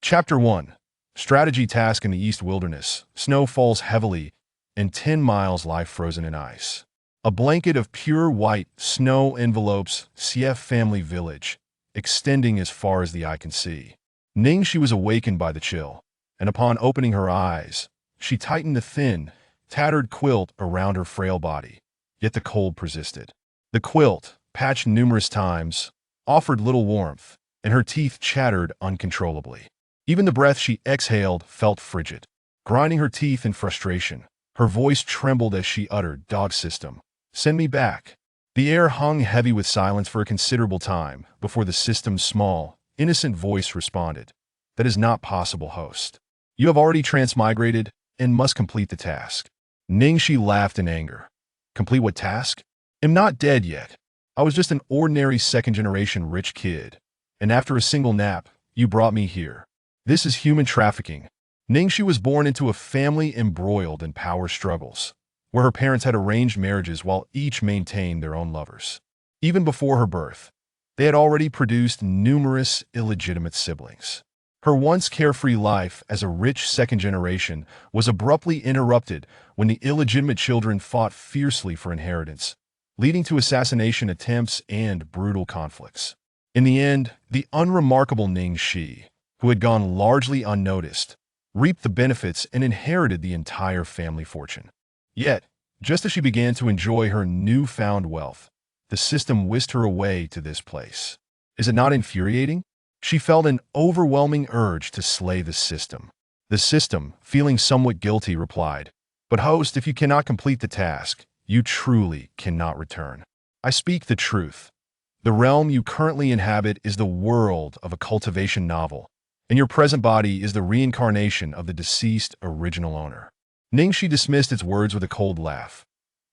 Chapter 1. Strategy Task in the East Wilderness. Snow falls heavily, and 10 miles lie frozen in ice. A blanket of pure white snow envelopes CF family village, extending as far as the eye can see. Ningxi was awakened by the chill, and upon opening her eyes, she tightened the thin, tattered quilt around her frail body. Yet the cold persisted. The quilt, patched numerous times, offered little warmth, and her teeth chattered uncontrollably. Even the breath she exhaled felt frigid. Grinding her teeth in frustration, her voice trembled as she uttered, "Dog system, send me back." The air hung heavy with silence for a considerable time before the system's small, innocent voice responded, "That is not possible, host. You have already transmigrated and must complete the task." Ningxi laughed in anger. "Complete what task? I'm not dead yet. I was just an ordinary second-generation rich kid, and after a single nap, you brought me here. This is human trafficking." Ningxi was born into a family embroiled in power struggles, where her parents had arranged marriages while each maintained their own lovers. Even before her birth, they had already produced numerous illegitimate siblings. Her once carefree life as a rich second generation was abruptly interrupted when the illegitimate children fought fiercely for inheritance, leading to assassination attempts and brutal conflicts. In the end, the unremarkable Ningxi, who had gone largely unnoticed, reaped the benefits and inherited the entire family fortune. Yet, just as she began to enjoy her newfound wealth, the system whisked her away to this place. Is it not infuriating? She felt an overwhelming urge to slay the system. The system, feeling somewhat guilty, replied, "But host, if you cannot complete the task, you truly cannot return. I speak the truth. The realm you currently inhabit is the world of a cultivation novel, and your present body is the reincarnation of the deceased original owner." Ningxi dismissed its words with a cold laugh.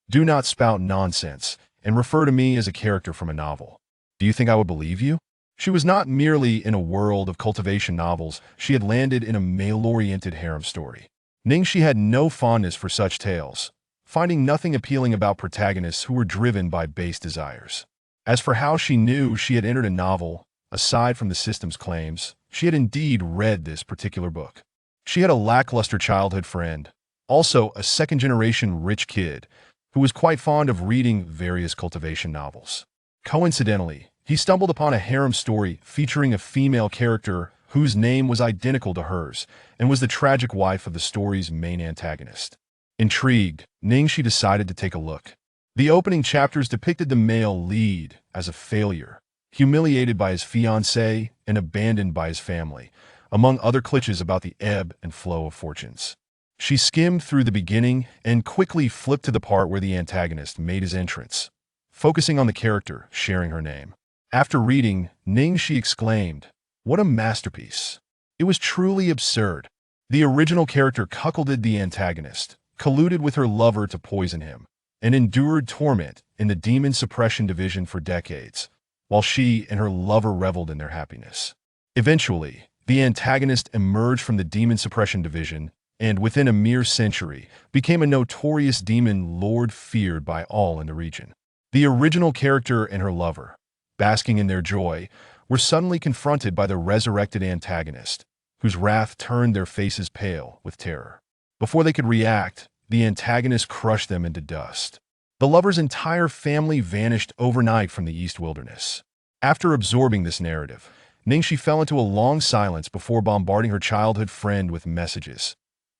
"Do not spout nonsense, and refer to me as a character from a novel. Do you think I would believe you?" She was not merely in a world of cultivation novels, she had landed in a male-oriented harem story. Ningxi had no fondness for such tales, finding nothing appealing about protagonists who were driven by base desires. As for how she knew she had entered a novel, aside from the system's claims, she had indeed read this particular book. She had a lackluster childhood friend, also a second-generation rich kid, who was quite fond of reading various cultivation novels. Coincidentally, he stumbled upon a harem story featuring a female character whose name was identical to hers and was the tragic wife of the story's main antagonist. Intrigued, Ningxi decided to take a look. The opening chapters depicted the male lead as a failure, humiliated by his fiancée and abandoned by his family, among other cliches about the ebb and flow of fortunes. She skimmed through the beginning and quickly flipped to the part where the antagonist made his entrance, focusing on the character sharing her name. After reading, Ningxi exclaimed, "What a masterpiece!" It was truly absurd. The original character cuckolded the antagonist, colluded with her lover to poison him, and endured torment in the Demon Suppression Division for decades, while she and her lover reveled in their happiness. Eventually, the antagonist emerged from the Demon Suppression Division and, within a mere century, became a notorious demon lord feared by all in the region. The original character and her lover, basking in their joy, were suddenly confronted by the resurrected antagonist, whose wrath turned their faces pale with terror. Before they could react, the antagonist crushed them into dust. The lover's entire family vanished overnight from the East Wilderness. After absorbing this narrative, Ningxi fell into a long silence before bombarding her childhood friend with messages.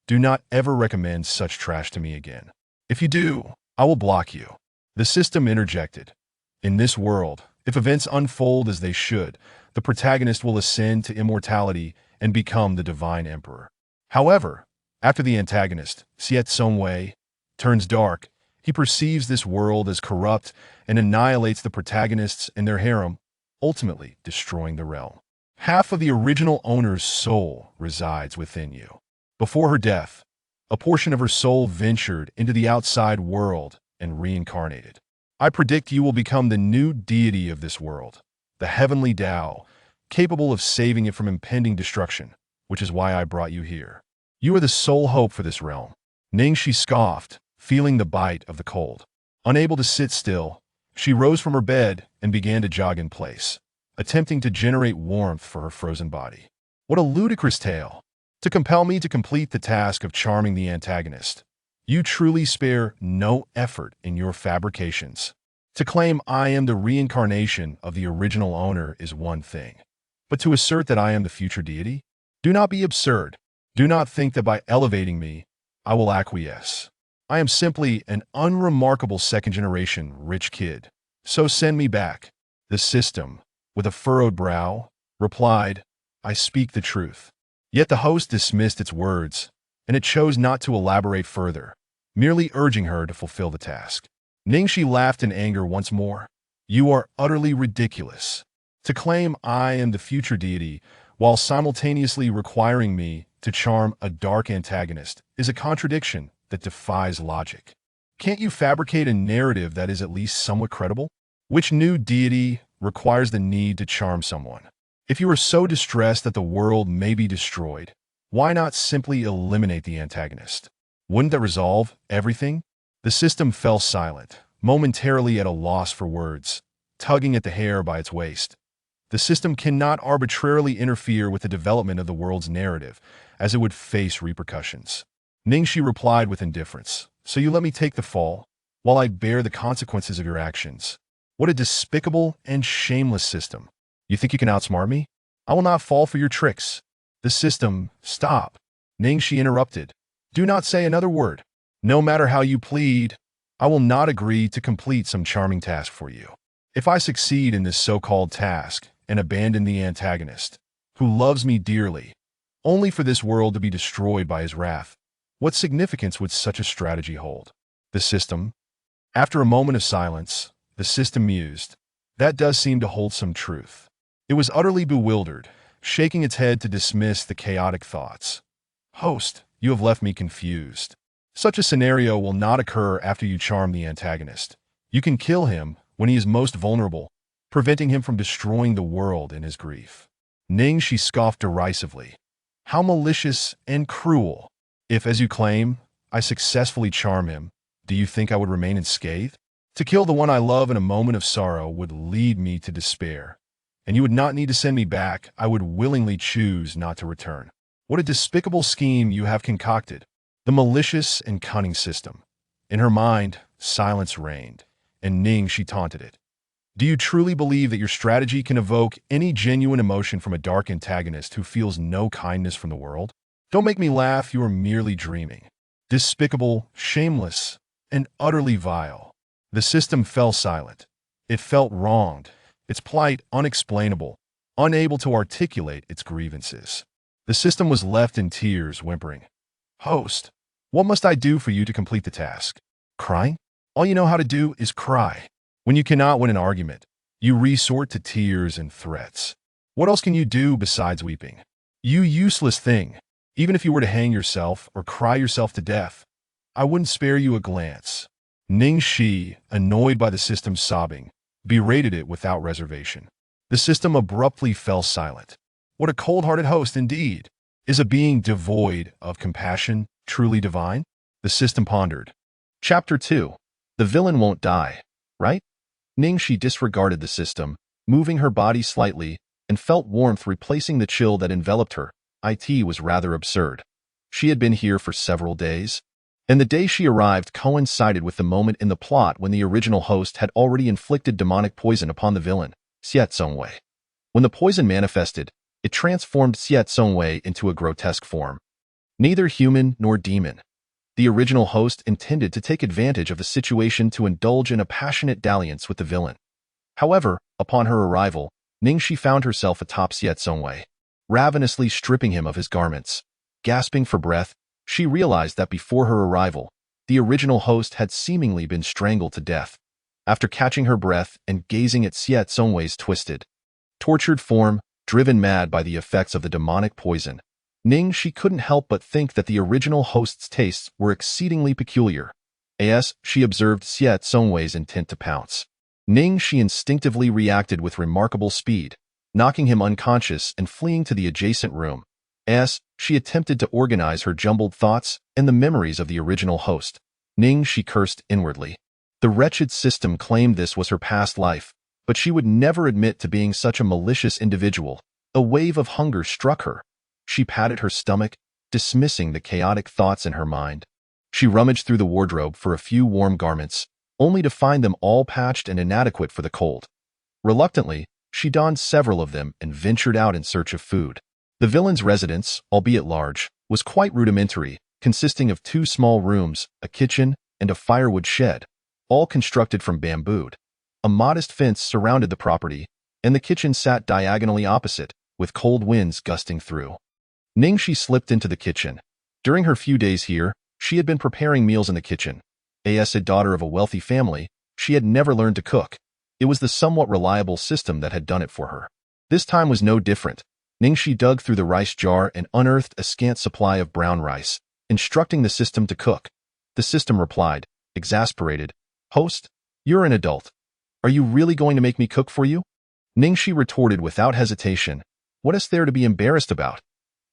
"Do not ever recommend such trash to me again. If you do, I will block you." The system interjected. "In this world, if events unfold as they should, the protagonist will ascend to immortality and become the divine emperor. However, after the antagonist, Xiet Songwei, turns dark, he perceives this world as corrupt and annihilates the protagonists and their harem, ultimately destroying the realm. Half of the original owner's soul resides within you. Before her death, a portion of her soul ventured into the outside world and reincarnated. I predict you will become the new deity of this world, the heavenly Tao, capable of saving it from impending destruction, which is why I brought you here. You are the sole hope for this realm." Ningxi scoffed, feeling the bite of the cold. Unable to sit still, she rose from her bed and began to jog in place, attempting to generate warmth for her frozen body. What a ludicrous tale! To compel me to complete the task of charming the antagonist. You truly spare no effort in your fabrications. To claim I am the reincarnation of the original owner is one thing, but to assert that I am the future deity? Do not be absurd. Do not think that by elevating me, I will acquiesce. I am simply an unremarkable second-generation rich kid. So send me back. The system, with a furrowed brow, replied, I speak the truth. Yet the host dismissed its words, and it chose not to elaborate further, merely urging her to fulfill the task. Ningxi laughed in anger once more. You are utterly ridiculous. To claim I am the future deity, while simultaneously requiring me to charm a dark antagonist, is a contradiction that defies logic. Can't you fabricate a narrative that is at least somewhat credible? Which new deity requires the need to charm someone? If you are so distressed that the world may be destroyed, why not simply eliminate the antagonist? Wouldn't that resolve everything? The system fell silent, momentarily at a loss for words, tugging at the hair by its waist. The system cannot arbitrarily interfere with the development of the world's narrative, as it would face repercussions. Ningxi replied with indifference, So you let me take the fall, while I bear the consequences of your actions. What a despicable and shameless system. You think you can outsmart me? I will not fall for your tricks. The system, stop. Ningxi interrupted. Do not say another word. No matter how you plead, I will not agree to complete some charming task for you. If I succeed in this so-called task and abandon the antagonist, who loves me dearly, only for this world to be destroyed by his wrath, what significance would such a strategy hold? The system? After a moment of silence, the system mused. That does seem to hold some truth. It was utterly bewildered, shaking its head to dismiss the chaotic thoughts. Host, you have left me confused. Such a scenario will not occur after you charm the antagonist. You can kill him when he is most vulnerable, preventing him from destroying the world in his grief. Ningxi scoffed derisively. How malicious and cruel. If, as you claim, I successfully charm him, do you think I would remain unscathed? To kill the one I love in a moment of sorrow would lead me to despair, and you would not need to send me back. I would willingly choose not to return. What a despicable scheme you have concocted. The malicious and cunning system. In her mind, silence reigned, and Ningxi taunted it. Do you truly believe that your strategy can evoke any genuine emotion from a dark antagonist who feels no kindness from the world? Don't make me laugh, you are merely dreaming. Despicable, shameless, and utterly vile. The system fell silent. It felt wronged, its plight unexplainable, unable to articulate its grievances. The system was left in tears, whimpering. Host, what must I do for you to complete the task? Crying? All you know how to do is cry. When you cannot win an argument, you resort to tears and threats. What else can you do besides weeping? You useless thing. Even if you were to hang yourself or cry yourself to death, I wouldn't spare you a glance. Ningxi, annoyed by the system's sobbing, berated it without reservation. The system abruptly fell silent. What a cold-hearted host indeed! Is a being devoid of compassion truly divine? The system pondered. Chapter 2. The villain won't die, right? Ningxi disregarded the system, moving her body slightly, and felt warmth replacing the chill that enveloped her. It was rather absurd. She had been here for several days, and the day she arrived coincided with the moment in the plot when the original host had already inflicted demonic poison upon the villain, Xiao Zongwei. When the poison manifested, it transformed Xiao Zongwei into a grotesque form. Neither human nor demon. The original host intended to take advantage of the situation to indulge in a passionate dalliance with the villain. However, upon her arrival, Ningxi found herself atop Xiao Zongwei, ravenously stripping him of his garments. Gasping for breath, she realized that before her arrival, the original host had seemingly been strangled to death. After catching her breath and gazing at Xiao Zongwei's twisted, tortured form, driven mad by the effects of the demonic poison, Ningxi couldn't help but think that the original host's tastes were exceedingly peculiar. As she observed Xiao Zongwei's intent to pounce, Ningxi instinctively reacted with remarkable speed, knocking him unconscious and fleeing to the adjacent room. As she attempted to organize her jumbled thoughts and the memories of the original host, Ningxi cursed inwardly. The wretched system claimed this was her past life, but she would never admit to being such a malicious individual. A wave of hunger struck her, She patted her stomach, dismissing the chaotic thoughts in her mind. She rummaged through the wardrobe for a few warm garments, only to find them all patched and inadequate for the cold. Reluctantly, she donned several of them and ventured out in search of food. The villain's residence, albeit large, was quite rudimentary, consisting of 2 small rooms, a kitchen, and a firewood shed, all constructed from bamboo. A modest fence surrounded the property, and the kitchen sat diagonally opposite, with cold winds gusting through. Ningxi slipped into the kitchen. During her few days here, she had been preparing meals in the kitchen. As a daughter of a wealthy family, she had never learned to cook. It was the somewhat reliable system that had done it for her. This time was no different. Ningxi dug through the rice jar and unearthed a scant supply of brown rice, instructing the system to cook. The system replied, exasperated, "Host, you're an adult. Are you really going to make me cook for you?" Ningxi retorted without hesitation, "What is there to be embarrassed about?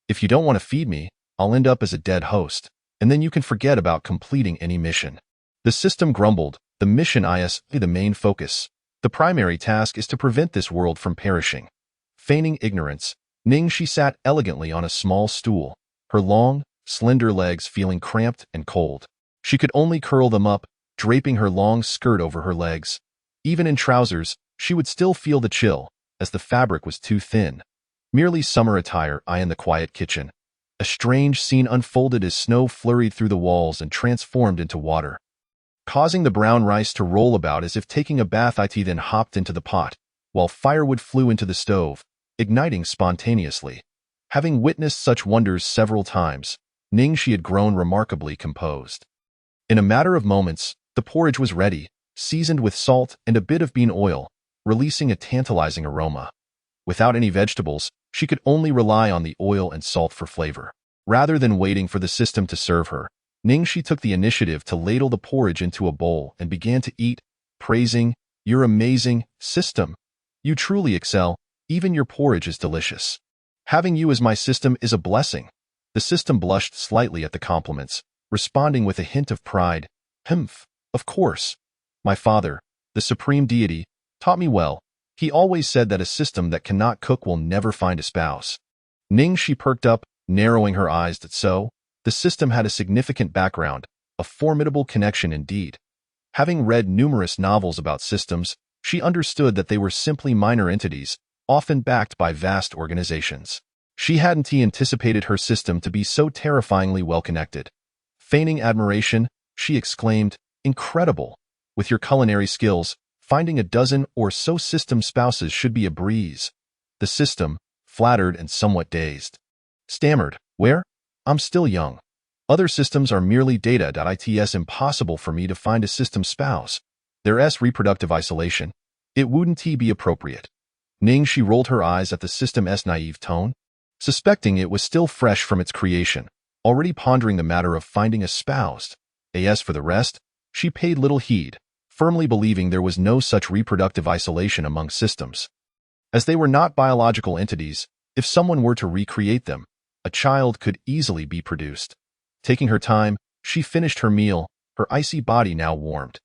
If you don't want to feed me, I'll end up as a dead host, and then you can forget about completing any mission." The system grumbled, "The mission is the main focus. The primary task is to prevent this world from perishing." Feigning ignorance, Ningxi sat elegantly on a small stool, her long, slender legs feeling cramped and cold. She could only curl them up, draping her long skirt over her legs. Even in trousers, she would still feel the chill, as the fabric was too thin. Merely summer attire in the quiet kitchen. A strange scene unfolded as snow flurried through the walls and transformed into water, causing the brown rice to roll about as if taking a bath. It then hopped into the pot, while firewood flew into the stove, igniting spontaneously. Having witnessed such wonders several times, Ningxi had grown remarkably composed. In a matter of moments, the porridge was ready, seasoned with salt and a bit of bean oil, releasing a tantalizing aroma. Without any vegetables, she could only rely on the oil and salt for flavor. Rather than waiting for the system to serve her, Ningxi took the initiative to ladle the porridge into a bowl and began to eat, praising, "You're amazing, system. You truly excel. Even your porridge is delicious. Having you as my system is a blessing." The system blushed slightly at the compliments, responding with a hint of pride, "Humph, of course. My father, the supreme deity, taught me well. He always said that a system that cannot cook will never find a spouse." Ningxi perked up, narrowing her eyes. So, the system had a significant background, a formidable connection indeed. Having read numerous novels about systems, she understood that they were simply minor entities, often backed by vast organizations. She hadn't anticipated her system to be so terrifyingly well-connected. Feigning admiration, she exclaimed, "Incredible! With your culinary skills, finding a dozen or so system spouses should be a breeze." The system, flattered and somewhat dazed, stammered, "Where? I'm still young. Other systems are merely data. It's impossible for me to find a system spouse. There's reproductive isolation. It wouldn't be appropriate." Ningxi rolled her eyes at the system's naive tone, suspecting it was still fresh from its creation, already pondering the matter of finding a spouse. As for the rest, she paid little heed, firmly believing there was no such reproductive isolation among systems. As they were not biological entities, if someone were to recreate them, a child could easily be produced. Taking her time, she finished her meal, her icy body now warmed.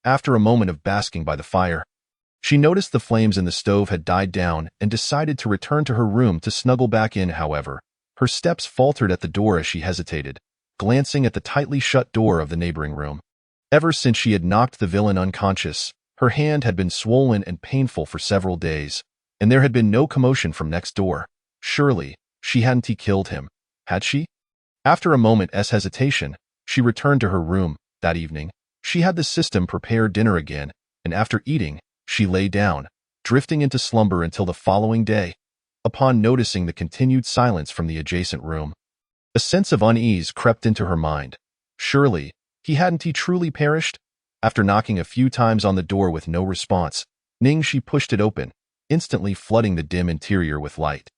After a moment of basking by the fire, she noticed the flames in the stove had died down and decided to return to her room to snuggle back in. However, her steps faltered at the door as she hesitated, glancing at the tightly shut door of the neighboring room. Ever since she had knocked the villain unconscious, her hand had been swollen and painful for several days, and there had been no commotion from next door. Surely, she hadn't killed him, had she? After a moment's hesitation, she returned to her room. That evening, she had the system prepare dinner again, and after eating, she lay down, drifting into slumber until the following day. Upon noticing the continued silence from the adjacent room, a sense of unease crept into her mind. Surely, hadn't he truly perished? After knocking a few times on the door with no response, Ningxi pushed it open, instantly flooding the dim interior with light.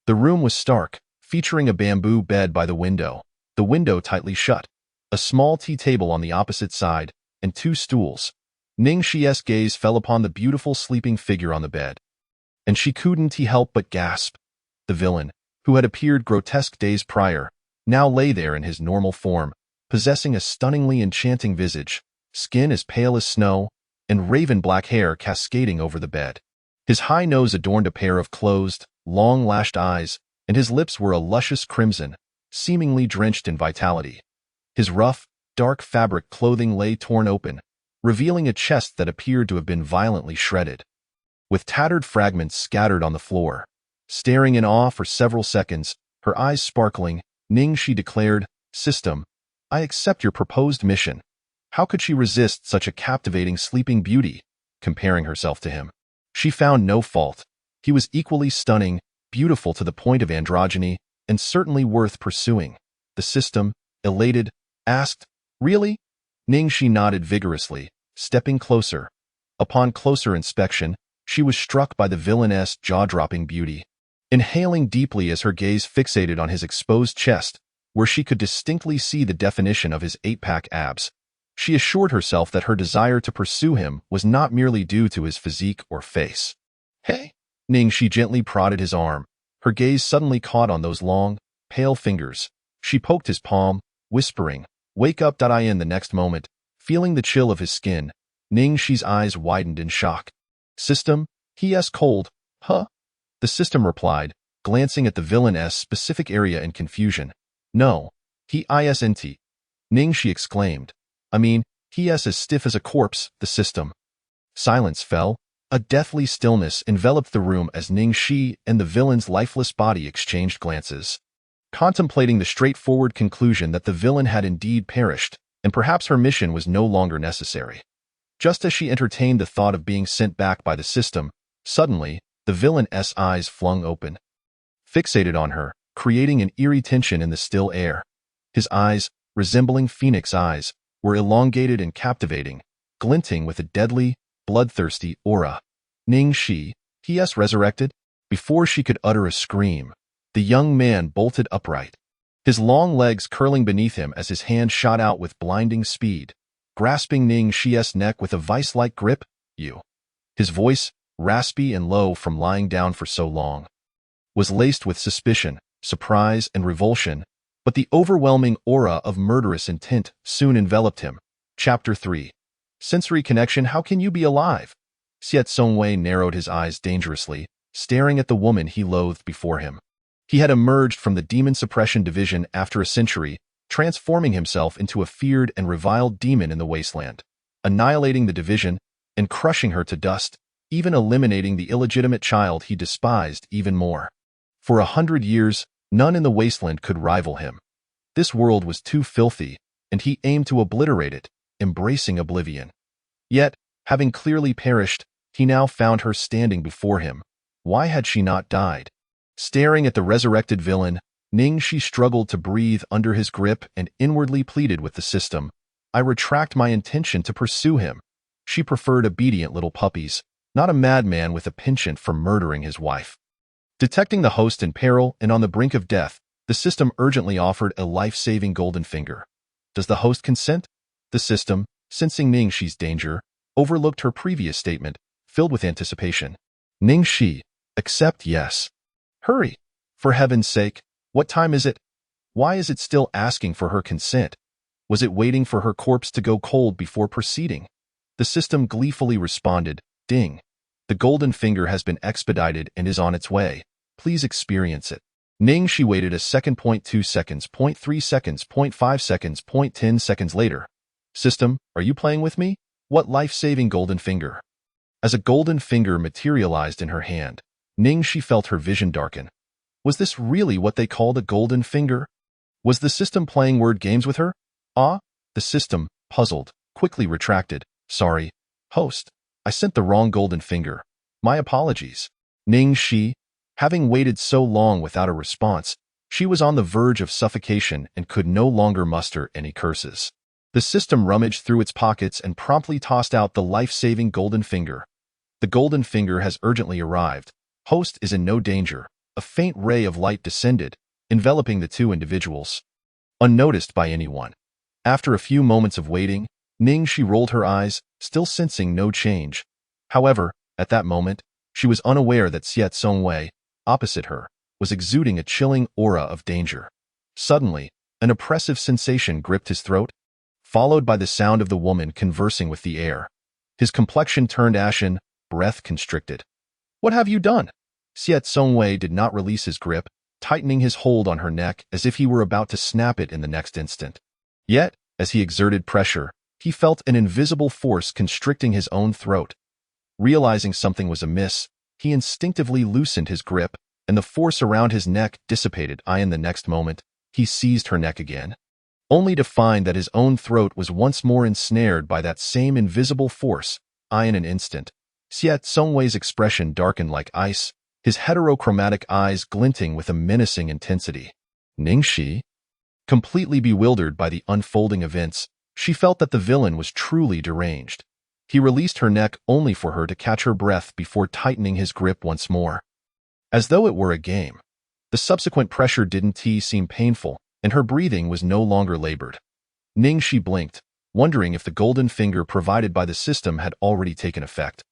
The room was stark, featuring a bamboo bed by the window tightly shut, a small tea table on the opposite side, and 2 stools. Ningxi's gaze fell upon the beautiful sleeping figure on the bed, and she couldn't help but gasp. The villain, who had appeared grotesque days prior, now lay there in his normal form, possessing a stunningly enchanting visage, skin as pale as snow, and raven-black hair cascading over the bed. His high nose adorned a pair of closed, long-lashed eyes, and his lips were a luscious crimson, seemingly drenched in vitality. His rough, dark fabric clothing lay torn open, revealing a chest that appeared to have been violently shredded. With tattered fragments scattered on the floor, staring in awe for several seconds, her eyes sparkling, Ningxi declared, "System, I accept your proposed mission." How could she resist such a captivating sleeping beauty? Comparing herself to him, she found no fault. He was equally stunning, beautiful to the point of androgyny, and certainly worth pursuing. The system, elated, asked, "Really?" Ningxi nodded vigorously, stepping closer. Upon closer inspection, she was struck by the villainess' jaw-dropping beauty. Inhaling deeply as her gaze fixated on his exposed chest, where she could distinctly see the definition of his eight-pack abs, she assured herself that her desire to pursue him was not merely due to his physique or face. "Hey!" Ningxi gently prodded his arm. Her gaze suddenly caught on those long, pale fingers. She poked his palm, whispering, "Wake up." In the next moment, feeling the chill of his skin, Ningxi's eyes widened in shock. "System?" he asked cold. "Huh?" The system replied, glancing at the villain's specific area in confusion. "No, he isn't." Ningxi exclaimed. "I mean, he's as stiff as a corpse." The system. Silence fell. A deathly stillness enveloped the room as Ningxi and the villain's lifeless body exchanged glances, contemplating the straightforward conclusion that the villain had indeed perished, and perhaps her mission was no longer necessary. Just as she entertained the thought of being sent back by the system, suddenly, the villain's eyes flung open, fixated on her, creating an eerie tension in the still air. His eyes, resembling phoenix eyes, were elongated and captivating, glinting with a deadly, bloodthirsty aura. "Ningxi, he resurrected?" Before she could utter a scream, the young man bolted upright, his long legs curling beneath him as his hand shot out with blinding speed, grasping Ningxi's neck with a vice-like grip. "You." His voice, raspy and low from lying down for so long, was laced with suspicion, surprise, and revulsion, but the overwhelming aura of murderous intent soon enveloped him. Chapter 3. Sensory connection. How can you be alive? Xiet Songwei narrowed his eyes dangerously, staring at the woman he loathed before him. He had emerged from the Demon Suppression Division after a century, transforming himself into a feared and reviled demon in the wasteland, annihilating the division and crushing her to dust, even eliminating the illegitimate child he despised even more. For 100 years, none in the wasteland could rival him. This world was too filthy, and he aimed to obliterate it, embracing oblivion. Yet, having clearly perished, he now found her standing before him. Why had she not died? Staring at the resurrected villain, Ningxi struggled to breathe under his grip and inwardly pleaded with the system. "I retract my intention to pursue him." She preferred obedient little puppies, not a madman with a penchant for murdering his wife. Detecting the host in peril and on the brink of death, the system urgently offered a life-saving golden finger. Does the host consent? The system, sensing Ningxi's danger, overlooked her previous statement, filled with anticipation. "Ningxi, accept." "Yes." "Hurry. For heaven's sake, what time is it?" Why is it still asking for her consent? Was it waiting for her corpse to go cold before proceeding? The system gleefully responded, "Ding. The golden finger has been expedited and is on its way. Please experience it." Ningxi waited a second. 2 seconds, 0.3 seconds, 0.5 seconds, 0.10 seconds later. "System, are you playing with me? What life-saving golden finger?" As a golden finger materialized in her hand, Ningxi felt her vision darken. Was this really what they called a golden finger? Was the system playing word games with her? The system, puzzled, quickly retracted. "Sorry, host. I sent the wrong golden finger. My apologies." Ningxi, having waited so long without a response, she was on the verge of suffocation and could no longer muster any curses. The system rummaged through its pockets and promptly tossed out the life-saving golden finger. "The golden finger has urgently arrived. Host is in no danger." A faint ray of light descended, enveloping the two individuals, unnoticed by anyone. After a few moments of waiting, Ningxi rolled her eyes, still sensing no change. However, at that moment, she was unaware that Xiet Songwei, opposite her, was exuding a chilling aura of danger. Suddenly, an oppressive sensation gripped his throat, followed by the sound of the woman conversing with the air. His complexion turned ashen, breath constricted. "What have you done?" Xiet Songwei did not release his grip, tightening his hold on her neck as if he were about to snap it in the next instant. Yet, as he exerted pressure, he felt an invisible force constricting his own throat. Realizing something was amiss, he instinctively loosened his grip, and the force around his neck dissipated. In the next moment, he seized her neck again, only to find that his own throat was once more ensnared by that same invisible force. In an instant, Xie Zongwei's expression darkened like ice, his heterochromatic eyes glinting with a menacing intensity. Ningxi, completely bewildered by the unfolding events, she felt that the villain was truly deranged. He released her neck only for her to catch her breath before tightening his grip once more. As though it were a game, the subsequent pressure didn't seem painful, and her breathing was no longer labored. Ningxi blinked, wondering if the golden finger provided by the system had already taken effect.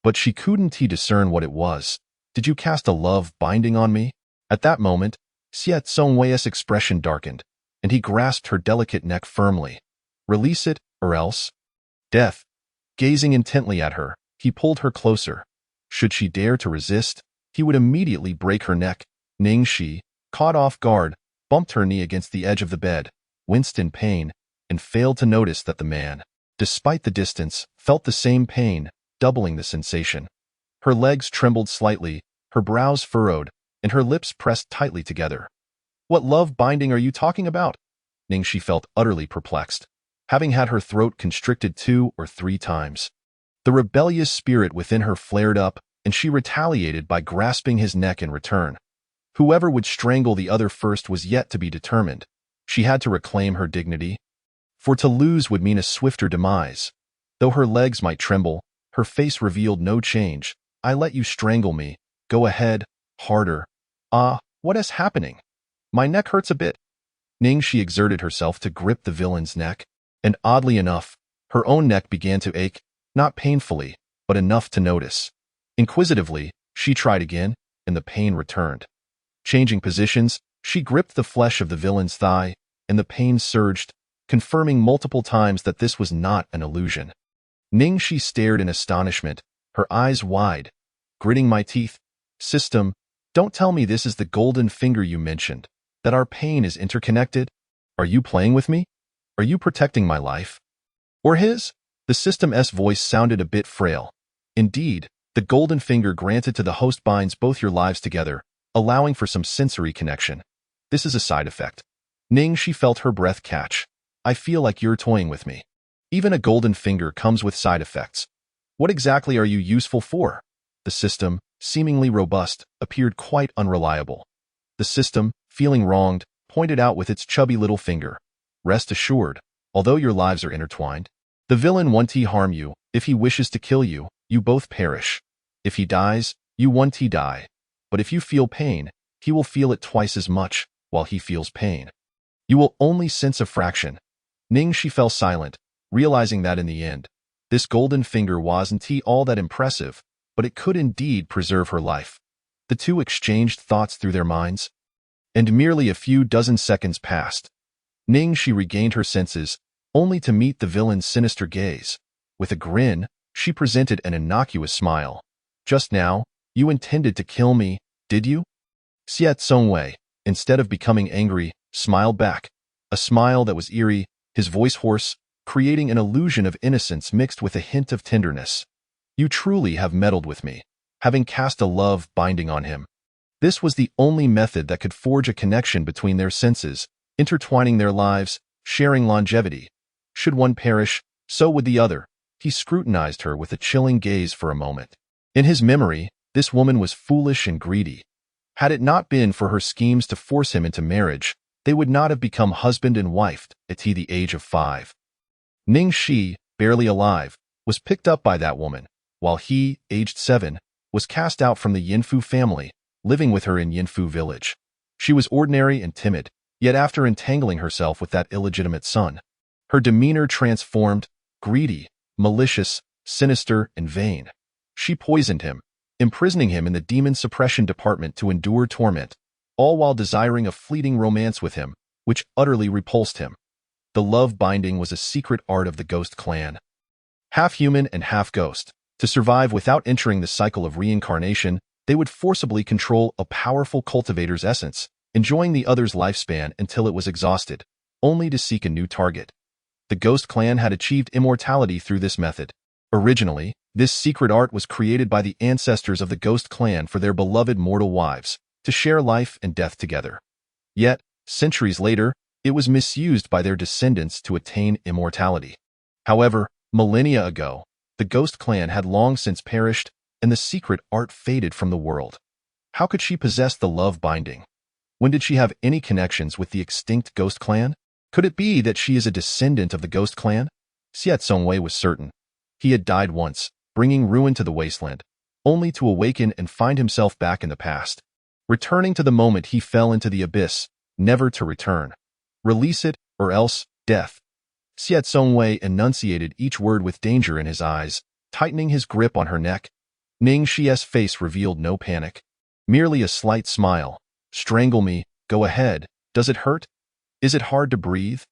But she couldn't discern what it was. Did you cast a love binding on me? At that moment, Xie Zongwei's expression darkened, and he grasped her delicate neck firmly. Release it, or else. Death. Gazing intently at her, he pulled her closer. Should she dare to resist, he would immediately break her neck. Ningxi, caught off guard, bumped her knee against the edge of the bed, winced in pain, and failed to notice that the man, despite the distance, felt the same pain, doubling the sensation. Her legs trembled slightly, her brows furrowed, and her lips pressed tightly together. What love binding are you talking about? Ningxi felt utterly perplexed, having had her throat constricted 2 or 3 times. The rebellious spirit within her flared up, and she retaliated by grasping his neck in return. Whoever would strangle the other first was yet to be determined. She had to reclaim her dignity, for to lose would mean a swifter demise. Though her legs might tremble, her face revealed no change. I let you strangle me. Go ahead, harder. What is happening? My neck hurts a bit. Ningxi exerted herself to grip the villain's neck, and oddly enough, her own neck began to ache, not painfully, but enough to notice. Inquisitively, she tried again, and the pain returned. Changing positions, she gripped the flesh of the villain's thigh, and the pain surged, confirming multiple times that this was not an illusion. Ningxi stared in astonishment, her eyes wide. Gritting my teeth. System, don't tell me this is the golden finger you mentioned, that our pain is interconnected? Are you playing with me? Are you protecting my life? Or his? The system's voice sounded a bit frail. Indeed, the golden finger granted to the host binds both your lives together, allowing for some sensory connection. This is a side effect. Ningxi felt her breath catch. I feel like you're toying with me. Even a golden finger comes with side effects. What exactly are you useful for? The system, seemingly robust, appeared quite unreliable. The system, feeling wronged, pointed out with its chubby little finger. Rest assured, although your lives are intertwined, the villain won't harm you. If he wishes to kill you, you both perish. If he dies, you won't die. But if you feel pain, he will feel it twice as much, while he feels pain. You will only sense a fraction. Ningxi fell silent, realizing that in the end, this golden finger wasn't all that impressive, but it could indeed preserve her life. The two exchanged thoughts through their minds, and merely a few dozen seconds passed. Ningxi regained her senses, only to meet the villain's sinister gaze. With a grin, she presented an innocuous smile. Just now, you intended to kill me, did you? Xie Zongwei, instead of becoming angry, smiled back. A smile that was eerie, his voice hoarse, creating an illusion of innocence mixed with a hint of tenderness. You truly have meddled with me, having cast a love binding on him. This was the only method that could forge a connection between their senses, intertwining their lives, sharing longevity. Should one perish, so would the other. He scrutinized her with a chilling gaze for a moment. In his memory, this woman was foolish and greedy. Had it not been for her schemes to force him into marriage, they would not have become husband and wife at the age of 5. Ningxi, barely alive, was picked up by that woman, while he, aged 7, was cast out from the Yinfu family, living with her in Yinfu village. She was ordinary and timid, yet after entangling herself with that illegitimate son, her demeanor transformed, greedy, malicious, sinister, and vain. She poisoned him, imprisoning him in the demon suppression department to endure torment, all while desiring a fleeting romance with him, which utterly repulsed him. The love binding was a secret art of the ghost clan. Half human and half ghost. To survive without entering the cycle of reincarnation, They would forcibly control a powerful cultivator's essence, enjoying the other's lifespan until it was exhausted, only to seek a new target. The Ghost Clan had achieved immortality through this method. Originally, this secret art was created by the ancestors of the Ghost Clan for their beloved mortal wives, to share life and death together. Yet, centuries later, it was misused by their descendants to attain immortality. However, millennia ago, the Ghost Clan had long since perished, and the secret art faded from the world. How could she possess the love binding? When did she have any connections with the extinct Ghost Clan? Could it be that she is a descendant of the Ghost Clan? Xiao Zongwei was certain. He had died once, bringing ruin to the wasteland, only to awaken and find himself back in the past. Returning to the moment he fell into the abyss, never to return. Release it, or else, death. Xiao Zongwei enunciated each word with danger in his eyes, tightening his grip on her neck. Ning Xi's face revealed no panic. Merely a slight smile. Strangle me, go ahead. Does it hurt? Is it hard to breathe?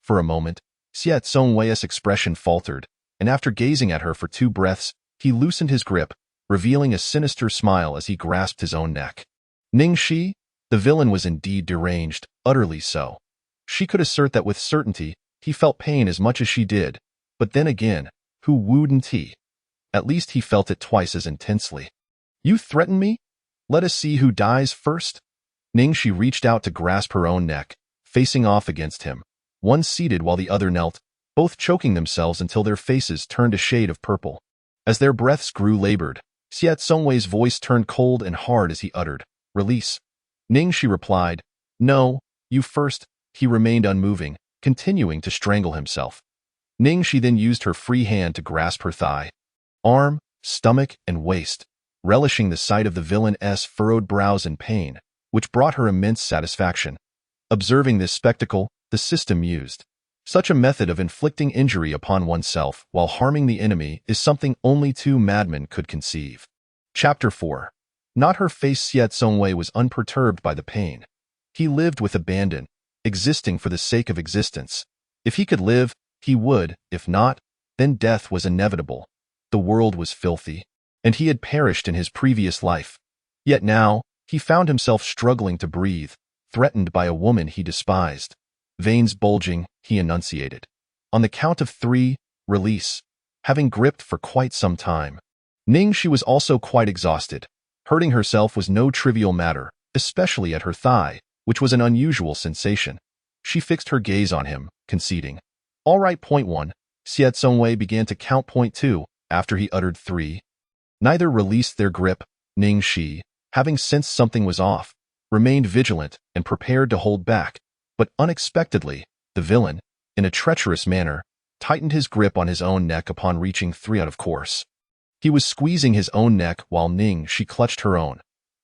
For a moment, Xiao Zongwei's expression faltered, and after gazing at her for 2 breaths, he loosened his grip, revealing a sinister smile as he grasped his own neck. Ning Shi? The villain was indeed deranged, utterly so. She could assert that with certainty, he felt pain as much as she did, but then again, who wouldn't he? At least he felt it twice as intensely. You threaten me? Let us see who dies first. Ning Shi reached out to grasp her own neck, facing off against him, one seated while the other knelt, both choking themselves until their faces turned a shade of purple. As their breaths grew labored, Xiao Zongwei's voice turned cold and hard as he uttered, "Release." Ning Shi replied, "No, you first." He remained unmoving, continuing to strangle himself. Ning Shi then used her free hand to grasp her thigh, arm, stomach, and waist, relishing the sight of the villain's furrowed brows in pain, which brought her immense satisfaction. Observing this spectacle, the system mused. Such a method of inflicting injury upon oneself while harming the enemy is something only 2 madmen could conceive. Chapter 4. Not her face. Xiao Zongwei was unperturbed by the pain. He lived with abandon, existing for the sake of existence. If he could live, he would. If not, then death was inevitable. The world was filthy, and he had perished in his previous life. Yet now, he found himself struggling to breathe, threatened by a woman he despised. Veins bulging, he enunciated. On the count of 3, release. Having gripped for quite some time, Ning Shi was also quite exhausted. Hurting herself was no trivial matter, especially at her thigh, which was an unusual sensation. She fixed her gaze on him, conceding. All right. Point 1. Xiao Zongwei began to count. Point 2, after he uttered 3. Neither released their grip. Ning Shi, having sensed something was off, remained vigilant and prepared to hold back. But unexpectedly, the villain, in a treacherous manner, tightened his grip on his own neck upon reaching 3 out of course. He was squeezing his own neck while Ning Shi clutched her own.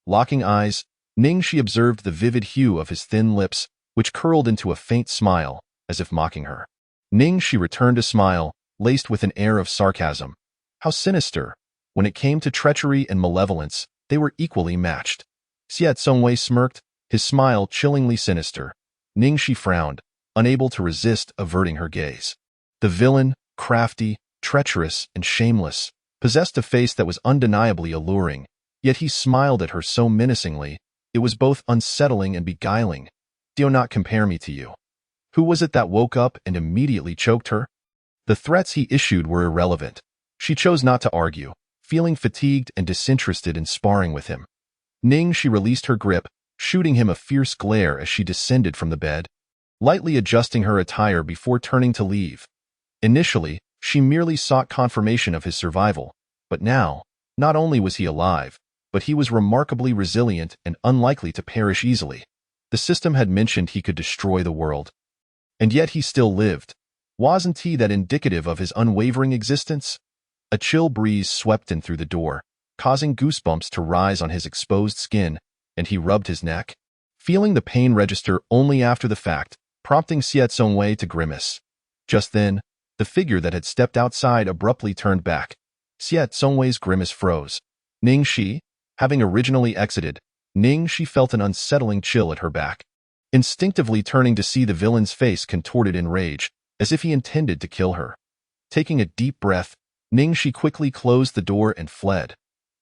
Locking eyes, Ning Shi observed the vivid hue of his thin lips, which curled into a faint smile, as if mocking her. Ning Shi returned a smile, laced with an air of sarcasm. How sinister! When it came to treachery and malevolence, they were equally matched. Xiao Zongwei smirked, his smile chillingly sinister. Ning Shi frowned, unable to resist averting her gaze. The villain, crafty, treacherous, and shameless, possessed a face that was undeniably alluring, yet he smiled at her so menacingly, it was both unsettling and beguiling. Do not compare me to you. Who was it that woke up and immediately choked her? The threats he issued were irrelevant. She chose not to argue, feeling fatigued and disinterested in sparring with him. Ning Shi released her grip, shooting him a fierce glare as she descended from the bed, lightly adjusting her attire before turning to leave. Initially, she merely sought confirmation of his survival, but now, not only was he alive, but he was remarkably resilient and unlikely to perish easily. The system had mentioned he could destroy the world. And yet he still lived. Wasn't he that indicative of his unwavering existence? A chill breeze swept in through the door, causing goosebumps to rise on his exposed skin, and he rubbed his neck, feeling the pain register only after the fact, prompting Xiao Zongwei to grimace. Just then, the figure that had stepped outside abruptly turned back. Xiao Zongwei's grimace froze. Ning Shi? Having originally exited, Ning Shi felt an unsettling chill at her back. Instinctively turning to see the villain's face contorted in rage, as if he intended to kill her. Taking a deep breath, Ning Shi quickly closed the door and fled.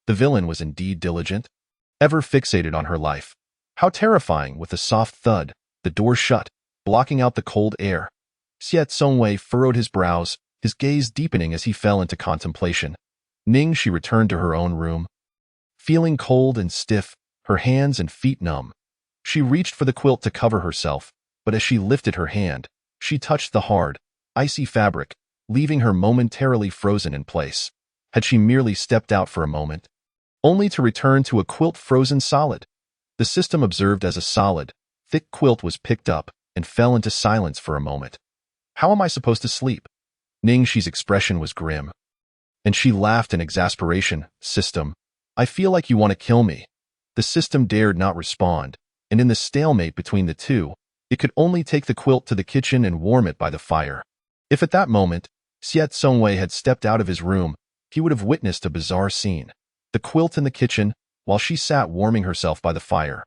The villain was indeed diligent. ever fixated on her life. How terrifying! With a soft thud, the door shut, blocking out the cold air. Xiao Songwei furrowed his brows, his gaze deepening as he fell into contemplation. She returned to her own room. Feeling cold and stiff, her hands and feet numb. She reached for the quilt to cover herself, but as she lifted her hand, she touched the hard, icy fabric, leaving her momentarily frozen in place. Had she merely stepped out for a moment, only to return to a quilt frozen solid? The system observed as a solid, thick quilt was picked up and fell into silence for a moment. How am I supposed to sleep? Ningxi's expression was grim. And she laughed in exasperation. System, I feel like you want to kill me. The system dared not respond, and in the stalemate between the two, it could only take the quilt to the kitchen and warm it by the fire. If at that moment, Xiao Songwei had stepped out of his room, he would have witnessed a bizarre scene. The quilt in the kitchen, while she sat warming herself by the fire.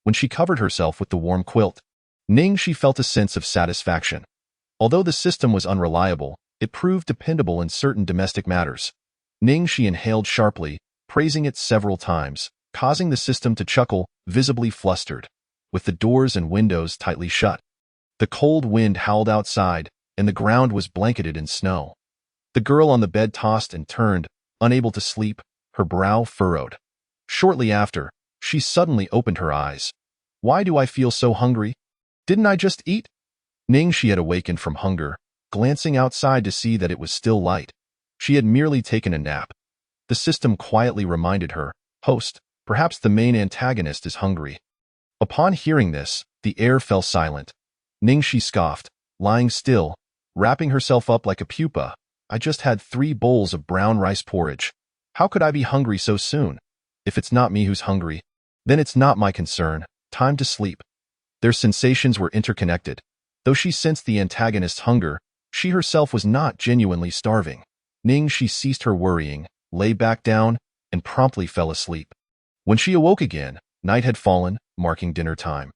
When she covered herself with the warm quilt, she felt a sense of satisfaction. Although the system was unreliable, it proved dependable in certain domestic matters. She inhaled sharply, praising it several times, causing the system to chuckle, visibly flustered. With the doors and windows tightly shut, the cold wind howled outside, and the ground was blanketed in snow. The girl on the bed tossed and turned, unable to sleep, her brow furrowed. Shortly after, she suddenly opened her eyes. Why do I feel so hungry? Didn't I just eat? She had awakened from hunger, glancing outside to see that it was still light. She had merely taken a nap. The system quietly reminded her, Host, perhaps the main antagonist is hungry. Upon hearing this, the air fell silent. She scoffed, lying still, wrapping herself up like a pupa. I just had 3 bowls of brown rice porridge. How could I be hungry so soon? If it's not me who's hungry, then it's not my concern. Time to sleep. Their sensations were interconnected. Though she sensed the antagonist's hunger, she herself was not genuinely starving. She ceased her worrying, lay back down, and promptly fell asleep. When she awoke again, night had fallen, marking dinner time.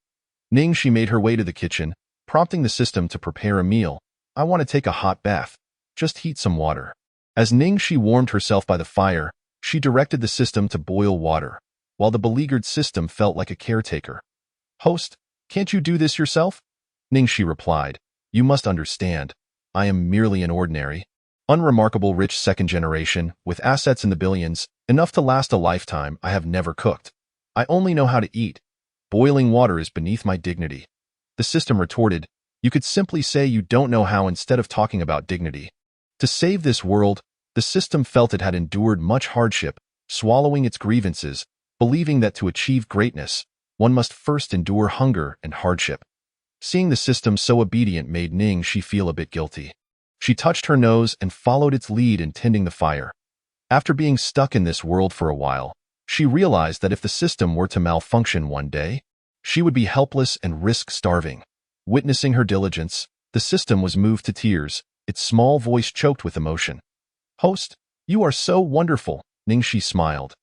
She made her way to the kitchen, prompting the system to prepare a meal. I want to take a hot bath. Just heat some water. As she warmed herself by the fire, she directed the system to boil water, while the beleaguered system felt like a caretaker. Host, can't you do this yourself? She replied, You must understand. I am merely an ordinary, unremarkable rich second generation, with assets in the billions, enough to last a lifetime. I have never cooked. I only know how to eat. Boiling water is beneath my dignity. The system retorted, You could simply say you don't know how instead of talking about dignity. To save this world, the system felt it had endured much hardship, swallowing its grievances, believing that to achieve greatness, one must first endure hunger and hardship. Seeing the system so obedient made she feel a bit guilty. She touched her nose and followed its lead in tending the fire. After being stuck in this world for a while, she realized that if the system were to malfunction one day, she would be helpless and risk starving. Witnessing her diligence, the system was moved to tears, its small voice choked with emotion. Host, you are so wonderful, she smiled.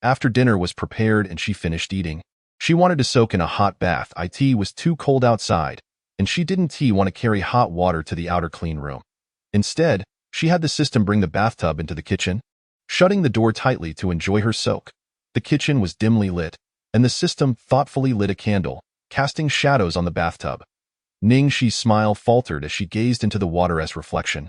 After dinner was prepared and she finished eating, she wanted to soak in a hot bath. It was too cold outside, and she didn't want to carry hot water to the outer clean room. Instead, she had the system bring the bathtub into the kitchen, shutting the door tightly to enjoy her soak. The kitchen was dimly lit, and the system thoughtfully lit a candle, casting shadows on the bathtub. Ningxi's smile faltered as she gazed into the water's reflection,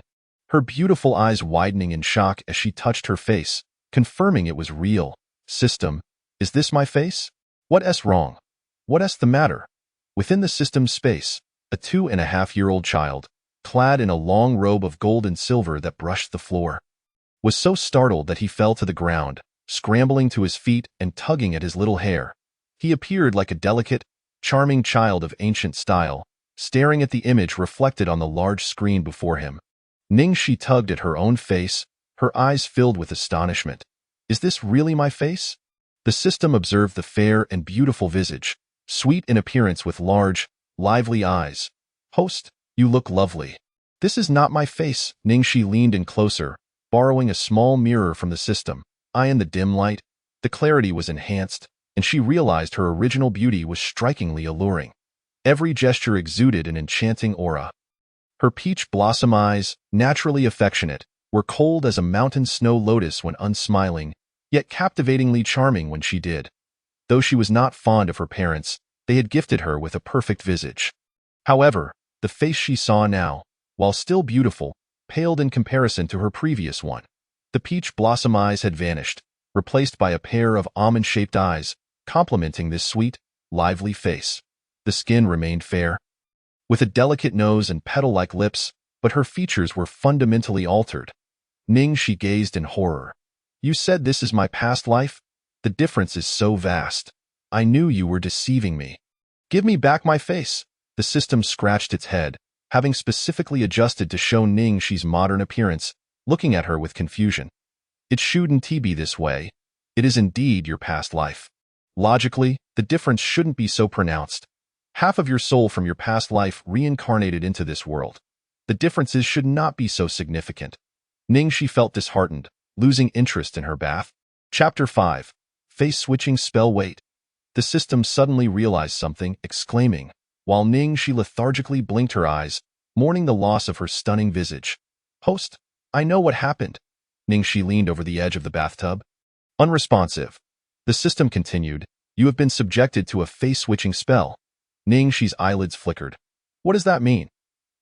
her beautiful eyes widening in shock as she touched her face, confirming it was real. System, is this my face? What's wrong? What's the matter? Within the system's space, a 2.5-year-old child, clad in a long robe of gold and silver that brushed the floor, was so startled that he fell to the ground, scrambling to his feet and tugging at his little hair. He appeared like a delicate, charming child of ancient style, staring at the image reflected on the large screen before him. Ningxi tugged at her own face, her eyes filled with astonishment. Is this really my face? The system observed the fair and beautiful visage, sweet in appearance with large, lively eyes. Host, you look lovely. This is not my face. Ningxi leaned in closer, borrowing a small mirror from the system. In the dim light, the clarity was enhanced, and she realized her original beauty was strikingly alluring. Every gesture exuded an enchanting aura. Her peach blossom eyes, naturally affectionate, were cold as a mountain snow lotus when unsmiling, yet captivatingly charming when she did. Though she was not fond of her parents, they had gifted her with a perfect visage. However, the face she saw now, while still beautiful, paled in comparison to her previous one. The peach blossom eyes had vanished, replaced by a pair of almond-shaped eyes, complementing this sweet, lively face. The skin remained fair, with a delicate nose and petal-like lips, but her features were fundamentally altered. Ningxi gazed in horror. You said this is my past life? The difference is so vast. I knew you were deceiving me. Give me back my face. The system scratched its head, having specifically adjusted to show Ningxi's modern appearance, looking at her with confusion. It shouldn't be this way. It is indeed your past life. Logically, the difference shouldn't be so pronounced. Half of your soul from your past life reincarnated into this world. The differences should not be so significant. Ningxi felt disheartened, losing interest in her bath. Chapter 5. Face-switching spell. Wait. The system suddenly realized something, exclaiming, while Ningxi lethargically blinked her eyes, mourning the loss of her stunning visage. Host, I know what happened. Ningxi leaned over the edge of the bathtub. Unresponsive. The system continued, you have been subjected to a face-switching spell. Ningxi's eyelids flickered. What does that mean?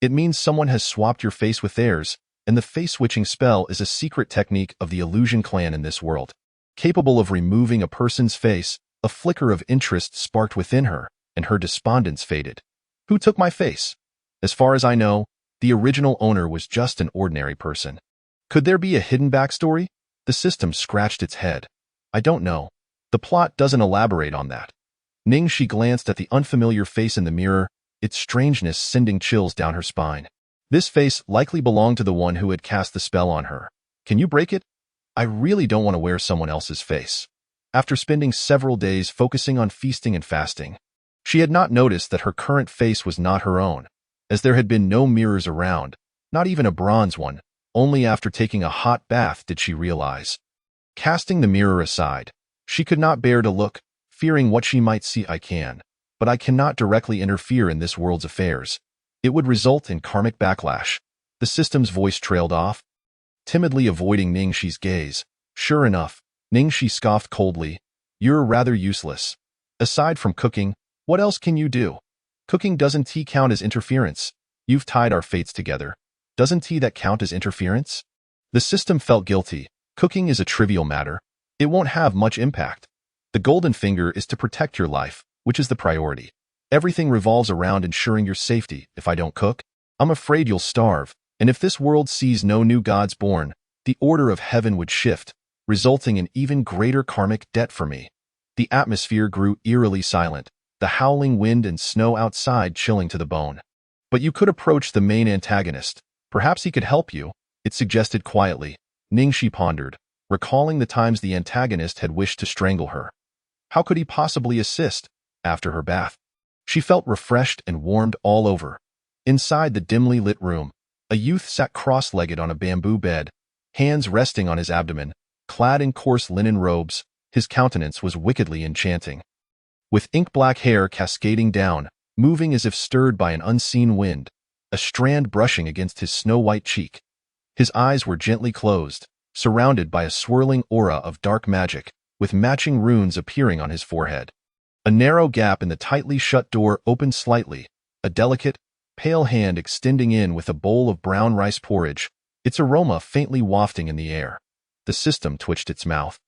It means someone has swapped your face with theirs, and the face-switching spell is a secret technique of the Illusion Clan in this world. Capable of removing a person's face, a flicker of interest sparked within her, and her despondence faded. Who took my face? As far as I know, the original owner was just an ordinary person. Could there be a hidden backstory? The system scratched its head. I don't know. The plot doesn't elaborate on that. Ningxi glanced at the unfamiliar face in the mirror, its strangeness sending chills down her spine. This face likely belonged to the one who had cast the spell on her. Can you break it? I really don't want to wear someone else's face. After spending several days focusing on feasting and fasting, she had not noticed that her current face was not her own, as there had been no mirrors around, not even a bronze one. Only after taking a hot bath did she realize. Casting the mirror aside, she could not bear to look, fearing what she might see. But I cannot directly interfere in this world's affairs. It would result in karmic backlash. The system's voice trailed off, timidly avoiding Ningxi's gaze. Sure enough, Ningxi scoffed coldly. You're rather useless. Aside from cooking, what else can you do? Cooking doesn't count as interference. You've tied our fates together. Doesn't that count as interference? The system felt guilty. Cooking is a trivial matter. It won't have much impact. The golden finger is to protect your life, which is the priority. Everything revolves around ensuring your safety. If I don't cook, I'm afraid you'll starve. And if this world sees no new gods born, the order of heaven would shift, resulting in even greater karmic debt for me. The atmosphere grew eerily silent, the howling wind and snow outside chilling to the bone. But you could approach the main antagonist. Perhaps he could help you, it suggested quietly. Ningxi pondered, recalling the times the antagonist had wished to strangle her. How could he possibly assist? After her bath, she felt refreshed and warmed all over. Inside the dimly lit room, a youth sat cross-legged on a bamboo bed, hands resting on his abdomen, clad in coarse linen robes. His countenance was wickedly enchanting. With ink-black hair cascading down, moving as if stirred by an unseen wind, a strand brushing against his snow-white cheek. His eyes were gently closed, surrounded by a swirling aura of dark magic, with matching runes appearing on his forehead. A narrow gap in the tightly shut door opened slightly, a delicate, pale hand extending in with a bowl of brown rice porridge, its aroma faintly wafting in the air. The system twitched its mouth.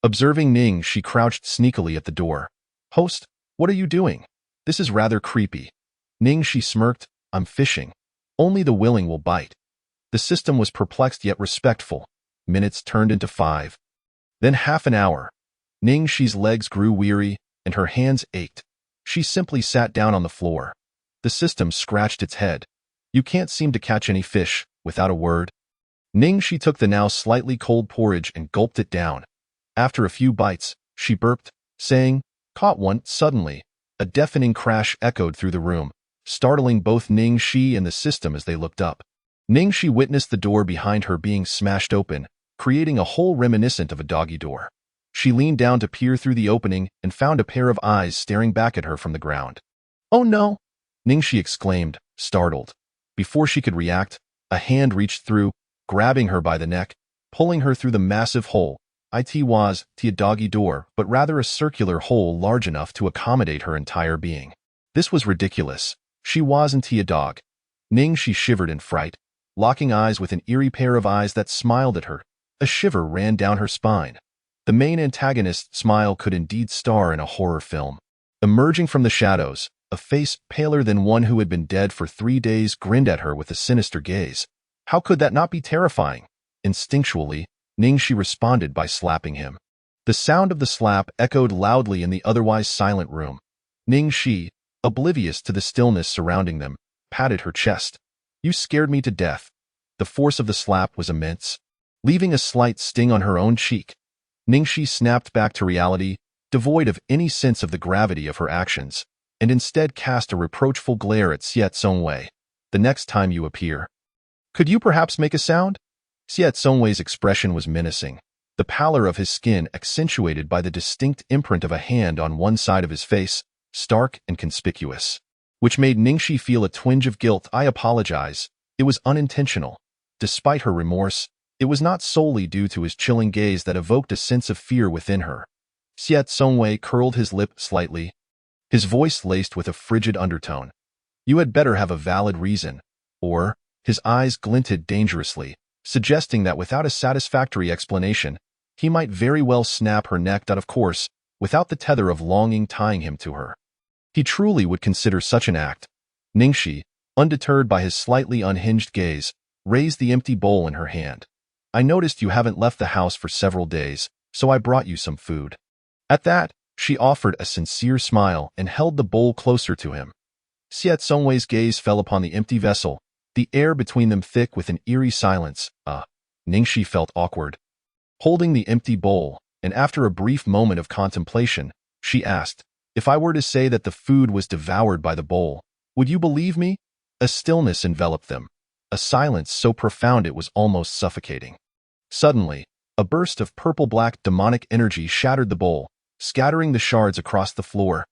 Observing Ning, she crouched sneakily at the door. Host, what are you doing? This is rather creepy. Ning, she smirked. I'm fishing. Only the willing will bite. The system was perplexed yet respectful. Minutes turned into 5. Then half an hour. Ningxi's legs grew weary, and her hands ached. She simply sat down on the floor. The system scratched its head. You can't seem to catch any fish, without a word. Ningxi took the now slightly cold porridge and gulped it down. After a few bites, she burped, saying, Caught one. Suddenly, a deafening crash echoed through the room, startling both Ningxi and the system as they looked up. Ningxi witnessed the door behind her being smashed open, creating a hole reminiscent of a doggy door. She leaned down to peer through the opening and found a pair of eyes staring back at her from the ground. Oh no! Ningxi exclaimed, startled. Before she could react, a hand reached through, grabbing her by the neck, pulling her through the massive hole, It was a doggy door, but rather a circular hole large enough to accommodate her entire being. This was ridiculous. She wasn't a dog. Ning Shi shivered in fright, locking eyes with an eerie pair of eyes that smiled at her. A shiver ran down her spine. The main antagonist's smile could indeed star in a horror film. Emerging from the shadows, a face paler than one who had been dead for 3 days grinned at her with a sinister gaze. How could that not be terrifying? Instinctually, Ning Shi responded by slapping him. The sound of the slap echoed loudly in the otherwise silent room. Ning Shi, oblivious to the stillness surrounding them, patted her chest. You scared me to death. The force of the slap was immense, leaving a slight sting on her own cheek. Ning Shi snapped back to reality, devoid of any sense of the gravity of her actions, and instead cast a reproachful glare at Xiet Songwei. The next time you appear, could you perhaps make a sound? Xiet Songwei's expression was menacing, the pallor of his skin accentuated by the distinct imprint of a hand on one side of his face, stark and conspicuous, which made Ning Shi feel a twinge of guilt. I apologize. It was unintentional. Despite her remorse, it was not solely due to his chilling gaze that evoked a sense of fear within her. Xiet Songwei curled his lip slightly, his voice laced with a frigid undertone. You had better have a valid reason. Or, his eyes glinted dangerously, suggesting that without a satisfactory explanation, he might very well snap her neck out of course, without the tether of longing tying him to her. He truly would consider such an act. Ning Shi, undeterred by his slightly unhinged gaze, raised the empty bowl in her hand. I noticed you haven't left the house for several days, so I brought you some food. At that, she offered a sincere smile and held the bowl closer to him. Xiet Songwei's gaze fell upon the empty vessel, the air between them thick with an eerie silence. Ning Shi felt awkward. Holding the empty bowl, and after a brief moment of contemplation, she asked, if I were to say that the food was devoured by the bowl, would you believe me? A stillness enveloped them, a silence so profound it was almost suffocating. Suddenly, a burst of purple-black demonic energy shattered the bowl, scattering the shards across the floor.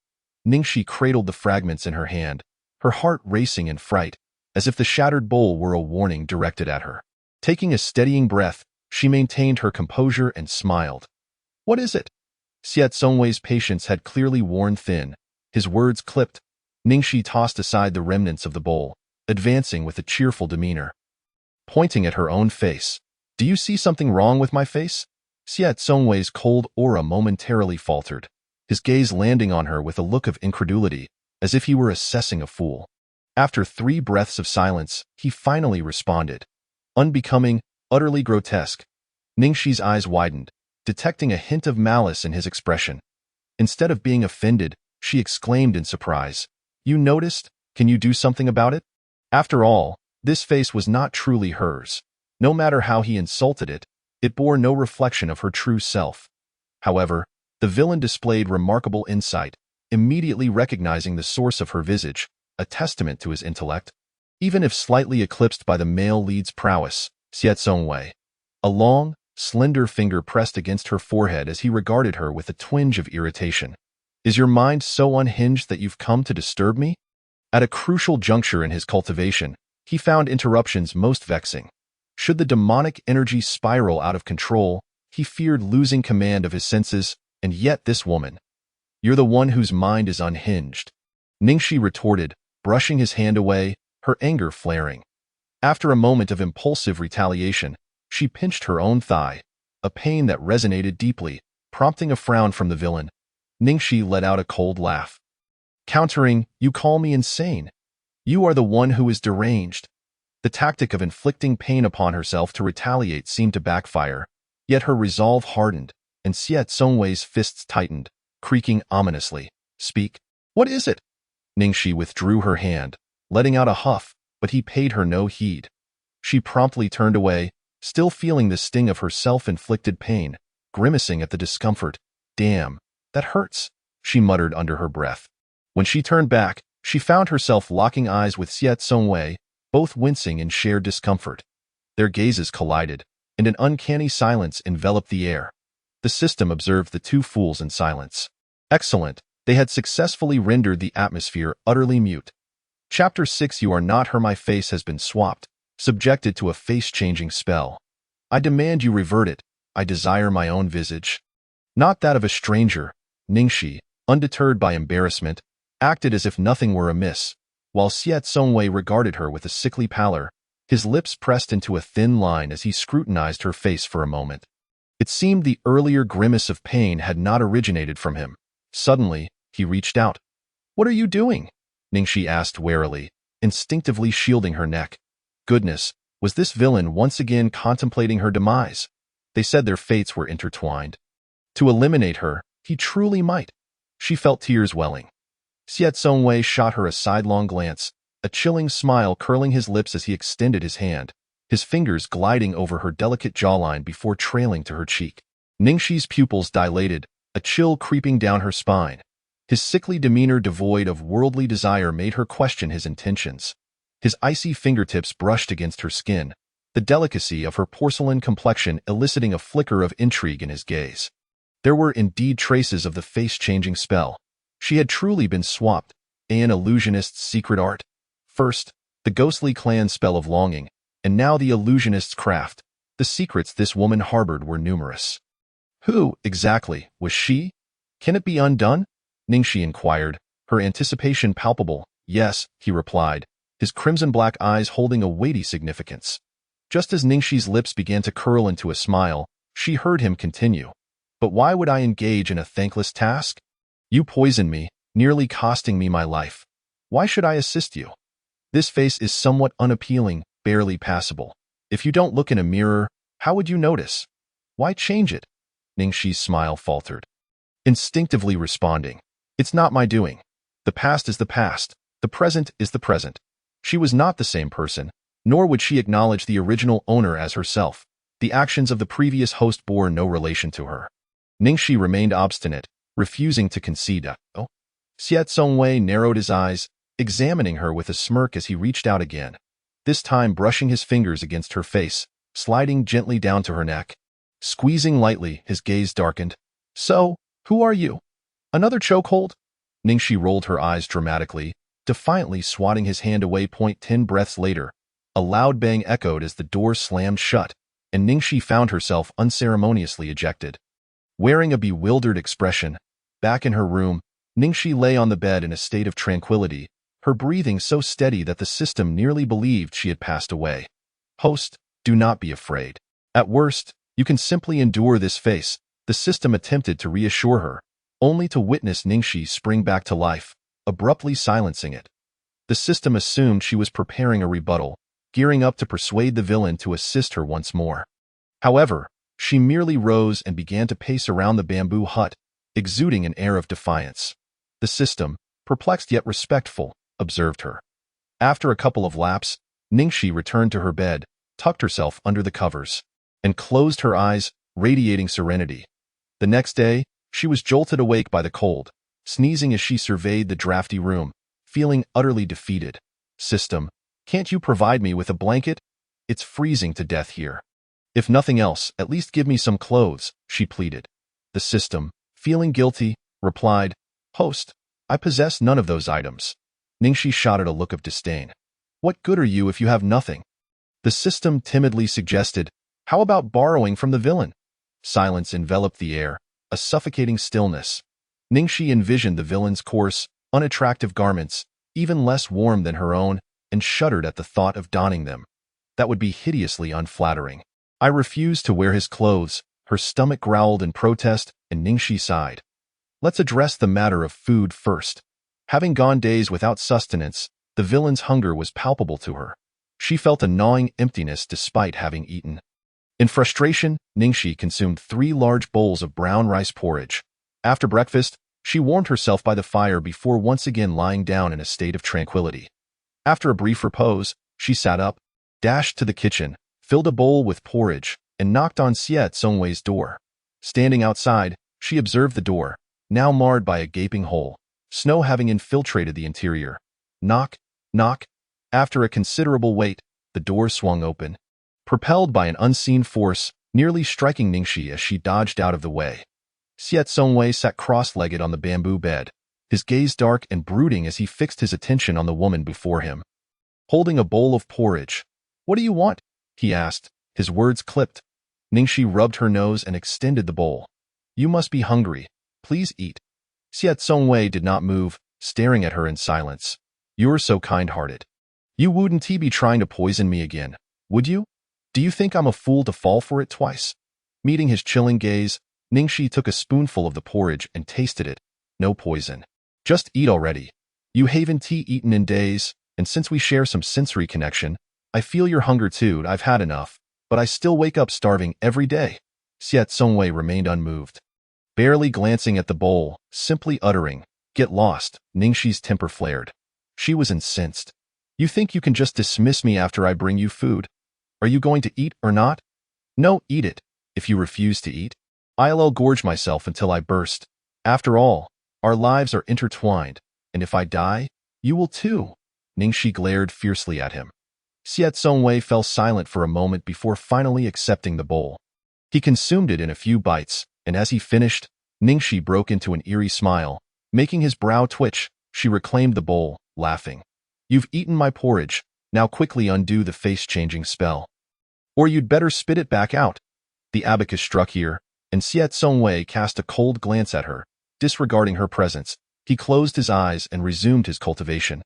Ning Shi cradled the fragments in her hand, her heart racing in fright, as if the shattered bowl were a warning directed at her. Taking a steadying breath, she maintained her composure and smiled. What is it? Xiet Songwei's patience had clearly worn thin. His words clipped. Ning Shi tossed aside the remnants of the bowl, advancing with a cheerful demeanor. Pointing at her own face. Do you see something wrong with my face? Xiet Songwei's cold aura momentarily faltered, his gaze landing on her with a look of incredulity, as if he were assessing a fool. After 3 breaths of silence, he finally responded. Unbecoming, utterly grotesque. Ning Shi's eyes widened, detecting a hint of malice in his expression. Instead of being offended, she exclaimed in surprise. You noticed? Can you do something about it? After all, this face was not truly hers. No matter how he insulted it, it bore no reflection of her true self. However, the villain displayed remarkable insight, immediately recognizing the source of her visage, a testament to his intellect. Even if slightly eclipsed by the male lead's prowess, Xiet Songwei. A long, slender finger pressed against her forehead as he regarded her with a twinge of irritation. Is your mind so unhinged that you've come to disturb me? At a crucial juncture in his cultivation, he found interruptions most vexing. Should the demonic energy spiral out of control, he feared losing command of his senses, and yet this woman. You're the one whose mind is unhinged. Ning Shi retorted, brushing his hand away, her anger flaring. After a moment of impulsive retaliation, she pinched her own thigh, a pain that resonated deeply, prompting a frown from the villain. Ning Shi let out a cold laugh. Countering, you call me insane. You are the one who is deranged. The tactic of inflicting pain upon herself to retaliate seemed to backfire, yet her resolve hardened, and Xiet Songwei's fists tightened, creaking ominously. Speak. What is it? Ning Shi withdrew her hand, letting out a huff, but he paid her no heed. She promptly turned away, still feeling the sting of her self-inflicted pain, grimacing at the discomfort. Damn, that hurts, she muttered under her breath. When she turned back, she found herself locking eyes with Xiet Songwei, both wincing in shared discomfort. Their gazes collided, and an uncanny silence enveloped the air. The system observed the two fools in silence. Excellent, they had successfully rendered the atmosphere utterly mute. Chapter 6 You are not her. My face has been swapped, subjected to a face-changing spell. I demand you revert it. I desire my own visage, not that of a stranger. Ningxi, undeterred by embarrassment, acted as if nothing were amiss, while Xie Zongwei regarded her with a sickly pallor, his lips pressed into a thin line as he scrutinized her face for a moment. It seemed the earlier grimace of pain had not originated from him. Suddenly, he reached out. "What are you doing?" Ningxi asked warily, instinctively shielding her neck. Goodness, was this villain once again contemplating her demise? They said their fates were intertwined. To eliminate her, he truly might. She felt tears welling. Xie Zongwei shot her a sidelong glance, a chilling smile curling his lips as he extended his hand, his fingers gliding over her delicate jawline before trailing to her cheek. Ningxi's pupils dilated, a chill creeping down her spine. His sickly demeanor devoid of worldly desire made her question his intentions. His icy fingertips brushed against her skin, the delicacy of her porcelain complexion eliciting a flicker of intrigue in his gaze. There were indeed traces of the face-changing spell. She had truly been swapped, an illusionist's secret art. First, the ghostly clan spell of longing, and now the illusionist's craft. The secrets this woman harbored were numerous. Who, exactly, was she? Can it be undone? Ningxi inquired, her anticipation palpable. Yes, he replied, his crimson-black eyes holding a weighty significance. Just as Ningxi's lips began to curl into a smile, she heard him continue. But why would I engage in a thankless task? You poisoned me, nearly costing me my life. Why should I assist you? This face is somewhat unappealing, barely passable. If you don't look in a mirror, how would you notice? Why change it? Ningxi's smile faltered. Instinctively responding, it's not my doing. The past is the past. The present is the present. She was not the same person, nor would she acknowledge the original owner as herself. The actions of the previous host bore no relation to her. Ningxi remained obstinate, refusing to concede. Xie Zongwei narrowed his eyes, examining her with a smirk as he reached out again, this time brushing his fingers against her face, sliding gently down to her neck. Squeezing lightly, his gaze darkened. So, who are you? Another chokehold? Ningxi rolled her eyes dramatically, defiantly swatting his hand away. 10 breaths later, a loud bang echoed as the door slammed shut, and Ningxi found herself unceremoniously ejected. Wearing a bewildered expression, back in her room, Ningxi lay on the bed in a state of tranquility, her breathing so steady that the system nearly believed she had passed away. Host, do not be afraid. At worst, you can simply endure this face, the system attempted to reassure her, only to witness Ningxi spring back to life, abruptly silencing it. The system assumed she was preparing a rebuttal, gearing up to persuade the villain to assist her once more. However, she merely rose and began to pace around the bamboo hut, exuding an air of defiance. The system, perplexed yet respectful, observed her. After a couple of laps, Ningxi returned to her bed, tucked herself under the covers, and closed her eyes, radiating serenity. The next day, she was jolted awake by the cold, sneezing as she surveyed the drafty room, feeling utterly defeated. System, can't you provide me with a blanket? It's freezing to death here. If nothing else, at least give me some clothes, she pleaded. The system, feeling guilty, replied, Host, I possess none of those items. Ningxi shot a look of disdain. What good are you if you have nothing? The system timidly suggested, how about borrowing from the villain? Silence enveloped the air, a suffocating stillness. Ningxi envisioned the villain's coarse, unattractive garments, even less warm than her own, and shuddered at the thought of donning them. That would be hideously unflattering. I refuse to wear his clothes, her stomach growled in protest, and Ningxi sighed. Let's address the matter of food first. Having gone days without sustenance, the villain's hunger was palpable to her. She felt a gnawing emptiness despite having eaten. In frustration, Ningxi consumed 3 large bowls of brown rice porridge. After breakfast, she warmed herself by the fire before once again lying down in a state of tranquility. After a brief repose, she sat up, dashed to the kitchen, filled a bowl with porridge, and knocked on Xie Zongwei's door. Standing outside, she observed the door, now marred by a gaping hole, snow having infiltrated the interior. Knock, knock. After a considerable wait, the door swung open, propelled by an unseen force, nearly striking Ningxi as she dodged out of the way. Xie Zongwei sat cross-legged on the bamboo bed, his gaze dark and brooding as he fixed his attention on the woman before him. Holding a bowl of porridge. What do you want? He asked, his words clipped. Ningxi rubbed her nose and extended the bowl. You must be hungry. Please eat. Xiao Songwei did not move, staring at her in silence. You're so kind-hearted. You wouldn't be trying to poison me again, would you? Do you think I'm a fool to fall for it twice? Meeting his chilling gaze, Ningxi took a spoonful of the porridge and tasted it. No poison. Just eat already. You haven't eaten in days, and since we share some sensory connection, I feel your hunger too. I've had enough, but I still wake up starving every day. Xiao Songwei remained unmoved. Barely glancing at the bowl, simply uttering, "Get lost," Ningxi's temper flared. She was incensed. You think you can just dismiss me after I bring you food? Are you going to eat or not? No, eat it. If you refuse to eat, I'll gorge myself until I burst. After all, our lives are intertwined, and if I die, you will too. Ningxi glared fiercely at him. Xiao Songwei fell silent for a moment before finally accepting the bowl. He consumed it in a few bites, and as he finished, Ningxi broke into an eerie smile. Making his brow twitch, she reclaimed the bowl, laughing. You've eaten my porridge, now quickly undo the face-changing spell. Or you'd better spit it back out. The abacus struck here, and Xiao Songwei cast a cold glance at her. Disregarding her presence, he closed his eyes and resumed his cultivation.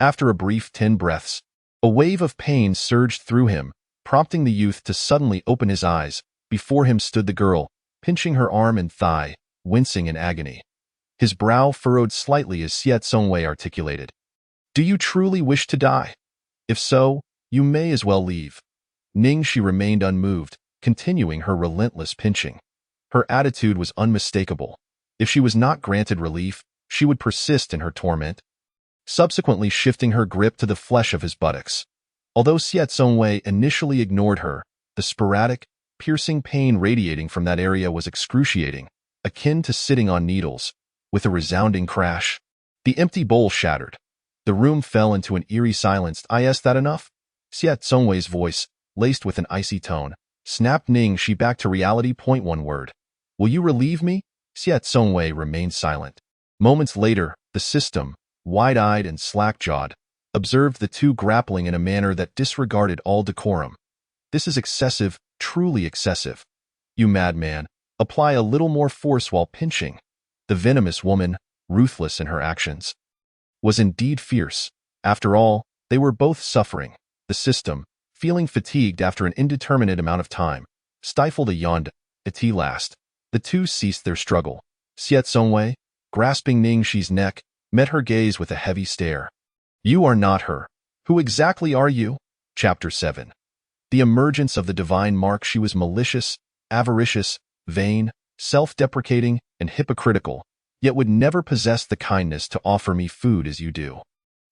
After a brief 10 breaths, a wave of pain surged through him, prompting the youth to suddenly open his eyes. Before him stood the girl, pinching her arm and thigh, wincing in agony. His brow furrowed slightly as Xiao Songwei articulated. Do you truly wish to die? If so, you may as well leave. Ningxi remained unmoved, continuing her relentless pinching. Her attitude was unmistakable. If she was not granted relief, she would persist in her torment, subsequently shifting her grip to the flesh of his buttocks. Although Xiao Songwei initially ignored her, the sporadic, piercing pain radiating from that area was excruciating, akin to sitting on needles. With a resounding crash, the empty bowl shattered. The room fell into an eerie silence. Is that enough? Xiao Songwei's voice, laced with an icy tone, snapped Ningxi back to reality. One word. Will you relieve me? Xiao Songwei remained silent. Moments later, the system, wide-eyed and slack-jawed, observed the two grappling in a manner that disregarded all decorum. This is excessive, truly excessive. You madman, apply a little more force while pinching. The venomous woman, ruthless in her actions, was indeed fierce. After all, they were both suffering. The system, feeling fatigued after an indeterminate amount of time, stifled a yawn. At last, the two ceased their struggle. Xiao Songwei, grasping Ningxi's neck, met her gaze with a heavy stare. You are not her. Who exactly are you? Chapter 7. The emergence of the divine mark. She was malicious, avaricious, vain, self-deprecating, and hypocritical, yet would never possess the kindness to offer me food as you do.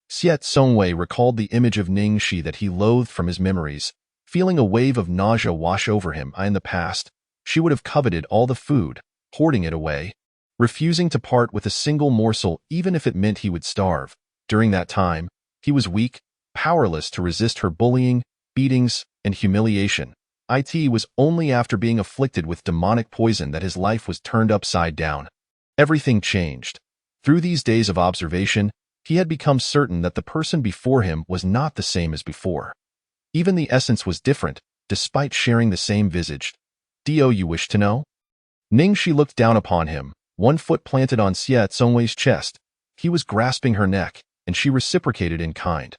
Xiao Songwei recalled the image of Ningxi that he loathed from his memories. Feeling a wave of nausea wash over him. In the past, she would have coveted all the food, hoarding it away, refusing to part with a single morsel even if it meant he would starve. During that time, he was weak, powerless to resist her bullying, beatings, and humiliation. It was only after being afflicted with demonic poison that his life was turned upside down. Everything changed. Through these days of observation, he had become certain that the person before him was not the same as before. Even the essence was different, despite sharing the same visage. Do you wish to know? Ningxi looked down upon him, one foot planted on Xiao Songwei's chest. He was grasping her neck, and she reciprocated in kind.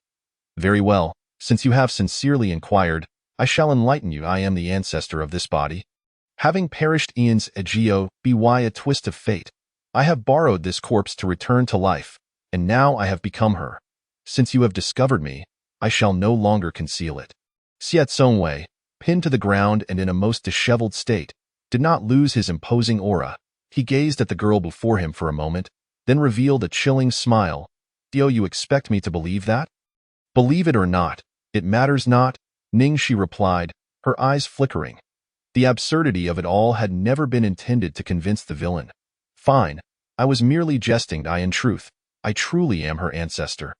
Very well, since you have sincerely inquired, I shall enlighten you. I am the ancestor of this body. Having perished eons ago, by a twist of fate, I have borrowed this corpse to return to life, and now I have become her. Since you have discovered me, I shall no longer conceal it. Xiao Songwei, pinned to the ground and in a most disheveled state, did not lose his imposing aura. He gazed at the girl before him for a moment, then revealed a chilling smile. Do you expect me to believe that? Believe it or not, it matters not, Ningxi replied, her eyes flickering. The absurdity of it all had never been intended to convince the villain. Fine, I was merely jesting. In truth, I truly am her ancestor.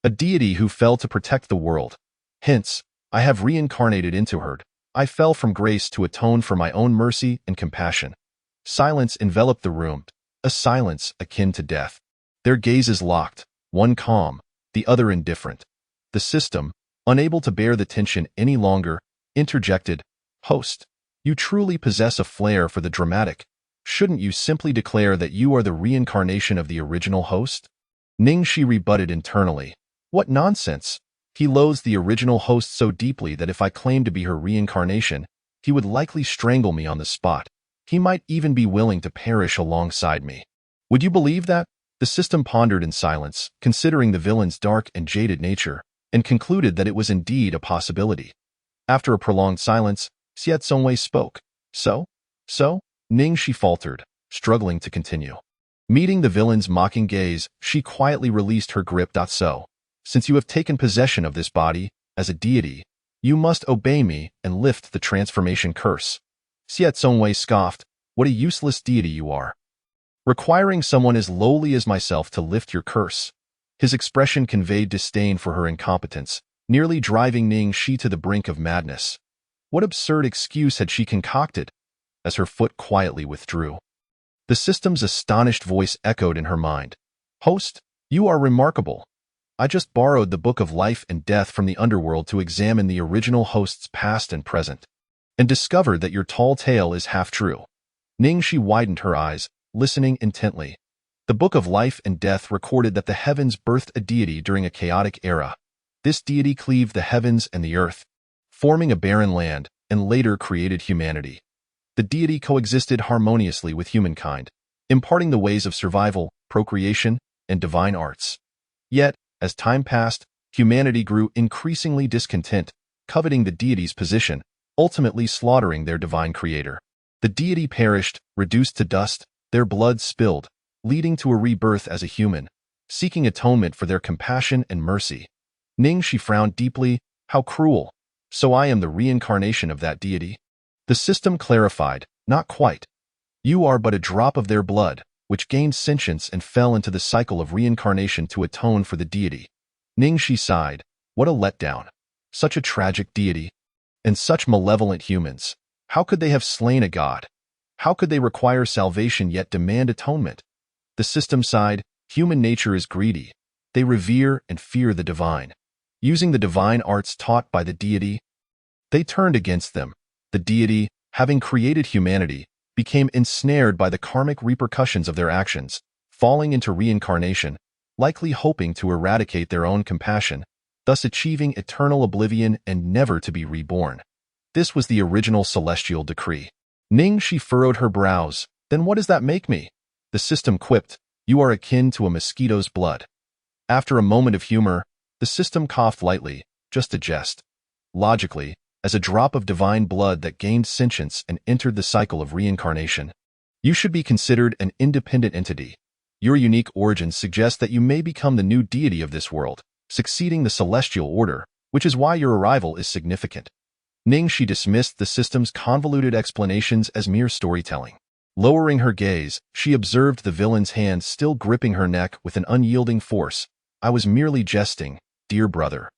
A deity who fell to protect the world. Hence, I have reincarnated into her. I fell from grace to atone for my own mercy and compassion. Silence enveloped the room, a silence akin to death. Their gazes locked, one calm, the other indifferent. The system, unable to bear the tension any longer, interjected, Host, You truly possess a flair for the dramatic. Shouldn't you simply declare that you are the reincarnation of the original host? Ningxi rebutted internally. What nonsense! He loathes the original host so deeply that if I claimed to be her reincarnation, he would likely strangle me on the spot. He might even be willing to perish alongside me. Would you believe that? The system pondered in silence, considering the villain's dark and jaded nature, and concluded that it was indeed a possibility. After a prolonged silence, Xiao Zongwei spoke. So? Ningxi faltered, struggling to continue. Meeting the villain's mocking gaze, she quietly released her grip. So, since you have taken possession of this body, as a deity, you must obey me and lift the transformation curse. Xiao Zongwei scoffed. What a useless deity you are. Requiring someone as lowly as myself to lift your curse. His expression conveyed disdain for her incompetence, nearly driving Ningxi to the brink of madness. What absurd excuse had she concocted? As her foot quietly withdrew, the system's astonished voice echoed in her mind. Host, you are remarkable. I just borrowed the Book of Life and Death from the underworld to examine the original host's past and present, and discovered that your tall tale is half true. Ningxi widened her eyes, listening intently. The Book of Life and Death recorded that the heavens birthed a deity during a chaotic era. This deity cleaved the heavens and the earth, forming a barren land, and later created humanity. The deity coexisted harmoniously with humankind, imparting the ways of survival, procreation, and divine arts. Yet, as time passed, humanity grew increasingly discontent, coveting the deity's position, ultimately slaughtering their divine creator. The deity perished, reduced to dust, their blood spilled, leading to a rebirth as a human, seeking atonement for their compassion and mercy. Ningxi frowned deeply. How cruel. So I am the reincarnation of that deity? The system clarified. Not quite. You are but a drop of their blood, which gained sentience and fell into the cycle of reincarnation to atone for the deity. Ningxi sighed. What a letdown. Such a tragic deity. And such malevolent humans. How could they have slain a god? How could they require salvation yet demand atonement? The system sighed. Human nature is greedy. They revere and fear the divine. Using the divine arts taught by the deity, they turned against them. The deity, having created humanity, became ensnared by the karmic repercussions of their actions, falling into reincarnation, likely hoping to eradicate their own compassion, thus achieving eternal oblivion and never to be reborn. This was the original celestial decree. Ningxi furrowed her brows. Then what does that make me? The system quipped. You are akin to a mosquito's blood. After a moment of humor, the system coughed lightly, just a jest. Logically, as a drop of divine blood that gained sentience and entered the cycle of reincarnation, you should be considered an independent entity. Your unique origins suggest that you may become the new deity of this world, succeeding the celestial order, which is why your arrival is significant. Ningxi dismissed the system's convoluted explanations as mere storytelling. Lowering her gaze, she observed the villain's hand still gripping her neck with an unyielding force. I was merely jesting, dear brother.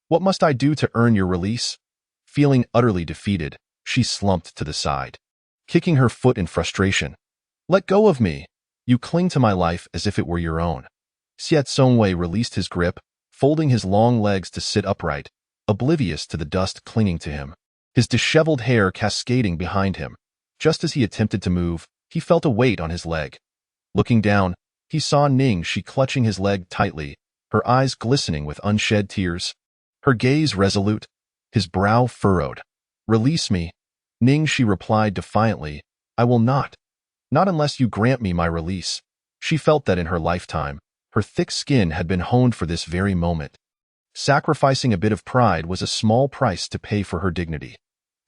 What must I do to earn your release? Feeling utterly defeated, she slumped to the side, kicking her foot in frustration. Let go of me. You cling to my life as if it were your own. Xiao Zongwei released his grip, folding his long legs to sit upright, oblivious to the dust clinging to him, his disheveled hair cascading behind him. Just as he attempted to move, he felt a weight on his leg. Looking down, he saw Ningxi clutching his leg tightly, her eyes glistening with unshed tears, her gaze resolute, his brow furrowed. Release me. Ningxi replied defiantly. I will not. Not unless you grant me my release. She felt that in her lifetime, her thick skin had been honed for this very moment. Sacrificing a bit of pride was a small price to pay for her dignity.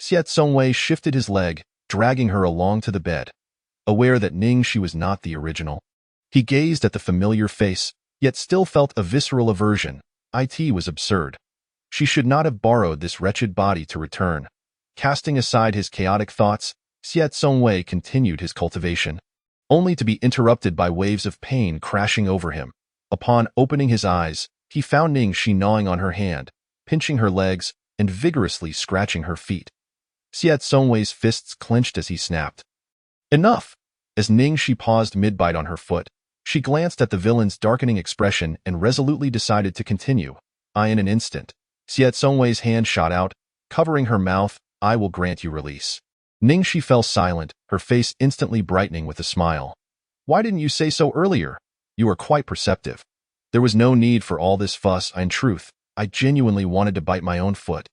Xiao Zongwei shifted his leg, dragging her along to the bed. Aware that Ningxi was not the original, he gazed at the familiar face, yet still felt a visceral aversion. It was absurd. She should not have borrowed this wretched body to return. Casting aside his chaotic thoughts, Xiao Zongwei continued his cultivation, only to be interrupted by waves of pain crashing over him. Upon opening his eyes, he found Ningxi gnawing on her hand, pinching her legs, and vigorously scratching her feet. Xiao Zongwei's fists clenched as he snapped. Enough! As Ningxi paused mid-bite on her foot, she glanced at the villain's darkening expression and resolutely decided to continue. In an instant, Xiao Zongwei's hand shot out, covering her mouth. I will grant you release. Ningxi fell silent, her face instantly brightening with a smile. Why didn't you say so earlier? You are quite perceptive. There was no need for all this fuss. In truth, I genuinely wanted to bite my own foot.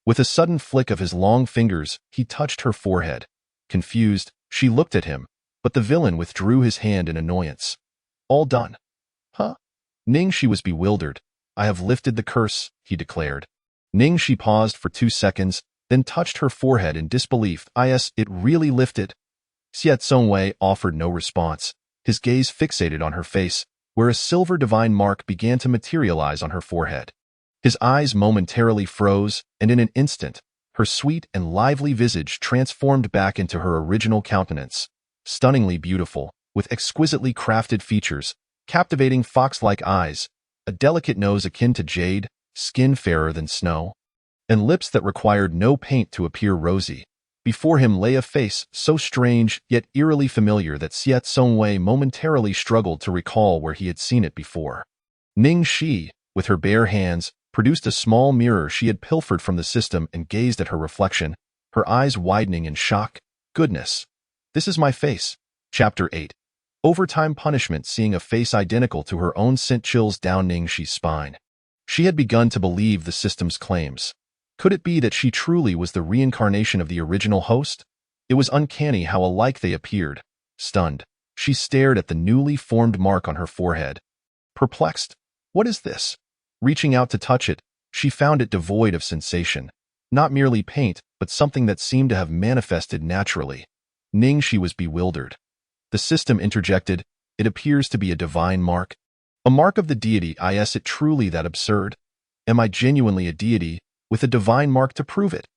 With a sudden flick of his long fingers, he touched her forehead. Confused, she looked at him, but the villain withdrew his hand in annoyance. All done. Huh? Ningxi was bewildered. I have lifted the curse, he declared. Ningxi paused for 2 seconds, then touched her forehead in disbelief. Yes, it really lifted. Xie Zongwei offered no response, his gaze fixated on her face, where a silver divine mark began to materialize on her forehead. His eyes momentarily froze, and in an instant, her sweet and lively visage transformed back into her original countenance. Stunningly beautiful, with exquisitely crafted features, captivating fox-like eyes, a delicate nose akin to jade, skin fairer than snow, and lips that required no paint to appear rosy. Before him lay a face so strange yet eerily familiar that Xie Zongwei momentarily struggled to recall where he had seen it before. Ningxi, with her bare hands, produced a small mirror she had pilfered from the system and gazed at her reflection, her eyes widening in shock. Goodness! This is my face. Chapter 8. Overtime punishment. Seeing a face identical to her own sent chills down Ningxi's spine. She had begun to believe the system's claims. Could it be that she truly was the reincarnation of the original host? It was uncanny how alike they appeared. Stunned, she stared at the newly formed mark on her forehead. Perplexed, what is this? Reaching out to touch it, she found it devoid of sensation. Not merely paint, but something that seemed to have manifested naturally. Ningxi was bewildered. The system interjected, it appears to be a divine mark. A mark of the deity. Is it truly that absurd? Am I genuinely a deity, with a divine mark to prove it?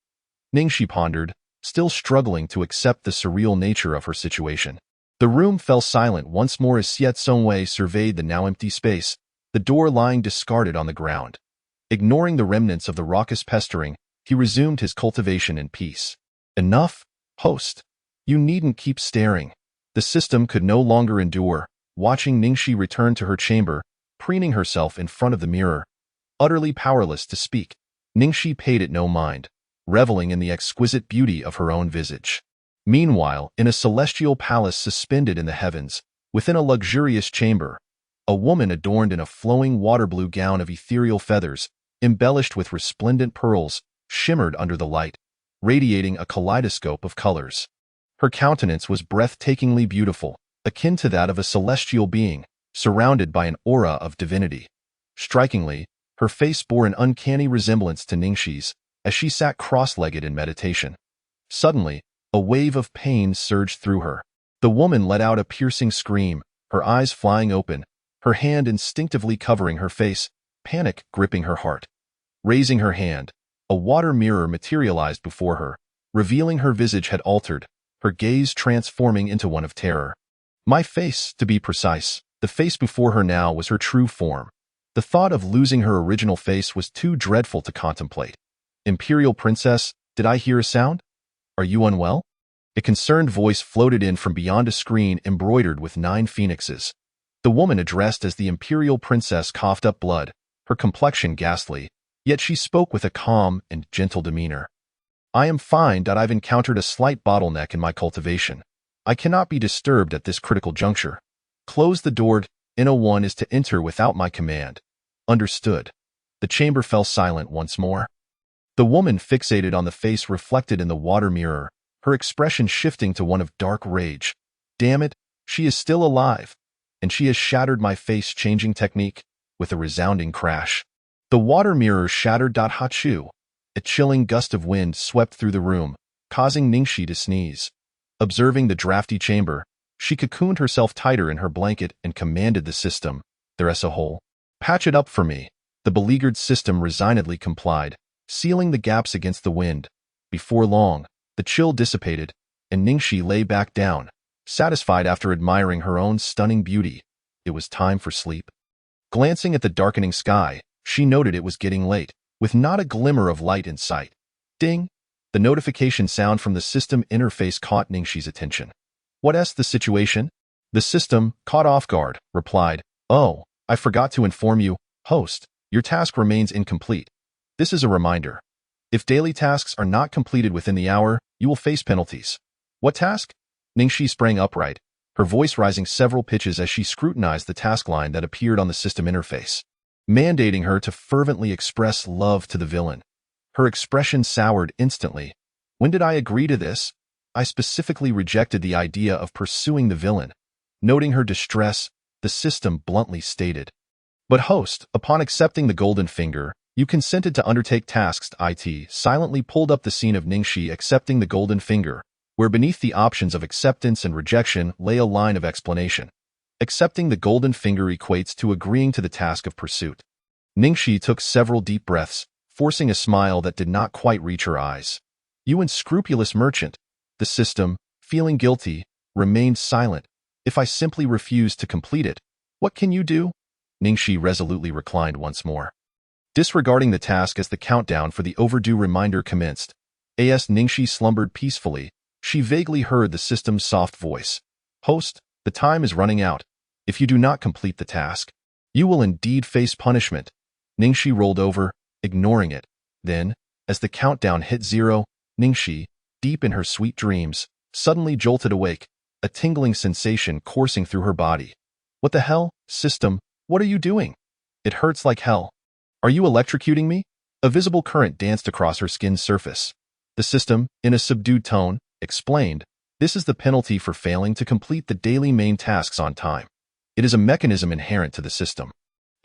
Ningxi pondered, still struggling to accept the surreal nature of her situation. The room fell silent once more as Xie Zongwei surveyed the now empty space, the door lying discarded on the ground. Ignoring the remnants of the raucous pestering, he resumed his cultivation in peace. Enough, host. You needn't keep staring. The system could no longer endure, watching Ningxi return to her chamber, preening herself in front of the mirror. Utterly powerless to speak, Ningxi paid it no mind, reveling in the exquisite beauty of her own visage. Meanwhile, in a celestial palace suspended in the heavens, within a luxurious chamber, a woman adorned in a flowing water-blue gown of ethereal feathers, embellished with resplendent pearls, shimmered under the light, radiating a kaleidoscope of colors. Her countenance was breathtakingly beautiful, akin to that of a celestial being, surrounded by an aura of divinity. Strikingly, her face bore an uncanny resemblance to Ningxi's, as she sat cross-legged in meditation. Suddenly, a wave of pain surged through her. The woman let out a piercing scream, her eyes flying open, her hand instinctively covering her face, panic gripping her heart. Raising her hand, a water mirror materialized before her, revealing her visage had altered, her gaze transforming into one of terror. My face, to be precise. The face before her now was her true form. The thought of losing her original face was too dreadful to contemplate. Imperial Princess, did I hear a sound? Are you unwell? A concerned voice floated in from beyond a screen embroidered with 9 phoenixes. The woman addressed as the Imperial Princess coughed up blood, her complexion ghastly, yet she spoke with a calm and gentle demeanor. I am fine. I've encountered a slight bottleneck in my cultivation. I cannot be disturbed at this critical juncture. Close the door. No one is to enter without my command. Understood. The chamber fell silent once more. The woman fixated on the face reflected in the water mirror, her expression shifting to one of dark rage. Damn it, she is still alive, and she has shattered my face-changing technique with a resounding crash. The water mirror shattered. Hachu. A chilling gust of wind swept through the room, causing Ningxi to sneeze. Observing the drafty chamber, she cocooned herself tighter in her blanket and commanded the system, there as a whole. Patch it up for me. The beleaguered system resignedly complied, sealing the gaps against the wind. Before long, the chill dissipated, and Ningxi lay back down, satisfied after admiring her own stunning beauty. It was time for sleep. Glancing at the darkening sky, she noted it was getting late, with not a glimmer of light in sight. Ding! The notification sound from the system interface caught Ningxi's attention. What's the situation? The system, caught off guard, replied, Oh, I forgot to inform you, host, your task remains incomplete. This is a reminder. If daily tasks are not completed within the hour, you will face penalties. What task? Ningxi sprang upright, her voice rising several pitches as she scrutinized the task line that appeared on the system interface, mandating her to fervently express love to the villain. Her expression soured instantly. When did I agree to this? I specifically rejected the idea of pursuing the villain. Noting her distress, the system bluntly stated. But host, upon accepting the golden finger, you consented to undertake tasks. It silently pulled up the scene of Ningxi accepting the golden finger, where beneath the options of acceptance and rejection lay a line of explanation. Accepting the golden finger equates to agreeing to the task of pursuit. Ningxi took several deep breaths, forcing a smile that did not quite reach her eyes. You unscrupulous merchant. The system, feeling guilty, remained silent. If I simply refuse to complete it, what can you do? Ningxi resolutely reclined once more. Disregarding the task as the countdown for the overdue reminder commenced, as Ningxi slumbered peacefully, she vaguely heard the system's soft voice. Host, the time is running out. If you do not complete the task, you will indeed face punishment. Ningxi rolled over, ignoring it. Then, as the countdown hit 0, Ningxi, deep in her sweet dreams, suddenly jolted awake, a tingling sensation coursing through her body. What the hell, system, what are you doing? It hurts like hell. Are you electrocuting me? A visible current danced across her skin's surface. The system, in a subdued tone, explained, this is the penalty for failing to complete the daily main tasks on time. It is a mechanism inherent to the system.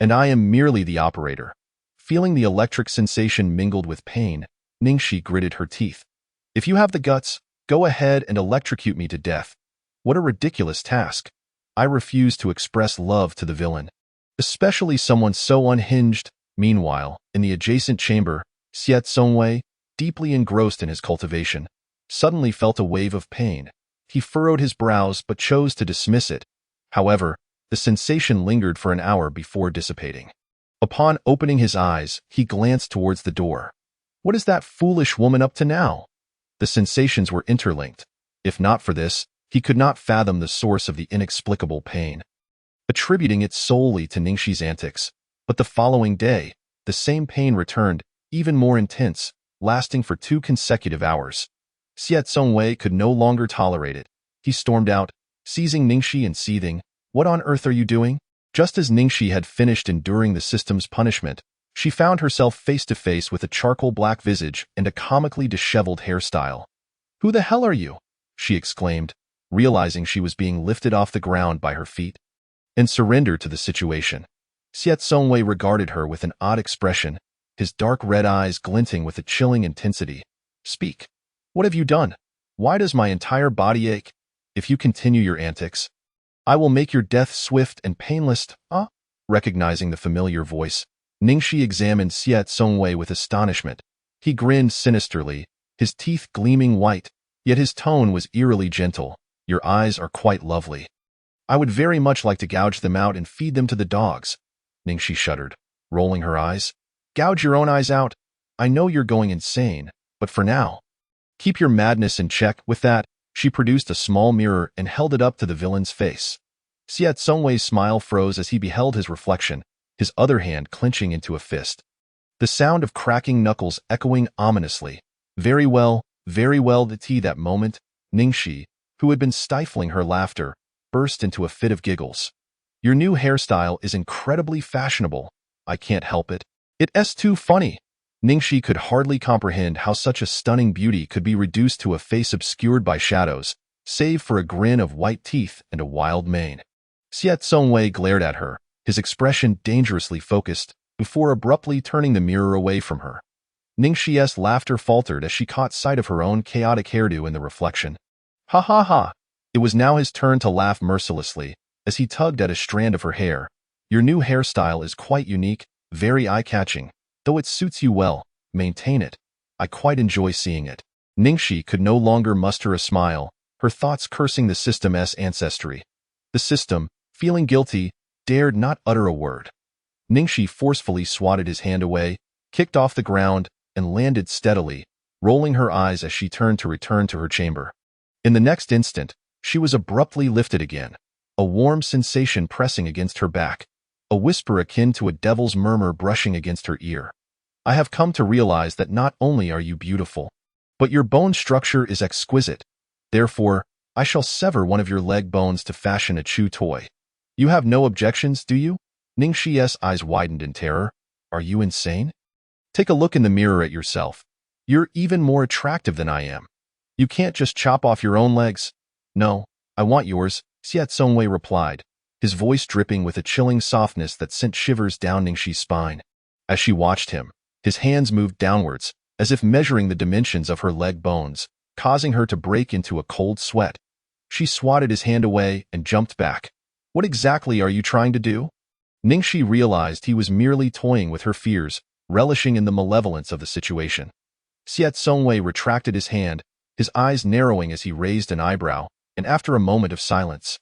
And I am merely the operator. Feeling the electric sensation mingled with pain, Ningxi gritted her teeth. If you have the guts, go ahead and electrocute me to death. What a ridiculous task. I refuse to express love to the villain, especially someone so unhinged. Meanwhile, in the adjacent chamber, Xiet Songwei, deeply engrossed in his cultivation, suddenly felt a wave of pain. He furrowed his brows but chose to dismiss it. However, the sensation lingered for an hour before dissipating. Upon opening his eyes, he glanced towards the door. What is that foolish woman up to now? The sensations were interlinked. If not for this, he could not fathom the source of the inexplicable pain, attributing it solely to Ningxi's antics. But the following day, the same pain returned, even more intense, lasting for 2 consecutive hours. Xiet Songwei could no longer tolerate it. He stormed out, seizing Ningxi and seething, "What on earth are you doing?" Just as Ningxi had finished enduring the system's punishment, she found herself face to face with a charcoal black visage and a comically disheveled hairstyle. "Who the hell are you?" she exclaimed, realizing she was being lifted off the ground by her feet. In surrender to the situation, Xiet Songwei regarded her with an odd expression, his dark red eyes glinting with a chilling intensity. "Speak. What have you done? Why does my entire body ache? If you continue your antics, I will make your death swift and painless." Recognizing the familiar voice, Ningxi examined Xiet Songwei with astonishment. He grinned sinisterly, his teeth gleaming white, yet his tone was eerily gentle. "Your eyes are quite lovely. I would very much like to gouge them out and feed them to the dogs." Ningxi shuddered, rolling her eyes. "Gouge your own eyes out. I know you're going insane, but for now, keep your madness in check." With that, she produced a small mirror and held it up to the villain's face. Xiet Songwei's smile froze as he beheld his reflection, his other hand clenching into a fist. The sound of cracking knuckles echoing ominously. Very well, that moment, Ningxi, who had been stifling her laughter, burst into a fit of giggles. "Your new hairstyle is incredibly fashionable. I can't help it. It's too funny." Ningxi could hardly comprehend how such a stunning beauty could be reduced to a face obscured by shadows, save for a grin of white teeth and a wild mane. Xiet Songwei glared at her, his expression dangerously focused, before abruptly turning the mirror away from her. Ningxi's laughter faltered as she caught sight of her own chaotic hairdo in the reflection. "Ha ha ha!" It was now his turn to laugh mercilessly, as he tugged at a strand of her hair. "Your new hairstyle is quite unique, very eye-catching. Though it suits you well, maintain it. I quite enjoy seeing it." Ningxi could no longer muster a smile, her thoughts cursing the system's ancestry. The system, feeling guilty, dared not utter a word. Ningxi forcefully swatted his hand away, kicked off the ground, and landed steadily, rolling her eyes as she turned to return to her chamber. In the next instant, she was abruptly lifted again, a warm sensation pressing against her back, a whisper akin to a devil's murmur brushing against her ear. I have come to realize that not only are you beautiful, but your bone structure is exquisite. Therefore, I shall sever one of your leg bones to fashion a chew toy. You have no objections, do you? Ningxi's eyes widened in terror. Are you insane? Take a look in the mirror at yourself. You're even more attractive than I am. You can't just chop off your own legs. No, I want yours, Xie Zongwei replied, his voice dripping with a chilling softness that sent shivers down Ningxi's spine. As she watched him, his hands moved downwards, as if measuring the dimensions of her leg bones, causing her to break into a cold sweat. She swatted his hand away and jumped back. What exactly are you trying to do? Ningxi realized he was merely toying with her fears, relishing in the malevolence of the situation. Xie Zongwei retracted his hand, his eyes narrowing as he raised an eyebrow, and after a moment of silence,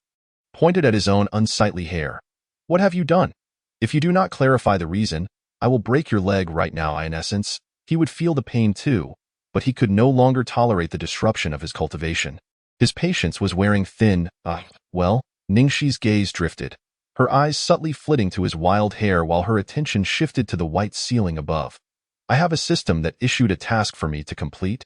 pointed at his own unsightly hair. What have you done? If you do not clarify the reason, I will break your leg right now. In essence, he would feel the pain too, but he could no longer tolerate the disruption of his cultivation. His patience was wearing thin. Ningxi's gaze drifted, her eyes subtly flitting to his wild hair while her attention shifted to the white ceiling above. I have a system that issued a task for me to complete,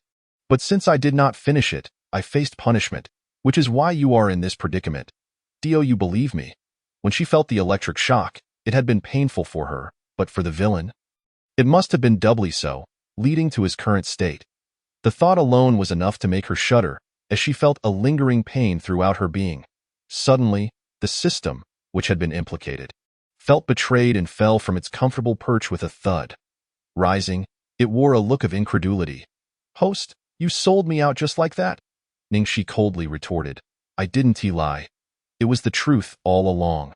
but since I did not finish it, I faced punishment, which is why you are in this predicament. Do you believe me? When she felt the electric shock, it had been painful for her, but for the villain, it must have been doubly so, leading to his current state. The thought alone was enough to make her shudder, as she felt a lingering pain throughout her being. Suddenly, the system, which had been implicated, felt betrayed and fell from its comfortable perch with a thud. Rising, it wore a look of incredulity. Host, you sold me out just like that? Ningxi coldly retorted. I didn't lie. It was the truth all along.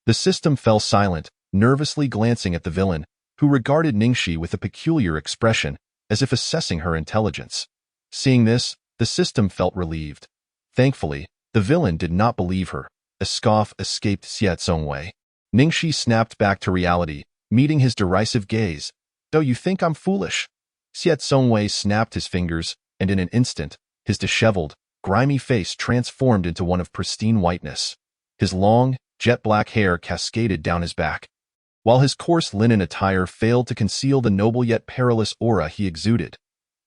The system fell silent, nervously glancing at the villain, who regarded Ningxi with a peculiar expression, as if assessing her intelligence. Seeing this, the system felt relieved. Thankfully, the villain did not believe her. A scoff escaped Xie Zongwei. Ningxi snapped back to reality, meeting his derisive gaze. Do you think I'm foolish? Xie Zongwei snapped his fingers, and in an instant, his disheveled, grimy face transformed into one of pristine whiteness. His long, jet-black hair cascaded down his back, while his coarse linen attire failed to conceal the noble yet perilous aura he exuded.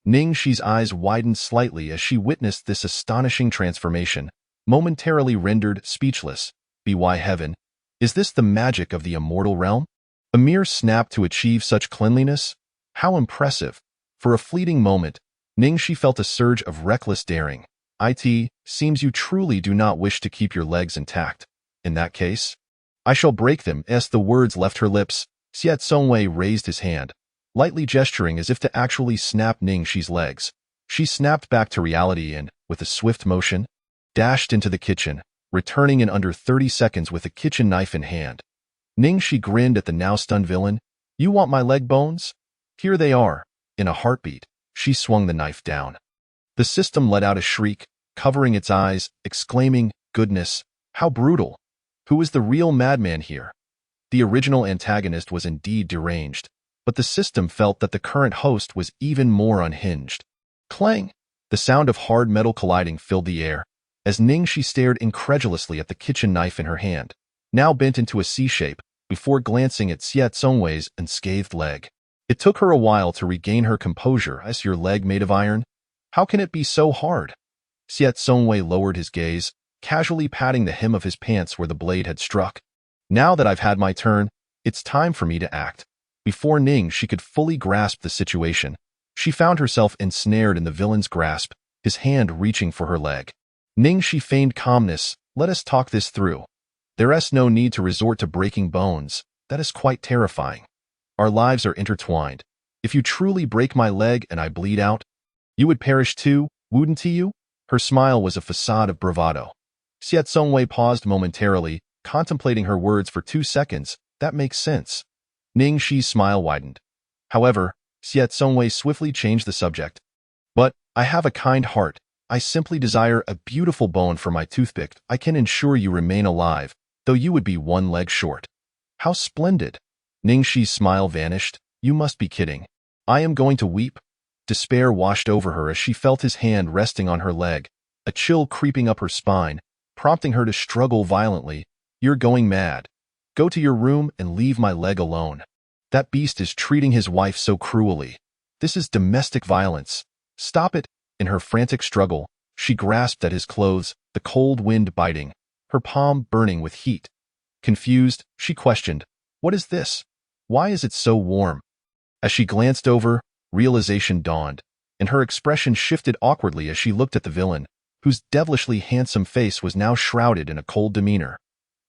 Ningxi's eyes widened slightly as she witnessed this astonishing transformation, momentarily rendered speechless. By heaven, is this the magic of the immortal realm? A mere snap to achieve such cleanliness? How impressive! For a fleeting moment, Ningxi felt a surge of reckless daring. It seems you truly do not wish to keep your legs intact. In that case, I shall break them. As the words left her lips, Xie Zongwei raised his hand, lightly gesturing as if to actually snap Ningxi's legs. She snapped back to reality and, with a swift motion, dashed into the kitchen, returning in under 30 seconds with a kitchen knife in hand. Ningxi grinned at the now stunned villain. You want my leg bones? Here they are. In a heartbeat, she swung the knife down. The system let out a shriek, covering its eyes, exclaiming, Goodness, how brutal! Who is the real madman here? The original antagonist was indeed deranged, but the system felt that the current host was even more unhinged. Clang! The sound of hard metal colliding filled the air, as Ningxi stared incredulously at the kitchen knife in her hand, now bent into a C-shape, before glancing at Xie Zongwei's unscathed leg. It took her a while to regain her composure. Is your leg made of iron? How can it be so hard? Xie Zongwei lowered his gaze, casually patting the hem of his pants where the blade had struck. Now that I've had my turn, it's time for me to act. Before Ningxi could fully grasp the situation, she found herself ensnared in the villain's grasp, his hand reaching for her leg. Ningxi feigned calmness. Let us talk this through. There is no need to resort to breaking bones. That is quite terrifying. Our lives are intertwined. If you truly break my leg and I bleed out, you would perish too, wouldn't you? Her smile was a facade of bravado. Xie Zongwei paused momentarily, contemplating her words for 2 seconds. That makes sense. Ningxi's smile widened. However, Xie Zongwei swiftly changed the subject. But, I have a kind heart. I simply desire a beautiful bone for my toothpick. I can ensure you remain alive, though you would be 1 leg short. How splendid! Ningxi's smile vanished. You must be kidding. I am going to weep. Despair washed over her as she felt his hand resting on her leg, a chill creeping up her spine, prompting her to struggle violently. You're going mad. Go to your room and leave my leg alone. That beast is treating his wife so cruelly. This is domestic violence. Stop it. In her frantic struggle, she grasped at his clothes, the cold wind biting, her palm burning with heat. Confused, she questioned, "What is this? Why is it so warm?" As she glanced over, realization dawned, and her expression shifted awkwardly as she looked at the villain, whose devilishly handsome face was now shrouded in a cold demeanor.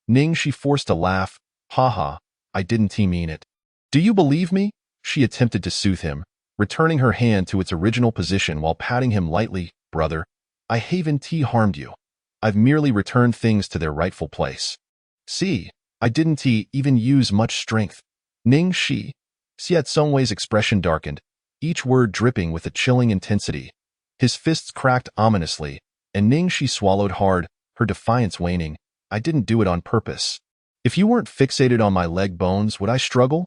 Ning, she forced a laugh. "Haha, I didn't mean it. Do you believe me?" She attempted to soothe him, returning her hand to its original position while patting him lightly. "Brother, I haven't harmed you. I've merely returned things to their rightful place. See, I didn't even use much strength." Ning Shi. Xiao Songwei's expression darkened, each word dripping with a chilling intensity. His fists cracked ominously, and Ning Shi swallowed hard, her defiance waning. "I didn't do it on purpose. If you weren't fixated on my leg bones, would I struggle?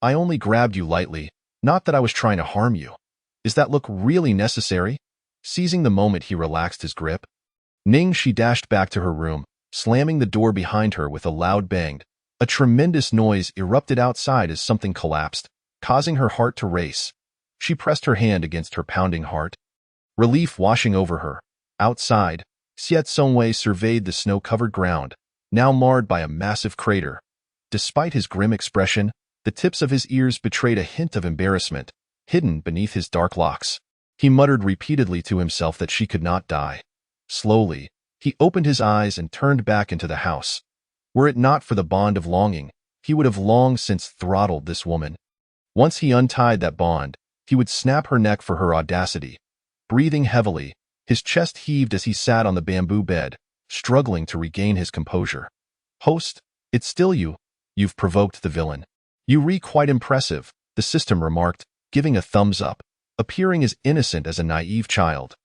I only grabbed you lightly, not that I was trying to harm you. Is that look really necessary?" Seizing the moment, he relaxed his grip. Ning Shi dashed back to her room, slamming the door behind her with a loud bang. A tremendous noise erupted outside as something collapsed, causing her heart to race. She pressed her hand against her pounding heart, relief washing over her. Outside, Xiao Songwei surveyed the snow-covered ground, now marred by a massive crater. Despite his grim expression, the tips of his ears betrayed a hint of embarrassment, hidden beneath his dark locks. He muttered repeatedly to himself that she could not die. Slowly, he opened his eyes and turned back into the house. Were it not for the bond of longing, he would have long since throttled this woman. Once he untied that bond, he would snap her neck for her audacity. Breathing heavily, his chest heaved as he sat on the bamboo bed, struggling to regain his composure. "Host, it's still you. You've provoked the villain. You quite impressive," the system remarked, giving a thumbs up, appearing as innocent as a naive child.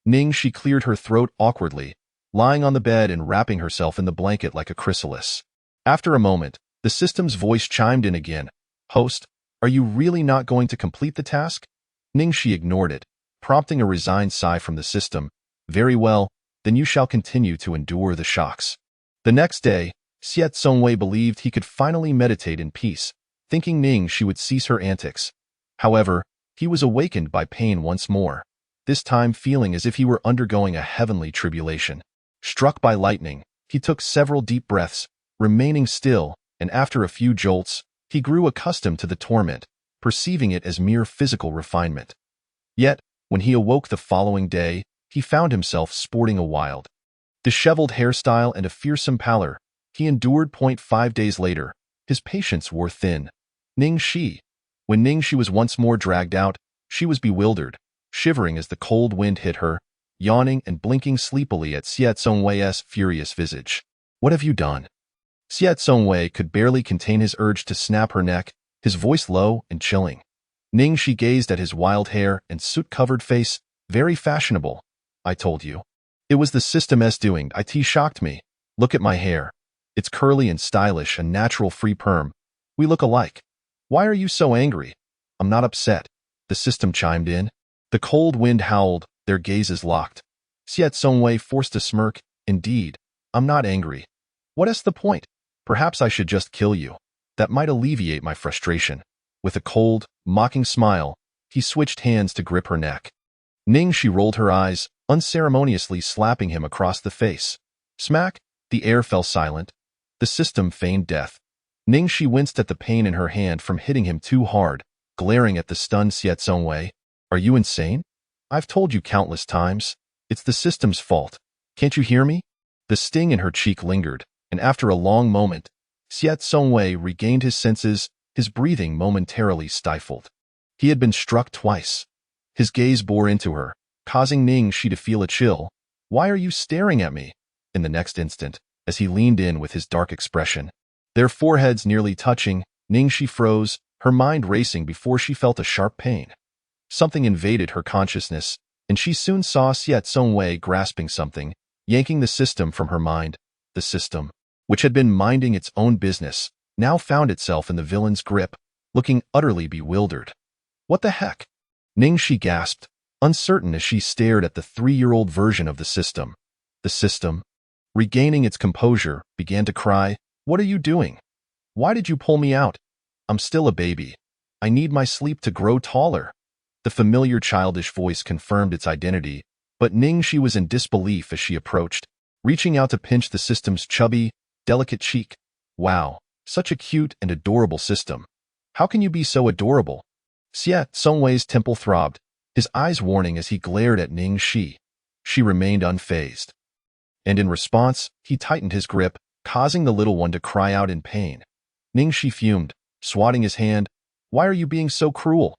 Ning, she cleared her throat awkwardly, lying on the bed and wrapping herself in the blanket like a chrysalis. After a moment, the system's voice chimed in again. "Host, are you really not going to complete the task?" Ning, she ignored it, prompting a resigned sigh from the system. "Very well, then you shall continue to endure the shocks." The next day, Xiao Songwei believed he could finally meditate in peace, thinking Ning she would cease her antics. However, he was awakened by pain once more, this time feeling as if he were undergoing a heavenly tribulation. Struck by lightning, he took several deep breaths, remaining still, and after a few jolts, he grew accustomed to the torment, perceiving it as mere physical refinement. Yet, when he awoke the following day, he found himself sporting a wild, disheveled hairstyle and a fearsome pallor. He endured. 5 days later, his patience wore thin. Ning Shi. When Ning Shi was once more dragged out, she was bewildered, shivering as the cold wind hit her, yawning and blinking sleepily at Xiao Songwei's furious visage. "What have you done?" Xiao Songwei could barely contain his urge to snap her neck, his voice low and chilling. Ning Shi gazed at his wild hair and soot-covered face, very fashionable. "I told you. It was the system's doing. It shocked me. Look at my hair. It's curly and stylish, a natural free perm. We look alike. Why are you so angry?" "I'm not upset," the system chimed in. The cold wind howled, their gazes locked. Xiao Songwei forced a smirk. "Indeed, I'm not angry. What is the point? Perhaps I should just kill you. That might alleviate my frustration." With a cold, mocking smile, he switched hands to grip her neck. Ning, she rolled her eyes, unceremoniously slapping him across the face. Smack! The air fell silent. The system feigned death. Ning, she winced at the pain in her hand from hitting him too hard, glaring at the stunned Xiao Songwei. "Are you insane? I've told you countless times. It's the system's fault. Can't you hear me?" The sting in her cheek lingered, and after a long moment, Xiao Songwei regained his senses, his breathing momentarily stifled. He had been struck twice. His gaze bore into her, causing Ning Shi to feel a chill. "Why are you staring at me?" In the next instant, as he leaned in with his dark expression, their foreheads nearly touching, Ning Shi froze, her mind racing before she felt a sharp pain. Something invaded her consciousness, and she soon saw Xiao Songwei grasping something, yanking the system from her mind. The system, which had been minding its own business, now found itself in the villain's grip, looking utterly bewildered. "What the heck?" Ning Shi gasped, uncertain as she stared at the 3-year-old version of the system. The system, regaining its composure, began to cry, "What are you doing? Why did you pull me out?" I'm still a baby. I need my sleep to grow taller. The familiar childish voice confirmed its identity, but Ningxi was in disbelief as she approached, reaching out to pinch the system's chubby, delicate cheek. Wow, such a cute and adorable system. How can you be so adorable? Xie Songwei's temple throbbed, his eyes warning as he glared at Ningxi. She remained unfazed. And in response, he tightened his grip, causing the little one to cry out in pain. Ningxi fumed, swatting his hand. Why are you being so cruel?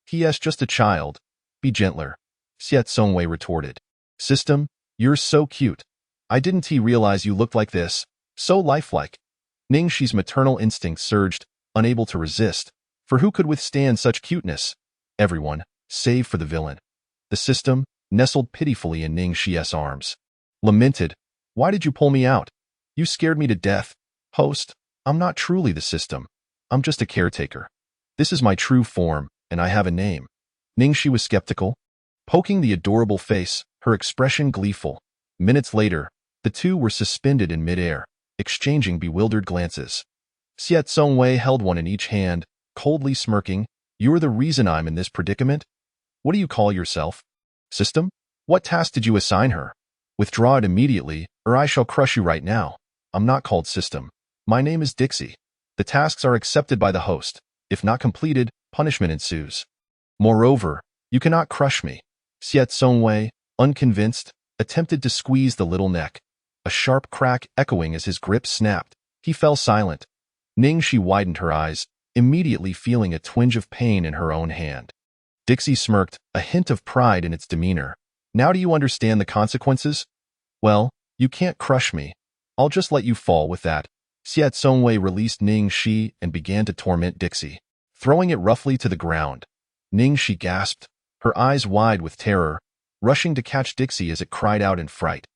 He is just a child. Be gentler. Xie Songwei retorted. System, you're so cute. I didn't realize you looked like this, so lifelike. Ningxi's maternal instinct surged, unable to resist, for who could withstand such cuteness? Everyone, save for the villain. The system, nestled pitifully in Ningxi's arms, lamented, Why did you pull me out? You scared me to death. Host, I'm not truly the system. I'm just a caretaker. This is my true form, and I have a name. Ningxi was skeptical, poking the adorable face, her expression gleeful. Minutes later, the two were suspended in midair, exchanging bewildered glances. Xie Songwei held one in each hand, coldly smirking. You're the reason I'm in this predicament? What do you call yourself? System? What task did you assign her? Withdraw it immediately, or I shall crush you right now. I'm not called System. My name is Dixie. The tasks are accepted by the host. If not completed, punishment ensues. Moreover, you cannot crush me. Xie Songwei, unconvinced, attempted to squeeze the little neck. A sharp crack echoing as his grip snapped. He fell silent. Ningxi widened her eyes, immediately feeling a twinge of pain in her own hand. Dixie smirked, a hint of pride in its demeanor. Now do you understand the consequences? Well, you can't crush me. I'll just let you fall with that. Xie Songwei released Ningxi and began to torment Dixie, throwing it roughly to the ground. Ningxi gasped, her eyes wide with terror, rushing to catch Dixie as it cried out in fright.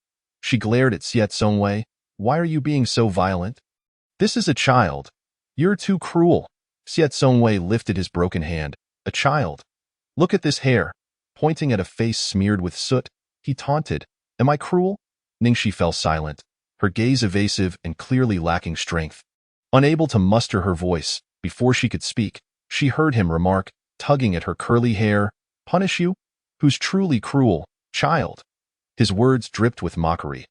She glared at Xie Songwei. Why are you being so violent? This is a child. You're too cruel. Xie Songwei lifted his broken hand. A child. Look at this hair. Pointing at a face smeared with soot, he taunted. Am I cruel? Ningxi fell silent, her gaze evasive and clearly lacking strength. Unable to muster her voice, before she could speak, she heard him remark, tugging at her curly hair, Punish you? Who's truly cruel, child? His words dripped with mockery.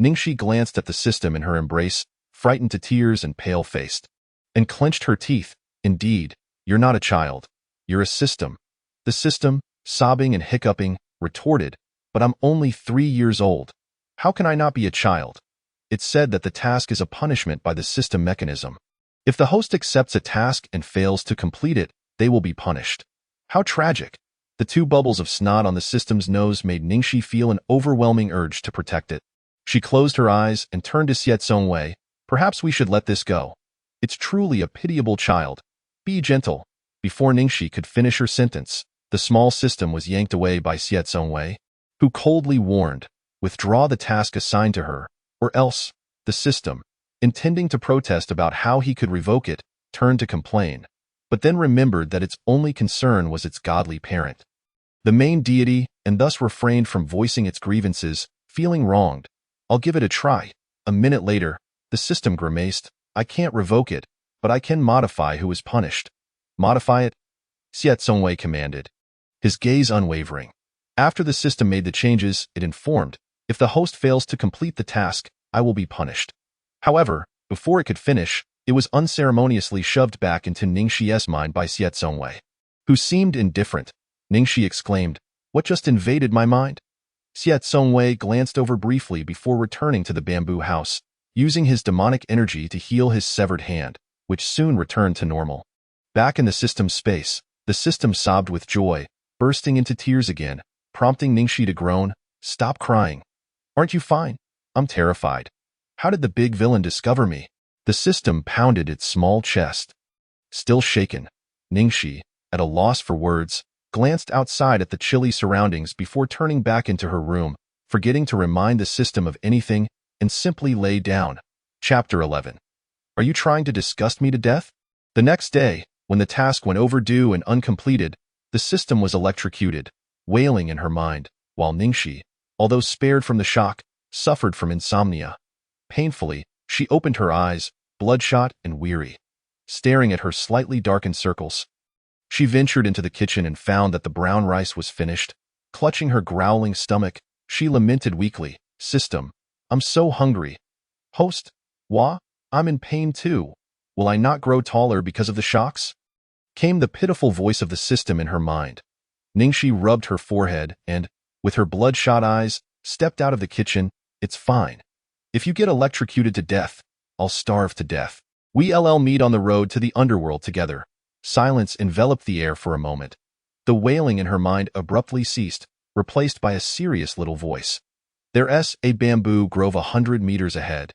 Ningxi glanced at the system in her embrace, frightened to tears and pale-faced, and clenched her teeth. Indeed, you're not a child. You're a system. The system, sobbing and hiccuping, retorted, But I'm only 3 years old. How can I not be a child? It's said that the task is a punishment by the system mechanism. If the host accepts a task and fails to complete it, they will be punished. How tragic. The 2 bubbles of snot on the system's nose made Ningxi feel an overwhelming urge to protect it. She closed her eyes and turned to Xie Songwei. Perhaps we should let this go. It's truly a pitiable child. Be gentle. Before Ningxi could finish her sentence, the small system was yanked away by Xie Songwei, who coldly warned, withdraw the task assigned to her, or else. The system, intending to protest about how he could revoke it, turned to complain, but then remembered that its only concern was its godly parent, the main deity, and thus refrained from voicing its grievances, feeling wronged. I'll give it a try. A minute later, the system grimaced. I can't revoke it, but I can modify who is punished. Modify it? Xie Songwei commanded, his gaze unwavering. After the system made the changes, it informed, if the host fails to complete the task, I will be punished. However, before it could finish, it was unceremoniously shoved back into Ningxi's mind by Xie Songwei, who seemed indifferent. Ningxi exclaimed, What just invaded my mind? Xie Songwei glanced over briefly before returning to the bamboo house, using his demonic energy to heal his severed hand, which soon returned to normal. Back in the system's space, the system sobbed with joy, bursting into tears again, prompting Ningxi to groan, Stop crying. Aren't you fine? I'm terrified. How did the big villain discover me? The system pounded its small chest. Still shaken, Ningxi, at a loss for words, glanced outside at the chilly surroundings before turning back into her room, forgetting to remind the system of anything, and simply lay down. Chapter 11. Are you trying to disgust me to death? The next day, when the task went overdue and uncompleted, the system was electrocuted, wailing in her mind, while Ningxi, although spared from the shock, suffered from insomnia. Painfully, she opened her eyes, bloodshot and weary. staring at her slightly darkened circles. She ventured into the kitchen and found that the brown rice was finished. Clutching her growling stomach, she lamented weakly, "System, I'm so hungry." "Host, Wah, I'm in pain too. Will I not grow taller because of the shocks?" Came the pitiful voice of the system in her mind. Ningxi rubbed her forehead and, with her bloodshot eyes, stepped out of the kitchen. "It's fine. If you get electrocuted to death, I'll starve to death. We'll meet on the road to the underworld together." Silence enveloped the air for a moment. The wailing in her mind abruptly ceased, replaced by a serious little voice. "There's a bamboo grove 100 meters ahead.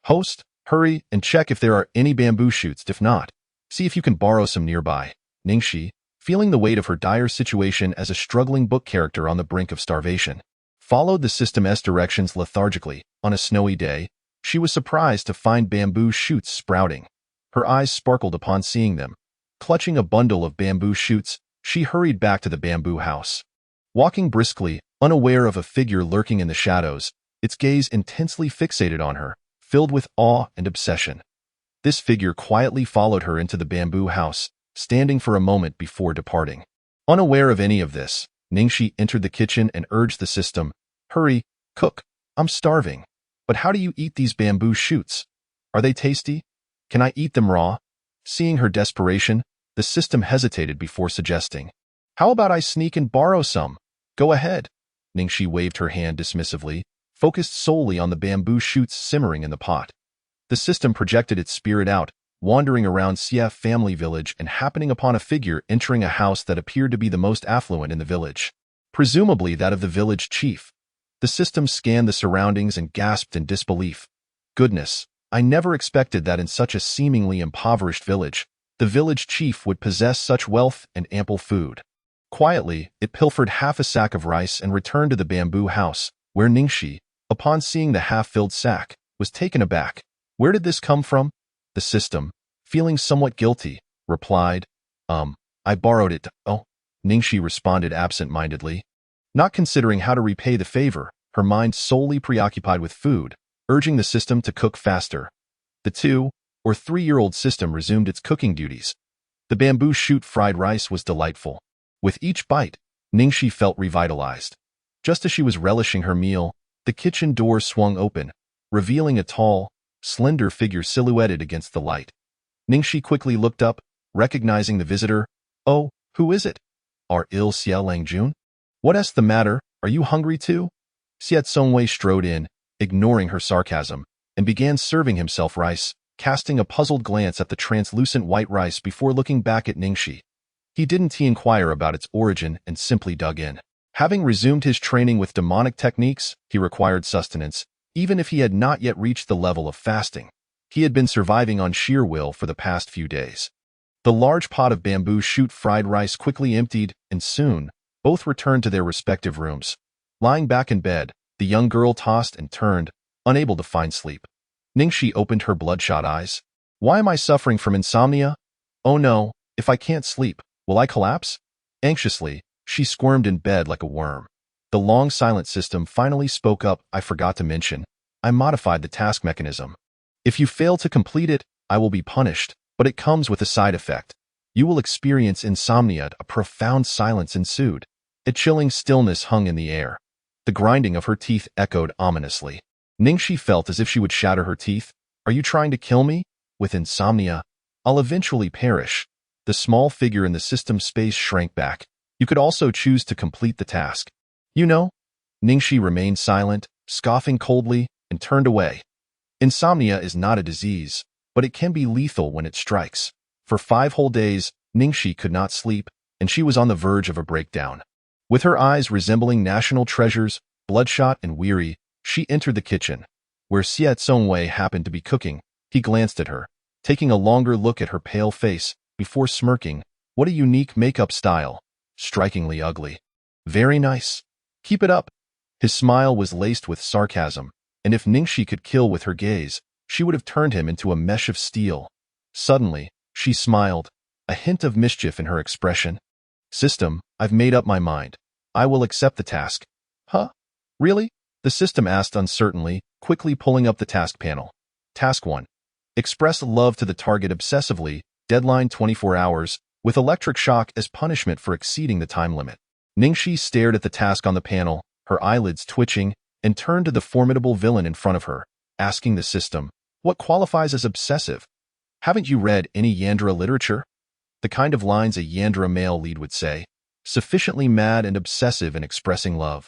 Host, hurry and check if there are any bamboo shoots. If not, see if you can borrow some nearby." Ningxi, feeling the weight of her dire situation as a struggling book character on the brink of starvation, followed the system's directions lethargically. On a snowy day, she was surprised to find bamboo shoots sprouting. Her eyes sparkled upon seeing them. Clutching a bundle of bamboo shoots, she hurried back to the bamboo house. Walking briskly, unaware of a figure lurking in the shadows, its gaze intensely fixated on her, filled with awe and obsession. This figure quietly followed her into the bamboo house, standing for a moment before departing. Unaware of any of this, Ningxi entered the kitchen and urged the system, "Hurry, cook, I'm starving. But how do you eat these bamboo shoots? Are they tasty? Can I eat them raw?" Seeing her desperation, the system hesitated before suggesting, "How about I sneak and borrow some? Go ahead." Ningxi waved her hand dismissively, focused solely on the bamboo shoots simmering in the pot. The system projected its spirit out, wandering around CF family village and happening upon a figure entering a house that appeared to be the most affluent in the village, presumably that of the village chief. The system scanned the surroundings and gasped in disbelief. "Goodness, I never expected that in such a seemingly impoverished village, the village chief would possess such wealth and ample food." Quietly, it pilfered half a sack of rice and returned to the bamboo house, where Ningxi, upon seeing the half-filled sack, was taken aback. "Where did this come from?" The system, feeling somewhat guilty, replied, I borrowed it." "Oh," Ningxi responded absent-mindedly, not considering how to repay the favor, her mind solely preoccupied with food, urging the system to cook faster. The 2- or 3-year-old system resumed its cooking duties. The bamboo shoot fried rice was delightful. With each bite, Ningxi felt revitalized. Just as she was relishing her meal, the kitchen door swung open, revealing a tall, slender figure silhouetted against the light. Ningxi quickly looked up, recognizing the visitor. "Oh, who is it? Are Il Xiao Langjun? What's the matter? Are you hungry too?" Xiao Songwei strode in, ignoring her sarcasm, and began serving himself rice, casting a puzzled glance at the translucent white rice before looking back at Ningxi. He didn't inquire about its origin and simply dug in. Having resumed his training with demonic techniques, he required sustenance, even if he had not yet reached the level of fasting. He had been surviving on sheer will for the past few days. The large pot of bamboo shoot fried rice quickly emptied, and soon, both returned to their respective rooms. Lying back in bed, the young girl tossed and turned, unable to find sleep. Ningxi opened her bloodshot eyes. "Why am I suffering from insomnia? Oh no, if I can't sleep, will I collapse?" Anxiously, she squirmed in bed like a worm. The long silent system finally spoke up. "I forgot to mention, I modified the task mechanism. If you fail to complete it, I will be punished, but it comes with a side effect. You will experience insomnia." A profound silence ensued. A chilling stillness hung in the air. The grinding of her teeth echoed ominously. Ningxi felt as if she would shatter her teeth. "Are you trying to kill me? With insomnia, I'll eventually perish." The small figure in the system's space shrank back. "You could also choose to complete the task. You know?" Ningxi remained silent, scoffing coldly, and turned away. Insomnia is not a disease, but it can be lethal when it strikes. For 5 whole days, Ningxi could not sleep, and she was on the verge of a breakdown. With her eyes resembling national treasures, bloodshot and weary, she entered the kitchen. Where Xiao Songwei happened to be cooking, he glanced at her, taking a longer look at her pale face, before smirking. "What a unique makeup style. Strikingly ugly. Very nice. Keep it up." His smile was laced with sarcasm, and if Ningxi could kill with her gaze, she would have turned him into a mesh of steel. Suddenly, she smiled, a hint of mischief in her expression. "System, I've made up my mind. I will accept the task." "Huh? Really?" the system asked uncertainly, quickly pulling up the task panel. Task 1. Express love to the target obsessively, Deadline 24 hours, with electric shock as punishment for exceeding the time limit. Ningxi stared at the task on the panel, her eyelids twitching, and turned to the formidable villain in front of her, asking the system, "What qualifies as obsessive? Haven't you read any Yandra literature?" The kind of lines a Yandra male lead would say, sufficiently mad and obsessive in expressing love.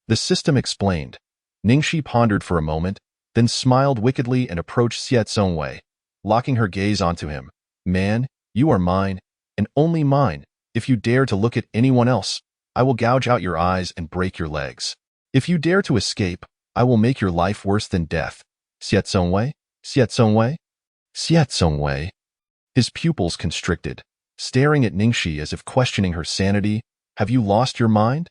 The system explained. Ningxi pondered for a moment, then smiled wickedly and approached Xie Tsongwei, locking her gaze onto him. "Man, you are mine, and only mine. If you dare to look at anyone else, I will gouge out your eyes and break your legs. If you dare to escape, I will make your life worse than death." Xie Tsongwei? Xie Tsongwei? Xie Tsongwei? His pupils constricted, staring at Ningxi as if questioning her sanity. "Have you lost your mind?"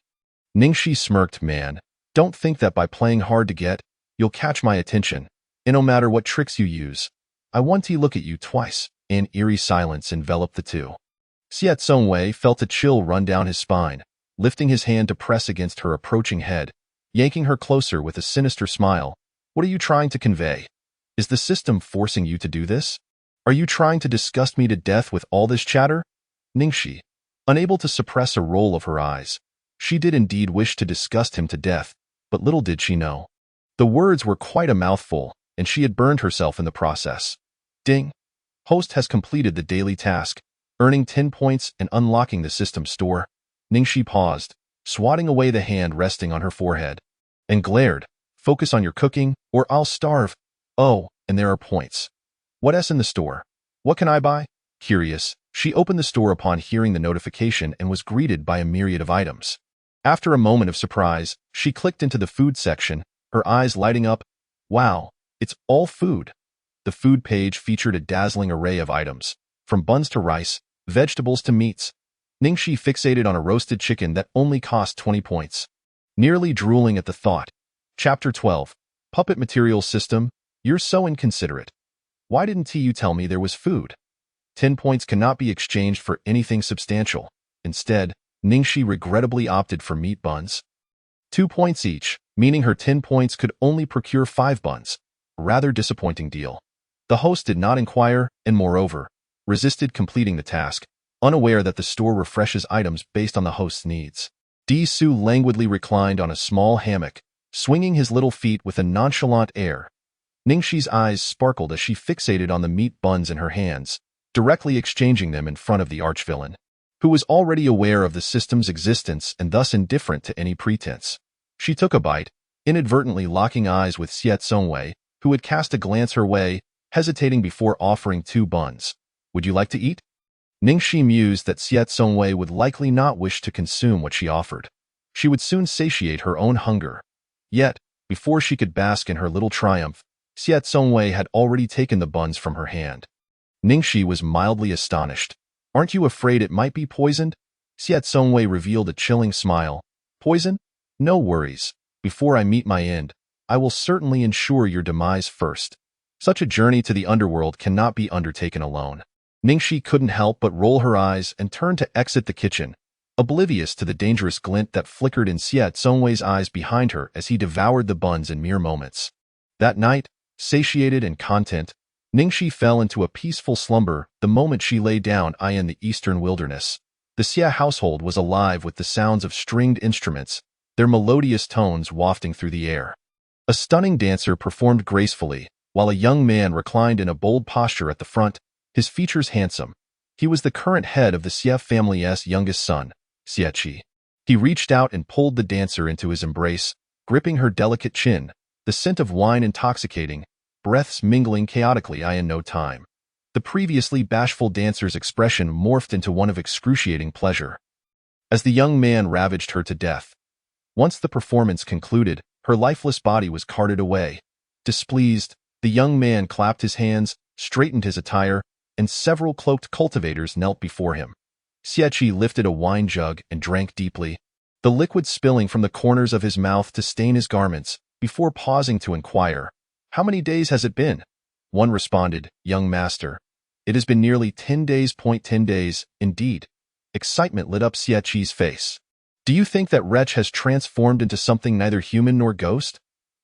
Ningxi smirked. "Man, don't think that by playing hard to get, you'll catch my attention. And no matter what tricks you use, I want to look at you twice." An eerie silence enveloped the two. Xie Tsongwei felt a chill run down his spine, lifting his hand to press against her approaching head, yanking her closer with a sinister smile. "What are you trying to convey? Is the system forcing you to do this? Are you trying to disgust me to death with all this chatter?" Ningxi, unable to suppress a roll of her eyes. She did indeed wish to disgust him to death, but little did she know. The words were quite a mouthful, and she had burned herself in the process. Ding! Host has completed the daily task, earning 10 points and unlocking the system store. Ningxi paused, swatting away the hand resting on her forehead, and glared. "Focus on your cooking, or I'll starve. Oh, and there are points. What's in the store? What can I buy?" Curious, she opened the store upon hearing the notification and was greeted by a myriad of items. After a moment of surprise, she clicked into the food section, her eyes lighting up. Wow, it's all food. The food page featured a dazzling array of items, from buns to rice, vegetables to meats. Ningxi fixated on a roasted chicken that only cost 20 points. Nearly drooling at the thought. Chapter 12. Puppet Material System. You're so inconsiderate. Why didn't you tell me there was food? 10 points cannot be exchanged for anything substantial. Instead, Ningxi regrettably opted for meat buns. 2 points each, meaning her 10 points could only procure 5 buns. A rather disappointing deal. The host did not inquire, and moreover, resisted completing the task, unaware that the store refreshes items based on the host's needs. Di Su languidly reclined on a small hammock, swinging his little feet with a nonchalant air. Ningxi's eyes sparkled as she fixated on the meat buns in her hands, directly exchanging them in front of the archvillain, who was already aware of the system's existence and thus indifferent to any pretense. She took a bite, inadvertently locking eyes with Xie Tsongwei, who had cast a glance her way, hesitating before offering 2 buns. "Would you like to eat?" Ningxi mused that Xie Tsongwei would likely not wish to consume what she offered. She would soon satiate her own hunger. Yet, before she could bask in her little triumph, Xie Tsongwei had already taken the buns from her hand. Ningxi was mildly astonished. "Aren't you afraid it might be poisoned?" Xie Tsongwei revealed a chilling smile. "Poison? No worries. Before I meet my end, I will certainly ensure your demise first. Such a journey to the underworld cannot be undertaken alone." Ningxi couldn't help but roll her eyes and turn to exit the kitchen, oblivious to the dangerous glint that flickered in Xie Tsongwei's eyes behind her as he devoured the buns in mere moments. That night, satiated and content, Ningxi fell into a peaceful slumber the moment she lay down in the eastern wilderness. The Xie household was alive with the sounds of stringed instruments, their melodious tones wafting through the air. A stunning dancer performed gracefully, while a young man reclined in a bold posture at the front, his features handsome. He was the current head of the Xie family's youngest son, Xieqi. He reached out and pulled the dancer into his embrace, gripping her delicate chin, the scent of wine intoxicating, breaths mingling chaotically in no time. The previously bashful dancer's expression morphed into one of excruciating pleasure, as the young man ravaged her to death. Once the performance concluded, her lifeless body was carted away. Displeased, the young man clapped his hands, straightened his attire, and several cloaked cultivators knelt before him. Xieqi lifted a wine jug and drank deeply, the liquid spilling from the corners of his mouth to stain his garments, before pausing to inquire, "How many days has it been?" One responded, "Young master, it has been nearly 10 days. 10 days, indeed." Excitement lit up Xieqi's face. "Do you think that wretch has transformed into something neither human nor ghost?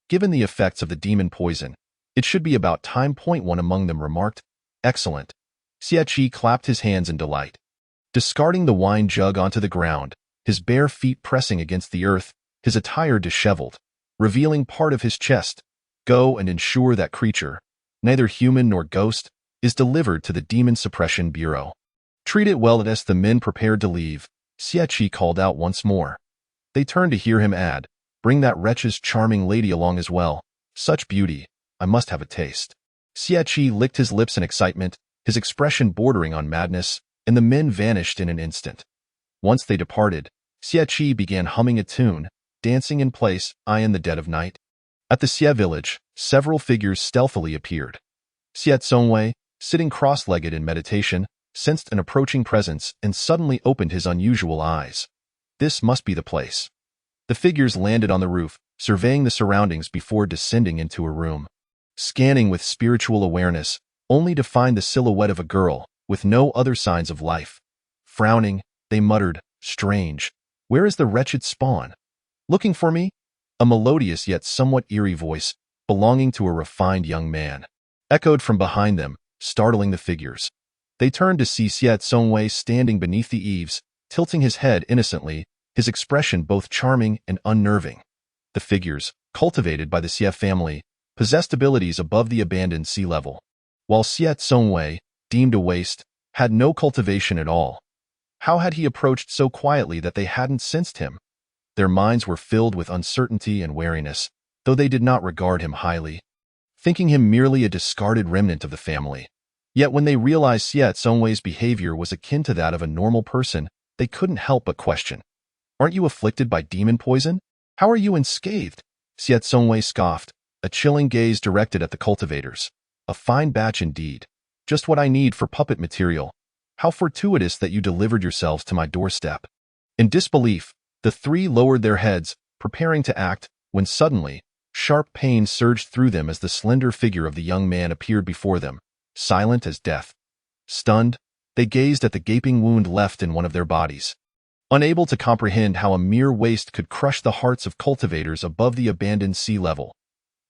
Given the effects of the demon poison, it should be about time. One among them remarked, "Excellent. Xie clapped his hands in delight. Discarding the wine jug onto the ground, his bare feet pressing against the earth, his attire disheveled, revealing part of his chest, go and ensure that creature, neither human nor ghost, is delivered to the Demon Suppression Bureau. Treat it well. As the men prepared to leave, Xie called out once more. They turned to hear him add, bring that wretch's charming lady along as well. Such beauty, I must have a taste. Xie licked his lips in excitement, his expression bordering on madness, and the men vanished in an instant. Once they departed, Xie began humming a tune, dancing in place, in the dead of night. At the Xie village, several figures stealthily appeared. Xie Songwei, sitting cross-legged in meditation, sensed an approaching presence and suddenly opened his unusual eyes. This must be the place. The figures landed on the roof, surveying the surroundings before descending into a room. Scanning with spiritual awareness, only to find the silhouette of a girl, with no other signs of life. Frowning, they muttered, strange. Where is the wretched spawn? Looking for me? A melodious yet somewhat eerie voice, belonging to a refined young man, echoed from behind them, startling the figures. They turned to see Xie Songwei standing beneath the eaves, tilting his head innocently, his expression both charming and unnerving. The figures, cultivated by the Xie family, possessed abilities above the abandoned sea level, while Xie Songwei, deemed a waste, had no cultivation at all. How had he approached so quietly that they hadn't sensed him? Their minds were filled with uncertainty and wariness, though they did not regard him highly, thinking him merely a discarded remnant of the family. Yet when they realized Xie Songwei's behavior was akin to that of a normal person, they couldn't help but question. Aren't you afflicted by demon poison? How are you unscathed? Xie Songwei scoffed, a chilling gaze directed at the cultivators. A fine batch indeed. Just what I need for puppet material. How fortuitous that you delivered yourselves to my doorstep. In disbelief, the three lowered their heads, preparing to act, when suddenly, sharp pain surged through them as the slender figure of the young man appeared before them, silent as death. Stunned, they gazed at the gaping wound left in one of their bodies. Unable to comprehend how a mere waste could crush the hearts of cultivators above the abandoned sea level,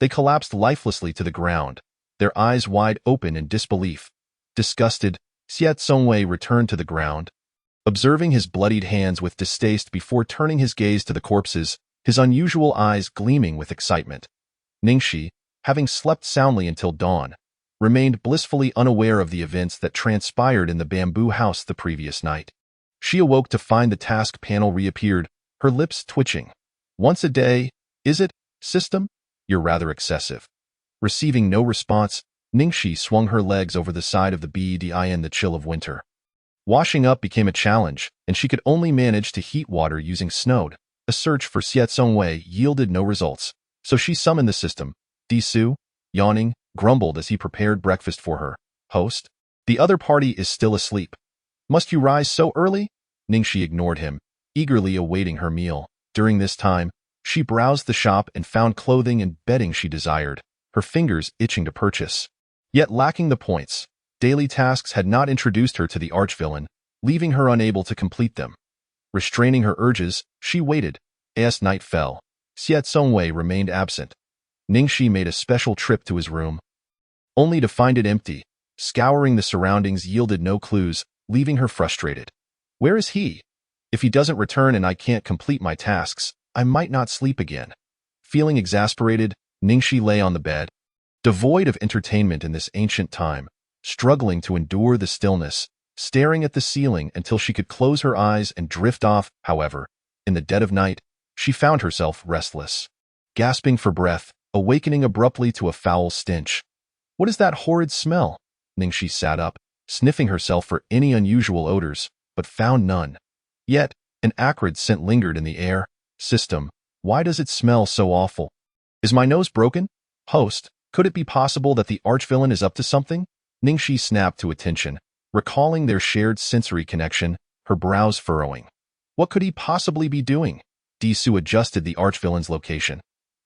they collapsed lifelessly to the ground, their eyes wide open in disbelief. Disgusted, Xie Songwei returned to the ground, observing his bloodied hands with distaste before turning his gaze to the corpses, his unusual eyes gleaming with excitement. Ningxi, having slept soundly until dawn, remained blissfully unaware of the events that transpired in the bamboo house the previous night. She awoke to find the task panel reappeared, her lips twitching. Once a day, is it, system? You're rather excessive. Receiving no response, Ningxi swung her legs over the side of the bed in the chill of winter. Washing up became a challenge, and she could only manage to heat water using Snowed. A search for Xie Songwei yielded no results, so she summoned the system. Disu, yawning, grumbled as he prepared breakfast for her. Host, the other party is still asleep. Must you rise so early? Ningxi ignored him, eagerly awaiting her meal. During this time, she browsed the shop and found clothing and bedding she desired, her fingers itching to purchase. Yet lacking the points, daily tasks had not introduced her to the archvillain, leaving her unable to complete them. Restraining her urges, she waited. As night fell, Xie Songwei remained absent. Ningxi made a special trip to his room, only to find it empty. Scouring the surroundings yielded no clues, leaving her frustrated. Where is he? If he doesn't return and I can't complete my tasks, I might not sleep again. Feeling exasperated, Ningxi lay on the bed, devoid of entertainment in this ancient time, struggling to endure the stillness, staring at the ceiling until she could close her eyes and drift off. However, in the dead of night, she found herself restless, gasping for breath, awakening abruptly to a foul stench. What is that horrid smell? Ningxi sat up, sniffing herself for any unusual odors, but found none. Yet, an acrid scent lingered in the air. System, why does it smell so awful? Is my nose broken? Host, could it be possible that the archvillain is up to something? Ningxi snapped to attention, recalling their shared sensory connection, her brows furrowing. What could he possibly be doing? Disu adjusted the archvillain's location,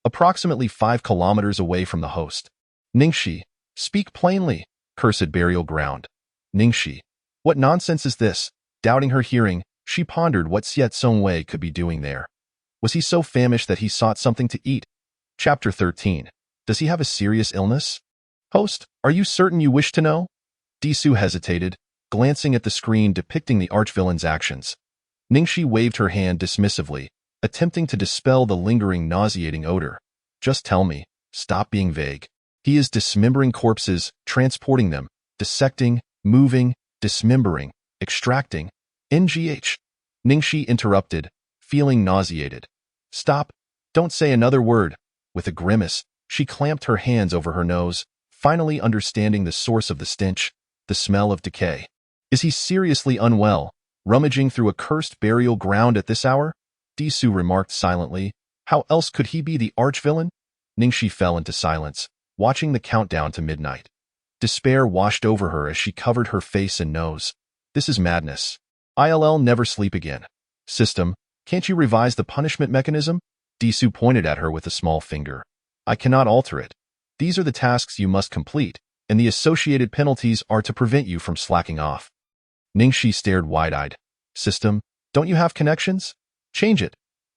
approximately 5 kilometers away from the host. Ningxi, speak plainly, cursed burial ground. Ningxi, what nonsense is this? Doubting her hearing, she pondered what Xie Songwei could be doing there. Was he so famished that he sought something to eat? Chapter 13. Does he have a serious illness? Host, are you certain you wish to know? Disu hesitated, glancing at the screen depicting the archvillain's actions. Ningxi waved her hand dismissively, attempting to dispel the lingering nauseating odor. Just tell me. Stop being vague. He is dismembering corpses, transporting them, dissecting, moving, dismembering, extracting. NGH. Ningxi interrupted, feeling nauseated. Stop. Don't say another word. With a grimace, she clamped her hands over her nose, finally understanding the source of the stench, the smell of decay. Is he seriously unwell, rummaging through a cursed burial ground at this hour? Disu remarked silently. How else could he be the archvillain? Ningxi fell into silence, watching the countdown to midnight. Despair washed over her as she covered her face and nose. This is madness. I'll never sleep again. System, can't you revise the punishment mechanism? Disu pointed at her with a small finger. I cannot alter it. These are the tasks you must complete, and the associated penalties are to prevent you from slacking off. Ningxi stared wide-eyed. System, don't you have connections? Change it.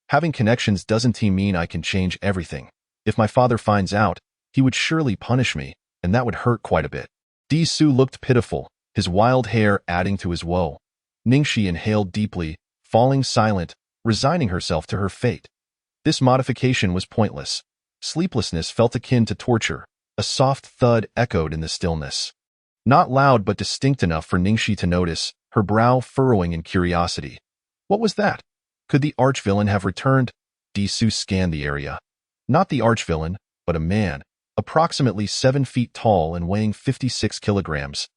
Having connections doesn't mean I can change everything. If my father finds out, he would surely punish me, and that would hurt quite a bit. Disu looked pitiful, his wild hair adding to his woe. Ningxi inhaled deeply, falling silent, resigning herself to her fate. This modification was pointless. Sleeplessness felt akin to torture. A soft thud echoed in the stillness. Not loud but distinct enough for Ningxi to notice, her brow furrowing in curiosity. What was that? Could the archvillain have returned? Disu scanned the area. Not the archvillain, but a man, approximately 7 feet tall and weighing 56 kilograms.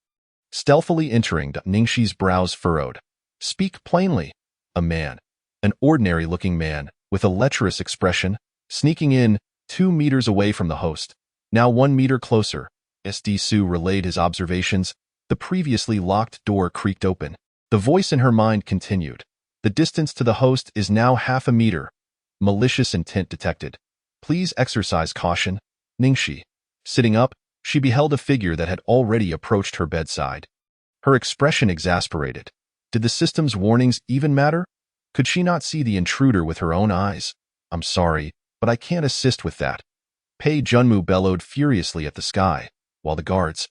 Stealthily entering, Ningxi's brows furrowed. Speak plainly. A man. An ordinary-looking man, with a lecherous expression, sneaking in, 2 meters away from the host. Now 1 meter closer. As Disu relayed his observations, the previously locked door creaked open. The voice in her mind continued. The distance to the host is now 0.5 meter. Malicious intent detected. Please exercise caution. Ningxi. Sitting up, she beheld a figure that had already approached her bedside. Her expression exasperated. Did the system's warnings even matter? Could she not see the intruder with her own eyes? I'm sorry, but I can't assist with that. Pei Junmu bellowed furiously at the sky, while the guards,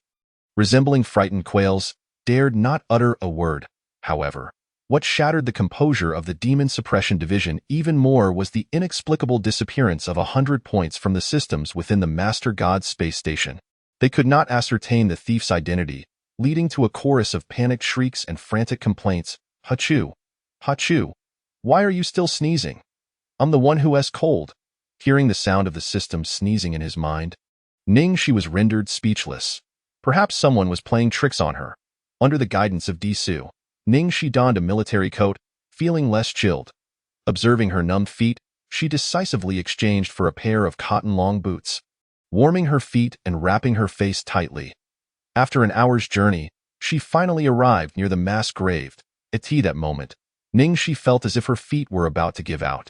resembling frightened quails, dared not utter a word. However, what shattered the composure of the Demon Suppression Division even more was the inexplicable disappearance of 100 points from the systems within the Master God space station. They could not ascertain the thief's identity, leading to a chorus of panicked shrieks and frantic complaints. Hachu! Hachu! Why are you still sneezing? I'm the one who has cold. Hearing the sound of the system sneezing in his mind, Ningxi was rendered speechless. Perhaps someone was playing tricks on her. Under the guidance of Disu, Ningxi donned a military coat, feeling less chilled. Observing her numbed feet, she decisively exchanged for a pair of cotton long boots, warming her feet and wrapping her face tightly. After an hour's journey, she finally arrived near the mass grave. At that moment, Ningxi felt as if her feet were about to give out.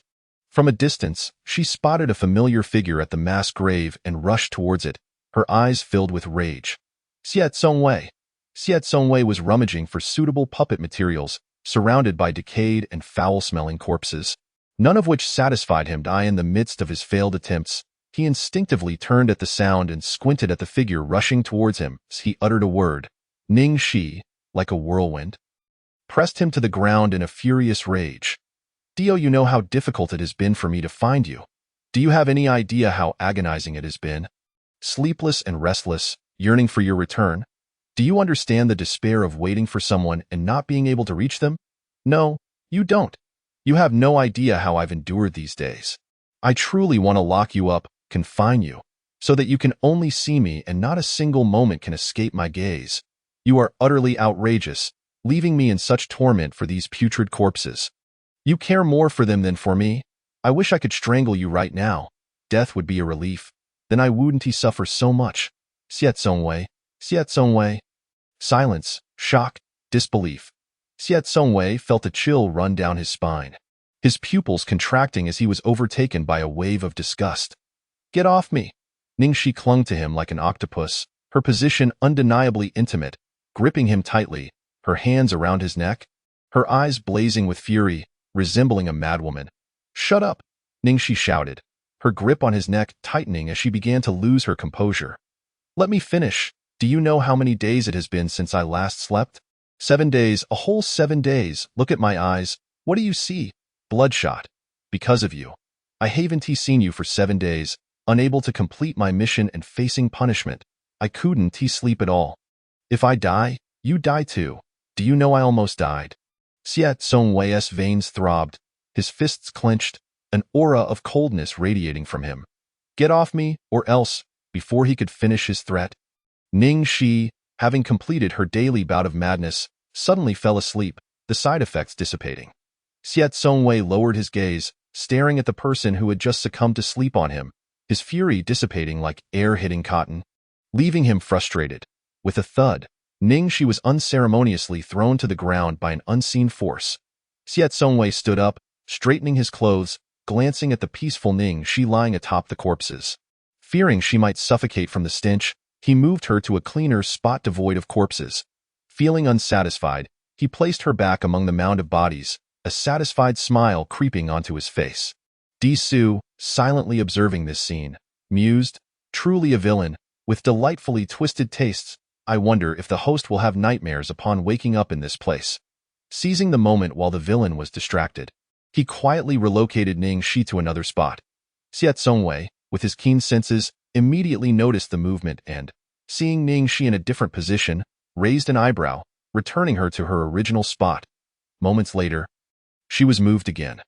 From a distance, she spotted a familiar figure at the mass grave and rushed towards it, her eyes filled with rage. Xiet Songwei. Xiet Songwei was rummaging for suitable puppet materials, surrounded by decayed and foul-smelling corpses, none of which satisfied him. In the midst of his failed attempts, he instinctively turned at the sound and squinted at the figure rushing towards him. As he uttered a word, Ningxi, like a whirlwind, pressed him to the ground in a furious rage. Dio, you know how difficult it has been for me to find you. Do you have any idea how agonizing it has been? Sleepless and restless, yearning for your return? Do you understand the despair of waiting for someone and not being able to reach them? No, you don't. You have no idea how I've endured these days. I truly want to lock you up, confine you, so that you can only see me and not a single moment can escape my gaze. You are utterly outrageous, leaving me in such torment for these putrid corpses. You care more for them than for me. I wish I could strangle you right now. Death would be a relief. Then I wouldn't suffer so much. Xiet Songwei. Xiet Songwei. Silence, shock, disbelief. Xiet Songwei felt a chill run down his spine, his pupils contracting as he was overtaken by a wave of disgust. Get off me! Ningxi clung to him like an octopus, her position undeniably intimate, gripping him tightly, her hands around his neck, her eyes blazing with fury, resembling a madwoman. Shut up! Ningxi shouted, her grip on his neck tightening as she began to lose her composure. Let me finish. Do you know how many days it has been since I last slept? 7 days, a whole 7 days. Look at my eyes. What do you see? Bloodshot. Because of you. I haven't seen you for 7 days, unable to complete my mission and facing punishment. I couldn't sleep at all. If I die, you die too. Do you know I almost died? Siat Songwei's veins throbbed, his fists clenched, an aura of coldness radiating from him. Get off me, or else, before he could finish his threat. Ning Shi, having completed her daily bout of madness, suddenly fell asleep, the side effects dissipating. Siat Songwei lowered his gaze, staring at the person who had just succumbed to sleep on him, his fury dissipating like air hitting cotton, leaving him frustrated. With a thud, Ning Shi was unceremoniously thrown to the ground by an unseen force. Siat Songwei stood up, straightening his clothes, glancing at the peaceful Ning Shi lying atop the corpses. Fearing she might suffocate from the stench, he moved her to a cleaner spot devoid of corpses. Feeling unsatisfied, he placed her back among the mound of bodies, a satisfied smile creeping onto his face. Di Su, silently observing this scene, mused, truly a villain, with delightfully twisted tastes. I wonder if the host will have nightmares upon waking up in this place. Seizing the moment while the villain was distracted, he quietly relocated Ning Shi to another spot. Siat Songwei, with his keen senses, immediately noticed the movement and, seeing Ning Shi in a different position, raised an eyebrow, returning her to her original spot. Moments later, she was moved again.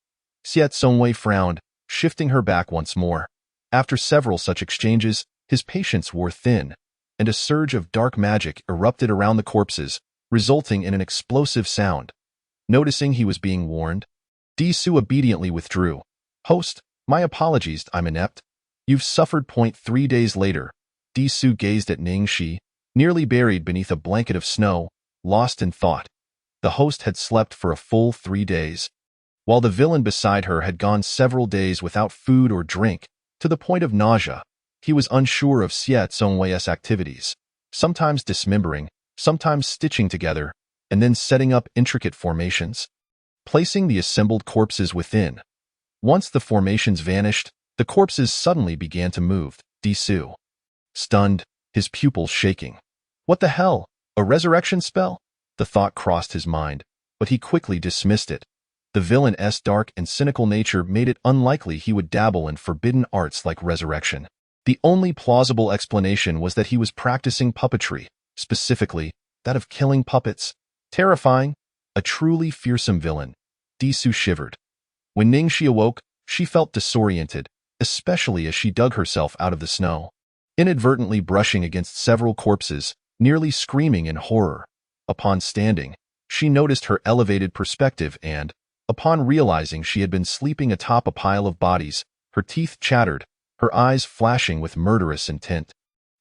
Siat Songwei frowned, shifting her back once more. After several such exchanges, his patience wore thin, and a surge of dark magic erupted around the corpses, resulting in an explosive sound. Noticing he was being warned, Di Su obediently withdrew. Host, my apologies, I'm inept. You've suffered. 3 days later, Di Su gazed at Ning Shi, nearly buried beneath a blanket of snow, lost in thought. The host had slept for a full 3 days, while the villain beside her had gone several days without food or drink, to the point of nausea. He was unsure of Siat Songwei's activities, sometimes dismembering, sometimes stitching together, and then setting up intricate formations, placing the assembled corpses within. Once the formations vanished, the corpses suddenly began to move. Di Su, stunned, his pupils shaking. What the hell? A resurrection spell? The thought crossed his mind, but he quickly dismissed it. The villain's dark and cynical nature made it unlikely he would dabble in forbidden arts like resurrection. The only plausible explanation was that he was practicing puppetry, specifically, that of killing puppets. Terrifying, a truly fearsome villain. Di Su shivered. When Ning Shi awoke, she felt disoriented, especially as she dug herself out of the snow, inadvertently brushing against several corpses, nearly screaming in horror. Upon standing, she noticed her elevated perspective and, upon realizing she had been sleeping atop a pile of bodies, her teeth chattered, her eyes flashing with murderous intent.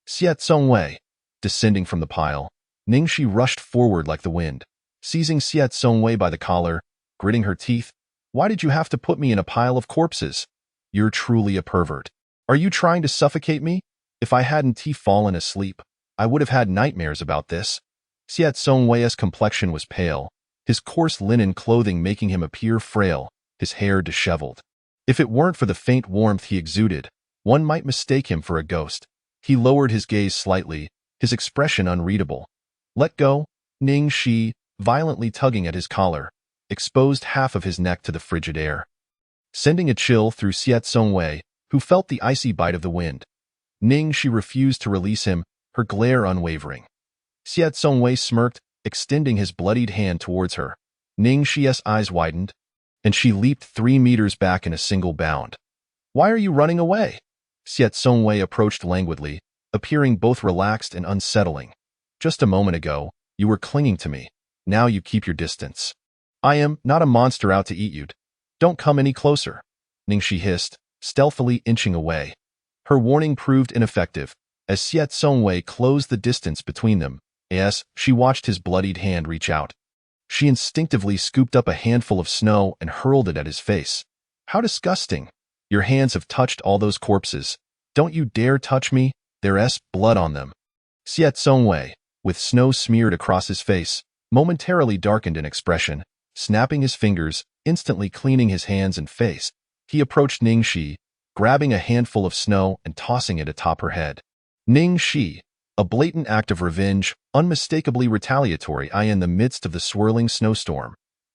Siat Songwei, descending from the pile, Ning Shi rushed forward like the wind, seizing Siat Songwei by the collar, gritting her teeth. Why did you have to put me in a pile of corpses? You're truly a pervert. Are you trying to suffocate me? If I hadn't fallen asleep, I would have had nightmares about this. Siat Songwei's complexion was pale, his coarse linen clothing making him appear frail, his hair disheveled. If it weren't for the faint warmth he exuded, one might mistake him for a ghost. He lowered his gaze slightly, his expression unreadable. Let go, Ning Shi, violently tugging at his collar, exposed half of his neck to the frigid air, sending a chill through Siat Songwei, who felt the icy bite of the wind. Ning Shi refused to release him, her glare unwavering. Siat Songwei smirked, extending his bloodied hand towards her. Ning Shi's eyes widened, and she leaped 3 meters back in a single bound. Why are you running away? Siat Songwei approached languidly, appearing both relaxed and unsettling. Just a moment ago, you were clinging to me. Now you keep your distance. I am not a monster out to eat you. Don't come any closer. Ning Shi hissed, stealthily inching away. Her warning proved ineffective, as Siat Songwei closed the distance between them. As she watched his bloodied hand reach out, she instinctively scooped up a handful of snow and hurled it at his face. How disgusting! Your hands have touched all those corpses. Don't you dare touch me, there's blood on them. Siat Songwei, with snow smeared across his face, momentarily darkened in expression, snapping his fingers, instantly cleaning his hands and face. He approached Ning Shi, grabbing a handful of snow and tossing it atop her head. Ning Shi, A blatant act of revenge, unmistakably retaliatory. In the midst of the swirling snowstorm,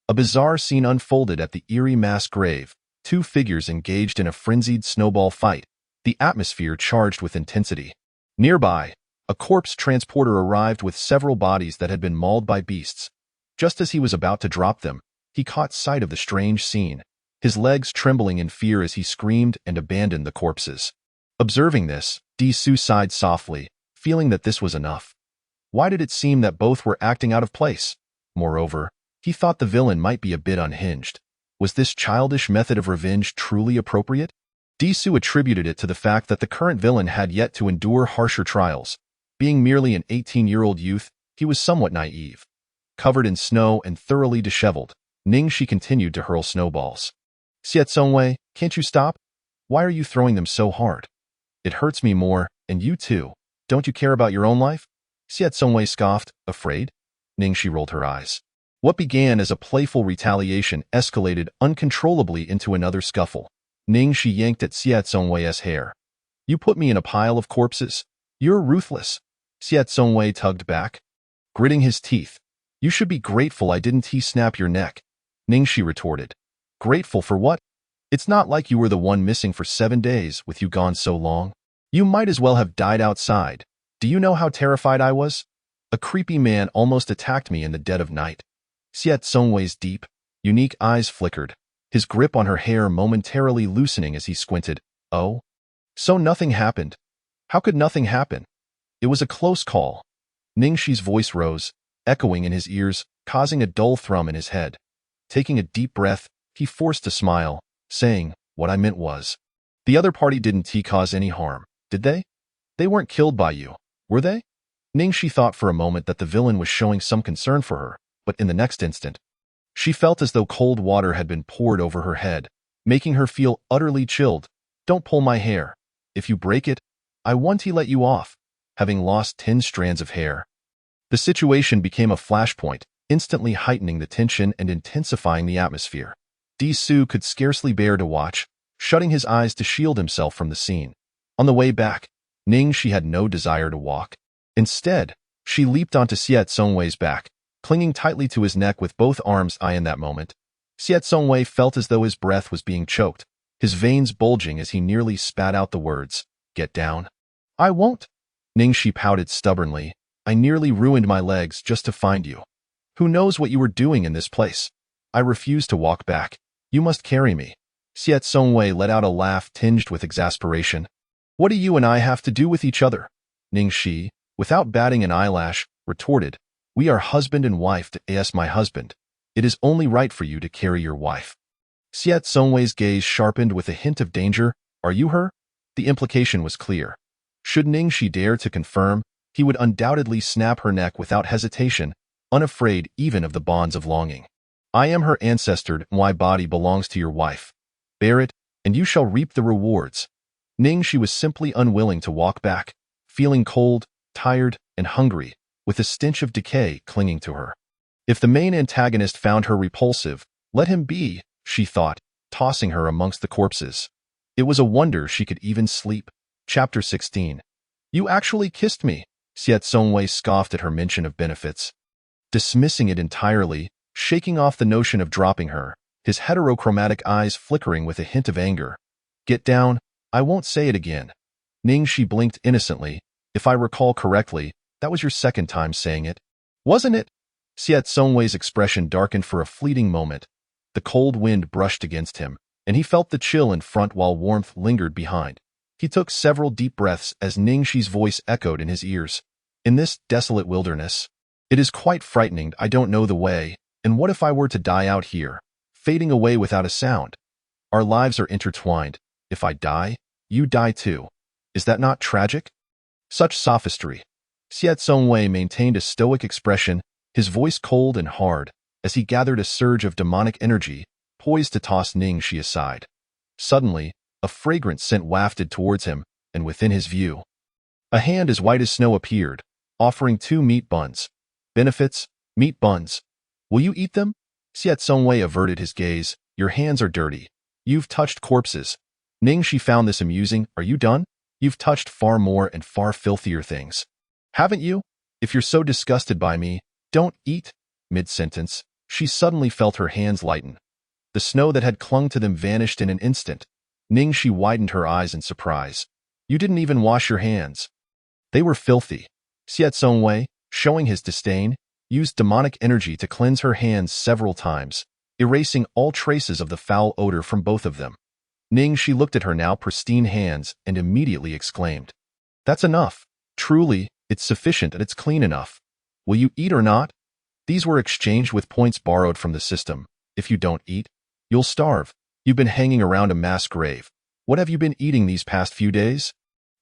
a bizarre scene unfolded at the eerie mass grave. Two figures engaged in a frenzied snowball fight, the atmosphere charged with intensity. Nearby, a corpse transporter arrived with several bodies that had been mauled by beasts. Just as he was about to drop them, he caught sight of the strange scene, his legs trembling in fear as he screamed and abandoned the corpses. Observing this, Di-Su sighed softly, feeling that this was enough. Why did it seem that both were acting out of place? Moreover, he thought the villain might be a bit unhinged. Was this childish method of revenge truly appropriate? Di-Su attributed it to the fact that the current villain had yet to endure harsher trials. Being merely an 18-year-old youth, he was somewhat naive. Covered in snow and thoroughly disheveled, Ningxi continued to hurl snowballs. "Xiet Songwei, can't you stop? Why are you throwing them so hard? It hurts me more, and you too. Don't you care about your own life?" Xiet Songwei scoffed. "Afraid?" Ningxi rolled her eyes. What began as a playful retaliation escalated uncontrollably into another scuffle. Ningxi yanked at Xiet Songwei's hair. "You put me in a pile of corpses? You're ruthless." Xiet Songwei tugged back, gritting his teeth. "You should be grateful I didn't snap your neck," Ningxi retorted. "Grateful for what? It's not like you were the one missing for 7 days with you gone so long. You might as well have died outside. Do you know how terrified I was? A creepy man almost attacked me in the dead of night." Xiet Songwei's deep, unique eyes flickered, his grip on her hair momentarily loosening as he squinted. "Oh? So nothing happened? How could nothing happen? It was a close call." Ningxi's voice rose, echoing in his ears, causing a dull thrum in his head. Taking a deep breath, he forced a smile, saying, "What I meant was, the other party didn't cause any harm, did they? They weren't killed by you, were they?" Ningxi thought for a moment that the villain was showing some concern for her, but in the next instant, she felt as though cold water had been poured over her head, making her feel utterly chilled. "Don't pull my hair. If you break it, I won't let you off," having lost 10 strands of hair. The situation became a flashpoint, instantly heightening the tension and intensifying the atmosphere. Di-Su could scarcely bear to watch, shutting his eyes to shield himself from the scene. On the way back, Ningxi had no desire to walk. Instead, she leaped onto Xiet Songwei's back, clinging tightly to his neck with both arms. In that moment, Xiet Songwei felt as though his breath was being choked, his veins bulging as he nearly spat out the words, "Get down." "I won't." Ningxi pouted stubbornly. "I nearly ruined my legs just to find you. Who knows what you were doing in this place? I refuse to walk back. You must carry me." Xiet Songwei let out a laugh tinged with exasperation. "What do you and I have to do with each other?" Ningxi, without batting an eyelash, retorted. "We are husband and wife to as my husband. It is only right for you to carry your wife." Xiet Songwei's gaze sharpened with a hint of danger. "Are you her?" The implication was clear. Should Ningxi dare to confirm, he would undoubtedly snap her neck without hesitation, unafraid even of the bonds of longing. "I am her ancestor, my body belongs to your wife. Bear it, and you shall reap the rewards." Ningxi was simply unwilling to walk back, feeling cold, tired, and hungry, with a stench of decay clinging to her. If the main antagonist found her repulsive, let him be, she thought, tossing her amongst the corpses. It was a wonder she could even sleep. Chapter 16. "You actually kissed me," Xiet Songwei scoffed at her mention of benefits. Dismissing it entirely, shaking off the notion of dropping her, his heterochromatic eyes flickering with a hint of anger. "Get down, I won't say it again." Ningxi blinked innocently. "If I recall correctly, that was your second time saying it, wasn't it?" Xiet Songwei's expression darkened for a fleeting moment. The cold wind brushed against him, and he felt the chill in front while warmth lingered behind. He took several deep breaths as Ningxi's voice echoed in his ears. "In this desolate wilderness, it is quite frightening. I don't know the way, and what if I were to die out here, fading away without a sound? Our lives are intertwined. If I die, you die too. Is that not tragic?" Such sophistry. Xiet Songwei maintained a stoic expression, his voice cold and hard, as he gathered a surge of demonic energy, poised to toss Ningxi aside. Suddenly, a fragrant scent wafted towards him, and within his view, a hand as white as snow appeared, offering 2 meat buns. "Benefits, meat buns. Will you eat them?" Xiet Songwei averted his gaze. "Your hands are dirty. You've touched corpses." Ningxi found this amusing. "Are you done? You've touched far more and far filthier things." Haven't you? If you're so disgusted by me, don't eat." Mid-sentence, she suddenly felt her hands lighten. The snow that had clung to them vanished in an instant. Ningxi widened her eyes in surprise. "You didn't even wash your hands." "They were filthy." Xie Zongwei, showing his disdain, used demonic energy to cleanse her hands several times, erasing all traces of the foul odor from both of them. Ningxi looked at her now pristine hands and immediately exclaimed, "That's enough. Truly, it's sufficient and it's clean enough. Will you eat or not?" These were exchanged with points borrowed from the system. If you don't eat, you'll starve. You've been hanging around a mass grave. What have you been eating these past few days?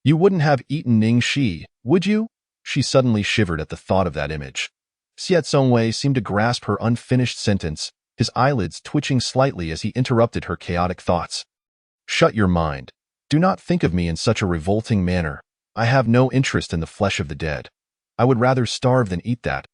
You wouldn't have eaten Ningxi, would you? She suddenly shivered at the thought of that image. Xie Zongwei seemed to grasp her unfinished sentence, his eyelids twitching slightly as he interrupted her chaotic thoughts. "Shut your mind. Do not think of me in such a revolting manner. I have no interest in the flesh of the dead. I would rather starve than eat that."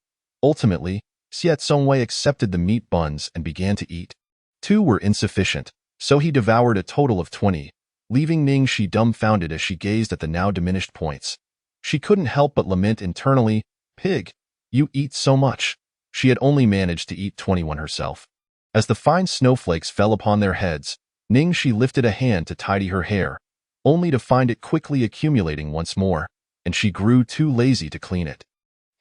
Ultimately, Xie Zongwei accepted the meat buns and began to eat. 2 were insufficient, so he devoured a total of 20, leaving Ningxi dumbfounded as she gazed at the now diminished points. She couldn't help but lament internally, "Pig, you eat so much." She had only managed to eat 21 herself. As the fine snowflakes fell upon their heads, Ningxi lifted a hand to tidy her hair, only to find it quickly accumulating once more, and she grew too lazy to clean it.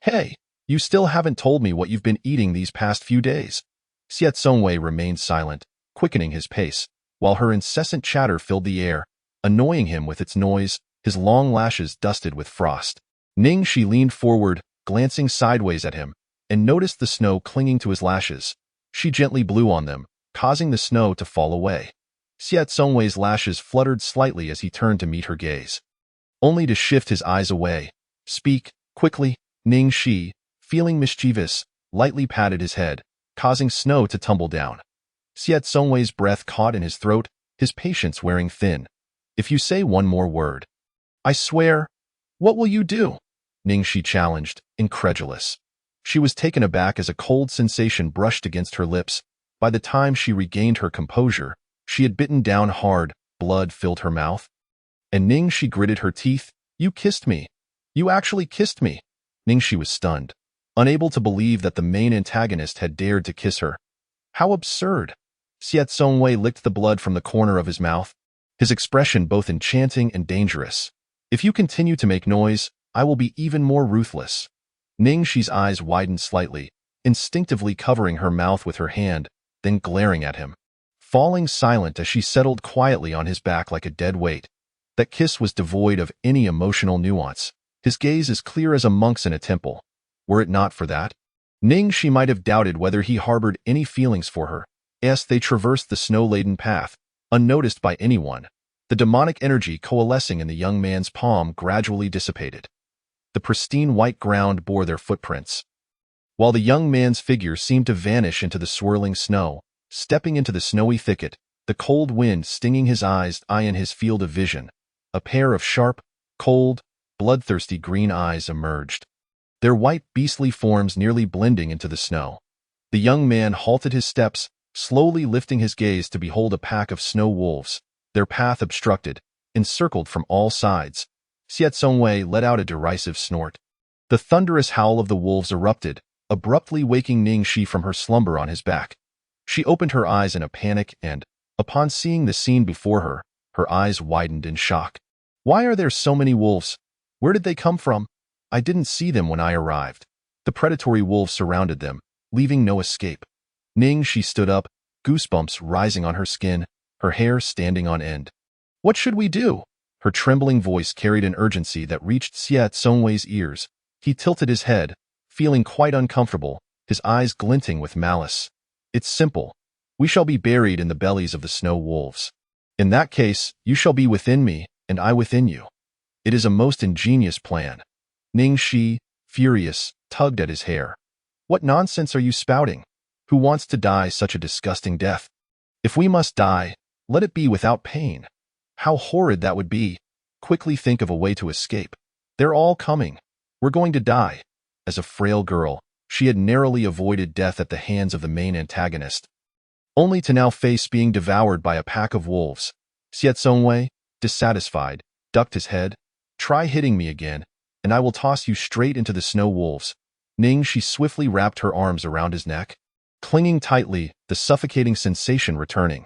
"Hey, you still haven't told me what you've been eating these past few days." Xie Zongwei remained silent, quickening his pace, while her incessant chatter filled the air, annoying him with its noise, his long lashes dusted with frost. Ningxi leaned forward, glancing sideways at him, and noticed the snow clinging to his lashes. She gently blew on them, causing the snow to fall away. Xie Zongwei's lashes fluttered slightly as he turned to meet her gaze, only to shift his eyes away. "Speak, quickly." Ningxi, feeling mischievous, lightly patted his head, causing snow to tumble down. Xie Zongwei's breath caught in his throat, his patience wearing thin. "If you say one more word, I swear." "What will you do?" Ningxi challenged, incredulous. She was taken aback as a cold sensation brushed against her lips. By the time she regained her composure, she had bitten down hard, blood filled her mouth. And Ningxi gritted her teeth. "You kissed me. You actually kissed me." Ningxi was stunned, unable to believe that the main antagonist had dared to kiss her. How absurd! Xie Zongwei licked the blood from the corner of his mouth, his expression both enchanting and dangerous. "If you continue to make noise, I will be even more ruthless." Ningxi's eyes widened slightly, instinctively covering her mouth with her hand, then glaring at him, falling silent as she settled quietly on his back like a dead weight. That kiss was devoid of any emotional nuance, his gaze as clear as a monk's in a temple. Were it not for that, Ningxi might have doubted whether he harbored any feelings for her. As they traversed the snow-laden path, unnoticed by anyone, the demonic energy coalescing in the young man's palm gradually dissipated. The pristine white ground bore their footprints, while the young man's figure seemed to vanish into the swirling snow. Stepping into the snowy thicket, the cold wind stinging his eyes in his field of vision, a pair of sharp, cold, bloodthirsty green eyes emerged, their white beastly forms nearly blending into the snow. The young man halted his steps, slowly lifting his gaze to behold a pack of snow wolves, their path obstructed, encircled from all sides. Xie Zongwei let out a derisive snort. The thunderous howl of the wolves erupted, abruptly waking Ningxi from her slumber on his back. She opened her eyes in a panic and, upon seeing the scene before her, her eyes widened in shock. "Why are there so many wolves? Where did they come from? I didn't see them when I arrived." The predatory wolves surrounded them, leaving no escape. Ningxi stood up, goosebumps rising on her skin, her hair standing on end. "What should we do?" Her trembling voice carried an urgency that reached Xie Zongwei's ears. He tilted his head, feeling quite uncomfortable, his eyes glinting with malice. "It's simple. We shall be buried in the bellies of the snow wolves. In that case, you shall be within me, and I within you. It is a most ingenious plan." Ningxi, furious, tugged at his hair. "What nonsense are you spouting? Who wants to die such a disgusting death? If we must die, let it be without pain. How horrid that would be. Quickly think of a way to escape. They're all coming. We're going to die." As a frail girl, she had narrowly avoided death at the hands of the main antagonist, only to now face being devoured by a pack of wolves. Xie Zongwei, dissatisfied, ducked his head. "Try hitting me again, and I will toss you straight into the snow wolves. Ning, she swiftly wrapped her arms around his neck. Clinging tightly, the suffocating sensation returning.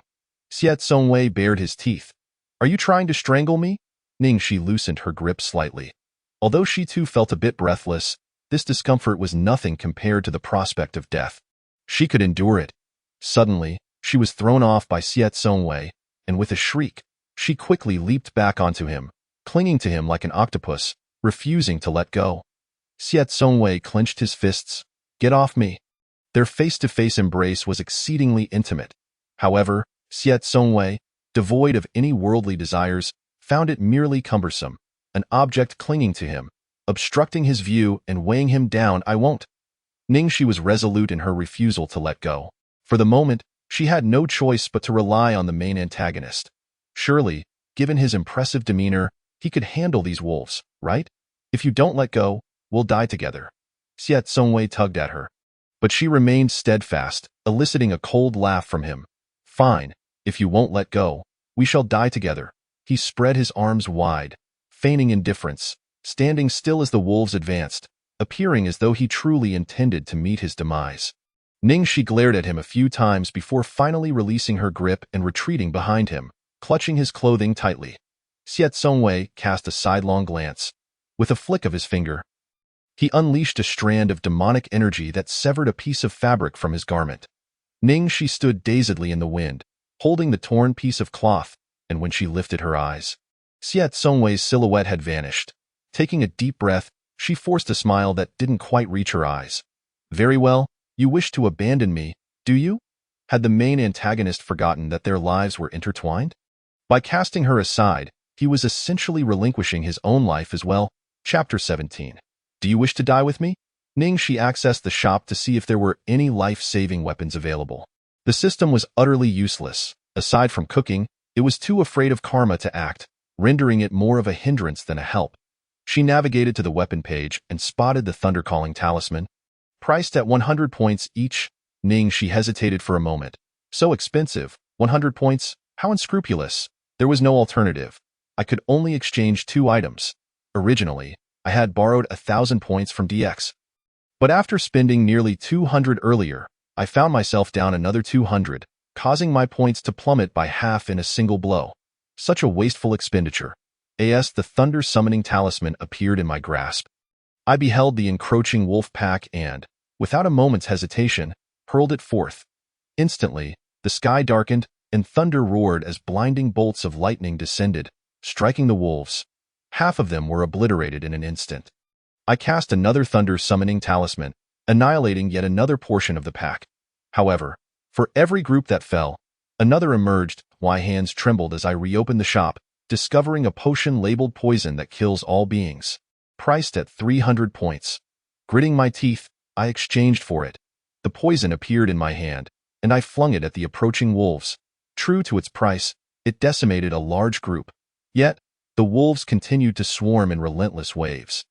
Xiet Songwei bared his teeth. Are you trying to strangle me? Ning, she loosened her grip slightly. Although she too felt a bit breathless, this discomfort was nothing compared to the prospect of death. She could endure it. Suddenly, she was thrown off by Xiet Songwei, and with a shriek, she quickly leaped back onto him, clinging to him like an octopus, refusing to let go. Xiet Songwei clenched his fists. Get off me. Their face-to-face embrace was exceedingly intimate. However, Xiet Songwei, devoid of any worldly desires, found it merely cumbersome, an object clinging to him, obstructing his view and weighing him down. I won't. Ning, she was resolute in her refusal to let go. For the moment, she had no choice but to rely on the main antagonist. Surely, given his impressive demeanor, he could handle these wolves, right? If you don't let go, we'll die together. Xiet Songwei tugged at her. But she remained steadfast, eliciting a cold laugh from him. Fine, if you won't let go, we shall die together. He spread his arms wide, feigning indifference, standing still as the wolves advanced, appearing as though he truly intended to meet his demise. Ning, she glared at him a few times before finally releasing her grip and retreating behind him, clutching his clothing tightly. Xiet Songwei cast a sidelong glance. With a flick of his finger, he unleashed a strand of demonic energy that severed a piece of fabric from his garment. Ning, she stood dazedly in the wind, holding the torn piece of cloth, and when she lifted her eyes, Xiet Songwei's silhouette had vanished. Taking a deep breath, she forced a smile that didn't quite reach her eyes. Very well, you wish to abandon me, do you? Had the main antagonist forgotten that their lives were intertwined? By casting her aside, he was essentially relinquishing his own life as well. Chapter 17. Do you wish to die with me? Ning, she accessed the shop to see if there were any life-saving weapons available. The system was utterly useless. Aside from cooking, it was too afraid of karma to act, rendering it more of a hindrance than a help. She navigated to the weapon page and spotted the Thundercalling Talisman. Priced at 100 points each, Ning, she hesitated for a moment. So expensive, 100 points, how unscrupulous. There was no alternative. I could only exchange 2 items. Originally, I had borrowed 1,000 points from DX. But after spending nearly 200 earlier, I found myself down another 200, causing my points to plummet by half in a single blow. Such a wasteful expenditure. The Thunder Summoning Talisman appeared in my grasp. I beheld the encroaching wolf pack and, without a moment's hesitation, hurled it forth. Instantly, the sky darkened, and thunder roared as blinding bolts of lightning descended, striking the wolves. Half of them were obliterated in an instant. I cast another Thunder Summoning Talisman, annihilating yet another portion of the pack. However, for every group that fell, another emerged. My hands trembled as I reopened the shop, discovering a potion labeled poison that kills all beings. Priced at 300 points. Gritting my teeth, I exchanged for it. The poison appeared in my hand, and I flung it at the approaching wolves. True to its price, it decimated a large group. Yet, the wolves continued to swarm in relentless waves.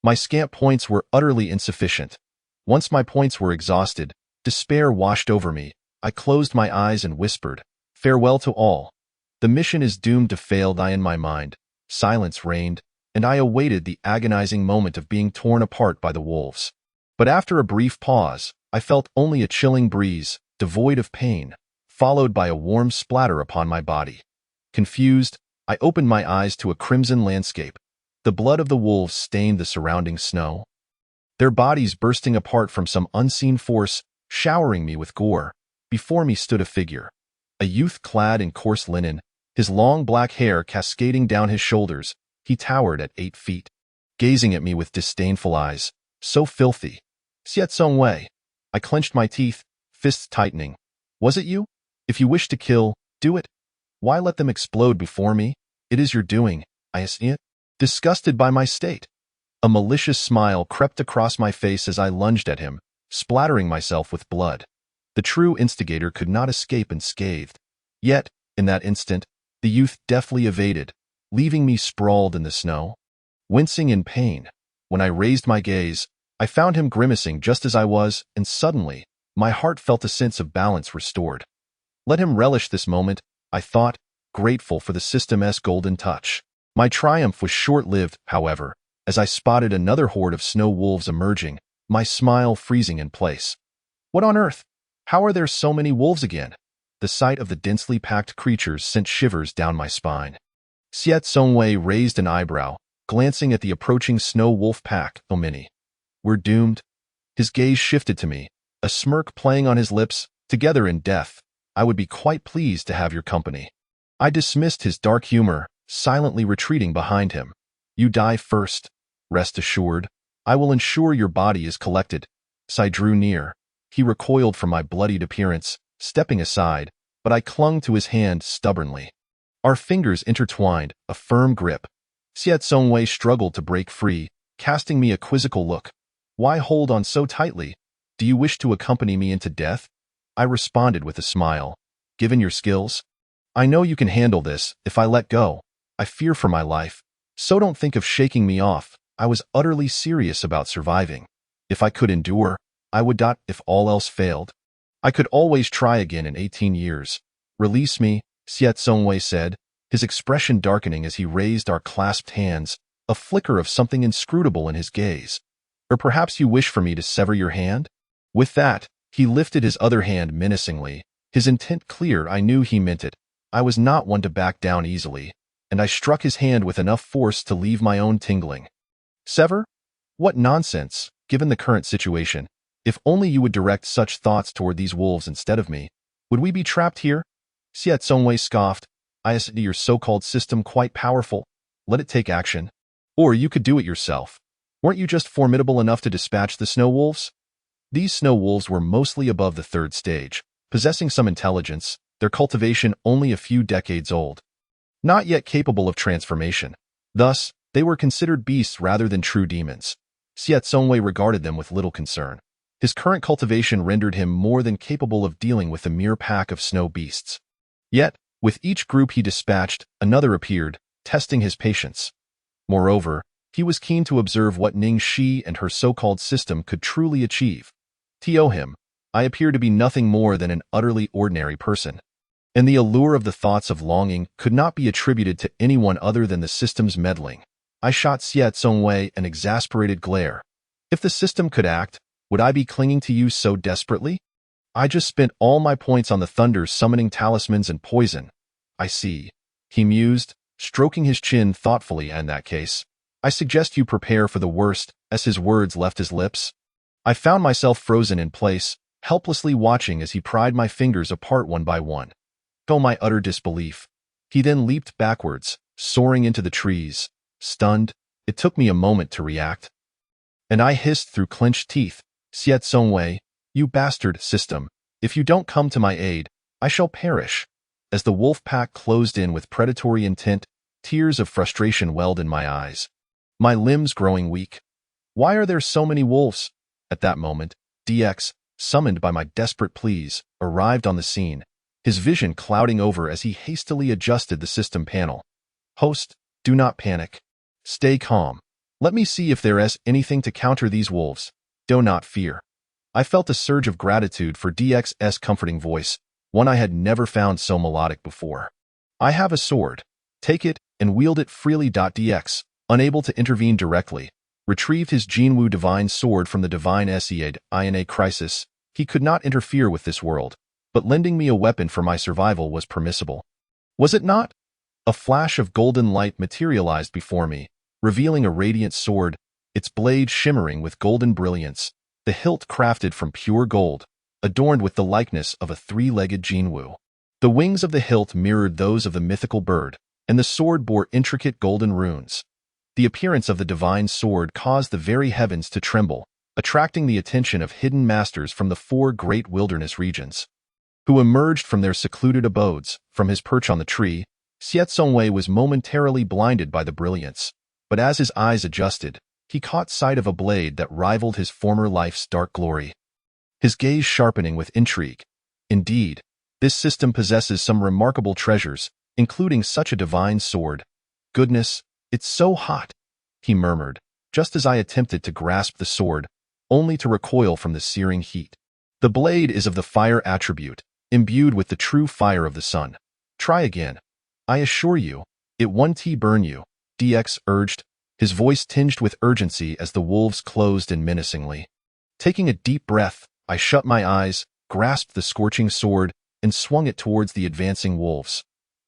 My scant points were utterly insufficient. Once my points were exhausted, despair washed over me. I closed my eyes and whispered, "Farewell to all. The mission is doomed to fail." In my mind, silence reigned, and I awaited the agonizing moment of being torn apart by the wolves. But after a brief pause, I felt only a chilling breeze, devoid of pain, followed by a warm splatter upon my body. Confused, I opened my eyes to a crimson landscape. The blood of the wolves stained the surrounding snow, their bodies bursting apart from some unseen force, showering me with gore. Before me stood a figure, a youth clad in coarse linen, his long black hair cascading down his shoulders. He towered at 8 feet, gazing at me with disdainful eyes. So filthy. Xiet Songwei. I clenched my teeth, fists tightening. Was it you? If you wish to kill, do it. Why let them explode before me? It is your doing, I see it. Disgusted by my state. A malicious smile crept across my face as I lunged at him, splattering myself with blood. The true instigator could not escape unscathed. Yet, in that instant, the youth deftly evaded, leaving me sprawled in the snow. Wincing in pain, when I raised my gaze, I found him grimacing just as I was, and suddenly, my heart felt a sense of balance restored. Let him relish this moment, I thought, grateful for the system's golden touch. My triumph was short-lived, however. As I spotted another horde of snow wolves emerging, my smile freezing in place. What on earth? How are there so many wolves again? The sight of the densely packed creatures sent shivers down my spine. Xiet Songwei raised an eyebrow, glancing at the approaching snow wolf pack. So many. We're doomed. His gaze shifted to me, a smirk playing on his lips. Together in death, I would be quite pleased to have your company. I dismissed his dark humor, silently retreating behind him. You die first. Rest assured, I will ensure your body is collected. As I drew near, he recoiled from my bloodied appearance, stepping aside, but I clung to his hand stubbornly. Our fingers intertwined, a firm grip. Xiet Songwei struggled to break free, casting me a quizzical look. Why hold on so tightly? Do you wish to accompany me into death? I responded with a smile. Given your skills, I know you can handle this. If I let go, I fear for my life. So don't think of shaking me off. I was utterly serious about surviving. If I could endure, I would not. If all else failed, I could always try again in 18 years. Release me, Xiet Songwei said, his expression darkening as he raised our clasped hands, a flicker of something inscrutable in his gaze. Or perhaps you wish for me to sever your hand? With that, he lifted his other hand menacingly, his intent clear. I knew he meant it. I was not one to back down easily, and I struck his hand with enough force to leave my own tingling. Sever? What nonsense, given the current situation. If only you would direct such thoughts toward these wolves instead of me. Would we be trapped here? Xiet Songwei scoffed. I see your so-called system quite powerful. Let it take action. Or you could do it yourself. Weren't you just formidable enough to dispatch the snow wolves? These snow wolves were mostly above the third stage, possessing some intelligence, their cultivation only a few decades old. Not yet capable of transformation. Thus, they were considered beasts rather than true demons. Xiet Songwei regarded them with little concern. His current cultivation rendered him more than capable of dealing with the mere pack of snow beasts. Yet, with each group he dispatched, another appeared, testing his patience. Moreover, he was keen to observe what Ning Shi and her so-called system could truly achieve. To him, I appear to be nothing more than an utterly ordinary person. And the allure of the thoughts of longing could not be attributed to anyone other than the system's meddling. I shot Xiet Songwei an exasperated glare. If the system could act, would I be clinging to you so desperately? I just spent all my points on the Thunder's summoning talismans and poison. I see, he mused, stroking his chin thoughtfully. In that case, I suggest you prepare for the worst. As his words left his lips, I found myself frozen in place, helplessly watching as he pried my fingers apart one by one. Oh, my utter disbelief. He then leaped backwards, soaring into the trees. Stunned, it took me a moment to react. And I hissed through clenched teeth, Xiet Songwei, you bastard system, if you don't come to my aid, I shall perish. As the wolf pack closed in with predatory intent, tears of frustration welled in my eyes. My limbs growing weak. Why are there so many wolves? At that moment, DX, summoned by my desperate pleas, arrived on the scene, his vision clouding over as he hastily adjusted the system panel. Host, do not panic. Stay calm. Let me see if there is anything to counter these wolves. Do not fear. I felt a surge of gratitude for DX's comforting voice, one I had never found so melodic before. I have a sword. Take it and wield it freely. DX, unable to intervene directly, retrieved his Jinwu divine sword from the divine Seid in a crisis. He could not interfere with this world, but lending me a weapon for my survival was permissible. Was it not? A flash of golden light materialized before me, revealing a radiant sword, its blade shimmering with golden brilliance, the hilt crafted from pure gold, adorned with the likeness of a three-legged Jinwu. The wings of the hilt mirrored those of the mythical bird, and the sword bore intricate golden runes. The appearance of the divine sword caused the very heavens to tremble, attracting the attention of hidden masters from the four great wilderness regions, who emerged from their secluded abodes. From his perch on the tree, Xiet Songwei was momentarily blinded by the brilliance, but as his eyes adjusted, he caught sight of a blade that rivaled his former life's dark glory. His gaze sharpening with intrigue. Indeed, this system possesses some remarkable treasures, including such a divine sword. Goodness, it's so hot, he murmured, just as I attempted to grasp the sword, only to recoil from the searing heat. The blade is of the fire attribute, imbued with the true fire of the sun. Try again. I assure you, it won't burn you, DX urged. his voice tinged with urgency as the wolves closed in menacingly. Taking a deep breath, I shut my eyes, grasped the scorching sword, and swung it towards the advancing wolves.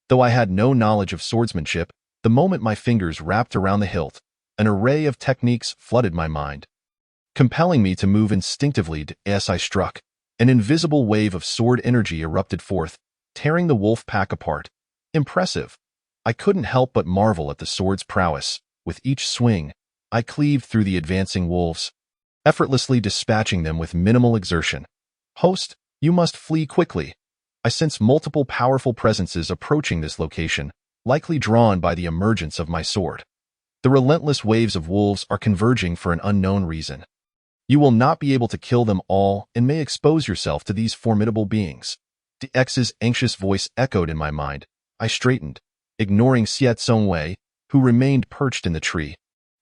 Though I had no knowledge of swordsmanship, the moment my fingers wrapped around the hilt, an array of techniques flooded my mind, compelling me to move instinctively as I struck. An invisible wave of sword energy erupted forth, tearing the wolf pack apart. Impressive. I couldn't help but marvel at the sword's prowess. With each swing, I cleaved through the advancing wolves, effortlessly dispatching them with minimal exertion. Host, you must flee quickly. I sense multiple powerful presences approaching this location, likely drawn by the emergence of my sword. The relentless waves of wolves are converging for an unknown reason. You will not be able to kill them all and may expose yourself to these formidable beings. DX's anxious voice echoed in my mind. I straightened, ignoring Xie Tsongwei, who remained perched in the tree,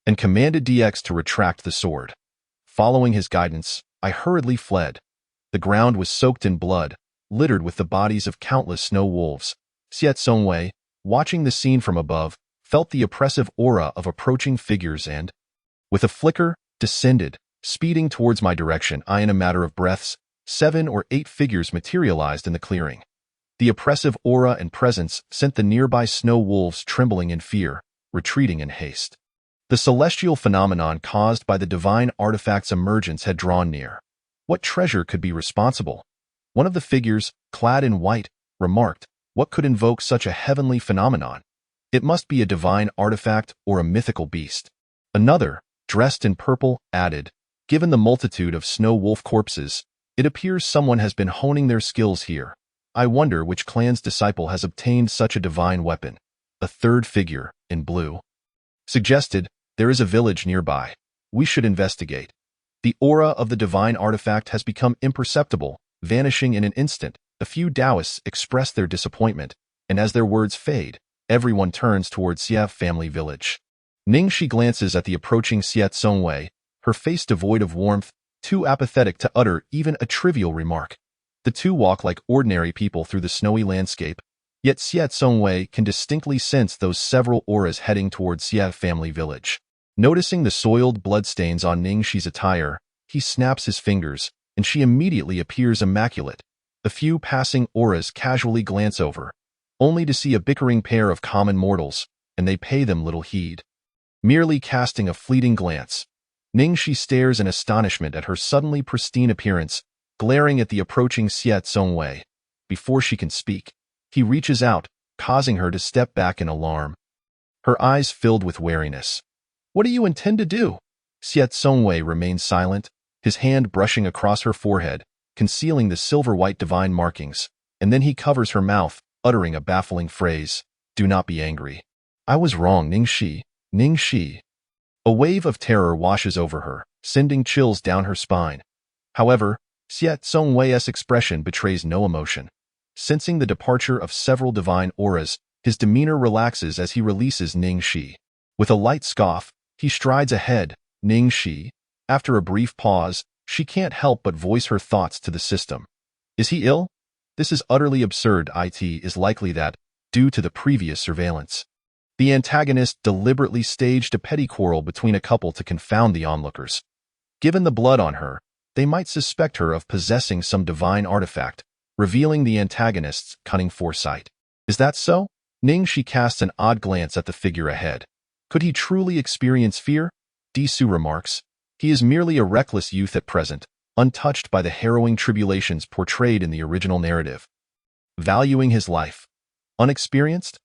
and commanded DX to retract the sword. Following his guidance, I hurriedly fled. The ground was soaked in blood, littered with the bodies of countless snow wolves. Xie Tsongwei, watching the scene from above, felt the oppressive aura of approaching figures and, with a flicker, descended, speeding towards my direction. In a matter of breaths, 7 or 8 figures materialized in the clearing. The oppressive aura and presence sent the nearby snow wolves trembling in fear, retreating in haste. The celestial phenomenon caused by the divine artifact's emergence had drawn near. What treasure could be responsible? One of the figures, clad in white, remarked, "What could invoke such a heavenly phenomenon? It must be a divine artifact or a mythical beast." Another, dressed in purple, added, "Given the multitude of snow wolf corpses, it appears someone has been honing their skills here. I wonder which clan's disciple has obtained such a divine weapon." A third figure, in blue, suggested, "There is a village nearby. We should investigate." The aura of the divine artifact has become imperceptible, vanishing in an instant. A few Taoists express their disappointment, and as their words fade, everyone turns towards Xie family village. Ningxi glances at the approaching Xie Tsongwei, her face devoid of warmth, too apathetic to utter even a trivial remark. The two walk like ordinary people through the snowy landscape, yet Xie Tsongwei can distinctly sense those several auras heading towards Xie family village. Noticing the soiled bloodstains on Ningxi's attire, he snaps his fingers, and she immediately appears immaculate. A few passing auras casually glance over, only to see a bickering pair of common mortals, and they pay them little heed. Merely casting a fleeting glance, Ningxi stares in astonishment at her suddenly pristine appearance, glaring at the approaching Xie Tsongwei. Before she can speak, he reaches out, causing her to step back in alarm. Her eyes filled with wariness. "What do you intend to do?" Xie Tsongwei remains silent, his hand brushing across her forehead, concealing the silver-white divine markings, and then he covers her mouth, uttering a baffling phrase, "Do not be angry." "I was wrong, Ningxi. Ningxi." A wave of terror washes over her, sending chills down her spine. However, Xie Tsongwei's expression betrays no emotion. Sensing the departure of several divine auras, his demeanor relaxes as he releases Ningxi. With a light scoff, he strides ahead. Ningxi, after a brief pause, she can't help but voice her thoughts to the system. Is he ill? This is utterly absurd. It is likely that, due to the previous surveillance, the antagonist deliberately staged a petty quarrel between a couple to confound the onlookers. Given the blood on her, they might suspect her of possessing some divine artifact, revealing the antagonist's cunning foresight. Is that so? Ningxi casts an odd glance at the figure ahead. Could he truly experience fear? Disu remarks. He is merely a reckless youth at present, untouched by the harrowing tribulations portrayed in the original narrative. Valuing his life. Unexperienced?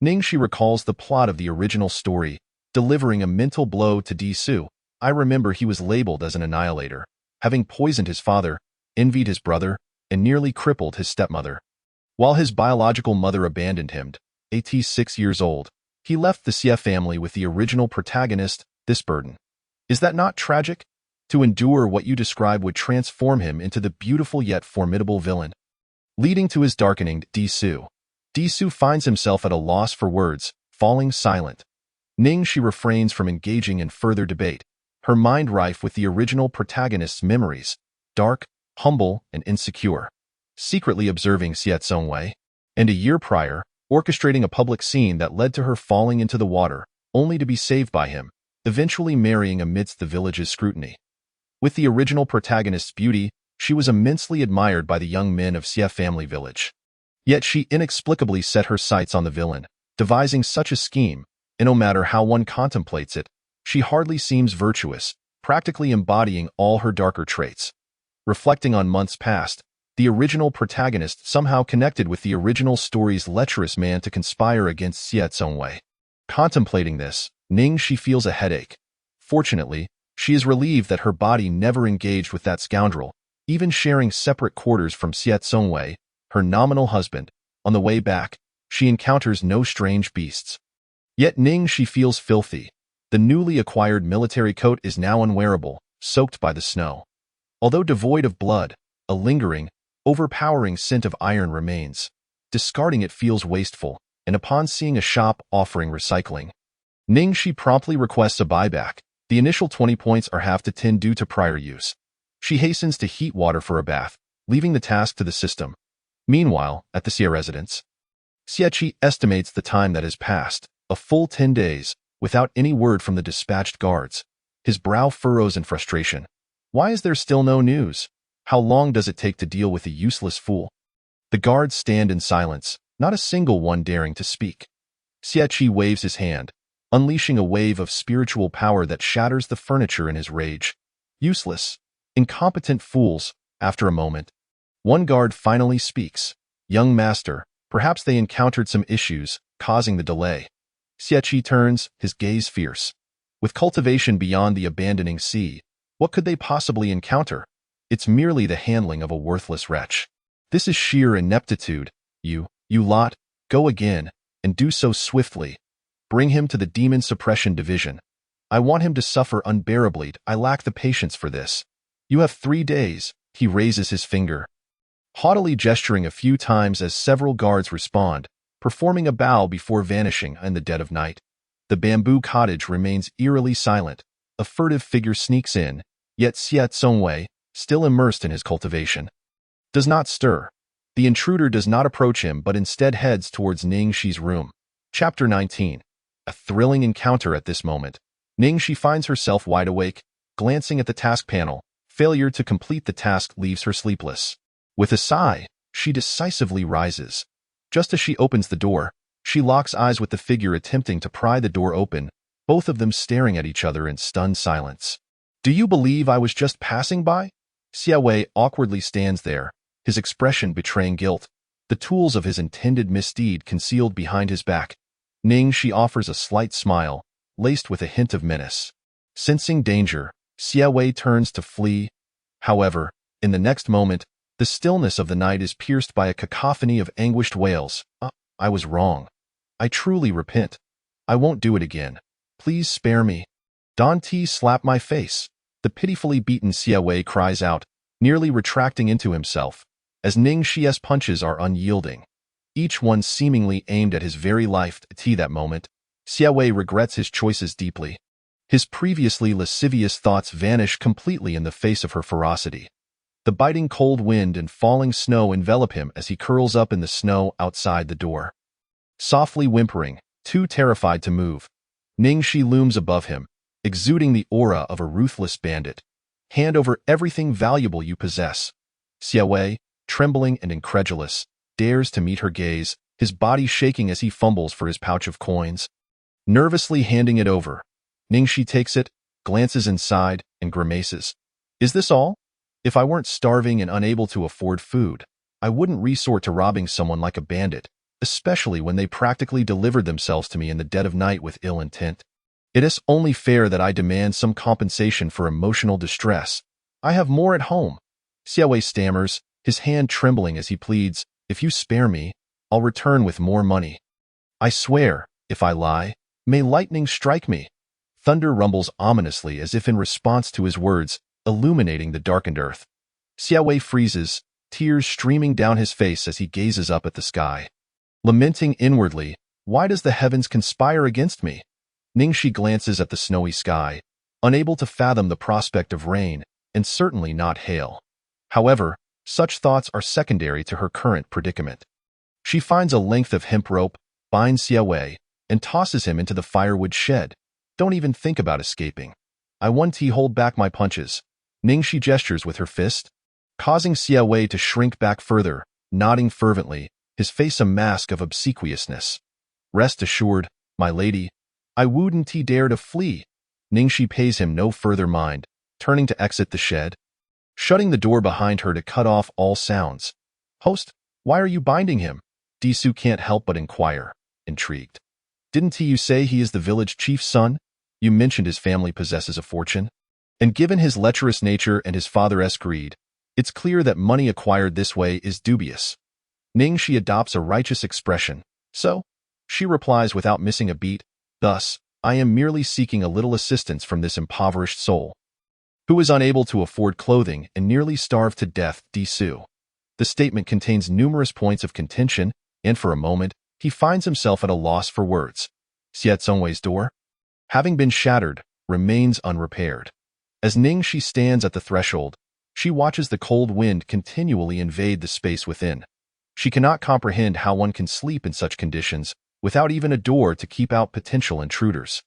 Ningxi recalls the plot of the original story, delivering a mental blow to Disu. I remember he was labeled as an annihilator, having poisoned his father, envied his brother, and nearly crippled his stepmother. While his biological mother abandoned him, at 6 years old, he left the Xie family with the original protagonist. This burden. Is that not tragic? To endure what you describe would transform him into the beautiful yet formidable villain, leading to his darkening. Disu. Disu finds himself at a loss for words, falling silent. Ningxi refrains from engaging in further debate, her mind rife with the original protagonist's memories, dark, humble, and insecure, secretly observing Xie Tsongwei, and a year prior, orchestrating a public scene that led to her falling into the water, only to be saved by him. eventually marrying amidst the village's scrutiny. With the original protagonist's beauty, she was immensely admired by the young men of Xie family village. Yet she inexplicably set her sights on the villain, devising such a scheme, and no matter how one contemplates it, she hardly seems virtuous, practically embodying all her darker traits. Reflecting on months past, the original protagonist somehow connected with the original story's lecherous man to conspire against Xie Zongwei. Contemplating this, Ningxi feels a headache. Fortunately, she is relieved that her body never engaged with that scoundrel, even sharing separate quarters from Xie Zongwei, her nominal husband. On the way back, she encounters no strange beasts. Yet Ningxi feels filthy. The newly acquired military coat is now unwearable, soaked by the snow. Although devoid of blood, a lingering, overpowering scent of iron remains. Discarding it feels wasteful, and upon seeing a shop offering recycling, Ningxi promptly requests a buyback. The initial 20 points are halved to 10 due to prior use. She hastens to heat water for a bath, leaving the task to the system. Meanwhile, at the Xie residence, Xieqi estimates the time that has passed, a full 10 days, without any word from the dispatched guards. His brow furrows in frustration. Why is there still no news? How long does it take to deal with a useless fool? The guards stand in silence, not a single one daring to speak. Xieqi waves his hand, unleashing a wave of spiritual power that shatters the furniture in his rage. Useless, incompetent fools. After a moment, one guard finally speaks. Young master, perhaps they encountered some issues, causing the delay. Xieqi turns, his gaze fierce. With cultivation beyond the abandoning sea, what could they possibly encounter? It's merely the handling of a worthless wretch. This is sheer ineptitude. You lot, go again, and do so swiftly. Bring him to the Demon Suppression Division. I want him to suffer unbearably. I lack the patience for this. You have 3 days. He raises his finger, haughtily gesturing a few times as several guards respond, performing a bow before vanishing in the dead of night. The bamboo cottage remains eerily silent. A furtive figure sneaks in, yet Xie Zongwei, still immersed in his cultivation, does not stir. The intruder does not approach him but instead heads towards Ningxi's room. Chapter 19. A thrilling encounter at this moment. Ningxi finds herself wide awake, glancing at the task panel. Failure to complete the task leaves her sleepless. With a sigh, she decisively rises. Just as she opens the door, she locks eyes with the figure attempting to pry the door open, both of them staring at each other in stunned silence. Do you believe I was just passing by? Xie Wei awkwardly stands there, his expression betraying guilt, the tools of his intended misdeed concealed behind his back. Ningxi offers a slight smile, laced with a hint of menace. Sensing danger, Xie Wei turns to flee. However, in the next moment, the stillness of the night is pierced by a cacophony of anguished wails. I was wrong. I truly repent. I won't do it again. Please spare me. Don T slap my face. The pitifully beaten Xie Wei cries out, nearly retracting into himself, as Ningxi's punches are unyielding, each one seemingly aimed at his very life. At that moment, Xie Wei regrets his choices deeply. His previously lascivious thoughts vanish completely in the face of her ferocity. The biting cold wind and falling snow envelop him as he curls up in the snow outside the door. Softly whimpering, too terrified to move, Ningxi looms above him, exuding the aura of a ruthless bandit. Hand over everything valuable you possess. Xie Wei, trembling and incredulous, dares to meet her gaze, his body shaking as he fumbles for his pouch of coins. Nervously handing it over, Ningxi takes it, glances inside, and grimaces. Is this all? If I weren't starving and unable to afford food, I wouldn't resort to robbing someone like a bandit, especially when they practically delivered themselves to me in the dead of night with ill intent. It is only fair that I demand some compensation for emotional distress. I have more at home. Xie Wei stammers, his hand trembling as he pleads, if you spare me, I'll return with more money. I swear, if I lie, may lightning strike me. Thunder rumbles ominously as if in response to his words, illuminating the darkened earth. Xie Wei freezes, tears streaming down his face as he gazes up at the sky. Lamenting inwardly, why does the heavens conspire against me? Ningxi glances at the snowy sky, unable to fathom the prospect of rain, and certainly not hail. However, such thoughts are secondary to her current predicament. She finds a length of hemp rope, binds Xie Wei, and tosses him into the firewood shed. Don't even think about escaping. I want to hold back my punches. Ningxi gestures with her fist, causing Xie Wei to shrink back further, nodding fervently, his face a mask of obsequiousness. Rest assured, my lady, I wouldn't dare to flee. Ningxi pays him no further mind, turning to exit the shed, shutting the door behind her to cut off all sounds. Host, why are you binding him? Disu can't help but inquire, intrigued. Didn't you say he is the village chief's son? You mentioned his family possesses a fortune. And given his lecherous nature and his father's greed, it's clear that money acquired this way is dubious. Ningxi adopts a righteous expression. So? She replies without missing a beat. Thus, I am merely seeking a little assistance from this impoverished soul, who is unable to afford clothing and nearly starved to death, Disu. The statement contains numerous points of contention, and for a moment, he finds himself at a loss for words. Xie Zongwei's door, having been shattered, remains unrepaired. As Ningxi stands at the threshold, she watches the cold wind continually invade the space within. She cannot comprehend how one can sleep in such conditions without even a door to keep out potential intruders.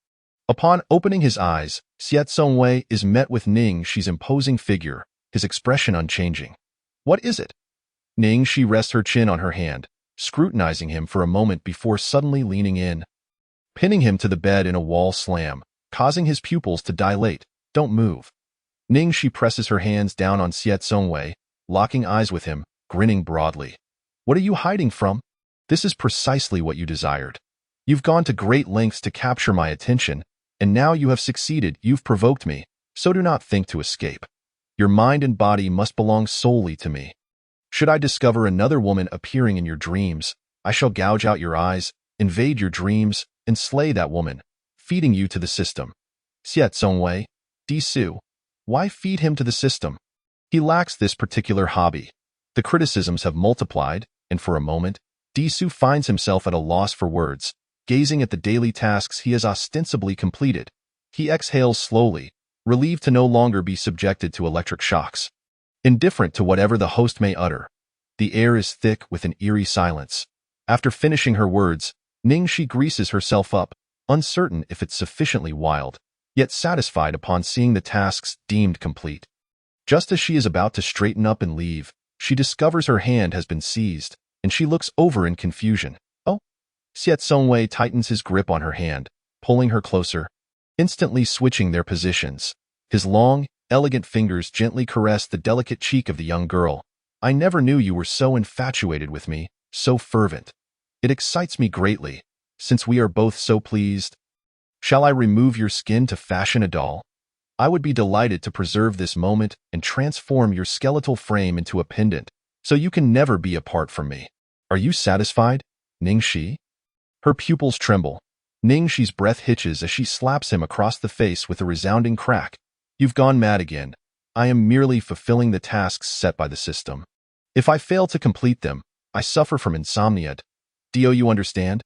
Upon opening his eyes, Xie Zongwei is met with Ningxi's imposing figure, his expression unchanging. What is it? Ningxi rests her chin on her hand, scrutinizing him for a moment before suddenly leaning in, pinning him to the bed in a wall slam, causing his pupils to dilate. Don't move. Ningxi presses her hands down on Xie Zongwei, locking eyes with him, grinning broadly. What are you hiding from? This is precisely what you desired. You've gone to great lengths to capture my attention, and now you have succeeded. You've provoked me, so do not think to escape. Your mind and body must belong solely to me. Should I discover another woman appearing in your dreams, I shall gouge out your eyes, invade your dreams, and slay that woman, feeding you to the system. Xie Zongwei, Disu, why feed him to the system? He lacks this particular hobby. The criticisms have multiplied, and for a moment, Disu finds himself at a loss for words, gazing at the daily tasks he has ostensibly completed. He exhales slowly, relieved to no longer be subjected to electric shocks. Indifferent to whatever the host may utter, the air is thick with an eerie silence. After finishing her words, Ningxi greases herself up, uncertain if it's sufficiently wild, yet satisfied upon seeing the tasks deemed complete. Just as she is about to straighten up and leave, she discovers her hand has been seized, and she looks over in confusion. Oh? Xie Zongwei tightens his grip on her hand, pulling her closer, instantly switching their positions. His long, elegant fingers gently caress the delicate cheek of the young girl. I never knew you were so infatuated with me, so fervent. It excites me greatly, since we are both so pleased. Shall I remove your skin to fashion a doll? I would be delighted to preserve this moment and transform your skeletal frame into a pendant, so you can never be apart from me. Are you satisfied, Ningxi? Her pupils tremble. Ningxi's breath hitches as she slaps him across the face with a resounding crack. You've gone mad again. I am merely fulfilling the tasks set by the system. If I fail to complete them, I suffer from insomnia. Do you understand?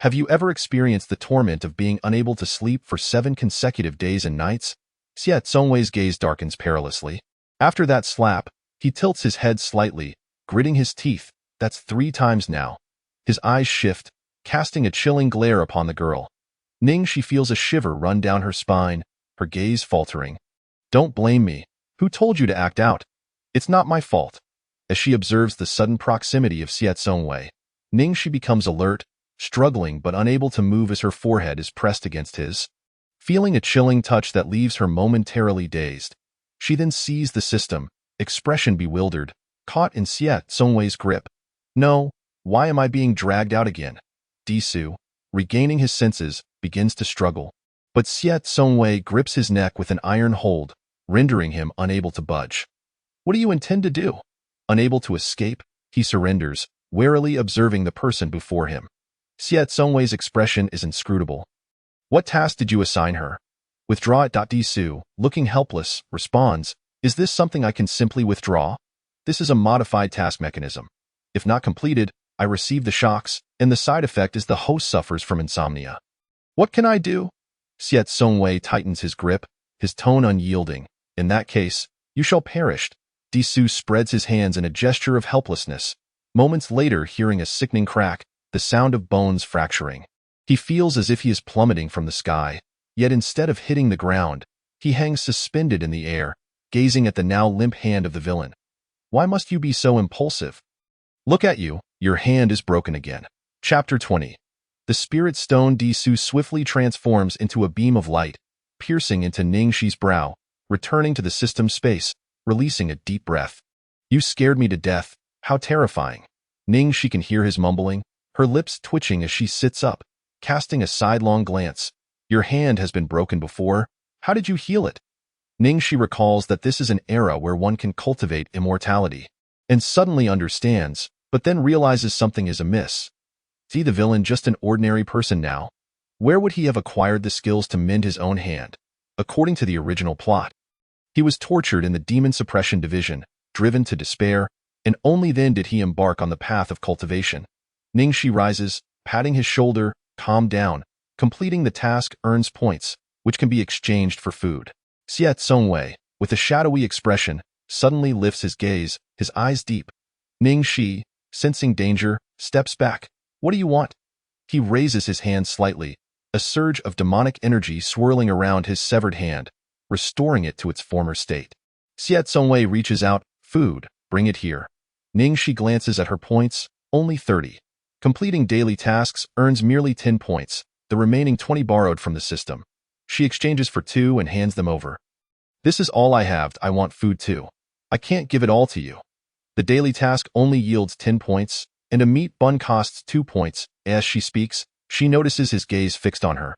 Have you ever experienced the torment of being unable to sleep for 7 consecutive days and nights? Xie Zongwei's gaze darkens perilously. After that slap, he tilts his head slightly, gritting his teeth. That's 3 times now. His eyes shift, casting a chilling glare upon the girl. Ningxi feels a shiver run down her spine, her gaze faltering. Don't blame me. Who told you to act out? It's not my fault. As she observes the sudden proximity of Xie Zongwei, Ningxi becomes alert, struggling but unable to move as her forehead is pressed against his. Feeling a chilling touch that leaves her momentarily dazed, she then sees the system, expression bewildered, caught in Xie Zongwei's grip. No, why am I being dragged out again? Disu, regaining his senses, begins to struggle. But Xie Zongwei grips his neck with an iron hold, rendering him unable to budge. What do you intend to do? Unable to escape, he surrenders, warily observing the person before him. Xie Zongwei's expression is inscrutable. What task did you assign her? Withdraw it. Disu, looking helpless, responds, Is this something I can simply withdraw? This is a modified task mechanism. If not completed, I receive the shocks, and the side effect is the host suffers from insomnia. What can I do? Xie Zongwei tightens his grip, his tone unyielding. In that case, you shall perish. Disu spreads his hands in a gesture of helplessness. Moments later, hearing a sickening crack, the sound of bones fracturing. He feels as if he is plummeting from the sky. Yet instead of hitting the ground, he hangs suspended in the air, gazing at the now limp hand of the villain. Why must you be so impulsive? Look at you, your hand is broken again. Chapter 20. The Spirit Stone Disu swiftly transforms into a beam of light, piercing into Ningxi's brow, returning to the system space, releasing a deep breath. You scared me to death. How terrifying. Ningxi can hear his mumbling, her lips twitching as she sits up, casting a sidelong glance. Your hand has been broken before. How did you heal it? Ningxi recalls that this is an era where one can cultivate immortality, and suddenly understands, but then realizes something is amiss. See the villain just an ordinary person now? Where would he have acquired the skills to mend his own hand? According to the original plot, he was tortured in the Demon Suppression Division, driven to despair, and only then did he embark on the path of cultivation. Ningxi rises, patting his shoulder. Calm down. Completing the task earns points, which can be exchanged for food. Xie Tsongwei, with a shadowy expression, suddenly lifts his gaze, his eyes deep. Ningxi, sensing danger, steps back. What do you want? He raises his hand slightly, a surge of demonic energy swirling around his severed hand, restoring it to its former state. Xie Tsongwei reaches out. Food, bring it here. Ningxi glances at her points, only 30. Completing daily tasks earns merely 10 points, the remaining 20 borrowed from the system. She exchanges for 2 and hands them over. This is all I have. I want food too. I can't give it all to you. The daily task only yields 10 points, and a meat bun costs 2 points. As she speaks, she notices his gaze fixed on her.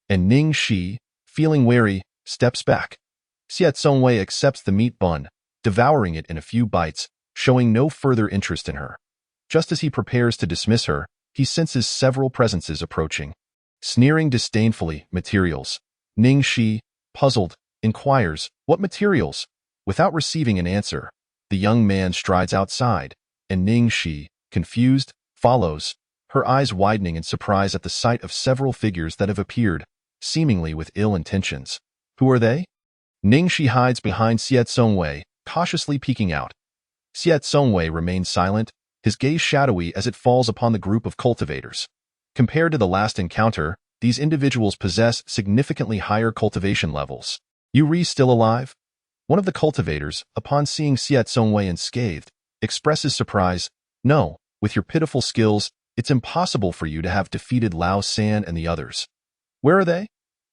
And Ningxi, feeling wary, steps back. Xie Tsongwei accepts the meat bun, devouring it in a few bites, showing no further interest in her. Just as he prepares to dismiss her, he senses several presences approaching. Sneering disdainfully, materials. Ningxi, puzzled, inquires, what materials? Without receiving an answer, the young man strides outside, and Ningxi, confused, follows, her eyes widening in surprise at the sight of several figures that have appeared, seemingly with ill intentions. Who are they? Ningxi hides behind Xie Tsongwei, cautiously peeking out. Xie Tsongwei remains silent, his gaze shadowy as it falls upon the group of cultivators. Compared to the last encounter, these individuals possess significantly higher cultivation levels. Yuri still alive? One of the cultivators, upon seeing Xie Tsongwei unscathed, expresses surprise. No, with your pitiful skills, it's impossible for you to have defeated Lao San and the others. Where are they?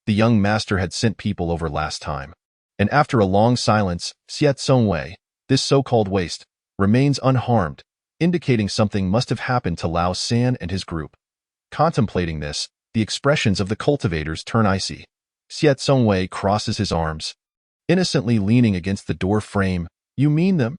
The young master had sent people over last time. And after a long silence, Xie Tsongwei, this so-called waste, remains unharmed, indicating something must have happened to Lao San and his group. Contemplating this, the expressions of the cultivators turn icy. Xie Tsongwei crosses his arms, innocently leaning against the door frame. You mean them?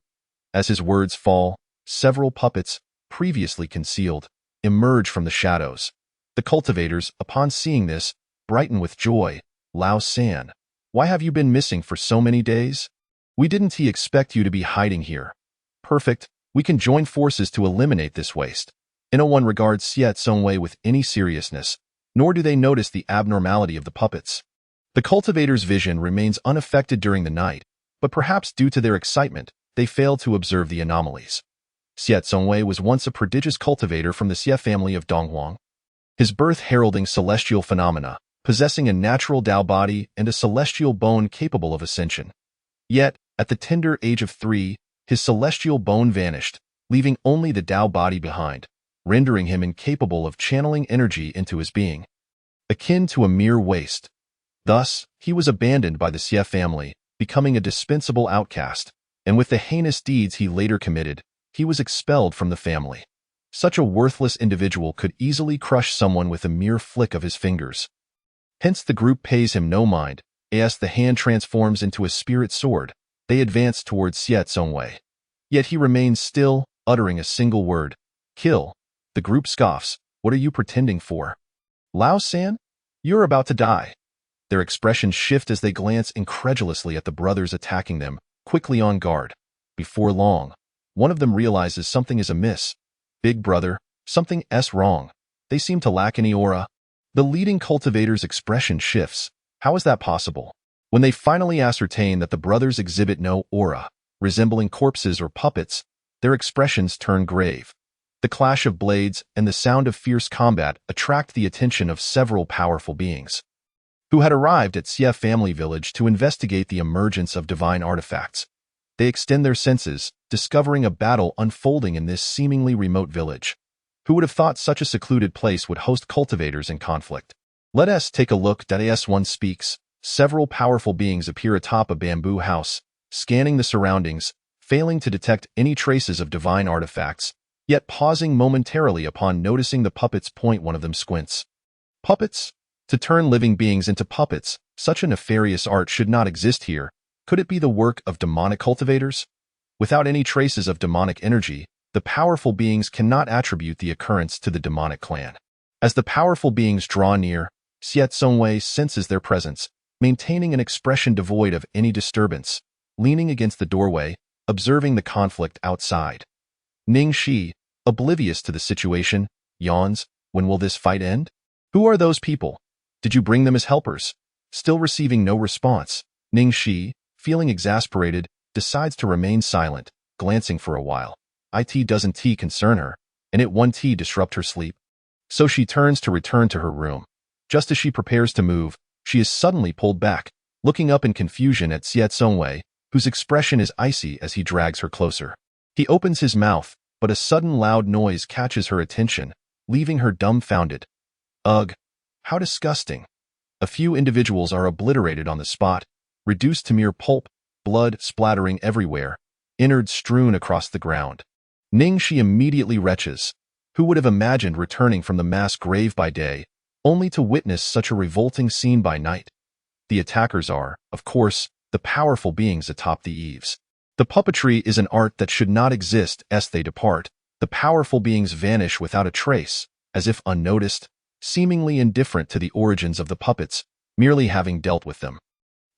As his words fall, several puppets, previously concealed, emerge from the shadows. The cultivators, upon seeing this, brighten with joy. Lao San, why have you been missing for so many days? We didn't expect you to be hiding here. Perfect, we can join forces to eliminate this waste. No one regards Xie Tsongwei with any seriousness, nor do they notice the abnormality of the puppets. The cultivators' vision remains unaffected during the night, but perhaps due to their excitement, they fail to observe the anomalies. Xie Tsongwei was once a prodigious cultivator from the Xie family of Donghuang, his birth heralding celestial phenomena, possessing a natural Dao body and a celestial bone capable of ascension. Yet, at the tender age of 3, his celestial bone vanished, leaving only the Dao body behind, rendering him incapable of channeling energy into his being, akin to a mere waste. Thus, he was abandoned by the Xie family, becoming a dispensable outcast, and with the heinous deeds he later committed, he was expelled from the family. Such a worthless individual could easily crush someone with a mere flick of his fingers. Hence the group pays him no mind. As the hand transforms into a spirit sword, they advance towards Xie Tsongwei. Yet he remains still, uttering a single word. Kill. The group scoffs. What are you pretending for? Lao San? You're about to die. Their expressions shift as they glance incredulously at the brothers attacking them, quickly on guard. Before long, one of them realizes something is amiss. Big brother, something's wrong. They seem to lack any aura. The leading cultivator's expression shifts. How is that possible? When they finally ascertain that the brothers exhibit no aura, resembling corpses or puppets, their expressions turn grave. The clash of blades and the sound of fierce combat attract the attention of several powerful beings. who had arrived at Xie family village to investigate the emergence of divine artifacts. They extend their senses, discovering a battle unfolding in this seemingly remote village. Who would have thought such a secluded place would host cultivators in conflict? Let us take a look. As one speaks, several powerful beings appear atop a bamboo house, scanning the surroundings, failing to detect any traces of divine artifacts, yet pausing momentarily upon noticing the puppets. One of them squints. Puppets? To turn living beings into puppets, such a nefarious art should not exist here. Could it be the work of demonic cultivators? Without any traces of demonic energy, the powerful beings cannot attribute the occurrence to the demonic clan. As the powerful beings draw near, Xie Zongwei senses their presence, maintaining an expression devoid of any disturbance, leaning against the doorway, observing the conflict outside. Ning Shi, oblivious to the situation, yawns, when will this fight end? Who are those people? Did you bring them as helpers? Still receiving no response, Ning Shi, feeling exasperated, decides to remain silent, glancing for a while. It doesn't concern her, and it won't disrupt her sleep. So she turns to return to her room. Just as she prepares to move, she is suddenly pulled back, looking up in confusion at Xie Zongwei, whose expression is icy as he drags her closer. He opens his mouth, but a sudden loud noise catches her attention, leaving her dumbfounded. Ugh! How disgusting! A few individuals are obliterated on the spot, reduced to mere pulp, blood splattering everywhere, innards strewn across the ground. Ning Shi immediately retches. Who would have imagined returning from the mass grave by day, only to witness such a revolting scene by night? The attackers are, of course, the powerful beings atop the eaves. The puppetry is an art that should not exist. As they depart, the powerful beings vanish without a trace, as if unnoticed, seemingly indifferent to the origins of the puppets, merely having dealt with them.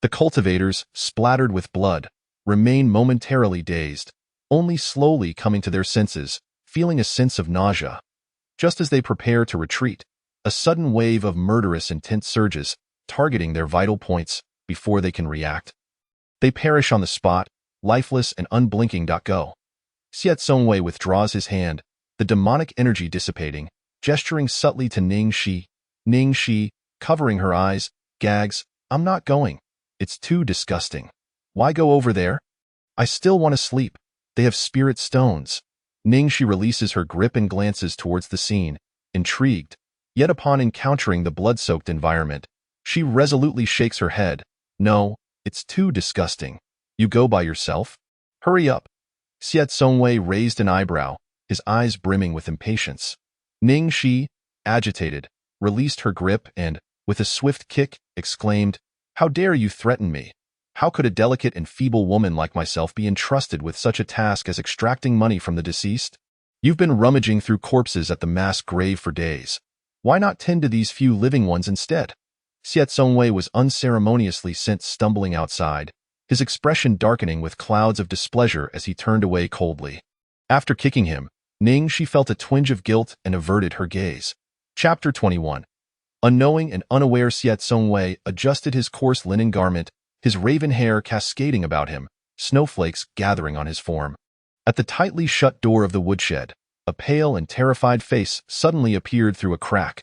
The cultivators, splattered with blood, remain momentarily dazed, only slowly coming to their senses, feeling a sense of nausea. Just as they prepare to retreat, a sudden wave of murderous intent surges, targeting their vital points before they can react. They perish on the spot, lifeless and unblinking. Go. Xie Zongwei withdraws his hand, the demonic energy dissipating, gesturing subtly to Ning Shi. Ning Shi, covering her eyes, gags, I'm not going. It's too disgusting. Why go over there? I still want to sleep. They have spirit stones. Ning Shi releases her grip and glances towards the scene, intrigued. Yet upon encountering the blood-soaked environment, she resolutely shakes her head. No, it's too disgusting. You go by yourself? Hurry up. Xie Zongwei raised an eyebrow, his eyes brimming with impatience. Ning Shi, agitated, released her grip and, with a swift kick, exclaimed, How dare you threaten me? How could a delicate and feeble woman like myself be entrusted with such a task as extracting money from the deceased? You've been rummaging through corpses at the mass grave for days. Why not tend to these few living ones instead? Xie Zongwei was unceremoniously sent stumbling outside, his expression darkening with clouds of displeasure as he turned away coldly. After kicking him, Ning Shi felt a twinge of guilt and averted her gaze. Chapter 21. Unknowing and unaware, Xie Zongwei adjusted his coarse linen garment, his raven hair cascading about him, snowflakes gathering on his form. At the tightly shut door of the woodshed, a pale and terrified face suddenly appeared through a crack.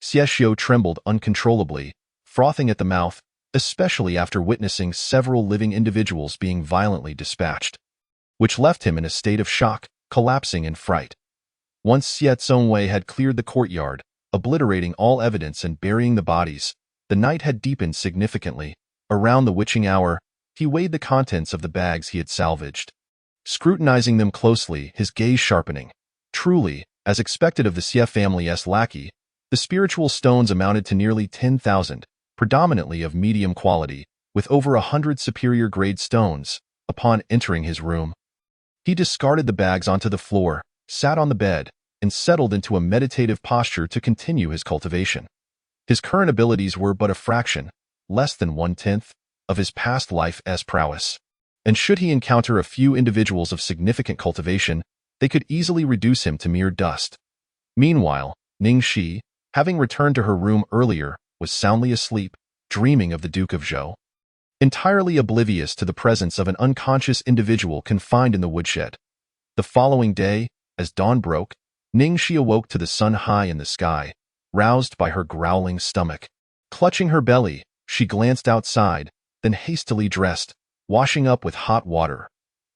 Xie Xiu trembled uncontrollably, frothing at the mouth, especially after witnessing several living individuals being violently dispatched, which left him in a state of shock, collapsing in fright. Once Xie Zongwei had cleared the courtyard, obliterating all evidence and burying the bodies, the night had deepened significantly. Around the witching hour, he weighed the contents of the bags he had salvaged, scrutinizing them closely, his gaze sharpening. Truly, as expected of the Xie family's lackey, the spiritual stones amounted to nearly 10,000, predominantly of medium quality, with over 100 superior-grade stones. Upon entering his room, he discarded the bags onto the floor, sat on the bed, and settled into a meditative posture to continue his cultivation. His current abilities were but a fraction, less than 1/10, of his past life's prowess. And should he encounter a few individuals of significant cultivation, they could easily reduce him to mere dust. Meanwhile, Ning Shi, having returned to her room earlier, was soundly asleep, dreaming of the Duke of Zhou. Entirely oblivious to the presence of an unconscious individual confined in the woodshed. The following day, as dawn broke, Ning Shi awoke to the sun high in the sky, roused by her growling stomach. Clutching her belly, She glanced outside, then hastily dressed, washing up with hot water.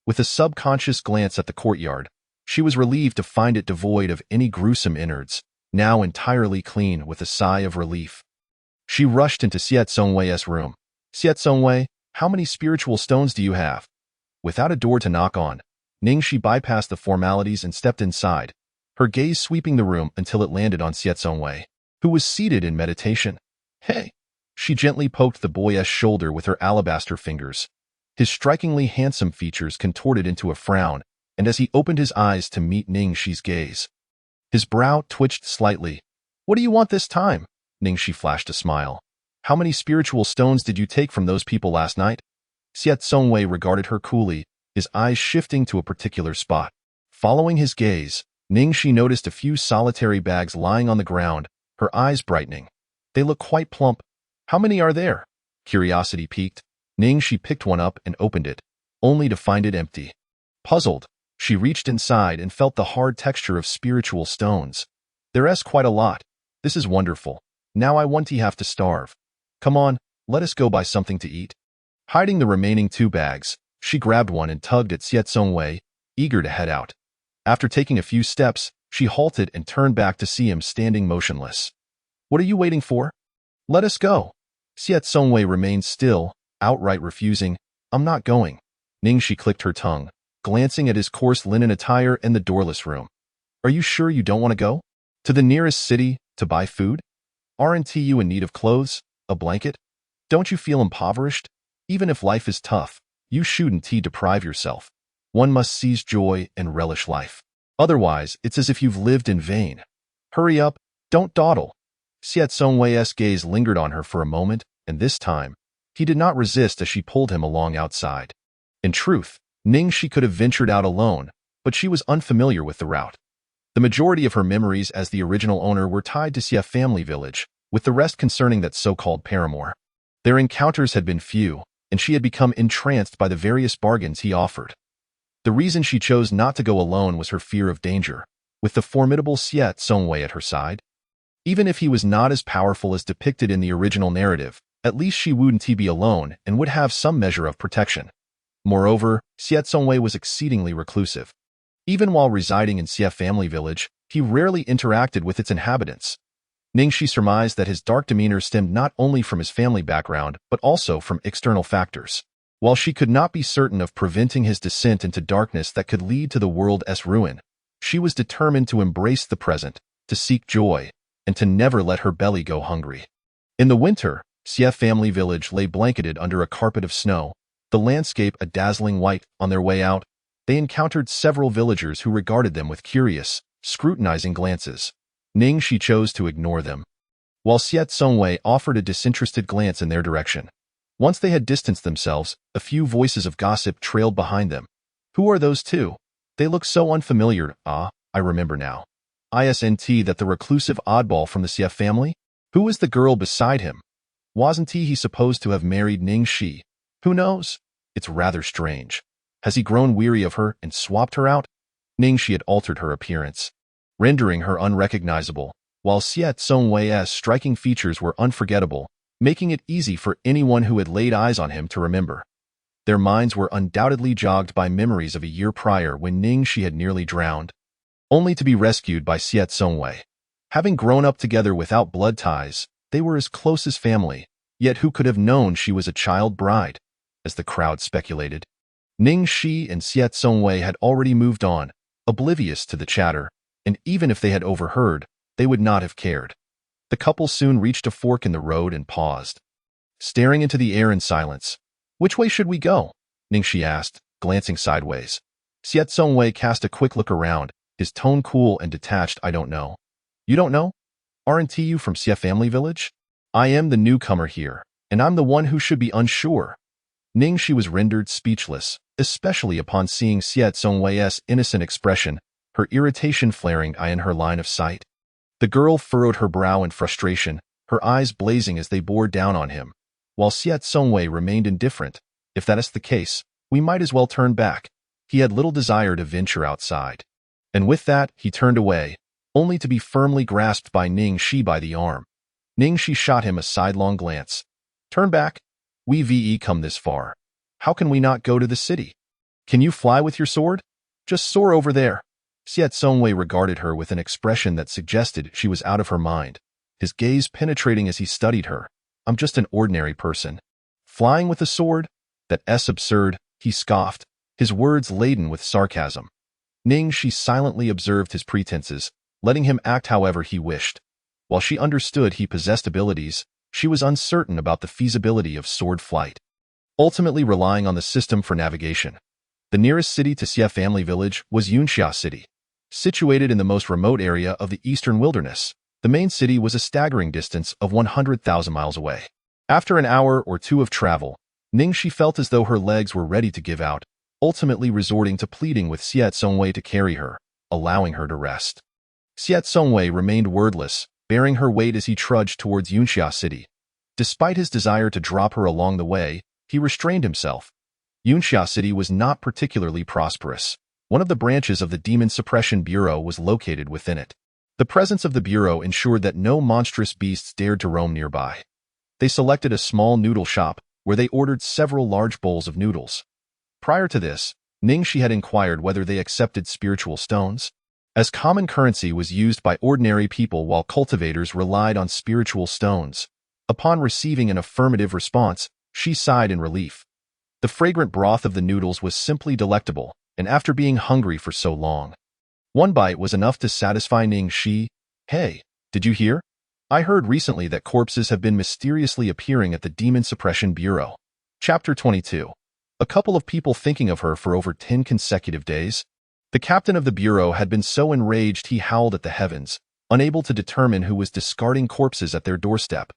With a subconscious glance at the courtyard, she was relieved to find it devoid of any gruesome innards, now entirely clean. With a sigh of relief, she rushed into Xiet Songwei's room. "Xiet Songwei, how many spiritual stones do you have?" Without a door to knock on, Ningxi bypassed the formalities and stepped inside, her gaze sweeping the room until it landed on Xiet Songwei, who was seated in meditation. "Hey!" She gently poked the boy's shoulder with her alabaster fingers. His strikingly handsome features contorted into a frown, and as he opened his eyes to meet Ningxi's gaze, his brow twitched slightly. "What do you want this time?" Ningxi flashed a smile. "How many spiritual stones did you take from those people last night?" Xiet Songwei regarded her coolly, his eyes shifting to a particular spot. Following his gaze, Ningxi noticed a few solitary bags lying on the ground, her eyes brightening. "They look quite plump. How many are there?" Curiosity piqued. Ningxi picked one up and opened it, only to find it empty. Puzzled, she reached inside and felt the hard texture of spiritual stones. "There's quite a lot. This is wonderful. Now I won't have to starve. Come on, let us go buy something to eat." Hiding the remaining 2 bags, she grabbed one and tugged at Xiet Songwei, eager to head out. After taking a few steps, she halted and turned back to see him standing motionless. "What are you waiting for? Let us go." Xiet Songwei remained still, outright refusing. "I'm not going." Ningxi clicked her tongue, glancing at his coarse linen attire in the doorless room. "Are you sure you don't want to go? To the nearest city, to buy food? Aren't you in need of clothes, a blanket? Don't you feel impoverished? Even if life is tough, you shouldn't deprive yourself. One must seize joy and relish life. Otherwise, it's as if you've lived in vain. Hurry up, don't dawdle." Xiet Songwei's gaze lingered on her for a moment, and this time, he did not resist as she pulled him along outside. In truth, Ningxi could have ventured out alone, but she was unfamiliar with the route. The majority of her memories as the original owner were tied to Xie family village, with the rest concerning that so-called paramour. Their encounters had been few, and she had become entranced by the various bargains he offered. The reason she chose not to go alone was her fear of danger, with the formidable Xiet Songwei at her side. Even if he was not as powerful as depicted in the original narrative, at least she wouldn't be alone and would have some measure of protection. Moreover, Xiet Songwei was exceedingly reclusive. Even while residing in Xie family village, he rarely interacted with its inhabitants. Ningxi surmised that his dark demeanor stemmed not only from his family background, but also from external factors. While she could not be certain of preventing his descent into darkness that could lead to the world's ruin, she was determined to embrace the present, to seek joy, and to never let her belly go hungry. In the winter, Xie family village lay blanketed under a carpet of snow, the landscape a dazzling white. On their way out, they encountered several villagers who regarded them with curious, scrutinizing glances. Ningxi chose to ignore them, while Xiet Songwei offered a disinterested glance in their direction. Once they had distanced themselves, a few voices of gossip trailed behind them. "Who are those 2? They look so unfamiliar." "Ah, I remember now. Isn't that the reclusive oddball from the Xie family? Who is the girl beside him? Wasn't he supposed to have married Ningxi? Who knows? It's rather strange. Has he grown weary of her and swapped her out?" Ningxi had altered her appearance, rendering her unrecognizable, while Xiet Songwei's striking features were unforgettable, making it easy for anyone who had laid eyes on him to remember. Their minds were undoubtedly jogged by memories of a year prior when Ningxi had nearly drowned, only to be rescued by Xiet Songwei. Having grown up together without blood ties, they were as close as family, yet who could have known she was a child bride, as the crowd speculated. Ningxi and Xiet Songwei had already moved on, oblivious to the chatter, and even if they had overheard, they would not have cared. The couple soon reached a fork in the road and paused, staring into the air in silence. "Which way should we go?" Ningxi asked, glancing sideways. Xiet Songwei cast a quick look around, his tone cool and detached. "I don't know." "You don't know? Aren't you from Xie family village?" "I am the newcomer here, and I'm the one who should be unsure." Ningxi was rendered speechless, especially upon seeing Xiet Songwei's innocent expression, her irritation flaring in her line of sight. The girl furrowed her brow in frustration, her eyes blazing as they bore down on him, while Xiet Songwei remained indifferent. "If that is the case, we might as well turn back." He had little desire to venture outside. And with that, he turned away, only to be firmly grasped by Ningxi by the arm. Ningxi shot him a sidelong glance. Turn back. We come this far. How can we not go to the city? Can you fly with your sword? Just soar over there. Xiet Songwei regarded her with an expression that suggested she was out of her mind, his gaze penetrating as he studied her. I'm just an ordinary person. Flying with a sword? That's absurd, he scoffed, his words laden with sarcasm. She silently observed his pretenses, letting him act however he wished. While she understood he possessed abilities, she was uncertain about the feasibility of sword flight. Ultimately relying on the system for navigation. The nearest city to Xie family village was Yunxia City. Situated in the most remote area of the eastern wilderness, the main city was a staggering distance of 100,000 miles away. After an hour or two of travel, Ningxi felt as though her legs were ready to give out, ultimately resorting to pleading with Xiet Songwei to carry her, allowing her to rest. Xiet Songwei remained wordless, bearing her weight as he trudged towards Yunxia City. Despite his desire to drop her along the way, he restrained himself. Yunxia City was not particularly prosperous. One of the branches of the Demon Suppression Bureau was located within it. The presence of the Bureau ensured that no monstrous beasts dared to roam nearby. They selected a small noodle shop, where they ordered several large bowls of noodles. Prior to this, Ningxi had inquired whether they accepted spiritual stones, as common currency was used by ordinary people while cultivators relied on spiritual stones. Upon receiving an affirmative response, she sighed in relief. The fragrant broth of the noodles was simply delectable, and after being hungry for so long, one bite was enough to satisfy Ningxi. Hey, did you hear? I heard recently that corpses have been mysteriously appearing at the Demon Suppression Bureau. Chapter 22. A couple of people thinking of her for over 10 consecutive days. The captain of the bureau had been so enraged he howled at the heavens, unable to determine who was discarding corpses at their doorstep.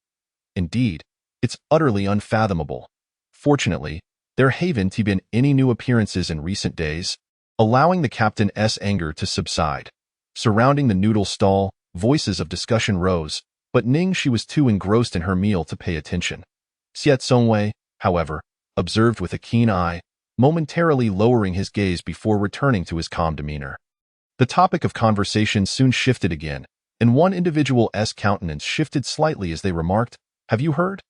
Indeed, it's utterly unfathomable. Fortunately, there haven't been any new appearances in recent days, allowing the captain's anger to subside. Surrounding the noodle stall, voices of discussion rose, but Ningxi was too engrossed in her meal to pay attention. Xiet Songwei, however, observed with a keen eye, momentarily lowering his gaze before returning to his calm demeanor. The topic of conversation soon shifted again, and one individual's countenance shifted slightly as they remarked, "Have you heard?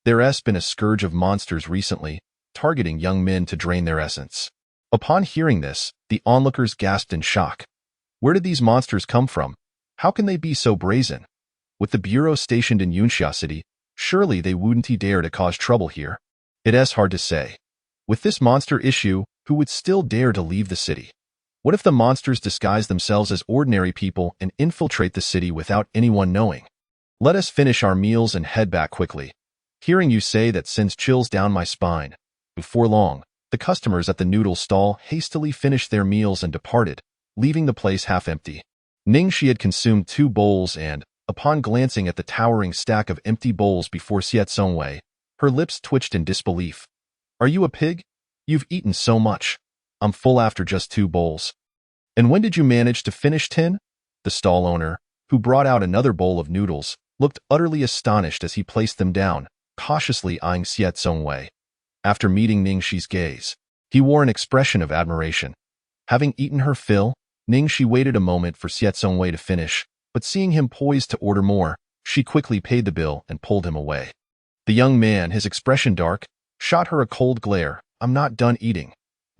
There's been a scourge of monsters recently, targeting young men to drain their essence." Upon hearing this, the onlookers gasped in shock. Where did these monsters come from? How can they be so brazen? With the bureau stationed in Yunxia City, surely they wouldn't dare to cause trouble here. It's hard to say. With this monster issue, who would still dare to leave the city? What if the monsters disguise themselves as ordinary people and infiltrate the city without anyone knowing? Let us finish our meals and head back quickly. Hearing you say that sends chills down my spine. Before long, the customers at the noodle stall hastily finished their meals and departed, leaving the place half empty. Ningxi had consumed 2 bowls and, upon glancing at the towering stack of empty bowls before Xiet Songwei, her lips twitched in disbelief. Are you a pig? You've eaten so much. I'm full after just 2 bowls. And when did you manage to finish 10? The stall owner, who brought out another bowl of noodles, looked utterly astonished as he placed them down, cautiously eyeing Xiet Songwei. After meeting Ningxi's gaze, he wore an expression of admiration. Having eaten her fill, Ningxi waited a moment for Xiet Songwei to finish, but seeing him poised to order more, she quickly paid the bill and pulled him away. The young man, his expression dark, shot her a cold glare. I'm not done eating.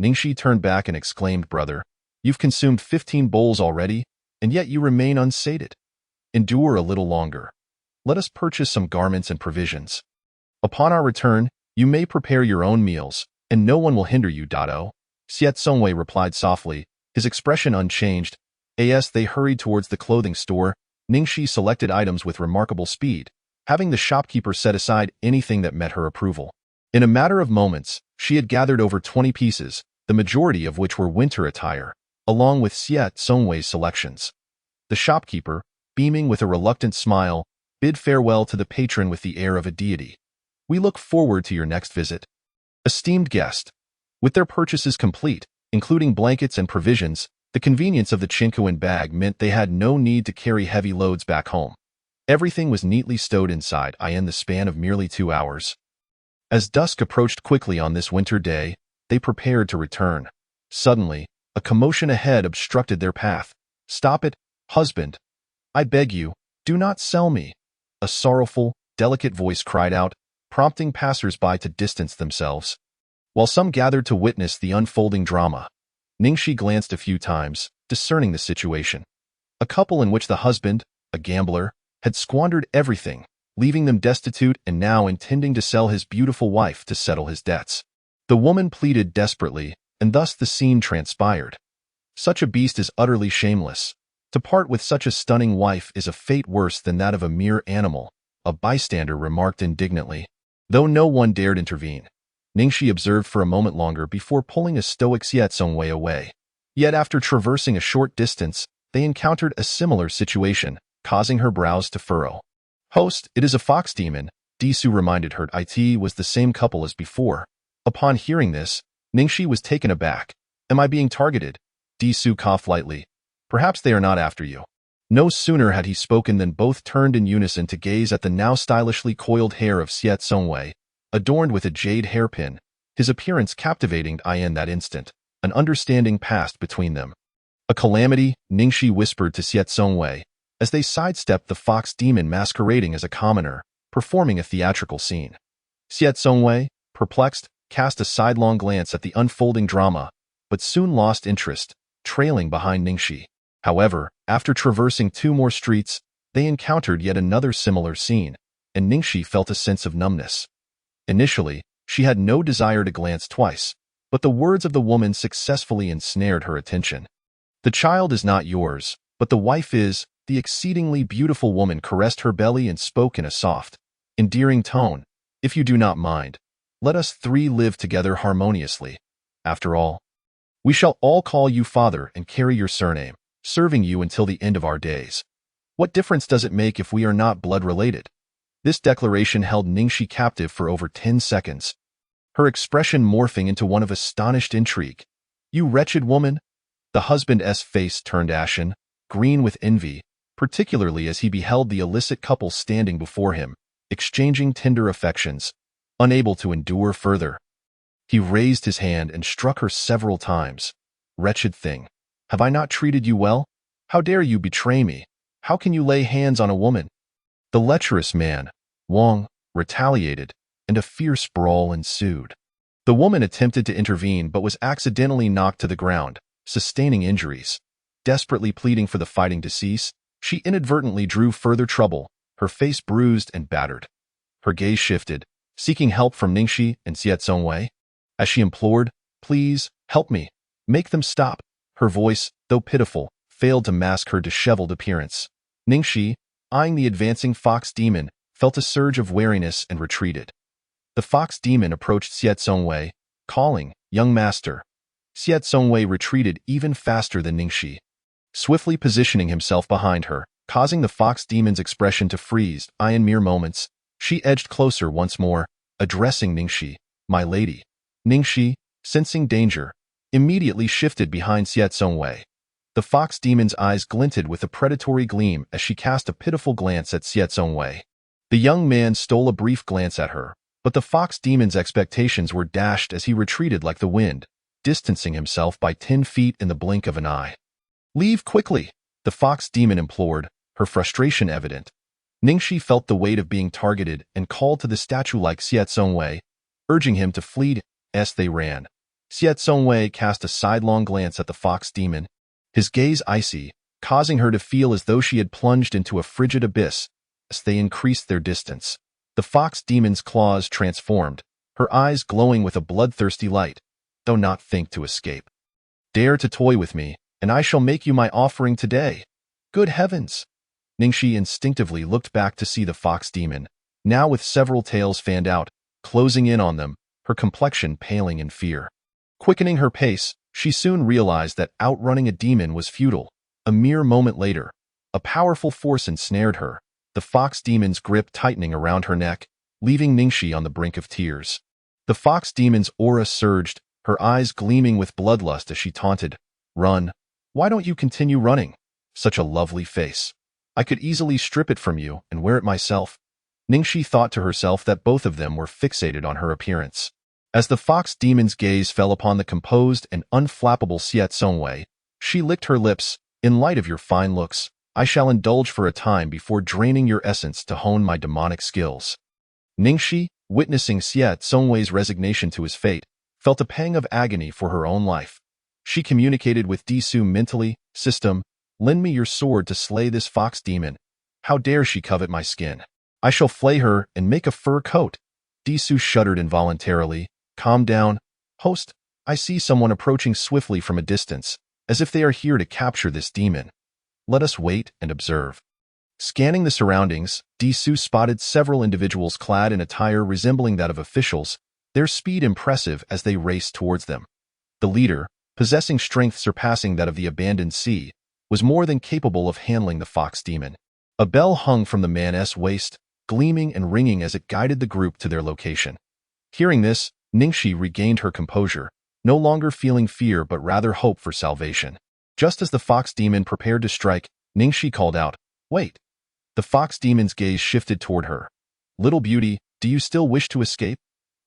Ningxi turned back and exclaimed, Brother, you've consumed 15 bowls already, and yet you remain unsated. Endure a little longer. Let us purchase some garments and provisions. Upon our return, you may prepare your own meals, and no one will hinder you, Dado. Xiet Songwei replied softly, his expression unchanged. As they hurried towards the clothing store, Ningxi selected items with remarkable speed, having the shopkeeper set aside anything that met her approval. In a matter of moments, she had gathered over 20 pieces, the majority of which were winter attire, along with Xiet Songwei's selections. The shopkeeper, beaming with a reluctant smile, bid farewell to the patron with the air of a deity. We look forward to your next visit. Esteemed guest. With their purchases complete, including blankets and provisions, the convenience of the Chinquan bag meant they had no need to carry heavy loads back home. Everything was neatly stowed inside in the span of merely 2 hours. As dusk approached quickly on this winter day, they prepared to return. Suddenly, a commotion ahead obstructed their path. Stop it, husband. I beg you, do not sell me. A sorrowful, delicate voice cried out, prompting passers-by to distance themselves. While some gathered to witness the unfolding drama, Ningxi glanced a few times, discerning the situation. A couple in which the husband, a gambler, had squandered everything, leaving them destitute and now intending to sell his beautiful wife to settle his debts. The woman pleaded desperately, and thus the scene transpired. Such a beast is utterly shameless. To part with such a stunning wife is a fate worse than that of a mere animal, a bystander remarked indignantly. Though no one dared intervene, Ningxi observed for a moment longer before pulling a stoic Xiaozongwei away. Yet after traversing a short distance, they encountered a similar situation, causing her brows to furrow. "Host, it is a fox demon," Disu reminded her. It was the same couple as before. Upon hearing this, Ningxi was taken aback. "Am I being targeted?" Disu coughed lightly. "Perhaps they are not after you." No sooner had he spoken than both turned in unison to gaze at the now stylishly coiled hair of Xiaozongwei, adorned with a jade hairpin, his appearance captivating in that instant. An understanding passed between them. "A calamity," Ningxi whispered to Xiaozongwei, as they sidestepped the fox demon masquerading as a commoner, performing a theatrical scene. Xiaozongwei, perplexed, cast a sidelong glance at the unfolding drama, but soon lost interest, trailing behind Ningxi. However, after traversing 2 more streets, they encountered yet another similar scene, and Ningxi felt a sense of numbness. Initially, she had no desire to glance twice, but the words of the woman successfully ensnared her attention. "The child is not yours, but the wife is." The exceedingly beautiful woman caressed her belly and spoke in a soft, endearing tone. "If you do not mind, let us 3 live together harmoniously. After all, we shall all call you father and carry your surname, serving you until the end of our days. What difference does it make if we are not blood-related?" This declaration held Ningxi captive for over 10 seconds, her expression morphing into one of astonished intrigue. "You wretched woman!" The husband's face turned ashen, green with envy, particularly as he beheld the illicit couple standing before him, exchanging tender affections. Unable to endure further, he raised his hand and struck her several times. "Wretched thing! Have I not treated you well? How dare you betray me? How can you lay hands on a woman?" The lecherous man, Wang, retaliated, and a fierce brawl ensued. The woman attempted to intervene but was accidentally knocked to the ground, sustaining injuries. Desperately pleading for the fighting to cease, she inadvertently drew further trouble, her face bruised and battered. Her gaze shifted, seeking help from Ningxi and Xiaozongwei. As she implored, "Please, help me. Make them stop." Her voice, though pitiful, failed to mask her disheveled appearance. Ningxi, eyeing the advancing fox demon, felt a surge of wariness and retreated. The fox demon approached Xiaozongwei, calling, "Young master." Xiaozongwei retreated even faster than Ningxi, swiftly positioning himself behind her, causing the fox demon's expression to freeze. In mere moments, she edged closer once more, addressing Ningxi, "My lady." Ningxi, sensing danger, immediately shifted behind Xiaozongwei. The fox demon's eyes glinted with a predatory gleam as she cast a pitiful glance at Xiaozongwei. The young man stole a brief glance at her, but the fox demon's expectations were dashed as he retreated like the wind, distancing himself by 10 feet in the blink of an eye. "Leave quickly," the fox demon implored, her frustration evident. Ningxi felt the weight of being targeted and called to the statue-like Xiaozongwei, urging him to flee. As they ran, Xiaozongwei cast a sidelong glance at the fox demon, his gaze icy, causing her to feel as though she had plunged into a frigid abyss. As they increased their distance, the fox demon's claws transformed, her eyes glowing with a bloodthirsty light. "Do not think to escape. Dare to toy with me, and I shall make you my offering today." Good heavens! Ningxi instinctively looked back to see the fox demon, now with several tails fanned out, closing in on them, her complexion paling in fear. Quickening her pace, she soon realized that outrunning a demon was futile. A mere moment later, a powerful force ensnared her, the fox demon's grip tightening around her neck, leaving Ningxi on the brink of tears. The fox demon's aura surged, her eyes gleaming with bloodlust as she taunted, "Run! Why don't you continue running? Such a lovely face. I could easily strip it from you and wear it myself." Ningxi thought to herself that both of them were fixated on her appearance. As the fox demon's gaze fell upon the composed and unflappable Xiaozongwei, she licked her lips. "In light of your fine looks, I shall indulge for a time before draining your essence to hone my demonic skills." Ningxi, witnessing Xie Songwei's resignation to his fate, felt a pang of agony for her own life. She communicated with Disu mentally, "System, lend me your sword to slay this fox demon. How dare she covet my skin? I shall flay her and make a fur coat." Disu shuddered involuntarily. "Calm down. Host, I see someone approaching swiftly from a distance, as if they are here to capture this demon. Let us wait and observe." Scanning the surroundings, Disu spotted several individuals clad in attire resembling that of officials, their speed impressive as they raced towards them. The leader, possessing strength surpassing that of the abandoned sea, was more than capable of handling the fox demon. A bell hung from the man's waist, gleaming and ringing as it guided the group to their location. Hearing this, Ningxi regained her composure, no longer feeling fear but rather hope for salvation. Just as the fox demon prepared to strike, Ningxi called out, "Wait." The fox demon's gaze shifted toward her. "Little beauty, do you still wish to escape?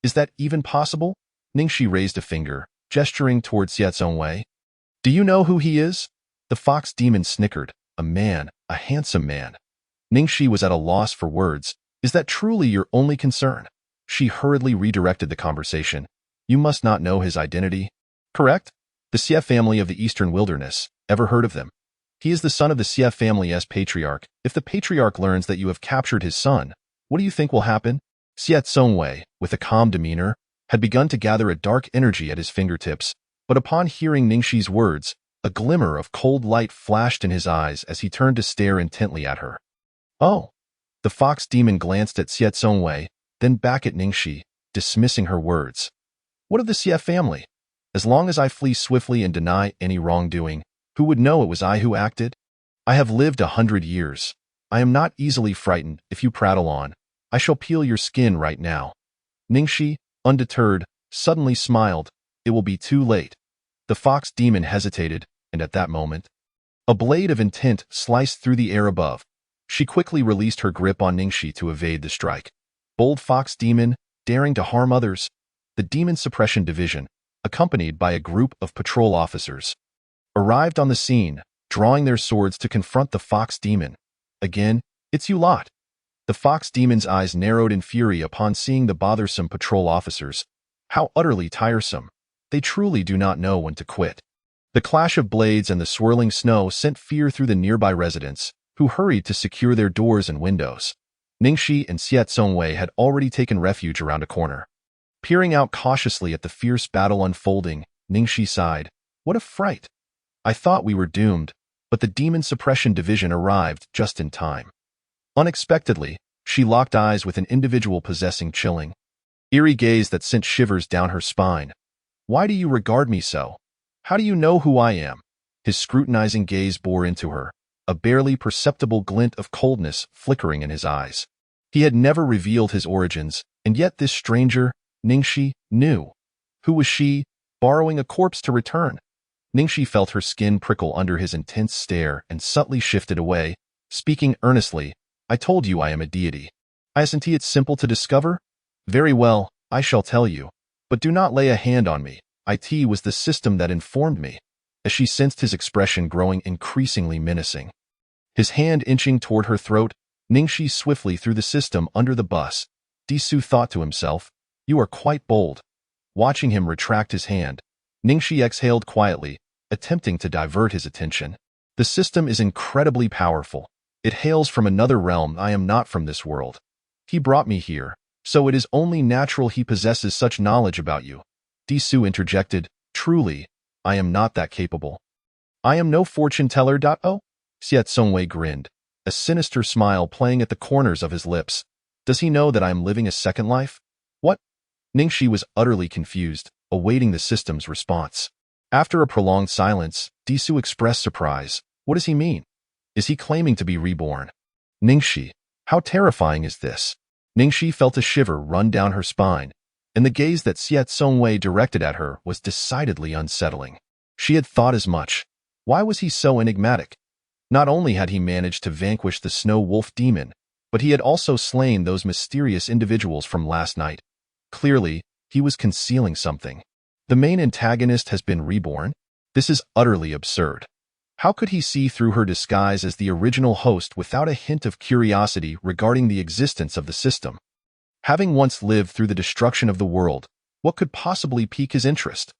Is that even possible?" Ningxi raised a finger, gesturing toward Xie Songwei. "Do you know who he is?" The fox demon snickered. "A man, a handsome man." Ningxi was at a loss for words. "Is that truly your only concern?" She hurriedly redirected the conversation. "You must not know his identity." "Correct? The Xie family of the Eastern Wilderness. Ever heard of them? He is the son of the Xie family's patriarch. If the patriarch learns that you have captured his son, what do you think will happen?" Xie Songwei, with a calm demeanor, had begun to gather a dark energy at his fingertips, but upon hearing Ningxi's words, a glimmer of cold light flashed in his eyes as he turned to stare intently at her. "Oh." The fox demon glanced at Xie Songwei, then back at Ningxi, dismissing her words. "What of the Xie family? As long as I flee swiftly and deny any wrongdoing, who would know it was I who acted? I have lived 100 years. I am not easily frightened. If you prattle on, I shall peel your skin right now." Ningxi, undeterred, suddenly smiled. "It will be too late." The fox demon hesitated, and at that moment, a blade of intent sliced through the air above. She quickly released her grip on Ningxi to evade the strike. Bold fox demon, daring to harm others. The Demon Suppression Division, accompanied by a group of patrol officers, arrived on the scene, drawing their swords to confront the fox demon. "Again, it's you lot." The fox demon's eyes narrowed in fury upon seeing the bothersome patrol officers. How utterly tiresome. They truly do not know when to quit. The clash of blades and the swirling snow sent fear through the nearby residents, who hurried to secure their doors and windows. Ningxi and Xie Songwei had already taken refuge around a corner. Peering out cautiously at the fierce battle unfolding, Ningxi sighed. "What a fright! I thought we were doomed, but the Demon Suppression Division arrived just in time." Unexpectedly, she locked eyes with an individual possessing chilling, eerie gaze that sent shivers down her spine. "Why do you regard me so? How do you know who I am?" His scrutinizing gaze bore into her, a barely perceptible glint of coldness flickering in his eyes. He had never revealed his origins, and yet this stranger, Ningxi, knew. Who was she, borrowing a corpse to return? Ningxi felt her skin prickle under his intense stare and subtly shifted away, speaking earnestly. "I told you I am a deity. Isn't it simple to discover? Very well, I shall tell you. But do not lay a hand on me. It was the system that informed me." As she sensed his expression growing increasingly menacing, his hand inching toward her throat, Ningxi swiftly threw the system under the bus. Disu thought to himself, "You are quite bold." Watching him retract his hand, Ningxi exhaled quietly, attempting to divert his attention. "The system is incredibly powerful. It hails from another realm. I am not from this world. He brought me here, so it is only natural he possesses such knowledge about you." Disu interjected, "Truly, I am not that capable. I am no fortune teller. Oh?" Xie Songwei grinned, a sinister smile playing at the corners of his lips. "Does he know that I am living a second life?" "What?" Ningxi was utterly confused, awaiting the system's response. After a prolonged silence, Disu expressed surprise. "What does he mean? Is he claiming to be reborn?" "Ningxi, how terrifying is this?" Ningxi felt a shiver run down her spine, and the gaze that Xie Songwei directed at her was decidedly unsettling. She had thought as much. Why was he so enigmatic? Not only had he managed to vanquish the snow wolf demon, but he had also slain those mysterious individuals from last night. Clearly, he was concealing something. The main antagonist has been reborn? This is utterly absurd. How could he see through her disguise as the original host without a hint of curiosity regarding the existence of the system? Having once lived through the destruction of the world, what could possibly pique his interest?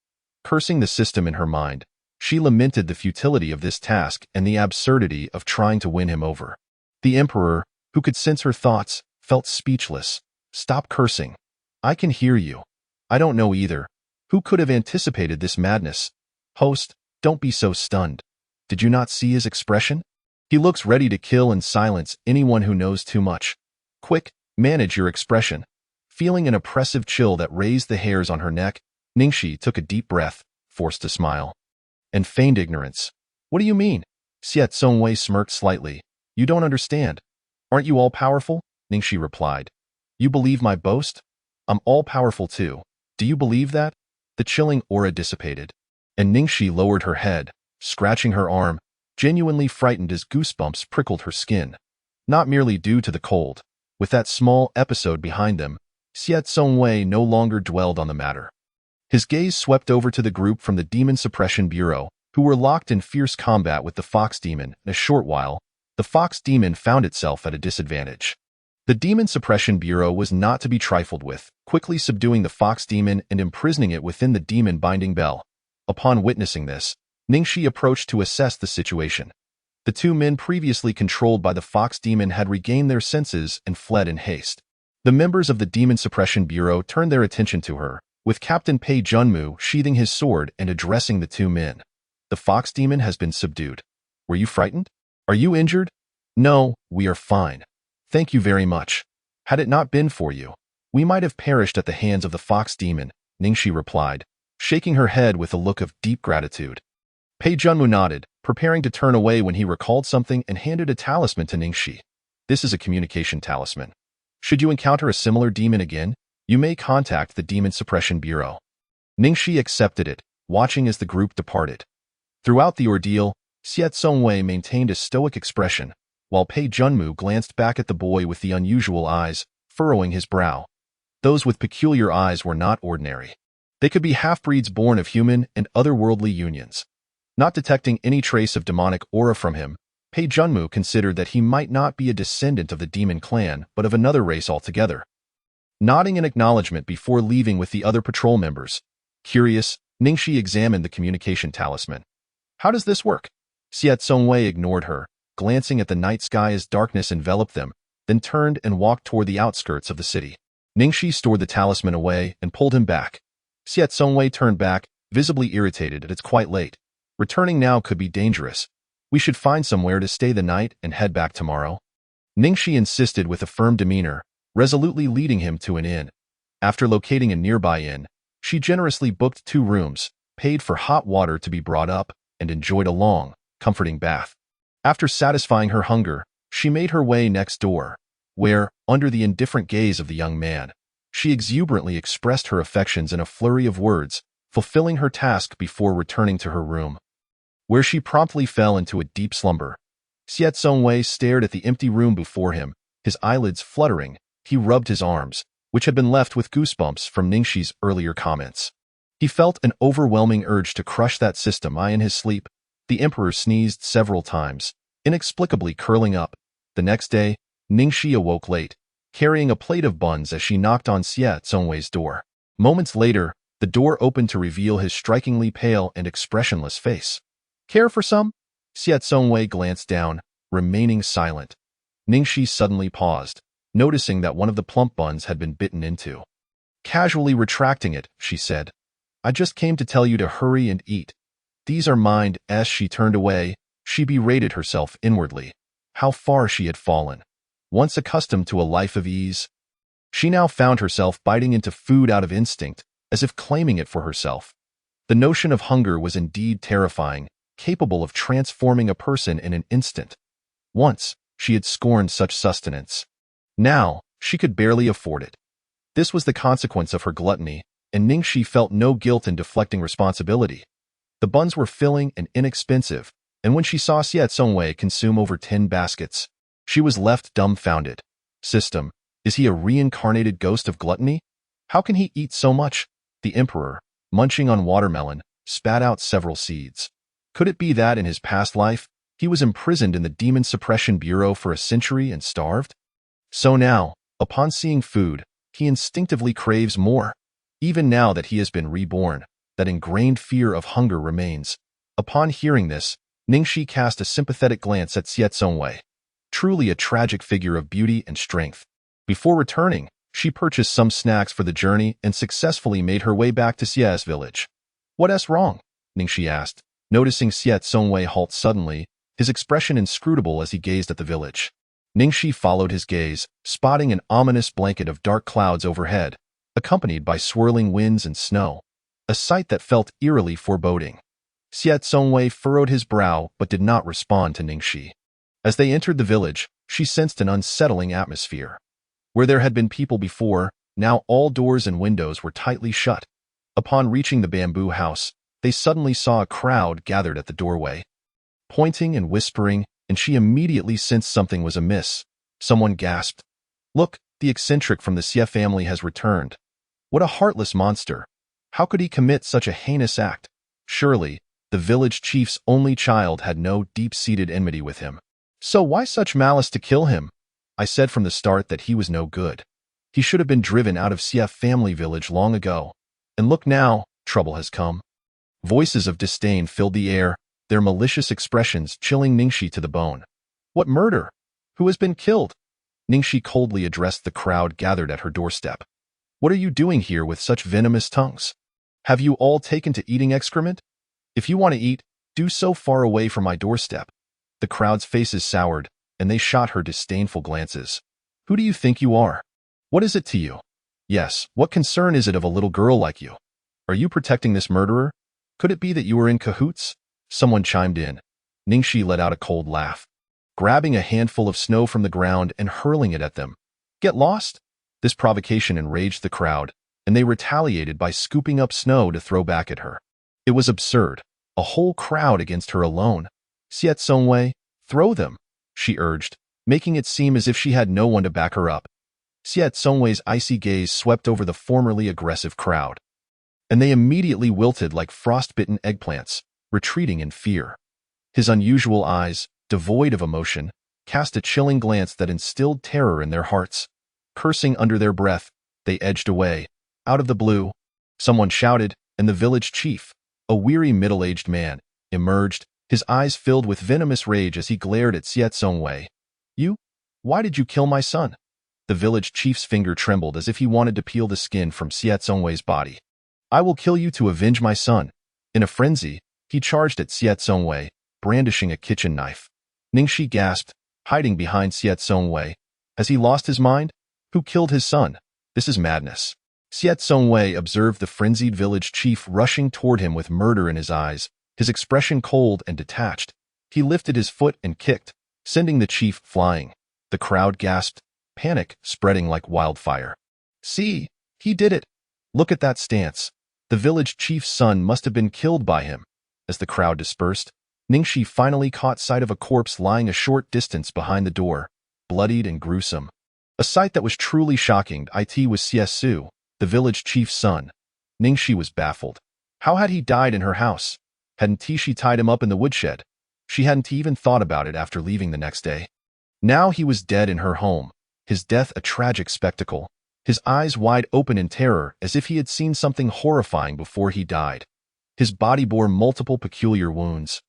Cursing the system in her mind, she lamented the futility of this task and the absurdity of trying to win him over. The Emperor, who could sense her thoughts, felt speechless. Stop cursing. I can hear you. I don't know either. Who could have anticipated this madness? Host, don't be so stunned. Did you not see his expression? He looks ready to kill and silence anyone who knows too much. Quick, manage your expression. Feeling an oppressive chill that raised the hairs on her neck, Ningxi took a deep breath, forced to smile. And feigned ignorance. What do you mean? Xiet Songwei smirked slightly. You don't understand. Aren't you all-powerful? Ningxi replied. You believe my boast? I'm all-powerful too. Do you believe that? The chilling aura dissipated, and Ningxi lowered her head, scratching her arm, genuinely frightened as goosebumps prickled her skin. Not merely due to the cold. With that small episode behind them, Xiet Songwei no longer dwelled on the matter. His gaze swept over to the group from the Demon Suppression Bureau, who were locked in fierce combat with the Fox Demon. In a short while, the Fox Demon found itself at a disadvantage. The Demon Suppression Bureau was not to be trifled with, quickly subduing the Fox Demon and imprisoning it within the Demon Binding Bell. Upon witnessing this, Ningxi approached to assess the situation. The two men previously controlled by the Fox Demon had regained their senses and fled in haste. The members of the Demon Suppression Bureau turned their attention to her, with Captain Pei Junmu sheathing his sword and addressing the two men. The Fox Demon has been subdued. Were you frightened? Are you injured? No, we are fine. Thank you very much. Had it not been for you, we might have perished at the hands of the Fox Demon, Ningxi replied, shaking her head with a look of deep gratitude. Pei Junmu nodded, preparing to turn away when he recalled something and handed a talisman to Ningxi. This is a communication talisman. Should you encounter a similar demon again, you may contact the Demon Suppression Bureau. Ningxi accepted it, watching as the group departed. Throughout the ordeal, Xiet Songwei maintained a stoic expression, while Pei Junmu glanced back at the boy with the unusual eyes, furrowing his brow. Those with peculiar eyes were not ordinary. They could be half-breeds born of human and otherworldly unions. Not detecting any trace of demonic aura from him, Pei Junmu considered that he might not be a descendant of the demon clan, but of another race altogether. Nodding in acknowledgement before leaving with the other patrol members. Curious, Ningxi examined the communication talisman. How does this work? Xiet Songwei ignored her, glancing at the night sky as darkness enveloped them, then turned and walked toward the outskirts of the city. Ningxi stored the talisman away and pulled him back. Xiet Songwei turned back, visibly irritated that it's quite late. Returning now could be dangerous. We should find somewhere to stay the night and head back tomorrow. Ningxi insisted with a firm demeanor, resolutely leading him to an inn. After locating a nearby inn, she generously booked 2 rooms, paid for hot water to be brought up, and enjoyed a long, comforting bath. After satisfying her hunger, she made her way next door, where, under the indifferent gaze of the young man, she exuberantly expressed her affections in a flurry of words, fulfilling her task before returning to her room, where she promptly fell into a deep slumber. Xiet Songwei stared at the empty room before him, his eyelids fluttering. He rubbed his arms, which had been left with goosebumps from Ningxi's earlier comments. He felt an overwhelming urge to crush that system in his sleep. The Emperor sneezed several times, inexplicably curling up. The next day, Ningxi awoke late, carrying a plate of buns as she knocked on Xiet Songwei's door. Moments later, the door opened to reveal his strikingly pale and expressionless face. Care for some? Xiet Songwei glanced down, remaining silent. Ningxi suddenly paused, noticing that one of the plump buns had been bitten into. Casually retracting it, she said, I just came to tell you to hurry and eat. These are mine. As she turned away, she berated herself inwardly. How far she had fallen. Once accustomed to a life of ease, she now found herself biting into food out of instinct, as if claiming it for herself. The notion of hunger was indeed terrifying, capable of transforming a person in an instant. Once, she had scorned such sustenance. Now, she could barely afford it. This was the consequence of her gluttony, and Ningxi felt no guilt in deflecting responsibility. The buns were filling and inexpensive, and when she saw Xiet Songwei consume over 10 baskets, she was left dumbfounded. System, is he a reincarnated ghost of gluttony? How can he eat so much? The Emperor, munching on watermelon, spat out several seeds. Could it be that in his past life, he was imprisoned in the Demon Suppression Bureau for a century and starved? So now, upon seeing food, he instinctively craves more. Even now that he has been reborn, that ingrained fear of hunger remains. Upon hearing this, Ningxi cast a sympathetic glance at Xie Zongwei. Truly a tragic figure of beauty and strength. Before returning, she purchased some snacks for the journey and successfully made her way back to Xie's village. "What's wrong?" Ningxi asked, noticing Xie Zongwei halt suddenly, his expression inscrutable as he gazed at the village. Ningxi followed his gaze, spotting an ominous blanket of dark clouds overhead, accompanied by swirling winds and snow, a sight that felt eerily foreboding. Xie Zongwei furrowed his brow but did not respond to Ningxi. As they entered the village, she sensed an unsettling atmosphere. Where there had been people before, now all doors and windows were tightly shut. Upon reaching the bamboo house, they suddenly saw a crowd gathered at the doorway, pointing and whispering, and she immediately sensed something was amiss. Someone gasped, "Look, the eccentric from the Xie family has returned. What a heartless monster! How could he commit such a heinous act? Surely, the village chief's only child had no deep-seated enmity with him. So why such malice to kill him? I said from the start that he was no good. He should have been driven out of Xie family village long ago. And look now, trouble has come." Voices of disdain filled the air, their malicious expressions chilling Ningxi to the bone. "What murder? Who has been killed?" Ningxi coldly addressed the crowd gathered at her doorstep. "What are you doing here with such venomous tongues? Have you all taken to eating excrement? If you want to eat, do so far away from my doorstep." The crowd's faces soured, and they shot her disdainful glances. "Who do you think you are? What is it to you? Yes, what concern is it of a little girl like you? Are you protecting this murderer? Could it be that you are in cahoots?" Someone chimed in. Ningxi let out a cold laugh, grabbing a handful of snow from the ground and hurling it at them. "Get lost?" This provocation enraged the crowd, and they retaliated by scooping up snow to throw back at her. It was absurd, a whole crowd against her alone. "Xie Zongwei, throw them," she urged, making it seem as if she had no one to back her up. Xie Zongwei's icy gaze swept over the formerly aggressive crowd, and they immediately wilted like frost-bitten eggplants, retreating in fear. His unusual eyes, devoid of emotion, cast a chilling glance that instilled terror in their hearts. Cursing under their breath, they edged away. Out of the blue, someone shouted, and the village chief, a weary middle-aged man, emerged, his eyes filled with venomous rage as he glared at Xie Zongwei. "You? Why did you kill my son?" The village chief's finger trembled as if he wanted to peel the skin from Xie Zongwei's body. "I will kill you to avenge my son." In a frenzy, he charged at Xie Zongwei, brandishing a kitchen knife. Ningxi gasped, hiding behind Xie Zongwei. Has he lost his mind? Who killed his son? This is madness. Xie Zongwei observed the frenzied village chief rushing toward him with murder in his eyes, his expression cold and detached. He lifted his foot and kicked, sending the chief flying. The crowd gasped, panic spreading like wildfire. "See, he did it. Look at that stance. The village chief's son must have been killed by him." As the crowd dispersed, Ningxi finally caught sight of a corpse lying a short distance behind the door, bloodied and gruesome. A sight that was truly shocking. It was Xie Su, the village chief's son. Ningxi was baffled. How had he died in her house? Hadn't she tied him up in the woodshed? She hadn't even thought about it after leaving the next day. Now he was dead in her home, his death a tragic spectacle, his eyes wide open in terror as if he had seen something horrifying before he died. His body bore multiple peculiar wounds,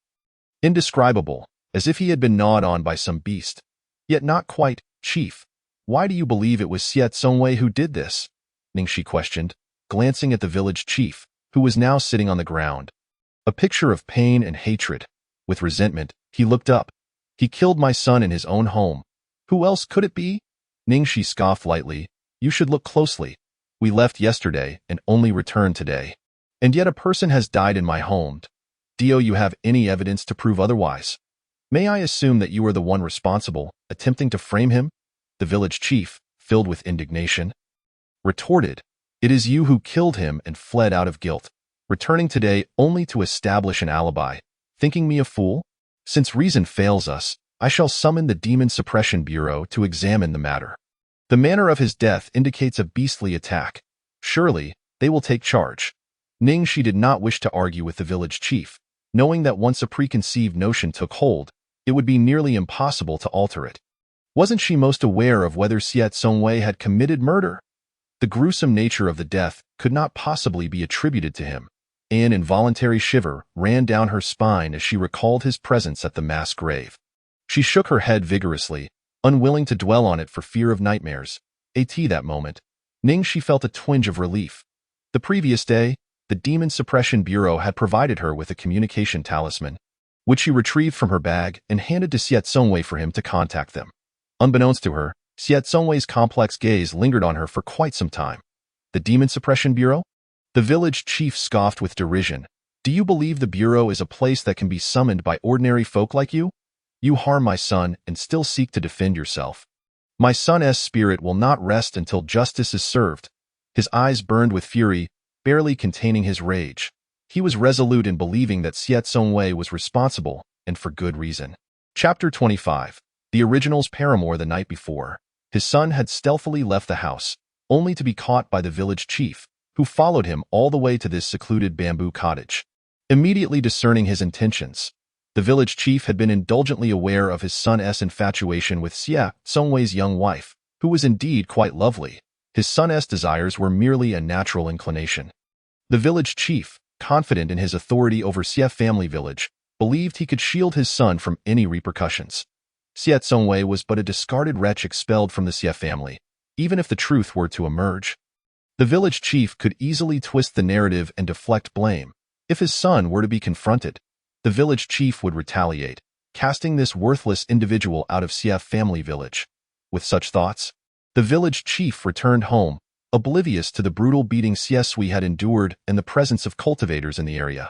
indescribable, as if he had been gnawed on by some beast. Yet not quite. "Chief, why do you believe it was Xie Zongwei who did this?" Ningxi questioned, glancing at the village chief, who was now sitting on the ground. A picture of pain and hatred. With resentment, he looked up. "He killed my son in his own home. Who else could it be?" Ningxi scoffed lightly. "You should look closely. We left yesterday and only returned today. And yet a person has died in my home. Do you have any evidence to prove otherwise? May I assume that you are the one responsible, attempting to frame him?" The village chief, filled with indignation, retorted, "It is you who killed him and fled out of guilt, returning today only to establish an alibi, thinking me a fool? Since reason fails us, I shall summon the Demon Suppression Bureau to examine the matter. The manner of his death indicates a beastly attack. Surely, they will take charge." Ningxi did not wish to argue with the village chief, knowing that once a preconceived notion took hold, it would be nearly impossible to alter it. Wasn't she most aware of whether Xie Zongwei had committed murder? The gruesome nature of the death could not possibly be attributed to him. An involuntary shiver ran down her spine as she recalled his presence at the mass grave. She shook her head vigorously, unwilling to dwell on it for fear of nightmares. That moment, Ningxi felt a twinge of relief. The previous day, the Demon Suppression Bureau had provided her with a communication talisman, which she retrieved from her bag and handed to Xiet Songwei for him to contact them. Unbeknownst to her, Xiet Songwei's complex gaze lingered on her for quite some time. The Demon Suppression Bureau? The village chief scoffed with derision. Do you believe the Bureau is a place that can be summoned by ordinary folk like you? You harm my son and still seek to defend yourself. My son's spirit will not rest until justice is served. His eyes burned with fury, barely containing his rage. He was resolute in believing that Xiet Songwei was responsible, and for good reason. Chapter 25. The original's paramour the night before. His son had stealthily left the house, only to be caught by the village chief, who followed him all the way to this secluded bamboo cottage. Immediately discerning his intentions, the village chief had been indulgently aware of his son's infatuation with Xiet Songwei's young wife, who was indeed quite lovely. His son's desires were merely a natural inclination. The village chief, confident in his authority over Xiet family village, believed he could shield his son from any repercussions. Xiet Songwei was but a discarded wretch expelled from the Xiet family, even if the truth were to emerge. The village chief could easily twist the narrative and deflect blame. If his son were to be confronted, the village chief would retaliate, casting this worthless individual out of Xiet family village. With such thoughts, the village chief returned home, oblivious to the brutal beating Xie Sui had endured and the presence of cultivators in the area.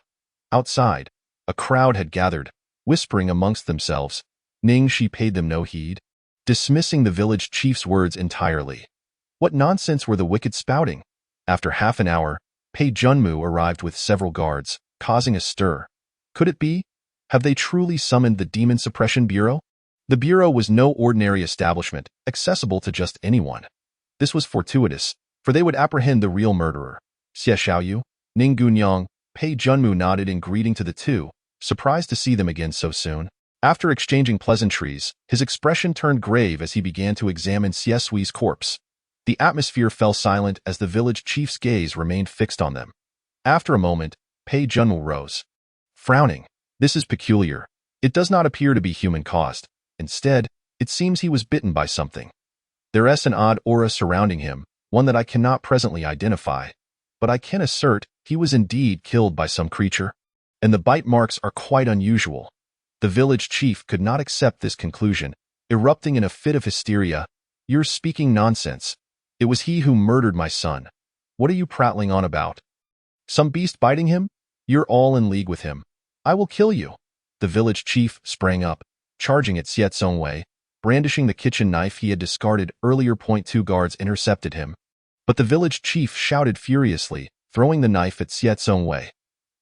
Outside, a crowd had gathered, whispering amongst themselves. Ningxi paid them no heed, dismissing the village chief's words entirely. What nonsense were the wicked spouting? After half an hour, Pei Junmu arrived with several guards, causing a stir. Could it be? Have they truly summoned the Demon Suppression Bureau? The Bureau was no ordinary establishment, accessible to just anyone. This was fortuitous, for they would apprehend the real murderer. Xie Xiaoyu, Ning Gunyang, Pei Junmu nodded in greeting to the two, surprised to see them again so soon. After exchanging pleasantries, his expression turned grave as he began to examine Xie Sui's corpse. The atmosphere fell silent as the village chief's gaze remained fixed on them. After a moment, Pei Junmu rose. Frowning, this is peculiar. It does not appear to be human-caused. Instead, it seems he was bitten by something. There is an odd aura surrounding him, one that I cannot presently identify. But I can assert he was indeed killed by some creature. And the bite marks are quite unusual. The village chief could not accept this conclusion, erupting in a fit of hysteria. You're speaking nonsense. It was he who murdered my son. What are you prattling on about? Some beast biting him? You're all in league with him. I will kill you. The village chief sprang up, charging at Xiet Songwei, brandishing the kitchen knife he had discarded earlier. Two guards intercepted him, but the village chief shouted furiously, throwing the knife at Xiet Songwei.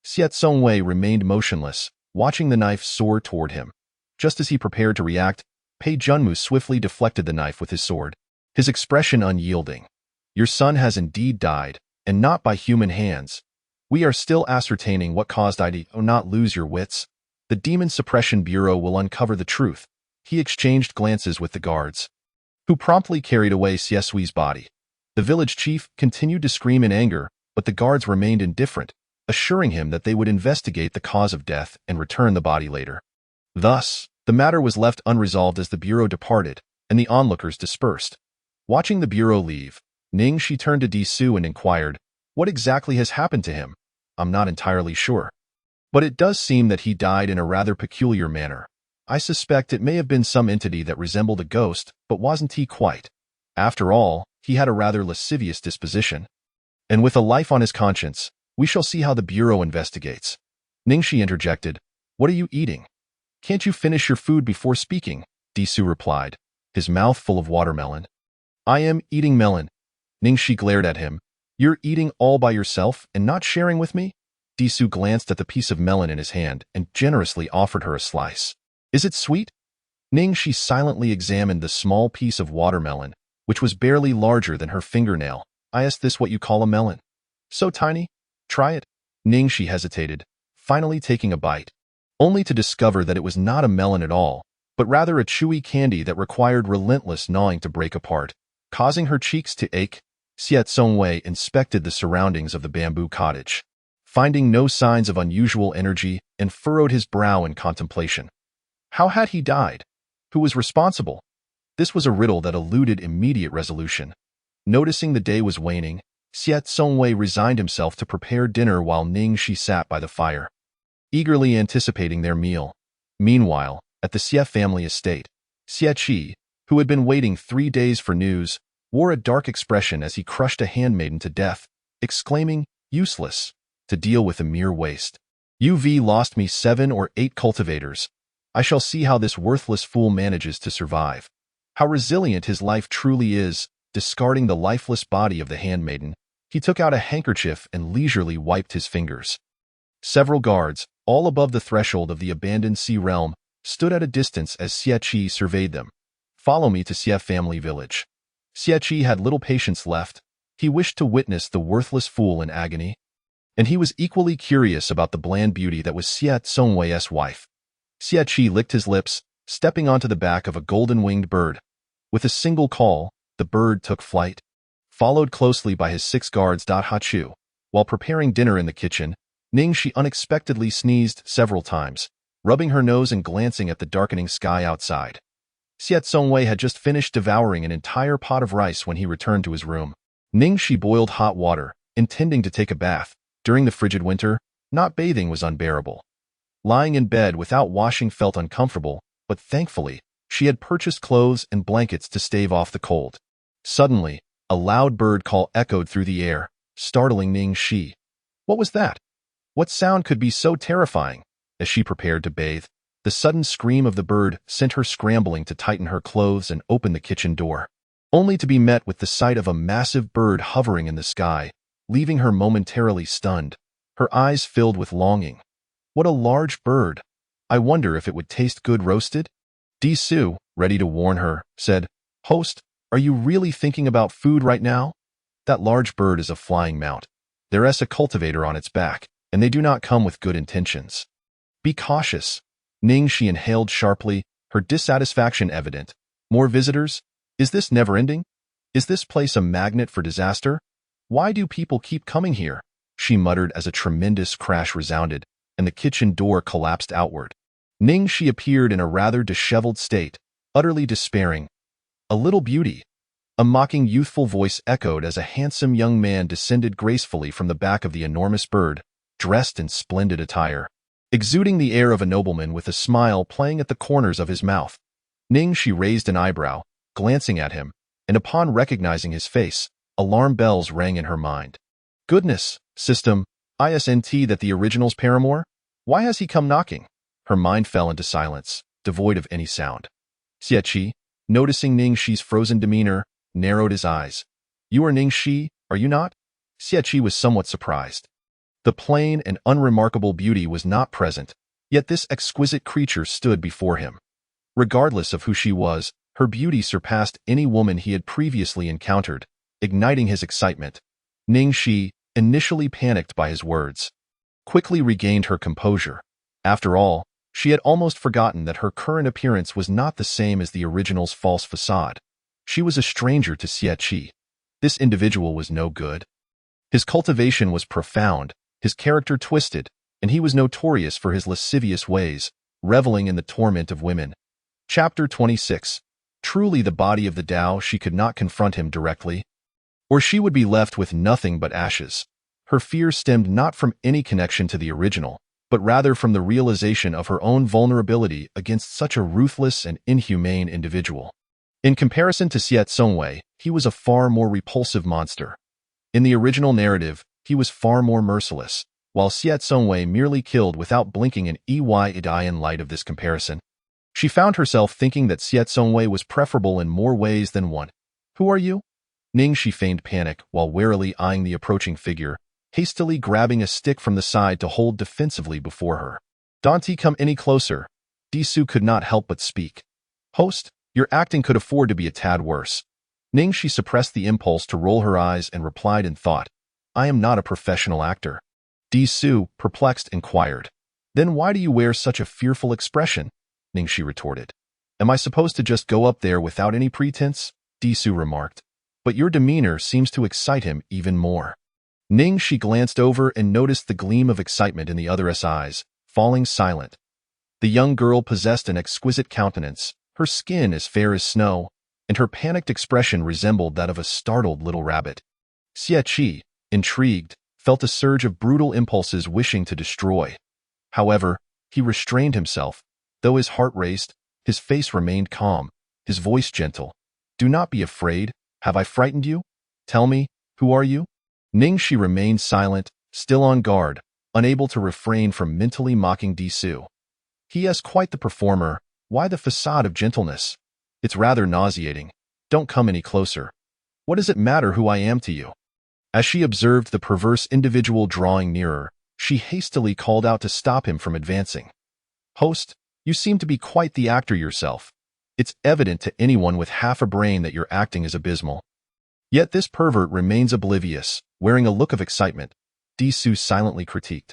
Xiet Songwei remained motionless, watching the knife soar toward him. Just as he prepared to react, Pei Junmu swiftly deflected the knife with his sword, his expression unyielding. Your son has indeed died, and not by human hands. We are still ascertaining what caused I to not lose your wits. The Demon Suppression Bureau will uncover the truth. He exchanged glances with the guards, who promptly carried away Xie Sui's body. The village chief continued to scream in anger, but the guards remained indifferent, assuring him that they would investigate the cause of death and return the body later. Thus, the matter was left unresolved as the Bureau departed, and the onlookers dispersed. Watching the Bureau leave, Ningxi turned to Disu and inquired, what exactly has happened to him? I'm not entirely sure. But it does seem that he died in a rather peculiar manner. I suspect it may have been some entity that resembled a ghost, but wasn't he quite. After all, he had a rather lascivious disposition. And with a life on his conscience, we shall see how the Bureau investigates. Ningxi interjected, what are you eating? Can't you finish your food before speaking? Disu replied, his mouth full of watermelon. I am eating melon. Ningxi glared at him. You're eating all by yourself and not sharing with me? Disu glanced at the piece of melon in his hand and generously offered her a slice. Is it sweet? Ningxi silently examined the small piece of watermelon, which was barely larger than her fingernail. Is this what you call a melon? So tiny? Try it. Ningxi hesitated, finally taking a bite, only to discover that it was not a melon at all, but rather a chewy candy that required relentless gnawing to break apart, causing her cheeks to ache. Xiet Songwei inspected the surroundings of the bamboo cottage, finding no signs of unusual energy, and furrowed his brow in contemplation. How had he died? Who was responsible? This was a riddle that eluded immediate resolution. Noticing the day was waning, Xiet Songwei resigned himself to prepare dinner while Ning Shi sat by the fire, eagerly anticipating their meal. Meanwhile, at the Xie family estate, Xie Qi, who had been waiting 3 days for news, wore a dark expression as he crushed a handmaiden to death, exclaiming, "Useless. To deal with a mere waste. UV lost me 7 or 8 cultivators. I shall see how this worthless fool manages to survive. How resilient his life truly is." Discarding the lifeless body of the handmaiden, he took out a handkerchief and leisurely wiped his fingers. Several guards, all above the threshold of the abandoned sea realm, stood at a distance as Xie Qi surveyed them. "Follow me to Xie family village." Xie Qi had little patience left. He wished to witness the worthless fool in agony. And he was equally curious about the bland beauty that was Xiet Songwei's wife. Xie Qi licked his lips, stepping onto the back of a golden-winged bird. With a single call, the bird took flight, followed closely by his 6 guards. Hachu. While preparing dinner in the kitchen, Ning Shi unexpectedly sneezed several times, rubbing her nose and glancing at the darkening sky outside. Xiet Songwei had just finished devouring an entire pot of rice when he returned to his room. Ning Shi boiled hot water, intending to take a bath. During the frigid winter, not bathing was unbearable. Lying in bed without washing felt uncomfortable, but thankfully, she had purchased clothes and blankets to stave off the cold. Suddenly, a loud bird call echoed through the air, startling Ning Shi. What was that? What sound could be so terrifying? As she prepared to bathe, the sudden scream of the bird sent her scrambling to tighten her clothes and open the kitchen door, only to be met with the sight of a massive bird hovering in the sky, leaving her momentarily stunned, her eyes filled with longing. What a large bird! I wonder if it would taste good roasted? Di Su, ready to warn her, said, "Host, are you really thinking about food right now? That large bird is a flying mount. There's a cultivator on its back, and they do not come with good intentions. Be cautious." Ning Shi inhaled sharply, her dissatisfaction evident. More visitors? Is this never-ending? Is this place a magnet for disaster? Why do people keep coming here? She muttered as a tremendous crash resounded, and the kitchen door collapsed outward. Ning Shi appeared in a rather disheveled state, utterly despairing. "A little beauty." A mocking youthful voice echoed as a handsome young man descended gracefully from the back of the enormous bird, dressed in splendid attire, exuding the air of a nobleman with a smile playing at the corners of his mouth. Ning Shi raised an eyebrow, glancing at him, and upon recognizing his face, alarm bells rang in her mind. Goodness, system, isn't that the original's paramour? Why has he come knocking? Her mind fell into silence, devoid of any sound. Xie Qi, noticing Ning Shi's frozen demeanor, narrowed his eyes. "You are Ning Shi, are you not?" Xie Qi was somewhat surprised. The plain and unremarkable beauty was not present, yet this exquisite creature stood before him. Regardless of who she was, her beauty surpassed any woman he had previously encountered, igniting his excitement. Ning Shi, initially panicked by his words, quickly regained her composure. After all, she had almost forgotten that her current appearance was not the same as the original's false facade. She was a stranger to Xie Qi. This individual was no good. His cultivation was profound, his character twisted, and he was notorious for his lascivious ways, reveling in the torment of women. Chapter 26. Truly the body of the Tao. She could not confront him directly, or she would be left with nothing but ashes. Her fear stemmed not from any connection to the original, but rather from the realization of her own vulnerability against such a ruthless and inhumane individual. In comparison to Xiet Songwei, he was a far more repulsive monster. In the original narrative, he was far more merciless, while Xiet Songwei merely killed without blinking in light of this comparison. She found herself thinking that Xiet Songwei was preferable in more ways than one. "Who are you?" Ning Shi feigned panic while warily eyeing the approaching figure, hastily grabbing a stick from the side to hold defensively before her. "Don't come any closer." Di Su could not help but speak. "Host, your acting could afford to be a tad worse." Ning Shi suppressed the impulse to roll her eyes and replied in thought, "I am not a professional actor." Di Su, perplexed, inquired, "Then why do you wear such a fearful expression?" Ning Shi retorted. "Am I supposed to just go up there without any pretense?" Di Su remarked. but your demeanor seems to excite him even more. Ning Shi glanced over and noticed the gleam of excitement in the other's eyes, falling silent. The young girl possessed an exquisite countenance, her skin as fair as snow, and her panicked expression resembled that of a startled little rabbit. Xie Qi, intrigued, felt a surge of brutal impulses wishing to destroy. However, he restrained himself. Though his heart raced, his face remained calm, his voice gentle. "Do not be afraid. Have I frightened you? Tell me, who are you?" Ning Shi remained silent, still on guard, unable to refrain from mentally mocking Disu. He is quite the performer. Why the facade of gentleness? It's rather nauseating. Don't come any closer. What does it matter who I am to you? As she observed the perverse individual drawing nearer, she hastily called out to stop him from advancing. "Host, you seem to be quite the actor yourself. It's evident to anyone with half a brain that your acting is abysmal." Yet this pervert remains oblivious, wearing a look of excitement, Disu silently critiqued.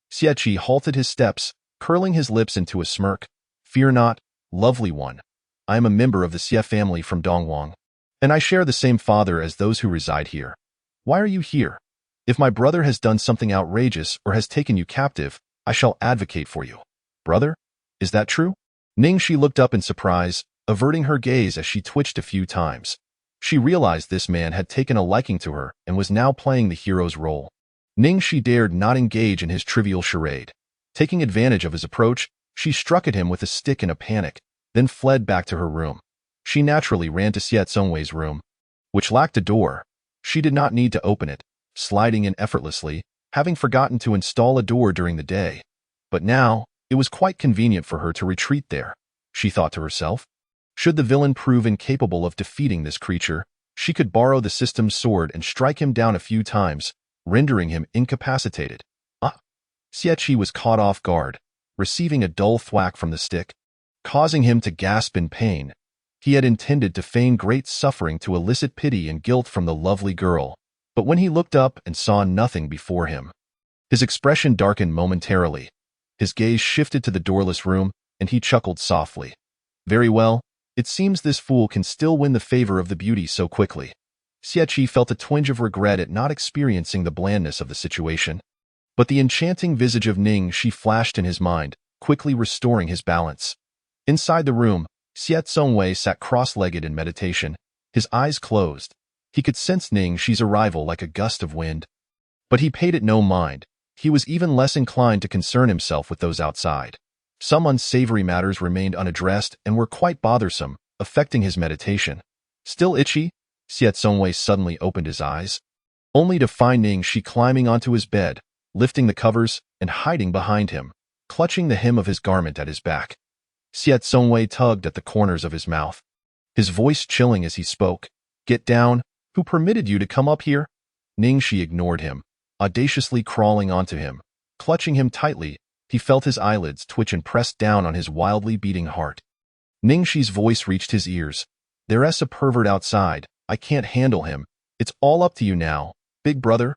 Xie Qi halted his steps, curling his lips into a smirk. "Fear not, lovely one. I am a member of the Xie family from Dongwang, and I share the same father as those who reside here. Why are you here? If my brother has done something outrageous or has taken you captive, I shall advocate for you." "Brother? Is that true?" Ning Shi looked up in surprise, averting her gaze as she twitched a few times. She realized this man had taken a liking to her and was now playing the hero's role. Ning Shi dared not engage in his trivial charade. Taking advantage of his approach, she struck at him with a stick in a panic, then fled back to her room. She naturally ran to Xie Tsongwei's room, which lacked a door. She did not need to open it, sliding in effortlessly, having forgotten to install a door during the day. But now, it was quite convenient for her to retreat there. She thought to herself, should the villain prove incapable of defeating this creature, she could borrow the system's sword and strike him down a few times, rendering him incapacitated. Xie Qi was caught off guard, receiving a dull thwack from the stick, causing him to gasp in pain. He had intended to feign great suffering to elicit pity and guilt from the lovely girl, but when he looked up and saw nothing before him, his expression darkened momentarily. His gaze shifted to the doorless room, and he chuckled softly. "Very well. It seems this fool can still win the favor of the beauty so quickly." Xie Qi felt a twinge of regret at not experiencing the blandness of the situation. But the enchanting visage of Ning Shi flashed in his mind, quickly restoring his balance. Inside the room, Xie Tsongwei sat cross-legged in meditation, his eyes closed. He could sense Ning Shi's arrival like a gust of wind. But he paid it no mind. He was even less inclined to concern himself with those outside. Some unsavory matters remained unaddressed and were quite bothersome, affecting his meditation. "Still itchy?" Xie Tsongwei suddenly opened his eyes, only to find Ning Shi climbing onto his bed, lifting the covers and hiding behind him, clutching the hem of his garment at his back. Xie Tsongwei tugged at the corners of his mouth, his voice chilling as he spoke. "Get down. Who permitted you to come up here?" Ning Shi ignored him, audaciously crawling onto him. Clutching him tightly, he felt his eyelids twitch and pressed down on his wildly beating heart. Ning Shi's voice reached his ears. "There's a pervert outside. I can't handle him. It's all up to you now, big brother."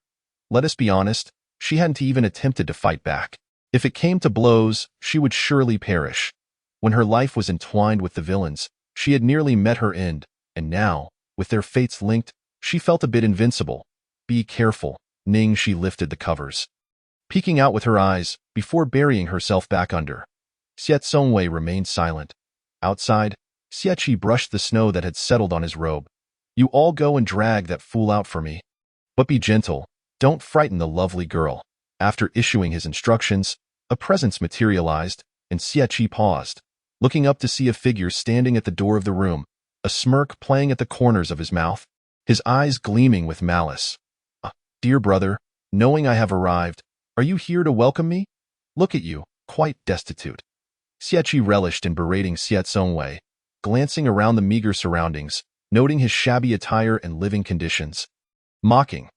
Let us be honest, she hadn't even attempted to fight back. If it came to blows, she would surely perish. When her life was entwined with the villains, she had nearly met her end, and now, with their fates linked, she felt a bit invincible. "Be careful." Ning Shi lifted the covers, peeking out with her eyes, before burying herself back under. Xie Tsongwei remained silent. Outside, Xie Qi brushed the snow that had settled on his robe. "You all go and drag that fool out for me. But be gentle. Don't frighten the lovely girl." After issuing his instructions, a presence materialized, and Xie Qi paused, looking up to see a figure standing at the door of the room, a smirk playing at the corners of his mouth, his eyes gleaming with malice. "Dear brother, knowing I have arrived, are you here to welcome me? Look at you, quite destitute." Xie Qi relished in berating Xie Tsongwei, glancing around the meager surroundings, noting his shabby attire and living conditions. Mocking.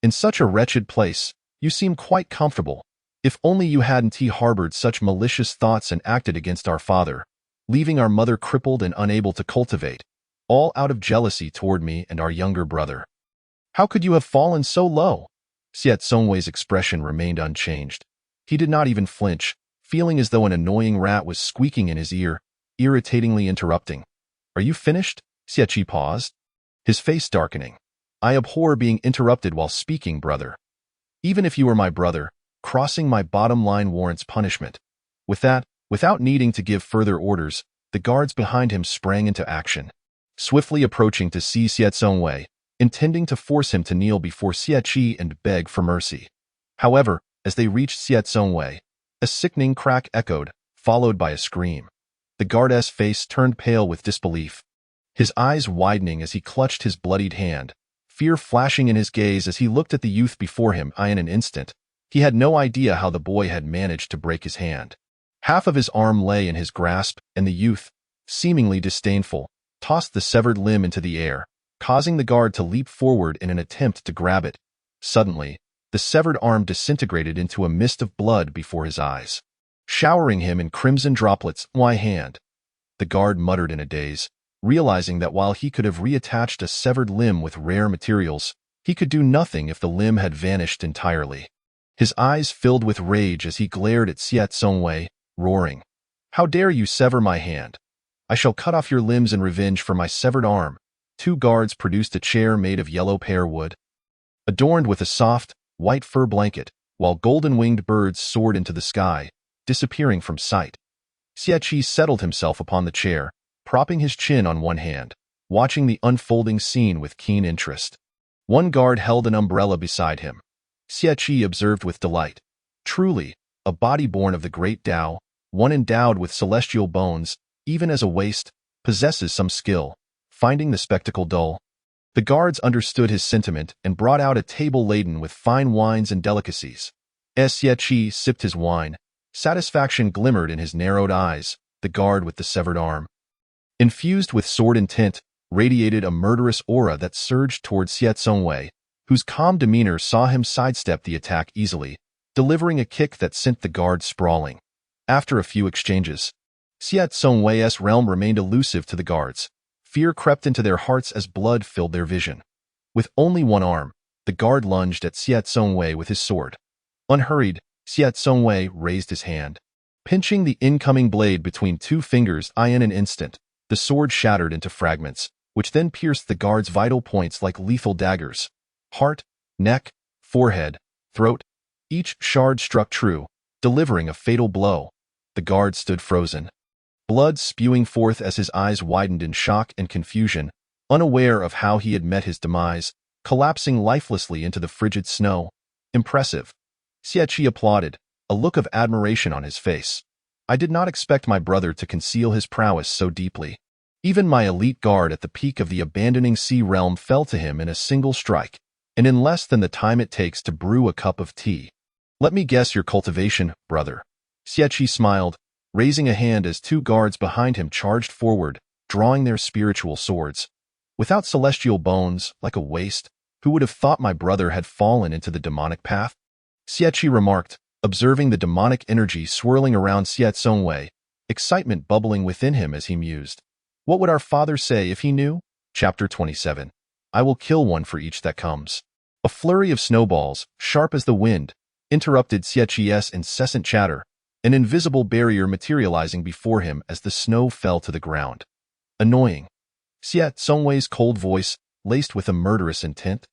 "In such a wretched place, you seem quite comfortable. If only you hadn't harbored such malicious thoughts and acted against our father, leaving our mother crippled and unable to cultivate, all out of jealousy toward me and our younger brother. How could you have fallen so low?" Xie Tsongwei's expression remained unchanged. He did not even flinch, feeling as though an annoying rat was squeaking in his ear, irritatingly interrupting. "Are you finished?" Xie Qi paused, his face darkening. I abhor being interrupted while speaking, brother. Even if you are my brother, crossing my bottom line warrants punishment. With that, without needing to give further orders, the guards behind him sprang into action, swiftly approaching to seize Xie Tsongwei, intending to force him to kneel before Xie Qi and beg for mercy. However, as they reached Xie Tsongwei, a sickening crack echoed, followed by a scream. The guard's face turned pale with disbelief, his eyes widening as he clutched his bloodied hand, fear flashing in his gaze as he looked at the youth before him. In an instant, he had no idea how the boy had managed to break his hand. Half of his arm lay in his grasp, and the youth, seemingly disdainful, tossed the severed limb into the air, causing the guard to leap forward in an attempt to grab it. Suddenly, the severed arm disintegrated into a mist of blood before his eyes, showering him in crimson droplets. My hand. The guard muttered in a daze, realizing that while he could have reattached a severed limb with rare materials, he could do nothing if the limb had vanished entirely. His eyes filled with rage as he glared at Xie Tsongwei, roaring, "How dare you sever my hand? I shall cut off your limbs in revenge for my severed arm." Two guards produced a chair made of yellow pear wood, adorned with a soft, white fur blanket, while golden-winged birds soared into the sky, disappearing from sight. Xie Qi settled himself upon the chair, propping his chin on one hand, watching the unfolding scene with keen interest. One guard held an umbrella beside him. Xie Qi observed with delight. Truly, a body born of the great Tao, one endowed with celestial bones, even as a waste, possesses some skill. Finding the spectacle dull, the guards understood his sentiment and brought out a table laden with fine wines and delicacies. As Xie Qi sipped his wine, satisfaction glimmered in his narrowed eyes. The guard with the severed arm, infused with sword intent, radiated a murderous aura that surged toward Xie Tsongwei, whose calm demeanor saw him sidestep the attack easily, delivering a kick that sent the guard sprawling. After a few exchanges, Xie Tsongwei's realm remained elusive to the guards. Fear crept into their hearts as blood filled their vision. With only one arm, the guard lunged at Xie Tsongwei with his sword. Unhurried, Xie Tsongwei raised his hand, pinching the incoming blade between two fingers. In an instant, the sword shattered into fragments, which then pierced the guard's vital points like lethal daggers. Heart, neck, forehead, throat, each shard struck true, delivering a fatal blow. The guard stood frozen, blood spewing forth as his eyes widened in shock and confusion, unaware of how he had met his demise, collapsing lifelessly into the frigid snow. Impressive. Xie Qi applauded, a look of admiration on his face. I did not expect my brother to conceal his prowess so deeply. Even my elite guard at the peak of the abandoning sea realm fell to him in a single strike, and in less than the time it takes to brew a cup of tea. Let me guess your cultivation, brother. Xie Qi smiled, raising a hand as two guards behind him charged forward, drawing their spiritual swords. Without celestial bones, like a waste, who would have thought my brother had fallen into the demonic path? Xie Qi remarked, observing the demonic energy swirling around Xie Tsongwei, excitement bubbling within him as he mused. What would our father say if he knew? Chapter 27. I will kill one for each that comes. A flurry of snowballs, sharp as the wind, interrupted Xie Qi's incessant chatter, an invisible barrier materializing before him as the snow fell to the ground. Annoying. Xie Tsongwei's cold voice, laced with a murderous intent,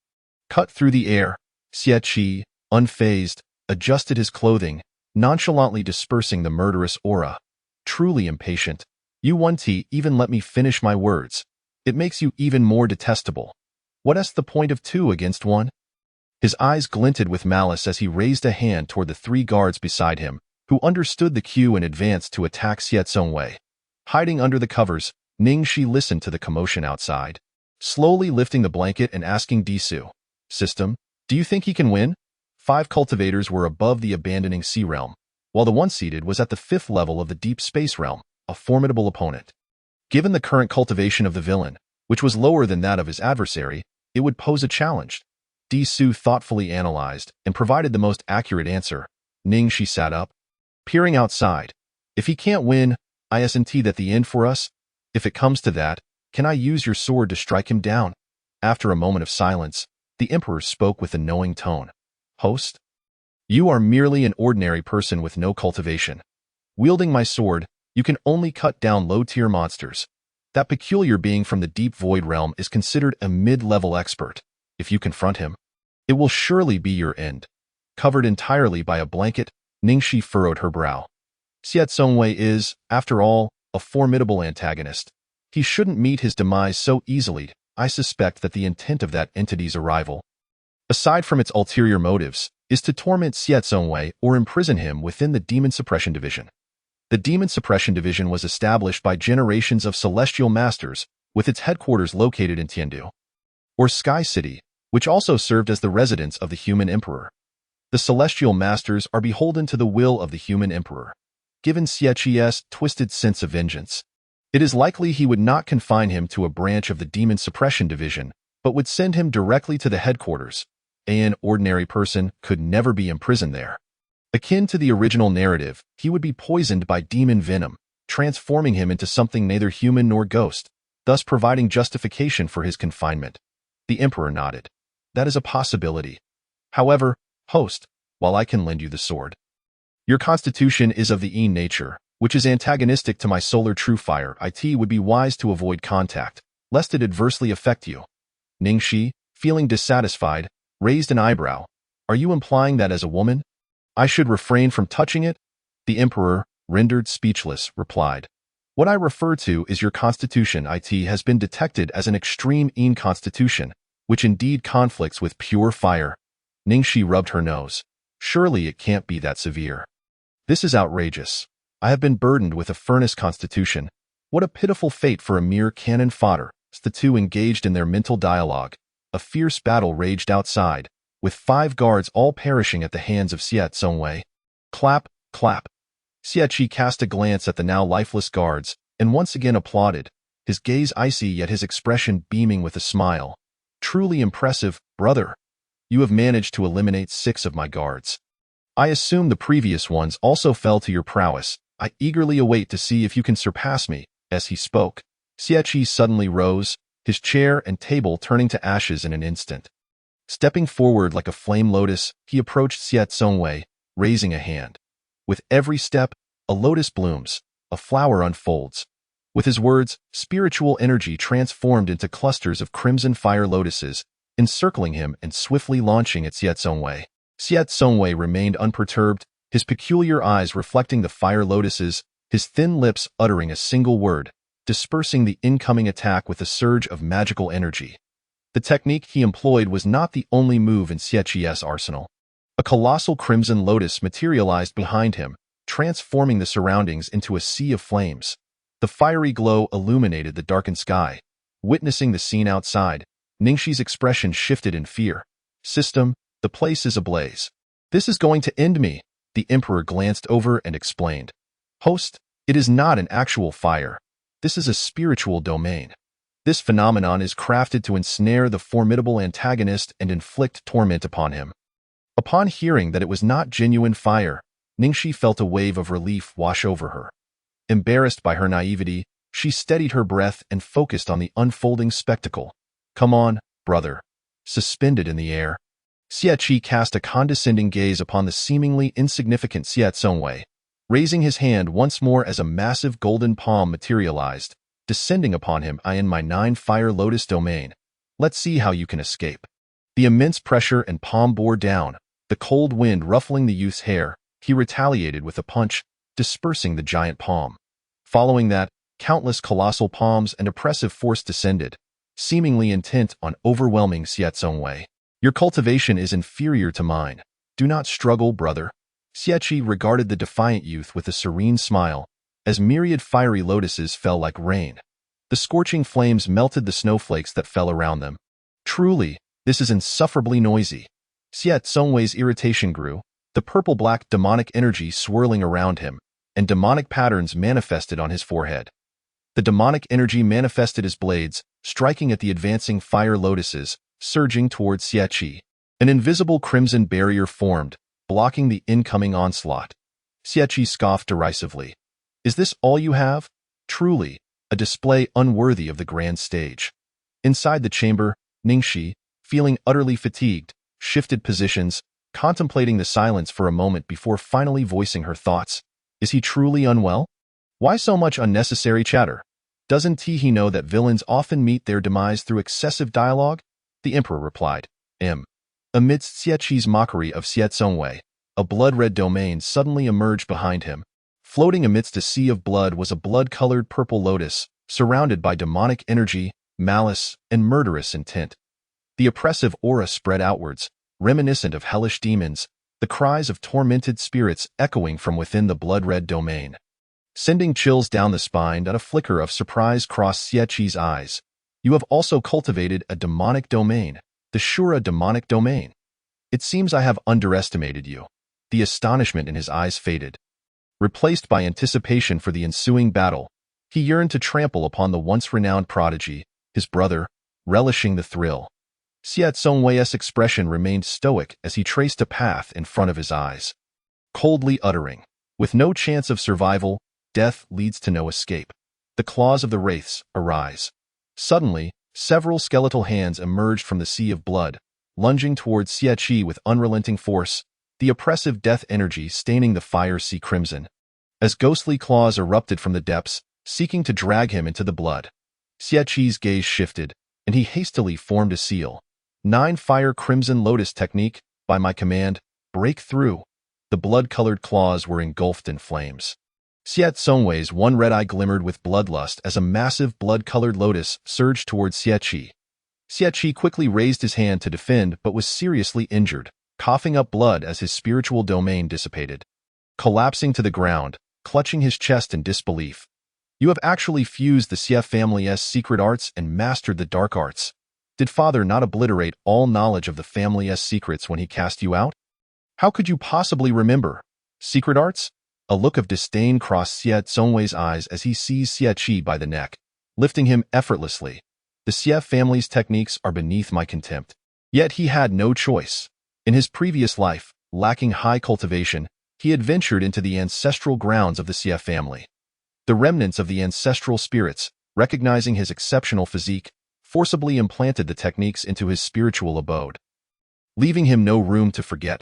cut through the air. Xie Qi, unfazed, adjusted his clothing, nonchalantly dispersing the murderous aura. Truly impatient. You won't even let me finish my words. It makes you even more detestable. What's the point of 2 against 1? His eyes glinted with malice as he raised a hand toward the 3 guards beside him, who understood the cue and advanced to attack Xie Tsongwei. Hiding under the covers, Ningxi listened to the commotion outside, slowly lifting the blanket and asking Disu, "System, do you think he can win?" 5 cultivators were above the abandoning sea realm, while the one seated was at the 5th level of the deep space realm, a formidable opponent. Given the current cultivation of the villain, which was lower than that of his adversary, it would pose a challenge. Disu thoughtfully analyzed and provided the most accurate answer. Ningxi sat up, peering outside. If he can't win, isn't that the end for us? If it comes to that, can I use your sword to strike him down? After a moment of silence, the emperor spoke with a knowing tone. Host? You are merely an ordinary person with no cultivation. Wielding my sword, you can only cut down low-tier monsters. That peculiar being from the deep void realm is considered a mid-level expert. if you confront him. It will surely be your end. Covered entirely by a blanket, Ningxi furrowed her brow. Xiao Zongwei is, after all, a formidable antagonist. He shouldn't meet his demise so easily. I suspect that the intent of that entity's arrival, aside from its ulterior motives, is to torment Xiao Zongwei or imprison him within the Demon Suppression Division. The Demon Suppression Division was established by generations of celestial masters, with its headquarters located in Tiandu, or Sky City, which also served as the residence of the human emperor. The celestial masters are beholden to the will of the human emperor. Given Xieqi's twisted sense of vengeance, it is likely he would not confine him to a branch of the Demon Suppression Division, but would send him directly to the headquarters. An ordinary person could never be imprisoned there. Akin to the original narrative, he would be poisoned by demon venom, transforming him into something neither human nor ghost, thus providing justification for his confinement. The emperor nodded. That is a possibility. However, host, while I can lend you the sword, your constitution is of the Yin nature, which is antagonistic to my solar true fire. It would be wise to avoid contact, lest it adversely affect you. Ningxi, feeling dissatisfied, raised an eyebrow. Are you implying that as a woman I should refrain from touching it? The emperor, rendered speechless, replied. What I refer to is your constitution. It has been detected as an extreme Yin constitution, which indeed conflicts with pure fire. Ningxi rubbed her nose. Surely it can't be that severe. This is outrageous. I have been burdened with a furnace constitution. What a pitiful fate for a mere cannon fodder. The two engaged in their mental dialogue. A fierce battle raged outside, with 5 guards all perishing at the hands of Xiao Zongwei. Clap, clap. Xieqi cast a glance at the now lifeless guards, and once again applauded, his gaze icy yet his expression beaming with a smile. Truly impressive, brother. You have managed to eliminate 6 of my guards. I assume the previous ones also fell to your prowess. I eagerly await to see if you can surpass me. As he spoke, Xieqi suddenly rose, his chair and table turning to ashes in an instant. Stepping forward like a flame lotus, he approached Xiao Zongwei, raising a hand. With every step, a lotus blooms, a flower unfolds. With his words, spiritual energy transformed into clusters of crimson fire lotuses, encircling him and swiftly launching at Xiao Zongwei. Xiao Zongwei remained unperturbed, his peculiar eyes reflecting the fire lotuses, his thin lips uttering a single word, dispersing the incoming attack with a surge of magical energy. The technique he employed was not the only move in Xieqi's arsenal. A colossal crimson lotus materialized behind him, transforming the surroundings into a sea of flames. The fiery glow illuminated the darkened sky. Witnessing the scene outside, Ningxi's expression shifted in fear. System, the place is ablaze. This is going to end me. The emperor glanced over and explained. Host, it is not an actual fire. This is a spiritual domain. This phenomenon is crafted to ensnare the formidable antagonist and inflict torment upon him. Upon hearing that it was not genuine fire, Ningxi felt a wave of relief wash over her. Embarrassed by her naivety, she steadied her breath and focused on the unfolding spectacle. Come on, brother. Suspended in the air, Xieqi cast a condescending gaze upon the seemingly insignificant Xiao Zongwei, raising his hand once more as a massive golden palm materialized, descending upon him. I in my 9 fire lotus domain. Let's see how you can escape. The immense pressure and palm bore down, the cold wind ruffling the youth's hair. He retaliated with a punch, dispersing the giant palm. Following that, countless colossal palms and oppressive force descended, seemingly intent on overwhelming Xiao Zongwei. Your cultivation is inferior to mine. Do not struggle, brother. Xieqi regarded the defiant youth with a serene smile, as myriad fiery lotuses fell like rain. The scorching flames melted the snowflakes that fell around them. Truly, this is insufferably noisy. Xiao Zongwei's irritation grew, the purple-black demonic energy swirling around him, and demonic patterns manifested on his forehead. The demonic energy manifested as blades, striking at the advancing fire lotuses, surging towards Xieqi. An invisible crimson barrier formed, blocking the incoming onslaught. Xieqi scoffed derisively. Is this all you have? Truly, a display unworthy of the grand stage. Inside the chamber, Ningxi, feeling utterly fatigued, shifted positions, contemplating the silence for a moment before finally voicing her thoughts. Is he truly unwell? Why so much unnecessary chatter? Doesn't he know that villains often meet their demise through excessive dialogue? The emperor replied. Amidst Xie mockery of Xie Tsongwei, a blood-red domain suddenly emerged behind him. Floating amidst a sea of blood was a blood-colored purple lotus, surrounded by demonic energy, malice, and murderous intent. The oppressive aura spread outwards, reminiscent of hellish demons, the cries of tormented spirits echoing from within the blood-red domain. Sending chills down the spine and a flicker of surprise crossed Xie eyes. You have also cultivated a demonic domain, the Shura demonic domain. It seems I have underestimated you. The astonishment in his eyes faded. Replaced by anticipation for the ensuing battle, he yearned to trample upon the once-renowned prodigy, his brother, relishing the thrill. Xie Tsongwei's expression remained stoic as he traced a path in front of his eyes. Coldly uttering, "With no chance of survival, death leads to no escape. The claws of the wraiths arise." Suddenly, several skeletal hands emerged from the sea of blood, lunging towards Xie with unrelenting force, the oppressive death energy staining the fire sea crimson. As ghostly claws erupted from the depths, seeking to drag him into the blood, Xie's gaze shifted, and he hastily formed a seal. 9 Fire Crimson Lotus Technique, by my command, break through. The blood-colored claws were engulfed in flames. Xie Tsongwei's one red eye glimmered with bloodlust as a massive blood-colored lotus surged towards Xie. Xie quickly raised his hand to defend but was seriously injured, coughing up blood as his spiritual domain dissipated. Collapsing to the ground, clutching his chest in disbelief. "You have actually fused the Xie family's secret arts and mastered the dark arts. Did father not obliterate all knowledge of the family's secrets when he cast you out? How could you possibly remember? Secret arts?" A look of disdain crossed Xie Tsongwei's eyes as he seized Xie by the neck, lifting him effortlessly. "The Xie family's techniques are beneath my contempt." Yet he had no choice. In his previous life, lacking high cultivation, he had ventured into the ancestral grounds of the Xie family. The remnants of the ancestral spirits, recognizing his exceptional physique, forcibly implanted the techniques into his spiritual abode, leaving him no room to forget.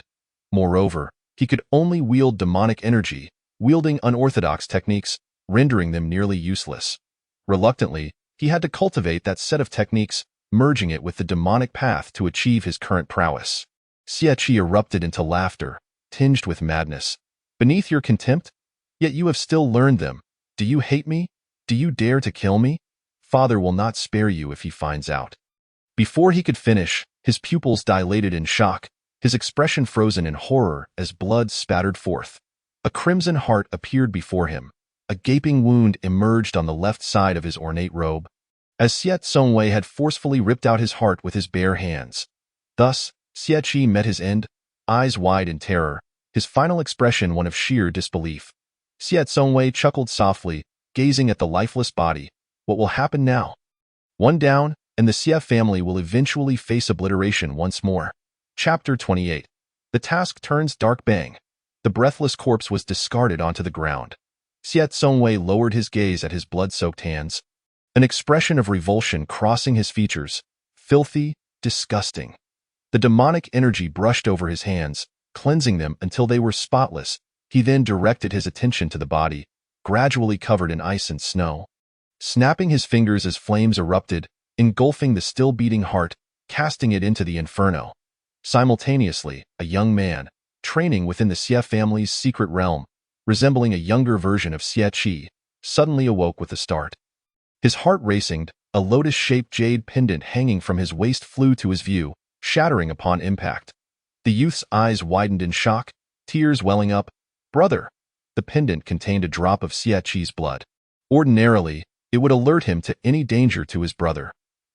Moreover, he could only wield demonic energy, wielding unorthodox techniques, rendering them nearly useless. Reluctantly, he had to cultivate that set of techniques, merging it with the demonic path to achieve his current prowess. Xie erupted into laughter, tinged with madness. "Beneath your contempt? Yet you have still learned them. Do you hate me? Do you dare to kill me? Father will not spare you if he finds out." Before he could finish, his pupils dilated in shock, his expression frozen in horror as blood spattered forth. A crimson heart appeared before him. A gaping wound emerged on the left side of his ornate robe, as Xie Tsongwei had forcefully ripped out his heart with his bare hands. Thus, Xie met his end, eyes wide in terror, his final expression one of sheer disbelief. Xie Tsongwei chuckled softly, gazing at the lifeless body. What will happen now? One down, and the Xie family will eventually face obliteration once more. Chapter 28. The task turns dark. Bang. The breathless corpse was discarded onto the ground. Xie Tsongwei lowered his gaze at his blood-soaked hands, an expression of revulsion crossing his features. Filthy, disgusting. The demonic energy brushed over his hands, cleansing them until they were spotless. He then directed his attention to the body, gradually covered in ice and snow. Snapping his fingers as flames erupted, engulfing the still-beating heart, casting it into the inferno. Simultaneously, a young man, training within the Xie family's secret realm, resembling a younger version of Xie, suddenly awoke with a start. His heart racing, a lotus-shaped jade pendant hanging from his waist flew to his view, shattering upon impact. The youth's eyes widened in shock, tears welling up. "Brother!" The pendant contained a drop of Xie's blood. Ordinarily, it would alert him to any danger to his brother.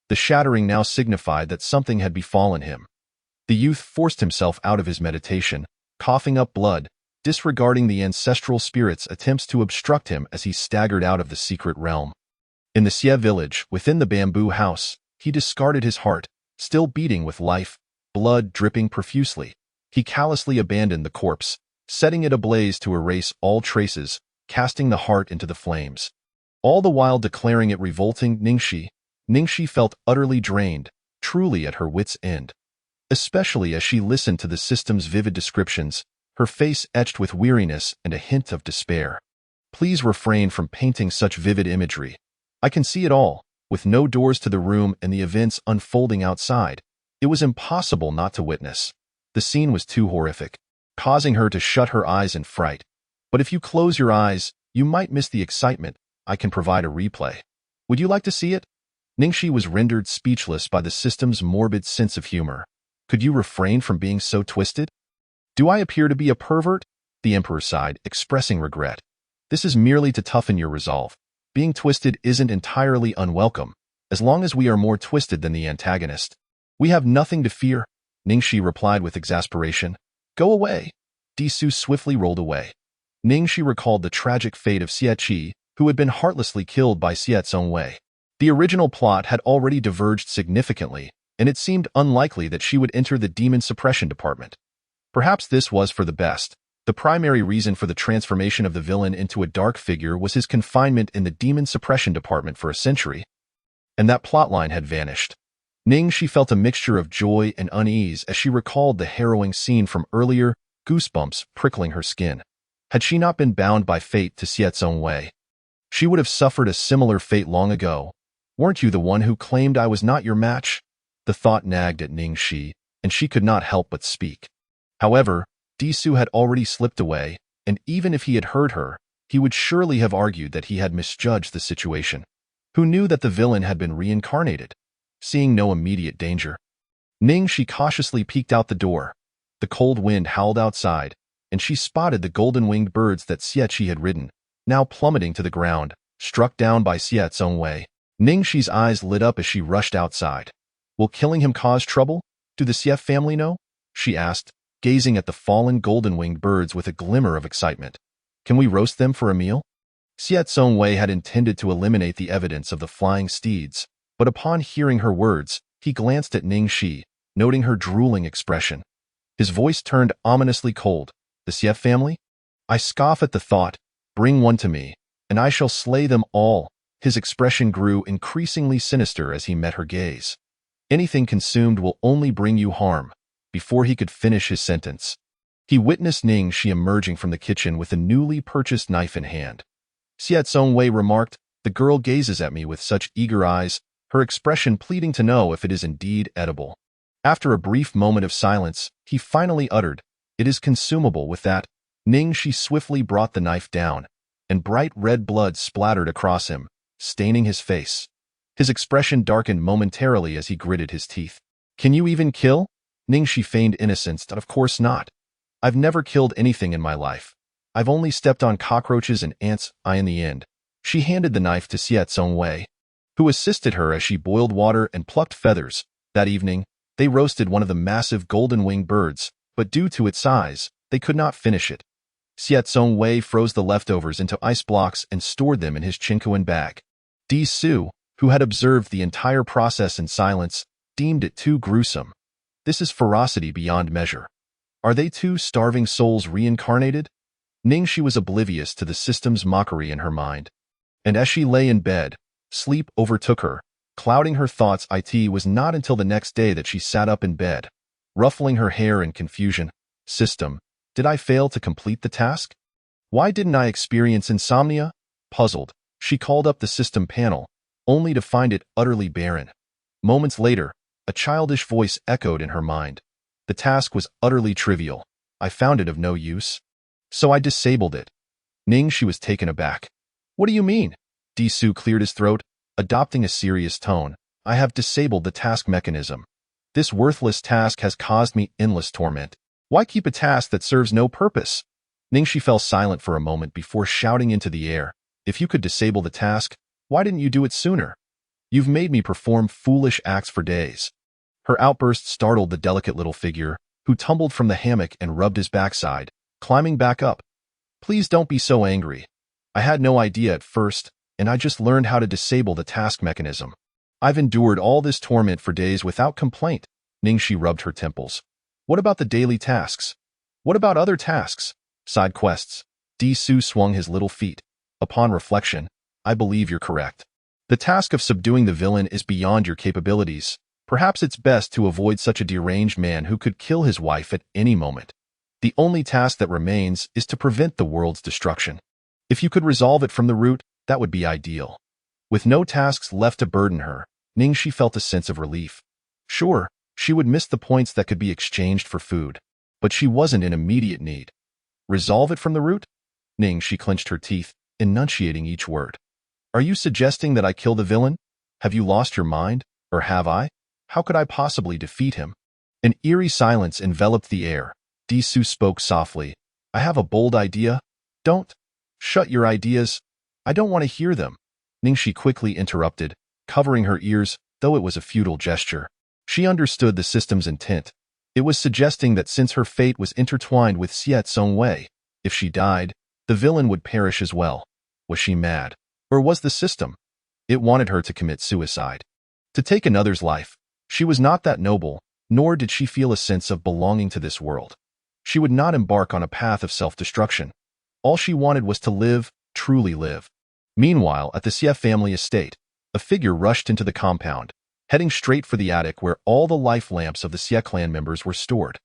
The shattering now signified that something had befallen him. The youth forced himself out of his meditation, coughing up blood, disregarding the ancestral spirit's attempts to obstruct him as he staggered out of the secret realm. In the Xie village, within the bamboo house, he discarded his heart, still beating with life, blood dripping profusely. He callously abandoned the corpse, setting it ablaze to erase all traces, casting the heart into the flames. All the while declaring it revolting. Ningxi felt utterly drained, truly at her wit's end. Especially as she listened to the system's vivid descriptions, her face etched with weariness and a hint of despair. "Please refrain from painting such vivid imagery. I can see it all, with no doors to the room and the events unfolding outside. It was impossible not to witness. The scene was too horrific, causing her to shut her eyes in fright. But if you close your eyes, you might miss the excitement. I can provide a replay. Would you like to see it? Ningxi was rendered speechless by the system's morbid sense of humor. Could you refrain from being so twisted? Do I appear to be a pervert? The Emperor sighed, expressing regret. This is merely to toughen your resolve. Being twisted isn't entirely unwelcome, as long as we are more twisted than the antagonist. We have nothing to fear, Ningxi replied with exasperation. Go away. Disu swiftly rolled away. Ningxi recalled the tragic fate of Xie Qi, who had been heartlessly killed by Xie Zongwei. The original plot had already diverged significantly, and it seemed unlikely that she would enter the demon suppression department. Perhaps this was for the best. The primary reason for the transformation of the villain into a dark figure was his confinement in the demon suppression department for a century, and that plotline had vanished. Ningxi felt a mixture of joy and unease as she recalled the harrowing scene from earlier, goosebumps prickling her skin. Had she not been bound by fate to Xie Zongwei, she would have suffered a similar fate long ago. Weren't you the one who claimed I was not your match? The thought nagged at Ningxi, and she could not help but speak. However, Disu had already slipped away, and even if he had heard her, he would surely have argued that he had misjudged the situation. Who knew that the villain had been reincarnated? Seeing no immediate danger, Ningxi cautiously peeked out the door. The cold wind howled outside, and she spotted the golden-winged birds that Xie Qi had ridden, now plummeting to the ground, struck down by Xie Zongwei. Ningxi's eyes lit up as she rushed outside. Will killing him cause trouble? Do the Xie family know? She asked, gazing at the fallen golden-winged birds with a glimmer of excitement. Can we roast them for a meal? Xie Zongwei had intended to eliminate the evidence of the flying steeds, but upon hearing her words, he glanced at Ningxi, noting her drooling expression. His voice turned ominously cold. The Xie family? I scoff at the thought. Bring one to me, and I shall slay them all. His expression grew increasingly sinister as he met her gaze. Anything consumed will only bring you harm. Before he could finish his sentence, he witnessed Ningxi emerging from the kitchen with a newly purchased knife in hand. Xie Zongwei remarked, the girl gazes at me with such eager eyes, her expression pleading to know if it is indeed edible. After a brief moment of silence, he finally uttered, it is consumable. With that, Ningxi swiftly brought the knife down, and bright red blood splattered across him, staining his face. His expression darkened momentarily as he gritted his teeth. Can you even kill? Ningxi feigned innocence. Of course not. I've never killed anything in my life. I've only stepped on cockroaches and ants. In the end, she handed the knife to Xie Zongwei, who assisted her as she boiled water and plucked feathers. That evening, they roasted one of the massive golden-winged birds, but due to its size, they could not finish it. Xie Zongwei froze the leftovers into ice blocks and stored them in his Qingquan bag. Disu, who had observed the entire process in silence, deemed it too gruesome. This is ferocity beyond measure. Are they two starving souls reincarnated? Ningxi was oblivious to the system's mockery in her mind. And as she lay in bed, sleep overtook her, clouding her thoughts. It was not until the next day that she sat up in bed, ruffling her hair in confusion. System, did I fail to complete the task? Why didn't I experience insomnia? Puzzled, she called up the system panel, only to find it utterly barren. Moments later, a childish voice echoed in her mind. The task was utterly trivial. I found it of no use. So I disabled it. Ningxi was taken aback. What do you mean? Disu cleared his throat, adopting a serious tone. I have disabled the task mechanism. This worthless task has caused me endless torment. Why keep a task that serves no purpose? Ningxi fell silent for a moment before shouting into the air. If you could disable the task, why didn't you do it sooner? You've made me perform foolish acts for days. Her outburst startled the delicate little figure, who tumbled from the hammock and rubbed his backside, climbing back up. Please don't be so angry. I had no idea at first, and I just learned how to disable the task mechanism. I've endured all this torment for days without complaint. Ningxi rubbed her temples. What about the daily tasks? What about other tasks? Side quests? Disu swung his little feet. Upon reflection, I believe you're correct. The task of subduing the villain is beyond your capabilities. Perhaps it's best to avoid such a deranged man who could kill his wife at any moment. The only task that remains is to prevent the world's destruction. If you could resolve it from the root, that would be ideal. With no tasks left to burden her, Ningxi felt a sense of relief. Sure, She would miss the points that could be exchanged for food. But she wasn't in immediate need. Resolve it from the root? Ning, she clenched her teeth, enunciating each word. Are you suggesting that I kill the villain? Have you lost your mind? Or have I? How could I possibly defeat him? An eerie silence enveloped the air. Disu spoke softly. I have a bold idea. Don't. Shut your ideas. I don't want to hear them. Ningxi quickly interrupted, covering her ears, though it was a futile gesture. She understood the system's intent. It was suggesting that since her fate was intertwined with Xie Zongwei, if she died, the villain would perish as well. Was she mad? Or was the system? It wanted her to commit suicide. To take another's life. She was not that noble, nor did she feel a sense of belonging to this world. She would not embark on a path of self-destruction. All she wanted was to live, truly live. Meanwhile, at the Xie family estate, a figure rushed into the compound, heading straight for the attic where all the life lamps of the Xie clan members were stored.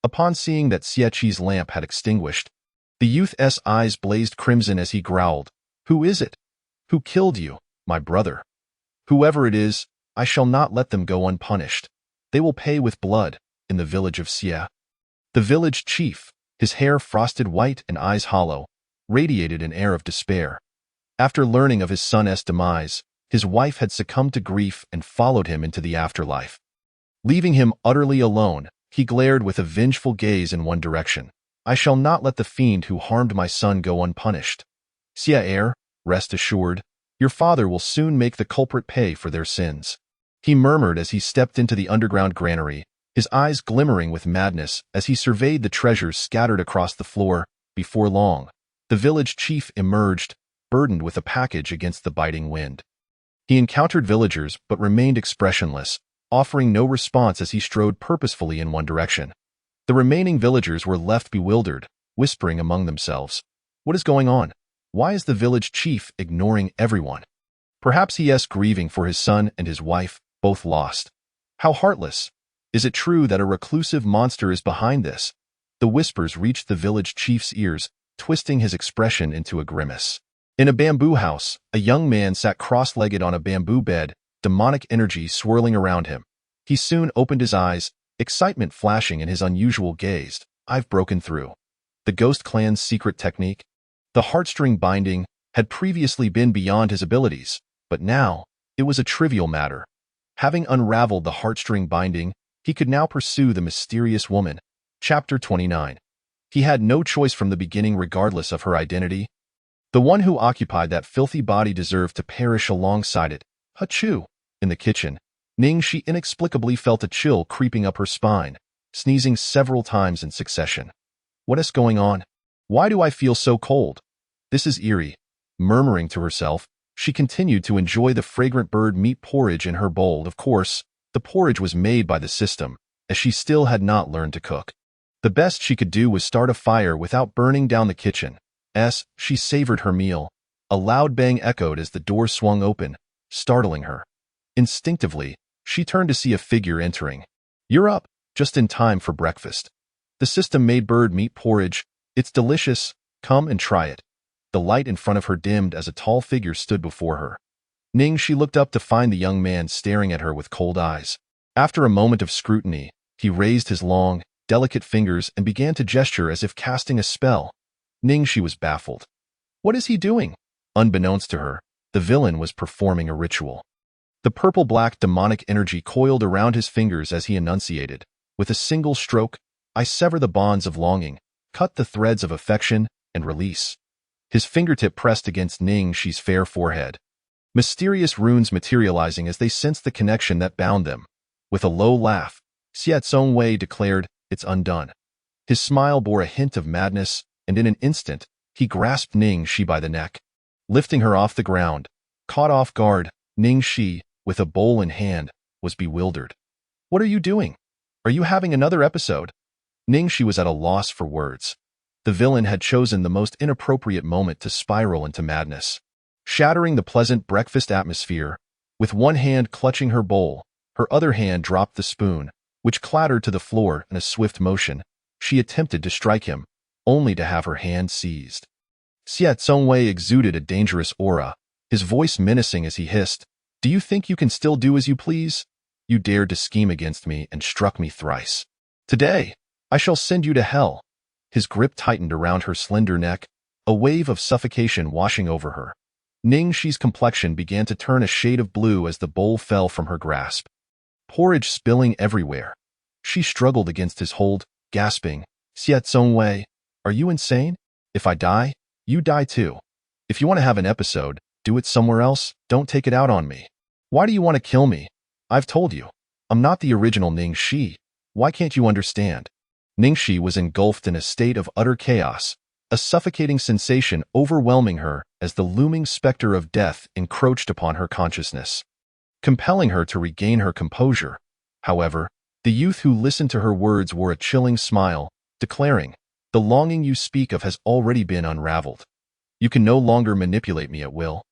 Upon seeing that Xie Qi's lamp had extinguished, the youth's eyes blazed crimson as he growled, Who is it? Who killed you, my brother? Whoever it is, I shall not let them go unpunished. They will pay with blood, in the village of Xie. The village chief, his hair frosted white and eyes hollow, radiated an air of despair. After learning of his son's demise, his wife had succumbed to grief and followed him into the afterlife. Leaving him utterly alone, he glared with a vengeful gaze in one direction. I shall not let the fiend who harmed my son go unpunished. Xie heir, rest assured, your father will soon make the culprit pay for their sins. He murmured as he stepped into the underground granary, his eyes glimmering with madness as he surveyed the treasures scattered across the floor. Before long, the village chief emerged, burdened with a package against the biting wind. He encountered villagers but remained expressionless, offering no response as he strode purposefully in one direction. The remaining villagers were left bewildered, whispering among themselves. What is going on? Why is the village chief ignoring everyone? Perhaps he is grieving for his son and his wife, both lost. How heartless! Is it true that a reclusive monster is behind this? The whispers reached the village chief's ears, twisting his expression into a grimace. In a bamboo house, a young man sat cross-legged on a bamboo bed, demonic energy swirling around him. He soon opened his eyes, excitement flashing in his unusual gaze. I've broken through. The Ghost Clan's secret technique? The heartstring binding had previously been beyond his abilities, but now, it was a trivial matter. Having unraveled the heartstring binding, he could now pursue the mysterious woman. Chapter 29. He had no choice from the beginning regardless of her identity. The one who occupied that filthy body deserved to perish alongside it. Achoo! In the kitchen, Ningxi inexplicably felt a chill creeping up her spine, sneezing several times in succession. What is going on? Why do I feel so cold? This is eerie. Murmuring to herself, she continued to enjoy the fragrant bird meat porridge in her bowl. Of course, the porridge was made by the system, as she still had not learned to cook. The best she could do was start a fire without burning down the kitchen. As she savored her meal, a loud bang echoed as the door swung open, startling her. Instinctively, she turned to see a figure entering. You're up, just in time for breakfast. The system made bird meat porridge. It's delicious. Come and try it. The light in front of her dimmed as a tall figure stood before her. Ningxi looked up to find the young man staring at her with cold eyes. After a moment of scrutiny, he raised his long, delicate fingers and began to gesture as if casting a spell. Ningxi was baffled. What is he doing? Unbeknownst to her, the villain was performing a ritual. The purple-black demonic energy coiled around his fingers as he enunciated. With a single stroke, I sever the bonds of longing, cut the threads of affection, and release. His fingertip pressed against Ningxi's fair forehead. Mysterious runes materializing as they sensed the connection that bound them. With a low laugh, Xie Zongwei declared, It's undone. His smile bore a hint of madness, and in an instant, he grasped Ningxi by the neck. Lifting her off the ground, caught off guard, Ningxi, with a bowl in hand, was bewildered. What are you doing? Are you having another episode? Ningxi was at a loss for words. The villain had chosen the most inappropriate moment to spiral into madness. Shattering the pleasant breakfast atmosphere, with one hand clutching her bowl, her other hand dropped the spoon, which clattered to the floor in a swift motion. She attempted to strike him, only to have her hand seized. Xie Zongwei exuded a dangerous aura, his voice menacing as he hissed, Do you think you can still do as you please? You dared to scheme against me and struck me thrice. Today, I shall send you to hell." His grip tightened around her slender neck, a wave of suffocation washing over her. Ningxi's complexion began to turn a shade of blue as the bowl fell from her grasp, porridge spilling everywhere. She struggled against his hold, gasping, "Xie Zongwei, are you insane? If I die, you die too. If you want to have an episode, do it somewhere else, don't take it out on me. Why do you want to kill me? I've told you, I'm not the original Ningxi. Why can't you understand?" Ningxi was engulfed in a state of utter chaos, a suffocating sensation overwhelming her as the looming specter of death encroached upon her consciousness, compelling her to regain her composure. However, the youth who listened to her words wore a chilling smile, declaring, "The longing you speak of has already been unraveled. You can no longer manipulate me at will.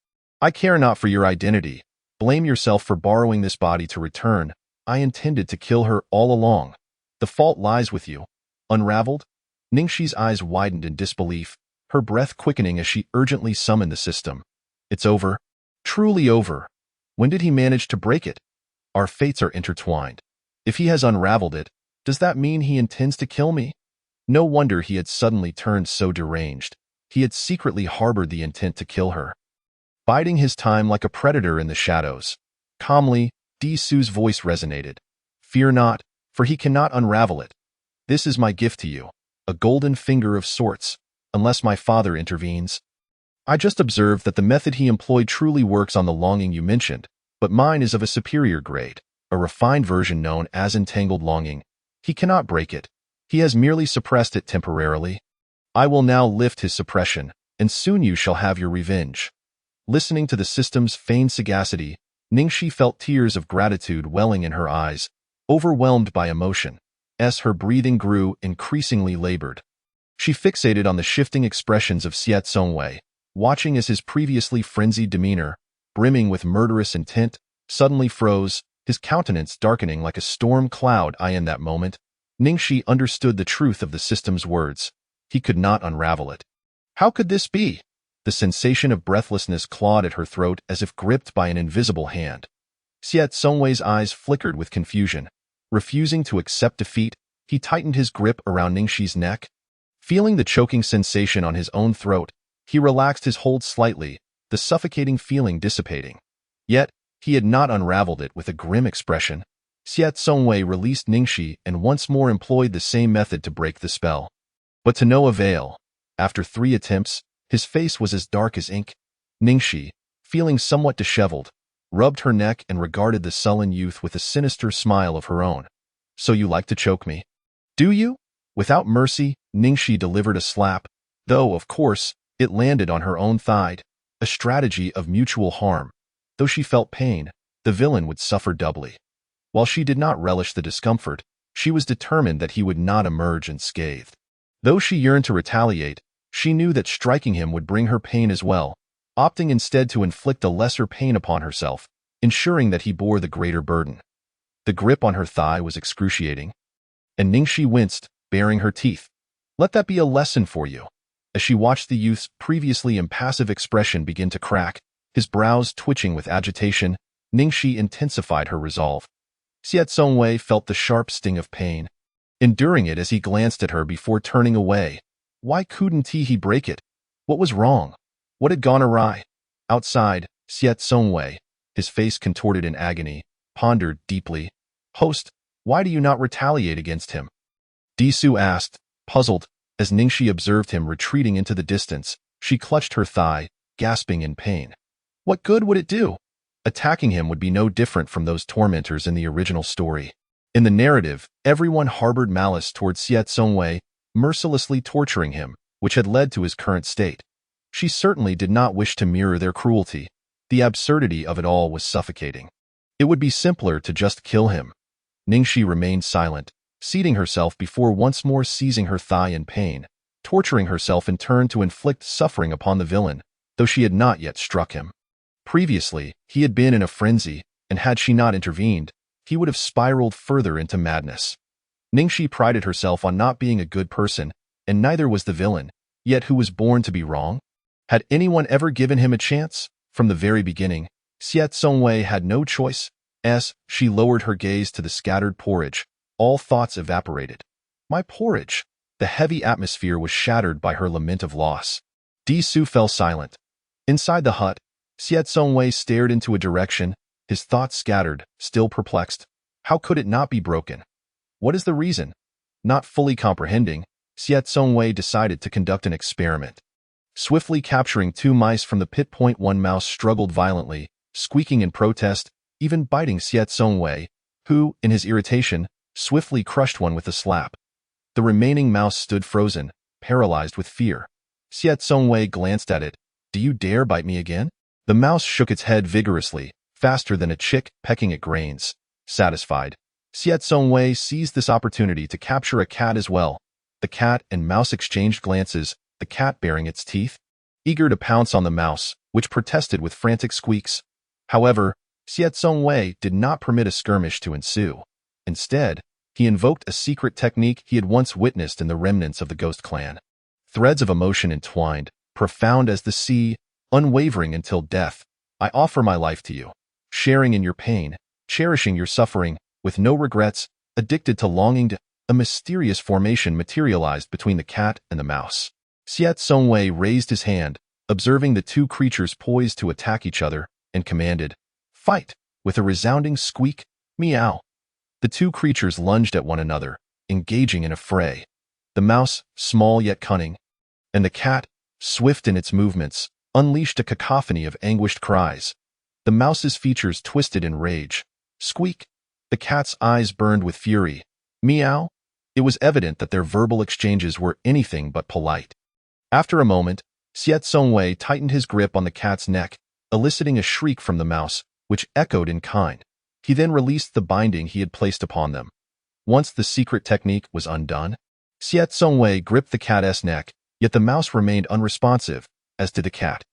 I care not for your identity. Blame yourself for borrowing this body to return. I intended to kill her all along. The fault lies with you." Unraveled? Ningxi's eyes widened in disbelief, her breath quickening as she urgently summoned the system. "It's over. Truly over. When did he manage to break it? Our fates are intertwined. If he has unraveled it, does that mean he intends to kill me?" No wonder he had suddenly turned so deranged. He had secretly harbored the intent to kill her. Biding his time like a predator in the shadows. Calmly, Di Su's voice resonated. "Fear not, for he cannot unravel it. This is my gift to you, a golden finger of sorts, unless my father intervenes. I just observed that the method he employed truly works on the longing you mentioned, but mine is of a superior grade, a refined version known as entangled longing. He cannot break it. He has merely suppressed it temporarily. I will now lift his suppression, and soon you shall have your revenge." Listening to the system's feigned sagacity, Ningxi felt tears of gratitude welling in her eyes, overwhelmed by emotion. As her breathing grew increasingly labored, she fixated on the shifting expressions of Xie Zongwei, watching as his previously frenzied demeanor, brimming with murderous intent, suddenly froze, his countenance darkening like a storm cloud. In that moment, Ningxi understood the truth of the system's words. He could not unravel it. How could this be? The sensation of breathlessness clawed at her throat as if gripped by an invisible hand. Xie Zongwei's eyes flickered with confusion. Refusing to accept defeat, he tightened his grip around Ningxi's neck. Feeling the choking sensation on his own throat, he relaxed his hold slightly, the suffocating feeling dissipating. Yet, he had not unraveled it. With a grim expression, Xie Zongwei released Ningxi and once more employed the same method to break the spell. But to no avail. After 3 attempts, his face was as dark as ink. Ningxi, feeling somewhat disheveled, rubbed her neck and regarded the sullen youth with a sinister smile of her own. "So you like to choke me? Do you?" Without mercy, Ningxi delivered a slap, though, of course, it landed on her own thigh, a strategy of mutual harm. Though she felt pain, the villain would suffer doubly. While she did not relish the discomfort, she was determined that he would not emerge unscathed. Though she yearned to retaliate, she knew that striking him would bring her pain as well, opting instead to inflict a lesser pain upon herself, ensuring that he bore the greater burden. The grip on her thigh was excruciating, and Ningxi winced, baring her teeth. "Let that be a lesson for you." As she watched the youth's previously impassive expression begin to crack, his brows twitching with agitation, Ningxi intensified her resolve. Xie Zongwei felt the sharp sting of pain, enduring it as he glanced at her before turning away. Why couldn't he break it? What was wrong? What had gone awry? Outside, Xie Zongwei, his face contorted in agony, pondered deeply. "Host, why do you not retaliate against him?" Di Su asked, puzzled, as Ningxi observed him retreating into the distance. She clutched her thigh, gasping in pain. What good would it do? Attacking him would be no different from those tormentors in the original story. In the narrative, everyone harbored malice towards Xie Zongwei, mercilessly torturing him, which had led to his current state. She certainly did not wish to mirror their cruelty. The absurdity of it all was suffocating. It would be simpler to just kill him. Ningxi remained silent, seating herself before once more seizing her thigh in pain, torturing herself in turn to inflict suffering upon the villain, though she had not yet struck him. Previously, he had been in a frenzy, and had she not intervened, he would have spiraled further into madness. Ningxi prided herself on not being a good person, and neither was the villain, yet who was born to be wrong? Had anyone ever given him a chance? From the very beginning, Xie Zongwei had no choice, As she lowered her gaze to the scattered porridge, all thoughts evaporated. My porridge! The heavy atmosphere was shattered by her lament of loss. Su fell silent. Inside the hut, Siet Songwei stared into a direction, his thoughts scattered, still perplexed. How could it not be broken? What is the reason? Not fully comprehending, Siet Songwei decided to conduct an experiment. Swiftly capturing 2 mice from the pit point, one mouse struggled violently, squeaking in protest, even biting Siet Songwei, who, in his irritation, swiftly crushed one with a slap. The remaining mouse stood frozen, paralyzed with fear. Siet Songwei glanced at it. Do you dare bite me again? The mouse shook its head vigorously, faster than a chick pecking at grains. Satisfied, Siet Songwei seized this opportunity to capture a cat as well. The cat and mouse exchanged glances, the cat baring its teeth, eager to pounce on the mouse, which protested with frantic squeaks. However, Siet Songwei did not permit a skirmish to ensue. Instead, he invoked a secret technique he had once witnessed in the remnants of the Ghost Clan. Threads of emotion entwined, profound as the sea, unwavering until death. I offer my life to you, sharing in your pain, cherishing your suffering, with no regrets, addicted to longing to... A mysterious formation materialized between the cat and the mouse. Siet Songwei raised his hand, observing the 2 creatures poised to attack each other, and commanded, "Fight!" With a resounding squeak, meow. The 2 creatures lunged at one another, engaging in a fray. The mouse, small yet cunning, and the cat, swift in its movements, unleashed a cacophony of anguished cries. The mouse's features twisted in rage. Squeak! The cat's eyes burned with fury. Meow! It was evident that their verbal exchanges were anything but polite. After a moment, Siet Songwei tightened his grip on the cat's neck, eliciting a shriek from the mouse, which echoed in kind. He then released the binding he had placed upon them. Once the secret technique was undone, Siet Songwei gripped the cat's neck, yet the mouse remained unresponsive, as did the cat.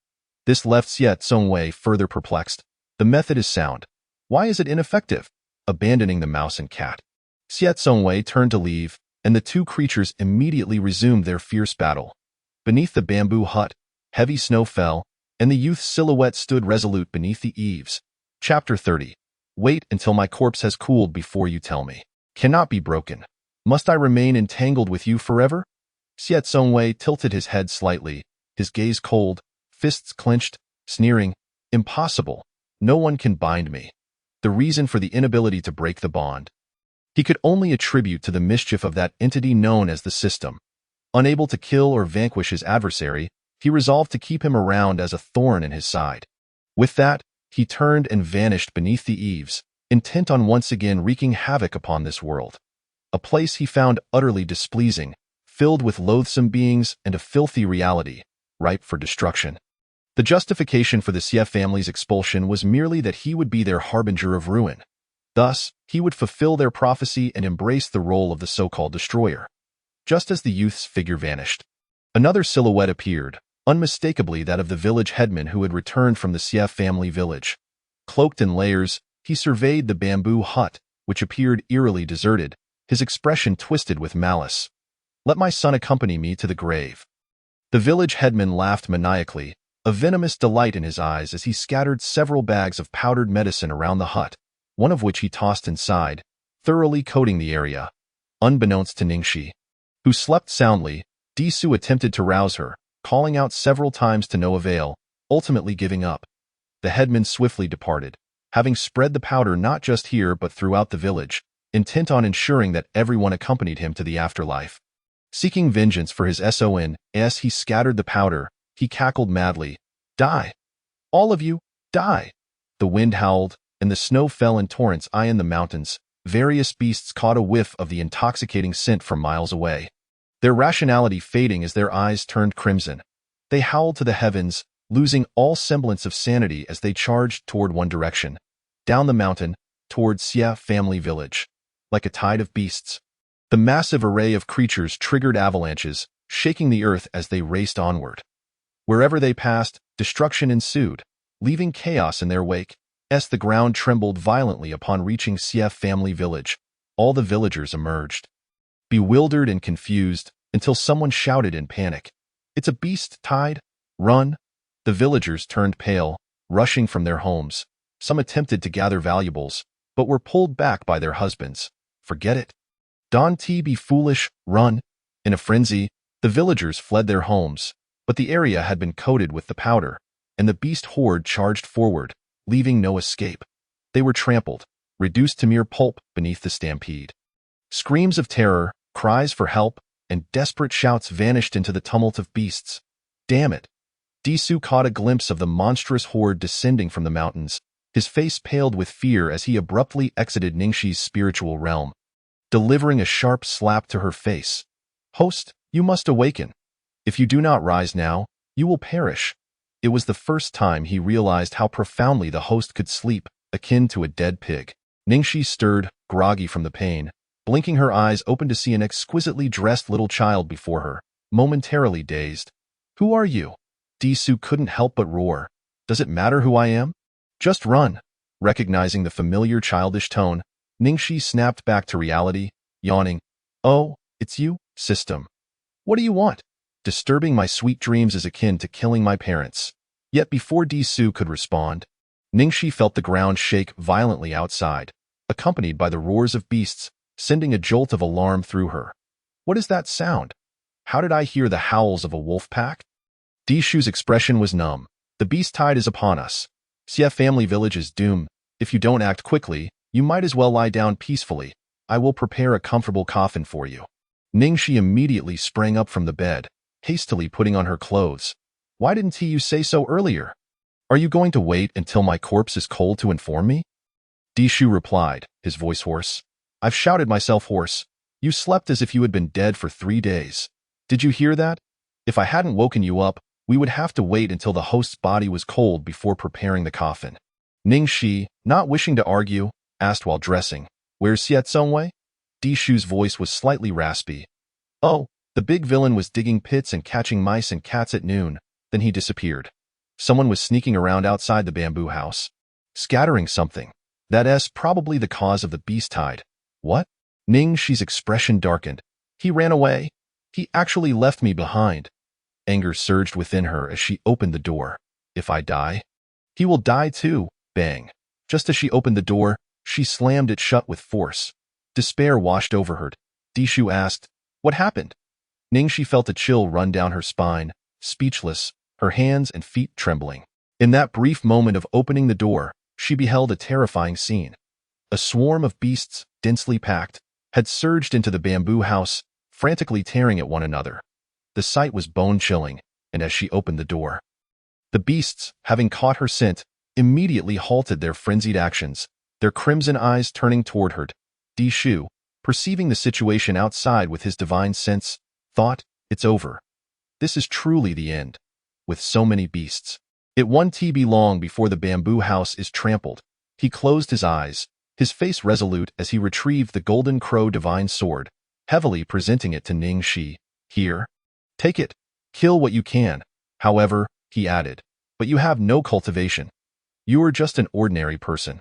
This left Siet Songwei further perplexed. The method is sound. Why is it ineffective? Abandoning the mouse and cat, Siet Songwei turned to leave, and the 2 creatures immediately resumed their fierce battle. Beneath the bamboo hut, heavy snow fell, and the youth's silhouette stood resolute beneath the eaves. Chapter 30. Wait until my corpse has cooled before you tell me. Cannot be broken. Must I remain entangled with you forever? Siet Songwei tilted his head slightly, his gaze cold, fists clenched, sneering. Impossible. No one can bind me. The reason for the inability to break the bond he could only attribute to the mischief of that entity known as the system. Unable to kill or vanquish his adversary, he resolved to keep him around as a thorn in his side. With that, he turned and vanished beneath the eaves, intent on once again wreaking havoc upon this world. A place he found utterly displeasing, filled with loathsome beings and a filthy reality, ripe for destruction. The justification for the Xie family's expulsion was merely that he would be their harbinger of ruin. Thus, he would fulfill their prophecy and embrace the role of the so-called destroyer. Just as the youth's figure vanished, another silhouette appeared, unmistakably that of the village headman who had returned from the Xie family village. Cloaked in layers, he surveyed the bamboo hut, which appeared eerily deserted, his expression twisted with malice. Let my son accompany me to the grave. The village headman laughed maniacally, a venomous delight in his eyes as he scattered several bags of powdered medicine around the hut, one of which he tossed inside, thoroughly coating the area. Unbeknownst to Ningxi, who slept soundly, Su attempted to rouse her, calling out several times to no avail, ultimately giving up. The headman swiftly departed, having spread the powder not just here but throughout the village, intent on ensuring that everyone accompanied him to the afterlife. Seeking vengeance for his son, as he scattered the powder, he cackled madly. Die! All of you, die! The wind howled, and the snow fell in torrents high in the mountains. Various beasts caught a whiff of the intoxicating scent from miles away, their rationality fading as their eyes turned crimson. They howled to the heavens, losing all semblance of sanity as they charged toward one direction, down the mountain, toward Xie family village. Like a tide of beasts, the massive array of creatures triggered avalanches, shaking the earth as they raced onward. Wherever they passed, destruction ensued, leaving chaos in their wake. As the ground trembled violently upon reaching Xie family village, all the villagers emerged, bewildered and confused, until someone shouted in panic, "It's a beast tide! Run!" The villagers turned pale, rushing from their homes. Some attempted to gather valuables, but were pulled back by their husbands. Forget it. Don't be foolish, run. In a frenzy, the villagers fled their homes, but the area had been coated with the powder, and the beast horde charged forward, leaving no escape. They were trampled, reduced to mere pulp beneath the stampede. Screams of terror, cries for help, and desperate shouts vanished into the tumult of beasts. Damn it! Disu caught a glimpse of the monstrous horde descending from the mountains, his face paled with fear as he abruptly exited Ningxi's spiritual realm, delivering a sharp slap to her face. Host, you must awaken. If you do not rise now, you will perish. It was the first time he realized how profoundly the host could sleep, akin to a dead pig. Ningxi stirred, groggy from the pain, blinking her eyes open to see an exquisitely dressed little child before her, momentarily dazed. Who are you? Disu couldn't help but roar. Does it matter who I am? Just run. Recognizing the familiar childish tone, Ningxi snapped back to reality, yawning. Oh, it's you, system. What do you want? Disturbing my sweet dreams is akin to killing my parents. Yet before Disu could respond, Ningxi felt the ground shake violently outside, accompanied by the roars of beasts, sending a jolt of alarm through her. What is that sound? How did I hear the howls of a wolf pack? Dishu's expression was numb. The beast tide is upon us. Xie family village is doomed. If you don't act quickly, you might as well lie down peacefully. I will prepare a comfortable coffin for you. Ningxi immediately sprang up from the bed, hastily putting on her clothes. Why didn't you say so earlier? Are you going to wait until my corpse is cold to inform me? Dishu replied, his voice hoarse. I've shouted myself hoarse. You slept as if you had been dead for 3 days. Did you hear that? If I hadn't woken you up, we would have to wait until the host's body was cold before preparing the coffin. Ningxi, not wishing to argue, asked while dressing, Where's Xie Zongwei? Dishu's voice was slightly raspy. Oh, the big villain was digging pits and catching mice and cats at noon, then he disappeared. Someone was sneaking around outside the bamboo house, scattering something. That's probably the cause of the beast tide. What? Ningxi's expression darkened. He ran away. He actually left me behind. Anger surged within her as she opened the door. If I die, he will die too. Bang. Just as she opened the door, she slammed it shut with force. Despair washed over her. Dishu asked, What happened? Ningxi felt a chill run down her spine, speechless, her hands and feet trembling. In that brief moment of opening the door, she beheld a terrifying scene. A swarm of beasts, densely packed, had surged into the bamboo house, frantically tearing at one another. The sight was bone-chilling, and as she opened the door, the beasts, having caught her scent, immediately halted their frenzied actions, their crimson eyes turning toward her. Dishu, perceiving the situation outside with his divine sense, thought, It's over. This is truly the end. With so many beasts, it won't be long before the bamboo house is trampled. He closed his eyes, his face resolute as he retrieved the golden crow divine sword, heavily presenting it to Ningxi. Here. Take it. Kill what you can. However, he added, but you have no cultivation. You are just an ordinary person.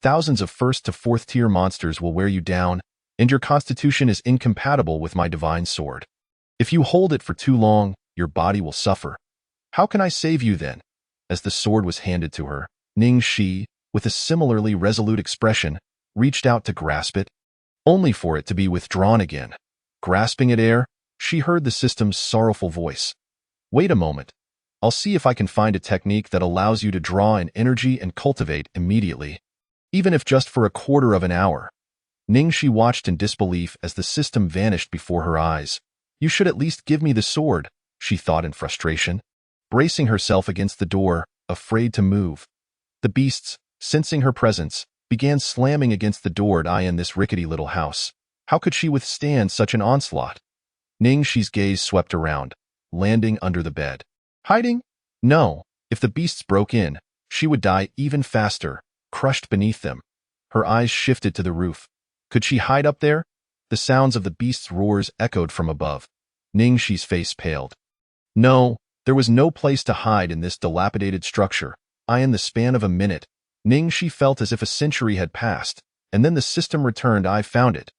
Thousands of first to fourth tier monsters will wear you down, and your constitution is incompatible with my divine sword. If you hold it for too long, your body will suffer. How can I save you then? As the sword was handed to her, Ningxi, with a similarly resolute expression, reached out to grasp it, only for it to be withdrawn again. Grasping at air, she heard the system's sorrowful voice. Wait a moment. I'll see if I can find a technique that allows you to draw in energy and cultivate immediately, even if just for a quarter of an hour. Ningxi watched in disbelief as the system vanished before her eyes. You should at least give me the sword, she thought in frustration, bracing herself against the door, afraid to move. The beasts, sensing her presence, began slamming against the door in this rickety little house. How could she withstand such an onslaught? Ningxi's gaze swept around, landing under the bed. Hiding? No. If the beasts broke in, she would die even faster, crushed beneath them. Her eyes shifted to the roof. Could she hide up there? The sounds of the beasts' roars echoed from above. Ningxi's face paled. No, there was no place to hide in this dilapidated structure. In the span of a minute, Ningxi felt as if a century had passed, and then the system returned. I found it.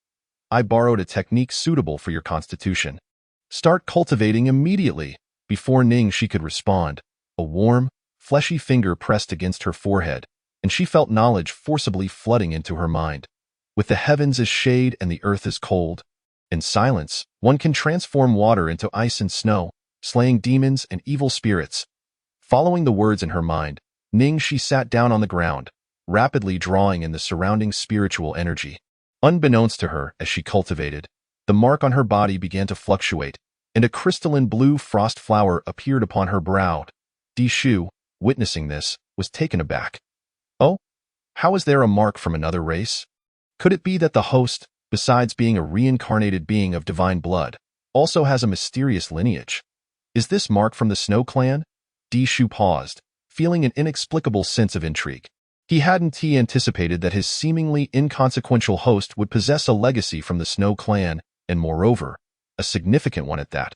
I borrowed a technique suitable for your constitution. Start cultivating immediately. Before Ningxi could respond, a warm, fleshy finger pressed against her forehead, and she felt knowledge forcibly flooding into her mind. With the heavens as shade and the earth as cold, in silence, one can transform water into ice and snow, slaying demons and evil spirits. Following the words in her mind, Ningxi sat down on the ground, rapidly drawing in the surrounding spiritual energy. Unbeknownst to her, as she cultivated, the mark on her body began to fluctuate, and a crystalline blue frost flower appeared upon her brow. Di Shu, witnessing this, was taken aback. Oh? How is there a mark from another race? Could it be that the host, besides being a reincarnated being of divine blood, also has a mysterious lineage? Is this mark from the Snow Clan? Di Shu paused, feeling an inexplicable sense of intrigue. He hadn't anticipated that his seemingly inconsequential host would possess a legacy from the Snow Clan, and moreover, a significant one at that.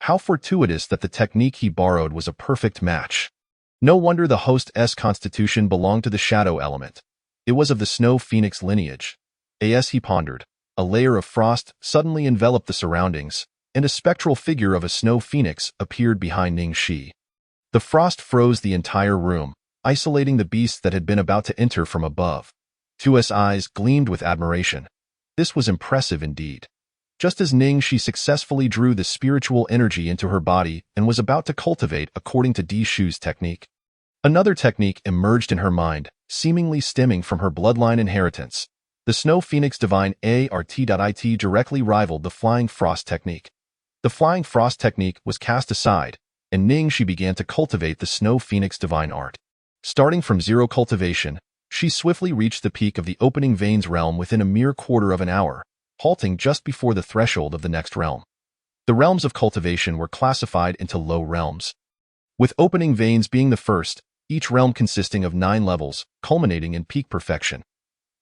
How fortuitous that the technique he borrowed was a perfect match. No wonder the host's constitution belonged to the shadow element. It was of the Snow Phoenix lineage. As he pondered, a layer of frost suddenly enveloped the surroundings, and a spectral figure of a Snow Phoenix appeared behind Ningxi. The frost froze the entire room, isolating the beast that had been about to enter from above. Tu's eyes gleamed with admiration. This was impressive indeed. Just as Ningxi successfully drew the spiritual energy into her body and was about to cultivate according to Di Shu's technique, another technique emerged in her mind, seemingly stemming from her bloodline inheritance. The Snow Phoenix Divine Art directly rivaled the Flying Frost technique. The Flying Frost technique was cast aside, and Ningxi began to cultivate the Snow Phoenix Divine Art. Starting from zero cultivation, she swiftly reached the peak of the Opening Veins realm within a mere quarter of an hour, halting just before the threshold of the next realm. The realms of cultivation were classified into low realms, with Opening Veins being the first, each realm consisting of 9 levels, culminating in peak perfection.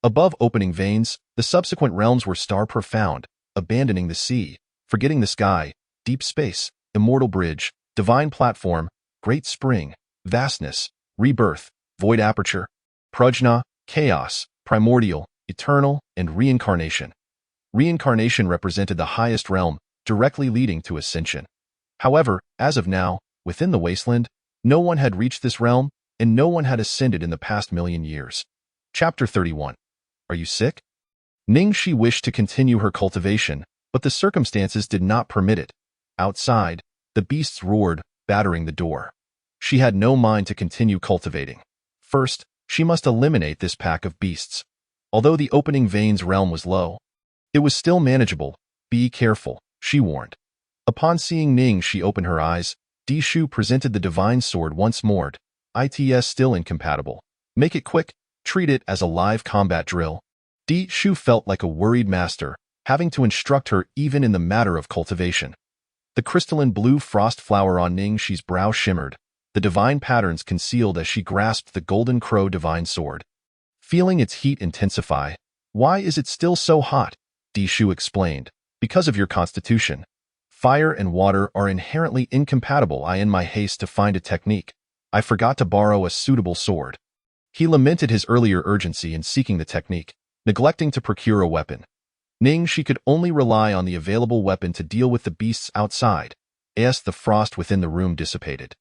Above Opening Veins, the subsequent realms were Star Profound, Abandoning the Sea, Forgetting the Sky, Deep Space, Immortal Bridge, Divine Platform, Great Spring, Vastness, Rebirth, Void Aperture, Prajna, Chaos, Primordial, Eternal, and Reincarnation. Reincarnation represented the highest realm, directly leading to ascension. However, as of now, within the wasteland, no one had reached this realm, and no one had ascended in the past million years. Chapter 31. Are you sick? Ningxi wished to continue her cultivation, but the circumstances did not permit it. Outside, the beasts roared, battering the door. She had no mind to continue cultivating. First, she must eliminate this pack of beasts. Although the Opening Veins realm was low, it was still manageable. Be careful, she warned. Upon seeing Ningxi open her eyes, Di Shu presented the divine sword once more. It's still incompatible. Make it quick, treat it as a live combat drill. Di Shu felt like a worried master, having to instruct her even in the matter of cultivation. The crystalline blue frost flower on Ningxi's brow shimmered, the divine patterns concealed as she grasped the Golden Crow divine sword. Feeling its heat intensify, "Why is it still so hot?" Di Shu explained. "Because of your constitution. Fire and water are inherently incompatible. In my haste to find a technique, I forgot to borrow a suitable sword." He lamented his earlier urgency in seeking the technique, neglecting to procure a weapon. Ningxi could only rely on the available weapon to deal with the beasts outside, as the frost within the room dissipated.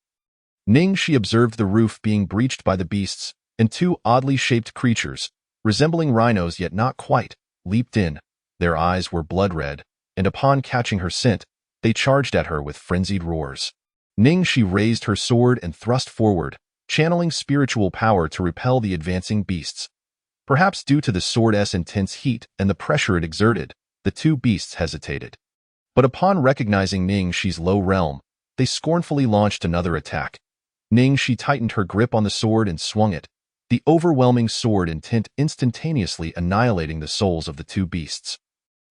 Ningxi observed the roof being breached by the beasts, and 2 oddly shaped creatures, resembling rhinos yet not quite, leaped in. Their eyes were blood-red, and upon catching her scent, they charged at her with frenzied roars. Ningxi raised her sword and thrust forward, channeling spiritual power to repel the advancing beasts. Perhaps due to the sword's intense heat and the pressure it exerted, the 2 beasts hesitated. But upon recognizing Ningxi's low realm, they scornfully launched another attack. Ningxi tightened her grip on the sword and swung it, the overwhelming sword intent instantaneously annihilating the souls of the 2 beasts,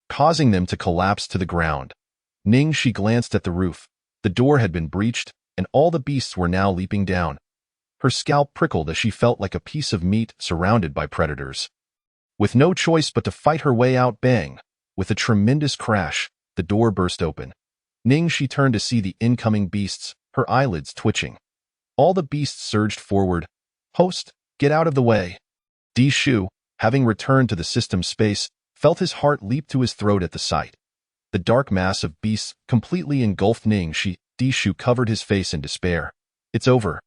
causing them to collapse to the ground. Ningxi glanced at the roof. The door had been breached, and all the beasts were now leaping down. Her scalp prickled as she felt like a piece of meat surrounded by predators. With no choice but to fight her way out, bang! With a tremendous crash, the door burst open. Ningxi turned to see the incoming beasts, her eyelids twitching. All the beasts surged forward. "Host, get out of the way." Di Shu, having returned to the system space, felt his heart leap to his throat at the sight. The dark mass of beasts completely engulfed Ningxi. Di Shu covered his face in despair. "It's over.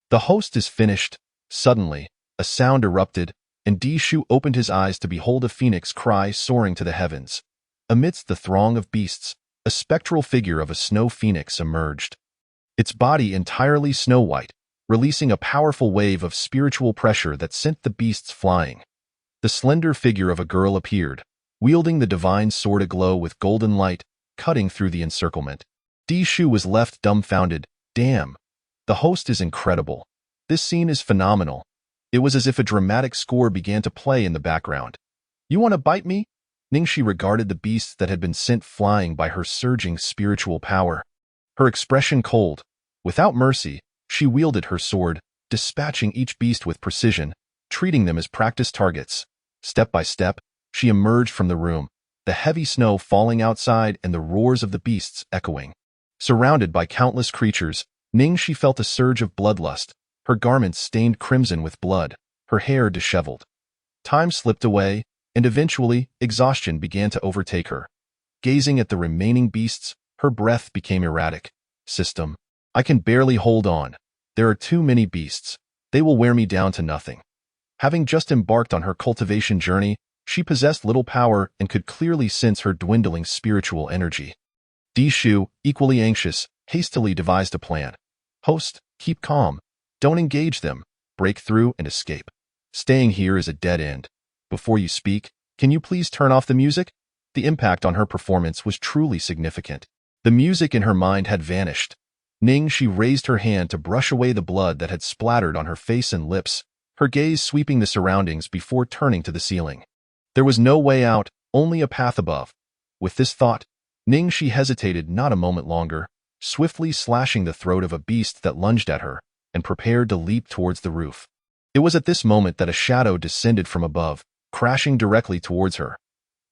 The host is finished." Suddenly, a A sound erupted, and Di Shu opened his eyes to behold a phoenix cry soaring to the heavens. Amidst the throng of beasts, a spectral figure of a snow phoenix emerged. Its body entirely snow-white, releasing a powerful wave of spiritual pressure that sent the beasts flying. The slender figure of a girl appeared, wielding the divine sword aglow with golden light, cutting through the encirclement. Di Shu was left dumbfounded. Damn. The host is incredible. This scene is phenomenal. It was as if a dramatic score began to play in the background. You want to bite me? Ningxi regarded the beasts that had been sent flying by her surging spiritual power. Her expression cold. Without mercy, she wielded her sword, dispatching each beast with precision, treating them as practice targets. Step by step, she emerged from the room, the heavy snow falling outside and the roars of the beasts echoing. Surrounded by countless creatures, Ningxi felt a surge of bloodlust, her garments stained crimson with blood, her hair disheveled. Time slipped away, and eventually, exhaustion began to overtake her. Gazing at the remaining beasts, her breath became erratic. System. I can barely hold on. There are too many beasts. They will wear me down to nothing. Having just embarked on her cultivation journey, she possessed little power and could clearly sense her dwindling spiritual energy. Di Shu, equally anxious, hastily devised a plan. Host, keep calm. Don't engage them. Break through and escape. Staying here is a dead end. Before you speak, can you please turn off the music? The impact on her performance was truly significant. The music in her mind had vanished. Ningxi raised her hand to brush away the blood that had splattered on her face and lips, her gaze sweeping the surroundings before turning to the ceiling. There was no way out, only a path above. With this thought, Ningxi hesitated not a moment longer, swiftly slashing the throat of a beast that lunged at her, and prepared to leap towards the roof. It was at this moment that a shadow descended from above, crashing directly towards her.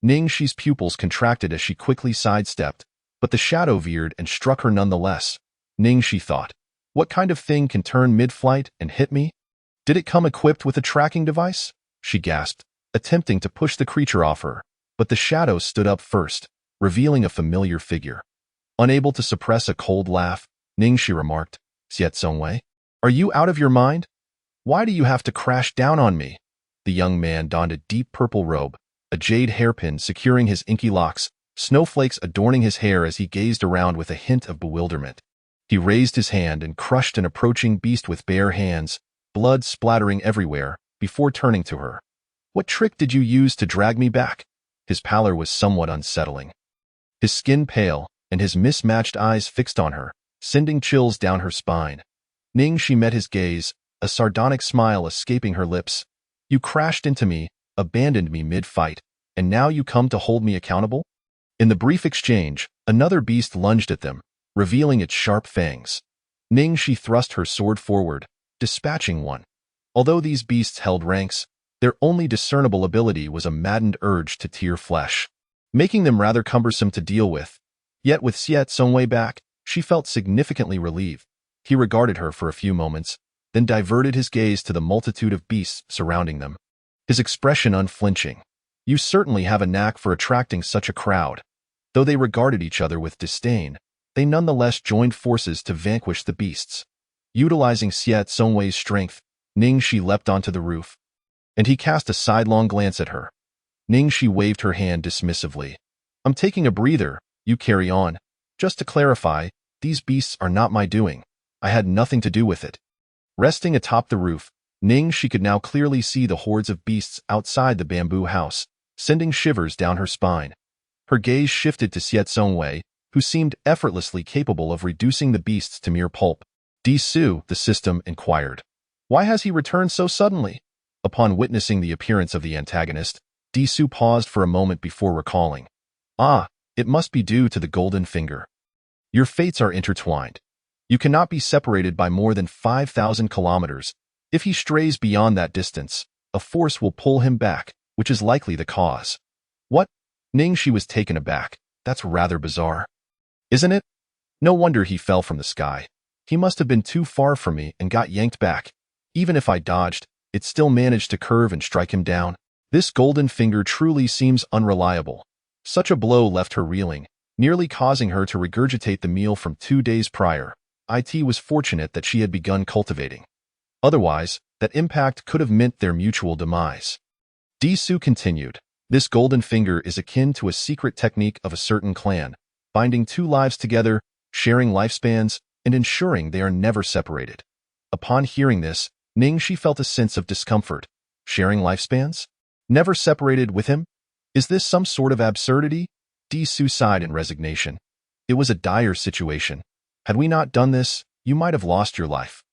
Ningxi's pupils contracted as she quickly sidestepped, but the shadow veered and struck her nonetheless. Ningxi thought, what kind of thing can turn mid-flight and hit me? Did it come equipped with a tracking device? She gasped, attempting to push the creature off her, but the shadow stood up first, revealing a familiar figure. Unable to suppress a cold laugh, Ningxi remarked, Xiet Songwei, are you out of your mind? Why do you have to crash down on me? The young man donned a deep purple robe, a jade hairpin securing his inky locks, snowflakes adorning his hair as he gazed around with a hint of bewilderment. He raised his hand and crushed an approaching beast with bare hands, blood splattering everywhere, before turning to her. What trick did you use to drag me back? His pallor was somewhat unsettling. His skin pale, and his mismatched eyes fixed on her, sending chills down her spine. Ningxi met his gaze, a sardonic smile escaping her lips. You crashed into me, abandoned me mid-fight, and now you come to hold me accountable? In the brief exchange, another beast lunged at them, revealing its sharp fangs. Ningxi thrust her sword forward, dispatching one. Although these beasts held ranks, their only discernible ability was a maddened urge to tear flesh, making them rather cumbersome to deal with. Yet with Xiet Songwei back, she felt significantly relieved. He regarded her for a few moments, then diverted his gaze to the multitude of beasts surrounding them. His expression unflinching. You certainly have a knack for attracting such a crowd. Though they regarded each other with disdain, they nonetheless joined forces to vanquish the beasts. Utilizing Xiet Songwei's strength, Ningxi leapt onto the roof, and he cast a sidelong glance at her. Ningxi waved her hand dismissively. I'm taking a breather, you carry on. Just to clarify, these beasts are not my doing. I had nothing to do with it. Resting atop the roof, Ningxi could now clearly see the hordes of beasts outside the bamboo house, sending shivers down her spine. Her gaze shifted to Xiet Songwei, who seemed effortlessly capable of reducing the beasts to mere pulp. Di Su, the system, inquired. Why has he returned so suddenly? Upon witnessing the appearance of the antagonist, Di Su paused for a moment before recalling. Ah, it must be due to the golden finger. Your fates are intertwined. You cannot be separated by more than 5,000 kilometers. If he strays beyond that distance, a force will pull him back, which is likely the cause. What? Ningxi was taken aback. That's rather bizarre. Isn't it? No wonder he fell from the sky. He must have been too far from me and got yanked back. Even if I dodged, it still managed to curve and strike him down. This golden finger truly seems unreliable. Such a blow left her reeling, nearly causing her to regurgitate the meal from 2 days prior. It was fortunate that she had begun cultivating. Otherwise, That impact could have meant their mutual demise. Disu continued, "This golden finger is akin to a secret technique of a certain clan, binding two lives together, sharing lifespans, and ensuring they are never separated." Upon hearing this, Ningxi felt a sense of discomfort. Sharing lifespans? Never separated with him? Is this some sort of absurdity? Disu sighed in resignation. It was a dire situation. Had we not done this, you might have lost your life.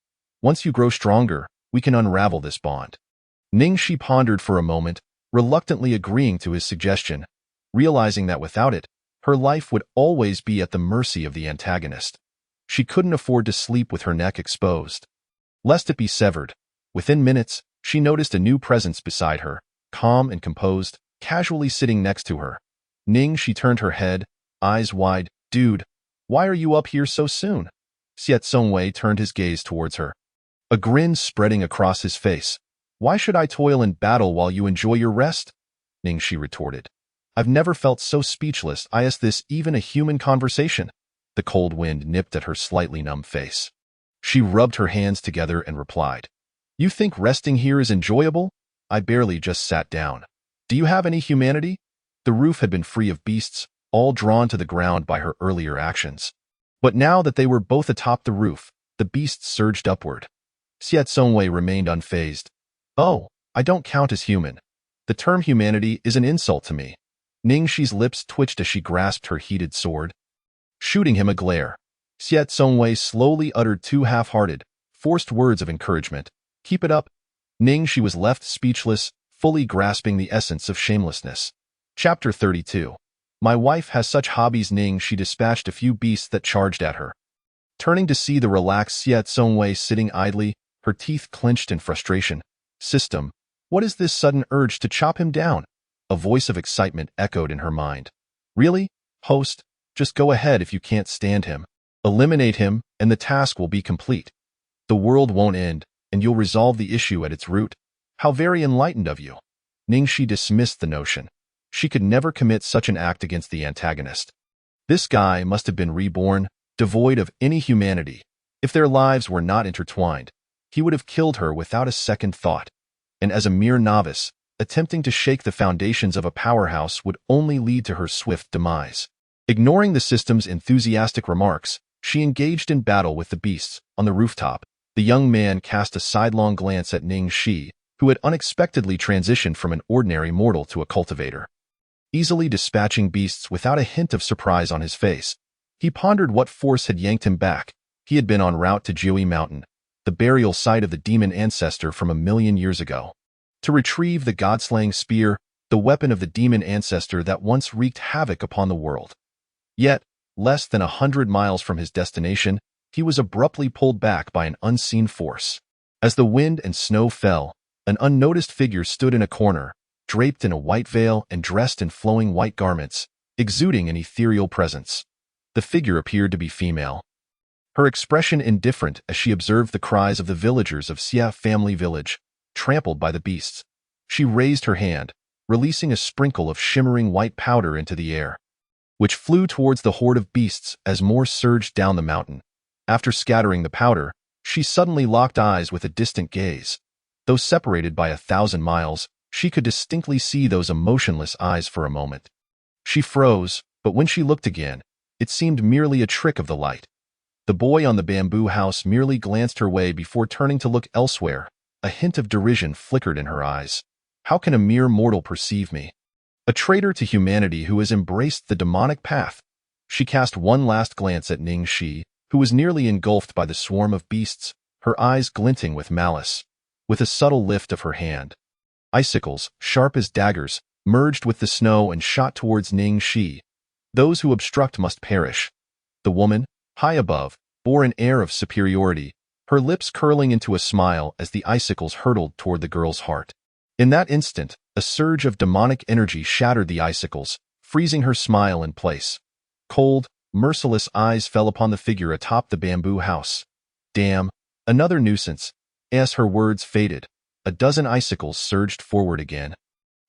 Once you grow stronger, we can unravel this bond. Ningxi pondered for a moment, reluctantly agreeing to his suggestion, realizing that without it, her life would always be at the mercy of the antagonist. She couldn't afford to sleep with her neck exposed, lest it be severed. Within minutes, she noticed a new presence beside her, calm and composed, casually sitting next to her. She turned her head, eyes wide. "Dude, why are you up here so soon?" Xiet Songwei turned his gaze towards her, a grin spreading across his face. "Why should I toil in battle while you enjoy your rest?" Ningxi retorted. "I've never felt so speechless. Is this even a human conversation?" The cold wind nipped at her slightly numb face. She rubbed her hands together and replied, "You think resting here is enjoyable? I barely just sat down. Do you have any humanity?" The roof had been free of beasts, all drawn to the ground by her earlier actions. But now that they were both atop the roof, the beasts surged upward. Xiet Songwei remained unfazed. "Oh, I don't count as human. The term humanity is an insult to me." Ningxi's lips twitched as she grasped her heated sword, shooting him a glare. Xiet Songwei slowly uttered two half-hearted, forced words of encouragement. "Keep it up." Ningxi was left speechless, fully grasping the essence of shamelessness. Chapter 32. My wife has such hobbies. Ningxi dispatched a few beasts that charged at her. Turning to see the relaxed Xiet Songwei sitting idly, her teeth clenched in frustration. "System, what is this sudden urge to chop him down?" A voice of excitement echoed in her mind. "Really? Host, just go ahead if you can't stand him. Eliminate him, and the task will be complete. The world won't end, and you'll resolve the issue at its root. How very enlightened of you." Ningxi dismissed the notion. She could never commit such an act against the antagonist. This guy must have been reborn, devoid of any humanity. If their lives were not intertwined, he would have killed her without a second thought. And as a mere novice, attempting to shake the foundations of a powerhouse would only lead to her swift demise. Ignoring the system's enthusiastic remarks, she engaged in battle with the beasts. On the rooftop, the young man cast a sidelong glance at Ningxi, who had unexpectedly transitioned from an ordinary mortal to a cultivator. Easily dispatching beasts without a hint of surprise on his face, he pondered what force had yanked him back. He had been en route to Jiui Mountain, the burial site of the demon ancestor from 1,000,000 years ago, to retrieve the god-slaying spear, the weapon of the demon ancestor that once wreaked havoc upon the world. Yet, less than 100 miles from his destination, he was abruptly pulled back by an unseen force. As the wind and snow fell, an unnoticed figure stood in a corner, draped in a white veil and dressed in flowing white garments, exuding an ethereal presence. The figure appeared to be female, her expression indifferent as she observed the cries of the villagers of Xia family village, trampled by the beasts. She raised her hand, releasing a sprinkle of shimmering white powder into the air, which flew towards the horde of beasts as more surged down the mountain. After scattering the powder, she suddenly locked eyes with a distant gaze. Though separated by 1,000 miles, she could distinctly see those emotionless eyes for a moment. She froze, but when she looked again, it seemed merely a trick of the light. The boy on the bamboo house merely glanced her way before turning to look elsewhere. A hint of derision flickered in her eyes. "How can a mere mortal perceive me? A traitor to humanity who has embraced the demonic path." She cast one last glance at Ningxi, who was nearly engulfed by the swarm of beasts, her eyes glinting with malice. With a subtle lift of her hand, icicles, sharp as daggers, merged with the snow and shot towards Ningxi. "Those who obstruct must perish." The woman, high above, bore an air of superiority, her lips curling into a smile as the icicles hurtled toward the girl's heart. In that instant, a surge of demonic energy shattered the icicles, freezing her smile in place. Cold, merciless eyes fell upon the figure atop the bamboo house. "Damn, another nuisance." As her words faded, a dozen icicles surged forward again,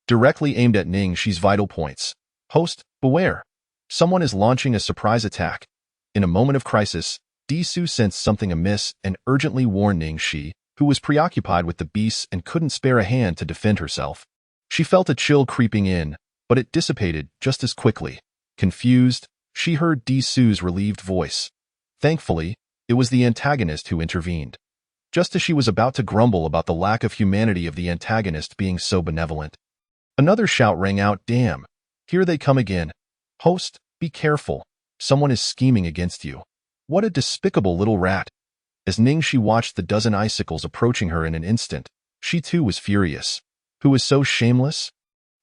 directly aimed at Ningxi's vital points. "Host, beware. Someone is launching a surprise attack." In a moment of crisis, Disu sensed something amiss and urgently warned Ningxi, who was preoccupied with the beasts and couldn't spare a hand to defend herself. She felt a chill creeping in, but it dissipated just as quickly. Confused, she heard Di Su's relieved voice. Thankfully, it was the antagonist who intervened. Just as she was about to grumble about the lack of humanity of the antagonist being so benevolent, another shout rang out, "Damn! Here they come again. Host, be careful. Someone is scheming against you." What a despicable little rat. As Ningxi watched the dozen icicles approaching her in an instant, she too was furious. Who was so shameless?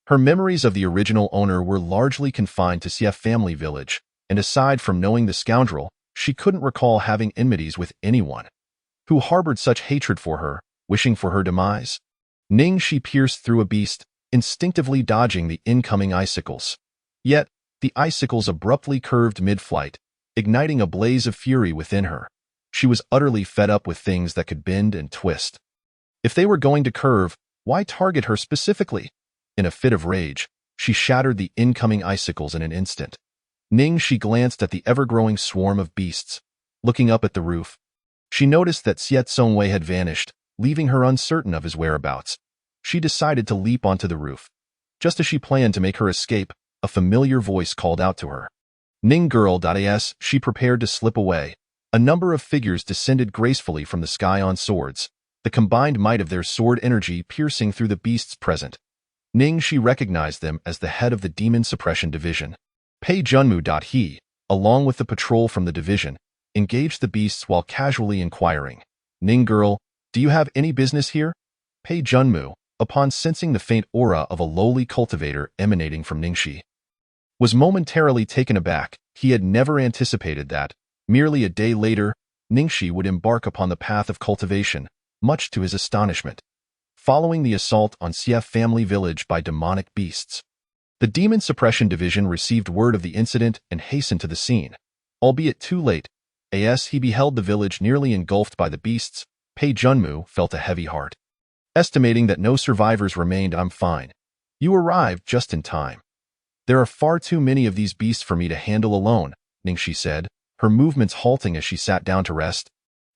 Her memories of the original owner were largely confined to Xie family village, and aside from knowing the scoundrel, she couldn't recall having enmities with anyone. Who harbored such hatred for her, wishing for her demise? Ningxi pierced through a beast, instinctively dodging the incoming icicles. Yet, the icicles abruptly curved mid-flight, igniting a blaze of fury within her. She was utterly fed up with things that could bend and twist. If they were going to curve, why target her specifically? In a fit of rage, she shattered the incoming icicles in an instant. Ningxi glanced at the ever-growing swarm of beasts. Looking up at the roof, she noticed that Xie Zongwei had vanished, leaving her uncertain of his whereabouts. She decided to leap onto the roof. Just as she planned to make her escape, a familiar voice called out to her. "Ning girl." As she prepared to slip away, a number of figures descended gracefully from the sky on swords, the combined might of their sword energy piercing through the beasts present. Ningxi recognized them as the head of the Demon Suppression Division. Pei Junmu. He, along with the patrol from the division, engaged the beasts while casually inquiring, "Ning girl, do you have any business here?" Pei Junmu, upon sensing the faint aura of a lowly cultivator emanating from Ningxi, was momentarily taken aback. He had never anticipated that, merely a day later, Ningxi would embark upon the path of cultivation, much to his astonishment. Following the assault on Xie family village by demonic beasts, the Demon Suppression Division received word of the incident and hastened to the scene. Albeit too late, as he beheld the village nearly engulfed by the beasts, Pei Junmu felt a heavy heart. Estimating that no survivors remained, "I'm fine. You arrived just in time. There are far too many of these beasts for me to handle alone," Ningxi said, her movements halting as she sat down to rest.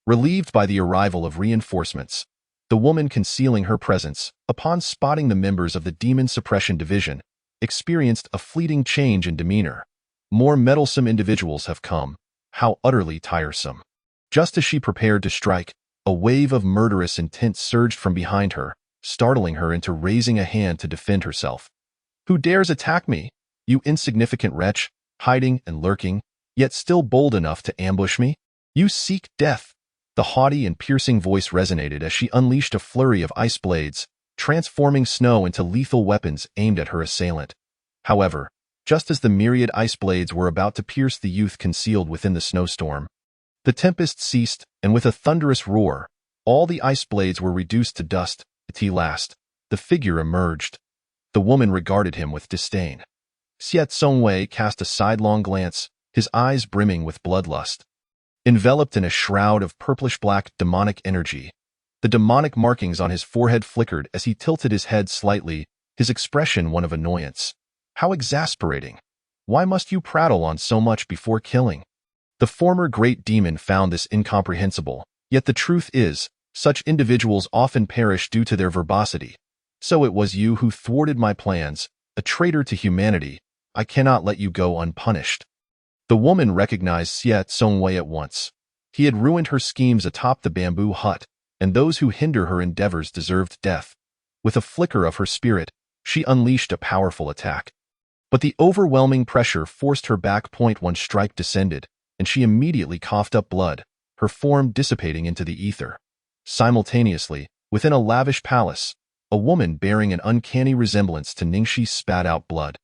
Relieved by the arrival of reinforcements, the woman concealing her presence, upon spotting the members of the Demon Suppression Division, experienced a fleeting change in demeanor. More meddlesome individuals have come. How utterly tiresome. Just as she prepared to strike, a wave of murderous intent surged from behind her, startling her into raising a hand to defend herself. "Who dares attack me? You insignificant wretch, hiding and lurking, yet still bold enough to ambush me? You seek death." The haughty and piercing voice resonated as she unleashed a flurry of ice blades, transforming snow into lethal weapons aimed at her assailant. However, just as the myriad ice blades were about to pierce the youth concealed within the snowstorm, the tempest ceased, and with a thunderous roar, all the ice blades were reduced to dust. At last, the figure emerged. The woman regarded him with disdain. Xie Zongwei cast a sidelong glance, his eyes brimming with bloodlust. Enveloped in a shroud of purplish-black demonic energy, the demonic markings on his forehead flickered as he tilted his head slightly, his expression one of annoyance. How exasperating. Why must you prattle on so much before killing? The former great demon found this incomprehensible, yet the truth is, such individuals often perish due to their verbosity. So it was you who thwarted my plans, a traitor to humanity. I cannot let you go unpunished. The woman recognized Xie Zongwei at once. He had ruined her schemes atop the bamboo hut, and those who hinder her endeavors deserved death. With a flicker of her spirit, she unleashed a powerful attack. But the overwhelming pressure forced her back. One strike descended, and she immediately coughed up blood, her form dissipating into the ether. Simultaneously, within a lavish palace, a woman bearing an uncanny resemblance to Ningxi spat out blood.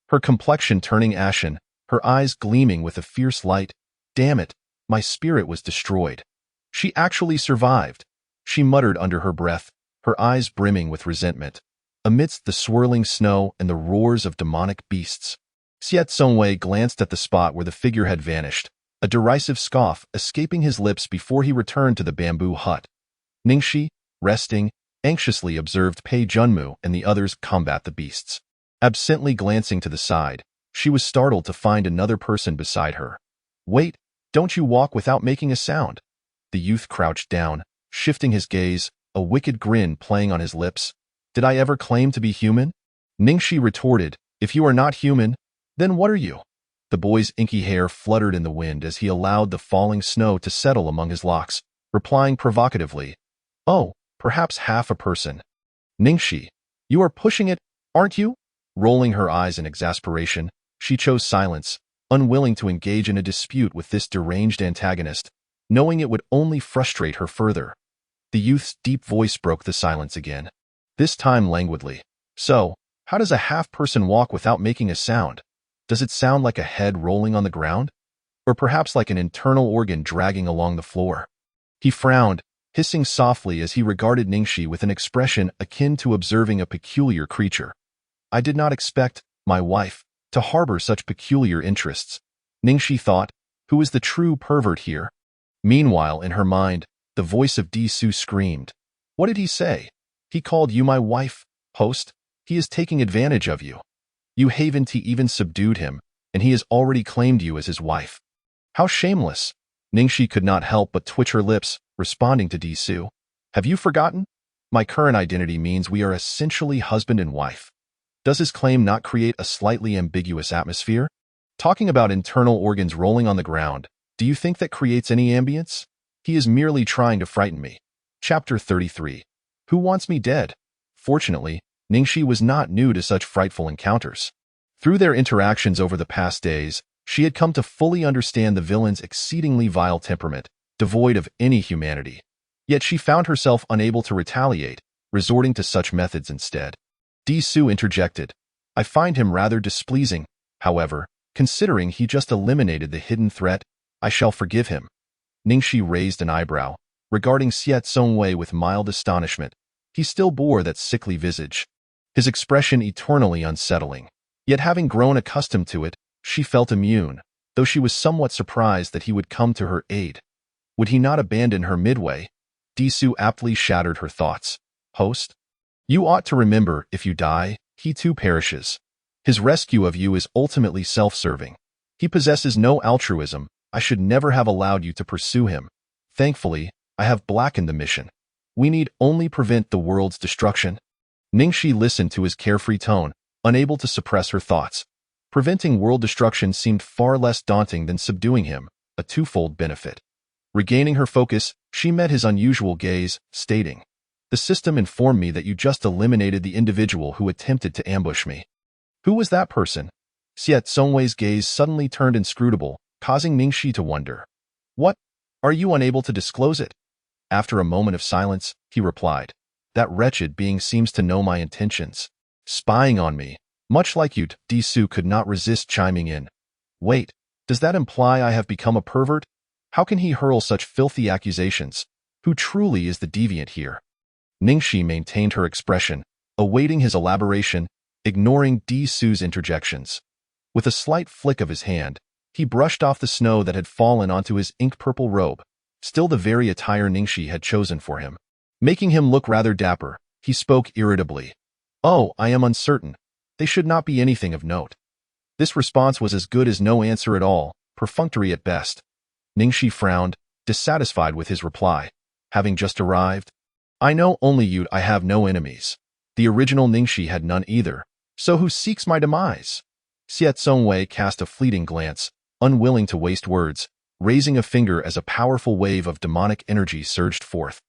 Her complexion turning ashen, her eyes gleaming with a fierce light. "Damn it, my spirit was destroyed. She actually survived," she muttered under her breath, her eyes brimming with resentment. Amidst the swirling snow and the roars of demonic beasts, Xie Zongwei glanced at the spot where the figure had vanished, a derisive scoff escaping his lips before he returned to the bamboo hut. Ningxi, resting, anxiously observed Pei Junmu and the others combat the beasts. Absently glancing to the side, she was startled to find another person beside her. "Wait, don't you walk without making a sound." The youth crouched down, shifting his gaze, a wicked grin playing on his lips. Did I ever claim to be human? Ningxi retorted, if you are not human, then what are you? The boy's inky hair fluttered in the wind as he allowed the falling snow to settle among his locks, replying provocatively, oh, perhaps half a person. Ningxi, you are pushing it, aren't you? Rolling her eyes in exasperation, she chose silence, unwilling to engage in a dispute with this deranged antagonist, knowing it would only frustrate her further. The youth's deep voice broke the silence again, this time languidly. So, how does a half-person walk without making a sound? Does it sound like a head rolling on the ground? Or perhaps like an internal organ dragging along the floor? He frowned, hissing softly as he regarded Ningxi with an expression akin to observing a peculiar creature. I did not expect, my wife, to harbor such peculiar interests. Ningxi thought, who is the true pervert here? Meanwhile, in her mind, the voice of Di Su screamed. What did he say? He called you my wife, host? He is taking advantage of you. You Haven't even subdued him, and he has already claimed you as his wife. How shameless! Ningxi could not help but twitch her lips, responding to Di Su. Have you forgotten? My current identity means we are essentially husband and wife. Does his claim not create a slightly ambiguous atmosphere? Talking about internal organs rolling on the ground, do you think that creates any ambience? He is merely trying to frighten me. Chapter 33. Who wants me dead? Fortunately, Ningxi was not new to such frightful encounters. Through their interactions over the past days, she had come to fully understand the villain's exceedingly vile temperament, devoid of any humanity. Yet she found herself unable to retaliate, resorting to such methods instead. Di Su interjected. I find him rather displeasing, however, considering he just eliminated the hidden threat. I shall forgive him. Ningxi raised an eyebrow, regarding Xiet Songwei with mild astonishment. He still bore that sickly visage, his expression eternally unsettling. Yet having grown accustomed to it, she felt immune, though she was somewhat surprised that he would come to her aid. Would he not abandon her midway? Di Su aptly shattered her thoughts. Host? You ought to remember, if you die, he too perishes. His rescue of you is ultimately self-serving. He possesses no altruism. I should never have allowed you to pursue him. Thankfully, I have blackened the mission. We need only prevent the world's destruction. Ningxi listened to his carefree tone, unable to suppress her thoughts. Preventing world destruction seemed far less daunting than subduing him, a twofold benefit. Regaining her focus, she met his unusual gaze, stating, the system informed me that you just eliminated the individual who attempted to ambush me. Who was that person? Xiet Songwei's gaze suddenly turned inscrutable, causing Ningxi to wonder. What? Are you unable to disclose it? After a moment of silence, he replied, that wretched being seems to know my intentions. Spying on me, much like you. Di Su could not resist chiming in. Wait, does that imply I have become a pervert? How can he hurl such filthy accusations? Who truly is the deviant here? Ningxi maintained her expression, awaiting his elaboration, ignoring Di Su's interjections. With a slight flick of his hand, he brushed off the snow that had fallen onto his ink-purple robe, still the very attire Ningxi had chosen for him. Making him look rather dapper, he spoke irritably. Oh, I am uncertain. They should not be anything of note. This response was as good as no answer at all, perfunctory at best. Ningxi frowned, dissatisfied with his reply. Having just arrived? I know only you. I have no enemies. The original Ningxi had none either. So who seeks my demise? Xiet Songwei cast a fleeting glance, unwilling to waste words, raising a finger as a powerful wave of demonic energy surged forth,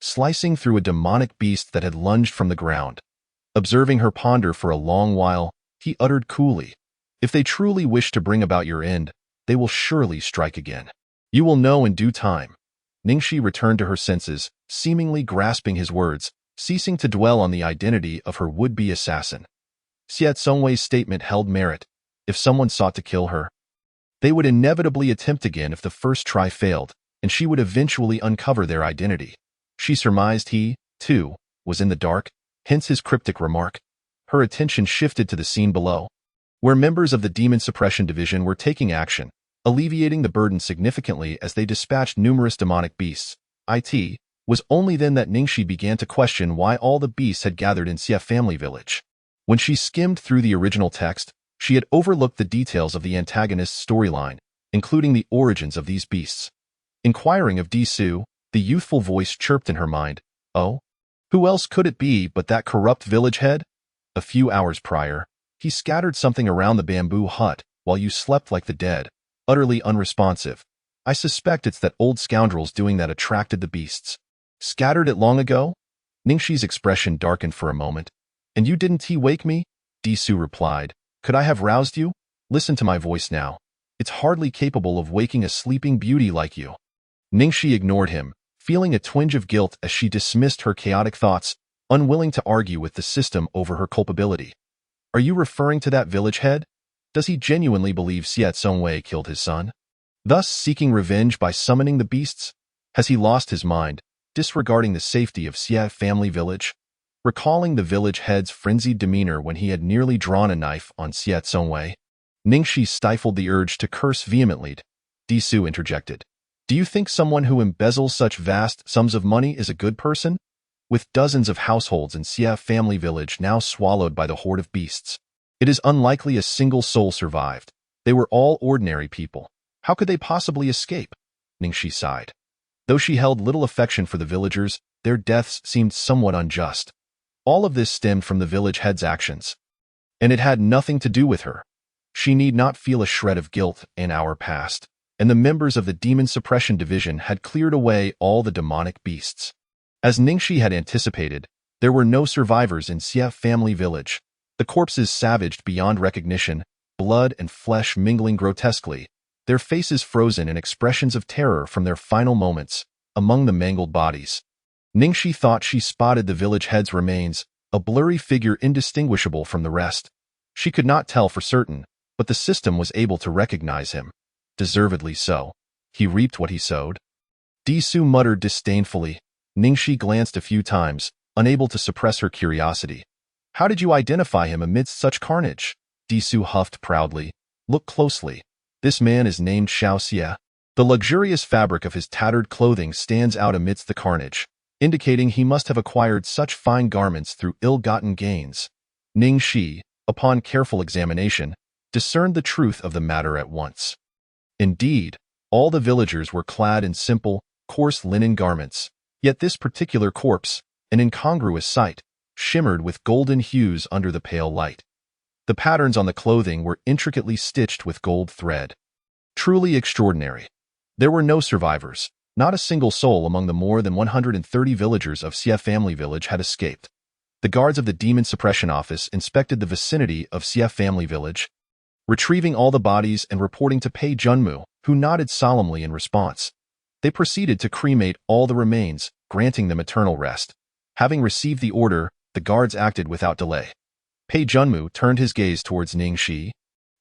slicing through a demonic beast that had lunged from the ground. Observing her ponder for a long while, he uttered coolly, if they truly wish to bring about your end, they will surely strike again. You will know in due time. Ningxi returned to her senses, seemingly grasping his words, ceasing to dwell on the identity of her would-be assassin. Xiet Songwei's statement held merit. If someone sought to kill her, they would inevitably attempt again if the first try failed, and she would eventually uncover their identity. She surmised he, too, was in the dark, hence his cryptic remark. Her attention shifted to the scene below, where members of the Demon Suppression Division were taking action, alleviating the burden significantly as they dispatched numerous demonic beasts. It was only then that Ningxi began to question why all the beasts had gathered in Xie family village. When she skimmed through the original text, she had overlooked the details of the antagonist's storyline, including the origins of these beasts. Inquiring of Di Su, The youthful voice chirped in her mind. Oh? Who else could it be but that corrupt village head? A few hours prior, he scattered something around the bamboo hut while you slept like the dead, utterly unresponsive. I suspect it's that old scoundrel's doing that attracted the beasts. Scattered it long ago? Ningxi's expression darkened for a moment. And you didn't wake me? Disu replied. Could I have roused you? Listen to my voice now. It's hardly capable of waking a sleeping beauty like you. Ningxi ignored him, feeling a twinge of guilt as she dismissed her chaotic thoughts, unwilling to argue with the system over her culpability. Are you referring to that village head? Does he genuinely believe Xie Zongwei killed his son? Thus seeking revenge by summoning the beasts? Has he lost his mind, disregarding the safety of Xie family village? Recalling the village head's frenzied demeanor when he had nearly drawn a knife on Xie Zongwei, Ningxi stifled the urge to curse vehemently. Disu interjected. Do you think someone who embezzles such vast sums of money is a good person? With dozens of households in Xie family village now swallowed by the horde of beasts, it is unlikely a single soul survived. They were all ordinary people. How could they possibly escape? Ningxi sighed. Though she held little affection for the villagers, their deaths seemed somewhat unjust. All of this stemmed from the village head's actions, and it had nothing to do with her. She need not feel a shred of guilt. An hour passed, and the members of the Demon Suppression Division had cleared away all the demonic beasts. As Ningxi had anticipated, there were no survivors in Xie family village. The corpses savaged beyond recognition, blood and flesh mingling grotesquely, their faces frozen in expressions of terror from their final moments, among the mangled bodies. Ningxi thought she spotted the village head's remains, a blurry figure indistinguishable from the rest. She could not tell for certain, but the system was able to recognize him. Deservedly so. He reaped what he sowed. Disu muttered disdainfully. Ningxi glanced a few times, unable to suppress her curiosity. How did you identify him amidst such carnage? Disu huffed proudly. Look closely. This man is named Xiao Xie. The luxurious fabric of his tattered clothing stands out amidst the carnage, indicating he must have acquired such fine garments through ill-gotten gains. Ningxi, upon careful examination, discerned the truth of the matter at once. Indeed, all the villagers were clad in simple, coarse linen garments, yet this particular corpse, an incongruous sight, shimmered with golden hues under the pale light. The patterns on the clothing were intricately stitched with gold thread. Truly extraordinary. There were no survivors. Not a single soul among the more than 130 villagers of Xie family village had escaped. The guards of the Demon Suppression Office inspected the vicinity of Xie family village, retrieving all the bodies and reporting to Pei Junmu, who nodded solemnly in response. They proceeded to cremate all the remains, granting them eternal rest. Having received the order, the guards acted without delay. Pei Junmu turned his gaze towards Ningxi,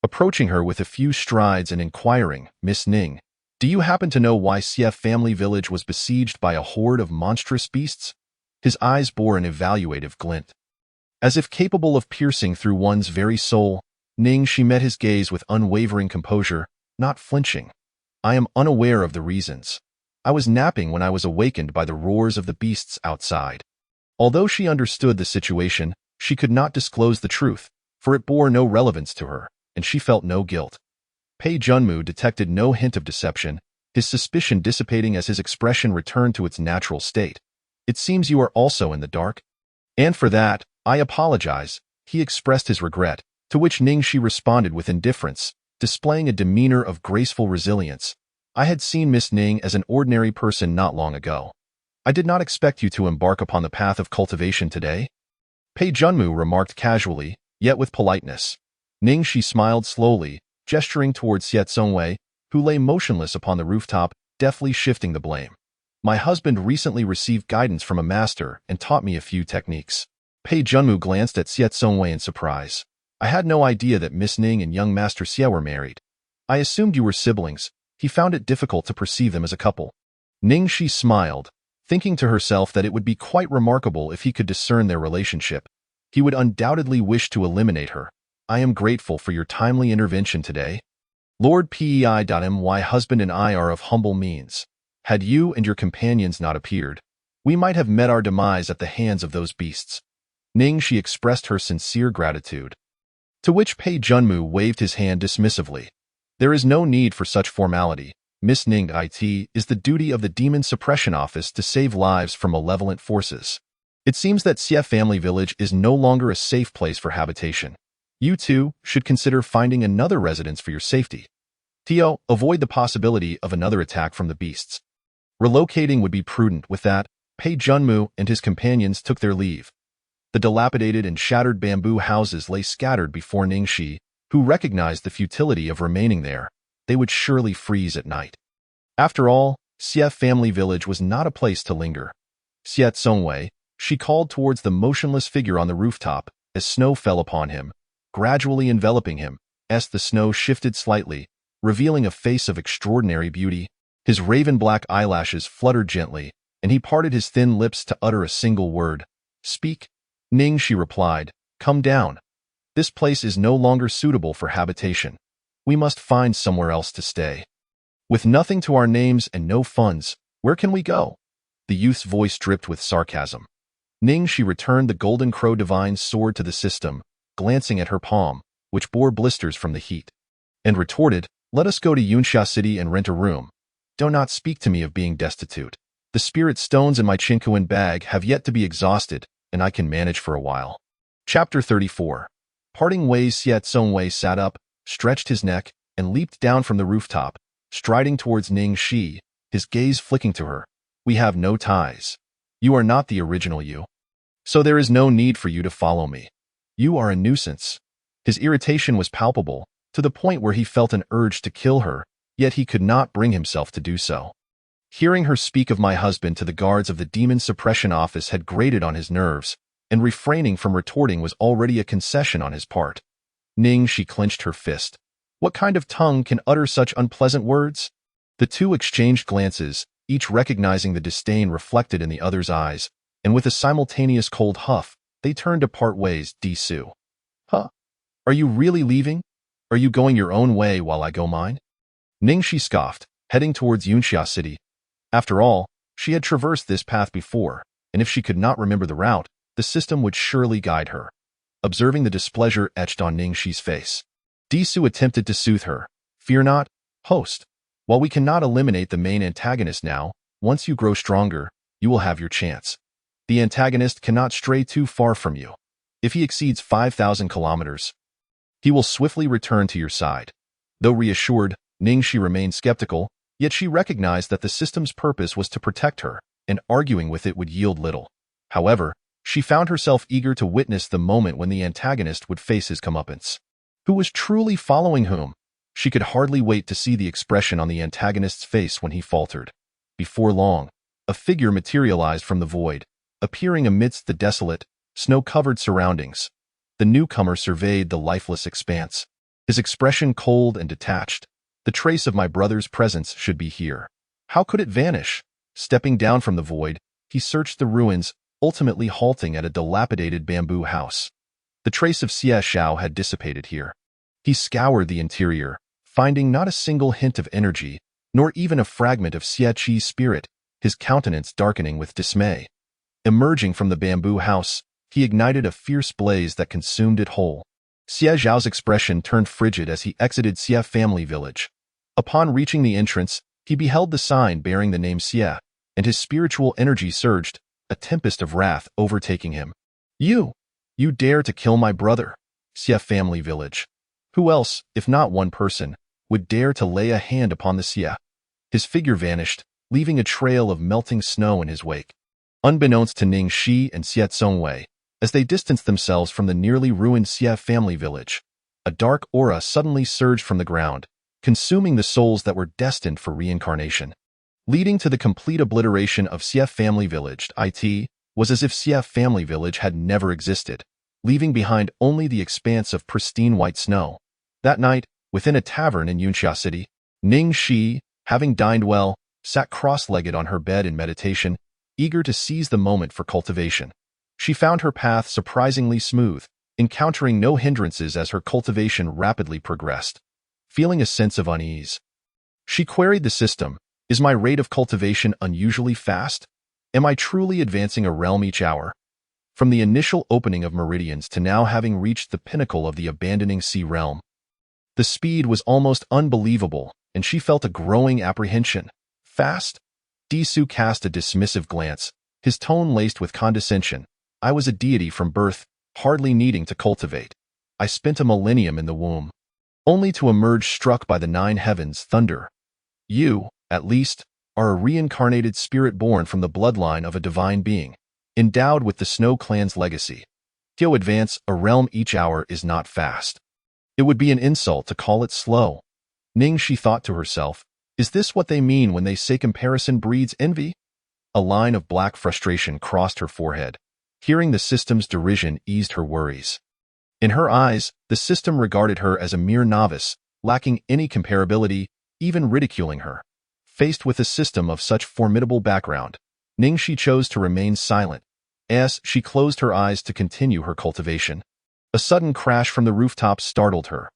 approaching her with a few strides and inquiring, Miss Ning, do you happen to know why Xie family village was besieged by a horde of monstrous beasts? His eyes bore an evaluative glint. As if capable of piercing through one's very soul, Ningxi met his gaze with unwavering composure, not flinching. I am unaware of the reasons. I was napping when I was awakened by the roars of the beasts outside. Although she understood the situation, she could not disclose the truth, for it bore no relevance to her, and she felt no guilt. Pei Junmu detected no hint of deception, his suspicion dissipating as his expression returned to its natural state. It seems you are also in the dark. And for that, I apologize, he expressed his regret, to which Ningxi responded with indifference, displaying a demeanor of graceful resilience. I had seen Miss Ning as an ordinary person not long ago. I did not expect you to embark upon the path of cultivation today. Pei Junmu remarked casually, yet with politeness. Ningxi smiled slowly, gesturing towards Xie Zongwei, who lay motionless upon the rooftop, deftly shifting the blame. My husband recently received guidance from a master and taught me a few techniques. Pei Junmu glanced at Xie Zongwei in surprise. I had no idea that Miss Ning and young Master Xie were married. I assumed you were siblings. He found it difficult to perceive them as a couple. Ningxi smiled, thinking to herself that it would be quite remarkable if he could discern their relationship. He would undoubtedly wish to eliminate her. I am grateful for your timely intervention today. Lord Pei.My husband and I are of humble means. Had you and your companions not appeared, we might have met our demise at the hands of those beasts. Ningxi expressed her sincere gratitude, to which Pei Junmu waved his hand dismissively. There is no need for such formality. Miss Ning It is the duty of the Demon Suppression Office to save lives from malevolent forces. It seems that Xie Family Village is no longer a safe place for habitation. You too should consider finding another residence for your safety. Tio, avoid the possibility of another attack from the beasts. Relocating would be prudent. With that, Pei Junmu and his companions took their leave. The dilapidated and shattered bamboo houses lay scattered before Ningxi, who recognized the futility of remaining there. They would surely freeze at night. After all, Xie Family Village was not a place to linger. Xie Tsongwei, she called towards the motionless figure on the rooftop as snow fell upon him, gradually enveloping him, as the snow shifted slightly, revealing a face of extraordinary beauty. His raven-black eyelashes fluttered gently, and he parted his thin lips to utter a single word. Speak. Ning, she replied. Come down. This place is no longer suitable for habitation. We must find somewhere else to stay. With nothing to our names and no funds, where can we go? The youth's voice dripped with sarcasm. Ning, she returned the Golden Crow Divine's sword to the system, glancing at her palm, which bore blisters from the heat, and retorted, Let us go to Yunxia City and rent a room. Do not speak to me of being destitute. The spirit stones in my Qinkuan bag have yet to be exhausted, and I can manage for a while. Chapter 34. Parting ways. Xie Tsongwei sat up, stretched his neck, and leaped down from the rooftop, striding towards Ning Shi, his gaze flicking to her. We have no ties. You are not the original you. So there is no need for you to follow me. You are a nuisance. His irritation was palpable, to the point where he felt an urge to kill her, yet he could not bring himself to do so. Hearing her speak of my husband to the guards of the Demon Suppression Office had grated on his nerves, and refraining from retorting was already a concession on his part. Ning, she clenched her fist. What kind of tongue can utter such unpleasant words? The two exchanged glances, each recognizing the disdain reflected in the other's eyes, and with a simultaneous cold huff, they turned to part ways. Disu. Huh? Are you really leaving? Are you going your own way while I go mine? Ning, she scoffed, heading towards Yunxia City. After all, she had traversed this path before, and if she could not remember the route, the system would surely guide her. Observing the displeasure etched on Ningxi's face, Disu attempted to soothe her. Fear not, host. While we cannot eliminate the main antagonist now, once you grow stronger, you will have your chance. The antagonist cannot stray too far from you. If he exceeds 5,000 kilometers, he will swiftly return to your side. Though reassured, Ningxi remained skeptical, yet she recognized that the system's purpose was to protect her, and arguing with it would yield little. However, she found herself eager to witness the moment when the antagonist would face his comeuppance. Who was truly following whom? She could hardly wait to see the expression on the antagonist's face when he faltered. Before long, a figure materialized from the void, appearing amidst the desolate, snow-covered surroundings. The newcomer surveyed the lifeless expanse, his expression cold and detached. The trace of my brother's presence should be here. How could it vanish? Stepping down from the void, he searched the ruins, ultimately halting at a dilapidated bamboo house. The trace of Xie Xiao had dissipated here. He scoured the interior, finding not a single hint of energy, nor even a fragment of Xie Qi's spirit, his countenance darkening with dismay. Emerging from the bamboo house, he ignited a fierce blaze that consumed it whole. Xie Xiao's expression turned frigid as he exited Xie Family Village. Upon reaching the entrance, he beheld the sign bearing the name Xie, and his spiritual energy surged, a tempest of wrath overtaking him. You dare to kill my brother? Xie Family Village. Who else, if not one person, would dare to lay a hand upon the Xie? His figure vanished, leaving a trail of melting snow in his wake. Unbeknownst to Ning Shi and Xie Tsongwei, as they distanced themselves from the nearly ruined Xie Family Village, a dark aura suddenly surged from the ground, consuming the souls that were destined for reincarnation. Leading to the complete obliteration of Xie Family Village, it was as if Xie Family Village had never existed, leaving behind only the expanse of pristine white snow. That night, within a tavern in Yunxia City, Ning Shi, having dined well, sat cross-legged on her bed in meditation, eager to seize the moment for cultivation. She found her path surprisingly smooth, encountering no hindrances as her cultivation rapidly progressed. Feeling a sense of unease, she queried the system, Is my rate of cultivation unusually fast? Am I truly advancing a realm each hour? From the initial opening of meridians to now having reached the pinnacle of the abandoning sea realm, the speed was almost unbelievable, and she felt a growing apprehension. Fast? Disu cast a dismissive glance, his tone laced with condescension. I was a deity from birth, hardly needing to cultivate. I spent a millennium in the womb, only to emerge struck by the nine heavens' thunder. You, at least, are a reincarnated spirit born from the bloodline of a divine being, endowed with the Snow Clan's legacy. To advance a realm each hour is not fast. It would be an insult to call it slow. Ningxi thought to herself, is this what they mean when they say comparison breeds envy? A line of black frustration crossed her forehead. Hearing the system's derision eased her worries. In her eyes, the system regarded her as a mere novice, lacking any comparability, even ridiculing her. Faced with a system of such formidable background, Ningxi chose to remain silent, as she closed her eyes to continue her cultivation. A sudden crash from the rooftop startled her.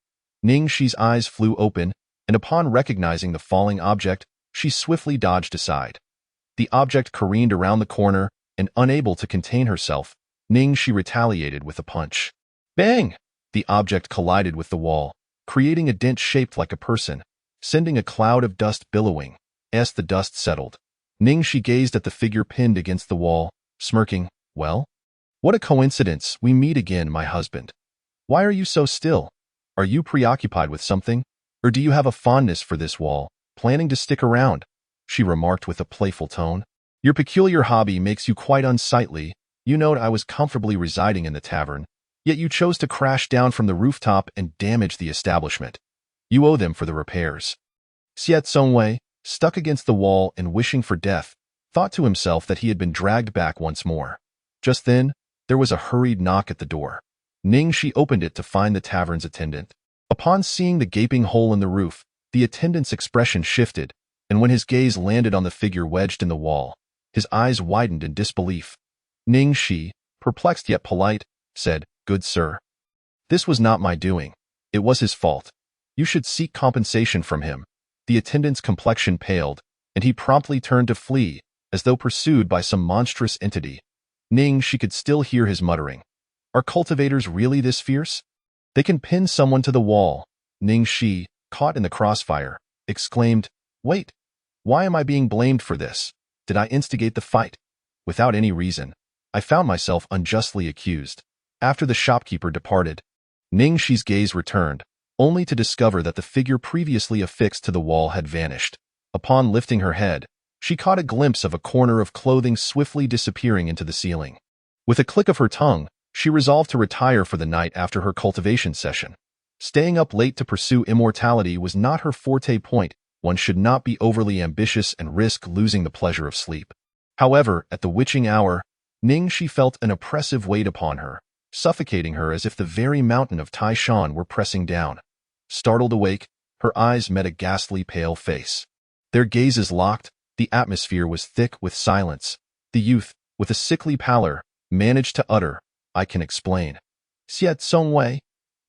Ningxi's eyes flew open, and upon recognizing the falling object, she swiftly dodged aside. The object careened around the corner, and unable to contain herself, Ningxi retaliated with a punch. Bang! The object collided with the wall, creating a dent shaped like a person, sending a cloud of dust billowing. As the dust settled, Ningxi gazed at the figure pinned against the wall, smirking. Well? What a coincidence, we meet again, my husband. Why are you so still? Are you preoccupied with something? Or do you have a fondness for this wall, planning to stick around? She remarked with a playful tone. Your peculiar hobby makes you quite unsightly. You know I was comfortably residing in the tavern, yet you chose to crash down from the rooftop and damage the establishment. You owe them for the repairs. Xiet Songwei, stuck against the wall and wishing for death, thought to himself that he had been dragged back once more. Just then, there was a hurried knock at the door. Ningxi opened it to find the tavern's attendant. Upon seeing the gaping hole in the roof, the attendant's expression shifted, and when his gaze landed on the figure wedged in the wall, his eyes widened in disbelief. Ningxi, perplexed yet polite, said, Good sir. This was not my doing. It was his fault. You should seek compensation from him. The attendant's complexion paled, and he promptly turned to flee, as though pursued by some monstrous entity. Ningxi could still hear his muttering. Are cultivators really this fierce? They can pin someone to the wall. Ningxi, caught in the crossfire, exclaimed, Wait, why am I being blamed for this? Did I instigate the fight? Without any reason, I found myself unjustly accused. After the shopkeeper departed, Ningxi's gaze returned, only to discover that the figure previously affixed to the wall had vanished. Upon lifting her head, she caught a glimpse of a corner of clothing swiftly disappearing into the ceiling. With a click of her tongue, she resolved to retire for the night after her cultivation session. Staying up late to pursue immortality was not her forte point. One should not be overly ambitious and risk losing the pleasure of sleep. However, at the witching hour, Ningxi felt an oppressive weight upon her, suffocating her as if the very mountain of Taishan were pressing down. Startled awake, her eyes met a ghastly pale face. Their gazes locked, the atmosphere was thick with silence. The youth, with a sickly pallor, managed to utter, I can explain. Xiet Songwei.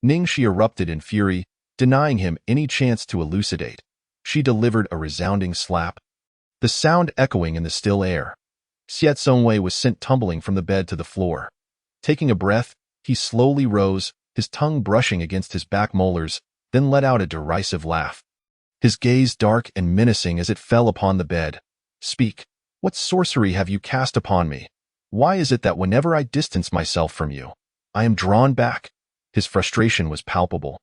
Ningxi erupted in fury, denying him any chance to elucidate. She delivered a resounding slap, the sound echoing in the still air. Xiet Songwei was sent tumbling from the bed to the floor. Taking a breath, he slowly rose, his tongue brushing against his back molars, then let out a derisive laugh. His gaze dark and menacing as it fell upon the bed. Speak, what sorcery have you cast upon me? Why is it that whenever I distance myself from you, I am drawn back? His frustration was palpable.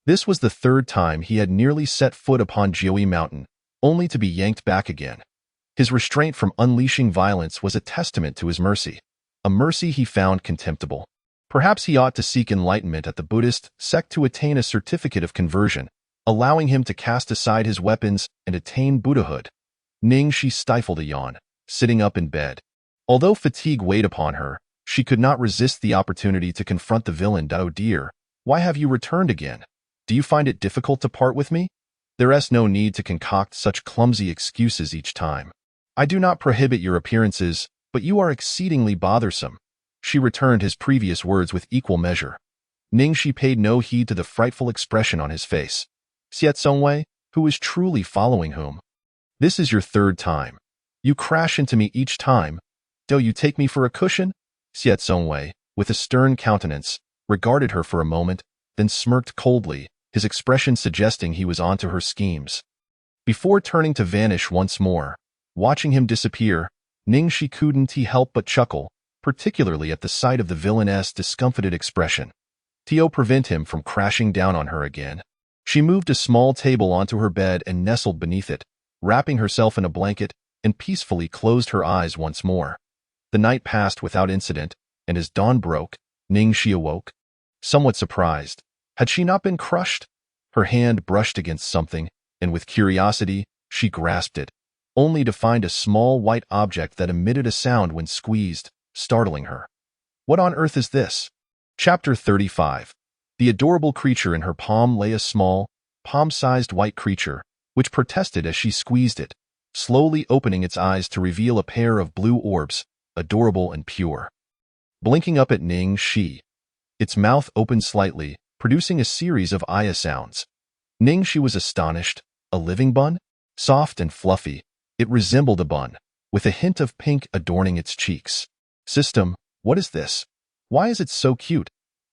This was the third time he had nearly set foot upon Jiui Mountain, only to be yanked back again. His restraint from unleashing violence was a testament to his mercy, a mercy he found contemptible. Perhaps he ought to seek enlightenment at the Buddhist sect to attain a certificate of conversion, allowing him to cast aside his weapons and attain Buddhahood. Ningxi stifled a yawn, sitting up in bed. Although fatigue weighed upon her, she could not resist the opportunity to confront the villain. Oh dear, why have you returned again? Do you find it difficult to part with me? There is no need to concoct such clumsy excuses each time. I do not prohibit your appearances, but you are exceedingly bothersome. She returned his previous words with equal measure. Ningxi paid no heed to the frightful expression on his face. Xiet Songwei, who is truly following whom? This is your third time. You crash into me each time. Do you take me for a cushion? Xiet Songwei, with a stern countenance, regarded her for a moment, then smirked coldly, his expression suggesting he was onto her schemes. Before turning to vanish once more, watching him disappear, Ningxi couldn't help but chuckle, particularly at the sight of the villainess' discomfited expression. To prevent him from crashing down on her again, she moved a small table onto her bed and nestled beneath it, wrapping herself in a blanket and peacefully closed her eyes once more. The night passed without incident, and as dawn broke, Ningxi awoke, somewhat surprised. Had she not been crushed? Her hand brushed against something, and with curiosity, she grasped it, only to find a small white object that emitted a sound when squeezed, startling her. What on earth is this? Chapter 35. The adorable creature in her palm lay a small, palm-sized white creature, which protested as she squeezed it, slowly opening its eyes to reveal a pair of blue orbs, adorable and pure. Blinking up at Ningxi, its mouth opened slightly, producing a series of aya sounds. Ningxi was astonished. A living bun? Soft and fluffy, it resembled a bun, with a hint of pink adorning its cheeks. System, what is this? Why is it so cute?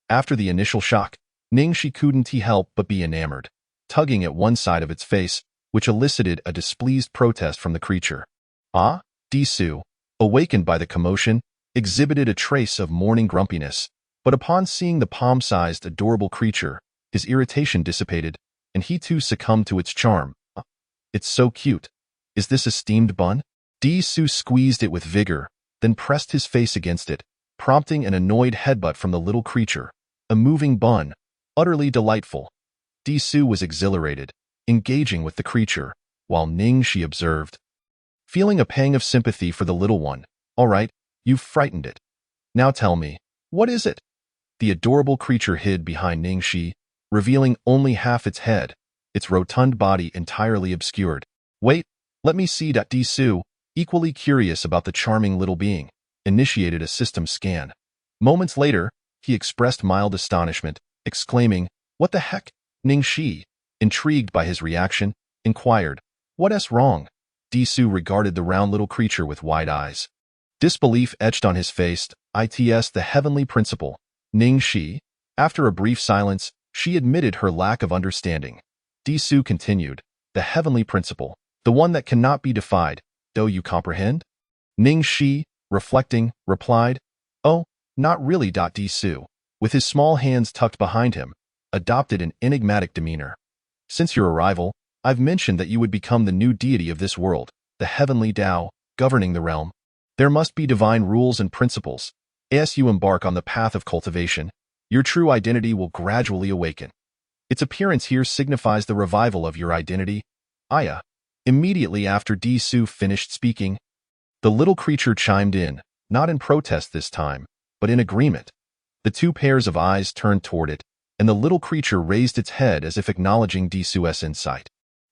After the initial shock, Ningxi couldn't help but be enamored, tugging at one side of its face, which elicited a displeased protest from the creature. Ah? Disu, awakened by the commotion, exhibited a trace of morning grumpiness, but upon seeing the palm-sized adorable creature, his irritation dissipated, and he too succumbed to its charm. It's so cute. Is this a steamed bun? Disu squeezed it with vigor, then pressed his face against it, prompting an annoyed headbutt from the little creature. A moving bun. Utterly delightful. Disu was exhilarated, engaging with the creature, while Ningxi observed, feeling a pang of sympathy for the little one. All right, you've frightened it. Now tell me, what is it? The adorable creature hid behind Ningxi, revealing only half its head, its rotund body entirely obscured. Wait, let me see. Disu, equally curious about the charming little being, initiated a system scan. Moments later, he expressed mild astonishment, exclaiming, "What the heck?" Ningxi, intrigued by his reaction, inquired, "What's wrong?" Disu regarded the round little creature with wide eyes. Disbelief etched on his face. It's the heavenly principle. Ningxi, after a brief silence, she admitted her lack of understanding. Disu continued, "The heavenly principle, the one that cannot be defied. Do you comprehend?" Ningxi, reflecting, replied, "Oh, not really." Disu, with his small hands tucked behind him, adopted an enigmatic demeanor. "Since your arrival, I've mentioned that you would become the new deity of this world, the heavenly Tao, governing the realm. There must be divine rules and principles. As you embark on the path of cultivation, your true identity will gradually awaken. Its appearance here signifies the revival of your identity, Aya." Immediately after Disu finished speaking, the little creature chimed in, not in protest this time, but in agreement. The two pairs of eyes turned toward it, and the little creature raised its head as if acknowledging Disu's insight.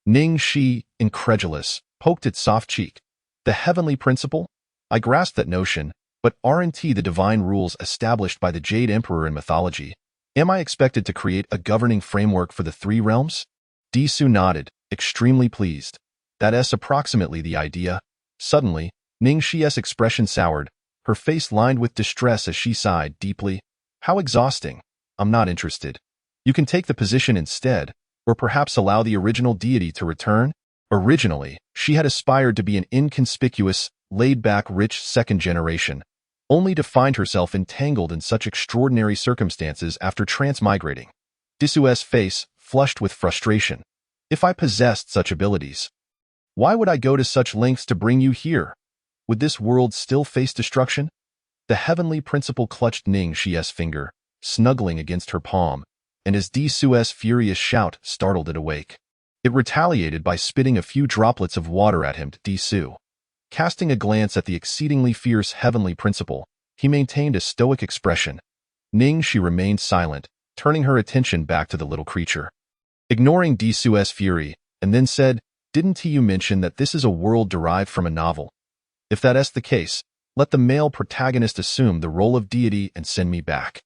Ningxi, incredulous, poked its soft cheek. "The heavenly principle? I grasp that notion, but aren't the divine rules established by the Jade Emperor in mythology? Am I expected to create a governing framework for the three realms?" Disu nodded, extremely pleased. That's approximately the idea. Suddenly, Ningxi's expression soured, her face lined with distress as she sighed deeply. "How exhausting. I'm not interested. You can take the position instead, or perhaps allow the original deity to return." Originally, she had aspired to be an inconspicuous, laid-back rich second generation, only to find herself entangled in such extraordinary circumstances after transmigrating. Disu's face flushed with frustration. "If I possessed such abilities, why would I go to such lengths to bring you here? Would this world still face destruction?" The heavenly principle clutched Ningxi's finger, snuggling against her palm, and as Disu's furious shout startled it awake, it retaliated by spitting a few droplets of water at him. Disu, casting a glance at the exceedingly fierce heavenly principle, he maintained a stoic expression. Ningxi remained silent, turning her attention back to the little creature, ignoring Disu's fury, and then said, "Didn't you mention that this is a world derived from a novel? If that's the case, let the male protagonist assume the role of deity and send me back."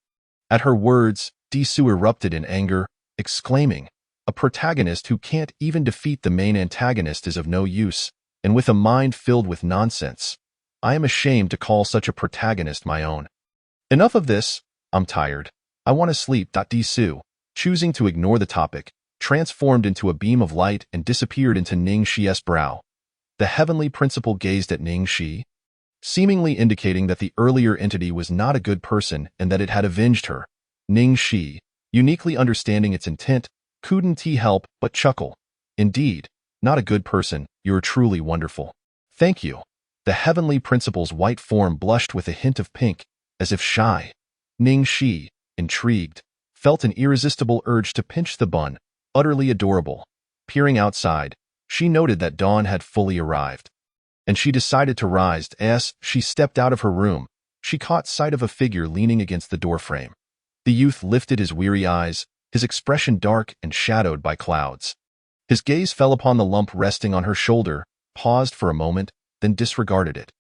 At her words, Disu erupted in anger, exclaiming, "A protagonist who can't even defeat the main antagonist is of no use, and with a mind filled with nonsense. I am ashamed to call such a protagonist my own. Enough of this. I'm tired. I want to sleep." Disu, choosing to ignore the topic, transformed into a beam of light and disappeared into Ning Shi's brow. The heavenly principle gazed at Ning Shi, seemingly indicating that the earlier entity was not a good person and that it had avenged her. Ning Shi, uniquely understanding its intent, couldn't help but chuckle. Indeed, not a good person, you're truly wonderful. Thank you. The heavenly principle's white form blushed with a hint of pink, as if shy. Ning Shi, intrigued, felt an irresistible urge to pinch the bun, utterly adorable. Peering outside, she noted that dawn had fully arrived, and she decided to rise. As she stepped out of her room, she caught sight of a figure leaning against the doorframe. The youth lifted his weary eyes, his expression dark and shadowed by clouds. His gaze fell upon the lump resting on her shoulder, paused for a moment, then disregarded it.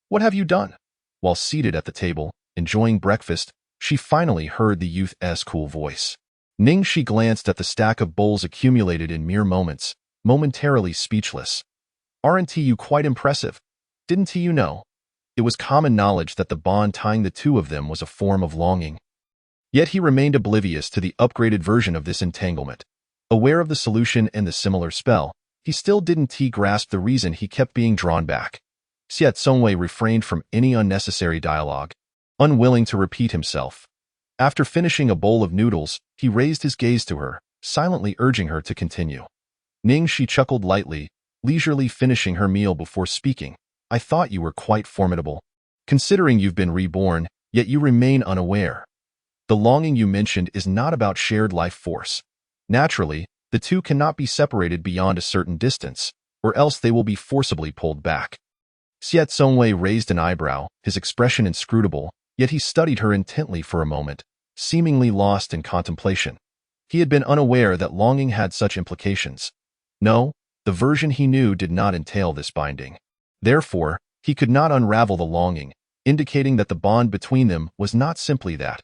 What have you done? While seated at the table, enjoying breakfast, she finally heard the youth's cool voice. Ning Shi glanced at the stack of bowls accumulated in mere moments, momentarily speechless. Aren't you quite impressive? Didn't you know? It was common knowledge that the bond tying the two of them was a form of longing. Yet he remained oblivious to the upgraded version of this entanglement. Aware of the solution and the similar spell, he still didn't grasp the reason he kept being drawn back. Xiao Songwei refrained from any unnecessary dialogue, unwilling to repeat himself. After finishing a bowl of noodles, he raised his gaze to her, silently urging her to continue. Ning Shi chuckled lightly, leisurely finishing her meal before speaking. I thought you were quite formidable. Considering you've been reborn, yet you remain unaware. The longing you mentioned is not about shared life force. Naturally, the two cannot be separated beyond a certain distance, or else they will be forcibly pulled back. Xiao Songwei raised an eyebrow, his expression inscrutable, yet he studied her intently for a moment, seemingly lost in contemplation. He had been unaware that longing had such implications. No, the version he knew did not entail this binding. Therefore, he could not unravel the longing, indicating that the bond between them was not simply that.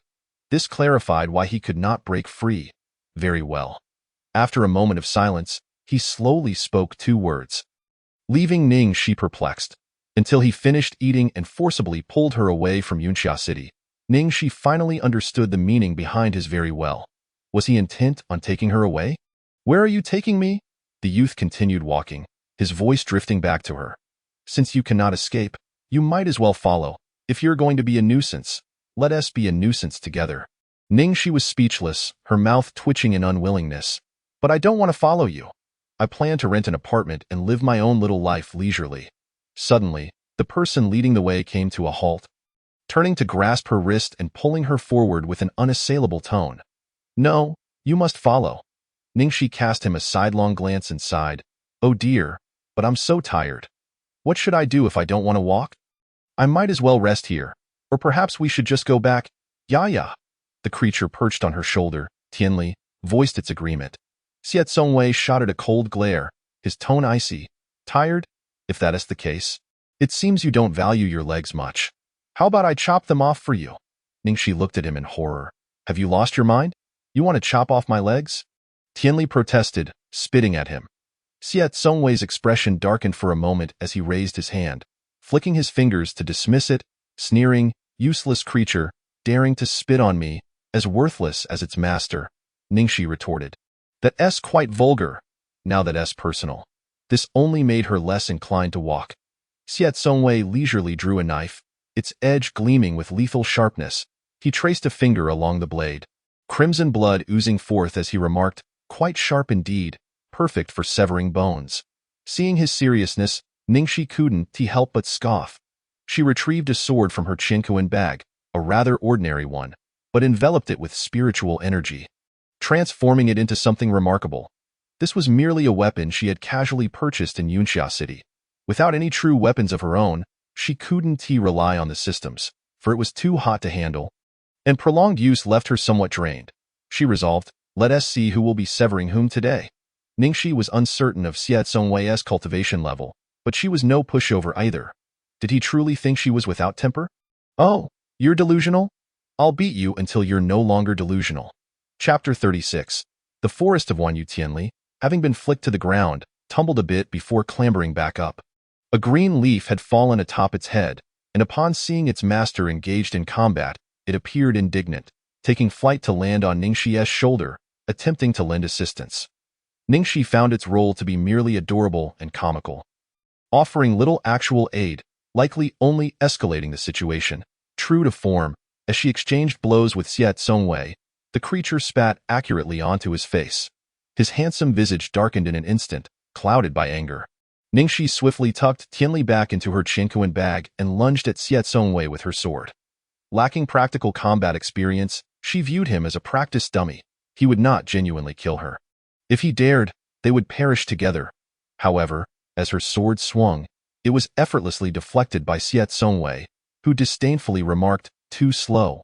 This clarified why he could not break free. Very well. After a moment of silence, he slowly spoke 2 words. Leaving Ning Shi perplexed, until he finished eating and forcibly pulled her away from Yunxia City. Ning Shi finally understood the meaning behind his very well. Was he intent on taking her away? Where are you taking me? The youth continued walking, his voice drifting back to her. Since you cannot escape, you might as well follow. If you're going to be a nuisance, let us be a nuisance together. Ning Shi was speechless, her mouth twitching in unwillingness. But I don't want to follow you. I plan to rent an apartment and live my own little life leisurely. Suddenly, the person leading the way came to a halt, turning to grasp her wrist and pulling her forward with an unassailable tone. No, you must follow. Ning Shi cast him a sidelong glance and sighed. Oh dear, but I'm so tired. What should I do if I don't want to walk? I might as well rest here, or perhaps we should just go back. Ya. The creature perched on her shoulder, Tianli, voiced its agreement. Xiao Songwei shot at a cold glare, his tone icy. Tired? If that is the case, it seems you don't value your legs much. How about I chop them off for you? Ning Shi looked at him in horror. Have you lost your mind? You want to chop off my legs? Tianli protested, spitting at him. Xiao Songwei's expression darkened for a moment as he raised his hand, flicking his fingers to dismiss it, sneering, useless creature, daring to spit on me, as worthless as its master. Ning Shi retorted. That's quite vulgar. Now that's personal. This only made her less inclined to walk. Xiao Songwei leisurely drew a knife, its edge gleaming with lethal sharpness. He traced a finger along the blade, crimson blood oozing forth as he remarked, quite sharp indeed, perfect for severing bones. Seeing his seriousness, Ning Shi couldn't help but scoff. She retrieved a sword from her Chinquan bag, a rather ordinary one, but enveloped it with spiritual energy, transforming it into something remarkable. This was merely a weapon she had casually purchased in Yunxia City. Without any true weapons of her own, she couldn't rely on the systems, for it was too hot to handle, and prolonged use left her somewhat drained. She resolved, let us see who will be severing whom today. Ning Shi was uncertain of Xiao Songwei's cultivation level, but she was no pushover either. Did he truly think she was without temper? Oh, you're delusional? I'll beat you until you're no longer delusional. Chapter 36. The forest of Wanyu Tianli, having been flicked to the ground, tumbled a bit before clambering back up. A green leaf had fallen atop its head, and upon seeing its master engaged in combat, it appeared indignant, taking flight to land on Ning Shi's shoulder, attempting to lend assistance. Ningxi found its role to be merely adorable and comical, offering little actual aid, likely only escalating the situation. True to form, as she exchanged blows with Xiao Songwei, the creature spat accurately onto his face. His handsome visage darkened in an instant, clouded by anger. Ningxi swiftly tucked Tianli back into her Qinkuan bag and lunged at Xiao Songwei with her sword. Lacking practical combat experience, she viewed him as a practice dummy. He would not genuinely kill her. If he dared, they would perish together. However, as her sword swung, it was effortlessly deflected by Xiao Songwei, who disdainfully remarked, "Too slow.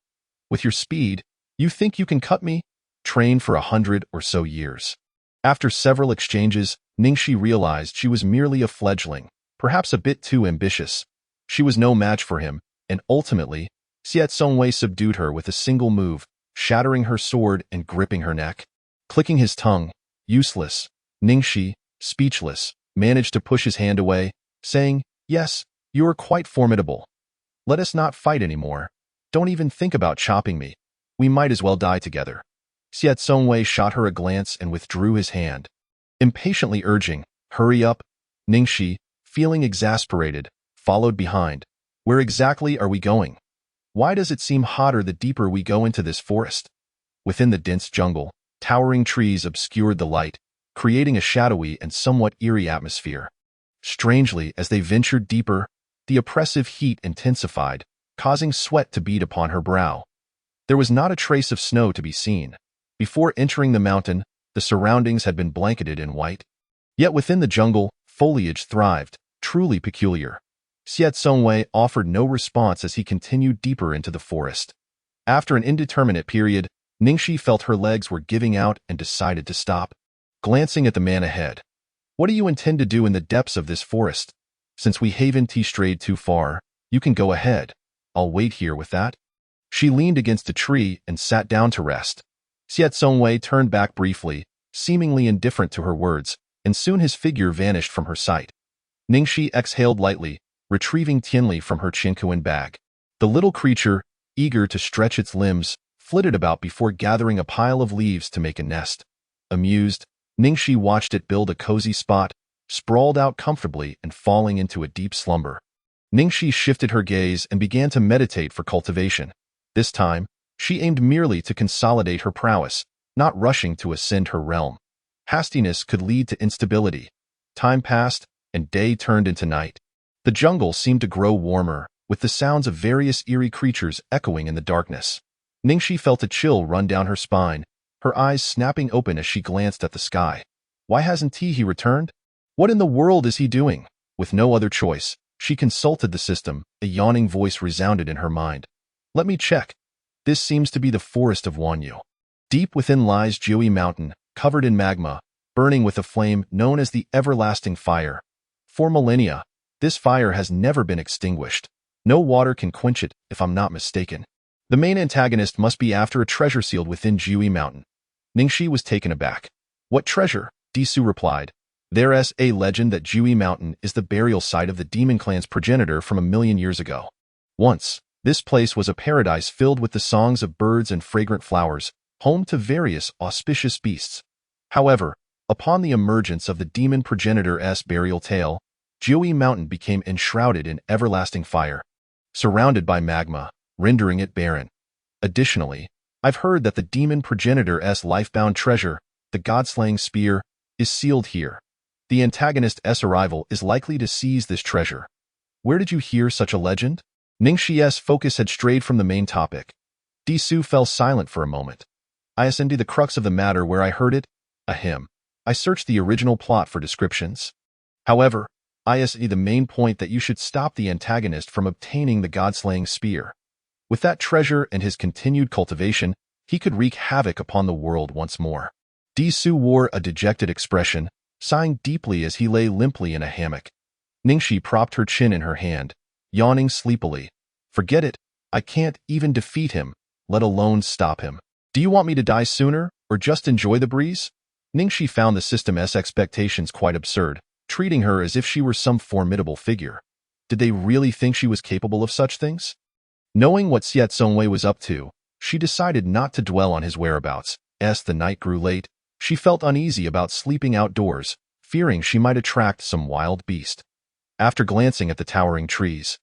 With your speed, you think you can cut me? Train for 100 or so years." After several exchanges, Ningxi realized she was merely a fledgling, perhaps a bit too ambitious. She was no match for him, and ultimately, Xiao Songwei subdued her with a single move, shattering her sword and gripping her neck. Clicking his tongue, useless, Ningxi, speechless, managed to push his hand away, saying, "Yes, you are quite formidable. Let us not fight anymore. Don't even think about chopping me. We might as well die together." Xiao Songwei shot her a glance and withdrew his hand, impatiently urging, "Hurry up." Ningxi, feeling exasperated, followed behind. "Where exactly are we going? Why does it seem hotter the deeper we go into this forest?" Within the dense jungle, towering trees obscured the light, creating a shadowy and somewhat eerie atmosphere. Strangely, as they ventured deeper, the oppressive heat intensified, causing sweat to bead upon her brow. There was not a trace of snow to be seen. Before entering the mountain, the surroundings had been blanketed in white. Yet within the jungle, foliage thrived, truly peculiar. Xiao Songwei offered no response as he continued deeper into the forest. After an indeterminate period, Ningxi felt her legs were giving out and decided to stop. Glancing at the man ahead, "What do you intend to do in the depths of this forest? Since we haven't strayed too far, you can go ahead. I'll wait here with that." She leaned against a tree and sat down to rest. Xiao Songwei turned back briefly, seemingly indifferent to her words, and soon his figure vanished from her sight. Ningxi exhaled lightly, retrieving Tianli from her Qinkuan bag. The little creature, eager to stretch its limbs, flitted about before gathering a pile of leaves to make a nest. Amused, Ningxi watched it build a cozy spot, sprawled out comfortably and falling into a deep slumber. Ningxi shifted her gaze and began to meditate for cultivation. This time, she aimed merely to consolidate her prowess, not rushing to ascend her realm. Hastiness could lead to instability. Time passed, and day turned into night. The jungle seemed to grow warmer, with the sounds of various eerie creatures echoing in the darkness. Ningxi felt a chill run down her spine, her eyes snapping open as she glanced at the sky. Why hasn't he returned? What in the world is he doing? With no other choice, she consulted the system. A yawning voice resounded in her mind. "Let me check. This seems to be the forest of Wanyu. Deep within lies Jiui Mountain, covered in magma, burning with a flame known as the Everlasting Fire. For millennia, this fire has never been extinguished. No water can quench it, if I'm not mistaken. The main antagonist must be after a treasure sealed within Jiui Mountain." Ningxi was taken aback. "What treasure?" Disu replied. "There's a legend that Jiui Mountain is the burial site of the demon clan's progenitor from 1,000,000 years ago. Once, this place was a paradise filled with the songs of birds and fragrant flowers, home to various auspicious beasts. However, upon the emergence of the demon progenitor's burial tale, Jiui Mountain became enshrouded in everlasting fire, surrounded by magma, rendering it barren. Additionally, I've heard that the demon progenitor's lifebound treasure, the God-slaying spear, is sealed here. The antagonist's arrival is likely to seize this treasure. Where did you hear such a legend?" Ningxi's focus had strayed from the main topic. Disu fell silent for a moment. "I ascended the crux of the matter where I heard it. Ahem. I searched the original plot for descriptions. However, I see the main point that you should stop the antagonist from obtaining the God-slaying spear. With that treasure and his continued cultivation, he could wreak havoc upon the world once more." Disu wore a dejected expression, sighing deeply as he lay limply in a hammock. Ningxi propped her chin in her hand, yawning sleepily. "Forget it. I can't even defeat him, let alone stop him. Do you want me to die sooner, or just enjoy the breeze?" Ningxi found the system's expectations quite absurd, treating her as if she were some formidable figure. Did they really think she was capable of such things? Knowing what Xiao Songwei was up to, she decided not to dwell on his whereabouts. As the night grew late, She felt uneasy about sleeping outdoors, fearing she might attract some wild beast. After glancing at the towering trees,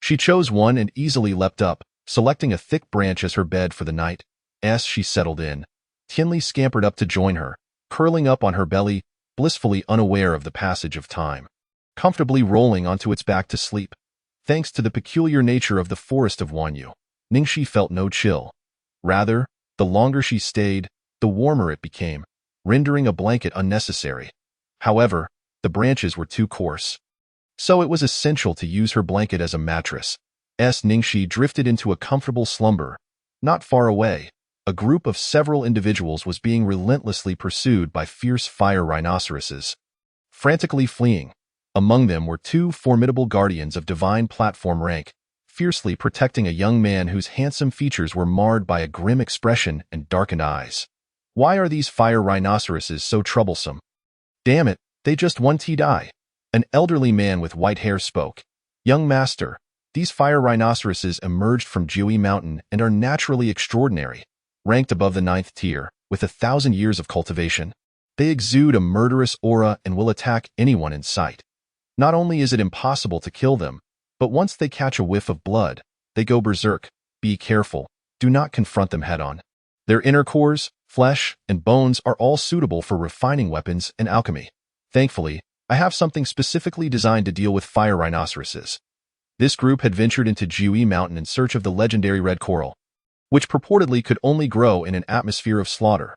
she chose one and easily leapt up, selecting a thick branch as her bed for the night. As she settled in, Tianli scampered up to join her, curling up on her belly, blissfully unaware of the passage of time, comfortably rolling onto its back to sleep. Thanks to the peculiar nature of the forest of Wanyu, Ningxi felt no chill. Rather, the longer she stayed, the warmer it became, rendering a blanket unnecessary. However, the branches were too coarse, so it was essential to use her blanket as a mattress. Ningxi drifted into a comfortable slumber. Not far away, a group of several individuals was being relentlessly pursued by fierce fire rhinoceroses, frantically fleeing. Among them were two formidable guardians of divine platform rank, fiercely protecting a young man whose handsome features were marred by a grim expression and darkened eyes. Why are these fire rhinoceroses so troublesome? Damn it, they just want to die. An elderly man with white hair spoke. Young master, these fire rhinoceroses emerged from Jiui Mountain and are naturally extraordinary. Ranked above the 9th tier, with 1,000 years of cultivation, they exude a murderous aura and will attack anyone in sight. Not only is it impossible to kill them, but once they catch a whiff of blood, they go berserk. Be careful, do not confront them head-on. Their inner cores, flesh, and bones are all suitable for refining weapons and alchemy. Thankfully, I have something specifically designed to deal with fire rhinoceroses. This group had ventured into Jiui Mountain in search of the legendary red coral, which purportedly could only grow in an atmosphere of slaughter.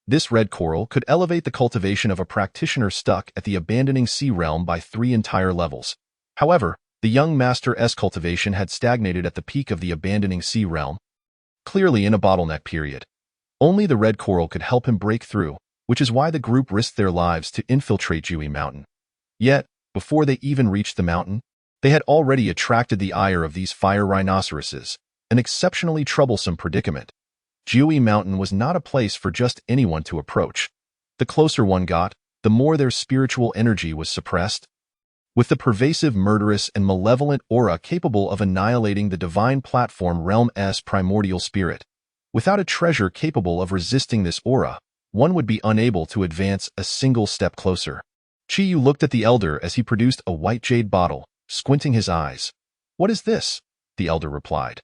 This red coral could elevate the cultivation of a practitioner stuck at the abandoning sea realm by 3 entire levels. However, the young master's cultivation had stagnated at the peak of the abandoning sea realm, clearly in a bottleneck period. Only the red coral could help him break through, which is why the group risked their lives to infiltrate Jiui Mountain. Yet, before they even reached the mountain, they had already attracted the ire of these fire rhinoceroses, an exceptionally troublesome predicament. Jiui Mountain was not a place for just anyone to approach. The closer one got, the more their spiritual energy was suppressed. With the pervasive murderous and malevolent aura capable of annihilating the divine platform realm's primordial spirit, without a treasure capable of resisting this aura, one would be unable to advance a single step closer. Qiyu looked at the elder as he produced a white jade bottle, squinting his eyes. "What is this?" the elder replied.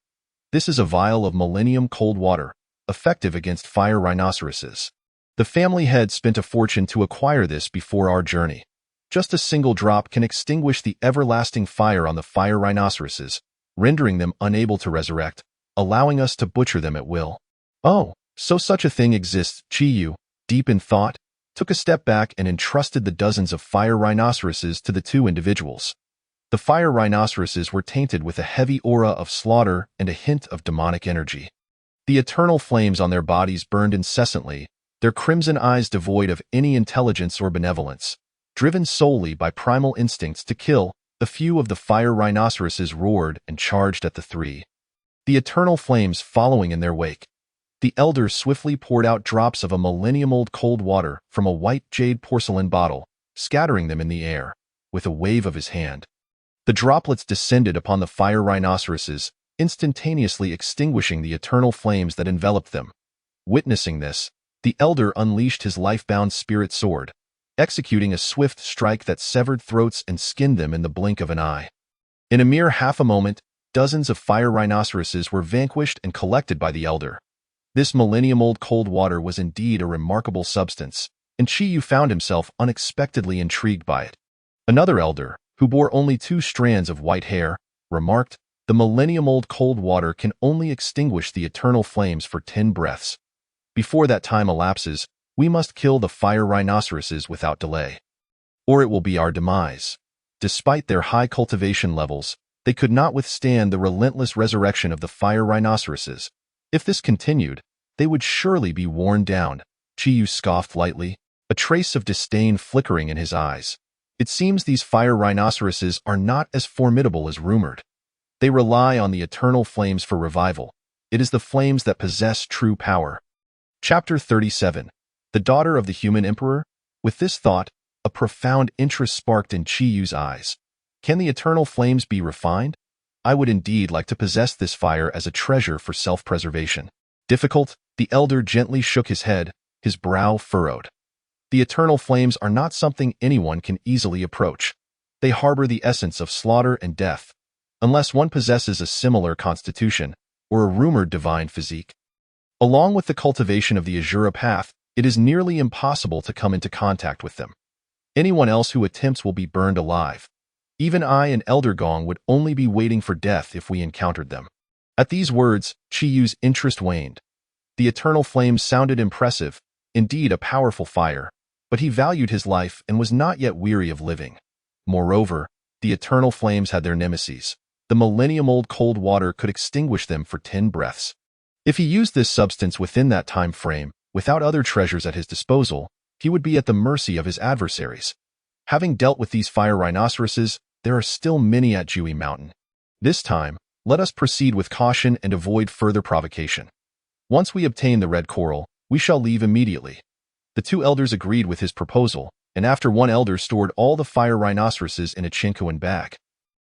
"This is a vial of millennium cold water, effective against fire rhinoceroses. The family had spent a fortune to acquire this before our journey. Just a single drop can extinguish the everlasting fire on the fire rhinoceroses, rendering them unable to resurrect, allowing us to butcher them at will." "Oh, so such a thing exists." Qiyu, deep in thought, took a step back and entrusted the dozens of fire rhinoceroses to the two individuals. The fire rhinoceroses were tainted with a heavy aura of slaughter and a hint of demonic energy. The eternal flames on their bodies burned incessantly, their crimson eyes devoid of any intelligence or benevolence. Driven solely by primal instincts to kill, a few of the fire rhinoceroses roared and charged at the three, the eternal flames following in their wake. The elder swiftly poured out drops of a millennium-old cold water from a white jade porcelain bottle, scattering them in the air, with a wave of his hand. The droplets descended upon the fire rhinoceroses, instantaneously extinguishing the eternal flames that enveloped them. Witnessing this, the elder unleashed his life-bound spirit sword, executing a swift strike that severed throats and skinned them in the blink of an eye. In a mere half a moment, dozens of fire rhinoceroses were vanquished and collected by the elder. This millennium-old cold water was indeed a remarkable substance, and Qiyu found himself unexpectedly intrigued by it. Another elder, who bore only 2 strands of white hair, remarked, "The millennium-old cold water can only extinguish the eternal flames for 10 breaths. Before that time elapses, we must kill the fire rhinoceroses without delay, or it will be our demise." Despite their high cultivation levels, they could not withstand the relentless resurrection of the fire rhinoceroses. If this continued, they would surely be worn down. Qiyu scoffed lightly, a trace of disdain flickering in his eyes. It seems these fire rhinoceroses are not as formidable as rumored. They rely on the eternal flames for revival. It is the flames that possess true power. Chapter 37. The Daughter of the Human Emperor? With this thought, a profound interest sparked in Qiyu's eyes. Can the eternal flames be refined? I would indeed like to possess this fire as a treasure for self-preservation. Difficult, the elder gently shook his head, his brow furrowed. The eternal flames are not something anyone can easily approach. They harbor the essence of slaughter and death, unless one possesses a similar constitution or a rumored divine physique. Along with the cultivation of the Azura path, it is nearly impossible to come into contact with them. Anyone else who attempts will be burned alive. Even I and Elder Gong would only be waiting for death if we encountered them. At these words, Chi Yu's interest waned. The eternal flames sounded impressive, indeed a powerful fire, but he valued his life and was not yet weary of living. Moreover, the eternal flames had their nemesis. The millennium-old cold water could extinguish them for 10 breaths. If he used this substance within that time frame, without other treasures at his disposal, he would be at the mercy of his adversaries. Having dealt with these fire rhinoceroses, there are still many at Jiui Mountain. This time, let us proceed with caution and avoid further provocation. Once we obtain the red coral, we shall leave immediately. The 2 elders agreed with his proposal, and after one elder stored all the fire rhinoceroses in a Chincoan bag.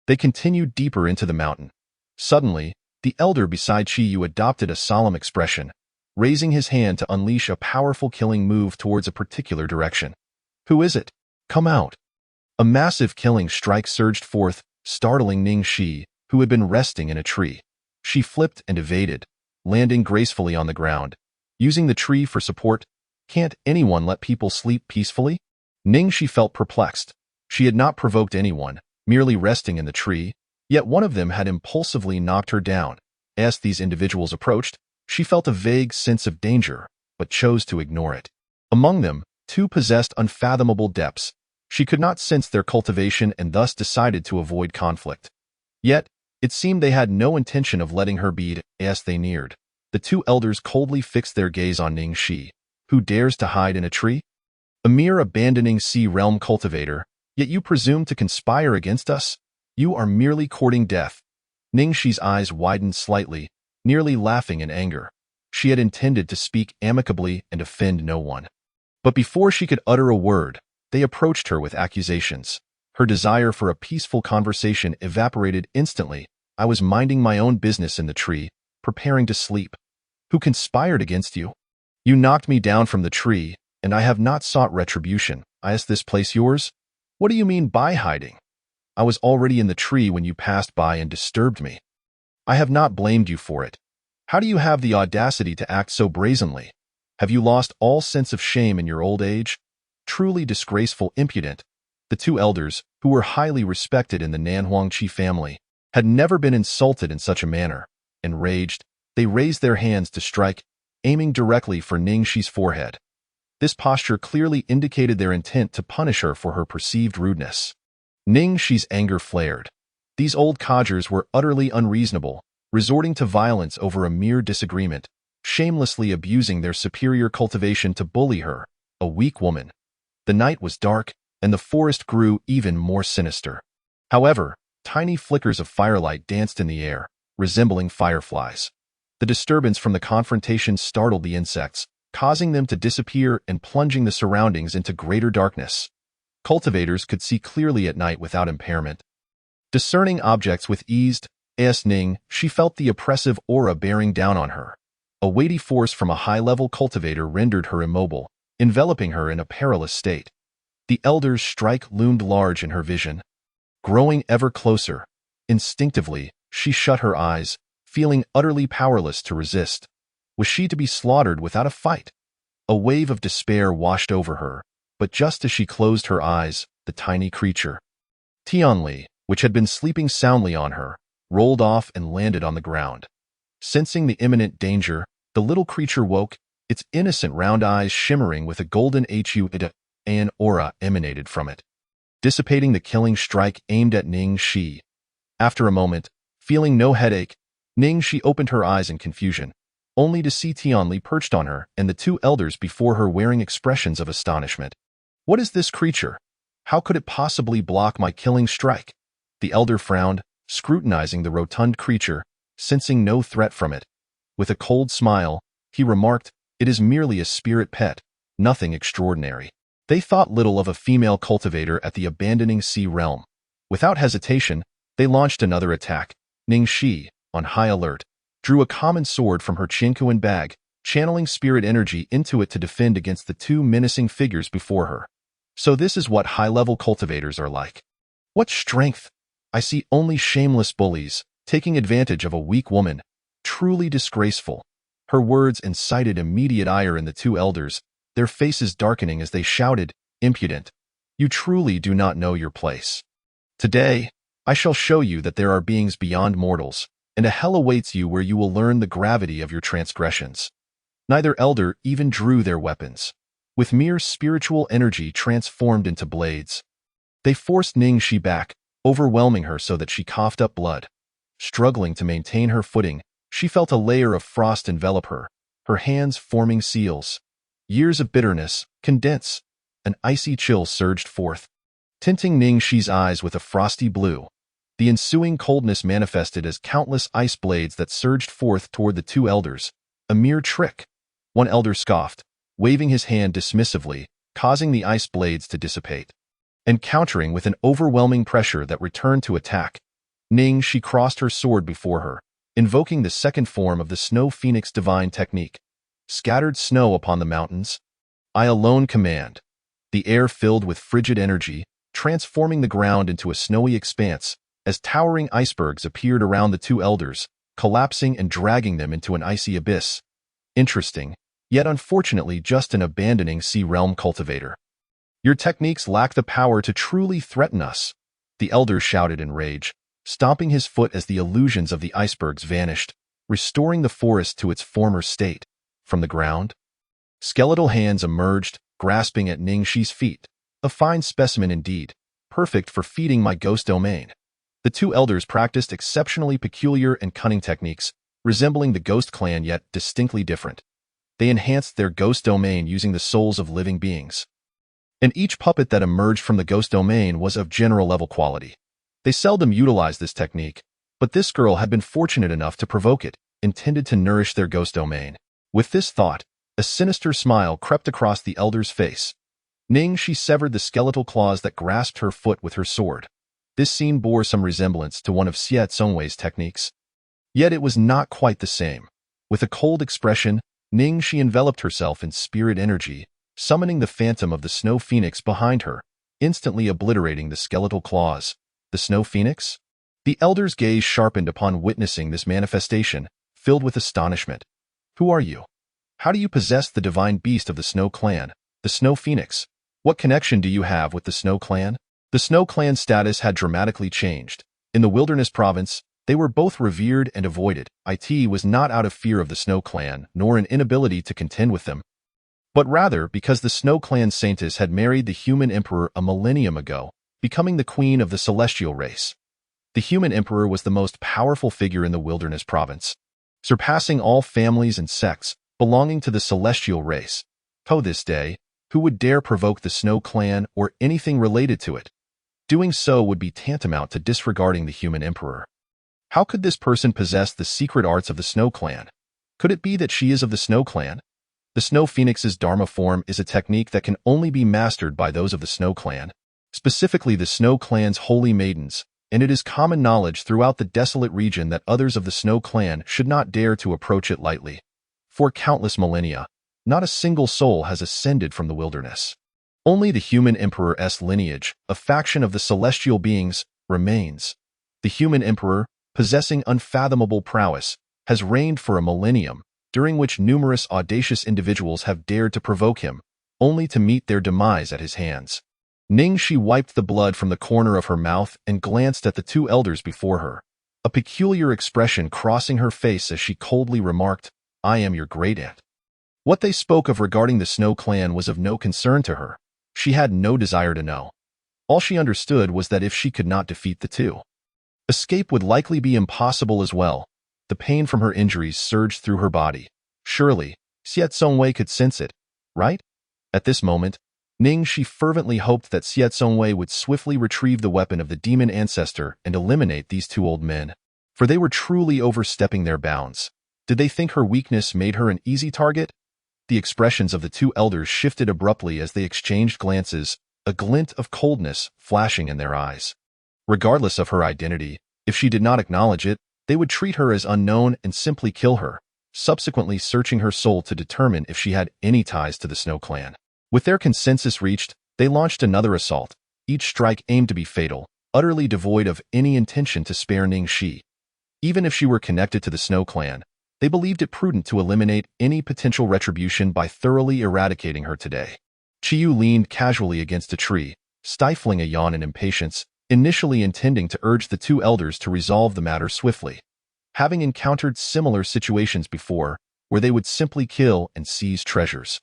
They continued deeper into the mountain. Suddenly, the elder beside Chi Yu adopted a solemn expression, raising his hand to unleash a powerful killing move towards a particular direction. Who is it? Come out. A massive killing strike surged forth, startling Ning Shi, who had been resting in a tree. She flipped and evaded, landing gracefully on the ground. Using the tree for support, can't anyone let people sleep peacefully? Ning Shi felt perplexed. She had not provoked anyone, merely resting in the tree, yet one of them had impulsively knocked her down. As these individuals approached, she felt a vague sense of danger, but chose to ignore it. Among them, 2 possessed unfathomable depths. She could not sense their cultivation and thus decided to avoid conflict. Yet, it seemed they had no intention of letting her be as they neared. The 2 elders coldly fixed their gaze on Ning Shi. Who dares to hide in a tree? A mere abandoning sea realm cultivator, yet you presume to conspire against us? You are merely courting death. Ning Shi's eyes widened slightly, nearly laughing in anger. She had intended to speak amicably and offend no one. But before she could utter a word, they approached her with accusations. Her desire for a peaceful conversation evaporated instantly. I was minding my own business in the tree, preparing to sleep. Who conspired against you? You knocked me down from the tree, and I have not sought retribution. Is this place yours? What do you mean by hiding? I was already in the tree when you passed by and disturbed me. I have not blamed you for it. How do you have the audacity to act so brazenly? Have you lost all sense of shame in your old age? Truly disgraceful, impudent. The 2 elders, who were highly respected in the Nanhuangqi family, had never been insulted in such a manner. Enraged, they raised their hands to strike, aiming directly for Ning Shi's forehead. This posture clearly indicated their intent to punish her for her perceived rudeness. Ning Shi's anger flared. These old codgers were utterly unreasonable, resorting to violence over a mere disagreement, shamelessly abusing their superior cultivation to bully her, a weak woman. The night was dark, and the forest grew even more sinister. However, tiny flickers of firelight danced in the air, resembling fireflies. The disturbance from the confrontation startled the insects, causing them to disappear and plunging the surroundings into greater darkness. Cultivators could see clearly at night without impairment. Discerning objects with ease, Ning, she felt the oppressive aura bearing down on her. A weighty force from a high-level cultivator rendered her immobile, enveloping her in a perilous state. The elder's strike loomed large in her vision. Growing ever closer, instinctively, she shut her eyes, feeling utterly powerless to resist. Was she to be slaughtered without a fight? A wave of despair washed over her, but just as she closed her eyes, the tiny creature, Tianli, which had been sleeping soundly on her, rolled off and landed on the ground. Sensing the imminent danger, the little creature woke, its innocent round eyes shimmering with a golden an aura emanated from it, dissipating the killing strike aimed at Ning Shi. After a moment, feeling no headache, Ning Shi opened her eyes in confusion, only to see Tianli perched on her and the 2 elders before her wearing expressions of astonishment. What is this creature? How could it possibly block my killing strike? The elder frowned, scrutinizing the rotund creature, sensing no threat from it. With a cold smile, he remarked, "It is merely a spirit pet, nothing extraordinary." They thought little of a female cultivator at the abandoning sea realm. Without hesitation, they launched another attack. Ning Shi, on high alert, drew a common sword from her Chinquan bag, channeling spirit energy into it to defend against the two menacing figures before her. So this is what high-level cultivators are like. What strength! I see only shameless bullies, taking advantage of a weak woman. Truly disgraceful. Her words incited immediate ire in the two elders, their faces darkening as they shouted, impudent. You truly do not know your place. Today, I shall show you that there are beings beyond mortals, and a hell awaits you where you will learn the gravity of your transgressions. Neither elder even drew their weapons, with mere spiritual energy transformed into blades. They forced Ningxi back, overwhelming her so that she coughed up blood. Struggling to maintain her footing, she felt a layer of frost envelop her, her hands forming seals. Years of bitterness condense. An icy chill surged forth, tinting Ningxi's eyes with a frosty blue. The ensuing coldness manifested as countless ice blades that surged forth toward the two elders. A mere trick. One elder scoffed, waving his hand dismissively, causing the ice blades to dissipate. And countering with an overwhelming pressure that returned to attack, Ningxi crossed her sword before her, invoking the second form of the Snow Phoenix divine technique. Scattered snow upon the mountains. I alone command. The air filled with frigid energy, transforming the ground into a snowy expanse, as towering icebergs appeared around the two elders, collapsing and dragging them into an icy abyss. Interesting, yet unfortunately just an abandoning sea realm cultivator. Your techniques lack the power to truly threaten us, the elder shouted in rage, stomping his foot as the illusions of the icebergs vanished, restoring the forest to its former state. From the ground, skeletal hands emerged, grasping at Ningxi's feet. A fine specimen indeed, perfect for feeding my ghost domain. The two elders practiced exceptionally peculiar and cunning techniques, resembling the ghost clan yet distinctly different. They enhanced their ghost domain using the souls of living beings. And each puppet that emerged from the ghost domain was of general-level quality. They seldom utilized this technique, but this girl had been fortunate enough to provoke it, intended to nourish their ghost domain. With this thought, a sinister smile crept across the elder's face. Ningxi severed the skeletal claws that grasped her foot with her sword. This scene bore some resemblance to one of Xie Zongwei's techniques. Yet it was not quite the same. With a cold expression, Ningxi enveloped herself in spirit energy, summoning the phantom of the Snow Phoenix behind her, instantly obliterating the skeletal claws. The Snow Phoenix? The elder's gaze sharpened upon witnessing this manifestation, filled with astonishment. Who are you? How do you possess the divine beast of the Snow Clan, the Snow Phoenix? What connection do you have with the Snow Clan? The Snow Clan's status had dramatically changed. In the Wilderness Province, they were both revered and avoided. It was not out of fear of the Snow Clan, nor an inability to contend with them, but rather because the Snow Clan Saintess had married the human emperor a millennium ago, becoming the queen of the celestial race. The human emperor was the most powerful figure in the Wilderness Province, surpassing all families and sects belonging to the celestial race. To this day, who would dare provoke the Snow Clan or anything related to it? Doing so would be tantamount to disregarding the human emperor. How could this person possess the secret arts of the Snow Clan? Could it be that she is of the Snow Clan? The Snow Phoenix's Dharma form is a technique that can only be mastered by those of the Snow Clan, specifically the Snow Clan's holy maidens, and it is common knowledge throughout the desolate region that others of the Snow Clan should not dare to approach it lightly. For countless millennia, not a single soul has ascended from the wilderness. Only the human emperor's lineage, a faction of the celestial beings, remains. The human emperor, possessing unfathomable prowess, has reigned for a millennium, during which numerous audacious individuals have dared to provoke him, only to meet their demise at his hands. Ningxi wiped the blood from the corner of her mouth and glanced at the two elders before her, a peculiar expression crossing her face as she coldly remarked, I am your great-aunt. What they spoke of regarding the Snow Clan was of no concern to her. She had no desire to know. All she understood was that if she could not defeat the two, escape would likely be impossible as well. The pain from her injuries surged through her body. Surely, Xie Zongwei could sense it, right? At this moment, Ningxi fervently hoped that Xie Zongwei would swiftly retrieve the weapon of the demon ancestor and eliminate these two old men, for they were truly overstepping their bounds. Did they think her weakness made her an easy target? The expressions of the two elders shifted abruptly as they exchanged glances, a glint of coldness flashing in their eyes. Regardless of her identity, if she did not acknowledge it, they would treat her as unknown and simply kill her. subsequently searching her soul to determine if she had any ties to the Snow Clan. With their consensus reached, they launched another assault, each strike aimed to be fatal, utterly devoid of any intention to spare Ningxi. Even if she were connected to the Snow Clan, they believed it prudent to eliminate any potential retribution by thoroughly eradicating her today. Qiyu leaned casually against a tree, stifling a yawn in impatience, initially intending to urge the two elders to resolve the matter swiftly. Having encountered similar situations before, where they would simply kill and seize treasures.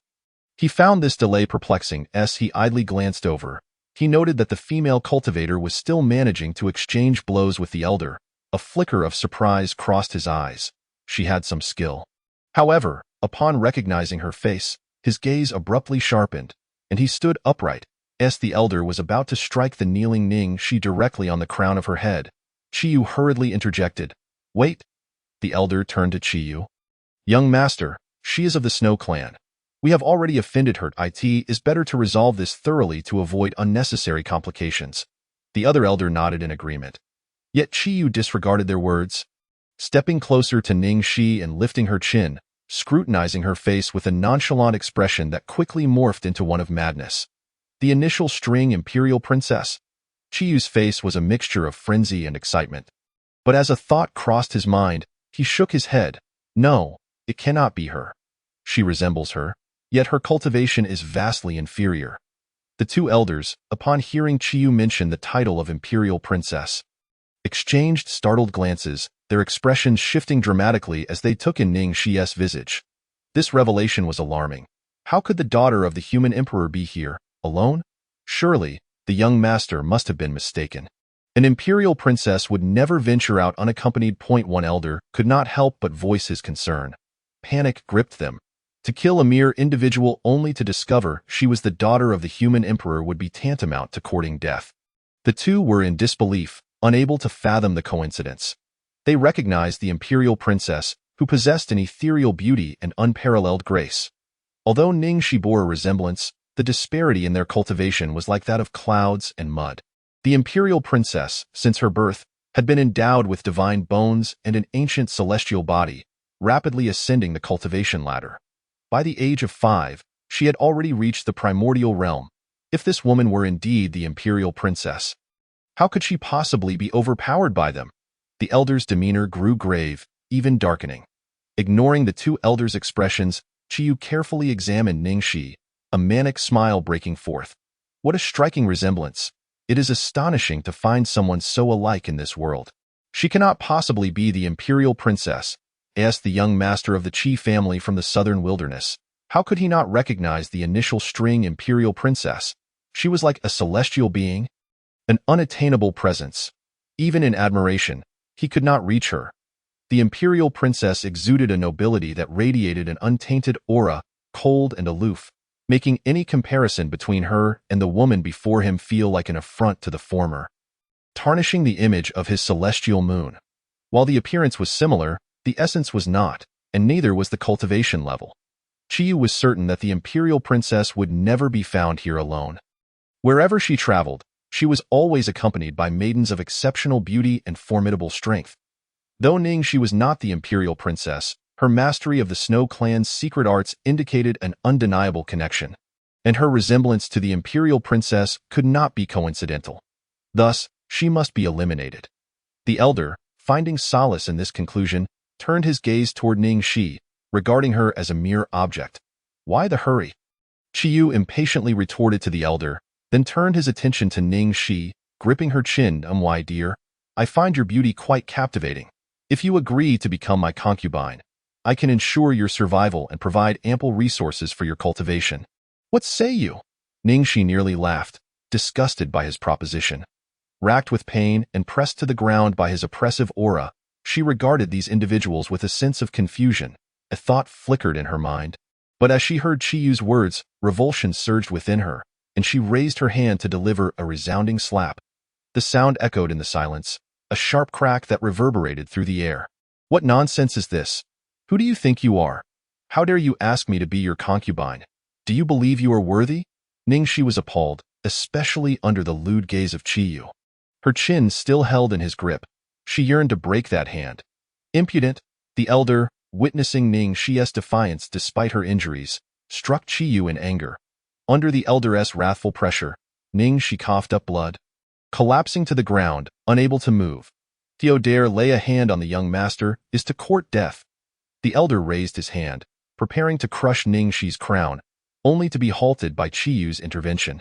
He found this delay perplexing as he idly glanced over. He noted that the female cultivator was still managing to exchange blows with the elder. A flicker of surprise crossed his eyes. She had some skill. However, upon recognizing her face, his gaze abruptly sharpened, and he stood upright, as the elder was about to strike the kneeling Ningxi directly on the crown of her head. Qiyu hurriedly interjected. Wait. The elder turned to Qiyu. Young master, she is of the Snow Clan. We have already offended her. It is better to resolve this thoroughly to avoid unnecessary complications. The other elder nodded in agreement. Yet Qiyu disregarded their words. Stepping closer to Ningxi and lifting her chin, scrutinizing her face with a nonchalant expression that quickly morphed into one of madness. The initial string Imperial Princess. Qiyu's face was a mixture of frenzy and excitement. But as a thought crossed his mind, he shook his head. No, it cannot be her. She resembles her, yet her cultivation is vastly inferior. The two elders, upon hearing Qiyu mention the title of Imperial Princess, exchanged startled glances, their expressions shifting dramatically as they took in Ningxi's visage. This revelation was alarming. How could the daughter of the human emperor be here, alone? Surely, the young master must have been mistaken. An imperial princess would never venture out unaccompanied. One elder could not help but voice his concern. Panic gripped them. To kill a mere individual only to discover she was the daughter of the human emperor would be tantamount to courting death. The two were in disbelief, unable to fathom the coincidence. They recognized the imperial princess, who possessed an ethereal beauty and unparalleled grace. Although Ningxi bore a resemblance, the disparity in their cultivation was like that of clouds and mud. The imperial princess, since her birth, had been endowed with divine bones and an ancient celestial body, rapidly ascending the cultivation ladder. By the age of 5, she had already reached the primordial realm. If this woman were indeed the imperial princess, how could she possibly be overpowered by them? The elder's demeanor grew grave, even darkening. Ignoring the two elders' expressions, Qiyu carefully examined Ningxi, a manic smile breaking forth. What a striking resemblance! It is astonishing to find someone so alike in this world. She cannot possibly be the imperial princess, asked the young master of the Qi family from the southern wilderness. How could he not recognize the initial string imperial princess? She was like a celestial being, an unattainable presence. Even in admiration, he could not reach her. The imperial princess exuded a nobility that radiated an untainted aura, cold and aloof, making any comparison between her and the woman before him feel like an affront to the former, tarnishing the image of his celestial moon. While the appearance was similar, the essence was not, and neither was the cultivation level. Qiyu was certain that the imperial princess would never be found here alone. Wherever she traveled, she was always accompanied by maidens of exceptional beauty and formidable strength. Though Ningxi was not the imperial princess, her mastery of the Snow Clan's secret arts indicated an undeniable connection, and her resemblance to the imperial princess could not be coincidental. Thus, she must be eliminated. The elder, finding solace in this conclusion, turned his gaze toward Ningxi, regarding her as a mere object. Why the hurry? Qiyu impatiently retorted to the elder, then turned his attention to Ningxi, gripping her chin. My dear, I find your beauty quite captivating. If you agree to become my concubine, I can ensure your survival and provide ample resources for your cultivation. What say you? Ningxi nearly laughed, disgusted by his proposition. Racked with pain and pressed to the ground by his oppressive aura, she regarded these individuals with a sense of confusion. A thought flickered in her mind. But as she heard Qiyu's words, revulsion surged within her, and she raised her hand to deliver a resounding slap. The sound echoed in the silence, a sharp crack that reverberated through the air. What nonsense is this? Who do you think you are? How dare you ask me to be your concubine? Do you believe you are worthy? Ningxi was appalled, especially under the lewd gaze of Qiyu. Her chin still held in his grip. She yearned to break that hand. Impudent, the elder, witnessing Ning Shi's defiance despite her injuries, struck Qiyu in anger. Under the elder's wrathful pressure, Ning Shi coughed up blood. Collapsing to the ground, unable to move, Theodore lay a hand on the young master is to court death. The elder raised his hand, preparing to crush Ning Shi's crown, only to be halted by Qiyu's intervention.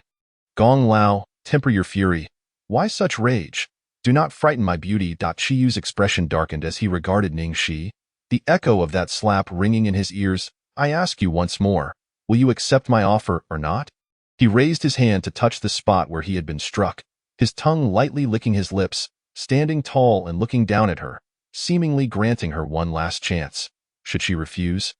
Gong Lao, temper your fury. Why such rage? Do not frighten my beauty. Qiyu's expression darkened as he regarded Ning Shi, the echo of that slap ringing in his ears. I ask you once more, will you accept my offer or not? He raised his hand to touch the spot where he had been struck, his tongue lightly licking his lips, standing tall and looking down at her, seemingly granting her one last chance. Should she refuse,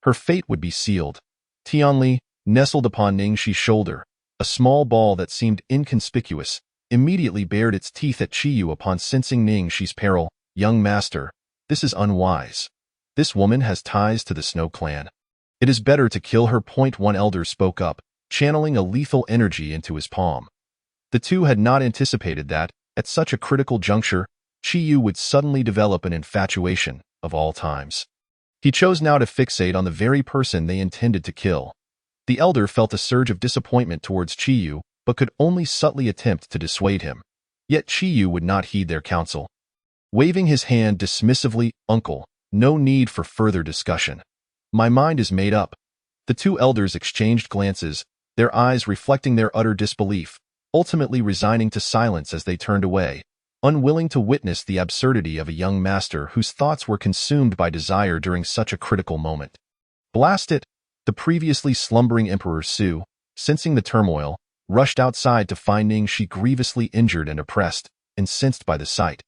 her fate would be sealed. Tianli, nestled upon Ning Shi's shoulder, a small ball that seemed inconspicuous, immediately bared its teeth at Qiyu upon sensing Ning Shi's peril. Young master, this is unwise. This woman has ties to the Snow clan. It is better to kill her. One elder spoke up, channeling a lethal energy into his palm. The two had not anticipated that, at such a critical juncture, Qiyu would suddenly develop an infatuation of all times. He chose now to fixate on the very person they intended to kill. The elder felt a surge of disappointment towards Qiyu, but could only subtly attempt to dissuade him. Yet Qiyu would not heed their counsel. Waving his hand dismissively, "Uncle, no need for further discussion. My mind is made up." The two elders exchanged glances, their eyes reflecting their utter disbelief, ultimately resigning to silence as they turned away, unwilling to witness the absurdity of a young master whose thoughts were consumed by desire during such a critical moment. Blast it! The previously slumbering Emperor Su, sensing the turmoil, rushed outside to find Ning Shi grievously injured and oppressed, incensed by the sight.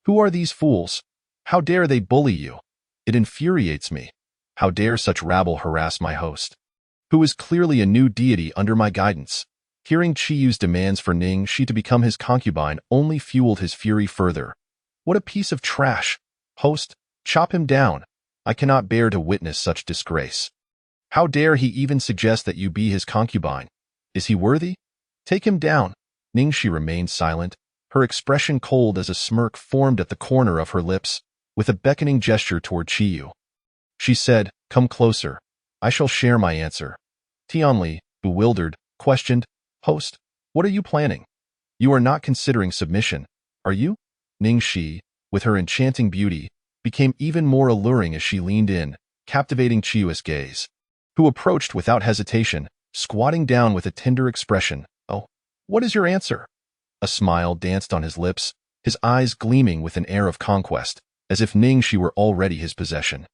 Who are these fools? How dare they bully you? It infuriates me. How dare such rabble harass my host, who is clearly a new deity under my guidance? Hearing Qiyu's demands for Ning Shi to become his concubine only fueled his fury further. What a piece of trash! Host, chop him down. I cannot bear to witness such disgrace. How dare he even suggest that you be his concubine? Is he worthy? Take him down. Ning Shi remained silent, her expression cold as a smirk formed at the corner of her lips, with a beckoning gesture toward Qiyu. She said, "Come closer. I shall share my answer." Tianli, bewildered, questioned, "Host, what are you planning? You are not considering submission, are you?" Ning Shi, with her enchanting beauty, became even more alluring as she leaned in, captivating Qiyu's gaze, who approached without hesitation, squatting down with a tender expression. "Oh, what is your answer?" A smile danced on his lips, his eyes gleaming with an air of conquest, as if Ning Shi were already his possession.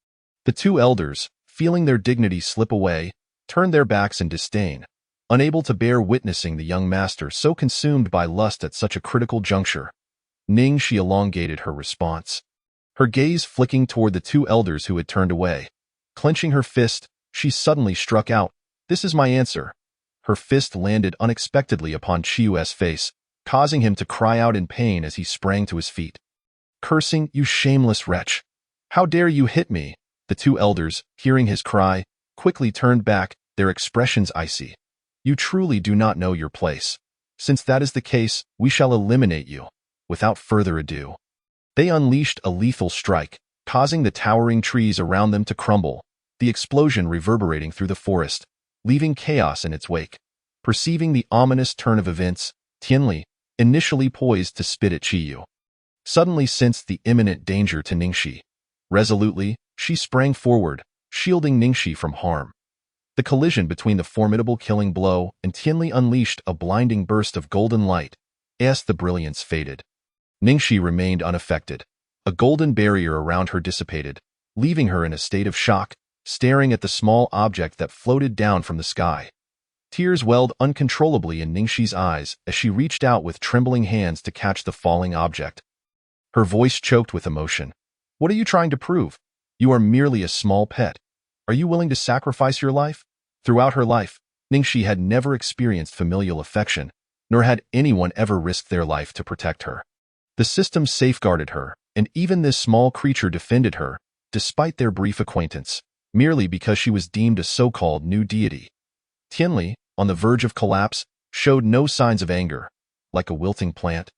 The two elders, feeling their dignity slip away, turned their backs in disdain, unable to bear witnessing the young master so consumed by lust at such a critical juncture. Ning Shi elongated her response, her gaze flicking toward the two elders who had turned away. Clenching her fist, she suddenly struck out, "This is my answer." Her fist landed unexpectedly upon Qiyu's face, causing him to cry out in pain as he sprang to his feet. Cursing, "You shameless wretch! How dare you hit me?" The two elders, hearing his cry, quickly turned back, their expressions icy. "You truly do not know your place. Since that is the case, we shall eliminate you." Without further ado, they unleashed a lethal strike, causing the towering trees around them to crumble, the explosion reverberating through the forest, leaving chaos in its wake. Perceiving the ominous turn of events, Tianli, initially poised to spit at Qiyu, suddenly sensed the imminent danger to Ning Shi. Resolutely, she sprang forward, shielding Ning Shi from harm. The collision between the formidable killing blow and Tianli unleashed a blinding burst of golden light, as the brilliance faded. Ning Shi remained unaffected. A golden barrier around her dissipated, leaving her in a state of shock, staring at the small object that floated down from the sky. Tears welled uncontrollably in Ning Shi's eyes as she reached out with trembling hands to catch the falling object. Her voice choked with emotion. "What are you trying to prove? You are merely a small pet. Are you willing to sacrifice your life?" Throughout her life, Ning Shi had never experienced familial affection, nor had anyone ever risked their life to protect her. The system safeguarded her, and even this small creature defended her, despite their brief acquaintance, merely because she was deemed a so-called new deity. Tianli, on the verge of collapse, showed no signs of anger. Like a wilting plant,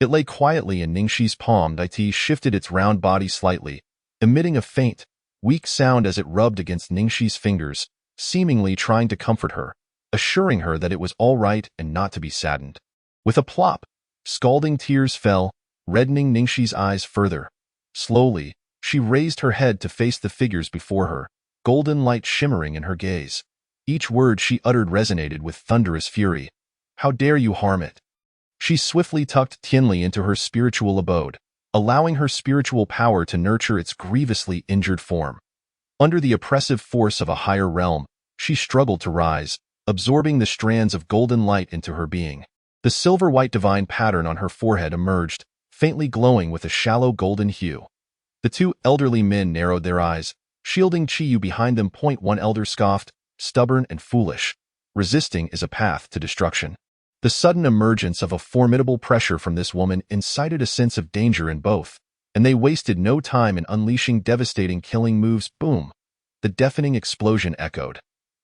it lay quietly in Ning Shi's palm. It shifted its round body slightly, emitting a faint, weak sound as it rubbed against Ningxi's fingers, seemingly trying to comfort her, assuring her that it was all right and not to be saddened. With a plop, scalding tears fell, reddening Ningxi's eyes further. Slowly, she raised her head to face the figures before her, golden light shimmering in her gaze. Each word she uttered resonated with thunderous fury. "How dare you harm it?" She swiftly tucked Tianli into her spiritual abode, allowing her spiritual power to nurture its grievously injured form. Under the oppressive force of a higher realm, she struggled to rise, absorbing the strands of golden light into her being. The silver-white divine pattern on her forehead emerged, faintly glowing with a shallow golden hue. The two elderly men narrowed their eyes, shielding Qiyu behind them. One elder scoffed, "Stubborn and foolish. Resisting is a path to destruction." The sudden emergence of a formidable pressure from this woman incited a sense of danger in both, and they wasted no time in unleashing devastating killing moves. Boom! The deafening explosion echoed.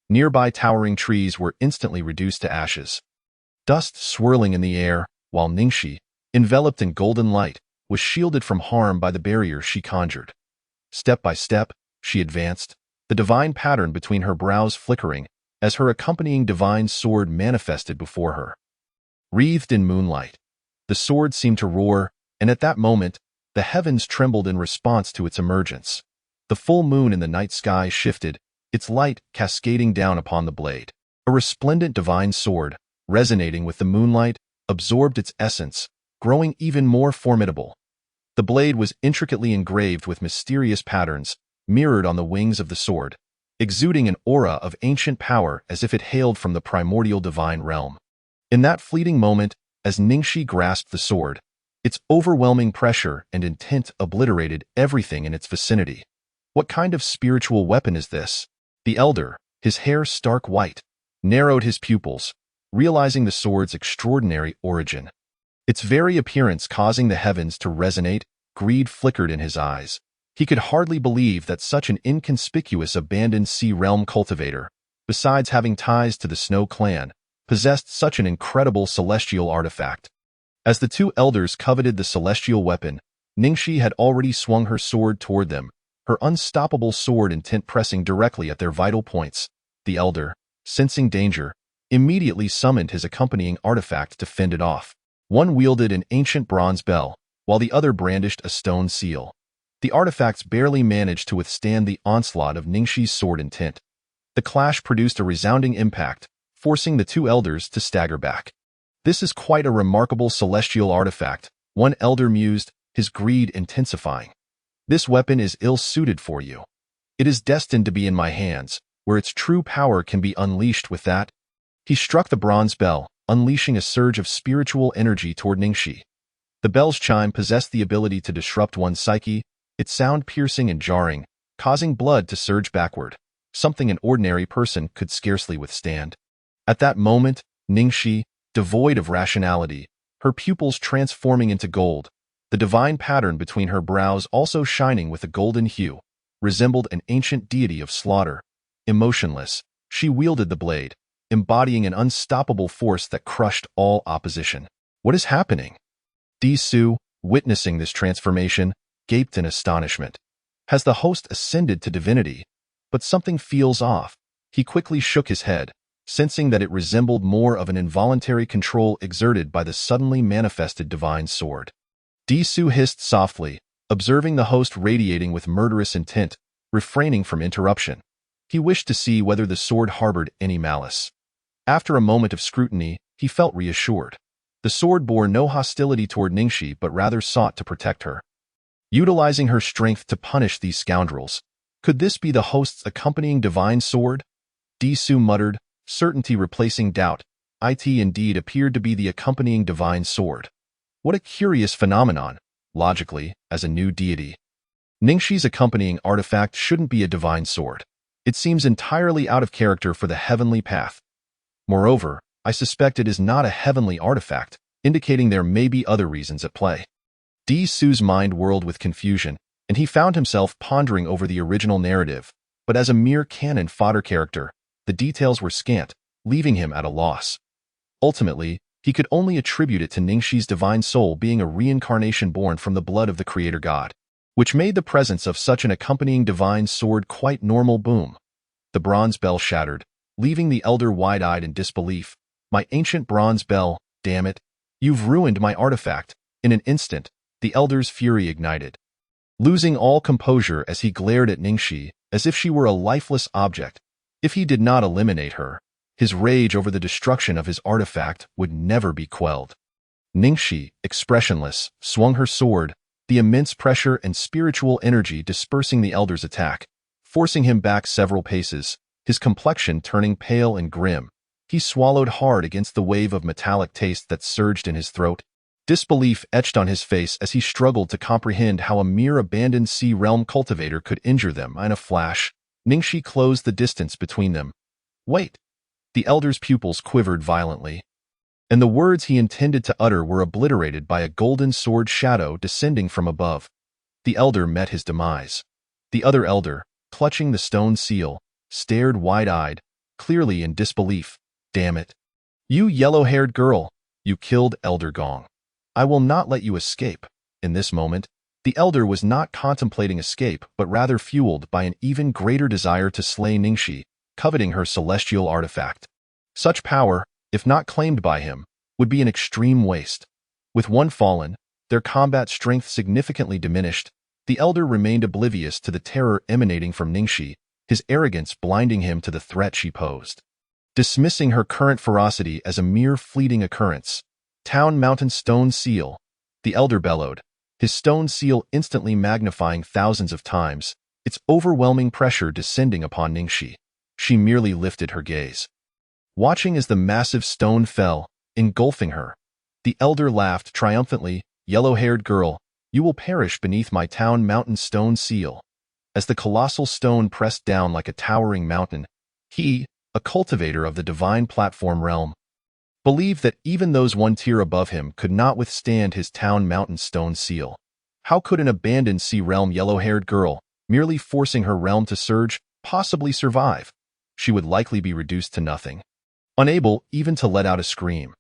Nearby towering trees were instantly reduced to ashes. Dust swirling in the air, while Ningxi, enveloped in golden light, was shielded from harm by the barrier she conjured. Step by step, she advanced, the divine pattern between her brows flickering as her accompanying divine sword manifested before her. Wreathed in moonlight, the sword seemed to roar, and at that moment, the heavens trembled in response to its emergence. The full moon in the night sky shifted, its light cascading down upon the blade. A resplendent divine sword, resonating with the moonlight, absorbed its essence, growing even more formidable. The blade was intricately engraved with mysterious patterns, mirrored on the wings of the sword, exuding an aura of ancient power as if it hailed from the primordial divine realm. In that fleeting moment, as Ningxi grasped the sword, its overwhelming pressure and intent obliterated everything in its vicinity. What kind of spiritual weapon is this? The elder, his hair stark white, narrowed his pupils, realizing the sword's extraordinary origin. Its very appearance causing the heavens to resonate, greed flickered in his eyes. He could hardly believe that such an inconspicuous abandoned sea realm cultivator, besides having ties to the Snow clan, possessed such an incredible celestial artifact. As the two elders coveted the celestial weapon, Ningxi had already swung her sword toward them, her unstoppable sword intent pressing directly at their vital points. The elder, sensing danger, immediately summoned his accompanying artifact to fend it off. One wielded an ancient bronze bell, while the other brandished a stone seal. The artifacts barely managed to withstand the onslaught of Ningxi's sword intent. The clash produced a resounding impact, forcing the two elders to stagger back. "This is quite a remarkable celestial artifact," one elder mused, his greed intensifying. "This weapon is ill-suited for you. It is destined to be in my hands, where its true power can be unleashed." With that, he struck the bronze bell, unleashing a surge of spiritual energy toward Ningxi. The bell's chime possessed the ability to disrupt one's psyche, its sound piercing and jarring, causing blood to surge backward, something an ordinary person could scarcely withstand. At that moment, Ningxi, devoid of rationality, her pupils transforming into gold, the divine pattern between her brows also shining with a golden hue, resembled an ancient deity of slaughter. Emotionless, she wielded the blade, embodying an unstoppable force that crushed all opposition. "What is happening?" Di Su, witnessing this transformation, gaped in astonishment. Has the host ascended to divinity? But something feels off. He quickly shook his head, sensing that it resembled more of an involuntary control exerted by the suddenly manifested divine sword. Di Su hissed softly, observing the host radiating with murderous intent, refraining from interruption. He wished to see whether the sword harbored any malice. After a moment of scrutiny, he felt reassured. The sword bore no hostility toward Ningxi but rather sought to protect her. Utilizing her strength to punish these scoundrels. Could this be the host's accompanying divine sword? Di Su muttered, certainty replacing doubt. It indeed appeared to be the accompanying divine sword. What a curious phenomenon, logically, as a new deity. Ningxi's accompanying artifact shouldn't be a divine sword. It seems entirely out of character for the heavenly path. Moreover, I suspect it is not a heavenly artifact, indicating there may be other reasons at play. Di Su's mind whirled with confusion, and he found himself pondering over the original narrative, but as a mere cannon fodder character, the details were scant, leaving him at a loss. Ultimately, he could only attribute it to Ningxi's divine soul being a reincarnation born from the blood of the creator god. which made the presence of such an accompanying divine sword quite normal. Boom. The bronze bell shattered, leaving the elder wide-eyed in disbelief. My ancient bronze bell, damn it. You've ruined my artifact. In an instant, the elder's fury ignited. Losing all composure as he glared at Ningxi as if she were a lifeless object. If he did not eliminate her, his rage over the destruction of his artifact would never be quelled. Ningxi, expressionless, swung her sword, the immense pressure and spiritual energy dispersing the elder's attack, forcing him back several paces, his complexion turning pale and grim. He swallowed hard against the wave of metallic taste that surged in his throat. Disbelief etched on his face as he struggled to comprehend how a mere abandoned Sea Realm cultivator could injure them. In a flash, Ningxi closed the distance between them. Wait! The elder's pupils quivered violently, and the words he intended to utter were obliterated by a golden sword shadow descending from above. The elder met his demise. The other elder, clutching the stone seal, stared wide-eyed, clearly in disbelief. Damn it! You yellow-haired girl! You killed Elder Gong. I will not let you escape. In this moment, the elder was not contemplating escape but rather fueled by an even greater desire to slay Ningxi, coveting her celestial artifact. Such power, if not claimed by him, would be an extreme waste. With one fallen, their combat strength significantly diminished. The elder remained oblivious to the terror emanating from Ningxi, his arrogance blinding him to the threat she posed. Dismissing her current ferocity as a mere fleeting occurrence. Town Mountain Stone Seal, the elder bellowed, his stone seal instantly magnifying thousands of times, its overwhelming pressure descending upon Ningxi. She merely lifted her gaze, watching as the massive stone fell, engulfing her. The elder laughed triumphantly. Yellow-haired girl, you will perish beneath my Town Mountain Stone Seal. As the colossal stone pressed down like a towering mountain, he, a cultivator of the divine platform realm, believed that even those one tier above him could not withstand his Town Mountain Stone Seal. How could an abandoned Sea Realm yellow-haired girl, merely forcing her realm to surge, possibly survive? She would likely be reduced to nothing. Unable even to let out a scream,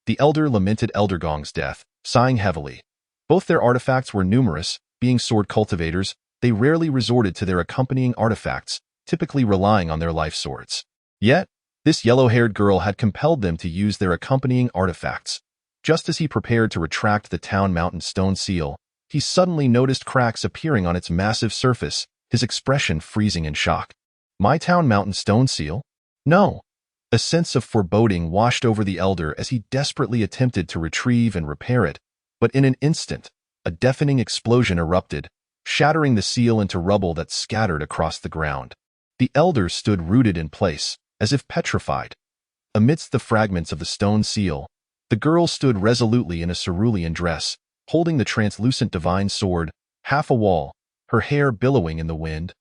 the elder lamented Elder Gong's death, sighing heavily. Both their artifacts were numerous. Being sword cultivators, they rarely resorted to their accompanying artifacts, typically relying on their life swords. Yet, this yellow-haired girl had compelled them to use their accompanying artifacts. Just as he prepared to retract the Town Mountain Stone Seal, he suddenly noticed cracks appearing on its massive surface, his expression freezing in shock. My Town Mountain Stone Seal? No. A sense of foreboding washed over the elder as he desperately attempted to retrieve and repair it, but in an instant, a deafening explosion erupted, shattering the seal into rubble that scattered across the ground. The elder stood rooted in place, as if petrified. Amidst the fragments of the stone seal, the girl stood resolutely in a cerulean dress, holding the translucent divine sword, half a wall, her hair billowing in the wind.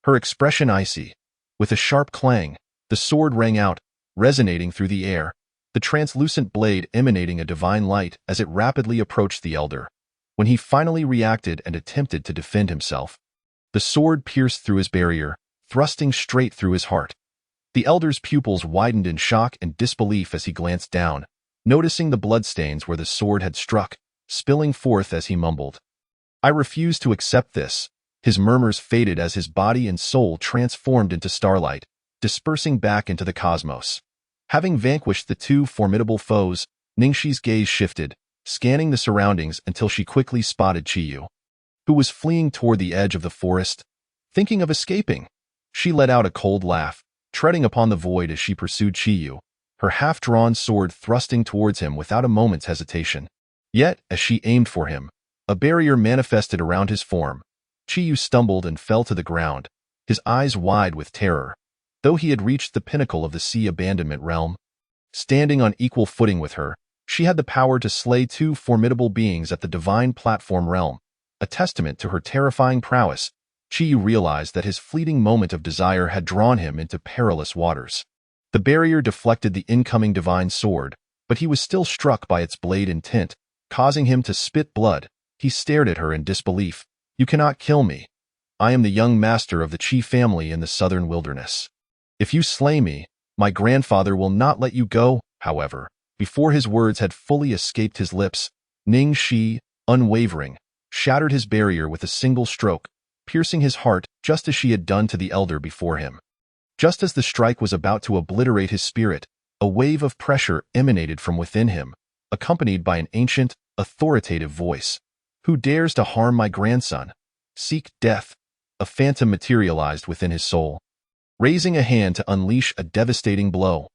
Her expression icy. With a sharp clang, the sword rang out, resonating through the air, the translucent blade emanating a divine light as it rapidly approached the elder. When he finally reacted and attempted to defend himself, the sword pierced through his barrier, thrusting straight through his heart. The elder's pupils widened in shock and disbelief as he glanced down, noticing the bloodstains where the sword had struck, spilling forth as he mumbled, I refuse to accept this. His murmurs faded as his body and soul transformed into starlight, dispersing back into the cosmos. Having vanquished the two formidable foes, Ningxi's gaze shifted, scanning the surroundings until she quickly spotted Qiyu, who was fleeing toward the edge of the forest. Thinking of escaping, she let out a cold laugh, treading upon the void as she pursued Qiyu, her half-drawn sword thrusting towards him without a moment's hesitation. Yet, as she aimed for him, a barrier manifested around his form. Qiyu stumbled and fell to the ground, his eyes wide with terror. Though he had reached the pinnacle of the sea abandonment realm, standing on equal footing with her, she had the power to slay two formidable beings at the divine platform realm. A testament to her terrifying prowess, Qiyu realized that his fleeting moment of desire had drawn him into perilous waters. The barrier deflected the incoming divine sword, but he was still struck by its blade intent, causing him to spit blood. He stared at her in disbelief. You cannot kill me. I am the young master of the Qi family in the southern wilderness. If you slay me, my grandfather will not let you go. However, before his words had fully escaped his lips, Ningxi, unwavering, shattered his barrier with a single stroke, piercing his heart just as she had done to the elder before him. Just as the strike was about to obliterate his spirit, a wave of pressure emanated from within him, accompanied by an ancient, authoritative voice. "Who dares to harm my grandson? Seek death." A phantom materialized within his soul, raising a hand to unleash a devastating blow.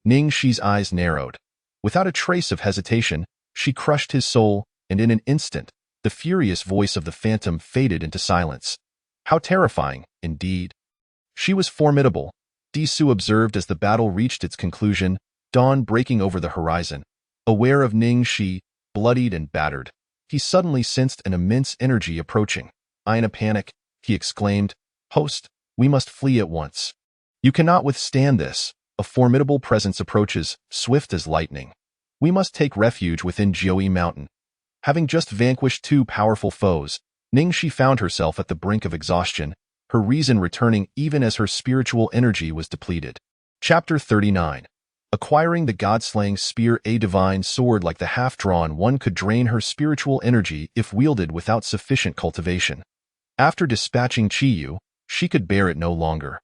Ning Shi's eyes narrowed. Without a trace of hesitation, she crushed his soul, and in an instant, the furious voice of the phantom faded into silence. How terrifying, indeed. She was formidable, Disu observed as the battle reached its conclusion, dawn breaking over the horizon. Aware of Ning Shi, bloodied and battered, he suddenly sensed an immense energy approaching. In a panic, he exclaimed, "Host, we must flee at once. You cannot withstand this. A formidable presence approaches, swift as lightning. We must take refuge within Jiui Mountain." Having just vanquished two powerful foes, Ning Shi found herself at the brink of exhaustion, her reason returning even as her spiritual energy was depleted. Chapter 39. Acquiring the God-slaying spear, a divine sword like the half-drawn one could drain her spiritual energy if wielded without sufficient cultivation. After dispatching Chiyu, she could bear it no longer.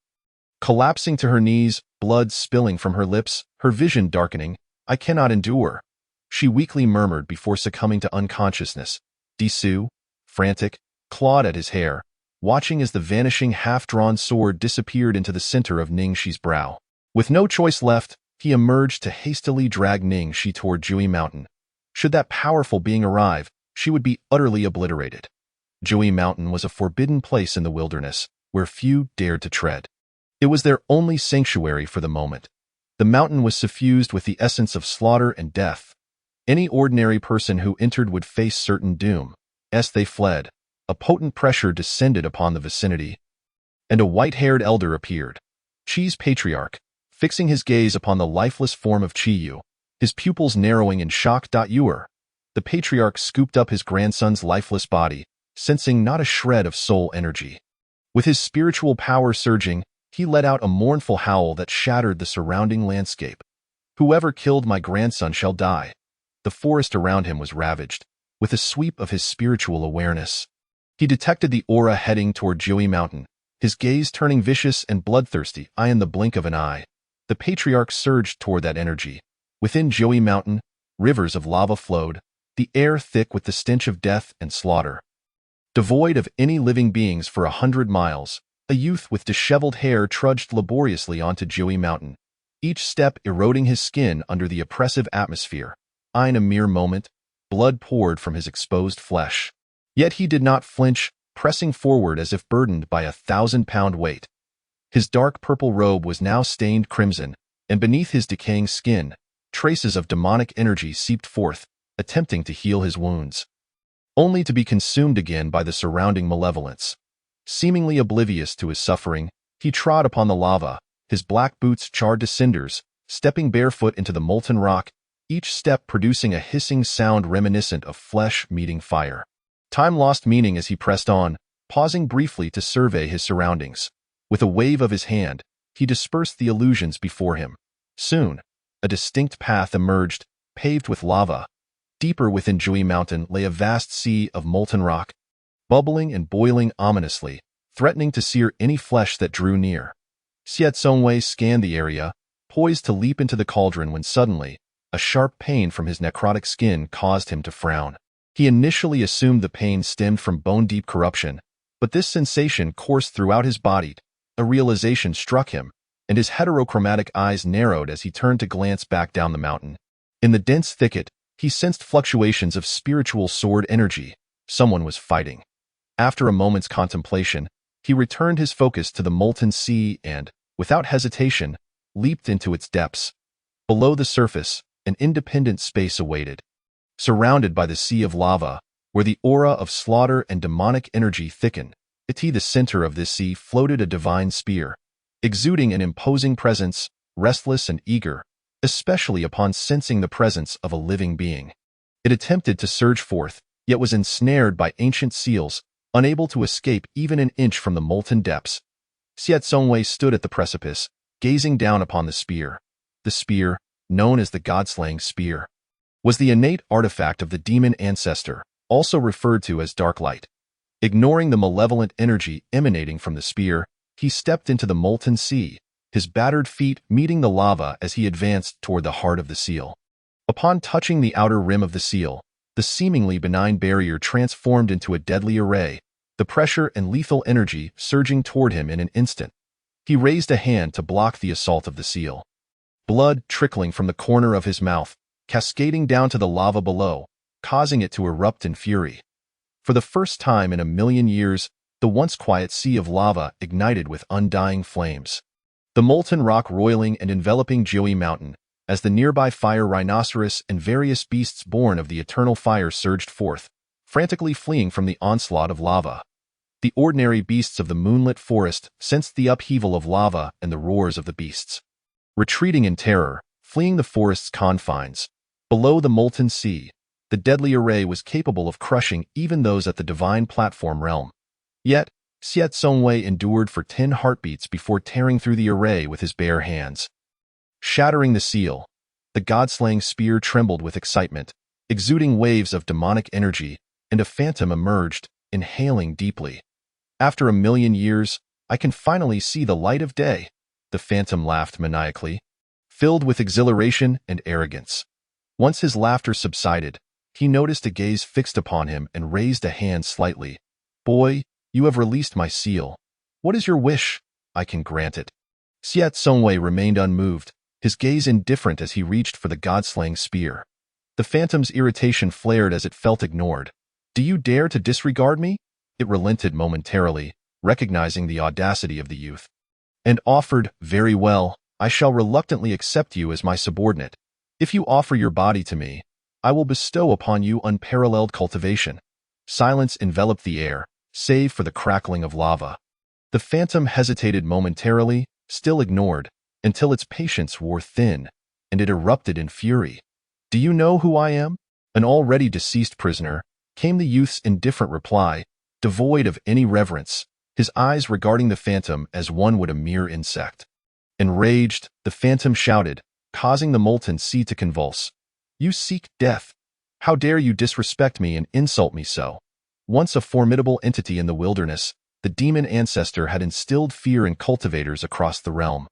Collapsing to her knees, blood spilling from her lips, her vision darkening, "I cannot endure," she weakly murmured before succumbing to unconsciousness. Disu, frantic, clawed at his hair, watching as the vanishing half-drawn sword disappeared into the center of Ning Shi's brow. With no choice left, he emerged to hastily drag Ning Shi toward Jiui Mountain. Should that powerful being arrive, she would be utterly obliterated. Jiui Mountain was a forbidden place in the wilderness, where few dared to tread. It was their only sanctuary for the moment. The mountain was suffused with the essence of slaughter and death. Any ordinary person who entered would face certain doom. As they fled, a potent pressure descended upon the vicinity, and a white-haired elder appeared. Chi's patriarch, fixing his gaze upon the lifeless form of Chiyu, his pupils narrowing in shock. The patriarch scooped up his grandson's lifeless body, sensing not a shred of soul energy. With his spiritual power surging, he let out a mournful howl that shattered the surrounding landscape. "Whoever killed my grandson shall die." The forest around him was ravaged. With a sweep of his spiritual awareness, he detected the aura heading toward Jiui Mountain, his gaze turning vicious and bloodthirsty. In the blink of an eye, the patriarch surged toward that energy. Within Jiui Mountain, rivers of lava flowed, the air thick with the stench of death and slaughter. Devoid of any living beings for 100 miles, a youth with disheveled hair trudged laboriously onto Jiui Mountain, each step eroding his skin under the oppressive atmosphere. In a mere moment, blood poured from his exposed flesh. Yet he did not flinch, pressing forward as if burdened by a 1,000-pound weight. His dark purple robe was now stained crimson, and beneath his decaying skin, traces of demonic energy seeped forth, attempting to heal his wounds, only to be consumed again by the surrounding malevolence. Seemingly oblivious to his suffering, he trod upon the lava, his black boots charred to cinders, stepping barefoot into the molten rock, each step producing a hissing sound reminiscent of flesh meeting fire. Time lost meaning as he pressed on, pausing briefly to survey his surroundings. With a wave of his hand, he dispersed the illusions before him. Soon, a distinct path emerged, paved with lava. Deeper within Jiui Mountain lay a vast sea of molten rock, bubbling and boiling ominously, threatening to sear any flesh that drew near. Xie Zongwei scanned the area, poised to leap into the cauldron when suddenly, a sharp pain from his necrotic skin caused him to frown. He initially assumed the pain stemmed from bone-deep corruption, but this sensation coursed throughout his body. A realization struck him, and his heterochromatic eyes narrowed as he turned to glance back down the mountain. In the dense thicket, he sensed fluctuations of spiritual sword energy. Someone was fighting. After a moment's contemplation, he returned his focus to the molten sea and, without hesitation, leaped into its depths. Below the surface, an independent space awaited. Surrounded by the sea of lava, where the aura of slaughter and demonic energy thickened, at the center of this sea floated a divine spear, exuding an imposing presence, restless and eager, especially upon sensing the presence of a living being. It attempted to surge forth, yet was ensnared by ancient seals, unable to escape even an inch from the molten depths. Xie Zongwei stood at the precipice, gazing down upon the spear. The spear, known as the God-slaying spear, was the innate artifact of the demon ancestor, also referred to as dark light. Ignoring the malevolent energy emanating from the spear, he stepped into the molten sea, his battered feet meeting the lava as he advanced toward the heart of the seal. Upon touching the outer rim of the seal, the seemingly benign barrier transformed into a deadly array, the pressure and lethal energy surging toward him in an instant. He raised a hand to block the assault of the seal. Blood trickling from the corner of his mouth, cascading down to the lava below, causing it to erupt in fury. For the first time in a million years, the once quiet sea of lava ignited with undying flames. The molten rock roiling and enveloping Joey Mountain, as the nearby fire rhinoceros and various beasts born of the eternal fire surged forth, frantically fleeing from the onslaught of lava. The ordinary beasts of the moonlit forest sensed the upheaval of lava and the roars of the beasts. Retreating in terror, fleeing the forest's confines, below the molten sea, the deadly array was capable of crushing even those at the divine platform realm. Yet, Xiet Songwei endured for 10 heartbeats before tearing through the array with his bare hands. Shattering the seal, the god-slaying spear trembled with excitement, exuding waves of demonic energy, and a phantom emerged, inhaling deeply. After a million years, I can finally see the light of day, the phantom laughed maniacally, filled with exhilaration and arrogance. Once his laughter subsided, he noticed a gaze fixed upon him and raised a hand slightly. Boy, you have released my seal. What is your wish? I can grant it. Xiet Songwei remained unmoved, his gaze indifferent as he reached for the god-slaying spear. The phantom's irritation flared as it felt ignored. Do you dare to disregard me? It relented momentarily, recognizing the audacity of the youth, and offered, very well, I shall reluctantly accept you as my subordinate. If you offer your body to me, I will bestow upon you unparalleled cultivation. Silence enveloped the air, save for the crackling of lava. The phantom hesitated momentarily, still ignored, until its patience wore thin, and it erupted in fury. Do you know who I am? An already deceased prisoner, came the youth's indifferent reply, devoid of any reverence, his eyes regarding the phantom as one would a mere insect. Enraged, the phantom shouted, causing the molten sea to convulse. You seek death. How dare you disrespect me and insult me so? Once a formidable entity in the wilderness, the demon ancestor had instilled fear in cultivators across the realm.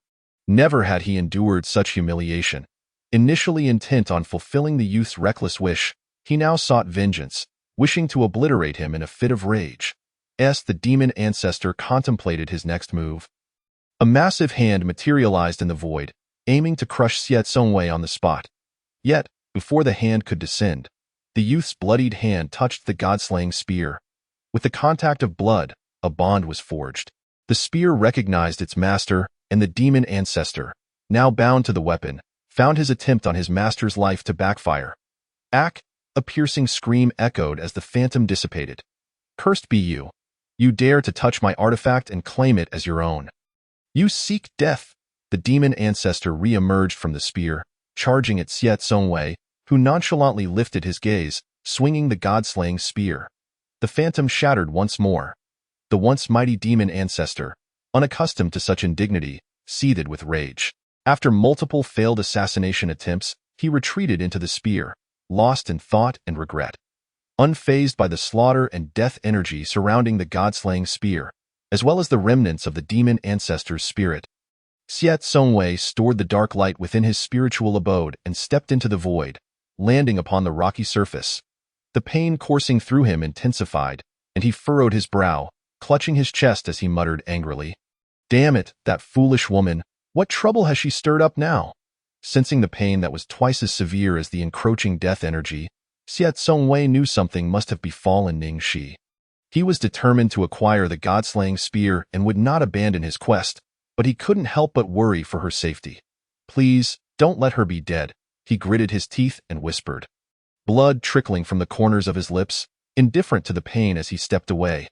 Never had he endured such humiliation. Initially intent on fulfilling the youth's reckless wish, he now sought vengeance, wishing to obliterate him in a fit of rage. The demon ancestor contemplated his next move. A massive hand materialized in the void, aiming to crush Xiet Songwei on the spot. Yet, before the hand could descend, the youth's bloodied hand touched the god-slaying spear. With the contact of blood, a bond was forged. The spear recognized its master, and the demon ancestor, now bound to the weapon, found his attempt on his master's life to backfire. Ack! A piercing scream echoed as the phantom dissipated. Cursed be you! You dare to touch my artifact and claim it as your own. You seek death! The demon ancestor re-emerged from the spear, charging at Xiet Songwei, who nonchalantly lifted his gaze, swinging the god-slaying spear. The phantom shattered once more. The once mighty demon ancestor, unaccustomed to such indignity, seethed with rage. After multiple failed assassination attempts, he retreated into the spear, lost in thought and regret. Unfazed by the slaughter and death energy surrounding the god-slaying spear, as well as the remnants of the demon ancestor's spirit, Xiet Songwei stored the dark light within his spiritual abode and stepped into the void, landing upon the rocky surface. The pain coursing through him intensified, and he furrowed his brow, clutching his chest as he muttered angrily. Damn it, that foolish woman! What trouble has she stirred up now? Sensing the pain that was twice as severe as the encroaching death energy, Xiet Songwei knew something must have befallen Ning Shi. He was determined to acquire the god-slaying spear and would not abandon his quest, but he couldn't help but worry for her safety. Please, don't let her be dead, he gritted his teeth and whispered. Blood trickling from the corners of his lips, indifferent to the pain as he stepped away.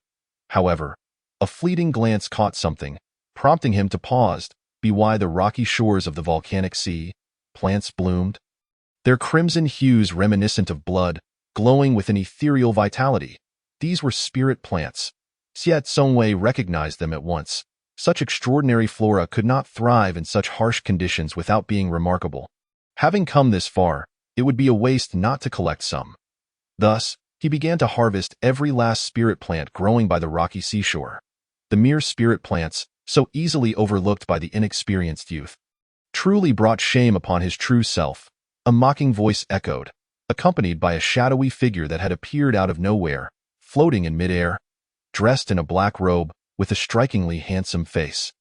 However, a fleeting glance caught something, prompting him to pause, by the rocky shores of the volcanic sea. Plants bloomed, their crimson hues reminiscent of blood, glowing with an ethereal vitality. These were spirit plants. Xiet Songwei recognized them at once. Such extraordinary flora could not thrive in such harsh conditions without being remarkable. Having come this far, it would be a waste not to collect some. Thus, He began to harvest every last spirit plant growing by the rocky seashore. The mere spirit plants, so easily overlooked by the inexperienced youth, truly brought shame upon his true self. A mocking voice echoed, accompanied by a shadowy figure that had appeared out of nowhere, floating in midair, dressed in a black robe, with a strikingly handsome face.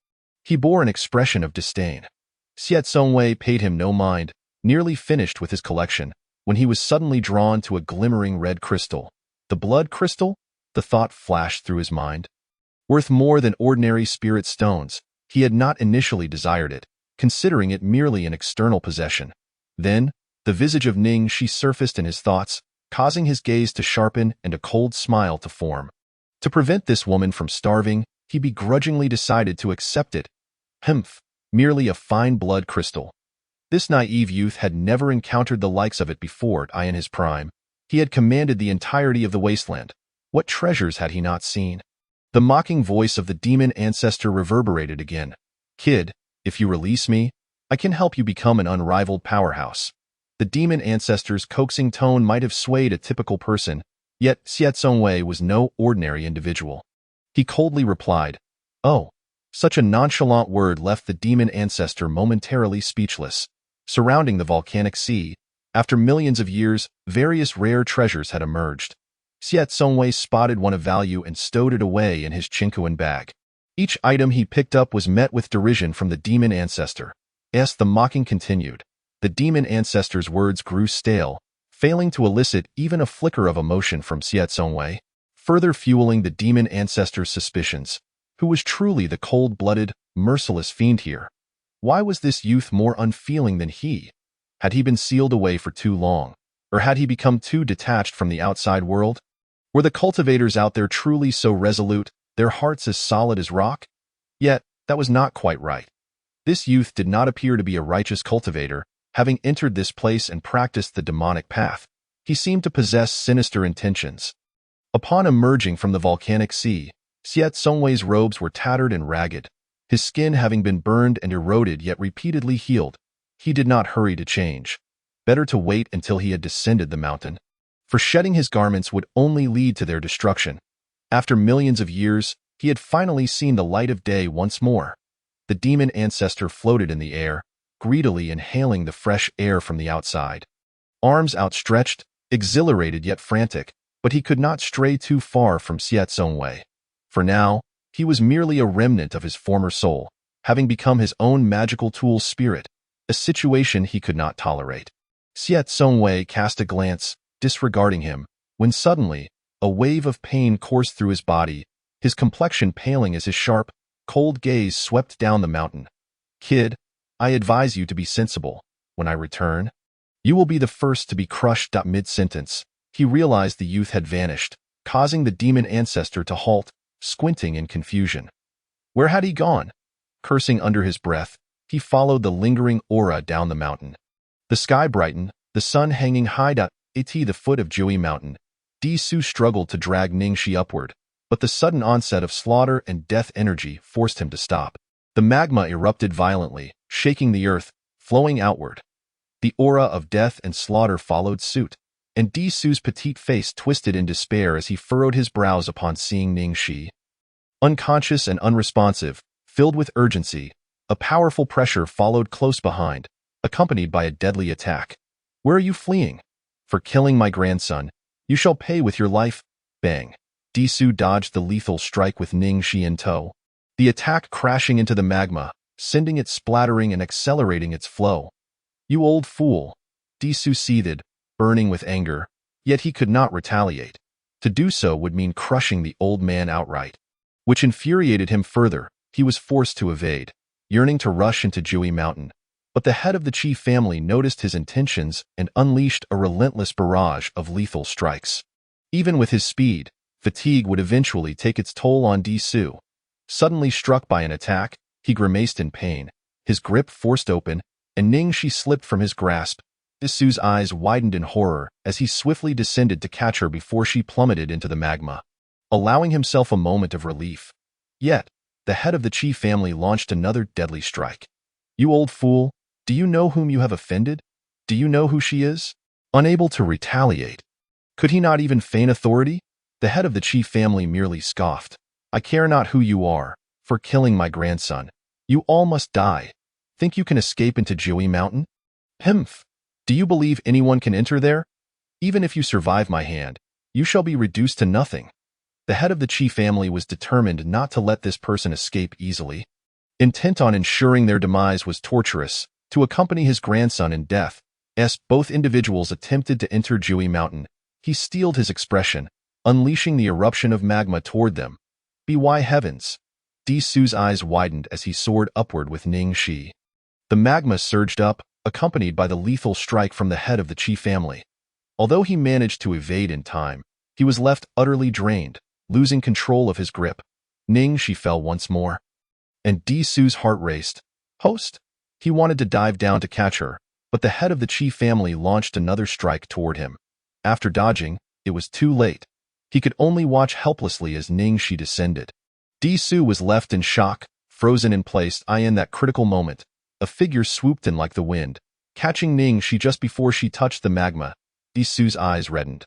He bore an expression of disdain. Xiao Songwei paid him no mind, nearly finished with his collection, when he was suddenly drawn to a glimmering red crystal. The blood crystal? The thought flashed through his mind. Worth more than ordinary spirit stones, he had not initially desired it, considering it merely an external possession. Then, the visage of Ning Shi surfaced in his thoughts, causing his gaze to sharpen and a cold smile to form. To prevent this woman from starving, he begrudgingly decided to accept it. Humph, merely a fine blood crystal. This naive youth had never encountered the likes of it before. In his prime, he had commanded the entirety of the wasteland. What treasures had he not seen? The mocking voice of the demon ancestor reverberated again. Kid, if you release me, I can help you become an unrivaled powerhouse. The demon ancestor's coaxing tone might have swayed a typical person, yet Xiao Songwei was no ordinary individual. He coldly replied, "Oh." Such a nonchalant word left the demon ancestor momentarily speechless. Surrounding the volcanic sea, after millions of years, various rare treasures had emerged. Xiao Songwei spotted one of value and stowed it away in his Qingquan bag. Each item he picked up was met with derision from the demon ancestor. As the mocking continued, the demon ancestor's words grew stale, failing to elicit even a flicker of emotion from Xiao Songwei, further fueling the demon ancestor's suspicions. Who was truly the cold-blooded, merciless fiend here? Why was this youth more unfeeling than he? Had he been sealed away for too long? Or had he become too detached from the outside world? Were the cultivators out there truly so resolute, their hearts as solid as rock? Yet, that was not quite right. This youth did not appear to be a righteous cultivator, having entered this place and practiced the demonic path. He seemed to possess sinister intentions. Upon emerging from the volcanic sea, Xiao Songwei's robes were tattered and ragged, his skin having been burned and eroded yet repeatedly healed. He did not hurry to change. Better to wait until he had descended the mountain, for shedding his garments would only lead to their destruction. After millions of years, he had finally seen the light of day once more. The demon ancestor floated in the air, greedily inhaling the fresh air from the outside. Arms outstretched, exhilarated yet frantic, but he could not stray too far from Xiao Songwei. For now, he was merely a remnant of his former soul, having become his own magical tool spirit, a situation he could not tolerate. Xiao Songwei cast a glance, disregarding him, when suddenly, a wave of pain coursed through his body, his complexion paling as his sharp, cold gaze swept down the mountain. Kid, I advise you to be sensible. When I return, you will be the first to be crushed. Mid-sentence, he realized the youth had vanished, causing the demon ancestor to halt, squinting in confusion. Where had he gone? Cursing under his breath, he followed the lingering aura down the mountain. The sky brightened, the sun hanging high. At the foot of Jiui Mountain, Di Su struggled to drag Ningxi upward, but the sudden onset of slaughter and death energy forced him to stop. The magma erupted violently, shaking the earth, flowing outward. The aura of death and slaughter followed suit, and Di Su's petite face twisted in despair as he furrowed his brows upon seeing Ningxi. Unconscious and unresponsive, filled with urgency, a powerful pressure followed close behind, accompanied by a deadly attack. Where are you fleeing? For killing my grandson, you shall pay with your life. Bang. Di Su dodged the lethal strike with Ningxi in tow, the attack crashing into the magma, sending it splattering and accelerating its flow. You old fool. Di Su seethed, burning with anger, yet he could not retaliate. To do so would mean crushing the old man outright, which infuriated him further. He was forced to evade, yearning to rush into Jiui Mountain. But the head of the Qi family noticed his intentions and unleashed a relentless barrage of lethal strikes. Even with his speed, fatigue would eventually take its toll on Di Su. Suddenly struck by an attack, he grimaced in pain, his grip forced open, and Ningxi slipped from his grasp. Di Su's eyes widened in horror as he swiftly descended to catch her before she plummeted into the magma, allowing himself a moment of relief. Yet, the head of the Qi family launched another deadly strike. You old fool, do you know whom you have offended? Do you know who she is? Unable to retaliate, Could he not even feign authority? The head of the chief family merely scoffed. I care not who you are, for killing my grandson. You all must die. Think you can escape into Jiui Mountain? Himph! Do you believe anyone can enter there? Even if you survive my hand, you shall be reduced to nothing. The head of the chief family was determined not to let this person escape easily. Intent on ensuring their demise was torturous, to accompany his grandson in death, as both individuals attempted to enter Jiui Mountain. He steeled his expression, unleashing the eruption of magma toward them. By heavens! Disu's eyes widened as he soared upward with Ning Shi. The magma surged up, accompanied by the lethal strike from the head of the chief family. Although he managed to evade in time, he was left utterly drained, losing control of his grip. Ning Shi fell once more. And Disu's heart raced. Host! He wanted to dive down to catch her, but the head of the chief family launched another strike toward him. After dodging, it was too late. He could only watch helplessly as Ning Shi descended. Disu was left in shock, frozen in place. In that critical moment, a figure swooped in like the wind, catching Ning Shi just before she touched the magma. Disu's eyes reddened.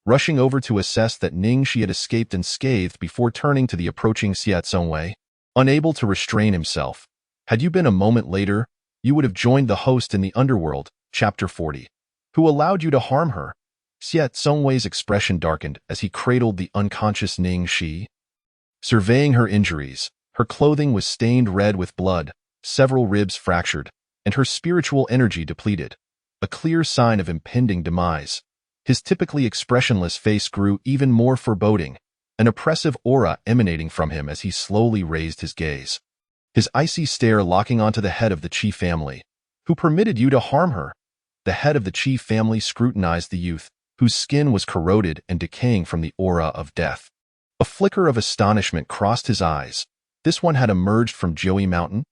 Rushing over to assess that Ning Shi had escaped unscathed before turning to the approaching Xia Tsungwei. Unable to restrain himself. Had you been a moment later, you would have joined the host in the underworld, Chapter 40. Who allowed you to harm her? Xia Tsungwei's expression darkened as he cradled the unconscious Ning Shi. Surveying her injuries, her clothing was stained red with blood, several ribs fractured, and her spiritual energy depleted. A clear sign of impending demise. His typically expressionless face grew even more foreboding, an oppressive aura emanating from him as he slowly raised his gaze. His icy stare locking onto the head of the chief family. Who permitted you to harm her? The head of the chief family scrutinized the youth, whose skin was corroded and decaying from the aura of death. A flicker of astonishment crossed his eyes. This one had emerged from Jiui Mountain?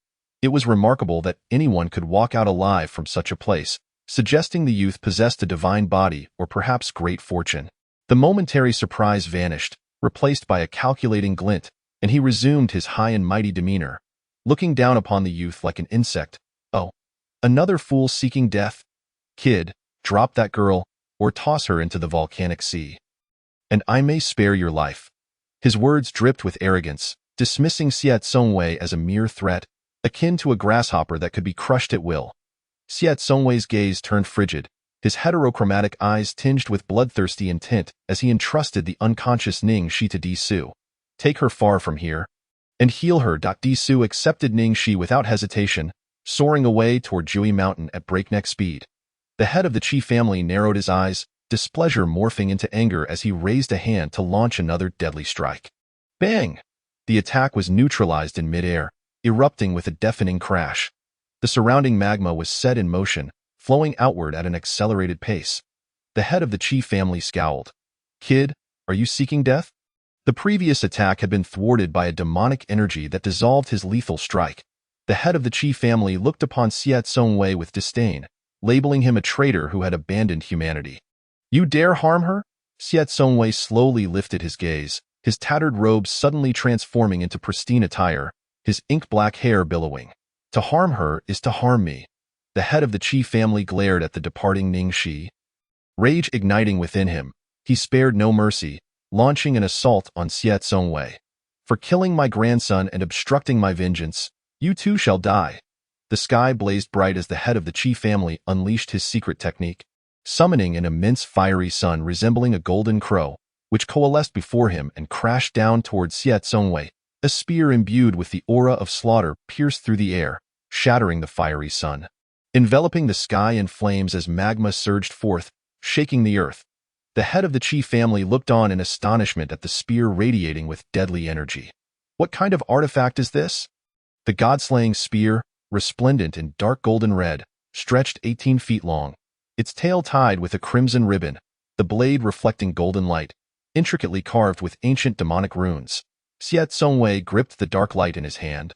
It was remarkable that anyone could walk out alive from such a place, suggesting the youth possessed a divine body or perhaps great fortune. The momentary surprise vanished, replaced by a calculating glint, and he resumed his high and mighty demeanor, looking down upon the youth like an insect. Oh, another fool seeking death? Kid, drop that girl, or toss her into the volcanic sea. And I may spare your life. His words dripped with arrogance, dismissing Xia Tsungwei as a mere threat, akin to a grasshopper that could be crushed at will. Xia Tsungwei's gaze turned frigid, his heterochromatic eyes tinged with bloodthirsty intent as he entrusted the unconscious Ning Shi to Disu. Take her far from here, and heal her. Disu accepted Ning Shi without hesitation, soaring away toward Jiui Mountain at breakneck speed. The head of the chief family narrowed his eyes, displeasure morphing into anger as he raised a hand to launch another deadly strike. Bang! The attack was neutralized in midair, erupting with a deafening crash. The surrounding magma was set in motion, flowing outward at an accelerated pace. The head of the chief family scowled. Kid, are you seeking death? The previous attack had been thwarted by a demonic energy that dissolved his lethal strike. The head of the chief family looked upon Xia Tsungwei with disdain, labeling him a traitor who had abandoned humanity. You dare harm her? Xia Tsungwei slowly lifted his gaze, his tattered robes suddenly transforming into pristine attire, his ink-black hair billowing. To harm her is to harm me. The head of the chief family glared at the departing Ning Shi. Rage igniting within him, he spared no mercy, launching an assault on Xia Tsungwei. For killing my grandson and obstructing my vengeance, you too shall die. The sky blazed bright as the head of the chief family unleashed his secret technique, summoning an immense fiery sun resembling a golden crow, which coalesced before him and crashed down toward Xia Tsungwei. A spear imbued with the aura of slaughter pierced through the air, shattering the fiery sun, enveloping the sky in flames as magma surged forth, shaking the earth. The head of the chief family looked on in astonishment at the spear radiating with deadly energy. What kind of artifact is this? The god-slaying spear, resplendent in dark golden red, stretched 18 feet long, its tail tied with a crimson ribbon, the blade reflecting golden light, intricately carved with ancient demonic runes. Xia Tsungwei gripped the dark light in his hand,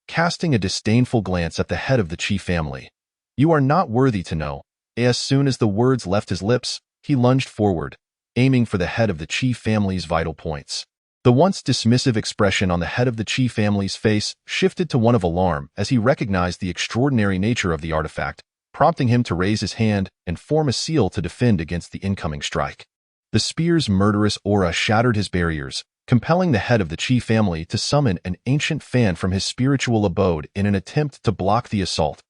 casting a disdainful glance at the head of the chief family. You are not worthy to know. As soon as the words left his lips, he lunged forward, aiming for the head of the chief family's vital points. The once dismissive expression on the head of the chief family's face shifted to one of alarm as he recognized the extraordinary nature of the artifact, prompting him to raise his hand and form a seal to defend against the incoming strike. The spear's murderous aura shattered his barriers, compelling the head of the Qi family to summon an ancient fan from his spiritual abode in an attempt to block the assault.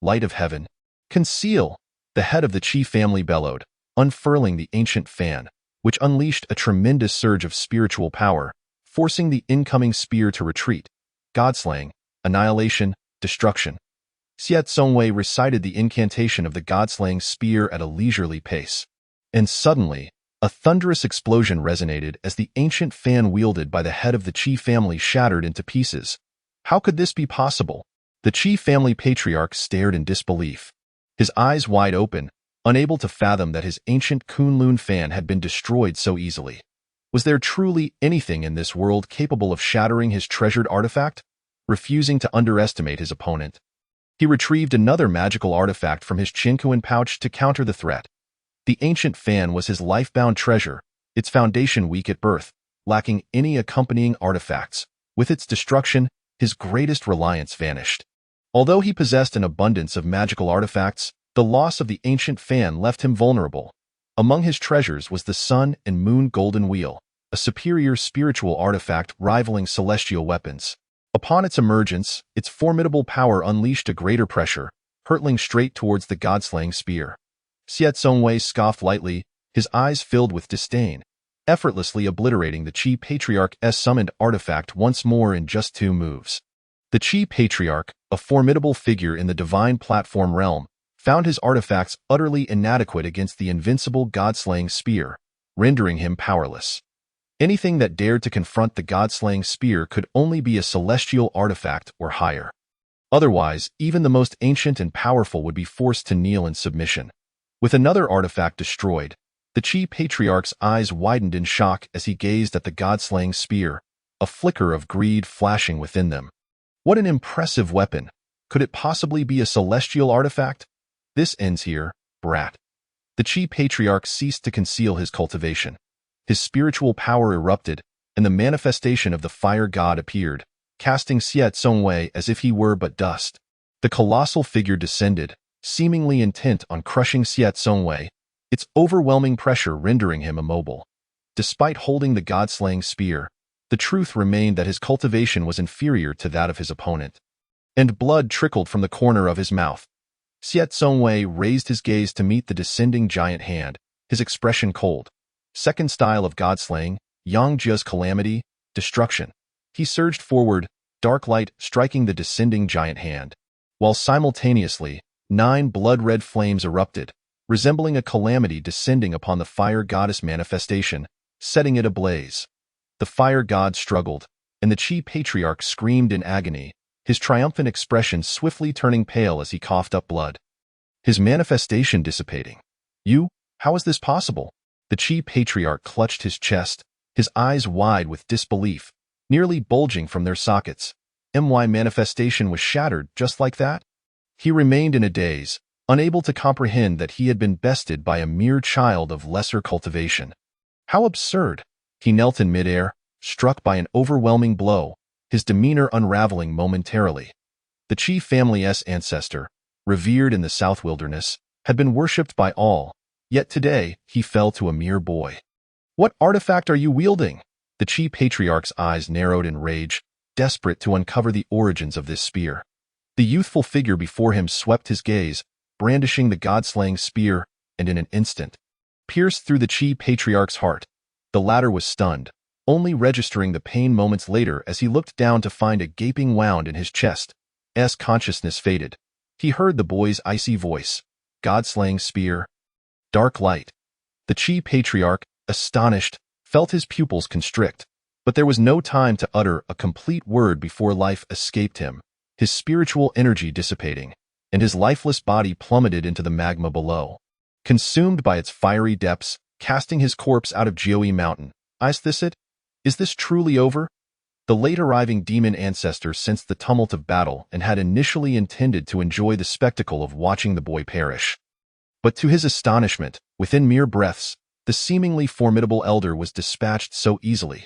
Light of heaven, conceal! The head of the Qi family bellowed, unfurling the ancient fan, which unleashed a tremendous surge of spiritual power, forcing the incoming spear to retreat. Godslaying, annihilation, destruction. Xie Zongwei recited the incantation of the godslaying spear at a leisurely pace. And suddenly, a thunderous explosion resonated as the ancient fan wielded by the head of the Qi family shattered into pieces. How could this be possible? The Qi family patriarch stared in disbelief, his eyes wide open, unable to fathom that his ancient Kunlun fan had been destroyed so easily. Was there truly anything in this world capable of shattering his treasured artifact? Refusing to underestimate his opponent, he retrieved another magical artifact from his Qinkuan pouch to counter the threat. The ancient fan was his life-bound treasure, its foundation weak at birth, lacking any accompanying artifacts. With its destruction, his greatest reliance vanished. Although he possessed an abundance of magical artifacts, the loss of the ancient fan left him vulnerable. Among his treasures was the Sun and Moon Golden Wheel, a superior spiritual artifact rivaling celestial weapons. Upon its emergence, its formidable power unleashed a greater pressure, hurtling straight towards the godslaying spear. Xie Zongwei scoffed lightly, his eyes filled with disdain, effortlessly obliterating the Qi Patriarch's summoned artifact once more in just 2 moves. The Qi Patriarch, a formidable figure in the divine platform realm, found his artifacts utterly inadequate against the invincible god-slaying spear, rendering him powerless. Anything that dared to confront the god-slaying spear could only be a celestial artifact or higher. Otherwise, even the most ancient and powerful would be forced to kneel in submission. With another artifact destroyed, the Qi Patriarch's eyes widened in shock as he gazed at the god-slaying spear, a flicker of greed flashing within them. What an impressive weapon! Could it possibly be a celestial artifact? This ends here, brat. The Qi Patriarch ceased to conceal his cultivation. His spiritual power erupted, and the manifestation of the fire god appeared, casting Xie Zongwei as if he were but dust. The colossal figure descended, seemingly intent on crushing Xie Zongwei, its overwhelming pressure rendering him immobile. Despite holding the god-slaying spear, the truth remained that his cultivation was inferior to that of his opponent. And blood trickled from the corner of his mouth. Xie Zongwei raised his gaze to meet the descending giant hand, his expression cold. Second style of god-slaying, Yangjia's calamity, destruction. He surged forward, dark light striking the descending giant hand, while simultaneously, 9 blood-red flames erupted, resembling a calamity descending upon the fire goddess manifestation, setting it ablaze. The fire god struggled, and the Qi Patriarch screamed in agony, his triumphant expression swiftly turning pale as he coughed up blood. His manifestation dissipating. How is this possible? The Qi Patriarch clutched his chest, his eyes wide with disbelief, nearly bulging from their sockets. My manifestation was shattered just like that? He remained in a daze, unable to comprehend that he had been bested by a mere child of lesser cultivation. How absurd! He knelt in midair, struck by an overwhelming blow, his demeanor unraveling momentarily. The Qi family's ancestor, revered in the South Wilderness, had been worshipped by all, yet today he fell to a mere boy. What artifact are you wielding? The Qi Patriarch's eyes narrowed in rage, desperate to uncover the origins of this spear. The youthful figure before him swept his gaze, brandishing the god-slaying spear, and in an instant, pierced through the Qi Patriarch's heart. The latter was stunned, only registering the pain moments later as he looked down to find a gaping wound in his chest. As consciousness faded, he heard the boy's icy voice. God-slaying spear. Dark light. The Qi Patriarch, astonished, felt his pupils constrict, but there was no time to utter a complete word before life escaped him, his spiritual energy dissipating, and his lifeless body plummeted into the magma below. Consumed by its fiery depths, casting his corpse out of Jiui Mountain. Is this truly over? The late-arriving demon ancestor sensed the tumult of battle and had initially intended to enjoy the spectacle of watching the boy perish. But to his astonishment, within mere breaths, the seemingly formidable elder was dispatched so easily.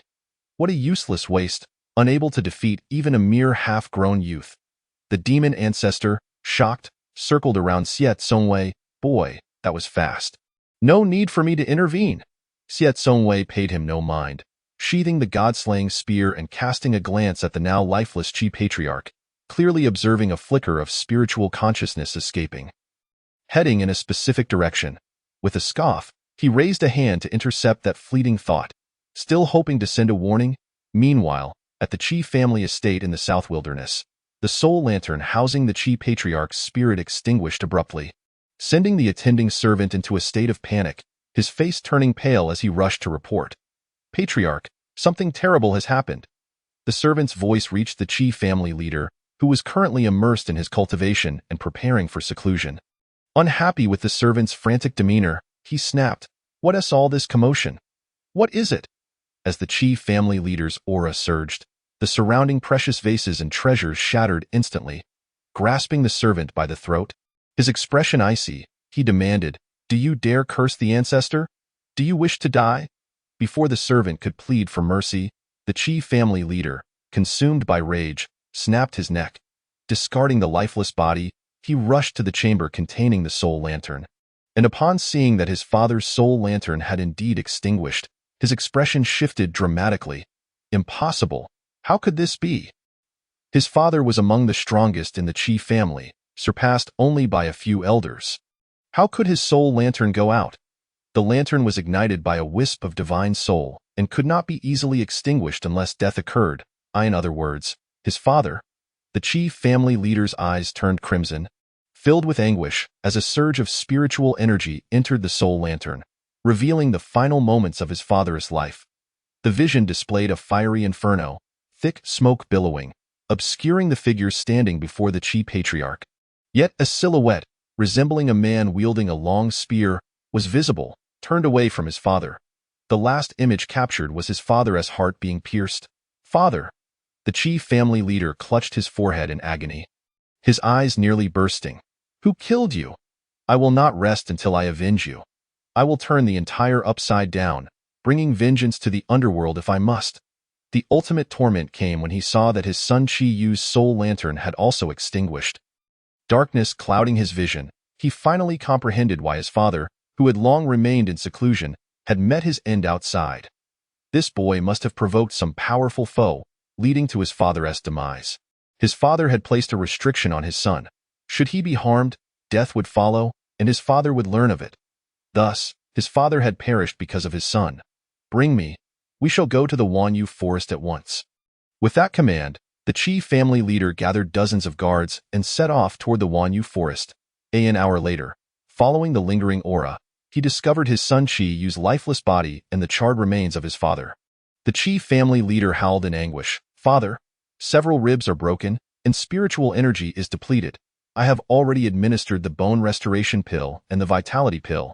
What a useless waste, unable to defeat even a mere half-grown youth. The demon ancestor, shocked, circled around Xie Zongwei. Boy, that was fast. No need for me to intervene. Xiet Songwei paid him no mind, sheathing the god-slaying spear and casting a glance at the now lifeless Qi patriarch, clearly observing a flicker of spiritual consciousness escaping. Heading in a specific direction, with a scoff, he raised a hand to intercept that fleeting thought, still hoping to send a warning. Meanwhile, at the Qi family estate in the South Wilderness, the soul lantern housing the Qi patriarch's spirit extinguished abruptly, sending the attending servant into a state of panic, his face turning pale as he rushed to report. "Patriarch, something terrible has happened." The servant's voice reached the Qi family leader, who was currently immersed in his cultivation and preparing for seclusion. Unhappy with the servant's frantic demeanor, he snapped, "What is all this commotion? What is it?" As the Qi family leader's aura surged, the surrounding precious vases and treasures shattered instantly. Grasping the servant by the throat, his expression icy, he demanded, "Do you dare curse the ancestor? Do you wish to die?" Before the servant could plead for mercy, the Qi family leader, consumed by rage, snapped his neck. Discarding the lifeless body, he rushed to the chamber containing the soul lantern. And upon seeing that his father's soul lantern had indeed extinguished, his expression shifted dramatically. Impossible. How could this be? His father was among the strongest in the Qi family, surpassed only by a few elders. How could his soul lantern go out? The lantern was ignited by a wisp of divine soul and could not be easily extinguished unless death occurred. In other words, his father. The Qi family leader's eyes turned crimson, filled with anguish as a surge of spiritual energy entered the soul lantern, revealing the final moments of his father's life. The vision displayed a fiery inferno, thick smoke billowing, obscuring the figure standing before the Qi patriarch. Yet a silhouette, resembling a man wielding a long spear, was visible, turned away from his father. The last image captured was his father's heart being pierced. "Father!" The Qi family leader clutched his forehead in agony, his eyes nearly bursting. "Who killed you? I will not rest until I avenge you. I will turn the entire upside down, bringing vengeance to the underworld if I must." The ultimate torment came when he saw that his son Qi Yu's soul lantern had also extinguished. Darkness clouding his vision, he finally comprehended why his father, who had long remained in seclusion, had met his end outside. This boy must have provoked some powerful foe, leading to his father's demise. His father had placed a restriction on his son. Should he be harmed, death would follow, and his father would learn of it. Thus, his father had perished because of his son. "Bring me. We shall go to the Wanyu forest at once." With that command, the Qi family leader gathered dozens of guards and set off toward the Wanyu forest. An hour later, following the lingering aura, he discovered his son Qi Yu's lifeless body and the charred remains of his father. The Qi family leader howled in anguish, "Father, several ribs are broken, and spiritual energy is depleted. I have already administered the bone restoration pill and the vitality pill.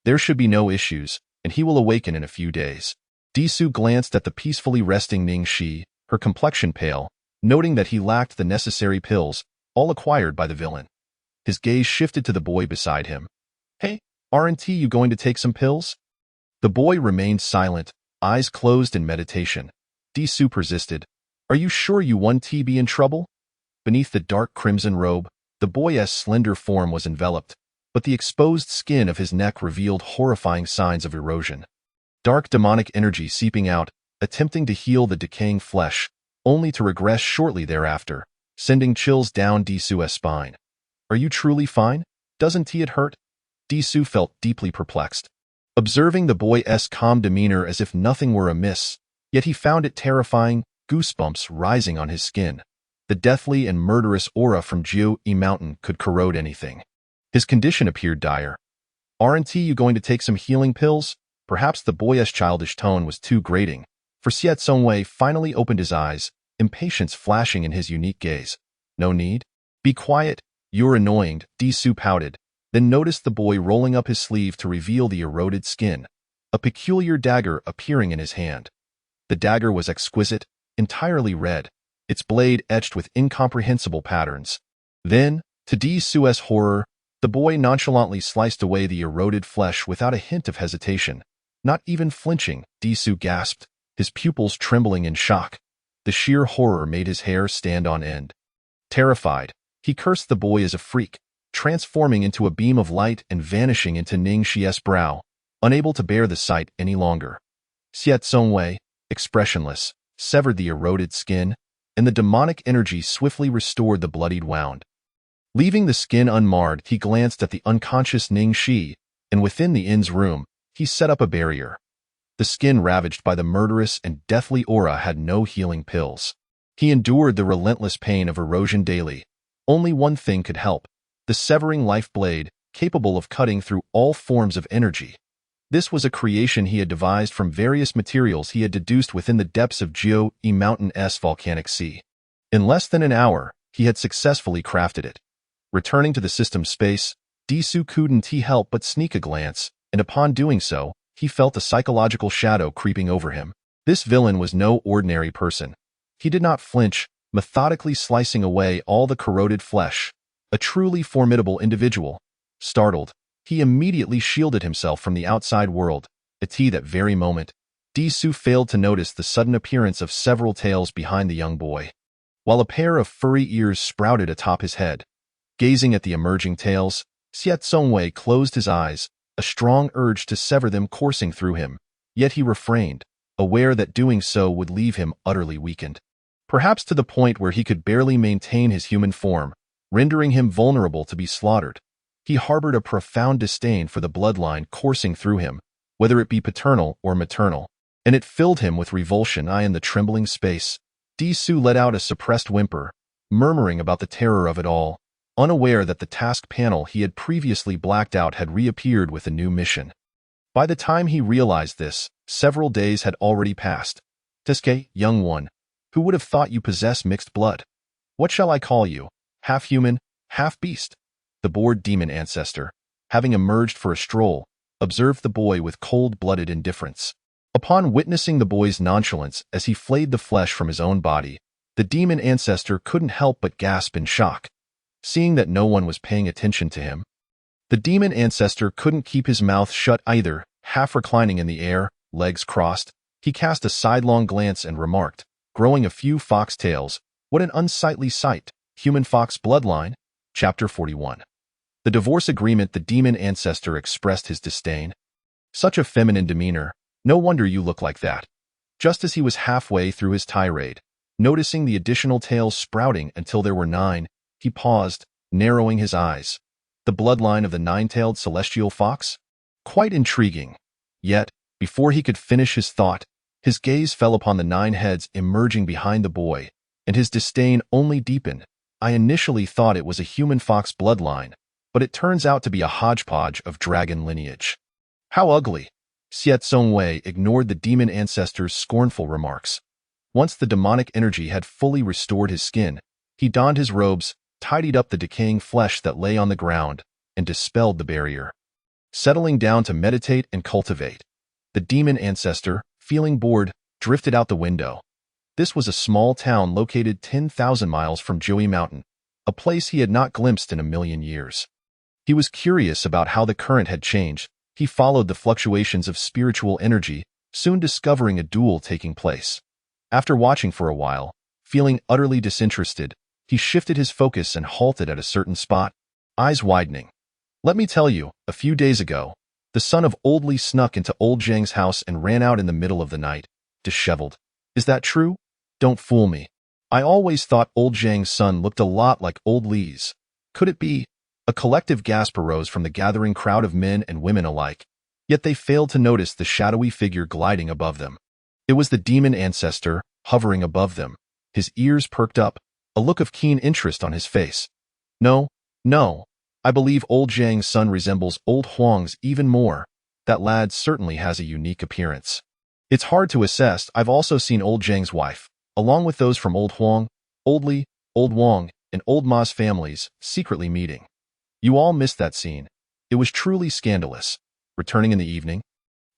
There should be no issues, and he will awaken in a few days." Disu glanced at the peacefully resting Ning Shi, her complexion pale, noting that he lacked the necessary pills, all acquired by the villain. His gaze shifted to the boy beside him. "Hey, aren't you going to take some pills?" The boy remained silent, eyes closed in meditation. Disu persisted, "Are you sure you won't be in trouble?" Beneath the dark crimson robe, the boy's slender form was enveloped, but the exposed skin of his neck revealed horrifying signs of erosion. Dark demonic energy seeping out, attempting to heal the decaying flesh, only to regress shortly thereafter, sending chills down Disu's spine. "Are you truly fine? Doesn't it hurt?" Disu felt deeply perplexed, observing the boy's calm demeanor as if nothing were amiss, yet he found it terrifying, goosebumps rising on his skin. The deathly and murderous aura from Jiu E Mountain could corrode anything. His condition appeared dire. "Aren't you going to take some healing pills?" Perhaps the boy's childish tone was too grating, for Xiet Songwei finally opened his eyes, impatience flashing in his unique gaze. "No need. Be quiet. You're annoying," Disu pouted, then noticed the boy rolling up his sleeve to reveal the eroded skin, a peculiar dagger appearing in his hand. The dagger was exquisite, entirely red, its blade etched with incomprehensible patterns. Then, to Disu's horror, the boy nonchalantly sliced away the eroded flesh without a hint of hesitation. Not even flinching, Disu gasped, his pupils trembling in shock. The sheer horror made his hair stand on end. Terrified, he cursed the boy as a freak, transforming into a beam of light and vanishing into Ning Shi's brow. unable to bear the sight any longer. Xie Zongwei, expressionless, severed the eroded skin, and the demonic energy swiftly restored the bloodied wound. Leaving the skin unmarred, he glanced at the unconscious Ning Shi, and within the inn's room, he set up a barrier. The skin ravaged by the murderous and deathly aura had no healing pills. He endured the relentless pain of erosion daily. Only one thing could help: the severing life blade, capable of cutting through all forms of energy. This was a creation he had devised from various materials he had deduced within the depths of Jiu E Mountain's volcanic sea. In less than an hour, he had successfully crafted it. Returning to the system's space, Disu couldn't help but sneak a glance, and upon doing so, he felt a psychological shadow creeping over him. This villain was no ordinary person. He did not flinch, methodically slicing away all the corroded flesh. A truly formidable individual. Startled, he immediately shielded himself from the outside world. At that very moment, Disu failed to notice the sudden appearance of several tails behind the young boy, while a pair of furry ears sprouted atop his head. Gazing at the emerging tails, Xie Zongwei closed his eyes, a strong urge to sever them coursing through him. Yet he refrained, aware that doing so would leave him utterly weakened, perhaps to the point where he could barely maintain his human form, rendering him vulnerable to be slaughtered. He harbored a profound disdain for the bloodline coursing through him, whether it be paternal or maternal, and it filled him with revulsion. In the trembling space, Disu let out a suppressed whimper, murmuring about the terror of it all, unaware that the task panel he had previously blacked out had reappeared with a new mission. By the time he realized this, several days had already passed. Teske, young one, who would have thought you possess mixed blood? What shall I call you? Half human, half beast? The bored demon ancestor, having emerged for a stroll, observed the boy with cold-blooded indifference. Upon witnessing the boy's nonchalance as he flayed the flesh from his own body, the demon ancestor couldn't help but gasp in shock. Seeing that no one was paying attention to him, the demon ancestor couldn't keep his mouth shut either. Half reclining in the air, legs crossed, he cast a sidelong glance and remarked, growing a few foxtails, "What an unsightly sight! Human fox bloodline." Chapter 41. The divorce agreement. The demon ancestor expressed his disdain. Such a feminine demeanor, no wonder you look like that. Just as he was halfway through his tirade, noticing the additional tails sprouting until there were 9, he paused, narrowing his eyes. The bloodline of the 9-tailed celestial fox? Quite intriguing. Yet, before he could finish his thought, his gaze fell upon the 9 heads emerging behind the boy, and his disdain only deepened. I initially thought it was a human fox bloodline, but it turns out to be a hodgepodge of dragon lineage. How ugly! Xie Zongwei ignored the demon ancestor's scornful remarks. Once the demonic energy had fully restored his skin, he donned his robes, tidied up the decaying flesh that lay on the ground, and dispelled the barrier. Settling down to meditate and cultivate, the demon ancestor, feeling bored, drifted out the window. This was a small town located 10,000 miles from Jiu Mountain, a place he had not glimpsed in a million years. He was curious about how the current had changed. He followed the fluctuations of spiritual energy, soon discovering a duel taking place. After watching for a while, feeling utterly disinterested, he shifted his focus and halted at a certain spot, eyes widening. Let me tell you, a few days ago, the son of Old Li snuck into Old Zhang's house and ran out in the middle of the night, disheveled. Is that true? Don't fool me. I always thought Old Zhang's son looked a lot like Old Li's. Could it be? A collective gasp arose from the gathering crowd of men and women alike, yet they failed to notice the shadowy figure gliding above them. It was the demon ancestor, hovering above them, his ears perked up, a look of keen interest on his face. No, I believe Old Zhang's son resembles Old Huang's even more. That lad certainly has a unique appearance. It's hard to assess. I've also seen Old Zhang's wife, along with those from Old Huang, Old Li, Old Wang, and Old Ma's families, secretly meeting. You all missed that scene. It was truly scandalous. Returning in the evening,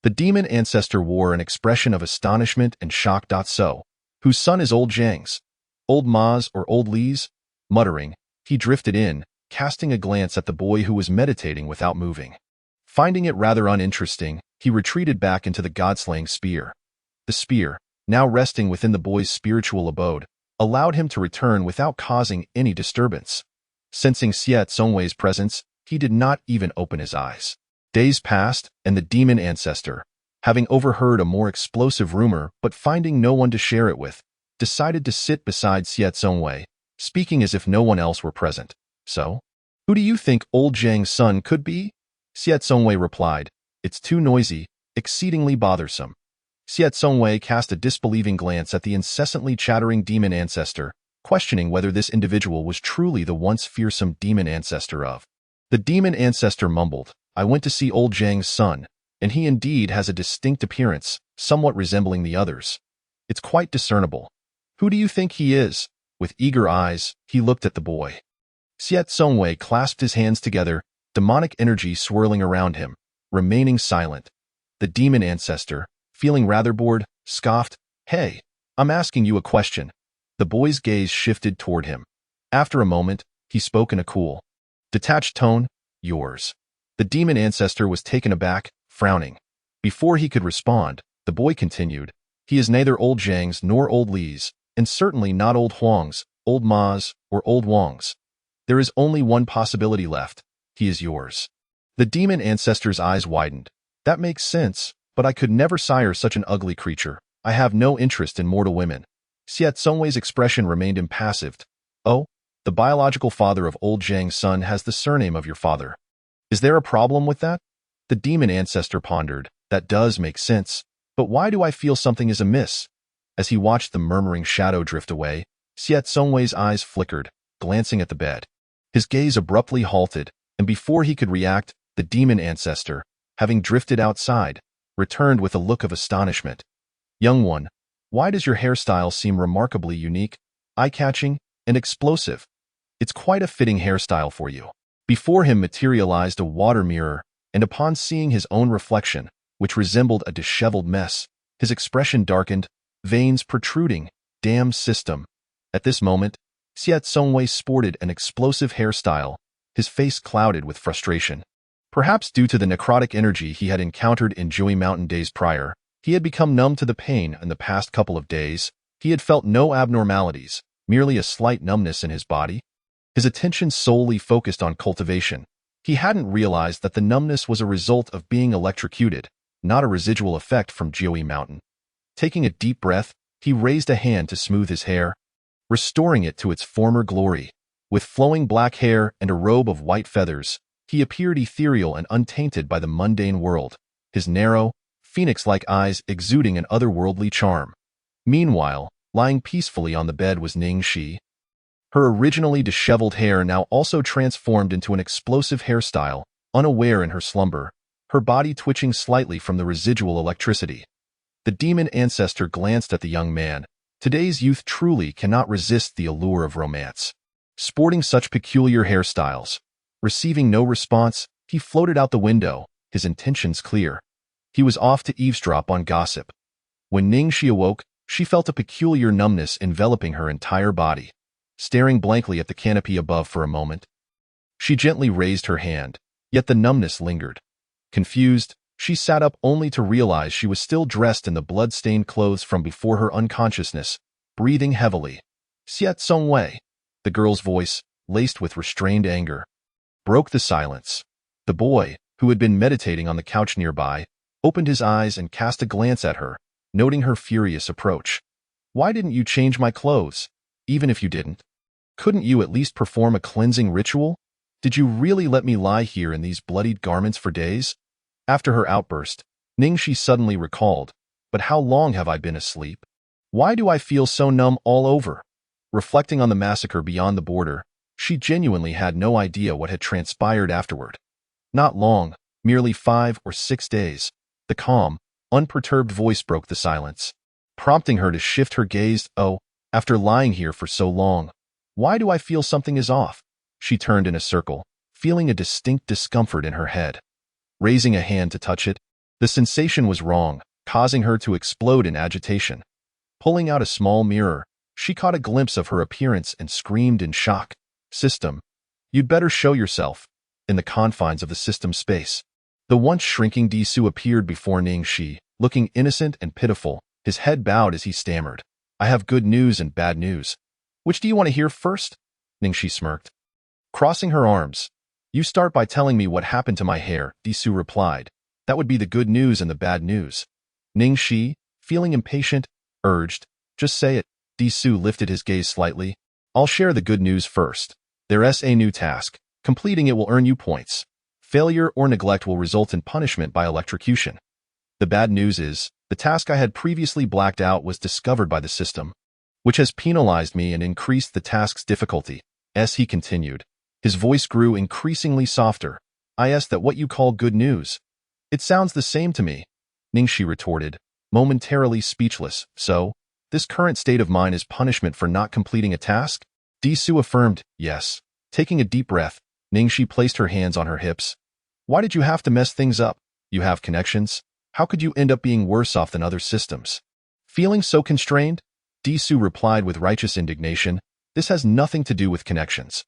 the demon ancestor wore an expression of astonishment and shock. So, whose son is Old Zhang's? Old Ma's or Old Li's? Muttering, he drifted in, casting a glance at the boy who was meditating without moving. Finding it rather uninteresting, he retreated back into the god-slaying spear. The spear, now resting within the boy's spiritual abode, allowed him to return without causing any disturbance. Sensing Xie Zongwei's presence, he did not even open his eyes. Days passed, and the demon ancestor, having overheard a more explosive rumor but finding no one to share it with, decided to sit beside Xie Tsongwei, speaking as if no one else were present. So, who do you think old Zhang's son could be? Xie Tsongwei replied, it's too noisy, exceedingly bothersome. Xie Tsongwei cast a disbelieving glance at the incessantly chattering demon ancestor, questioning whether this individual was truly the once fearsome demon ancestor of. The demon ancestor mumbled, I went to see old Zhang's son, and he indeed has a distinct appearance, somewhat resembling the others. It's quite discernible. Who do you think he is? With eager eyes, he looked at the boy. Xie Tsongwei clasped his hands together, demonic energy swirling around him, remaining silent. The demon ancestor, feeling rather bored, scoffed, Hey, I'm asking you a question. The boy's gaze shifted toward him. After a moment, he spoke in a cool, detached tone, yours. The demon ancestor was taken aback, frowning. Before he could respond, the boy continued, he is neither old Zhang's nor old Li's, and certainly not old Huang's, old Ma's, or old Wang's. There is only one possibility left. He is yours. The demon ancestor's eyes widened. That makes sense, but I could never sire such an ugly creature. I have no interest in mortal women. Xie Tsongwei's expression remained impassive. Oh, the biological father of old Zhang's son has the surname of your father. Is there a problem with that? The demon ancestor pondered. That does make sense, but why do I feel something is amiss? As he watched the murmuring shadow drift away, Xie Tsongwei's eyes flickered, glancing at the bed. His gaze abruptly halted, and before he could react, the demon ancestor, having drifted outside, returned with a look of astonishment. Young one, why does your hairstyle seem remarkably unique, eye-catching, and explosive? It's quite a fitting hairstyle for you. Before him materialized a water mirror, and upon seeing his own reflection, which resembled a disheveled mess, his expression darkened, veins protruding. Damn system. At this moment, Xie Tsongwei sported an explosive hairstyle, his face clouded with frustration. Perhaps due to the necrotic energy he had encountered in Jiui Mountain days prior, he had become numb to the pain in the past couple of days. He had felt no abnormalities, merely a slight numbness in his body. His attention solely focused on cultivation. He hadn't realized that the numbness was a result of being electrocuted, not a residual effect from Jiui Mountain. Taking a deep breath, he raised a hand to smooth his hair, restoring it to its former glory. With flowing black hair and a robe of white feathers, he appeared ethereal and untainted by the mundane world, his narrow, phoenix-like eyes exuding an otherworldly charm. Meanwhile, lying peacefully on the bed was Ning Shi. Her originally disheveled hair now also transformed into an explosive hairstyle, unaware in her slumber, her body twitching slightly from the residual electricity. The demon ancestor glanced at the young man. Today's youth truly cannot resist the allure of romance. Sporting such peculiar hairstyles. Receiving no response, he floated out the window, his intentions clear. He was off to eavesdrop on gossip. When Ning Shi awoke, she felt a peculiar numbness enveloping her entire body. Staring blankly at the canopy above for a moment, she gently raised her hand, yet the numbness lingered. Confused, she sat up only to realize she was still dressed in the blood-stained clothes from before her unconsciousness, breathing heavily. Xie Tsongwei, the girl's voice, laced with restrained anger, broke the silence. The boy, who had been meditating on the couch nearby, opened his eyes and cast a glance at her, noting her furious approach. Why didn't you change my clothes? Even if you didn't, couldn't you at least perform a cleansing ritual? Did you really let me lie here in these bloodied garments for days? After her outburst, Ning Shi suddenly recalled, but how long have I been asleep? Why do I feel so numb all over? Reflecting on the massacre beyond the border, she genuinely had no idea what had transpired afterward. Not long, merely 5 or 6 days. The calm, unperturbed voice broke the silence, prompting her to shift her gaze. Oh, after lying here for so long, why do I feel something is off? She turned in a circle, feeling a distinct discomfort in her head. Raising a hand to touch it, the sensation was wrong, causing her to explode in agitation. Pulling out a small mirror, she caught a glimpse of her appearance and screamed in shock. System, you'd better show yourself. In the confines of the system space, the once shrinking Disu appeared before Ning Shi, looking innocent and pitiful, his head bowed as he stammered. I have good news and bad news. Which do you want to hear first? Ning Shi smirked, crossing her arms. You start by telling me what happened to my hair, Disu replied. That would be the good news and the bad news. Ningxi, feeling impatient, urged. Just say it. Disu lifted his gaze slightly. I'll share the good news first. There's a new task. Completing it will earn you points. Failure or neglect will result in punishment by electrocution. The bad news is, the task I had previously blacked out was discovered by the system, which has penalized me and increased the task's difficulty. As he continued, his voice grew increasingly softer. I asked that what you call good news. It sounds the same to me, Ningxi retorted, momentarily speechless. So, this current state of mind is punishment for not completing a task? Disu affirmed, yes. Taking a deep breath, Ningxi placed her hands on her hips. Why did you have to mess things up? You have connections. How could you end up being worse off than other systems? Feeling so constrained? Disu replied with righteous indignation. This has nothing to do with connections.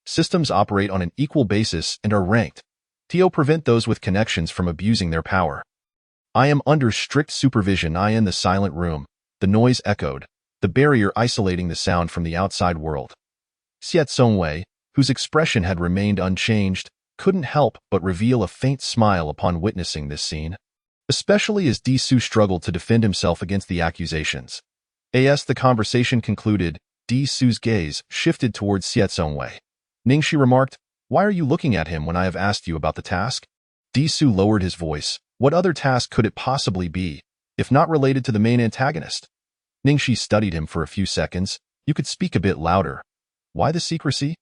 Systems operate on an equal basis and are ranked. To prevent those with connections from abusing their power. I am under strict supervision. I in the silent room. The noise echoed, the barrier isolating the sound from the outside world. Xiao Songwei, whose expression had remained unchanged, couldn't help but reveal a faint smile upon witnessing this scene, especially as Disu struggled to defend himself against the accusations. As the conversation concluded, Disu's gaze shifted towards Xiao Songwei. Ningxi remarked, why are you looking at him when I have asked you about the task? Disu lowered his voice. What other task could it possibly be, if not related to the main antagonist? Ningxi studied him for a few seconds. You could speak a bit louder. Why the secrecy?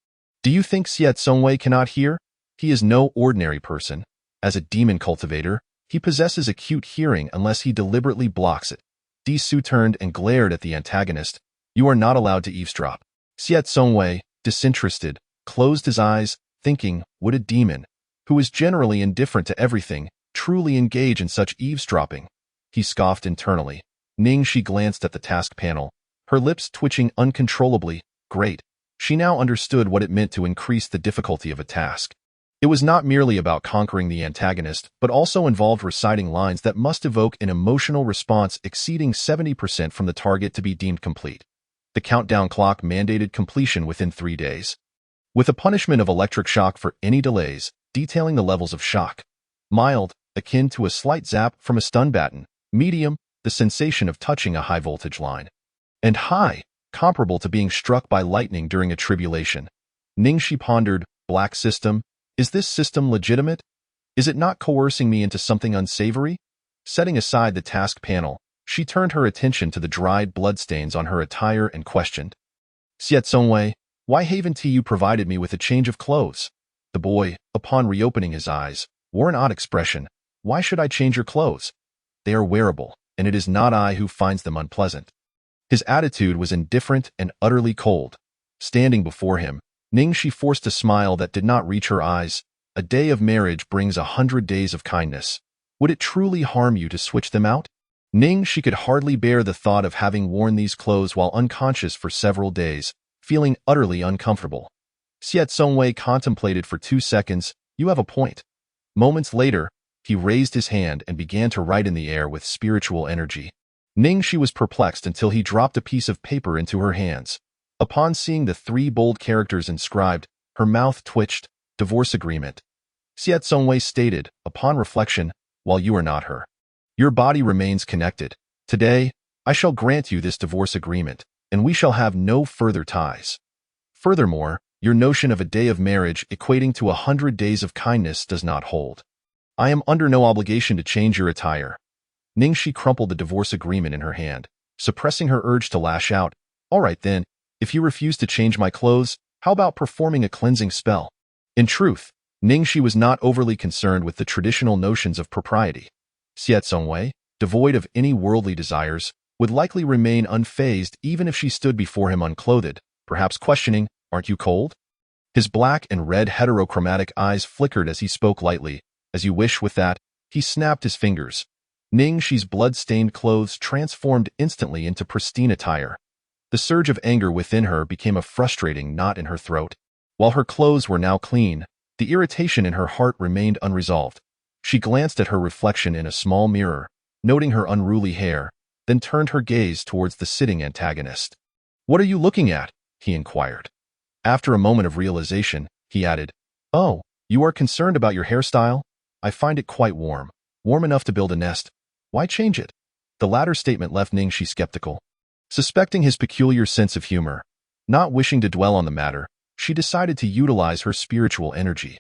Do you think Xiao Songwei cannot hear? He is no ordinary person. As a demon cultivator, he possesses acute hearing unless he deliberately blocks it. Disu turned and glared at the antagonist. You are not allowed to eavesdrop. Xiao Songwei, disinterested, closed his eyes, thinking, would a demon, who is generally indifferent to everything, truly engage in such eavesdropping? He scoffed internally. Ningxi glanced at the task panel, her lips twitching uncontrollably. Great. She now understood what it meant to increase the difficulty of a task. It was not merely about conquering the antagonist, but also involved reciting lines that must evoke an emotional response exceeding 70% from the target to be deemed complete. The countdown clock mandated completion within 3 days, with a punishment of electric shock for any delays, detailing the levels of shock. Mild, akin to a slight zap from a stun baton. Medium, the sensation of touching a high-voltage line. And high, comparable to being struck by lightning during a tribulation. Ningxi pondered, black system. Is this system legitimate? Is it not coercing me into something unsavory? Setting aside the task panel, she turned her attention to the dried bloodstains on her attire and questioned. Xiao Songwei, why haven't you provided me with a change of clothes? The boy, upon reopening his eyes, wore an odd expression. Why should I change your clothes? They are wearable, and it is not I who finds them unpleasant. His attitude was indifferent and utterly cold. Standing before him, Ningxi forced a smile that did not reach her eyes. A day of marriage brings 100 days of kindness. Would it truly harm you to switch them out? Ningxi could hardly bear the thought of having worn these clothes while unconscious for several days, feeling utterly uncomfortable. Xiao Songwei contemplated for 2 seconds. You have a point. Moments later, he raised his hand and began to write in the air with spiritual energy. Ningxi was perplexed until he dropped a piece of paper into her hands. Upon seeing the 3 bold characters inscribed, her mouth twitched. Divorce agreement. Xiao Songwei stated, upon reflection, while you are not her, your body remains connected. Today, I shall grant you this divorce agreement, and we shall have no further ties. Furthermore, your notion of a day of marriage equating to 100 days of kindness does not hold. I am under no obligation to change your attire. Ningxi crumpled the divorce agreement in her hand, suppressing her urge to lash out. All right then, if you refuse to change my clothes, how about performing a cleansing spell? In truth, Ningxi was not overly concerned with the traditional notions of propriety. Xiao Songwei, devoid of any worldly desires, would likely remain unfazed even if she stood before him unclothed, perhaps questioning, aren't you cold? His black and red heterochromatic eyes flickered as he spoke lightly. As you wish. With that, he snapped his fingers. Ningxi's blood-stained clothes transformed instantly into pristine attire. The surge of anger within her became a frustrating knot in her throat. While her clothes were now clean, the irritation in her heart remained unresolved. She glanced at her reflection in a small mirror, noting her unruly hair, then turned her gaze towards the sitting antagonist. What are you looking at? He inquired. After a moment of realization, he added, Oh, You are concerned about your hairstyle? I find it quite warm. Warm enough to build a nest. Why change it? The latter statement left Ningxi skeptical. Suspecting his peculiar sense of humor, not wishing to dwell on the matter, she decided to utilize her spiritual energy.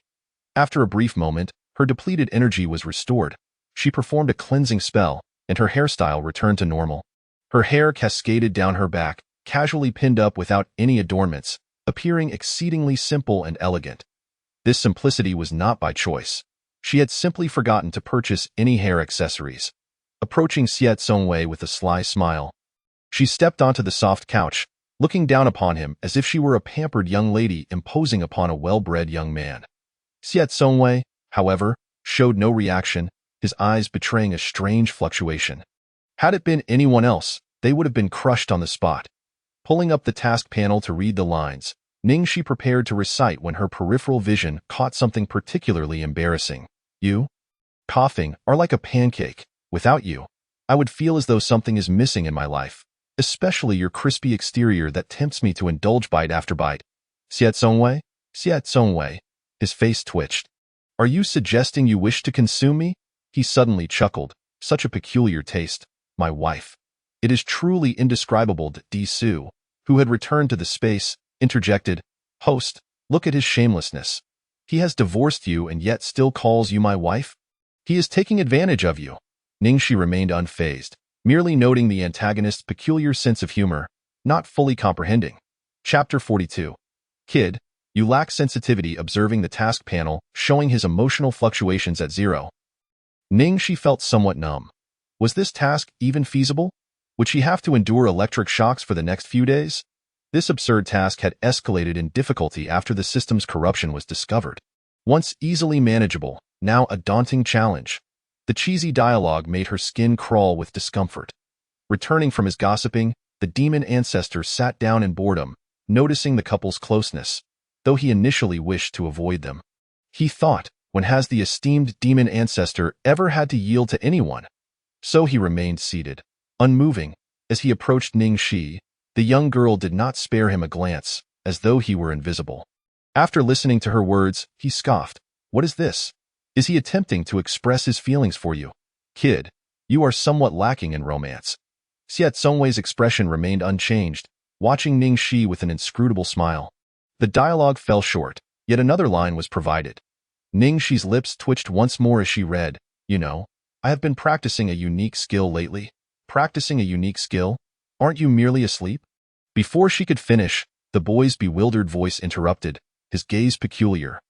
After a brief moment, her depleted energy was restored. She performed a cleansing spell, and her hairstyle returned to normal. Her hair cascaded down her back, casually pinned up without any adornments, appearing exceedingly simple and elegant. This simplicity was not by choice. She had simply forgotten to purchase any hair accessories. Approaching Xiet Songwei with a sly smile, she stepped onto the soft couch, looking down upon him as if she were a pampered young lady imposing upon a well-bred young man. Xiet Songwei, however, showed no reaction, his eyes betraying a strange fluctuation. Had it been anyone else, they would have been crushed on the spot. Pulling up the task panel to read the lines, Ningxi prepared to recite when her peripheral vision caught something particularly embarrassing. You, coughing, are like a pancake. Without you, I would feel as though something is missing in my life, especially your crispy exterior that tempts me to indulge bite after bite. Xiet Songwei? Xiet Songwei. His face twitched. Are you suggesting you wish to consume me? He suddenly chuckled. Such a peculiar taste. My wife. It is truly indescribable. Di Su, who had returned to the space, interjected. Host, look at his shamelessness. He has divorced you and yet still calls you my wife? He is taking advantage of you. Ningxi remained unfazed, merely noting the antagonist's peculiar sense of humor, not fully comprehending. Chapter 42. Kid, you lack sensitivity. Observing the task panel, showing his emotional fluctuations at zero. Ningxi felt somewhat numb. Was this task even feasible? Would she have to endure electric shocks for the next few days? This absurd task had escalated in difficulty after the system's corruption was discovered. Once easily manageable, now a daunting challenge. The cheesy dialogue made her skin crawl with discomfort. Returning from his gossiping, the demon ancestor sat down in boredom, noticing the couple's closeness, though he initially wished to avoid them. He thought, when has the esteemed demon ancestor ever had to yield to anyone? So he remained seated, unmoving. As he approached Ningxi, the young girl did not spare him a glance, as though he were invisible. After listening to her words, he scoffed. What is this? Is he attempting to express his feelings for you? Kid, you are somewhat lacking in romance. Xiet Songwei's expression remained unchanged, watching Ningxi with an inscrutable smile. The dialogue fell short, yet another line was provided. Ningxi's lips twitched once more as she read, You know, I have been practicing a unique skill lately. Practicing a unique skill? Aren't you merely asleep? Before she could finish, the boy's bewildered voice interrupted, his gaze peculiar.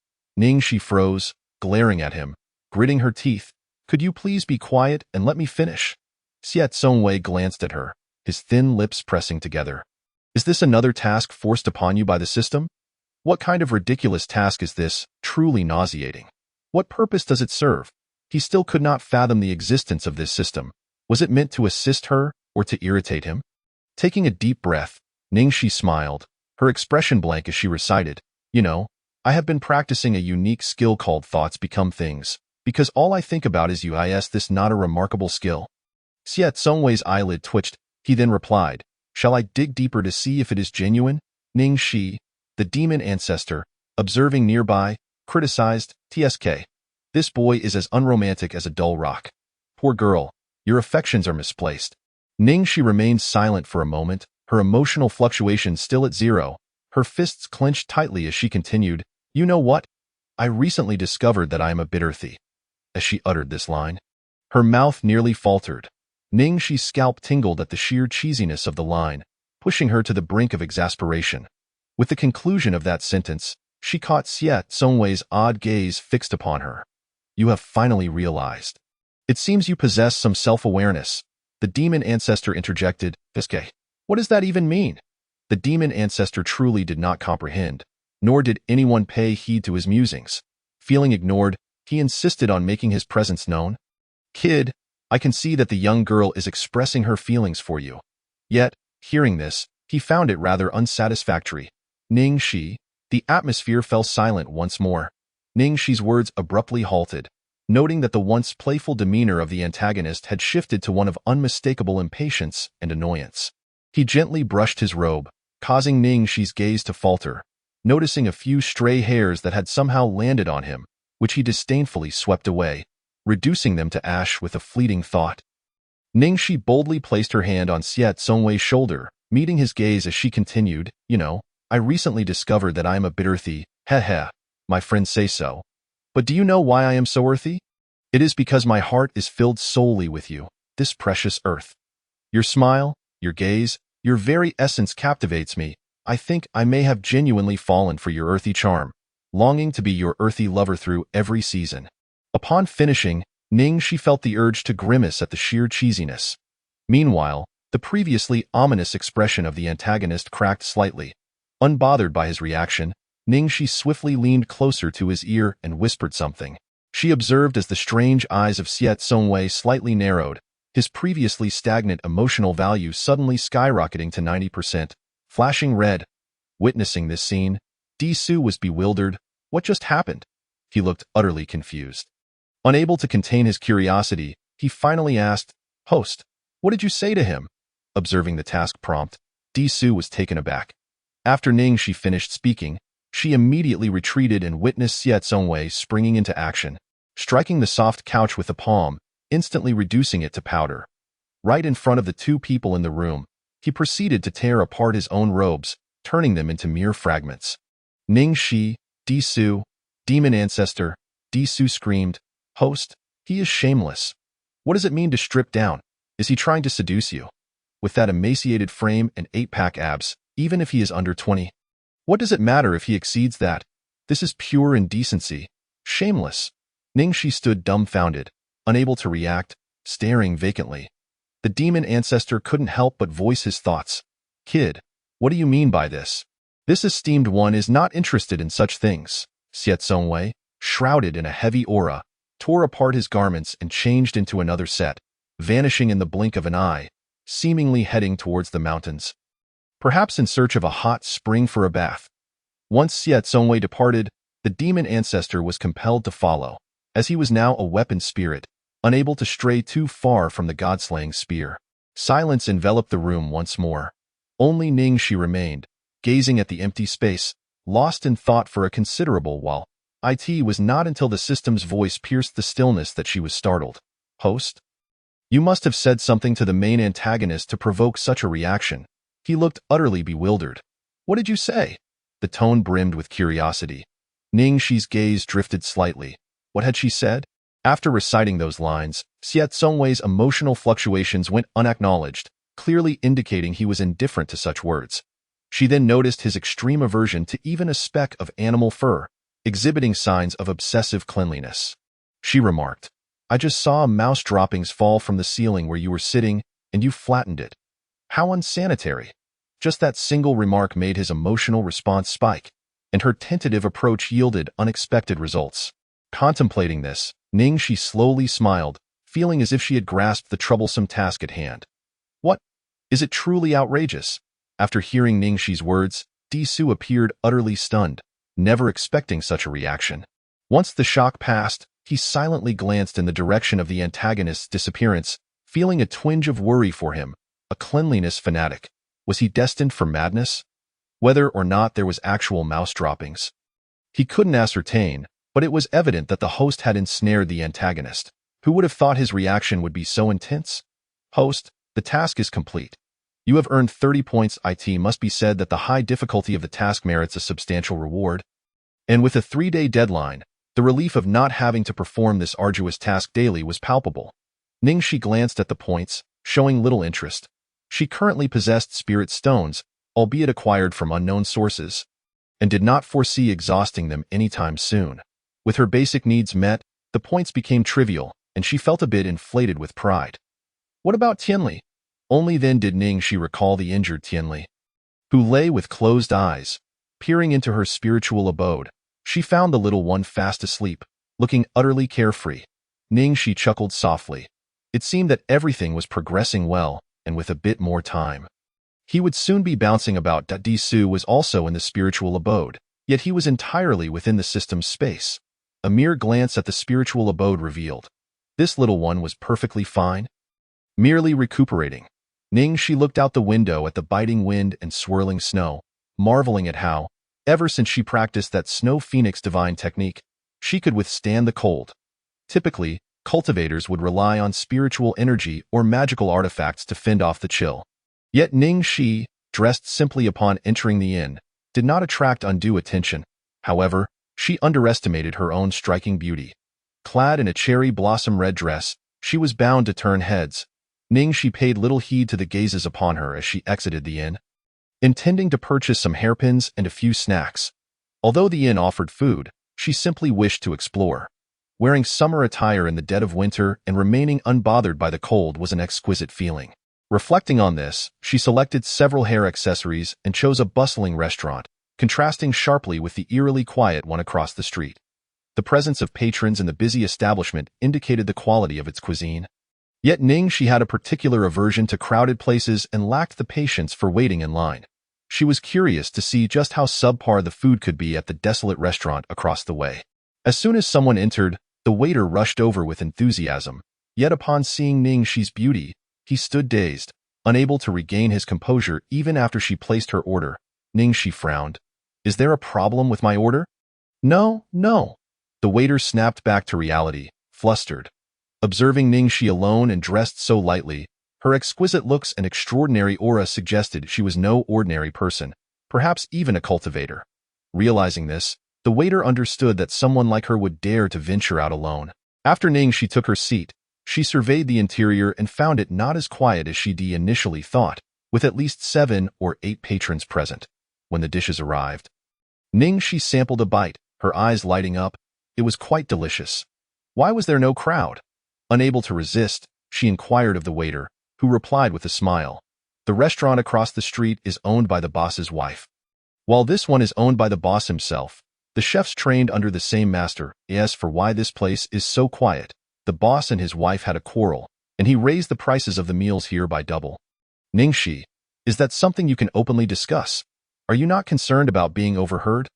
Ningxi froze, glaring at him, gritting her teeth. Could you please be quiet and let me finish? Xiet Songwei glanced at her, his thin lips pressing together. Is this another task forced upon you by the system? What kind of ridiculous task is this, truly nauseating? What purpose does it serve? He still could not fathom the existence of this system. Was it meant to assist her or to irritate him? Taking a deep breath, Ningxi smiled, her expression blank as she recited, You know, I have been practicing a unique skill called Thoughts Become Things, because all I think about is you. Is this not a remarkable skill? Xiet Songwei's eyelid twitched. He then replied, Shall I dig deeper to see if it is genuine? Ningxi, the demon ancestor, observing nearby, criticized, TSK. This boy is as unromantic as a dull rock. Poor girl, your affections are misplaced. Ningxi remained silent for a moment, her emotional fluctuations still at zero, her fists clenched tightly as she continued, You know what? I recently discovered that I am a bitter thief. As she uttered this line, her mouth nearly faltered. Ningxi's scalp tingled at the sheer cheesiness of the line, pushing her to the brink of exasperation. With the conclusion of that sentence, she caught Xiet Songwei's odd gaze fixed upon her. You have finally realized. It seems you possess some self-awareness. The demon ancestor interjected, Fiske. What does that even mean? The demon ancestor truly did not comprehend, nor did anyone pay heed to his musings. Feeling ignored, he insisted on making his presence known. Kid, I can see that the young girl is expressing her feelings for you. Yet, hearing this, he found it rather unsatisfactory. Ningxi, the atmosphere fell silent once more. Ningxi's words abruptly halted, noting that the once playful demeanor of the antagonist had shifted to one of unmistakable impatience and annoyance. He gently brushed his robe, causing Ningxi's gaze to falter. noticing a few stray hairs that had somehow landed on him, which he disdainfully swept away, reducing them to ash with a fleeting thought. Ningxi boldly placed her hand on Xie Zongwei's shoulder, meeting his gaze as she continued, I recently discovered that I am a bit earthy, heh, my friends say so. But do you know why I am so earthy? It is because my heart is filled solely with you, this precious earth. Your smile, your gaze, your very essence captivates me. I think I may have genuinely fallen for your earthy charm, longing to be your earthy lover through every season. Upon finishing, Ningxi felt the urge to grimace at the sheer cheesiness. Meanwhile, the previously ominous expression of the antagonist cracked slightly. Unbothered by his reaction, Ningxi swiftly leaned closer to his ear and whispered something. She observed as the strange eyes of Xie Zongwei slightly narrowed, his previously stagnant emotional value suddenly skyrocketing to 90%, flashing red. Witnessing this scene, Disu was bewildered. What just happened? He looked utterly confused. Unable to contain his curiosity, he finally asked, Host, what did you say to him? Observing the task prompt, Disu was taken aback. After Ningxi finished speaking, she immediately retreated and witnessed Xie Zongwei springing into action, striking the soft couch with the palm, instantly reducing it to powder. Right in front of the two people in the room, he proceeded to tear apart his own robes, turning them into mere fragments. Ningxi, Disu, demon ancestor, Disu screamed, Host, he is shameless. What does it mean to strip down? Is he trying to seduce you? With that emaciated frame and 8-pack abs, even if he is under 20. What does it matter if he exceeds that? This is pure indecency. Shameless. Ningxi stood dumbfounded, unable to react, staring vacantly. The demon ancestor couldn't help but voice his thoughts. Kid, what do you mean by this? This esteemed one is not interested in such things. Xie Zongwei, shrouded in a heavy aura, tore apart his garments and changed into another set, vanishing in the blink of an eye, seemingly heading towards the mountains. Perhaps in search of a hot spring for a bath. Once Xie Zongwei departed, the demon ancestor was compelled to follow, as he was now a weapon spirit, unable to stray too far from the god-slaying spear. Silence enveloped the room once more. Only Ningxi remained, gazing at the empty space, lost in thought for a considerable while. It was not until the system's voice pierced the stillness that she was startled. Host? You must have said something to the main antagonist to provoke such a reaction. He looked utterly bewildered. What did you say? The tone brimmed with curiosity. Ningxi's gaze drifted slightly. What had she said? After reciting those lines, Xie Zongwei's emotional fluctuations went unacknowledged, clearly indicating he was indifferent to such words. She then noticed his extreme aversion to even a speck of animal fur, exhibiting signs of obsessive cleanliness. She remarked, I just saw mouse droppings fall from the ceiling where you were sitting, and you flattened it. How unsanitary. Just that single remark made his emotional response spike, and her tentative approach yielded unexpected results. Contemplating this, Ningxi slowly smiled, feeling as if she had grasped the troublesome task at hand. What? Is it truly outrageous? After hearing Ningxi's words, Disu appeared utterly stunned, never expecting such a reaction. Once the shock passed, he silently glanced in the direction of the antagonist's disappearance, feeling a twinge of worry for him. A cleanliness fanatic. Was he destined for madness? Whether or not there was actual mouse droppings, he couldn't ascertain, but it was evident that the host had ensnared the antagonist. Who would have thought his reaction would be so intense? Host, the task is complete. You have earned 30 points. It must be said that the high difficulty of the task merits a substantial reward. And with a 3-day deadline, the relief of not having to perform this arduous task daily was palpable. Ningxi glanced at the points, showing little interest. She currently possessed spirit stones, albeit acquired from unknown sources, and did not foresee exhausting them anytime soon. With her basic needs met, the points became trivial, and she felt a bit inflated with pride. What about Tianli? Only then did Ningxi recall the injured Tianli, who lay with closed eyes. Peering into her spiritual abode, she found the little one fast asleep, looking utterly carefree. Ningxi chuckled softly. It seemed that everything was progressing well, and with a bit more time, he would soon be bouncing about. Disu was also in the spiritual abode, yet he was entirely within the system's space. A mere glance at the spiritual abode revealed. This little one was perfectly fine, merely recuperating. Ningxi looked out the window at the biting wind and swirling snow, marveling at how, Ever since she practiced that Snow Phoenix divine technique, she could withstand the cold. Typically, cultivators would rely on spiritual energy or magical artifacts to fend off the chill. Yet Ning Shi, dressed simply upon entering the inn, did not attract undue attention. However, she underestimated her own striking beauty. Clad in a cherry blossom red dress, she was bound to turn heads. Ning Shi paid little heed to the gazes upon her as she exited the inn, intending to purchase some hairpins and a few snacks. Although the inn offered food, she simply wished to explore. Wearing summer attire in the dead of winter and remaining unbothered by the cold was an exquisite feeling. Reflecting on this, she selected several hair accessories and chose a bustling restaurant, contrasting sharply with the eerily quiet one across the street. The presence of patrons in the busy establishment indicated the quality of its cuisine. Yet Ning Shi had a particular aversion to crowded places and lacked the patience for waiting in line. She was curious to see just how subpar the food could be at the desolate restaurant across the way. As soon as someone entered, the waiter rushed over with enthusiasm. Yet upon seeing Ning Shi's beauty, he stood dazed, unable to regain his composure even after she placed her order. Ning Shi frowned. "Is there a problem with my order?" "No, no." The waiter snapped back to reality, flustered. Observing Ning Shi alone and dressed so lightly, her exquisite looks and extraordinary aura suggested she was no ordinary person, perhaps even a cultivator. Realizing this, the waiter understood that someone like her would dare to venture out alone. After Ning Shi took her seat, she surveyed the interior and found it not as quiet as she initially thought, with at least 7 or 8 patrons present. When the dishes arrived, Ning Shi sampled a bite, her eyes lighting up. It was quite delicious. Why was there no crowd? Unable to resist, she inquired of the waiter, who replied with a smile. "The restaurant across the street is owned by the boss's wife. While this one is owned by the boss himself, the chefs trained under the same master. As for why this place is so quiet, the boss and his wife had a quarrel, and he raised the prices of the meals here by double." "Ning Shi, is that something you can openly discuss? Are you not concerned about being overheard?"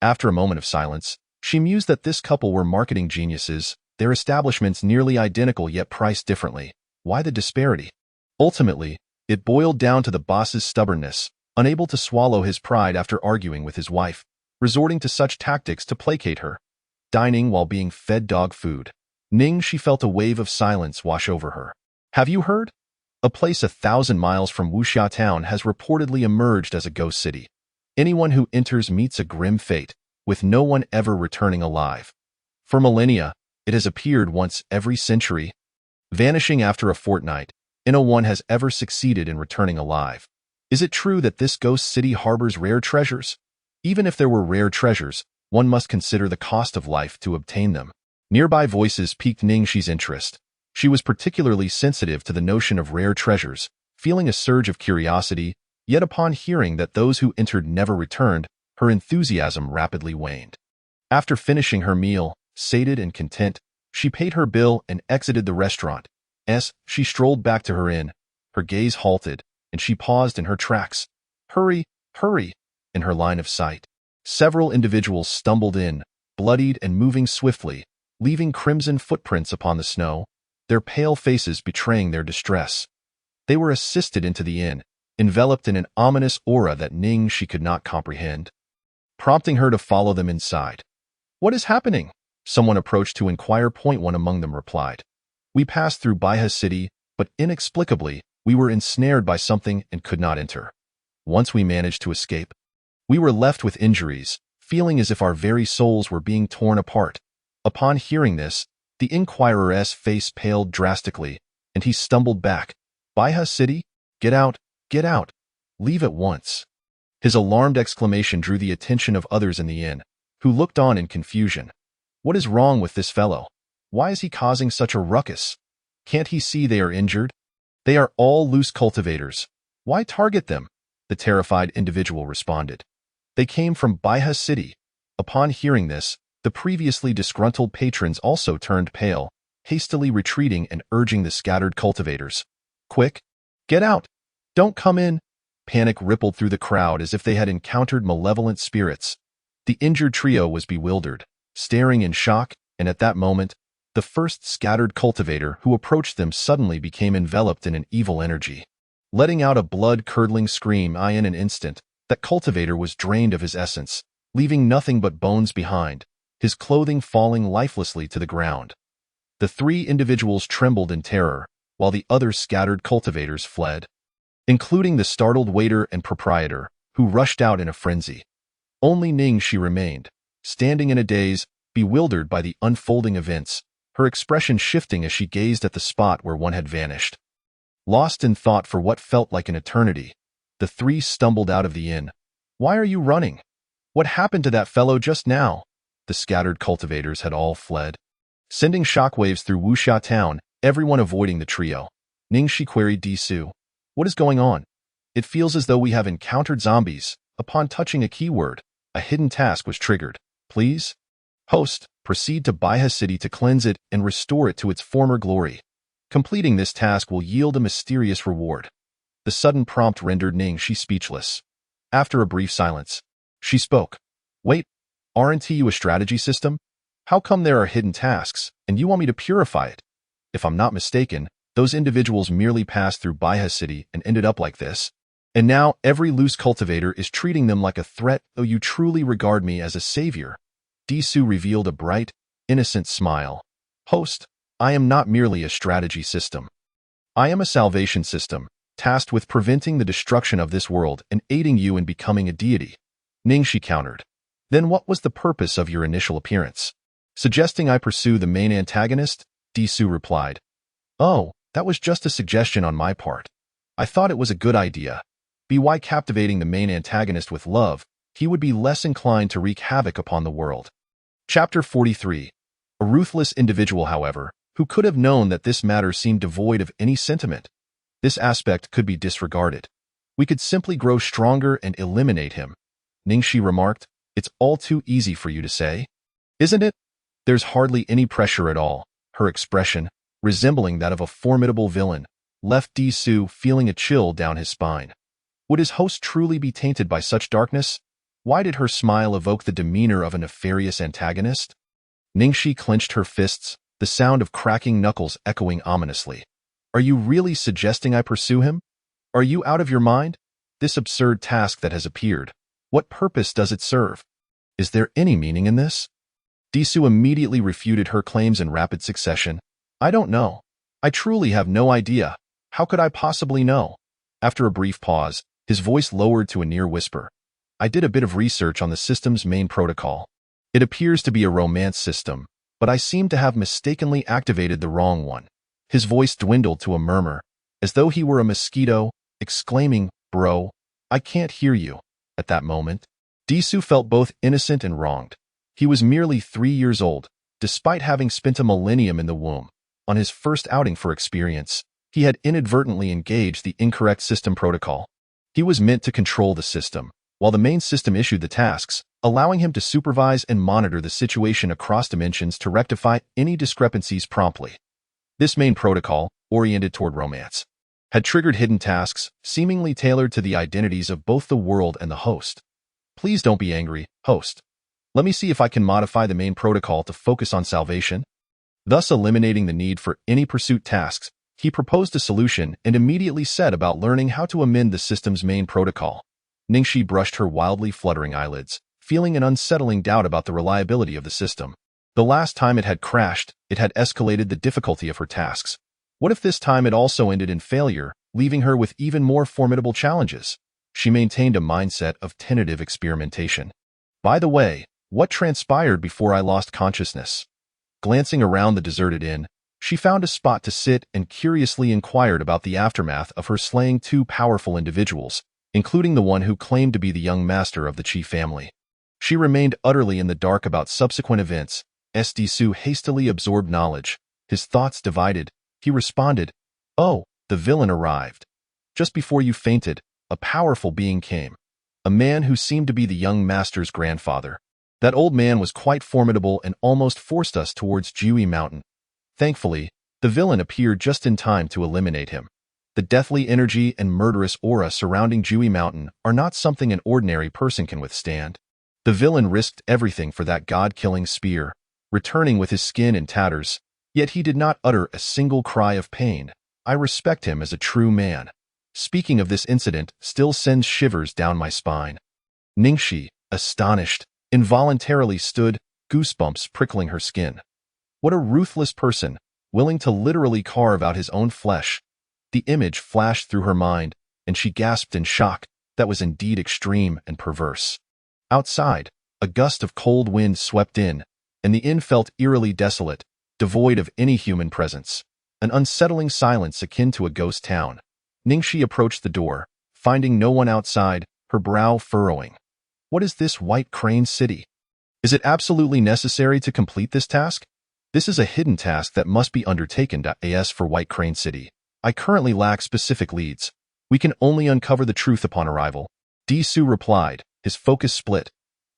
After a moment of silence, she mused that this couple were marketing geniuses, their establishments nearly identical yet priced differently. Why the disparity? Ultimately, it boiled down to the boss's stubbornness, unable to swallow his pride after arguing with his wife, resorting to such tactics to placate her. Dining while being fed dog food. Ning Shi felt a wave of silence wash over her. "Have you heard? A place 1,000 miles from Wuxia town has reportedly emerged as a ghost city. Anyone who enters meets a grim fate, with no one ever returning alive. For millennia, it has appeared once every century, vanishing after a fortnight, and no one has ever succeeded in returning alive. Is it true that this ghost city harbors rare treasures? Even if there were rare treasures, one must consider the cost of life to obtain them." Nearby voices piqued Ning Shi's interest. She was particularly sensitive to the notion of rare treasures, feeling a surge of curiosity, yet upon hearing that those who entered never returned, her enthusiasm rapidly waned. After finishing her meal, sated and content, she paid her bill and exited the restaurant. As she strolled back to her inn, her gaze halted, and she paused in her tracks. "Hurry, hurry!" In her line of sight, several individuals stumbled in, bloodied and moving swiftly, leaving crimson footprints upon the snow, their pale faces betraying their distress. They were assisted into the inn, enveloped in an ominous aura that Ning Shi could not comprehend, prompting her to follow them inside. "What is happening?" Someone approached to inquire. One among them replied, "We passed through Baihe City, but inexplicably, we were ensnared by something and could not enter. Once we managed to escape, we were left with injuries, feeling as if our very souls were being torn apart." Upon hearing this, the inquirer's face paled drastically, and he stumbled back. "Baihe City? Get out, get out. Leave at once." His alarmed exclamation drew the attention of others in the inn, who looked on in confusion. What is wrong with this fellow? Why is he causing such a ruckus? Can't he see they are injured? They are all loose cultivators. Why target them? The terrified individual responded. They came from Baihe City. Upon hearing this, the previously disgruntled patrons also turned pale, hastily retreating and urging the scattered cultivators. "Quick! Get out! Don't come in!" Panic rippled through the crowd as if they had encountered malevolent spirits. The injured trio was bewildered, staring in shock, and at that moment, the first scattered cultivator who approached them suddenly became enveloped in an evil energy. Letting out a blood-curdling scream, in an instant, that cultivator was drained of his essence, leaving nothing but bones behind, his clothing falling lifelessly to the ground. The three individuals trembled in terror, while the other scattered cultivators fled, including the startled waiter and proprietor, who rushed out in a frenzy. Only Ningxi remained, standing in a daze, bewildered by the unfolding events, her expression shifting as she gazed at the spot where one had vanished. Lost in thought for what felt like an eternity, the three stumbled out of the inn. "Why are you running? What happened to that fellow just now?" The scattered cultivators had all fled, sending shockwaves through Wuxia town, everyone avoiding the trio. Ningxi queried Disu, "What is going on? It feels as though we have encountered zombies." Upon touching a keyword, a hidden task was triggered. "Please, host, proceed to Baihe City to cleanse it and restore it to its former glory. Completing this task will yield a mysterious reward." The sudden prompt rendered Ningxi speechless. After a brief silence, she spoke. "Wait, aren't you a strategy system? How come there are hidden tasks, and you want me to purify it? If I'm not mistaken, those individuals merely passed through Baihe City and ended up like this. And now every loose cultivator is treating them like a threat. Oh, you truly regard me as a savior." Disu revealed a bright, innocent smile. "Host, I am not merely a strategy system. I am a salvation system, tasked with preventing the destruction of this world and aiding you in becoming a deity." Ningxi countered. "Then what was the purpose of your initial appearance?" "Suggesting I pursue the main antagonist?" Disu replied. "Oh, that was just a suggestion on my part. I thought it was a good idea. By captivating the main antagonist with love, he would be less inclined to wreak havoc upon the world." Chapter 43. A ruthless individual, however, who could have known that this matter seemed devoid of any sentiment. This aspect could be disregarded. "We could simply grow stronger and eliminate him," Ningxi remarked. "It's all too easy for you to say, isn't it?" "There's hardly any pressure at all." Her expression, resembling that of a formidable villain, left Disu feeling a chill down his spine. Would his host truly be tainted by such darkness? Why did her smile evoke the demeanor of a nefarious antagonist? Ningxi clenched her fists, the sound of cracking knuckles echoing ominously. "Are you really suggesting I pursue him? Are you out of your mind? This absurd task that has appeared, what purpose does it serve? Is there any meaning in this?" Disu immediately refuted her claims in rapid succession. "I don't know. I truly have no idea. How could I possibly know?" After a brief pause, his voice lowered to a near whisper. "I did a bit of research on the system's main protocol. It appears to be a romance system, but I seem to have mistakenly activated the wrong one." His voice dwindled to a murmur, as though he were a mosquito, exclaiming, "Bro, I can't hear you." At that moment, Disu felt both innocent and wronged. He was merely 3 years old, despite having spent a millennium in the womb. On his first outing for experience, he had inadvertently engaged the incorrect system protocol. He was meant to control the system, while the main system issued the tasks, allowing him to supervise and monitor the situation across dimensions to rectify any discrepancies promptly. This main protocol, oriented toward romance, had triggered hidden tasks, seemingly tailored to the identities of both the world and the host. "Please don't be angry, host. Let me see if I can modify the main protocol to focus on salvation." Thus eliminating the need for any pursuit tasks, he proposed a solution and immediately set about learning how to amend the system's main protocol. Ningxi brushed her wildly fluttering eyelids, feeling an unsettling doubt about the reliability of the system. The last time it had crashed, it had escalated the difficulty of her tasks. What if this time it also ended in failure, leaving her with even more formidable challenges? She maintained a mindset of tentative experimentation. "By the way, what transpired before I lost consciousness?" Glancing around the deserted inn, she found a spot to sit and curiously inquired about the aftermath of her slaying 2 powerful individuals, including the one who claimed to be the young master of the Qi family. She remained utterly in the dark about subsequent events. Disu hastily absorbed knowledge. His thoughts divided. He responded, "Oh, the villain arrived. Just before you fainted, a powerful being came. A man who seemed to be the young master's grandfather. That old man was quite formidable and almost forced us towards Jiui Mountain. Thankfully, the villain appeared just in time to eliminate him. The deathly energy and murderous aura surrounding Jiui Mountain are not something an ordinary person can withstand. The villain risked everything for that god-killing spear, returning with his skin in tatters, yet he did not utter a single cry of pain. I respect him as a true man. Speaking of this incident still sends shivers down my spine." Ningxi, astonished, involuntarily stood, goosebumps prickling her skin. What a ruthless person, willing to literally carve out his own flesh. The image flashed through her mind, and she gasped in shock. That was indeed extreme and perverse. Outside, a gust of cold wind swept in, and the inn felt eerily desolate, devoid of any human presence. An unsettling silence akin to a ghost town. Ningxi approached the door, finding no one outside, her brow furrowing. What is this White Crane City? Is it absolutely necessary to complete this task? This is a hidden task that must be undertaken. As for White Crane City, I currently lack specific leads. We can only uncover the truth upon arrival. Di Su replied, his focus split.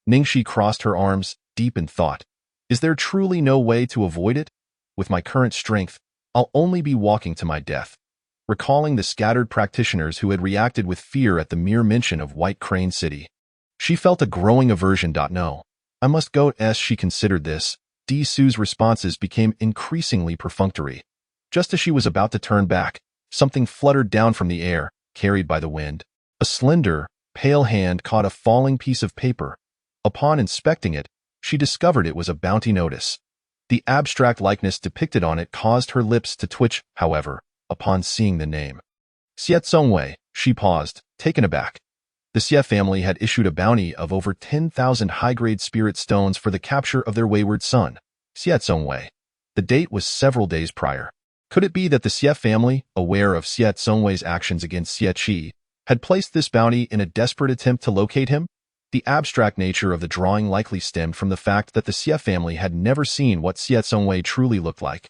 Ningxi crossed her arms, deep in thought. Is there truly no way to avoid it? With my current strength, I'll only be walking to my death. Recalling the scattered practitioners who had reacted with fear at the mere mention of White Crane City, she felt a growing aversion. No, I must go. As she considered this, Di Su's responses became increasingly perfunctory. Just as she was about to turn back, something fluttered down from the air, carried by the wind. A slender, pale hand caught a falling piece of paper. Upon inspecting it, she discovered it was a bounty notice. The abstract likeness depicted on it caused her lips to twitch, however, upon seeing the name. Xie Zongwei, she paused, taken aback. The Xie family had issued a bounty of over 10,000 high-grade spirit stones for the capture of their wayward son, Xie Zongwei. The date was several days prior. Could it be that the Xie family, aware of Xie Zongwei's actions against Xie Qi, had placed this bounty in a desperate attempt to locate him? The abstract nature of the drawing likely stemmed from the fact that the Xie family had never seen what Xie Zongwei truly looked like,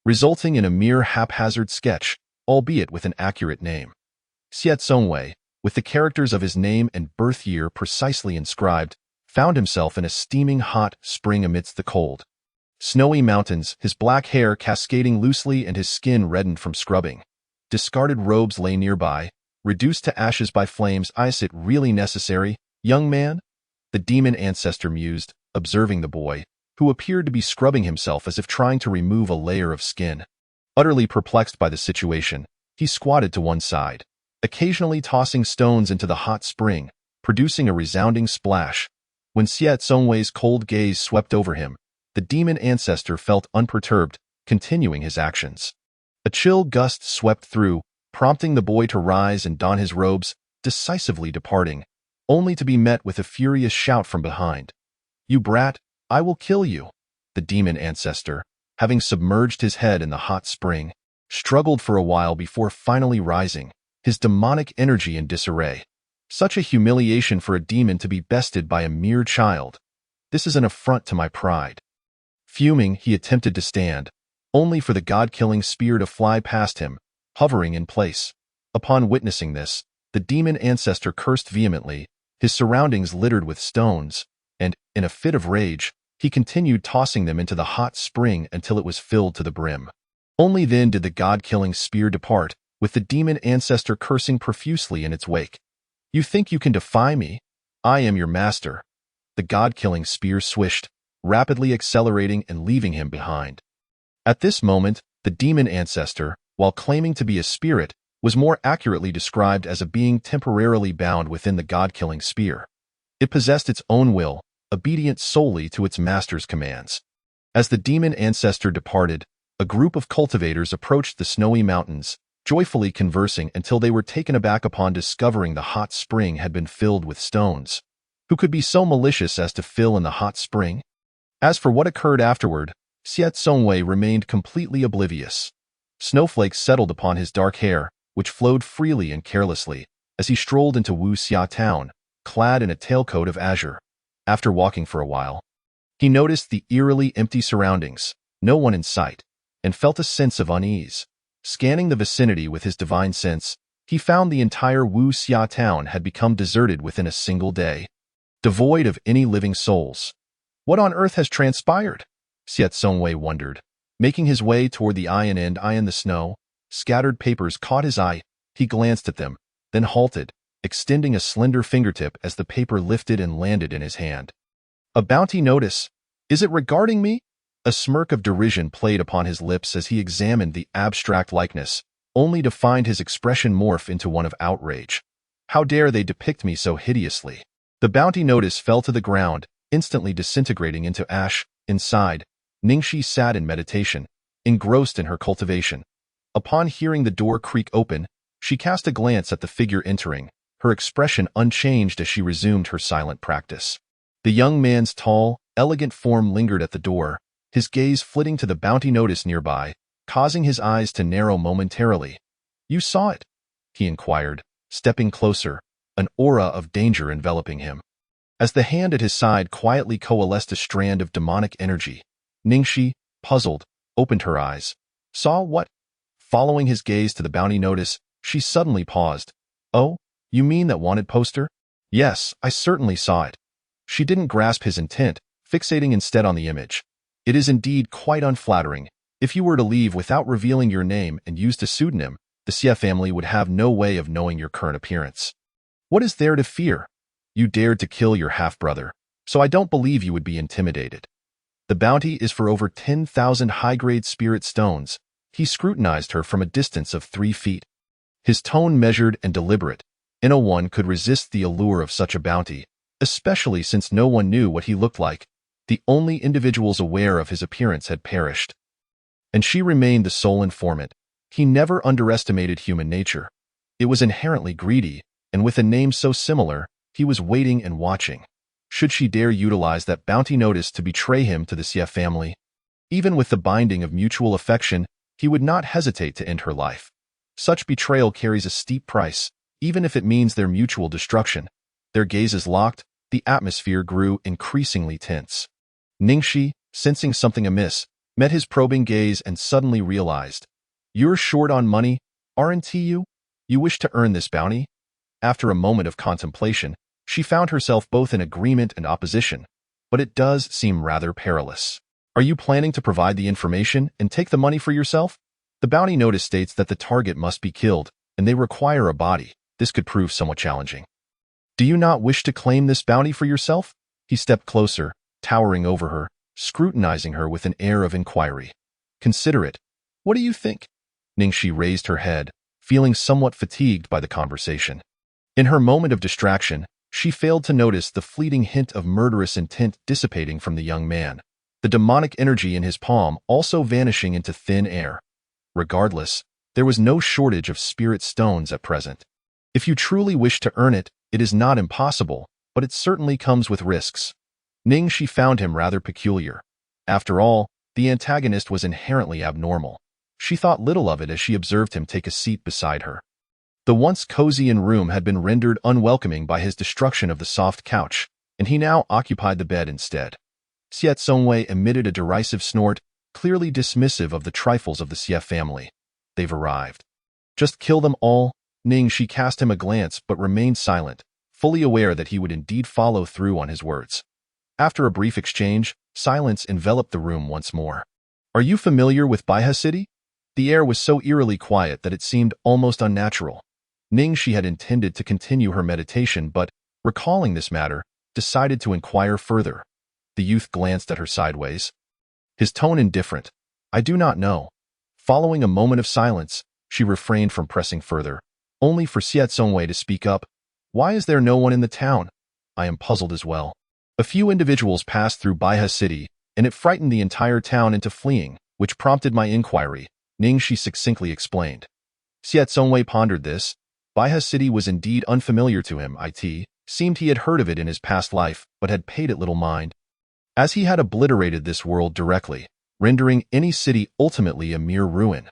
resulting in a mere haphazard sketch, albeit with an accurate name. Xie Zongwei, with the characters of his name and birth year precisely inscribed, found himself in a steaming hot spring amidst the cold. Snowy mountains, his black hair cascading loosely and his skin reddened from scrubbing. Discarded robes lay nearby, reduced to ashes by flames. Is it really necessary, young man? The demon ancestor mused, observing the boy, who appeared to be scrubbing himself as if trying to remove a layer of skin. Utterly perplexed by the situation, he squatted to one side, occasionally tossing stones into the hot spring, producing a resounding splash. When Xie Zongwei's cold gaze swept over him, the demon ancestor felt unperturbed, continuing his actions. A chill gust swept through, prompting the boy to rise and don his robes, decisively departing, only to be met with a furious shout from behind. You brat, I will kill you. The demon ancestor, having submerged his head in the hot spring, struggled for a while before finally rising, his demonic energy in disarray. Such a humiliation for a demon to be bested by a mere child. This is an affront to my pride. Fuming, he attempted to stand, only for the god-killing spear to fly past him, hovering in place. Upon witnessing this, the demon ancestor cursed vehemently, his surroundings littered with stones, and, in a fit of rage, he continued tossing them into the hot spring until it was filled to the brim. Only then did the god-killing spear depart, with the demon ancestor cursing profusely in its wake. You think you can defy me? I am your master. The god-killing spear swished, rapidly accelerating and leaving him behind. At this moment, the demon ancestor, while claiming to be a spirit, was more accurately described as a being temporarily bound within the god-killing spear. It possessed its own will, obedient solely to its master's commands. As the demon ancestor departed, a group of cultivators approached the snowy mountains, joyfully conversing until they were taken aback upon discovering the hot spring had been filled with stones. Who could be so malicious as to fill in the hot spring? As for what occurred afterward, Xie Zongwei remained completely oblivious. Snowflakes settled upon his dark hair, which flowed freely and carelessly, as he strolled into Wu Xia town, clad in a tailcoat of azure. After walking for a while, he noticed the eerily empty surroundings, no one in sight, and felt a sense of unease. Scanning the vicinity with his divine sense, he found the entire Wu Xia town had become deserted within a single day, devoid of any living souls. What on earth has transpired? Xie Zongwei wondered. Making his way toward the eye in the snow, scattered papers caught his eye. He glanced at them, then halted, extending a slender fingertip as the paper lifted and landed in his hand. A bounty notice. Is it regarding me? A smirk of derision played upon his lips as he examined the abstract likeness, only to find his expression morph into one of outrage. How dare they depict me so hideously? The bounty notice fell to the ground, instantly disintegrating into ash. Inside, Ningxi sat in meditation, engrossed in her cultivation. Upon hearing the door creak open, she cast a glance at the figure entering, her expression unchanged as she resumed her silent practice. The young man's tall, elegant form lingered at the door, his gaze flitting to the bounty notice nearby, causing his eyes to narrow momentarily. "You saw it?" he inquired, stepping closer, an aura of danger enveloping him. As the hand at his side quietly coalesced a strand of demonic energy, Ningxi, puzzled, opened her eyes. "Saw what?" Following his gaze to the bounty notice, she suddenly paused. "Oh, you mean that wanted poster?" "Yes, I certainly saw it." She didn't grasp his intent, fixating instead on the image. "It is indeed quite unflattering. If you were to leave without revealing your name and used a pseudonym, the Xie family would have no way of knowing your current appearance. What is there to fear? You dared to kill your half-brother, so I don't believe you would be intimidated. The bounty is for over 10,000 high-grade spirit stones." He scrutinized her from a distance of 3 feet. His tone measured and deliberate. No one could resist the allure of such a bounty, especially since no one knew what he looked like. The only individuals aware of his appearance had perished. And she remained the sole informant. He never underestimated human nature. It was inherently greedy, and with a name so similar, he was waiting and watching. Should she dare utilize that bounty notice to betray him to the Xie family? Even with the binding of mutual affection, he would not hesitate to end her life. Such betrayal carries a steep price, even if it means their mutual destruction. Their gazes locked, the atmosphere grew increasingly tense. Ningxi, sensing something amiss, met his probing gaze and suddenly realized. "You're short on money, aren't you? You wish to earn this bounty?" After a moment of contemplation, she found herself both in agreement and opposition, but it does seem rather perilous. "Are you planning to provide the information and take the money for yourself?" The bounty notice states that the target must be killed, and they require a body. This could prove somewhat challenging. "Do you not wish to claim this bounty for yourself?" He stepped closer, towering over her, scrutinizing her with an air of inquiry. "Consider it. What do you think?" Ningxi raised her head, feeling somewhat fatigued by the conversation. In her moment of distraction, she failed to notice the fleeting hint of murderous intent dissipating from the young man, the demonic energy in his palm also vanishing into thin air. Regardless, there was no shortage of spirit stones at present. If you truly wish to earn it, it is not impossible, but it certainly comes with risks. Ningxi found him rather peculiar. After all, the antagonist was inherently abnormal. She thought little of it as she observed him take a seat beside her. The once cozy room had been rendered unwelcoming by his destruction of the soft couch, and he now occupied the bed instead. Xie Tsongwei emitted a derisive snort, clearly dismissive of the trifles of the Xie family. "They've arrived." "Just kill them all?" Ningxi cast him a glance but remained silent, fully aware that he would indeed follow through on his words. After a brief exchange, silence enveloped the room once more. "Are you familiar with Baihe City?" The air was so eerily quiet that it seemed almost unnatural. Ningxi had intended to continue her meditation, but, recalling this matter, decided to inquire further. The youth glanced at her sideways, his tone indifferent. "I do not know." Following a moment of silence, she refrained from pressing further, only for Xie Tsongwei to speak up. "Why is there no one in the town?" "I am puzzled as well. A few individuals passed through Baihe City, and it frightened the entire town into fleeing, which prompted my inquiry," Ningxi succinctly explained. Xie Tsongwei pondered this. Baihe City was indeed unfamiliar to him. It seemed he had heard of it in his past life, but had paid it little mind, as he had obliterated this world directly, rendering any city ultimately a mere ruin.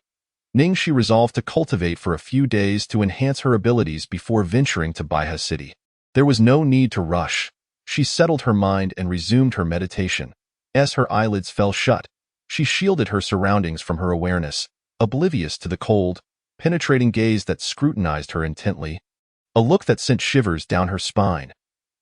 Ningxi resolved to cultivate for a few days to enhance her abilities before venturing to Baihe City. There was no need to rush. She settled her mind and resumed her meditation. As her eyelids fell shut, she shielded her surroundings from her awareness, oblivious to the cold, penetrating gaze that scrutinized her intently, a look that sent shivers down her spine.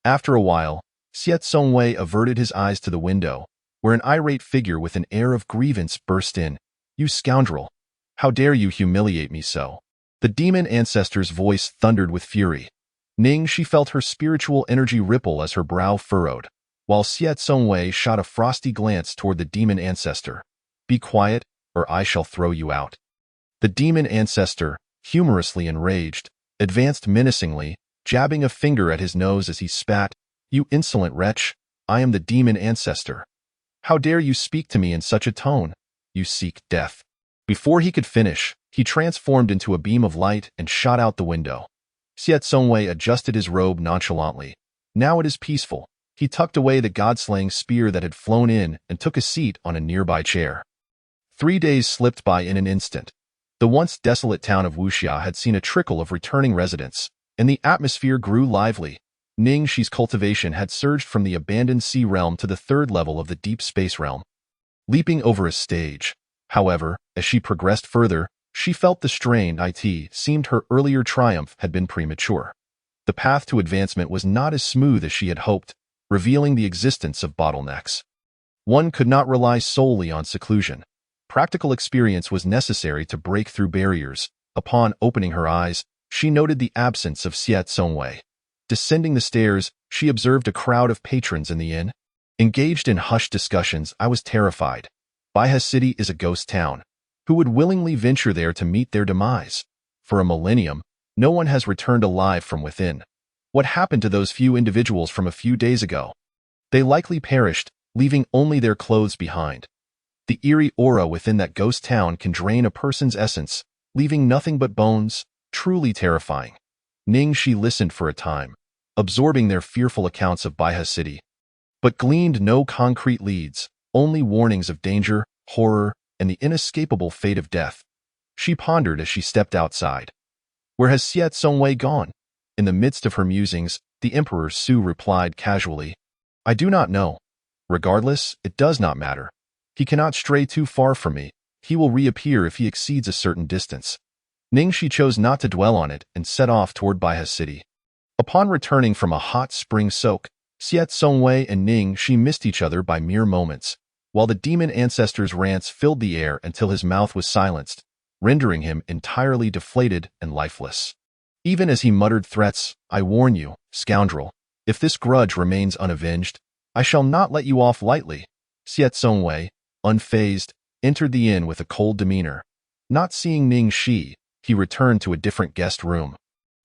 After a while, Xie Tsongwei averted his eyes to the window, where an irate figure with an air of grievance burst in. "You scoundrel! How dare you humiliate me so?" The demon ancestor's voice thundered with fury. Ningxi felt her spiritual energy ripple as her brow furrowed, while Xie Tsongwei shot a frosty glance toward the demon ancestor. "Be quiet, or I shall throw you out." The demon ancestor, humorously enraged, advanced menacingly, jabbing a finger at his nose as he spat. "You insolent wretch! I am the demon ancestor. How dare you speak to me in such a tone? You seek death." Before he could finish, he transformed into a beam of light and shot out the window. Xiet Songwei adjusted his robe nonchalantly. Now it is peaceful. He tucked away the god-slaying spear that had flown in and took a seat on a nearby chair. 3 days slipped by in an instant. The once desolate town of Wuxia had seen a trickle of returning residents, and the atmosphere grew lively. Ningxi's cultivation had surged from the abandoned sea realm to the 3rd level of the deep space realm. Leaping over a stage. However, as she progressed further, she felt the strain. It seemed her earlier triumph had been premature. The path to advancement was not as smooth as she had hoped, revealing the existence of bottlenecks. One could not rely solely on seclusion. Practical experience was necessary to break through barriers. Upon opening her eyes, she noted the absence of Xiet Songwei. Descending the stairs, she observed a crowd of patrons in the inn. Engaged in hushed discussions, I was terrified. Baihe City is a ghost town. Who would willingly venture there to meet their demise? For a millennium, no one has returned alive from within. What happened to those few individuals from a few days ago? They likely perished, leaving only their clothes behind. The eerie aura within that ghost town can drain a person's essence, leaving nothing but bones, truly terrifying. Ningxi listened for a time, absorbing their fearful accounts of Baihe City, but gleaned no concrete leads, only warnings of danger, horror, and the inescapable fate of death. She pondered as she stepped outside. Where has Xiet Songwei gone? In the midst of her musings, the Emperor Su replied casually, "I do not know. Regardless, it does not matter. He cannot stray too far from me. He will reappear if he exceeds a certain distance." Ningxi chose not to dwell on it and set off toward Baihe City. Upon returning from a hot spring soak, Xiet Songwei and Ningxi missed each other by mere moments, while the demon ancestor's rants filled the air until his mouth was silenced, rendering him entirely deflated and lifeless. Even as he muttered threats, "I warn you, scoundrel, if this grudge remains unavenged, I shall not let you off lightly." Xiet Songwei, unfazed, entered the inn with a cold demeanor. Not seeing Ningxi, he returned to a different guest room.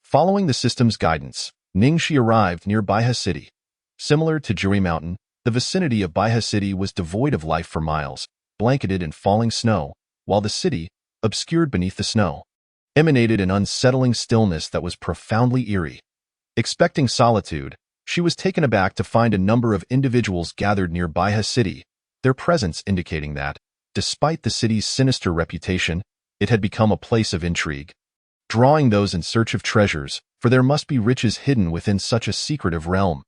Following the system's guidance, Ningxi arrived near Baihe City. Similar to Juri Mountain, the vicinity of Baihe City was devoid of life for miles, blanketed in falling snow, while the city, obscured beneath the snow, emanated an unsettling stillness that was profoundly eerie. Expecting solitude, she was taken aback to find a number of individuals gathered near Baihe City, their presence indicating that, despite the city's sinister reputation, it had become a place of intrigue, drawing those in search of treasures, for there must be riches hidden within such a secretive realm.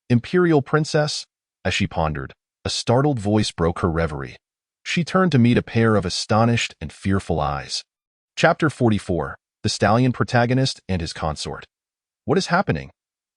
Imperial Princess? As she pondered, a startled voice broke her reverie. She turned to meet a pair of astonished and fearful eyes. Chapter 44, The Stallion Protagonist and His Consort. What is happening?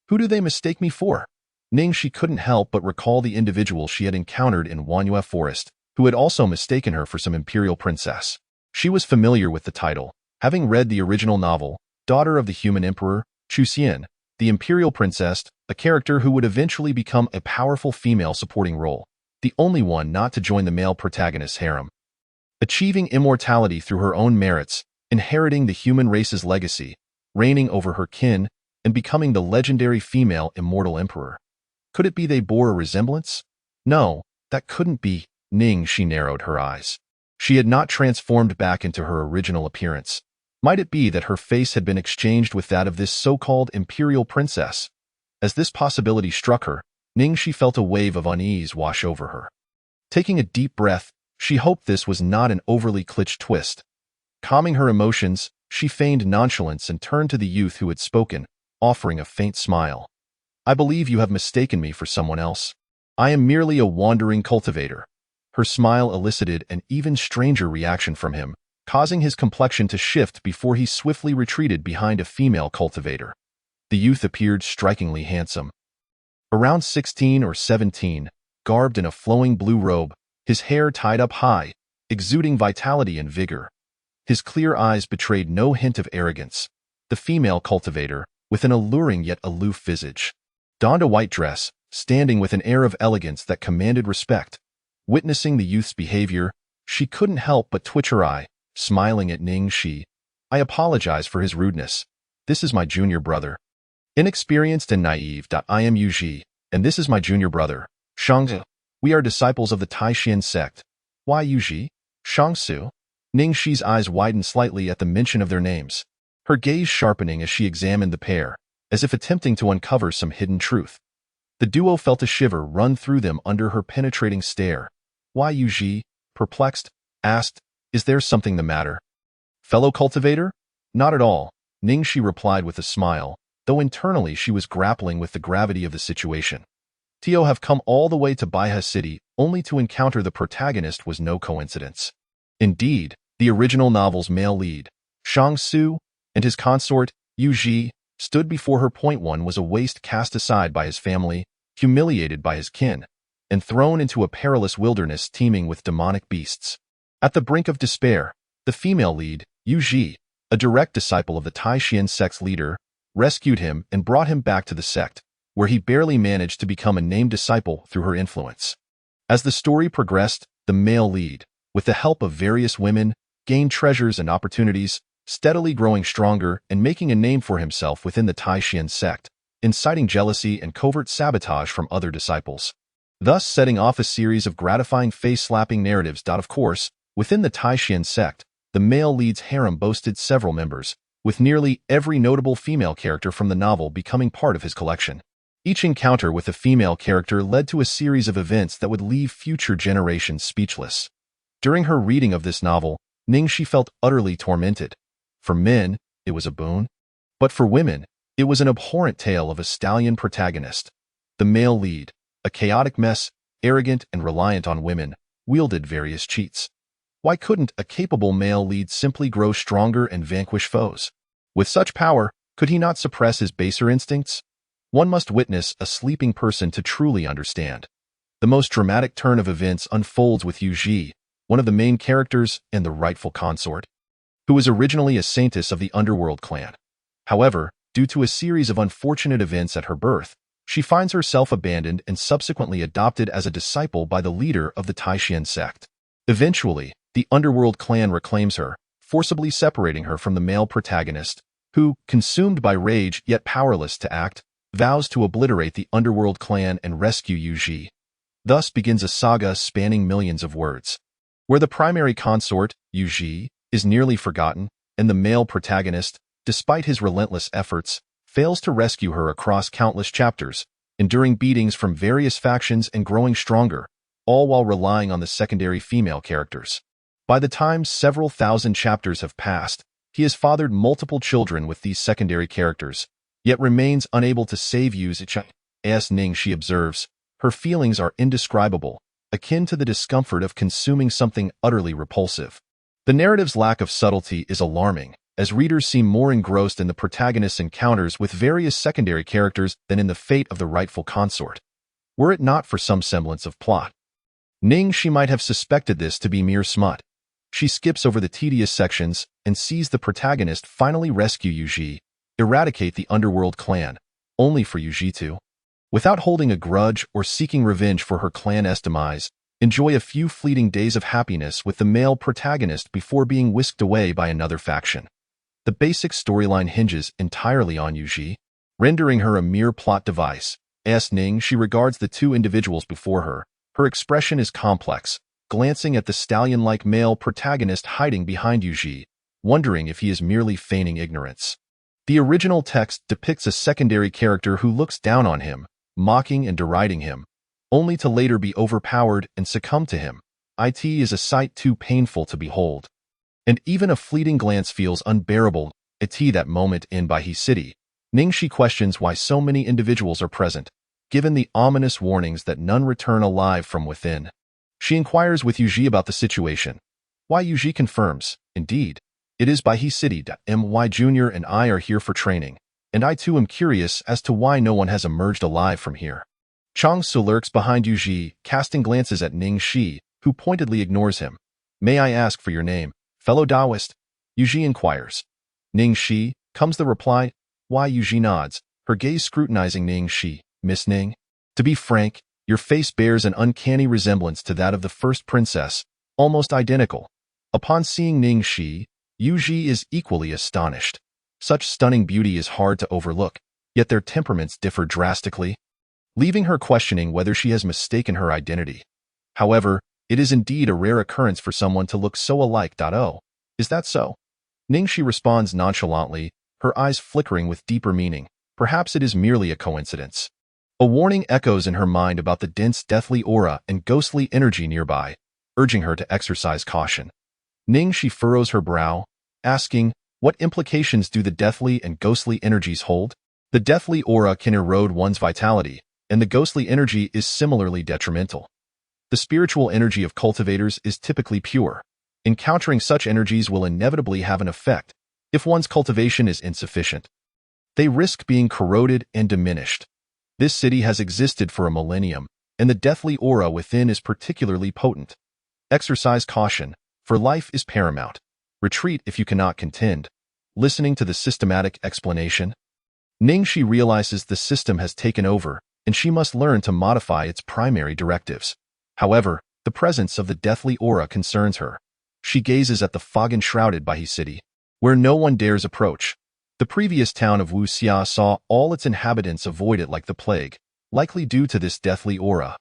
Who do they mistake me for? Ningxi couldn't help but recall the individual she had encountered in Wanyue Forest, who had also mistaken her for some imperial princess. She was familiar with the title, having read the original novel, Daughter of the Human Emperor, Chu Xian, the imperial princess, a character who would eventually become a powerful female supporting role, the only one not to join the male protagonist's harem. Achieving immortality through her own merits, inheriting the human race's legacy, reigning over her kin, and becoming the legendary female immortal emperor. Could it be they bore a resemblance? No, that couldn't be. Ningxi narrowed her eyes. She had not transformed back into her original appearance. Might it be that her face had been exchanged with that of this so-called imperial princess? As this possibility struck her, Ningxi felt a wave of unease wash over her. Taking a deep breath, she hoped this was not an overly clitched twist. Calming her emotions, she feigned nonchalance and turned to the youth who had spoken, offering a faint smile. "I believe you have mistaken me for someone else. I am merely a wandering cultivator." Her smile elicited an even stranger reaction from him, causing his complexion to shift before he swiftly retreated behind a female cultivator. The youth appeared strikingly handsome. Around 16 or 17, garbed in a flowing blue robe, his hair tied up high, exuding vitality and vigor. His clear eyes betrayed no hint of arrogance. The female cultivator, with an alluring yet aloof visage, donned a white dress, standing with an air of elegance that commanded respect. Witnessing the youth's behavior, she couldn't help but twitch her eye, smiling at Ningxi. "I apologize for his rudeness. This is my junior brother. Inexperienced and naive. I am Yu Ji, and this is my junior brother, Shangsu, we are disciples of the Taishan sect. Why Yuji? Shangsu? Ningxi's eyes widened slightly at the mention of their names, her gaze sharpening as she examined the pair, as if attempting to uncover some hidden truth. The duo felt a shiver run through them under her penetrating stare. Why Yuji, perplexed, asked, is there something the matter? Fellow cultivator? Not at all, Ningxi replied with a smile, though internally she was grappling with the gravity of the situation. Tio have come all the way to Baihe City only to encounter the protagonist was no coincidence. Indeed, the original novel's male lead, Shangsu, and his consort, Yuji, stood before her. One was a waste cast aside by his family, humiliated by his kin, and thrown into a perilous wilderness teeming with demonic beasts. At the brink of despair, the female lead, Yuji, a direct disciple of the Taishan sect's leader, rescued him and brought him back to the sect, where he barely managed to become a named disciple through her influence. As the story progressed, the male lead, with the help of various women, gained treasures and opportunities, steadily growing stronger and making a name for himself within the Taishan sect, inciting jealousy and covert sabotage from other disciples, thus setting off a series of gratifying face-slapping narratives. Of course, within the Taishan sect, the male lead's harem boasted several members, with nearly every notable female character from the novel becoming part of his collection. Each encounter with a female character led to a series of events that would leave future generations speechless. During her reading of this novel, Ningxi felt utterly tormented. For men, it was a boon. But for women, it was an abhorrent tale of a stallion protagonist. The male lead, a chaotic mess, arrogant and reliant on women, wielded various cheats. Why couldn't a capable male lead simply grow stronger and vanquish foes? With such power, could he not suppress his baser instincts? One must witness a sleeping person to truly understand. The most dramatic turn of events unfolds with Yuji, one of the main characters and the rightful consort, who was originally a saintess of the Underworld clan. However, due to a series of unfortunate events at her birth, she finds herself abandoned and subsequently adopted as a disciple by the leader of the Taishan sect. Eventually, the Underworld clan reclaims her, forcibly separating her from the male protagonist, who, consumed by rage yet powerless to act, vows to obliterate the Underworld clan and rescue Yuji. Thus begins a saga spanning millions of words, where the primary consort, Yuji, is nearly forgotten, and the male protagonist, despite his relentless efforts, fails to rescue her across countless chapters, enduring beatings from various factions and growing stronger, all while relying on the secondary female characters. By the time several thousand chapters have passed, he has fathered multiple children with these secondary characters, yet remains unable to save Yuji. As Ningxi observes, her feelings are indescribable, akin to the discomfort of consuming something utterly repulsive. The narrative's lack of subtlety is alarming, as readers seem more engrossed in the protagonist's encounters with various secondary characters than in the fate of the rightful consort. Were it not for some semblance of plot, Ningxi might have suspected this to be mere smut. She skips over the tedious sections and sees the protagonist finally rescue Yuji, eradicate the Underworld clan, only for Yuji to, without holding a grudge or seeking revenge for her clan's demise, enjoy a few fleeting days of happiness with the male protagonist before being whisked away by another faction. The basic storyline hinges entirely on Yuji, rendering her a mere plot device. As Ningxi regards the two individuals before her, her expression is complex, glancing at the stallion-like male protagonist hiding behind Yuji, wondering if he is merely feigning ignorance. The original text depicts a secondary character who looks down on him, mocking and deriding him, only to later be overpowered and succumb to him. It is a sight too painful to behold. And even a fleeting glance feels unbearable. At that moment in Baihe City, Ningxi questions why so many individuals are present, given the ominous warnings that none return alive from within. She inquires with Yuji about the situation. Why Yuji confirms, indeed, it is Baihe City. My Jr. and I are here for training, and I too am curious as to why no one has emerged alive from here. Changsu lurks behind Yuji, casting glances at Ningxi, who pointedly ignores him. May I ask for your name, fellow Taoist? Yuji inquires. Ningxi, comes the reply. Why Yuji nods, her gaze scrutinizing Ningxi. Miss Ning? To be frank, your face bears an uncanny resemblance to that of the first princess, almost identical. Upon seeing Ningxi, Yuji is equally astonished. Such stunning beauty is hard to overlook, yet their temperaments differ drastically. leaving her questioning whether she has mistaken her identity. However, it is indeed a rare occurrence for someone to look so alike. Oh, is that so? Ningxi responds nonchalantly, her eyes flickering with deeper meaning. Perhaps it is merely a coincidence. A warning echoes in her mind about the dense deathly aura and ghostly energy nearby, urging her to exercise caution. Ningxi furrows her brow, asking, what implications do the deathly and ghostly energies hold? The deathly aura can erode one's vitality, and the ghostly energy is similarly detrimental. The spiritual energy of cultivators is typically pure. Encountering such energies will inevitably have an effect if one's cultivation is insufficient. They risk being corroded and diminished. This city has existed for a millennium, and the deathly aura within is particularly potent. Exercise caution, for life is paramount. Retreat if you cannot contend. Listening to the systematic explanation, Ningxi realizes the system has taken over, and she must learn to modify its primary directives. However, the presence of the deathly aura concerns her. She gazes at the fog-enshrouded Baihe City, where no one dares approach. The previous town of Wuxia saw all its inhabitants avoid it like the plague, likely due to this deathly aura.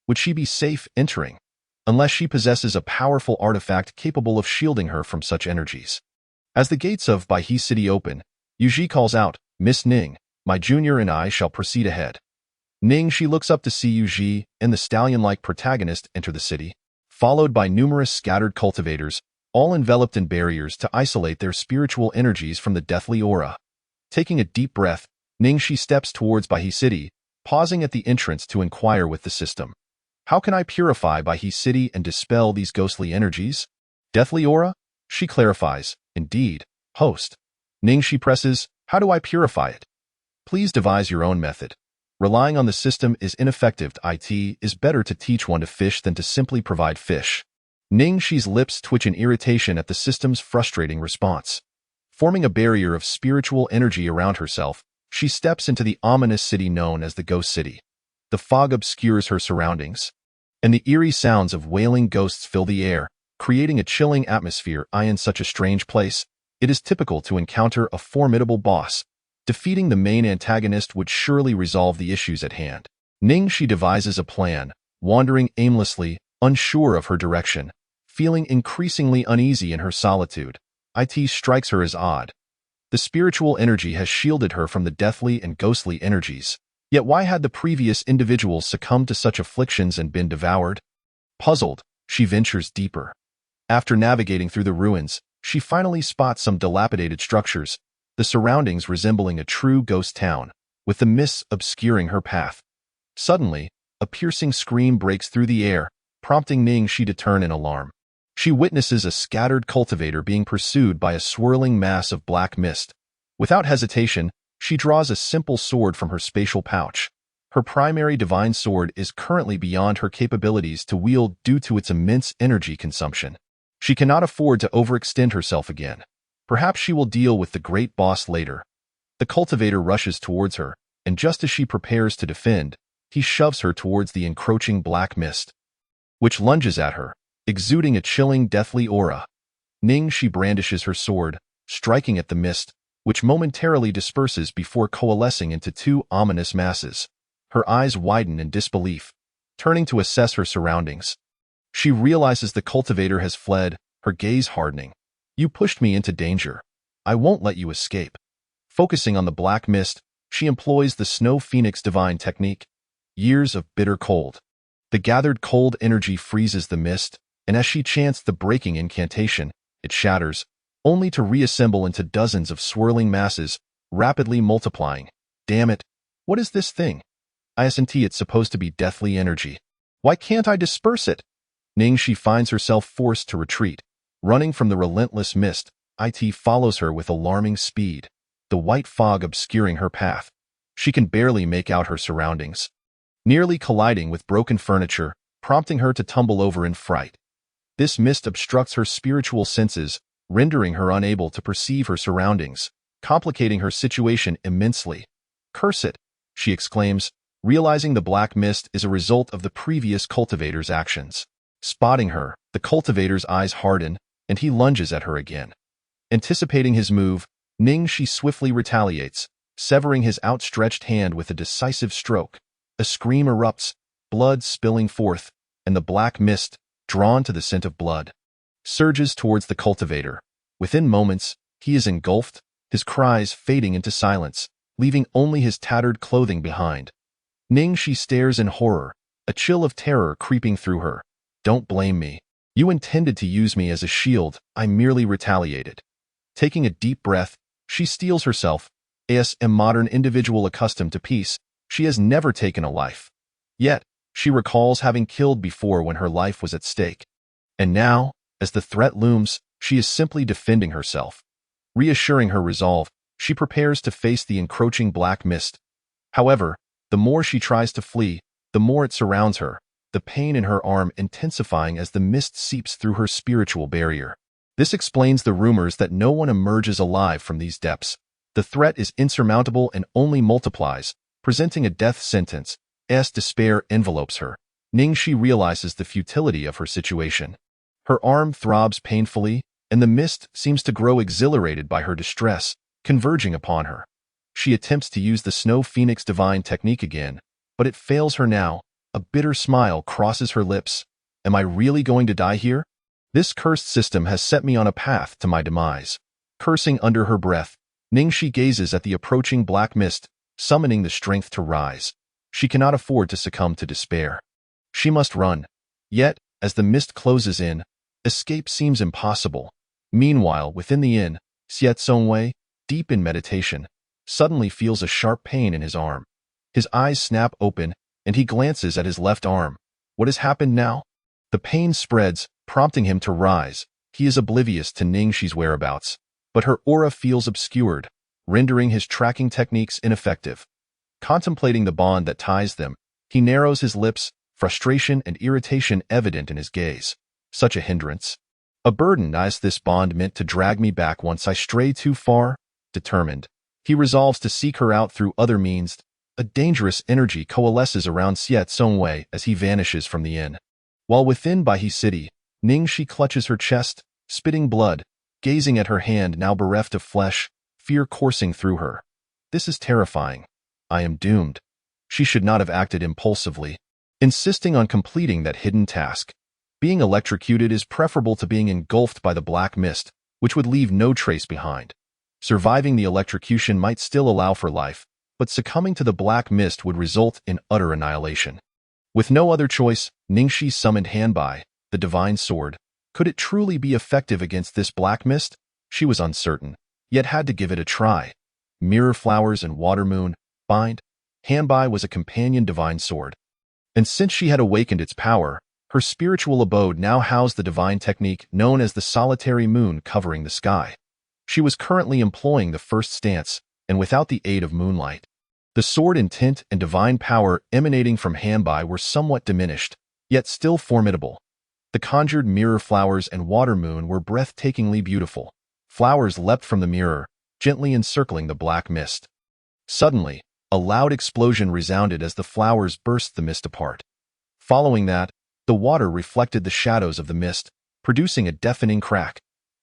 Would she be safe entering? Unless she possesses a powerful artifact capable of shielding her from such energies. As the gates of Baihe City open, Yuji calls out, Miss Ning, my junior and I shall proceed ahead. Ningxi looks up to see Yuji and the stallion-like protagonist enter the city, followed by numerous scattered cultivators, all enveloped in barriers to isolate their spiritual energies from the deathly aura. Taking a deep breath, Ningxi steps towards Baihe City, pausing at the entrance to inquire with the system. How can I purify Baihe City and dispel these ghostly energies? Deathly aura? She clarifies, indeed, host. Ningxi presses, how do I purify it? Please devise your own method. Relying on the system is ineffective. It is better to teach one to fish than to simply provide fish. Ningxi's lips twitch in irritation at the system's frustrating response. Forming a barrier of spiritual energy around herself, she steps into the ominous city known as the Ghost City. The fog obscures her surroundings, and the eerie sounds of wailing ghosts fill the air, creating a chilling atmosphere. In such a strange place, it is typical to encounter a formidable boss. Defeating the main antagonist would surely resolve the issues at hand. Ningxi devises a plan, wandering aimlessly, unsure of her direction. Feeling increasingly uneasy in her solitude, It strikes her as odd. The spiritual energy has shielded her from the deathly and ghostly energies. Yet why had the previous individuals succumbed to such afflictions and been devoured? Puzzled, she ventures deeper. After navigating through the ruins, she finally spots some dilapidated structures, the surroundings resembling a true ghost town, with the mists obscuring her path. Suddenly, a piercing scream breaks through the air, prompting Ningxi to turn in alarm. She witnesses a scattered cultivator being pursued by a swirling mass of black mist. Without hesitation, she draws a simple sword from her spatial pouch. Her primary divine sword is currently beyond her capabilities to wield due to its immense energy consumption. She cannot afford to overextend herself again. Perhaps she will deal with the great boss later. The cultivator rushes towards her, and just as she prepares to defend, he shoves her towards the encroaching black mist, which lunges at her, exuding a chilling deathly aura. Ningxi brandishes her sword, striking at the mist, which momentarily disperses before coalescing into two ominous masses. Her eyes widen in disbelief, turning to assess her surroundings. She realizes the cultivator has fled, her gaze hardening. You pushed me into danger. I won't let you escape. Focusing on the black mist, she employs the Snow Phoenix divine technique. Years of bitter cold. The gathered cold energy freezes the mist, and as she chants the breaking incantation, it shatters, only to reassemble into dozens of swirling masses, rapidly multiplying. Damn it, what is this thing? Isn't it's supposed to be deathly energy. Why can't I disperse it? Ningxi finds herself forced to retreat. Running from the relentless mist, It follows her with alarming speed, the white fog obscuring her path. She can barely make out her surroundings, nearly colliding with broken furniture, prompting her to tumble over in fright. This mist obstructs her spiritual senses, rendering her unable to perceive her surroundings, complicating her situation immensely. Curse it, she exclaims, realizing the black mist is a result of the previous cultivator's actions. Spotting her, the cultivator's eyes harden, and he lunges at her again. Anticipating his move, Ningxi swiftly retaliates, severing his outstretched hand with a decisive stroke. A scream erupts, blood spilling forth, and the black mist, drawn to the scent of blood, surges towards the cultivator. Within moments, he is engulfed, his cries fading into silence, leaving only his tattered clothing behind. Ningxi stares in horror, a chill of terror creeping through her. Don't blame me. You intended to use me as a shield, I merely retaliated. Taking a deep breath, she steels herself. As a modern individual accustomed to peace, she has never taken a life. Yet, she recalls having killed before when her life was at stake. And now, as the threat looms, she is simply defending herself. Reassuring her resolve, she prepares to face the encroaching black mist. However, the more she tries to flee, the more it surrounds her, the pain in her arm intensifying as the mist seeps through her spiritual barrier. This explains the rumors that no one emerges alive from these depths. The threat is insurmountable and only multiplies, presenting a death sentence. As despair envelopes her, Ningxi realizes the futility of her situation. Her arm throbs painfully, and the mist seems to grow exhilarated by her distress, converging upon her. She attempts to use the Snow Phoenix divine technique again, but it fails her now. A bitter smile crosses her lips. Am I really going to die here? This cursed system has set me on a path to my demise. Cursing under her breath, Ningxi gazes at the approaching black mist, summoning the strength to rise. She cannot afford to succumb to despair. She must run. Yet, as the mist closes in, escape seems impossible. Meanwhile, within the inn, Xie Tsongwei, deep in meditation, suddenly feels a sharp pain in his arm. His eyes snap open, and he glances at his left arm. What has happened now? The pain spreads, prompting him to rise. He is oblivious to Ningxi's whereabouts, but her aura feels obscured, rendering his tracking techniques ineffective. Contemplating the bond that ties them, he narrows his lips, frustration and irritation evident in his gaze. Such a hindrance. A burden as this bond meant to drag me back once I stray too far. Determined, he resolves to seek her out through other means. A dangerous energy coalesces around Xie Tsongwei as he vanishes from the inn. While within Baihe City, Ningxi clutches her chest, spitting blood, gazing at her hand now bereft of flesh, fear coursing through her. This is terrifying. I am doomed. She should not have acted impulsively, insisting on completing that hidden task. Being electrocuted is preferable to being engulfed by the black mist, which would leave no trace behind. Surviving the electrocution might still allow for life, but succumbing to the black mist would result in utter annihilation. With no other choice, Ningxi summoned Hanbai, the divine sword. Could it truly be effective against this black mist? She was uncertain, yet had to give it a try. Mirror flowers and water moon, bind. Hanbai was a companion divine sword. And since she had awakened its power, her spiritual abode now housed the divine technique known as the solitary moon covering the sky. She was currently employing the first stance, and without the aid of moonlight. The sword intent and divine power emanating from Hanbai were somewhat diminished, yet still formidable. The conjured mirror flowers and water moon were breathtakingly beautiful. Flowers leapt from the mirror, gently encircling the black mist. Suddenly, a loud explosion resounded as the flowers burst the mist apart. Following that, the water reflected the shadows of the mist, producing a deafening crack.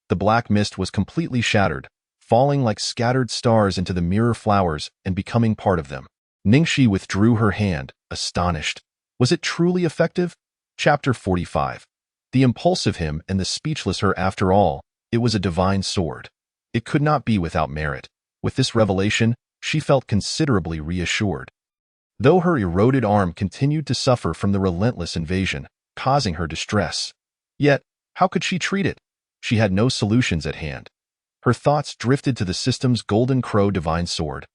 The black mist was completely shattered, falling like scattered stars into the mirror flowers and becoming part of them. Ningxi withdrew her hand, astonished. Was it truly effective? Chapter 45. The impulsive him and the speechless her. After all, it was a divine sword. It could not be without merit. With this revelation, she felt considerably reassured. Though her eroded arm continued to suffer from the relentless invasion, causing her distress. Yet, how could she treat it? She had no solutions at hand. Her thoughts drifted to the system's Golden Crow divine sword,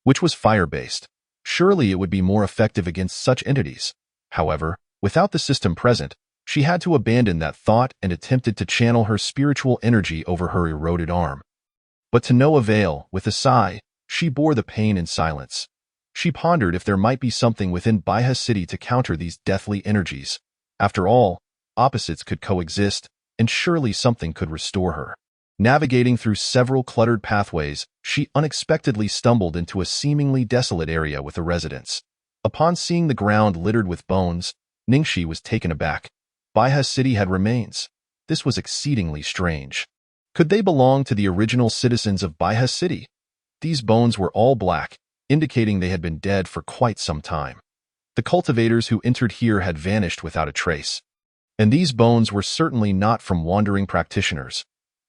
which was fire-based. Surely it would be more effective against such entities. However, without the system present, she had to abandon that thought and attempted to channel her spiritual energy over her eroded arm. But to no avail. With a sigh, she bore the pain in silence. She pondered if there might be something within Baihe City to counter these deathly energies. After all, opposites could coexist, and surely something could restore her. Navigating through several cluttered pathways, she unexpectedly stumbled into a seemingly desolate area with a residence. Upon seeing the ground littered with bones, Ningxi was taken aback. Baihe City had remains. This was exceedingly strange. Could they belong to the original citizens of Baihe City? These bones were all black, indicating they had been dead for quite some time. The cultivators who entered here had vanished without a trace. And these bones were certainly not from wandering practitioners.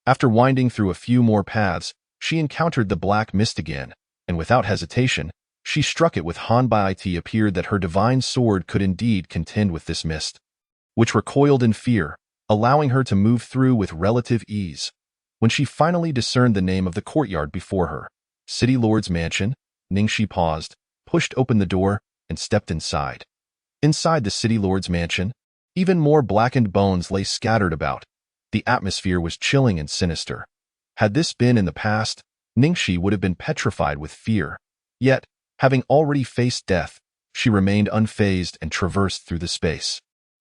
After winding through a few more paths, she encountered the black mist again, and without hesitation, she struck it with Hanbai. It appeared that her divine sword could indeed contend with this mist, which recoiled in fear, allowing her to move through with relative ease. When she finally discerned the name of the courtyard before her, City Lord's Mansion, Ningxi paused, pushed open the door, and stepped inside. Inside the City Lord's Mansion, even more blackened bones lay scattered about. The atmosphere was chilling and sinister. Had this been in the past, Ningxi would have been petrified with fear. Yet, having already faced death, she remained unfazed and traversed through the space.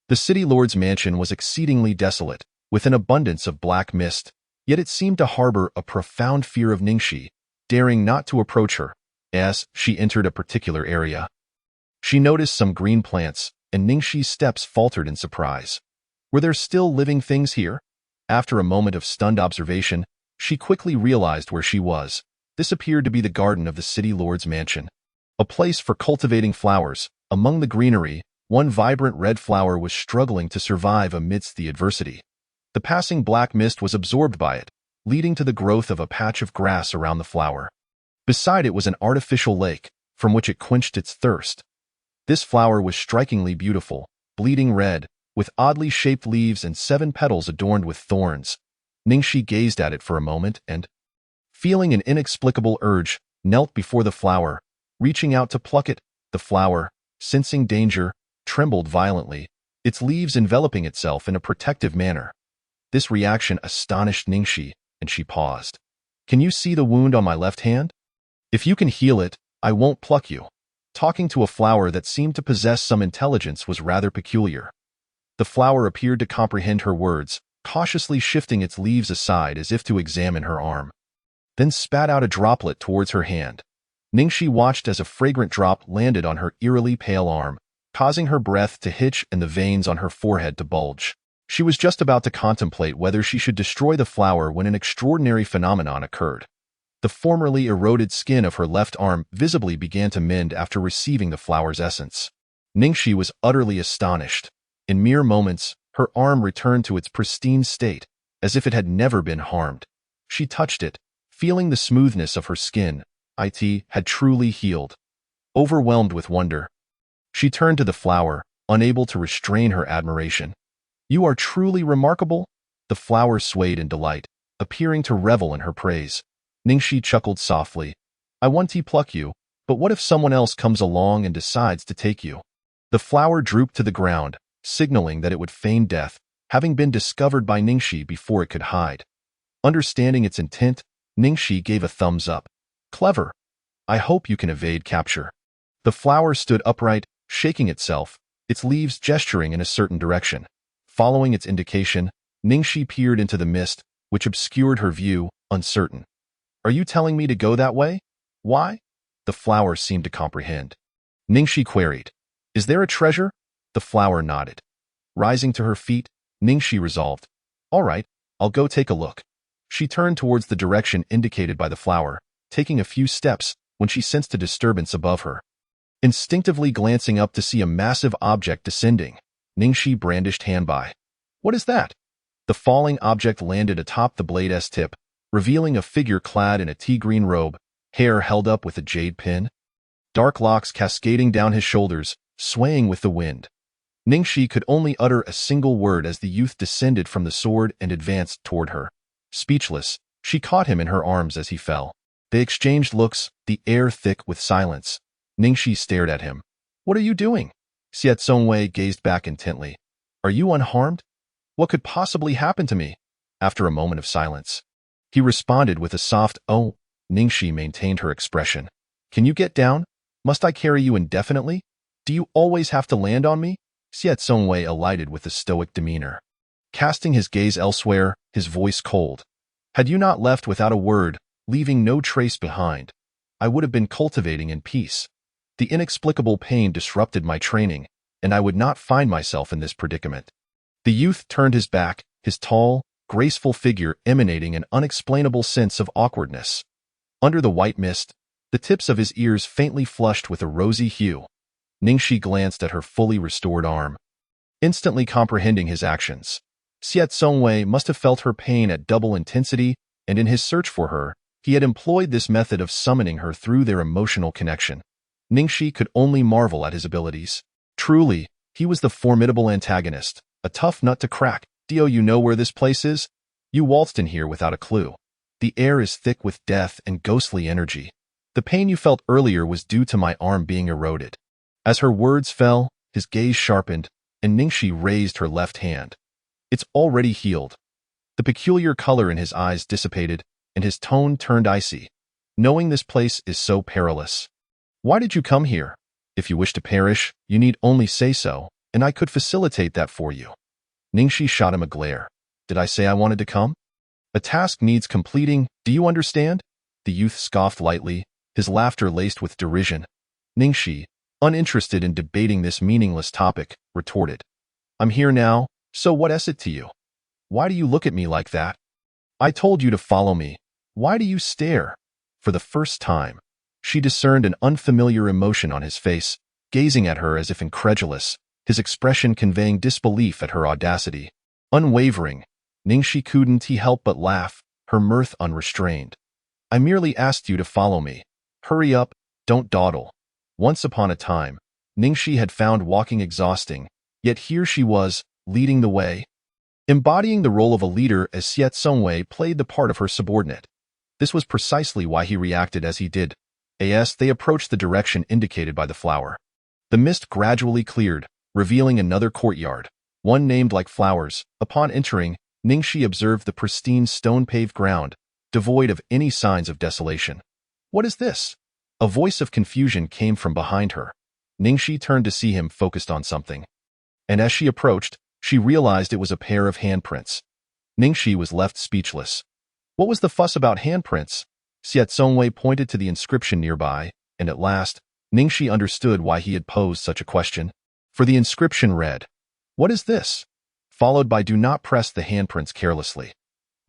The City Lord's Mansion was exceedingly desolate, with an abundance of black mist, yet it seemed to harbor a profound fear of Ningxi, daring not to approach her. As she entered a particular area, she noticed some green plants, and Ningxi's steps faltered in surprise. Were there still living things here? After a moment of stunned observation, she quickly realized where she was. This appeared to be the garden of the City Lord's Mansion, a place for cultivating flowers. Among the greenery, one vibrant red flower was struggling to survive amidst the adversity. The passing black mist was absorbed by it, leading to the growth of a patch of grass around the flower. Beside it was an artificial lake, from which it quenched its thirst. This flower was strikingly beautiful, bleeding red, with oddly shaped leaves and 7 petals adorned with thorns. Ningxi gazed at it for a moment and, feeling an inexplicable urge, knelt before the flower, reaching out to pluck it. The flower, sensing danger, trembled violently, its leaves enveloping itself in a protective manner. This reaction astonished Ningxi, and she paused. "Can you see the wound on my left hand? If you can heal it, I won't pluck you." Talking to a flower that seemed to possess some intelligence was rather peculiar. The flower appeared to comprehend her words, cautiously shifting its leaves aside as if to examine her arm, then spat out a droplet towards her hand. Ningxi watched as a fragrant drop landed on her eerily pale arm, causing her breath to hitch and the veins on her forehead to bulge. She was just about to contemplate whether she should destroy the flower when an extraordinary phenomenon occurred. The formerly eroded skin of her left arm visibly began to mend after receiving the flower's essence. Ningxi was utterly astonished. In mere moments, her arm returned to its pristine state, as if it had never been harmed. She touched it, feeling the smoothness of her skin. It had truly healed. Overwhelmed with wonder, she turned to the flower, unable to restrain her admiration. "You are truly remarkable." The flower swayed in delight, appearing to revel in her praise. Ningxi chuckled softly. "I want to pluck you, but what if someone else comes along and decides to take you?" The flower drooped to the ground, signaling that it would feign death, having been discovered by Ningxi before it could hide. Understanding its intent, Ningxi gave a thumbs up. "Clever. I hope you can evade capture." The flower stood upright, shaking itself, its leaves gesturing in a certain direction. Following its indication, Ningxi peered into the mist, which obscured her view, uncertain. "Are you telling me to go that way? Why?" The flower seemed to comprehend. Ningxi queried, "Is there a treasure?" The flower nodded. Rising to her feet, Ningxi resolved, "All right, I'll go take a look." She turned towards the direction indicated by the flower, taking a few steps when she sensed a disturbance above her. Instinctively glancing up to see a massive object descending, Ningxi brandished Hanbai. "What is that?" The falling object landed atop the blade's tip, revealing a figure clad in a tea-green robe, hair held up with a jade pin, dark locks cascading down his shoulders, swaying with the wind. Ningxi could only utter a single word as the youth descended from the sword and advanced toward her. Speechless, she caught him in her arms as he fell. They exchanged looks, the air thick with silence. Ningxi stared at him. "What are you doing?" Xiao Zongwei gazed back intently. "Are you unharmed? What could possibly happen to me?" After a moment of silence, he responded with a soft, "Oh." Ningxi maintained her expression. "Can you get down? Must I carry you indefinitely? Do you always have to land on me?" Xiao Zongwei alighted with a stoic demeanor, casting his gaze elsewhere, his voice cold. "Had you not left without a word, leaving no trace behind, I would have been cultivating in peace. The inexplicable pain disrupted my training, and I would not find myself in this predicament." The youth turned his back, his tall, graceful figure emanating an unexplainable sense of awkwardness. Under the white mist, the tips of his ears faintly flushed with a rosy hue. Ningxi glanced at her fully restored arm, instantly comprehending his actions. Xiao Songwei must have felt her pain at double intensity, and in his search for her, he had employed this method of summoning her through their emotional connection. Ningxi could only marvel at his abilities. Truly, he was the formidable antagonist, a tough nut to crack. "Do you know where this place is? You waltzed in here without a clue. The air is thick with death and ghostly energy. The pain you felt earlier was due to my arm being eroded." As her words fell, his gaze sharpened, and Ningxi raised her left hand. "It's already healed." The peculiar color in his eyes dissipated, and his tone turned icy. "Knowing this place is so perilous. Why did you come here? If you wish to perish, you need only say so, and I could facilitate that for you." Ningxi shot him a glare. "Did I say I wanted to come? A task needs completing, do you understand?" The youth scoffed lightly, his laughter laced with derision. Ningxi, uninterested in debating this meaningless topic, retorted, "I'm here now, so what is it to you? Why do you look at me like that? I told you to follow me. Why do you stare?" For the first time, she discerned an unfamiliar emotion on his face, gazing at her as if incredulous, his expression conveying disbelief at her audacity. Unwavering, Ningxi couldn't help but laugh, her mirth unrestrained. "I merely asked you to follow me. Hurry up, don't dawdle." Once upon a time, Ningxi had found walking exhausting, yet here she was, leading the way. Embodying the role of a leader as Xiao Songwei played the part of her subordinate. This was precisely why he reacted as he did. As they approached the direction indicated by the flower, the mist gradually cleared, revealing another courtyard, one named like flowers. Upon entering, Ningxi observed the pristine stone-paved ground, devoid of any signs of desolation. "What is this?" A voice of confusion came from behind her. Ningxi turned to see him focused on something, and as she approached, she realized it was a pair of handprints. Ningxi was left speechless. What was the fuss about handprints? Xiao Songwei pointed to the inscription nearby, and at last, Ningxi understood why he had posed such a question. For the inscription read, "What is this?" followed by "Do not press the handprints carelessly."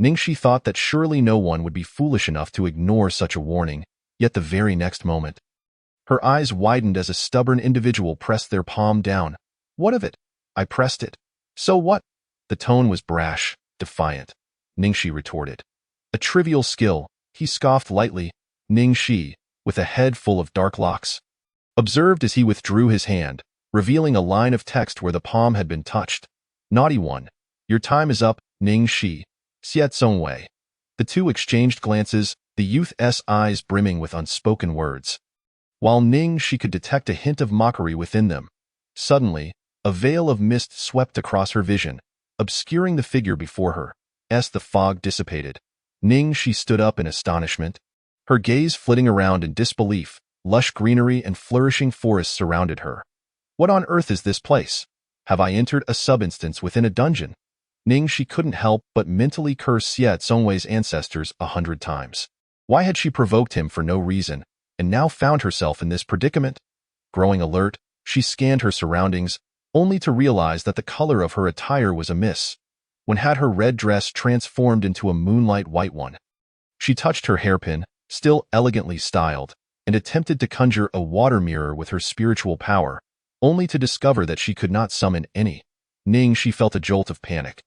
Ningxi thought that surely no one would be foolish enough to ignore such a warning, yet the very next moment, her eyes widened as a stubborn individual pressed their palm down. "What of it? I pressed it. So what?" The tone was brash, defiant. Ningxi retorted. "A trivial skill," he scoffed lightly. Ningxi, with a head full of dark locks, observed as he withdrew his hand, revealing a line of text where the palm had been touched. "Naughty one. Your time is up, Ningxi." Xiao Songwei. The two exchanged glances, the youth's eyes brimming with unspoken words. While Ningxi could detect a hint of mockery within them, suddenly, a veil of mist swept across her vision, obscuring the figure before her. As the fog dissipated, Ningxi stood up in astonishment, her gaze flitting around in disbelief. Lush greenery and flourishing forests surrounded her. "What on earth is this place? Have I entered a subinstance within a dungeon?" Ningxi couldn't help but mentally curse Xiao Songwei's ancestors 100 times. Why had she provoked him for no reason, and now found herself in this predicament? Growing alert, she scanned her surroundings, only to realize that the color of her attire was amiss. When had her red dress transformed into a moonlight white one? She touched her hairpin, still elegantly styled, and attempted to conjure a water mirror with her spiritual power, only to discover that she could not summon any. Ningxi felt a jolt of panic.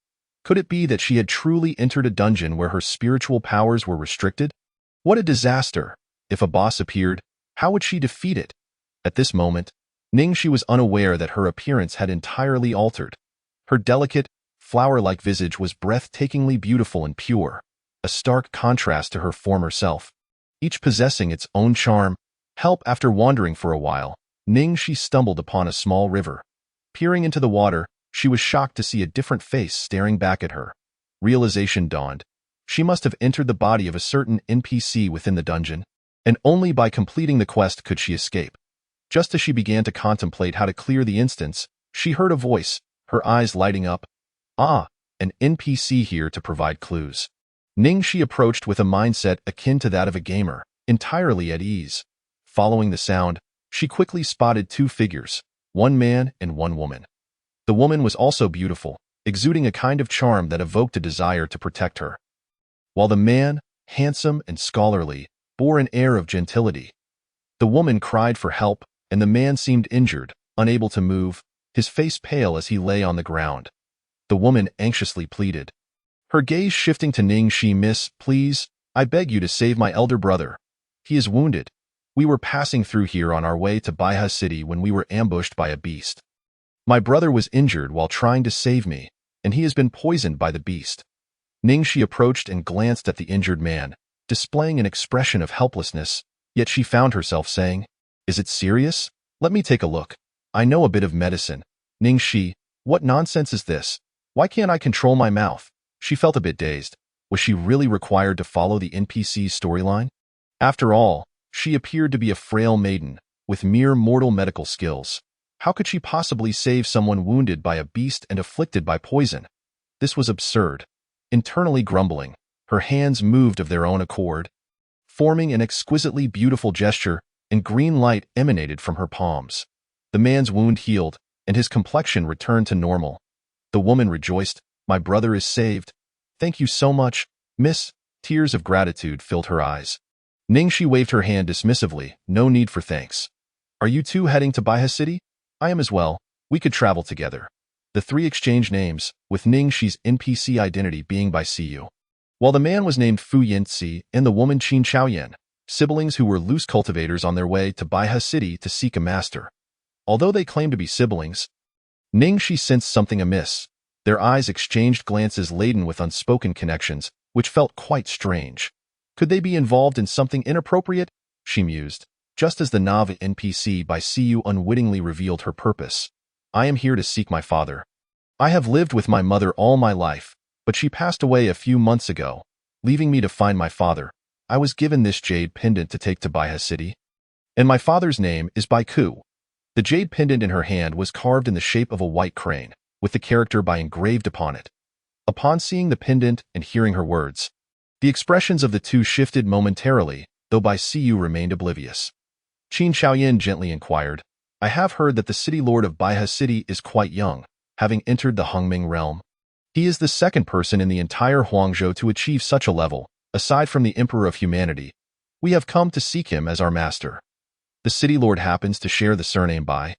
Could it be that she had truly entered a dungeon where her spiritual powers were restricted? What a disaster! If a boss appeared, how would she defeat it? At this moment, Ningxi was unaware that her appearance had entirely altered. Her delicate, flower-like visage was breathtakingly beautiful and pure, a stark contrast to her former self, each possessing its own charm. After wandering for a while, Ningxi stumbled upon a small river. Peering into the water, she was shocked to see a different face staring back at her. Realization dawned. She must have entered the body of a certain NPC within the dungeon, and only by completing the quest could she escape. Just as she began to contemplate how to clear the instance, she heard a voice, her eyes lighting up. "Ah, an NPC here to provide clues." Ningxi approached with a mindset akin to that of a gamer, entirely at ease. Following the sound, she quickly spotted two figures, one man and one woman. The woman was also beautiful, exuding a kind of charm that evoked a desire to protect her, while the man, handsome and scholarly, bore an air of gentility. The woman cried for help, and the man seemed injured, unable to move, his face pale as he lay on the ground. The woman anxiously pleaded, her gaze shifting to Ning Shi. Miss, please, I beg you to save my elder brother. He is wounded. We were passing through here on our way to Baiha City when we were ambushed by a beast. My brother was injured while trying to save me, and he has been poisoned by the beast. Ning Shi approached and glanced at the injured man, displaying an expression of helplessness, yet she found herself saying, is it serious? Let me take a look. I know a bit of medicine. Ning Shi, what nonsense is this? Why can't I control my mouth? She felt a bit dazed. Was she really required to follow the NPC's storyline? After all, she appeared to be a frail maiden, with mere mortal medical skills. How could she possibly save someone wounded by a beast and afflicted by poison? This was absurd. Internally grumbling, her hands moved of their own accord, forming an exquisitely beautiful gesture, and green light emanated from her palms. The man's wound healed, and his complexion returned to normal. The woman rejoiced, my brother is saved. Thank you so much, miss. Tears of gratitude filled her eyes. Ning Shi waved her hand dismissively, no need for thanks. Are you two heading to Baiha City? I am as well. We could travel together. The three exchanged names, with Ning Shi's NPC identity being by Siyu. While the man was named Fu Yinci and the woman Qin Chaoyan, siblings who were loose cultivators on their way to Baiha City to seek a master. Although they claimed to be siblings, Ning Shi sensed something amiss. Their eyes exchanged glances laden with unspoken connections, which felt quite strange. Could they be involved in something inappropriate? She mused, just as the Nava NPC by Siyu unwittingly revealed her purpose. I am here to seek my father. I have lived with my mother all my life, but she passed away a few months ago, leaving me to find my father. I was given this jade pendant to take to Baiha City, and my father's name is Bai Ku. The jade pendant in her hand was carved in the shape of a white crane, with the character Bai engraved upon it. Upon seeing the pendant and hearing her words, the expressions of the two shifted momentarily, though Bai Siyu remained oblivious. Qin Chaoyan gently inquired, I have heard that the city lord of Baiha City is quite young, having entered the Hongming realm. He is the second person in the entire Huangzhou to achieve such a level, aside from the Emperor of Humanity. We have come to seek him as our master. The city lord happens to share the surname Bai.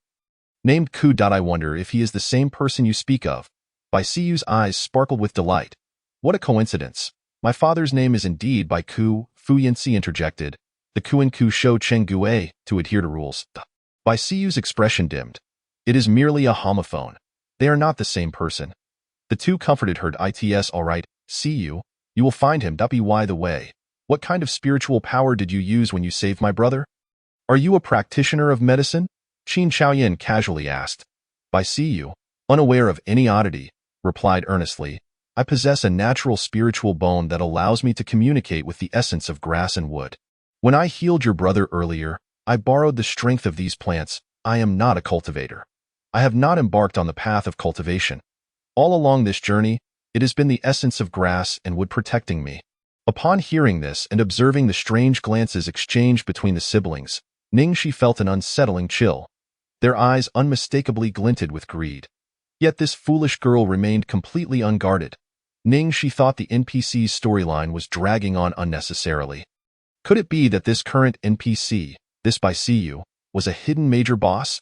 Named Ku. I wonder if he is the same person you speak of. Bai Siyu's eyes sparkled with delight. What a coincidence. My father's name is indeed Bai Ku, Fu Yinci interjected. The Kuan Ku show Cheng Gue to adhere to rules. Bai Siyu's expression dimmed. It is merely a homophone. They are not the same person. The two comforted her. It's all right, Siyu. You will find him. By the way, what kind of spiritual power did you use when you saved my brother? Are you a practitioner of medicine? Qin Chaoyan casually asked. Bai Siyu, unaware of any oddity, replied earnestly, I possess a natural spiritual bone that allows me to communicate with the essence of grass and wood. When I healed your brother earlier, I borrowed the strength of these plants. I am not a cultivator. I have not embarked on the path of cultivation. All along this journey, it has been the essence of grass and wood protecting me. Upon hearing this and observing the strange glances exchanged between the siblings, Ning Shi felt an unsettling chill. Their eyes unmistakably glinted with greed. Yet this foolish girl remained completely unguarded. Ning Shi thought the NPC's storyline was dragging on unnecessarily. Could it be that this current NPC, this Bai Siyu, was a hidden major boss?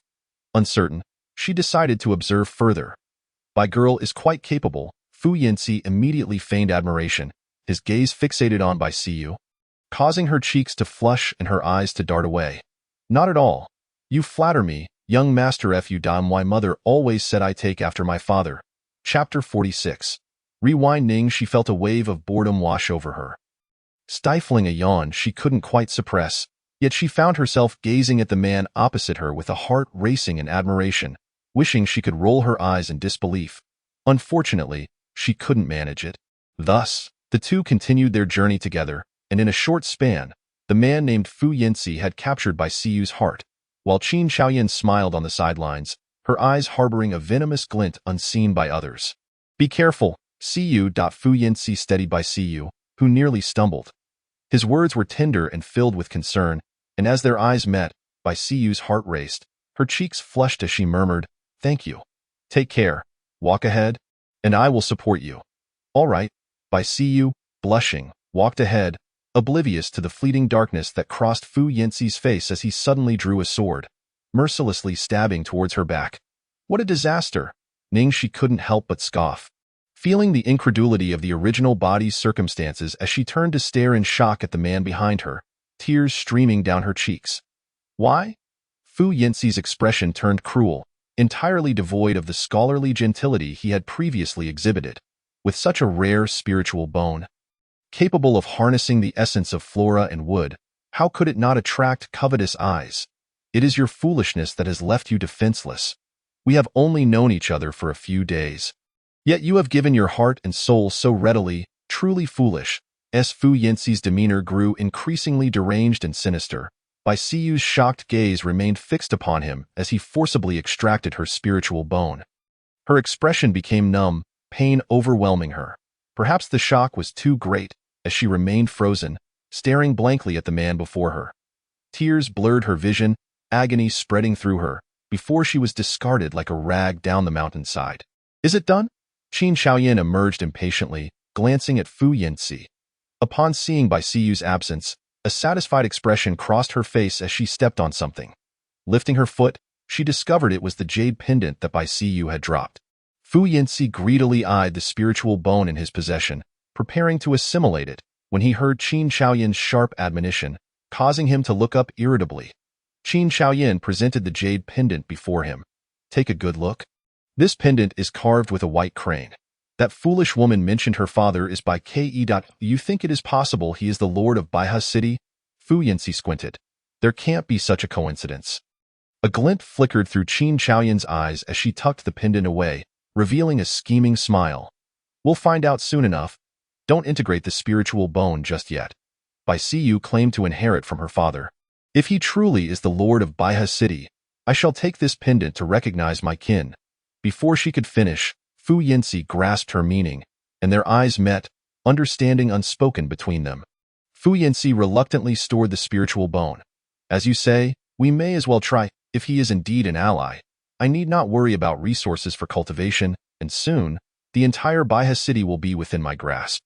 Uncertain, she decided to observe further. Bai girl is quite capable. Fu Yinci immediately feigned admiration, his gaze fixated on Bai Siyu, causing her cheeks to flush and her eyes to dart away. Not at all. You flatter me, young master. Fu dam. My mother always said I take after my father. Chapter 46. Rewind. Ning She felt a wave of boredom wash over her. Stifling a yawn she couldn't quite suppress, yet she found herself gazing at the man opposite her with a heart racing in admiration, wishing she could roll her eyes in disbelief. Unfortunately, she couldn't manage it. Thus, the two continued their journey together, and in a short span, the man named Fu Yinci had captured Bai Siyu's heart, while Qin Chaoyan smiled on the sidelines, her eyes harboring a venomous glint unseen by others. Be careful, Siyu. Fu Yinci steadied Bai Siyu, who nearly stumbled. His words were tender and filled with concern, and as their eyes met, Bai Siyu's heart raced, her cheeks flushed as she murmured, Thank you. Take care, walk ahead, and I will support you. All right, Bai Siyu, blushing, walked ahead, oblivious to the fleeting darkness that crossed Fu Yinci's face as he suddenly drew a sword. mercilessly stabbing towards her back. What a disaster! Ningxi couldn't help but scoff, feeling the incredulity of the original body's circumstances as she turned to stare in shock at the man behind her, tears streaming down her cheeks. Why? Fu Yinxi's expression turned cruel, entirely devoid of the scholarly gentility he had previously exhibited. With such a rare spiritual bone, capable of harnessing the essence of flora and wood, how could it not attract covetous eyes? It is your foolishness that has left you defenseless. We have only known each other for a few days. Yet you have given your heart and soul so readily, truly foolish. Fu Yinxi's demeanor grew increasingly deranged and sinister. Bai Siyu's shocked gaze remained fixed upon him as he forcibly extracted her spiritual bone. Her expression became numb, pain overwhelming her. Perhaps the shock was too great, as she remained frozen, staring blankly at the man before her. Tears blurred her vision, agony spreading through her, before she was discarded like a rag down the mountainside. Is it done? Qin Shaoyan emerged impatiently, glancing at Fu Yinxi. Upon seeing Bai Siyu's absence, a satisfied expression crossed her face as she stepped on something. Lifting her foot, she discovered it was the jade pendant that Bai Siyu had dropped. Fu Yinxi greedily eyed the spiritual bone in his possession, preparing to assimilate it, when he heard Qin Shaoyan's sharp admonition, causing him to look up irritably. Qin Shaoyan presented the jade pendant before him. Take a good look. This pendant is carved with a white crane. That foolish woman mentioned her father is Bai Ke. You think it is possible he is the lord of Baihe City? Fu Yinxi squinted. There can't be such a coincidence. A glint flickered through Qin Shaoyan's eyes as she tucked the pendant away, revealing a scheming smile. We'll find out soon enough. Don't integrate the spiritual bone just yet. Bai Siyu claimed to inherit from her father. If he truly is the lord of Baihe City, I shall take this pendant to recognize my kin. Before she could finish, Fu Yinxi grasped her meaning, and their eyes met, understanding unspoken between them. Fu Yinxi reluctantly stored the spiritual bone. As you say, we may as well try. If he is indeed an ally, I need not worry about resources for cultivation, and soon, the entire Baihe City will be within my grasp.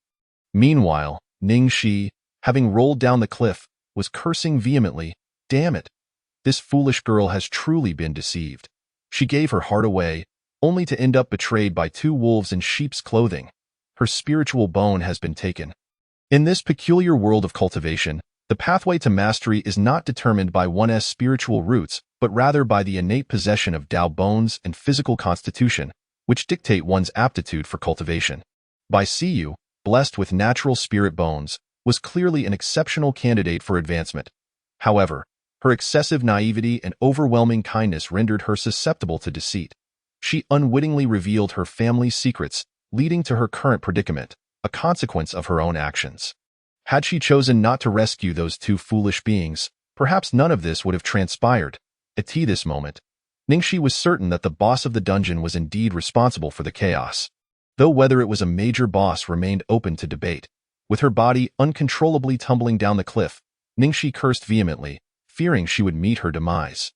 Meanwhile, Ningxi, having rolled down the cliff, was cursing vehemently. Damn it! This foolish girl has truly been deceived. She gave her heart away, only to end up betrayed by two wolves in sheep's clothing. Her spiritual bone has been taken. In this peculiar world of cultivation, the pathway to mastery is not determined by one's spiritual roots, but rather by the innate possession of Dao bones and physical constitution, which dictate one's aptitude for cultivation. Bai Siyu, blessed with natural spirit bones, was clearly an exceptional candidate for advancement. However, her excessive naivety and overwhelming kindness rendered her susceptible to deceit. She unwittingly revealed her family's secrets, leading to her current predicament, a consequence of her own actions. Had she chosen not to rescue those two foolish beings, perhaps none of this would have transpired. At this moment, Ningxi was certain that the boss of the dungeon was indeed responsible for the chaos, though whether it was a major boss remained open to debate. With her body uncontrollably tumbling down the cliff, Ningxi cursed vehemently, fearing she would meet her demise.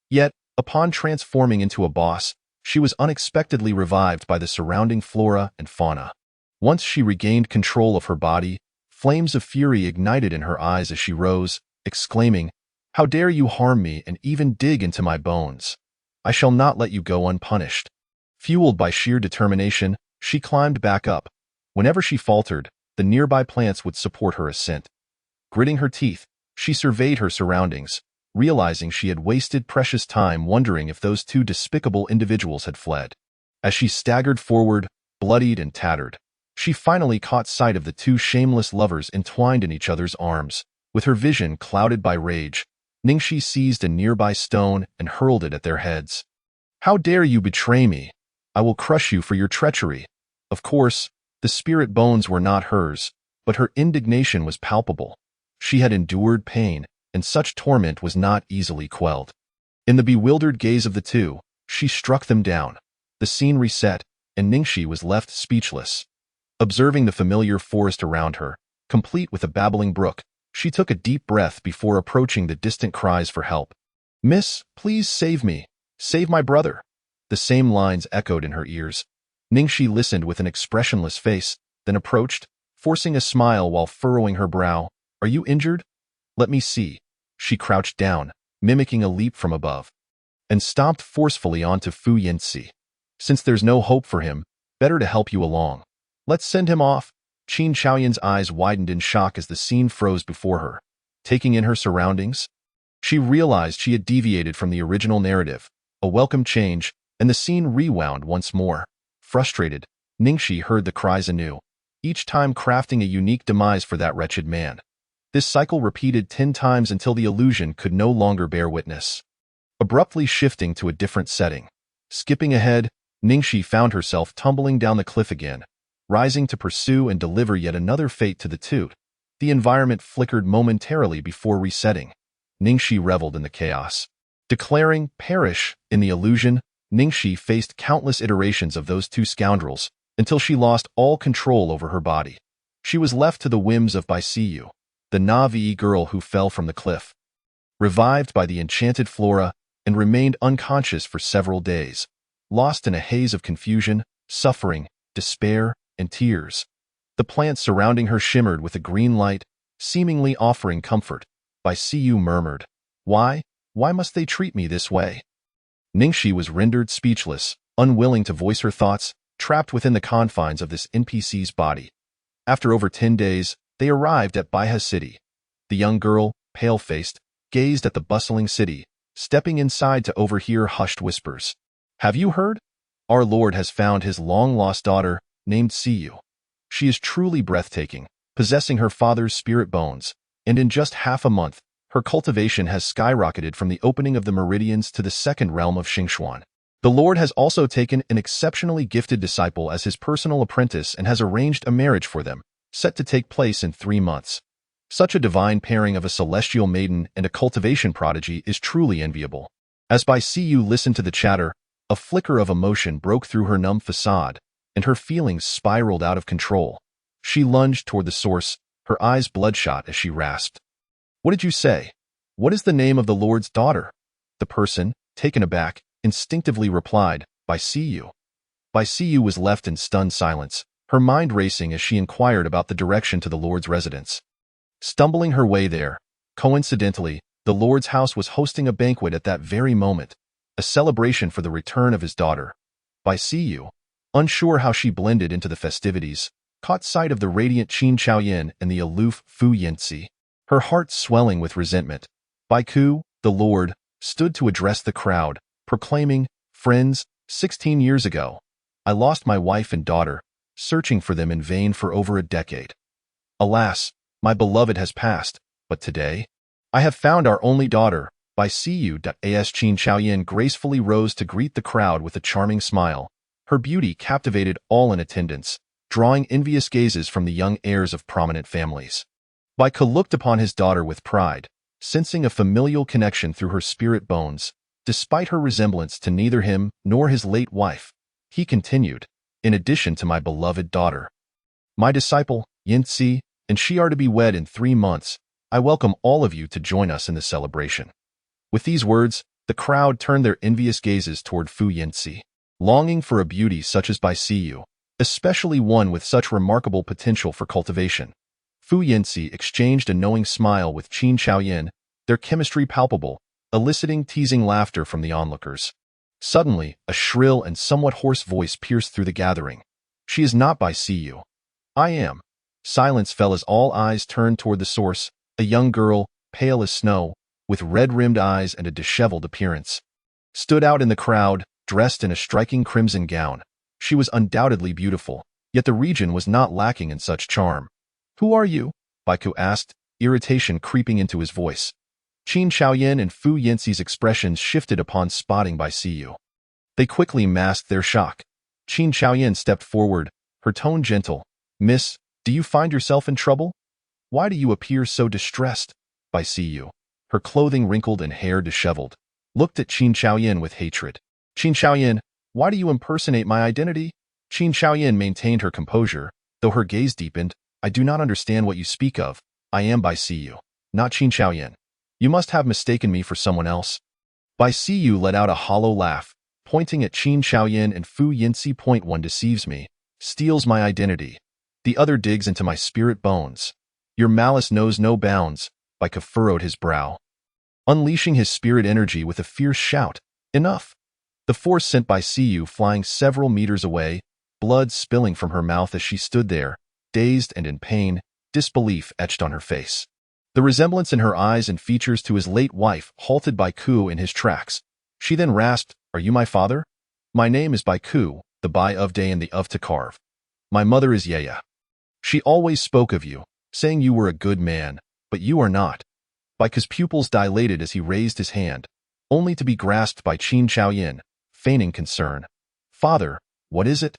Yet, upon transforming into a boss, she was unexpectedly revived by the surrounding flora and fauna. Once she regained control of her body, flames of fury ignited in her eyes as she rose, exclaiming, "How dare you harm me and even dig into my bones? I shall not let you go unpunished." Fueled by sheer determination, she climbed back up. Whenever she faltered, the nearby plants would support her ascent. Gritting her teeth, she surveyed her surroundings, realizing she had wasted precious time wondering if those two despicable individuals had fled. As she staggered forward, bloodied and tattered, she finally caught sight of the two shameless lovers entwined in each other's arms. With her vision clouded by rage, Ningxi seized a nearby stone and hurled it at their heads. "How dare you betray me? I will crush you for your treachery." Of course, the spirit bones were not hers, but her indignation was palpable. She had endured pain, and such torment was not easily quelled. In the bewildered gaze of the two, she struck them down. The scene reset, and Ningxi was left speechless. Observing the familiar forest around her, complete with a babbling brook, she took a deep breath before approaching the distant cries for help. "Miss, please save me. Save my brother." The same lines echoed in her ears. Ningxi listened with an expressionless face, then approached, forcing a smile while furrowing her brow. "Are you injured? Let me see." She crouched down, mimicking a leap from above. and stomped forcefully onto Fu Yinzi. Since there's no hope for him, better to help you along. Let's send him off. Qin Shaoyan's eyes widened in shock as the scene froze before her. Taking in her surroundings, she realized she had deviated from the original narrative, a welcome change, and the scene rewound once more. Frustrated, Ningxi heard the cries anew, each time crafting a unique demise for that wretched man. This cycle repeated 10 times until the illusion could no longer bear witness. Abruptly shifting to a different setting. Skipping ahead, Ningxi found herself tumbling down the cliff again, rising to pursue and deliver yet another fate to the two. The environment flickered momentarily before resetting. Ningxi reveled in the chaos. Declaring perish in the illusion, Ningxi faced countless iterations of those two scoundrels until she lost all control over her body. She was left to the whims of Bai Siyu, the Na'vi girl who fell from the cliff. Revived by the enchanted flora and remained unconscious for several days, lost in a haze of confusion, suffering, despair, and tears. The plants surrounding her shimmered with a green light, seemingly offering comfort. Bai Siyu murmured, Why must they treat me this way? Ningxi was rendered speechless, unwilling to voice her thoughts, trapped within the confines of this NPC's body. After over 10 days, they arrived at Baihe City. The young girl, pale-faced, gazed at the bustling city, stepping inside to overhear hushed whispers. Have you heard? Our Lord has found his long-lost daughter, named Siyu. She is truly breathtaking, possessing her father's spirit bones, and in just half a month, her cultivation has skyrocketed from the opening of the meridians to the second realm of Xingxuan. The Lord has also taken an exceptionally gifted disciple as his personal apprentice and has arranged a marriage for them, set to take place in 3 months. Such a divine pairing of a celestial maiden and a cultivation prodigy is truly enviable. As Bai Siyu listened to the chatter, a flicker of emotion broke through her numb facade, and her feelings spiraled out of control. She lunged toward the source, her eyes bloodshot as she rasped. What did you say? What is the name of the Lord's daughter? The person, taken aback, instinctively replied, Bai Siyu. Bai Siyu was left in stunned silence, her mind racing as she inquired about the direction to the Lord's residence. Stumbling her way there, coincidentally, the Lord's house was hosting a banquet at that very moment, a celebration for the return of his daughter. Bai Siyu, unsure how she blended into the festivities, caught sight of the radiant Qin Shaoyan and the aloof Fu Yinzi. Her heart swelling with resentment, Bai Ku, the Lord, stood to address the crowd, proclaiming, Friends, 16 years ago, I lost my wife and daughter, searching for them in vain for over a decade. Alas, my beloved has passed, but today, I have found our only daughter. Bai Siyu. As Qin Shaoyan gracefully rose to greet the crowd with a charming smile, her beauty captivated all in attendance, drawing envious gazes from the young heirs of prominent families. Bai Ke looked upon his daughter with pride, sensing a familial connection through her spirit bones, despite her resemblance to neither him nor his late wife. He continued, in addition to my beloved daughter, my disciple, Yinzi, and she are to be wed in 3 months. I welcome all of you to join us in the celebration. With these words, the crowd turned their envious gazes toward Fu Yinzi, longing for a beauty such as Bai Siyu, especially one with such remarkable potential for cultivation. Fu Yinzi exchanged a knowing smile with Qin Shaoyan, their chemistry palpable, eliciting teasing laughter from the onlookers. Suddenly, a shrill and somewhat hoarse voice pierced through the gathering. She is not Bai Siyu. I am. Silence fell as all eyes turned toward the source, a young girl, pale as snow, with red-rimmed eyes and a disheveled appearance. Stood out in the crowd, dressed in a striking crimson gown. She was undoubtedly beautiful, yet the region was not lacking in such charm. Who are you? Bai Ke asked, irritation creeping into his voice. Qin Shaoyan and Fu Yinzi's expressions shifted upon spotting Bai Siyu. They quickly masked their shock. Qin Shaoyan stepped forward, her tone gentle. Miss, do you find yourself in trouble? Why do you appear so distressed? Bai Siyu, her clothing wrinkled and hair disheveled, looked at Qin Shaoyan with hatred. Qin Shaoyan, why do you impersonate my identity? Qin Shaoyan maintained her composure, though her gaze deepened. I do not understand what you speak of. I am Bai Siyu, not Qin Shaoyan. You must have mistaken me for someone else. Bai Siyu let out a hollow laugh, pointing at Qin Shaoyan and Fu Yinzi. One deceives me, steals my identity. The other digs into my spirit bones. Your malice knows no bounds. Bai Ke furrowed his brow. Unleashing his spirit energy with a fierce shout, Enough. The force sent by Siyu flying several meters away, blood spilling from her mouth as she stood there, dazed and in pain, disbelief etched on her face. The resemblance in her eyes and features to his late wife halted Baiku in his tracks. She then rasped, "Are you my father?" "My name is Baiku, the Bai of Day and the of Takarv. My mother is Yeya. She always spoke of you, saying you were a good man, but you are not." Baiku's pupils dilated as he raised his hand, only to be grasped by Qin Chaoyin, feigning concern. "Father, what is it?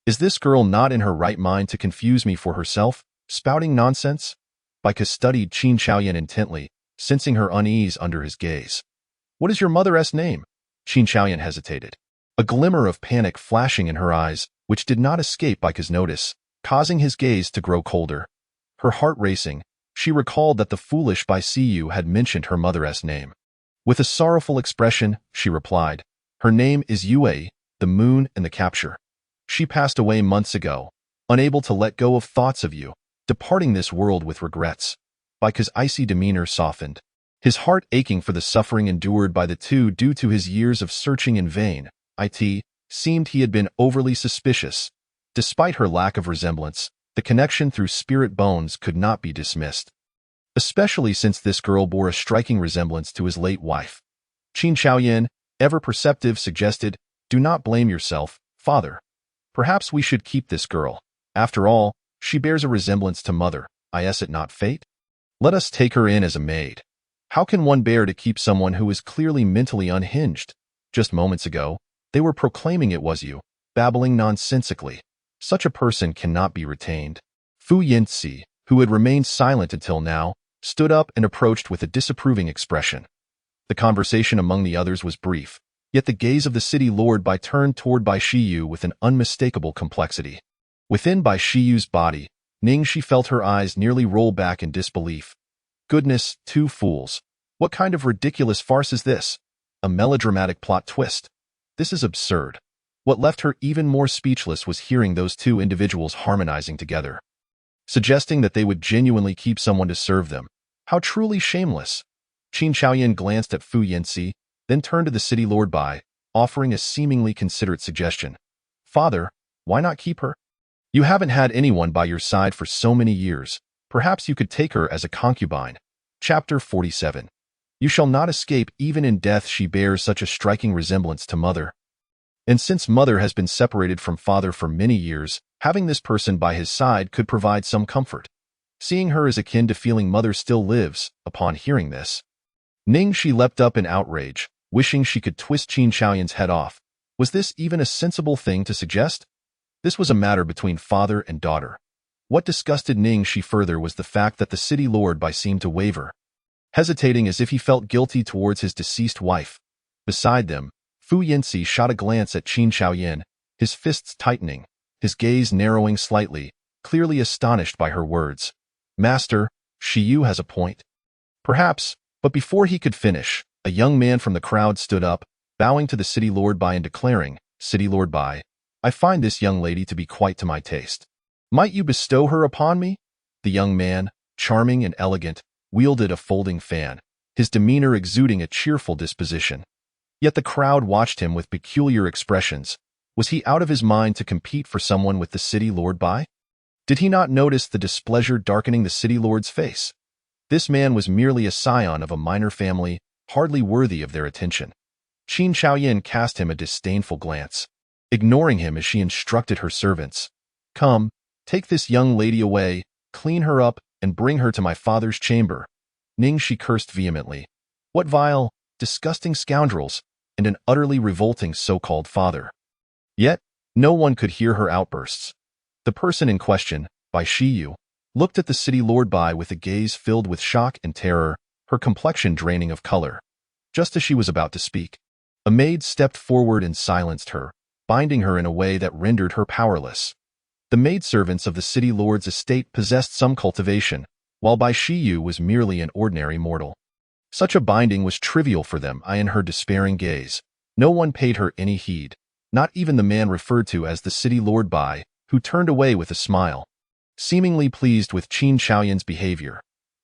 Is this girl not in her right mind to confuse me for herself, spouting nonsense?" Baiku studied Qin Chaoyin intently, sensing her unease under his gaze. "What is your mother's name?" Qin Chaoyin hesitated, a glimmer of panic flashing in her eyes, which did not escape Baiku's notice, causing his gaze to grow colder. Her heart racing, she recalled that the foolish Bai Siyu had mentioned her mother's name. With a sorrowful expression, she replied, "Her name is Yue, the moon and the capture. She passed away months ago, unable to let go of thoughts of you, departing this world with regrets." Baiku's icy demeanor softened, his heart aching for the suffering endured by the two due to his years of searching in vain. It seemed he had been overly suspicious. Despite her lack of resemblance, the connection through spirit bones could not be dismissed, especially since this girl bore a striking resemblance to his late wife. Qin Chaoyin, ever perceptive, suggested, "Do not blame yourself, father. Perhaps we should keep this girl. After all, she bears a resemblance to mother. Is it not fate? Let us take her in as a maid. How can one bear to keep someone who is clearly mentally unhinged? Just moments ago, they were proclaiming it was you, babbling nonsensically. Such a person cannot be retained." Fu Yinzi, who had remained silent until now, stood up and approached with a disapproving expression. The conversation among the others was brief, yet the gaze of the city lord Bai turned toward Bai Shiyu with an unmistakable complexity. Within Bai Shiyu's body, Ningxi felt her eyes nearly roll back in disbelief. Goodness, two fools. What kind of ridiculous farce is this? A melodramatic plot twist. This is absurd. What left her even more speechless was hearing those two individuals harmonizing together, suggesting that they would genuinely keep someone to serve them. How truly shameless. Qin Chaoyin glanced at Fu Yinzi, then turned to the city lord Bai, offering a seemingly considerate suggestion. "Father, why not keep her? You haven't had anyone by your side for so many years. Perhaps you could take her as a concubine." Chapter 47. You shall not escape. Even in death she bears such a striking resemblance to mother. And since mother has been separated from father for many years, having this person by his side could provide some comfort. Seeing her is akin to feeling mother still lives. Upon hearing this, Ningxi leapt up in outrage, wishing she could twist Qin Chaoyin's head off. Was this even a sensible thing to suggest? This was a matter between father and daughter. What disgusted Ningxi further was the fact that the city lord Bai seemed to waver, hesitating as if he felt guilty towards his deceased wife. Beside them, Fu Yinzi shot a glance at Qin Chaoyin, his fists tightening, his gaze narrowing slightly, clearly astonished by her words. "Master, Shiyu has a point." "Perhaps," but before he could finish, a young man from the crowd stood up, bowing to the city lord Bai and declaring, "City lord Bai, I find this young lady to be quite to my taste. Might you bestow her upon me?" The young man, charming and elegant, wielded a folding fan, his demeanor exuding a cheerful disposition. Yet the crowd watched him with peculiar expressions. Was he out of his mind to compete for someone with the city lord Bai? Did he not notice the displeasure darkening the city lord's face? This man was merely a scion of a minor family, hardly worthy of their attention. Qin Chaoyin cast him a disdainful glance, ignoring him as she instructed her servants. "Come, take this young lady away, clean her up, and bring her to my father's chamber." Ningxi cursed vehemently. What vile, disgusting scoundrels, and an utterly revolting so-called father. Yet, no one could hear her outbursts. The person in question, Bai Shiyu, looked at the city lord Bai with a gaze filled with shock and terror, her complexion draining of color. Just as she was about to speak, a maid stepped forward and silenced her, binding her in a way that rendered her powerless. The maidservants of the city lord's estate possessed some cultivation, while Bai Shiyu was merely an ordinary mortal. Such a binding was trivial for them. In her despairing gaze, no one paid her any heed, not even the man referred to as the city lord Bai, who turned away with a smile, seemingly pleased with Qin Chaoyin's behavior.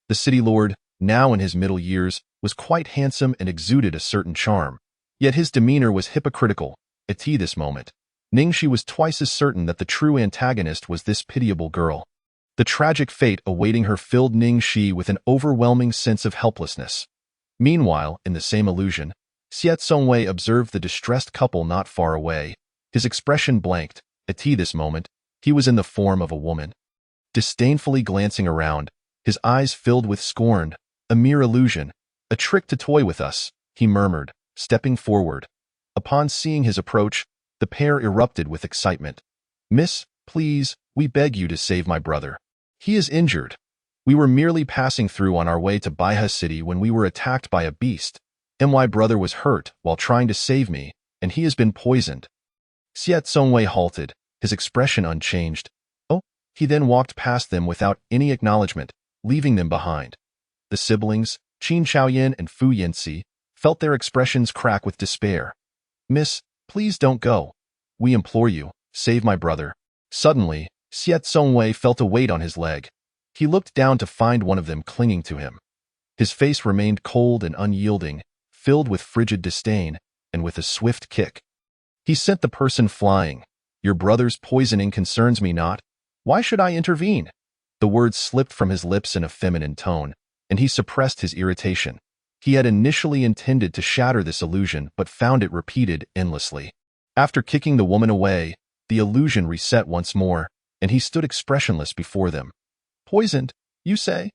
The city lord, now in his middle years, was quite handsome and exuded a certain charm, Yet his demeanor was hypocritical. At this moment, Ningxi was twice as certain that the true antagonist was this pitiable girl. The tragic fate awaiting her filled Ningxi with an overwhelming sense of helplessness. Meanwhile, in the same illusion, Xie Songwei observed the distressed couple not far away. His expression blanked. At this moment, he was in the form of a woman. Disdainfully glancing around, his eyes filled with scorn. A mere illusion, a trick to toy with us, he murmured, stepping forward. Upon seeing his approach, the pair erupted with excitement. Miss, please, we beg you to save my brother. He is injured. We were merely passing through on our way to Baihe City when we were attacked by a beast. My brother was hurt while trying to save me, and he has been poisoned. Xie Songwei halted, his expression unchanged. Oh, he then walked past them without any acknowledgement, leaving them behind. The siblings, Qin Xiaoyan and Fu Yanxi, felt their expressions crack with despair. Miss, please don't go. We implore you, save my brother. Suddenly, Xie Songwei felt a weight on his leg. He looked down to find one of them clinging to him. His face remained cold and unyielding, filled with frigid disdain, and with a swift kick, he sent the person flying. Your brother's poisoning concerns me not. Why should I intervene? The words slipped from his lips in a feminine tone, and he suppressed his irritation. He had initially intended to shatter this illusion, but found it repeated endlessly. After kicking the woman away, the illusion reset once more, and he stood expressionless before them. Poisoned, you say?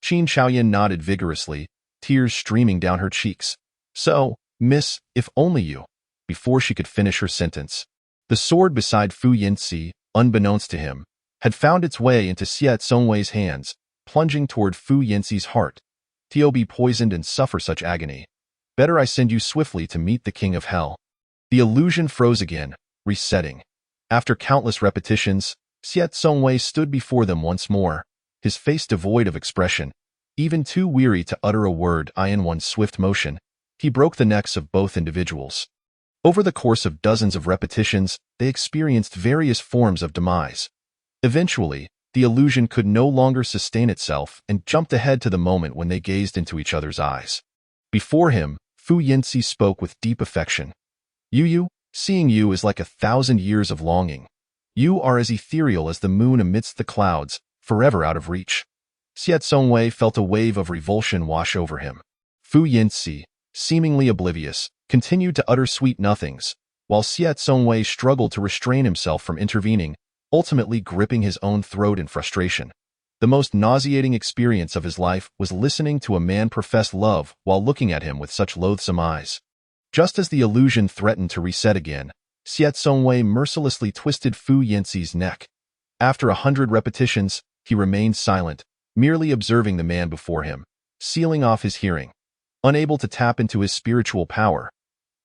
Qin Xiaoyan nodded vigorously, tears streaming down her cheeks. So, miss, if only you. Before she could finish her sentence, the sword beside Fu Yanxi, unbeknownst to him, had found its way into Xie Songwei's hands, plunging toward Fu Yanxi's heart. To be poisoned and suffer such agony. Better I send you swiftly to meet the king of hell. The illusion froze again, resetting. After countless repetitions, Xie Songwei stood before them once more, his face devoid of expression, even too weary to utter a word. In one swift motion, he broke the necks of both individuals. Over the course of dozens of repetitions, they experienced various forms of demise. Eventually, the illusion could no longer sustain itself and jumped ahead to the moment when they gazed into each other's eyes. Before him, Fu Yanxi spoke with deep affection. Yu, seeing you is like 1,000 years of longing. You are as ethereal as the moon amidst the clouds, forever out of reach. Xie Songwei felt a wave of revulsion wash over him. Fu Yanxi, seemingly oblivious, continued to utter sweet nothings, while Xie Songwei struggled to restrain himself from intervening, ultimately gripping his own throat in frustration. The most nauseating experience of his life was listening to a man profess love while looking at him with such loathsome eyes. Just as the illusion threatened to reset again, Xie Songwei mercilessly twisted Fu Yanxi's neck. After 100 repetitions, he remained silent, merely observing the man before him, sealing off his hearing. Unable to tap into his spiritual power,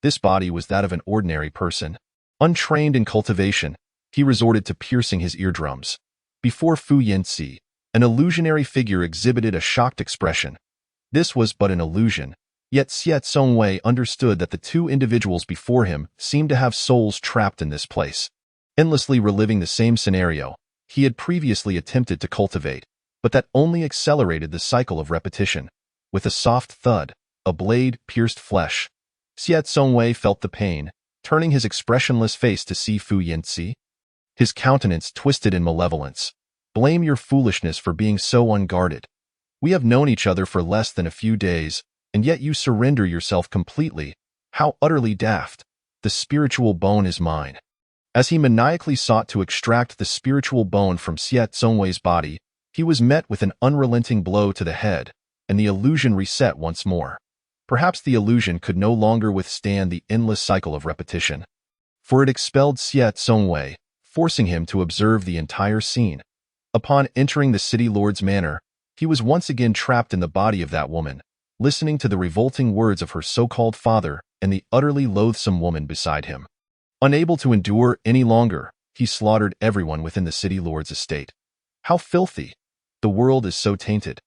this body was that of an ordinary person. Untrained in cultivation, he resorted to piercing his eardrums. Before Fu Yanxi, an illusionary figure exhibited a shocked expression. This was but an illusion, yet Xie Songwei understood that the two individuals before him seemed to have souls trapped in this place. Endlessly reliving the same scenario, he had previously attempted to cultivate, but that only accelerated the cycle of repetition. With a soft thud, a blade pierced flesh. Xie Songwei felt the pain, turning his expressionless face to see Fu Yanxi. His countenance twisted in malevolence. Blame your foolishness for being so unguarded. We have known each other for less than a few days, and yet you surrender yourself completely. How utterly daft. The spiritual bone is mine. As he maniacally sought to extract the spiritual bone from Xie Songwei's body, he was met with an unrelenting blow to the head, and the illusion reset once more. Perhaps the illusion could no longer withstand the endless cycle of repetition, for it expelled Xie Songwei, forcing him to observe the entire scene. Upon entering the city lord's manor, he was once again trapped in the body of that woman, listening to the revolting words of her so-called father and the utterly loathsome woman beside him. Unable to endure any longer, he slaughtered everyone within the city lord's estate. How filthy! The world is so tainted.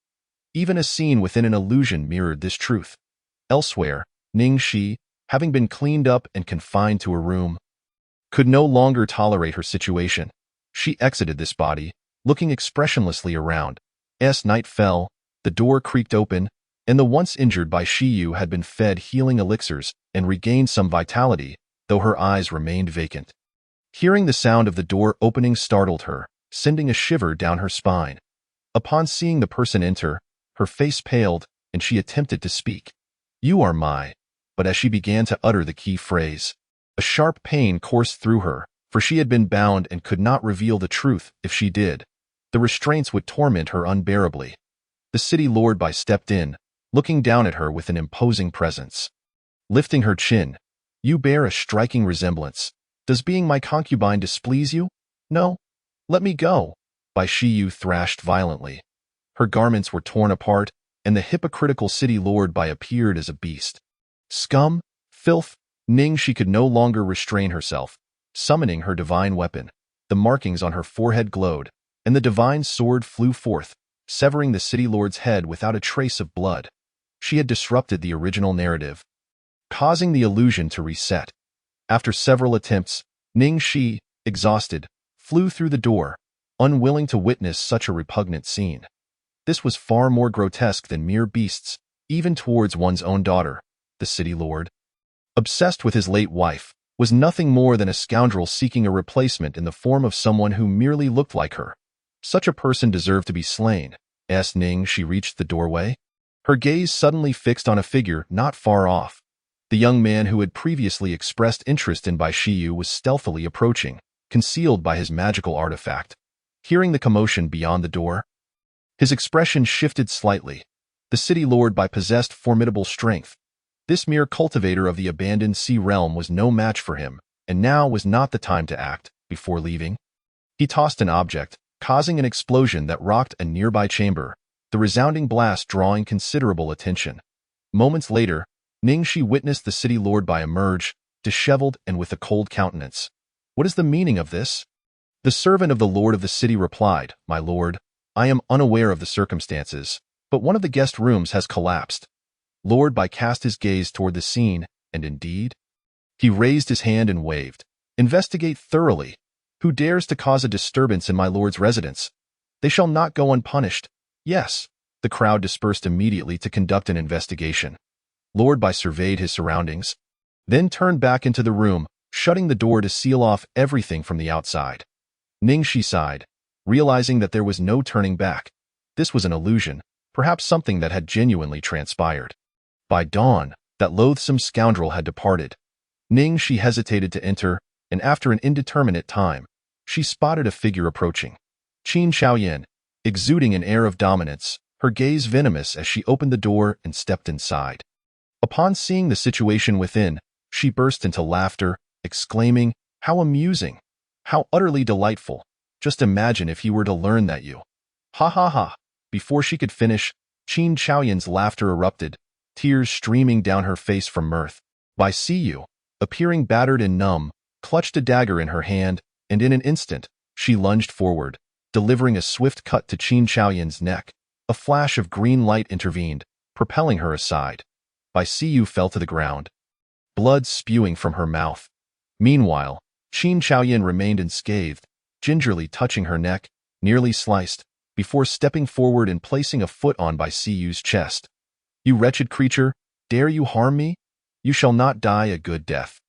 Even a scene within an illusion mirrored this truth. Elsewhere, Ningxi, having been cleaned up and confined to a room, could no longer tolerate her situation. She exited this body, looking expressionlessly around. As night fell, the door creaked open, and the once injured by Shiyu had been fed healing elixirs and regained some vitality, though her eyes remained vacant. Hearing the sound of the door opening startled her, sending a shiver down her spine. Upon seeing the person enter, her face paled, and she attempted to speak. "You are my," but as she began to utter the key phrase, a sharp pain coursed through her, for she had been bound and could not reveal the truth if she did. The restraints would torment her unbearably. The city lord stepped in, looking down at her with an imposing presence. Lifting her chin, "You bear a striking resemblance. Does being my concubine displease you? No? Let me go." Bai Shiyu thrashed violently. Her garments were torn apart, and the hypocritical city lord appeared as a beast. Scum, filth, Ning, she could no longer restrain herself. Summoning her divine weapon, the markings on her forehead glowed, and the divine sword flew forth, severing the city lord's head without a trace of blood. She had disrupted the original narrative, causing the illusion to reset. After several attempts, Ning Shi, exhausted, flew through the door, unwilling to witness such a repugnant scene. This was far more grotesque than mere beasts, even towards one's own daughter. The city lord, obsessed with his late wife, was nothing more than a scoundrel seeking a replacement in the form of someone who merely looked like her. Such a person deserved to be slain. As Ning Shi reached the doorway, her gaze suddenly fixed on a figure not far off. The young man who had previously expressed interest in Bai Shiyu was stealthily approaching, concealed by his magical artifact. Hearing the commotion beyond the door, his expression shifted slightly. The city lord possessed formidable strength. This mere cultivator of the abandoned sea realm was no match for him, and now was not the time to act. Before leaving, he tossed an object, causing an explosion that rocked a nearby chamber, the resounding blast drawing considerable attention. Moments later, Ning Shi witnessed the city lord emerge, disheveled and with a cold countenance. "What is the meaning of this?" The servant of the lord of the city replied, "My lord, I am unaware of the circumstances, but one of the guest rooms has collapsed." Lord Bai cast his gaze toward the scene, and indeed, he raised his hand and waved. "Investigate thoroughly. Who dares to cause a disturbance in my lord's residence? They shall not go unpunished." "Yes." The crowd dispersed immediately to conduct an investigation. Lord Bai surveyed his surroundings, then turned back into the room, shutting the door to seal off everything from the outside. Ning Shi sighed, realizing that there was no turning back. This was an illusion, perhaps something that had genuinely transpired. By dawn, that loathsome scoundrel had departed. Ning Shi hesitated to enter, and after an indeterminate time, she spotted a figure approaching. Qin Xiaoyan, exuding an air of dominance, her gaze venomous as she opened the door and stepped inside. Upon seeing the situation within, she burst into laughter, exclaiming, "How amusing! How utterly delightful! Just imagine if he were to learn that you—" "Ha ha ha!" Before she could finish, Qin Xiaoyan's laughter erupted, tears streaming down her face from mirth. Bai Shiyu, appearing battered and numb, clutched a dagger in her hand, and in an instant, she lunged forward, delivering a swift cut to Qin Xiaoyan's neck. A flash of green light intervened, propelling her aside. Bai Shiyu fell to the ground, blood spewing from her mouth. Meanwhile, Qin Xiaoyan remained unscathed, gingerly touching her neck, nearly sliced, before stepping forward and placing a foot on Bai Shiyu's chest. "You wretched creature, dare you harm me? You shall not die a good death."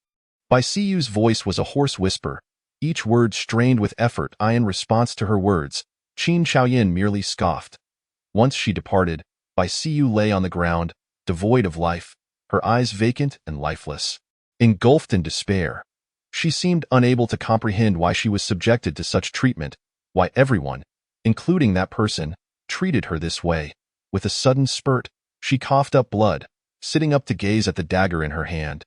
Bai Shiyu's voice was a hoarse whisper, each word strained with effort. In response to her words, Qin Xiaoyan merely scoffed. Once she departed, Bai Shiyu lay on the ground, devoid of life, her eyes vacant and lifeless. Engulfed in despair, she seemed unable to comprehend why she was subjected to such treatment, why everyone, including that person, treated her this way. With a sudden spurt, she coughed up blood, sitting up to gaze at the dagger in her hand.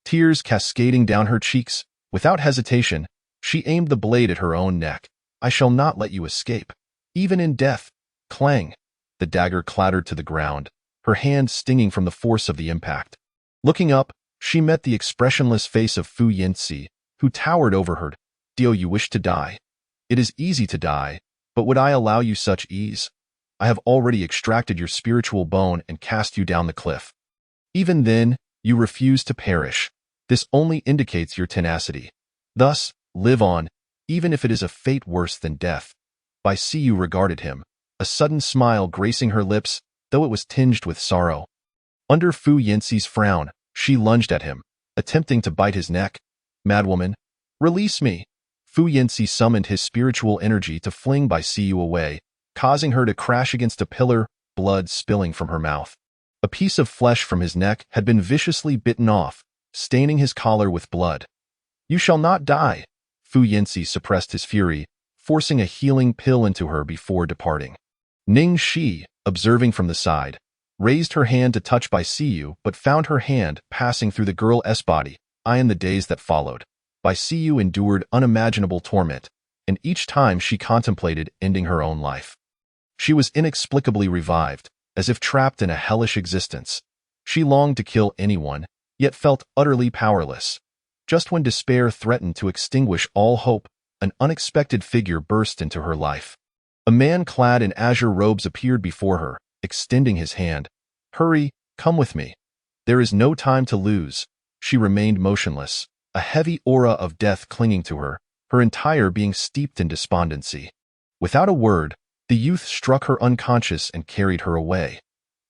Tears cascading down her cheeks, without hesitation, she aimed the blade at her own neck. "I shall not let you escape. Even in death." Clang! The dagger clattered to the ground, her hand stinging from the force of the impact. Looking up, she met the expressionless face of Fu Yinzi, who towered over her. "Do you wish to die? It is easy to die, but would I allow you such ease? I have already extracted your spiritual bone and cast you down the cliff. Even then, you refuse to perish. This only indicates your tenacity. Thus, live on, even if it is a fate worse than death." Bai Shiyu regarded him, a sudden smile gracing her lips, though it was tinged with sorrow. Under Fu Yinzi's frown, she lunged at him, attempting to bite his neck. Madwoman, release me! Fu Yinci summoned his spiritual energy to fling Bai Siyu away, causing her to crash against a pillar, blood spilling from her mouth. A piece of flesh from his neck had been viciously bitten off, staining his collar with blood. You shall not die! Fu Yinci suppressed his fury, forcing a healing pill into her before departing. Ning Shi, observing from the side, raised her hand to touch Bai Siyu but found her hand passing through the girl's body. In the days that followed, Bai Siyu endured unimaginable torment, and each time she contemplated ending her own life. She was inexplicably revived, as if trapped in a hellish existence. She longed to kill anyone, yet felt utterly powerless. Just when despair threatened to extinguish all hope, an unexpected figure burst into her life. A man clad in azure robes appeared before her, extending his hand. Hurry, come with me. There is no time to lose. She remained motionless, a heavy aura of death clinging to her, her entire being steeped in despondency. Without a word, the youth struck her unconscious and carried her away.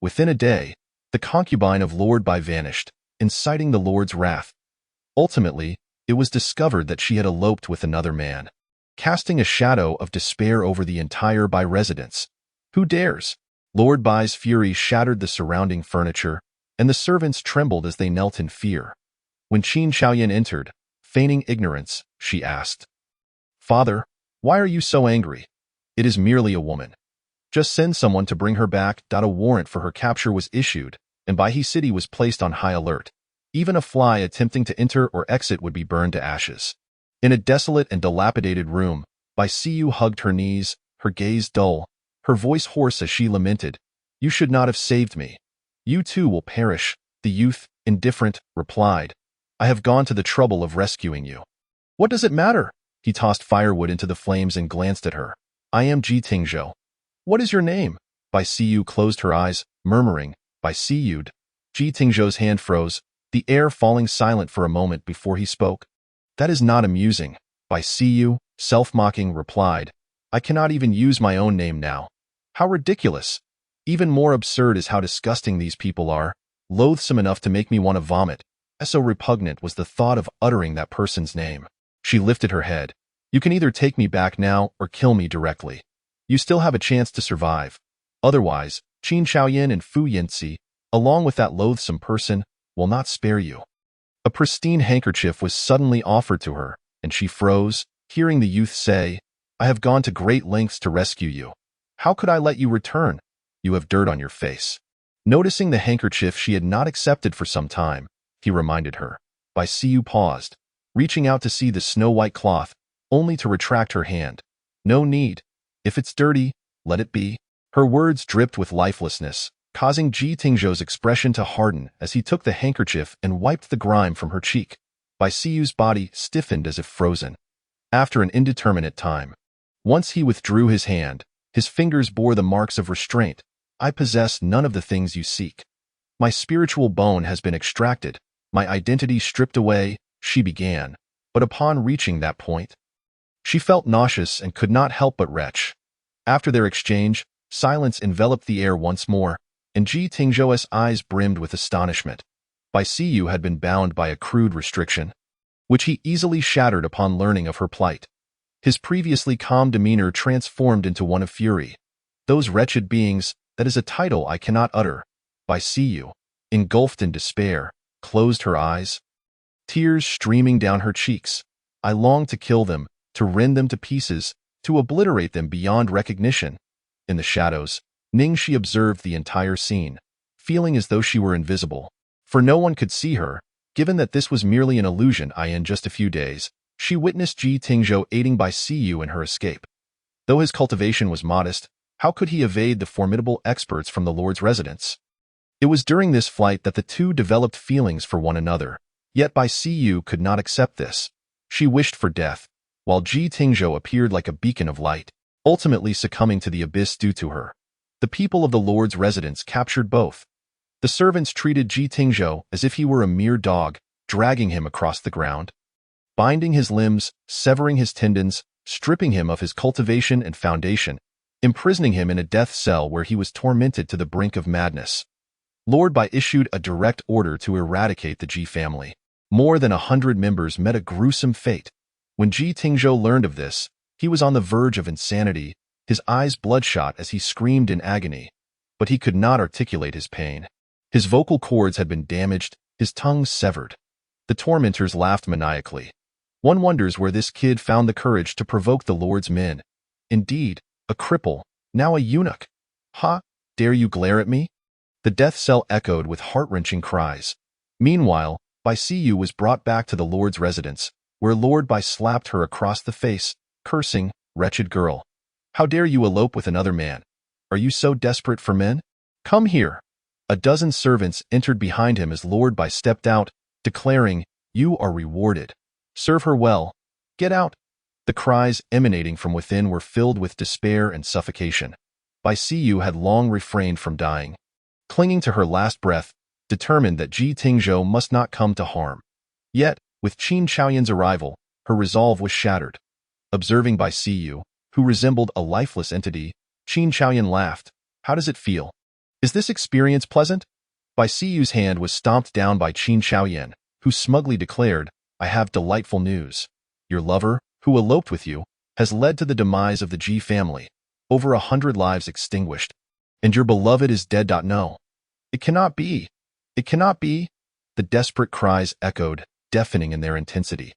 Within a day, the concubine of Lord Bai vanished, inciting the Lord's wrath. Ultimately, it was discovered that she had eloped with another man, casting a shadow of despair over the entire Bai residence. Who dares? Lord Bai's fury shattered the surrounding furniture, and the servants trembled as they knelt in fear. When Qin Shaoyan entered, feigning ignorance, she asked, Father, why are you so angry? It is merely a woman. Just send someone to bring her back. A warrant for her capture was issued, and Baihe City was placed on high alert. Even a fly attempting to enter or exit would be burned to ashes. In a desolate and dilapidated room, Bai Siyu hugged her knees, her gaze dull, her voice hoarse as she lamented, You should not have saved me. You too will perish. The youth, indifferent, replied, I have gone to the trouble of rescuing you. What does it matter? He tossed firewood into the flames and glanced at her. I am Ji Tingzhou. What is your name? Bai Siyu closed her eyes, murmuring, Bai Siyu'd. Ji Tingzhou's hand froze, the air falling silent for a moment before he spoke. That is not amusing, Bai Siyu, self-mocking, replied. I cannot even use my own name now. How ridiculous! Even more absurd is how disgusting these people are, loathsome enough to make me want to vomit. So repugnant was the thought of uttering that person's name. She lifted her head. You can either take me back now or kill me directly. You still have a chance to survive. Otherwise, Qin Shaoyan and Fu Yinci, along with that loathsome person, will not spare you. A pristine handkerchief was suddenly offered to her, and she froze, hearing the youth say, I have gone to great lengths to rescue you. How could I let you return? You have dirt on your face. Noticing the handkerchief she had not accepted for some time, he reminded her. Bai Siyu paused, reaching out to see the snow-white cloth, only to retract her hand. No need. If it's dirty, let it be. Her words dripped with lifelessness, causing Ji Tingzhou's expression to harden as he took the handkerchief and wiped the grime from her cheek. Bai Siyu's body stiffened as if frozen. After an indeterminate time, once he withdrew his hand, his fingers bore the marks of restraint. I possess none of the things you seek. My spiritual bone has been extracted, my identity stripped away, she began, but upon reaching that point, she felt nauseous and could not help but retch. After their exchange, silence enveloped the air once more, and Ji Tingzhou's eyes brimmed with astonishment. Bai Siyu had been bound by a crude restriction, which he easily shattered upon learning of her plight. His previously calm demeanor transformed into one of fury. Those wretched beings, that is a title I cannot utter. Bai Siyu, engulfed in despair, closed her eyes, tears streaming down her cheeks. I longed to kill them, to rend them to pieces, to obliterate them beyond recognition. In the shadows, Ning Shi observed the entire scene, feeling as though she were invisible. For no one could see her, given that this was merely an illusion. In just a few days, she witnessed Ji Tingzhou aiding Bai Siyu in her escape. Though his cultivation was modest, how could he evade the formidable experts from the Lord's residence? It was during this flight that the two developed feelings for one another, yet Bai Siyu could not accept this. She wished for death, while Ji Tingzhou appeared like a beacon of light, ultimately succumbing to the abyss due to her. The people of the Lord's residence captured both. The servants treated Ji Tingzhou as if he were a mere dog, dragging him across the ground, binding his limbs, severing his tendons, stripping him of his cultivation and foundation, imprisoning him in a death cell where he was tormented to the brink of madness. Lord Bai issued a direct order to eradicate the Ji family. More than 100 members met a gruesome fate. When Ji Tingzhou learned of this, he was on the verge of insanity, his eyes bloodshot as he screamed in agony. But he could not articulate his pain. His vocal cords had been damaged, his tongue severed. The tormentors laughed maniacally. One wonders where this kid found the courage to provoke the Lord's men. Indeed, a cripple, now a eunuch. Ha! Dare you glare at me? The death cell echoed with heart-wrenching cries. Meanwhile, Bai Siyu was brought back to the Lord's residence, where Lord Bai slapped her across the face, cursing, "Wretched girl! How dare you elope with another man? Are you so desperate for men? Come here!" A dozen servants entered behind him as Lord Bai stepped out, declaring, "You are rewarded. Serve her well. Get out." The cries emanating from within were filled with despair and suffocation. Bai Siyu had long refrained from dying. Clinging to her last breath, determined that Ji Tingzhou must not come to harm. Yet, with Qin Chaoyan's arrival, her resolve was shattered. Observing Bai Siyu, who resembled a lifeless entity, Qin Chaoyan laughed. "How does it feel? Is this experience pleasant?" Bai Siyu's hand was stomped down by Qin Chaoyan, who smugly declared, "I have delightful news. Your lover, who eloped with you, has led to the demise of the Ji family. Over 100 lives extinguished. And your beloved is dead. No. It cannot be. It cannot be." The desperate cries echoed, deafening in their intensity.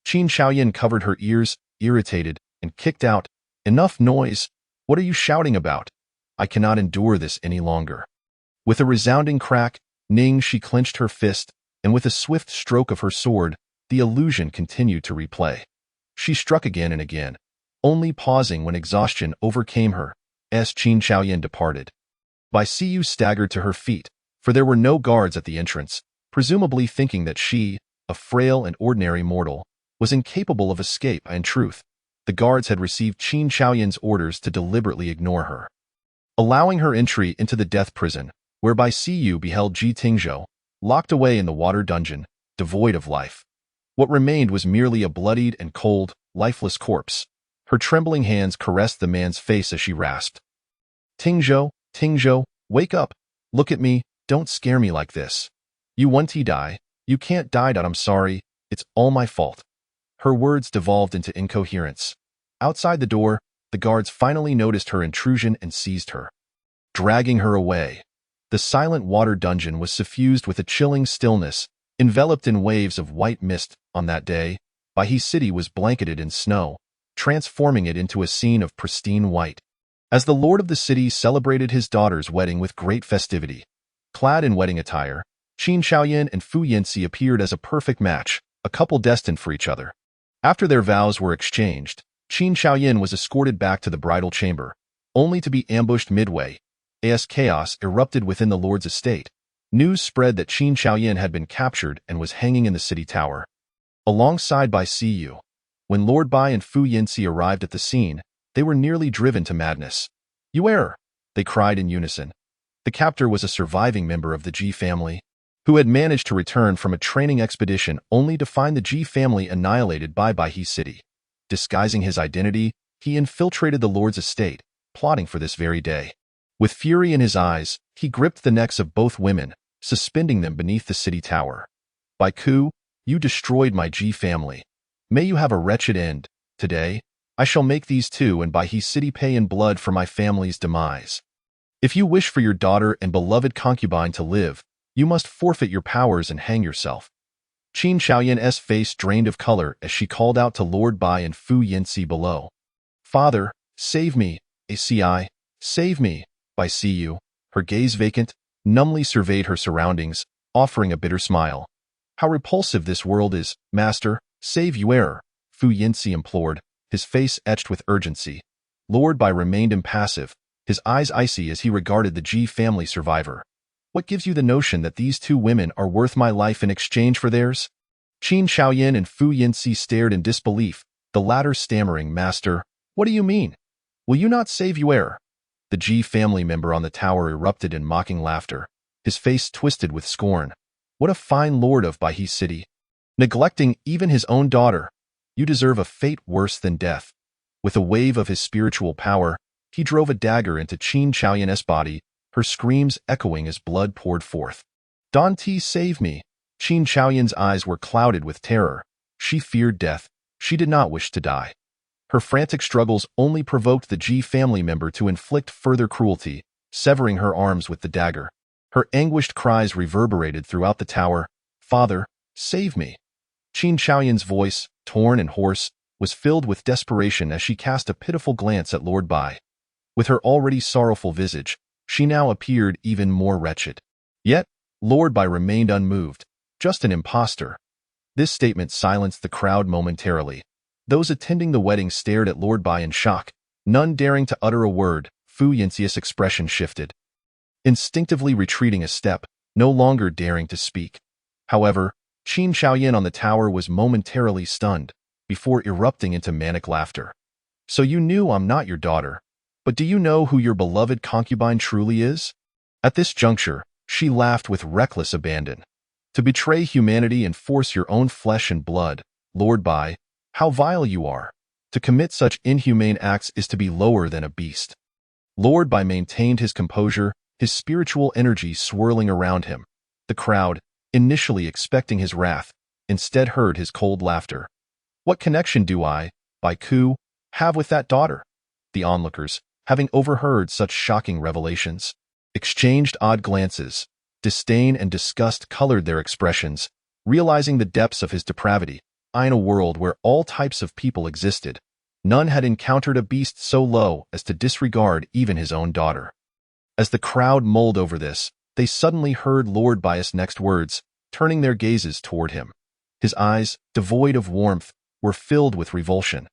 Qin Chaoyan covered her ears, irritated, and kicked out, "Enough noise! What are you shouting about? I cannot endure this any longer." With a resounding crack, she clenched her fist, and with a swift stroke of her sword, the illusion continued to replay. She struck again and again, only pausing when exhaustion overcame her, as Qin Chaoyan departed. Bai Siyu staggered to her feet, for there were no guards at the entrance, presumably thinking that she, a frail and ordinary mortal, was incapable of escape. In truth, the guards had received Qin Chaoyan's orders to deliberately ignore her. Allowing her entry into the death prison, where Bai Siyu beheld Ji Tingzhou, locked away in the water dungeon, devoid of life. What remained was merely a bloodied and cold, lifeless corpse. Her trembling hands caressed the man's face as she rasped, "Tingzhou, Tingzhou, wake up! Look at me, don't scare me like this. You want to die, you can't die. I'm sorry, it's all my fault." Her words devolved into incoherence. Outside the door, the guards finally noticed her intrusion and seized her, dragging her away. The silent water dungeon was suffused with a chilling stillness, enveloped in waves of white mist. On that day, Baihe City was blanketed in snow, transforming it into a scene of pristine white. As the lord of the city celebrated his daughter's wedding with great festivity, clad in wedding attire, Qin Chaoyan and Fu Yanci appeared as a perfect match, a couple destined for each other. After their vows were exchanged, Qin Chaoyan was escorted back to the bridal chamber, only to be ambushed midway. As chaos erupted within the lord's estate, news spread that Qin Chaoyan had been captured and was hanging in the city tower. Alongside Bai Siyu, when Lord Bai and Fu Yanci arrived at the scene, they were nearly driven to madness. "You err!" they cried in unison. The captor was a surviving member of the Ji family, who had managed to return from a training expedition only to find the Ji family annihilated by Baihe City. Disguising his identity, he infiltrated the lord's estate, plotting for this very day. With fury in his eyes, he gripped the necks of both women, suspending them beneath the city tower. "Bai Ku, you destroyed my Ji family. May you have a wretched end. Today, I shall make these two and Baihe City pay in blood for my family's demise. If you wish for your daughter and beloved concubine to live, you must forfeit your powers and hang yourself." Qin Chaoyan's face drained of color as she called out to Lord Bai and Fu Yanci below. "Father, save me, ACI, save me." Bai Siyu, her gaze vacant, numbly surveyed her surroundings, offering a bitter smile. "How repulsive this world is, master, save Yuer," Fu Yanci implored, his face etched with urgency. Lord Bai remained impassive, his eyes icy as he regarded the Ji family survivor. "What gives you the notion that these two women are worth my life in exchange for theirs?" Qin Chaoyan and Fu Yanci stared in disbelief, the latter stammering, "Master, what do you mean? Will you not save Yuer?" The Ji family member on the tower erupted in mocking laughter, his face twisted with scorn. "What a fine lord of Baihe City! Neglecting even his own daughter! You deserve a fate worse than death." With a wave of his spiritual power, he drove a dagger into Qin Chaoyan's body, her screams echoing as blood poured forth. "Don T, save me! Qin Chaoyan's eyes were clouded with terror. She feared death. She did not wish to die. Her frantic struggles only provoked the Ji family member to inflict further cruelty, severing her arms with the dagger. Her anguished cries reverberated throughout the tower. "Father, save me!" Qin Chaoyan's voice, torn and hoarse, was filled with desperation as she cast a pitiful glance at Lord Bai. With her already sorrowful visage, she now appeared even more wretched. Yet, Lord Bai remained unmoved, just an impostor. This statement silenced the crowd momentarily. Those attending the wedding stared at Lord Bai in shock, none daring to utter a word. Fu Yanxi's expression shifted. Instinctively retreating a step, no longer daring to speak. However, Qin Chaoyan on the tower was momentarily stunned, before erupting into manic laughter. "So you knew I'm not your daughter, but do you know who your beloved concubine truly is?" At this juncture, she laughed with reckless abandon. "To betray humanity and force your own flesh and blood, Lord Bai, how vile you are. To commit such inhumane acts is to be lower than a beast." Lord Bai maintained his composure, his spiritual energy swirling around him. The crowd, initially expecting his wrath, instead heard his cold laughter. "What connection do I, Bai Ku, have with that daughter?" The onlookers, having overheard such shocking revelations, exchanged odd glances. Disdain and disgust colored their expressions, realizing the depths of his depravity. In a world where all types of people existed, none had encountered a beast so low as to disregard even his own daughter. As the crowd mulled over this, they suddenly heard Lord Bai's next words, turning their gazes toward him. His eyes, devoid of warmth, were filled with revulsion.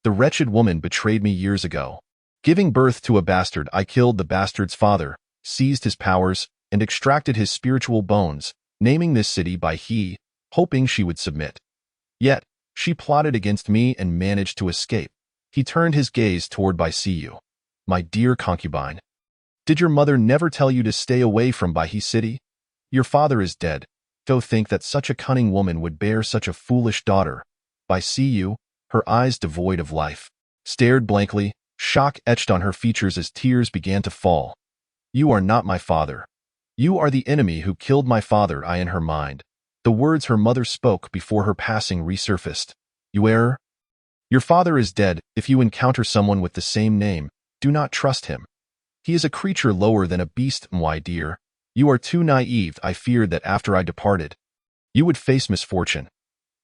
"The wretched woman betrayed me years ago. Giving birth to a bastard, I killed the bastard's father, seized his powers, and extracted his spiritual bones, naming this city by he, hoping she would submit. Yet, she plotted against me and managed to escape." He turned his gaze toward Bai Siyu. "My dear concubine, did your mother never tell you to stay away from Baihe City? Your father is dead. Go think that such a cunning woman would bear such a foolish daughter." Bai Siyu, her eyes devoid of life, stared blankly, shock etched on her features as tears began to fall. "You are not my father. You are the enemy who killed my father." In her mind, the words her mother spoke before her passing resurfaced. "You err. Your father is dead. If you encounter someone with the same name, do not trust him. He is a creature lower than a beast. My dear, you are too naive. I feared that after I departed, you would face misfortune.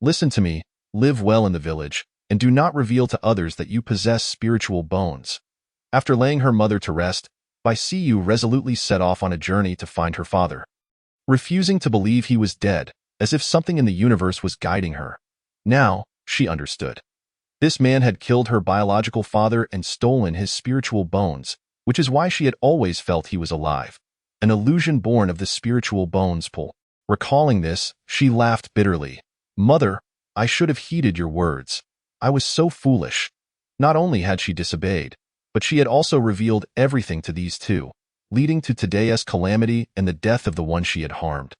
Listen to me, live well in the village, and do not reveal to others that you possess spiritual bones." After laying her mother to rest, Bai Siyu resolutely set off on a journey to find her father, refusing to believe he was dead, as if something in the universe was guiding her. Now, she understood. This man had killed her biological father and stolen his spiritual bones, which is why she had always felt he was alive. An illusion born of the spiritual bones pull. Recalling this, she laughed bitterly. "Mother, I should have heeded your words. I was so foolish." Not only had she disobeyed, but she had also revealed everything to these two, leading to today's calamity and the death of the one she had harmed.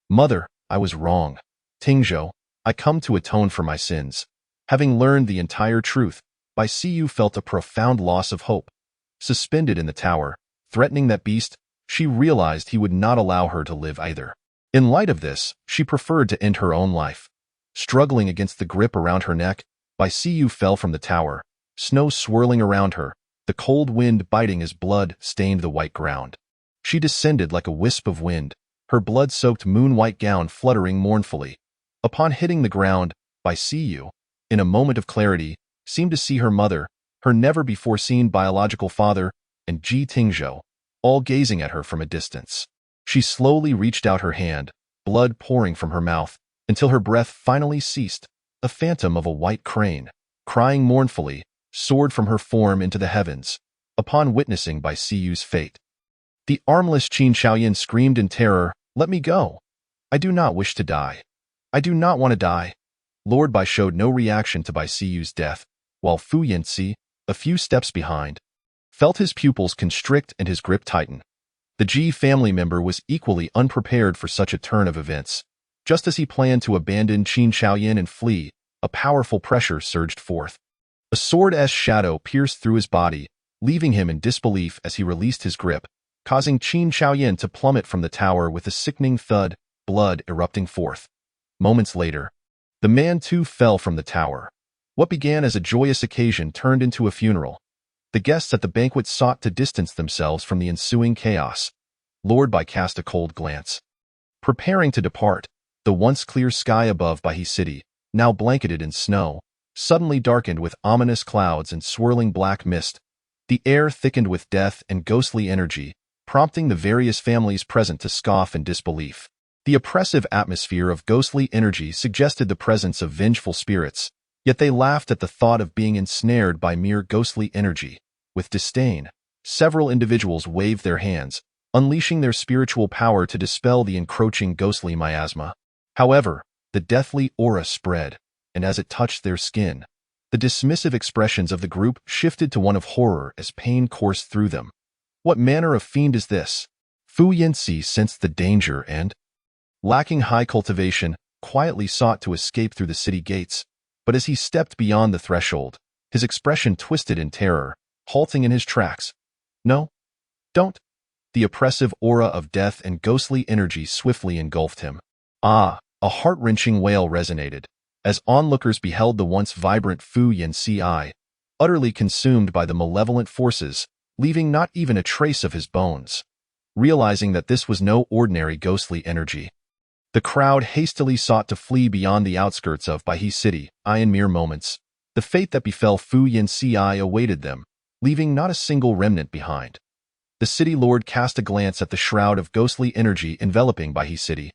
"Mother, I was wrong. Tingzhou, I come to atone for my sins." Having learned the entire truth, Bai Siyu felt a profound loss of hope. Suspended in the tower, threatening that beast, she realized he would not allow her to live either. In light of this, she preferred to end her own life. Struggling against the grip around her neck, Bai Siyu fell from the tower, snow swirling around her, the cold wind biting as blood stained the white ground. She descended like a wisp of wind, her blood-soaked moon-white gown fluttering mournfully. Upon hitting the ground, Bai Siyu, in a moment of clarity, seemed to see her mother, her never-before-seen biological father, and Ji Tingzhou, all gazing at her from a distance. She slowly reached out her hand, blood pouring from her mouth, until her breath finally ceased. A phantom of a white crane, crying mournfully, soared from her form into the heavens, upon witnessing Bai Siyu's fate. The armless Qin Chaoyan screamed in terror, "Let me go! I do not wish to die. I do not want to die." Lord Bai showed no reaction to Bai Siyu's death, while Fu Yanxi, a few steps behind, felt his pupils constrict and his grip tighten. The Ji family member was equally unprepared for such a turn of events. Just as he planned to abandon Qin Chaoyan and flee, a powerful pressure surged forth. A sword-esque shadow pierced through his body, leaving him in disbelief as he released his grip, causing Qin Chaoyan to plummet from the tower with a sickening thud. blood erupting forth. Moments later, the man too fell from the tower. What began as a joyous occasion turned into a funeral. The guests at the banquet sought to distance themselves from the ensuing chaos. Lord Bai cast a cold glance. Preparing to depart, the once clear sky above Bai City, now blanketed in snow, suddenly darkened with ominous clouds and swirling black mist. The air thickened with death and ghostly energy, prompting the various families present to scoff in disbelief. The oppressive atmosphere of ghostly energy suggested the presence of vengeful spirits, yet they laughed at the thought of being ensnared by mere ghostly energy. With disdain, several individuals waved their hands, unleashing their spiritual power to dispel the encroaching ghostly miasma. However, the deathly aura spread, and as it touched their skin, the dismissive expressions of the group shifted to one of horror as pain coursed through them. What manner of fiend is this? Fu Yanxi sensed the danger and, lacking high cultivation, quietly sought to escape through the city gates, but as he stepped beyond the threshold, his expression twisted in terror, halting in his tracks. No, don't. The oppressive aura of death and ghostly energy swiftly engulfed him. Ah, a heart-wrenching wail resonated, as onlookers beheld the once vibrant Fu Yanxi, utterly consumed by the malevolent forces, leaving not even a trace of his bones. Realizing that this was no ordinary ghostly energy, the crowd hastily sought to flee beyond the outskirts of Bai City. In mere moments, the fate that befell Fu Yanxi awaited them, leaving not a single remnant behind. The city lord cast a glance at the shroud of ghostly energy enveloping Bai City,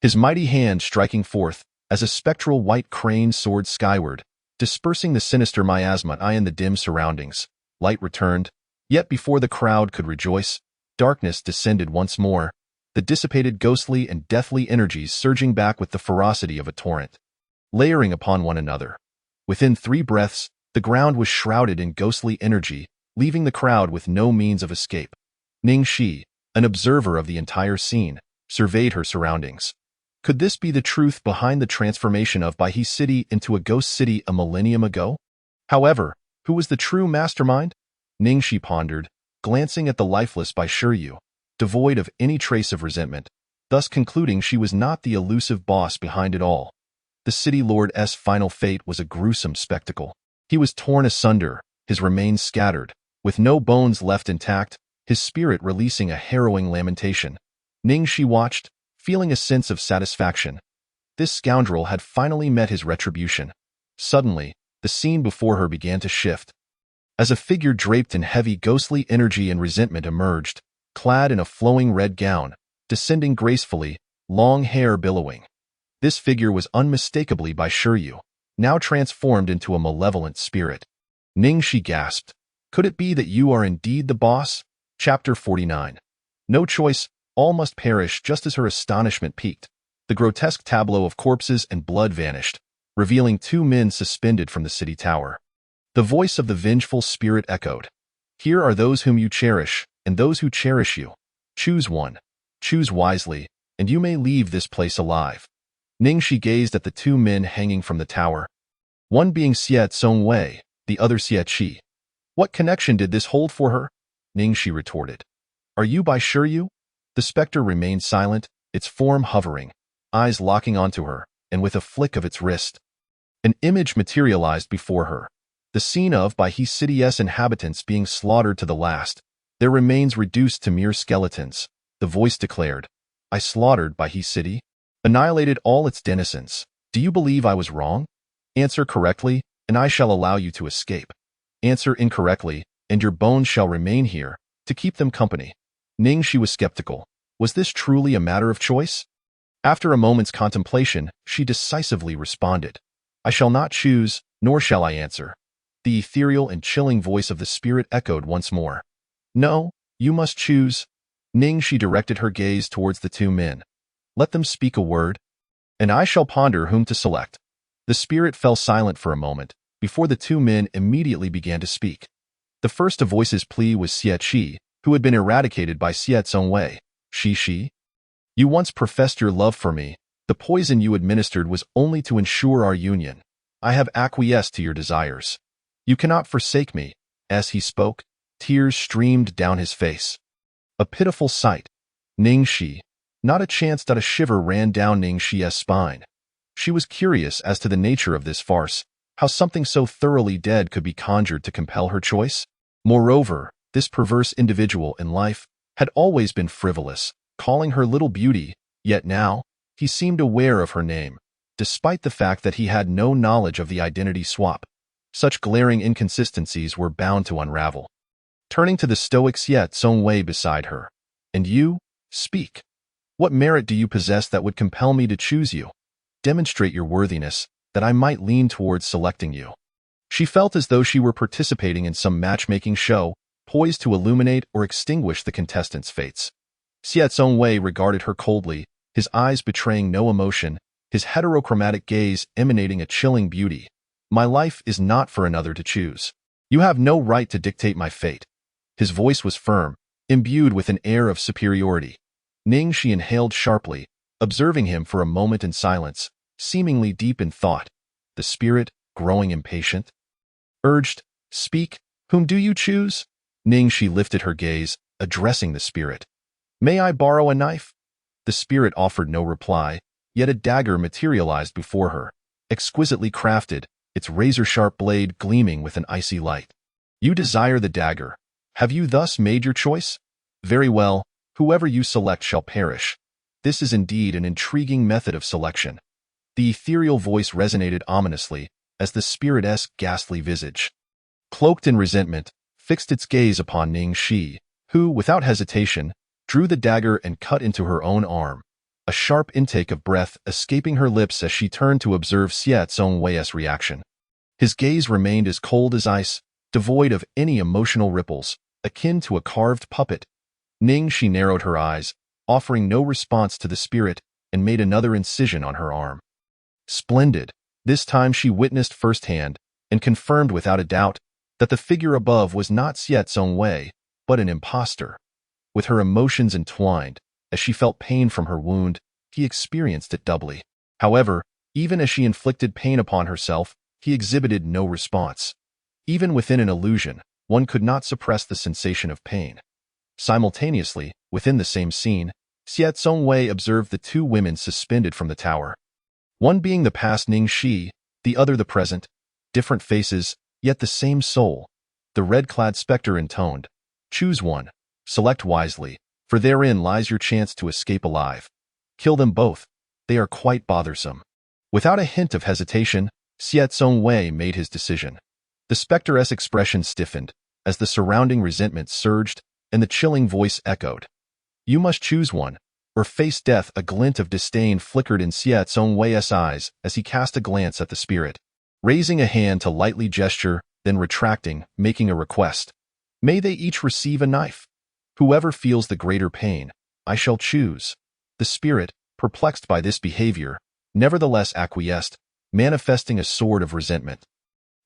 his mighty hand striking forth as a spectral white crane soared skyward, dispersing the sinister miasma in the dim surroundings. Light returned, yet before the crowd could rejoice, darkness descended once more, the dissipated ghostly and deathly energies surging back with the ferocity of a torrent, layering upon one another. Within 3 breaths, the ground was shrouded in ghostly energy, leaving the crowd with no means of escape. Ning Shi, an observer of the entire scene, surveyed her surroundings. Could this be the truth behind the transformation of Bai City into a ghost city a millennium ago? However, who was the true mastermind? Ning Shi pondered, glancing at the lifeless Bai Shiyu, devoid of any trace of resentment, thus concluding she was not the elusive boss behind it all. The city lord's final fate was a gruesome spectacle. He was torn asunder, his remains scattered, with no bones left intact, his spirit releasing a harrowing lamentation. Ning Shi watched, feeling a sense of satisfaction. This scoundrel had finally met his retribution. Suddenly, the scene before her began to shift. As a figure draped in heavy ghostly energy and resentment emerged, clad in a flowing red gown, descending gracefully, long hair billowing. This figure was unmistakably Bai Shiyu, now transformed into a malevolent spirit. Ning Shi gasped. Could it be that you are indeed the boss? Chapter 49. No choice, all must perish. Just as her astonishment peaked, the grotesque tableau of corpses and blood vanished, revealing 2 men suspended from the city tower. The voice of the vengeful spirit echoed. Here are those whom you cherish, and those who cherish you. Choose one. Choose wisely, and you may leave this place alive. Ning Shi gazed at the 2 men hanging from the tower, one being Xie Tsongwei, the other Xie Qi. What connection did this hold for her? Ning Shi retorted. Are you Bai Shiyu? The specter remained silent, its form hovering, eyes locking onto her, and with a flick of its wrist, an image materialized before her. The scene of Bai City's inhabitants being slaughtered to the last, their remains reduced to mere skeletons. The voice declared, I slaughtered Bai City, annihilated all its denizens. Do you believe I was wrong? Answer correctly, and I shall allow you to escape. Answer incorrectly, and your bones shall remain here, to keep them company. Ning Shi was skeptical. Was this truly a matter of choice? After a moment's contemplation, she decisively responded, I shall not choose, nor shall I answer. The ethereal and chilling voice of the spirit echoed once more. No, you must choose. Ning Shi directed her gaze towards the 2 men. Let them speak a word, and I shall ponder whom to select. The spirit fell silent for a moment, before the 2 men immediately began to speak. The first to voice his plea was Xie Qi, who had been eradicated by Xie Tsongwei. Shi, you once professed your love for me. The poison you administered was only to ensure our union. I have acquiesced to your desires. You cannot forsake me. As he spoke, tears streamed down his face. A pitiful sight. Ning Shi, Not a chance. A shiver ran down Ning Xi's spine. She was curious as to the nature of this farce, how something so thoroughly dead could be conjured to compel her choice. Moreover, this perverse individual in life had always been frivolous, calling her little beauty, yet now, he seemed aware of her name, despite the fact that he had no knowledge of the identity swap. Such glaring inconsistencies were bound to unravel. Turning to the stoic Xiet Songwei beside her. And you? Speak. What merit do you possess that would compel me to choose you? Demonstrate your worthiness, that I might lean towards selecting you. She felt as though she were participating in some matchmaking show, poised to illuminate or extinguish the contestants' fates. Xiet Songwei regarded her coldly, his eyes betraying no emotion, his heterochromatic gaze emanating a chilling beauty. My life is not for another to choose. You have no right to dictate my fate. His voice was firm, imbued with an air of superiority. Ning Xi inhaled sharply, observing him for a moment in silence, seemingly deep in thought. The spirit, growing impatient, urged, "Speak, whom do you choose?" Ning Xi lifted her gaze, addressing the spirit. "May I borrow a knife?" The spirit offered no reply, yet a dagger materialized before her, exquisitely crafted, its razor-sharp blade gleaming with an icy light. "You desire the dagger. Have you thus made your choice? Very well, whoever you select shall perish. This is indeed an intriguing method of selection." The ethereal voice resonated ominously as the spirit's ghastly visage, cloaked in resentment, fixed its gaze upon Ning Xi, who, without hesitation, drew the dagger and cut into her own arm. A sharp intake of breath escaping her lips as she turned to observe Xiet Songwei's reaction. His gaze remained as cold as ice, devoid of any emotional ripples, akin to a carved puppet. Ning Xi narrowed her eyes, offering no response to the spirit, and made another incision on her arm. Splendid. This time she witnessed firsthand, and confirmed without a doubt, that the figure above was not Xiet Songwei, but an impostor. With her emotions entwined, as she felt pain from her wound, he experienced it doubly. However, even as she inflicted pain upon herself, he exhibited no response. Even within an illusion, one could not suppress the sensation of pain. Simultaneously, within the same scene, Xiet Songwei observed the two women suspended from the tower. One being the past Ning Xi, the other the present. Different faces, yet the same soul. The red-clad spectre intoned, "Choose one. Select wisely, for therein lies your chance to escape alive. Kill them both. They are quite bothersome." Without a hint of hesitation, Xiet Songwei made his decision. The spectre's expression stiffened, as the surrounding resentment surged, and the chilling voice echoed, "You must choose one, or face death." A glint of disdain flickered in Xiet Songwei's eyes as he cast a glance at the spirit, raising a hand to lightly gesture, then retracting, making a request. "May they each receive a knife. Whoever feels the greater pain, I shall choose." The spirit, perplexed by this behavior, nevertheless acquiesced, manifesting a sword of resentment.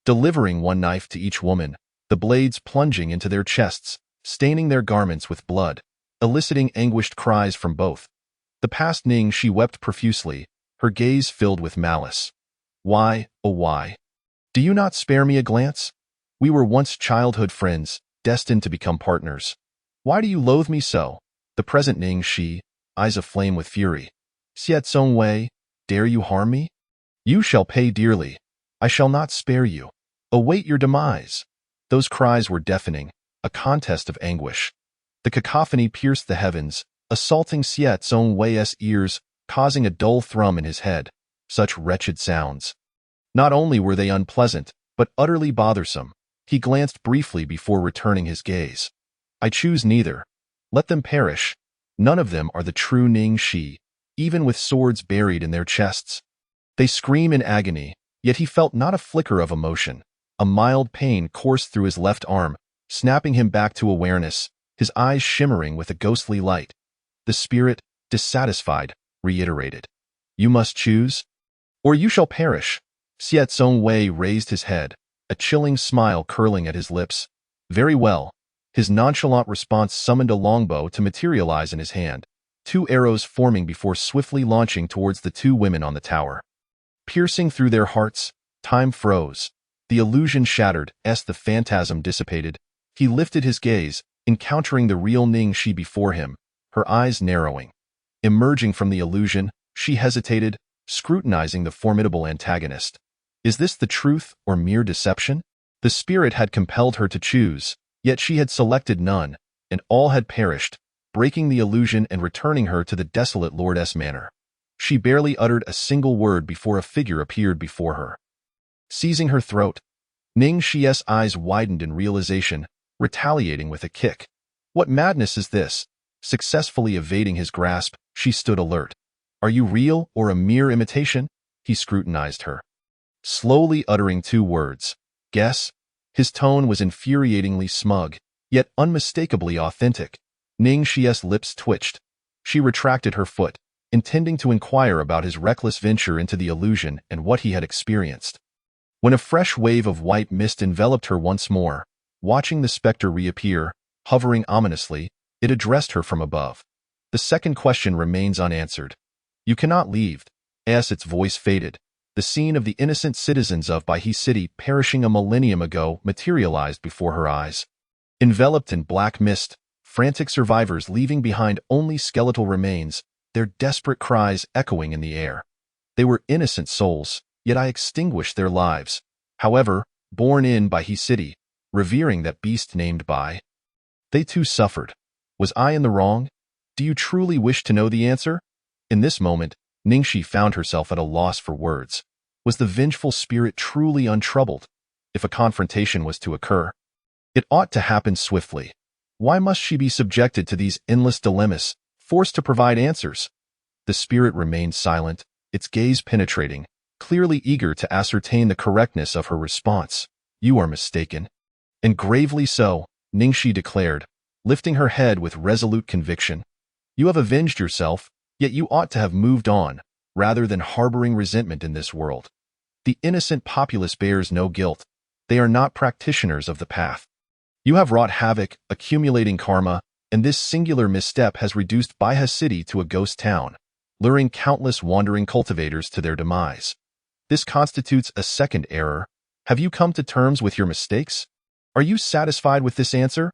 Delivering one knife to each woman, the blades plunging into their chests, staining their garments with blood, eliciting anguished cries from both. The past Ning Xi wept profusely, her gaze filled with malice. "Why, oh why? Do you not spare me a glance? We were once childhood friends, destined to become partners. Why do you loathe me so?" The present Ning Xi, eyes aflame with fury. "Xiet Songwei, dare you harm me? You shall pay dearly. I shall not spare you. Await your demise." Those cries were deafening, a contest of anguish. The cacophony pierced the heavens, assaulting Xiet Songwei's ears, causing a dull thrum in his head. Such wretched sounds. Not only were they unpleasant, but utterly bothersome. He glanced briefly before returning his gaze. "I choose neither. Let them perish. None of them are the true Ning Xi, even with swords buried in their chests. They scream in agony, yet he felt not a flicker of emotion. A mild pain coursed through his left arm, snapping him back to awareness, his eyes shimmering with a ghostly light. The spirit, dissatisfied, reiterated, "You must choose, or you shall perish." Xiet Songwei raised his head, a chilling smile curling at his lips. "Very well." His nonchalant response summoned a longbow to materialize in his hand, two arrows forming before swiftly launching towards the two women on the tower. Piercing through their hearts, time froze. The illusion shattered as the phantasm dissipated. He lifted his gaze, encountering the real Ning Xi before him, her eyes narrowing. Emerging from the illusion, she hesitated, scrutinizing the formidable antagonist. Is this the truth or mere deception? The spirit had compelled her to choose, yet she had selected none, and all had perished, breaking the illusion and returning her to the desolate Lordess manor. She barely uttered a single word before a figure appeared before her. Seizing her throat, Ning Xi's eyes widened in realization, retaliating with a kick. What madness is this? Successfully evading his grasp, she stood alert. Are you real or a mere imitation? He scrutinized her. Slowly uttering 2 words. Guess? His tone was infuriatingly smug, yet unmistakably authentic. Ning Xi's lips twitched. She retracted her foot, intending to inquire about his reckless venture into the illusion and what he had experienced. When a fresh wave of white mist enveloped her once more, watching the specter reappear, hovering ominously, it addressed her from above. The second question remains unanswered. You cannot leave. As its voice faded, the scene of the innocent citizens of Baihe City perishing a millennium ago materialized before her eyes. Enveloped in black mist, frantic survivors leaving behind only skeletal remains, their desperate cries echoing in the air. They were innocent souls, yet I extinguished their lives. However, born in Baihe City, revering that beast named Bai, they too suffered. Was I in the wrong? Do you truly wish to know the answer? In this moment, Ningxi found herself at a loss for words. Was the vengeful spirit truly untroubled? If a confrontation was to occur, it ought to happen swiftly. Why must she be subjected to these endless dilemmas, forced to provide answers? The spirit remained silent, its gaze penetrating, clearly eager to ascertain the correctness of her response. You are mistaken. And gravely so, Ningxi declared, lifting her head with resolute conviction. You have avenged yourself, yet you ought to have moved on, rather than harboring resentment in this world. The innocent populace bears no guilt. They are not practitioners of the path. You have wrought havoc, accumulating karma, and this singular misstep has reduced Baihe City to a ghost town, luring countless wandering cultivators to their demise. This constitutes a second error. Have you come to terms with your mistakes? Are you satisfied with this answer?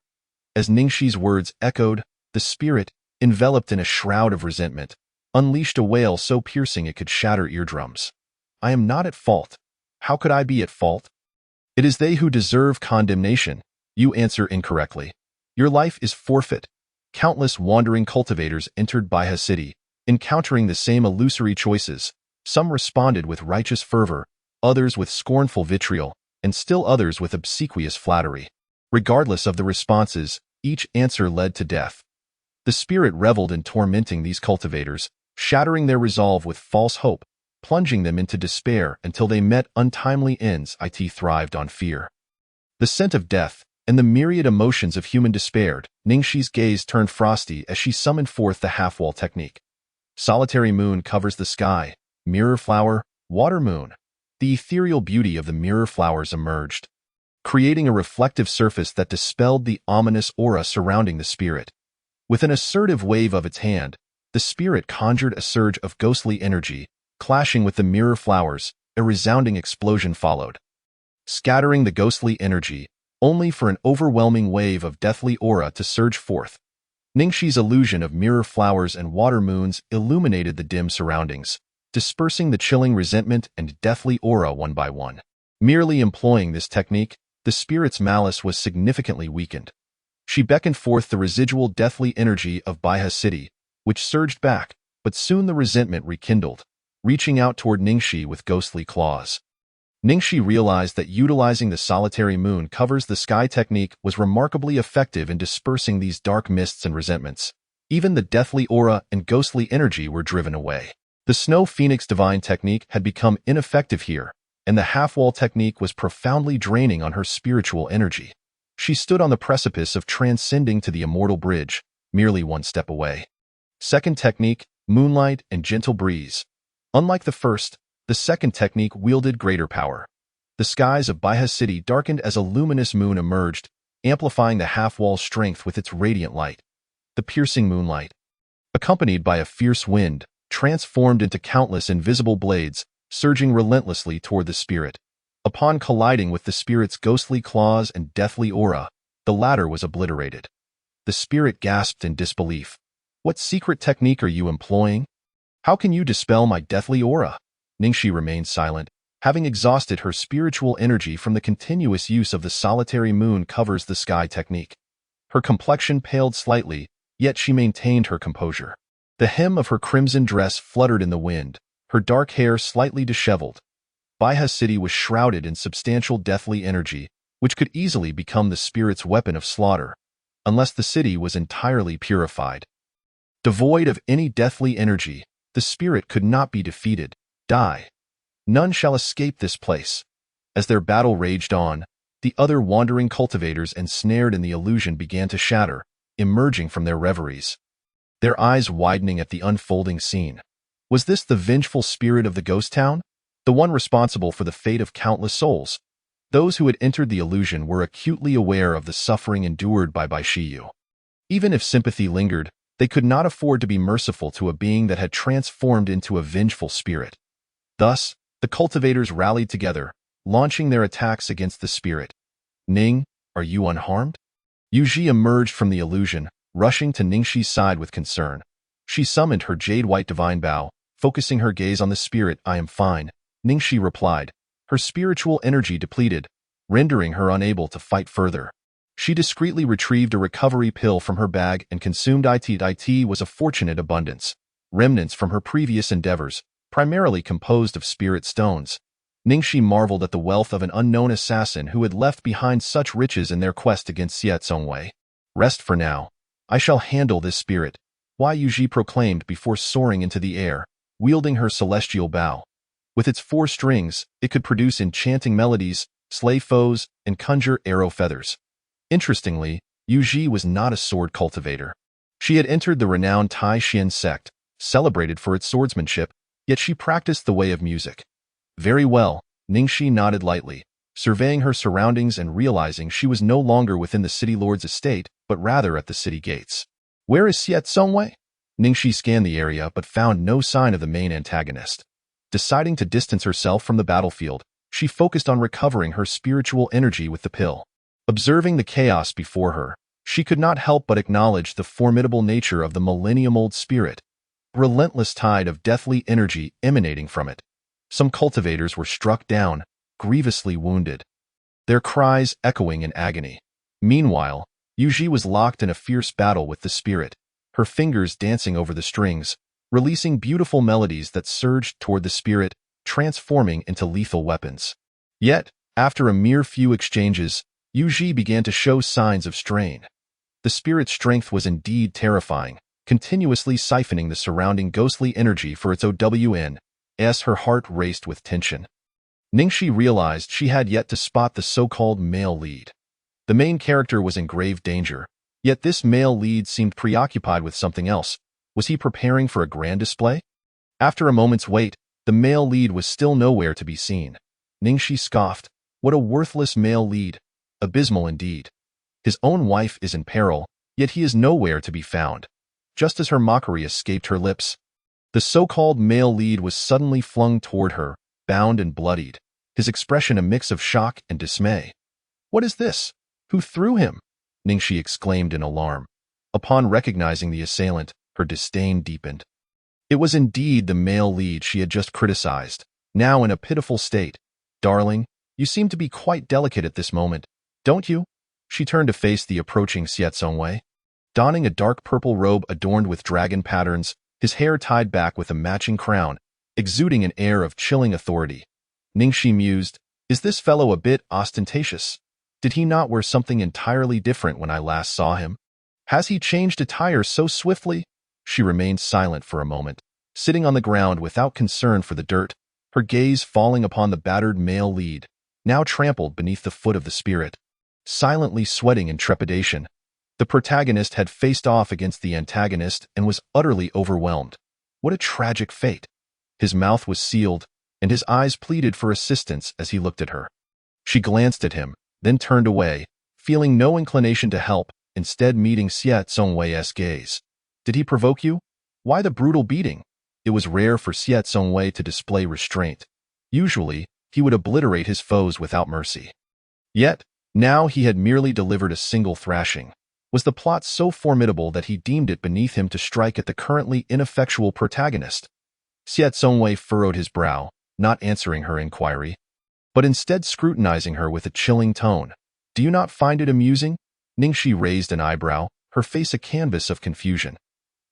As Ningxi's words echoed, the spirit, enveloped in a shroud of resentment, unleashed a wail so piercing it could shatter eardrums. I am not at fault. How could I be at fault? It is they who deserve condemnation. You answer incorrectly. Your life is forfeit. Countless wandering cultivators entered Baihe City, encountering the same illusory choices. Some responded with righteous fervor, others with scornful vitriol, and still others with obsequious flattery. Regardless of the responses, each answer led to death. The spirit reveled in tormenting these cultivators, shattering their resolve with false hope, plunging them into despair until they met untimely ends. It thrived on fear. The scent of death, and the myriad emotions of human despair, Ningxi's gaze turned frosty as she summoned forth the half-wall technique. Solitary moon covers the sky, mirror flower, water moon. The ethereal beauty of the mirror flowers emerged, creating a reflective surface that dispelled the ominous aura surrounding the spirit. With an assertive wave of its hand, the spirit conjured a surge of ghostly energy, clashing with the mirror flowers. A resounding explosion followed, scattering the ghostly energy, only for an overwhelming wave of deathly aura to surge forth. Ningxi's illusion of mirror flowers and water moons illuminated the dim surroundings, dispersing the chilling resentment and deathly aura one by one. Merely employing this technique, the spirit's malice was significantly weakened. She beckoned forth the residual deathly energy of Baihe City, which surged back, but soon the resentment rekindled, reaching out toward Ningxi with ghostly claws. Ningxi realized that utilizing the solitary moon covers the sky technique was remarkably effective in dispersing these dark mists and resentments. Even the deathly aura and ghostly energy were driven away. The Snow Phoenix Divine technique had become ineffective here, and the half-wall technique was profoundly draining on her spiritual energy. She stood on the precipice of transcending to the immortal bridge, merely one step away. Second technique, Moonlight and Gentle Breeze. Unlike the first, the second technique wielded greater power. The skies of Baihe City darkened as a luminous moon emerged, amplifying the half-wall's strength with its radiant light. The piercing moonlight, accompanied by a fierce wind, transformed into countless invisible blades, surging relentlessly toward the spirit. Upon colliding with the spirit's ghostly claws and deathly aura, the latter was obliterated. The spirit gasped in disbelief. What secret technique are you employing? How can you dispel my deathly aura? Ningxi remained silent, having exhausted her spiritual energy from the continuous use of the solitary moon covers the sky technique. Her complexion paled slightly, yet she maintained her composure. The hem of her crimson dress fluttered in the wind, her dark hair slightly disheveled. Baiha City was shrouded in substantial deathly energy, which could easily become the spirit's weapon of slaughter, unless the city was entirely purified. Devoid of any deathly energy, the spirit could not be defeated. Die. None shall escape this place. As their battle raged on, the other wandering cultivators ensnared in the illusion began to shatter, emerging from their reveries. Their eyes widening at the unfolding scene. Was this the vengeful spirit of the ghost town? The one responsible for the fate of countless souls? Those who had entered the illusion were acutely aware of the suffering endured by Baishiyu. Even if sympathy lingered, they could not afford to be merciful to a being that had transformed into a vengeful spirit. Thus, the cultivators rallied together, launching their attacks against the spirit. Ning, are you unharmed? Yuji emerged from the illusion, rushing to Ningxi's side with concern. She summoned her jade-white divine bow, focusing her gaze on the spirit. I am fine, Ningxi replied, her spiritual energy depleted, rendering her unable to fight further. She discreetly retrieved a recovery pill from her bag and consumed it. It was a fortunate abundance, remnants from her previous endeavors, primarily composed of spirit stones. Ningxi marveled at the wealth of an unknown assassin who had left behind such riches in their quest against Xie Zongwei. Rest for now. I shall handle this spirit, Yuji proclaimed before soaring into the air, wielding her celestial bow. With its 4 strings, it could produce enchanting melodies, slay foes, and conjure arrow feathers. Interestingly, Yuji was not a sword cultivator. She had entered the renowned Tai Xian sect, celebrated for its swordsmanship, yet she practiced the way of music. Very well, Ningxi nodded lightly, surveying her surroundings and realizing she was no longer within the city lord's estate, but rather at the city gates. Where is Xie Zongwei? Ningxi scanned the area but found no sign of the main antagonist. Deciding to distance herself from the battlefield, she focused on recovering her spiritual energy with the pill. Observing the chaos before her, she could not help but acknowledge the formidable nature of the millennium-old spirit, a relentless tide of deathly energy emanating from it. Some cultivators were struck down, grievously wounded, their cries echoing in agony. Meanwhile, Yuji was locked in a fierce battle with the spirit, her fingers dancing over the strings, releasing beautiful melodies that surged toward the spirit, transforming into lethal weapons. Yet, after a mere few exchanges, Yuji began to show signs of strain. The spirit's strength was indeed terrifying, continuously siphoning the surrounding ghostly energy for its OWN. As her heart raced with tension. Ningxi realized she had yet to spot the so-called male lead. The main character was in grave danger, yet this male lead seemed preoccupied with something else. Was he preparing for a grand display? After a moment's wait, the male lead was still nowhere to be seen. Ningxi scoffed. What a worthless male lead. Abysmal indeed. His own wife is in peril, yet he is nowhere to be found. Just as her mockery escaped her lips, the so-called male lead was suddenly flung toward her, bound and bloodied, his expression a mix of shock and dismay. What is this? Who threw him? Ningxi exclaimed in alarm. Upon recognizing the assailant, her disdain deepened. It was indeed the male lead she had just criticized, now in a pitiful state. Darling, you seem to be quite delicate at this moment, don't you? She turned to face the approaching Xie Zongwei. Donning a dark purple robe adorned with dragon patterns, his hair tied back with a matching crown, exuding an air of chilling authority. Ningxi mused, is this fellow a bit ostentatious? Did he not wear something entirely different when I last saw him? Has he changed attire so swiftly? She remained silent for a moment, sitting on the ground without concern for the dirt, her gaze falling upon the battered male lead, now trampled beneath the foot of the spirit. Silently sweating in trepidation, the protagonist had faced off against the antagonist and was utterly overwhelmed. What a tragic fate. His mouth was sealed, and his eyes pleaded for assistance as he looked at her. She glanced at him, then turned away, feeling no inclination to help, instead meeting Xie Zongwei's gaze. Did he provoke you? Why the brutal beating? It was rare for Xie Zongwei to display restraint. Usually, he would obliterate his foes without mercy. Yet, now he had merely delivered a single thrashing. Was the plot so formidable that he deemed it beneath him to strike at the currently ineffectual protagonist? Xiao Zongwei furrowed his brow, not answering her inquiry, but instead scrutinizing her with a chilling tone. Do you not find it amusing? Ningxi raised an eyebrow, her face a canvas of confusion.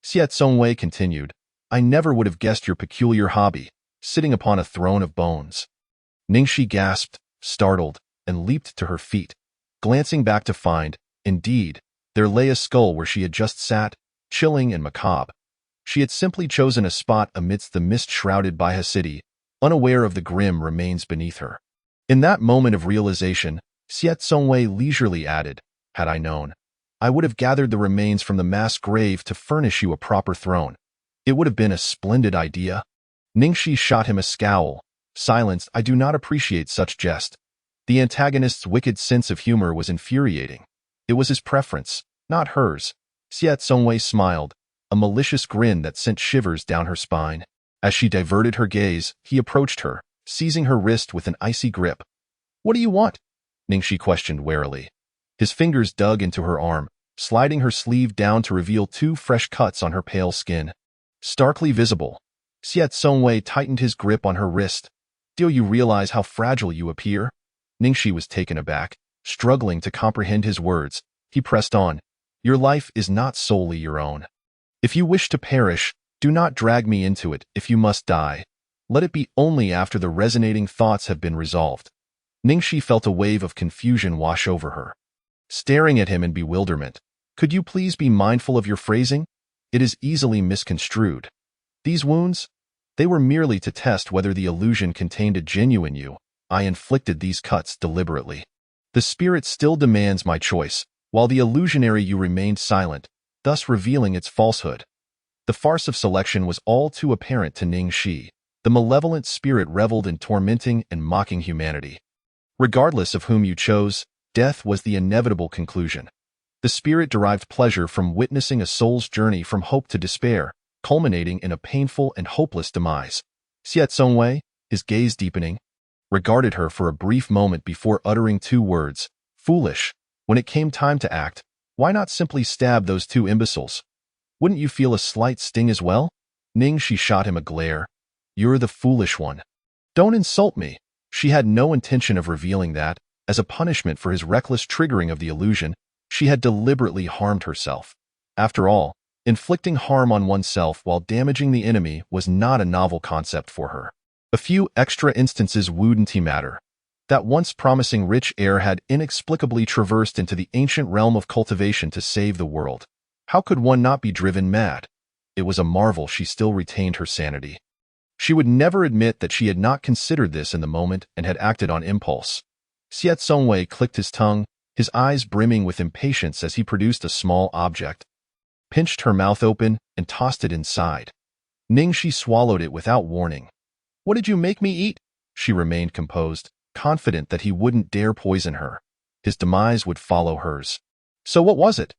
Xiao Zongwei continued, I never would have guessed your peculiar hobby, sitting upon a throne of bones. Ningxi gasped, startled, and leaped to her feet, glancing back to find, indeed, there lay a skull where she had just sat, chilling and macabre. She had simply chosen a spot amidst the mist-shrouded Baihe city, unaware of the grim remains beneath her. In that moment of realization, Xiao Zongwei leisurely added, had I known, I would have gathered the remains from the mass grave to furnish you a proper throne. It would have been a splendid idea. Ningxi shot him a scowl. Silence, I do not appreciate such jest. The antagonist's wicked sense of humor was infuriating. It was his preference, not hers. Xiao Zongwei smiled, a malicious grin that sent shivers down her spine. As she diverted her gaze, he approached her, seizing her wrist with an icy grip. What do you want? Ningxi questioned warily. His fingers dug into her arm, sliding her sleeve down to reveal 2 fresh cuts on her pale skin. Starkly visible, Xiao Zongwei tightened his grip on her wrist. Do you realize how fragile you appear? Ningxi was taken aback, struggling to comprehend his words. He pressed on. Your life is not solely your own. If you wish to perish, do not drag me into it. If you must die, let it be only after the resonating thoughts have been resolved. Ningxi felt a wave of confusion wash over her. Staring at him in bewilderment, could you please be mindful of your phrasing? It is easily misconstrued. These wounds? They were merely to test whether the illusion contained a genuine you. I inflicted these cuts deliberately. The spirit still demands my choice, while the illusionary you remained silent, thus revealing its falsehood. The farce of selection was all too apparent to Ningxi. The malevolent spirit reveled in tormenting and mocking humanity. Regardless of whom you chose, death was the inevitable conclusion. The spirit derived pleasure from witnessing a soul's journey from hope to despair, culminating in a painful and hopeless demise. Xiao Zongwei, his gaze deepening, regarded her for a brief moment before uttering 2 words, foolish. When it came time to act, why not simply stab those 2 imbeciles? Wouldn't you feel a slight sting as well? Ningxi shot him a glare. You're the foolish one. Don't insult me. She had no intention of revealing that, as a punishment for his reckless triggering of the illusion, she had deliberately harmed herself. After all, inflicting harm on oneself while damaging the enemy was not a novel concept for her. A few extra instances wouldn't matter. That once promising rich heir had inexplicably traversed into the ancient realm of cultivation to save the world. How could one not be driven mad? It was a marvel she still retained her sanity. She would never admit that she had not considered this in the moment and had acted on impulse. Xiao Zongwei clicked his tongue, his eyes brimming with impatience as he produced a small object, pinched her mouth open, and tossed it inside. Ningxi swallowed it without warning. What did you make me eat? She remained composed, confident that he wouldn't dare poison her. His demise would follow hers. So what was it?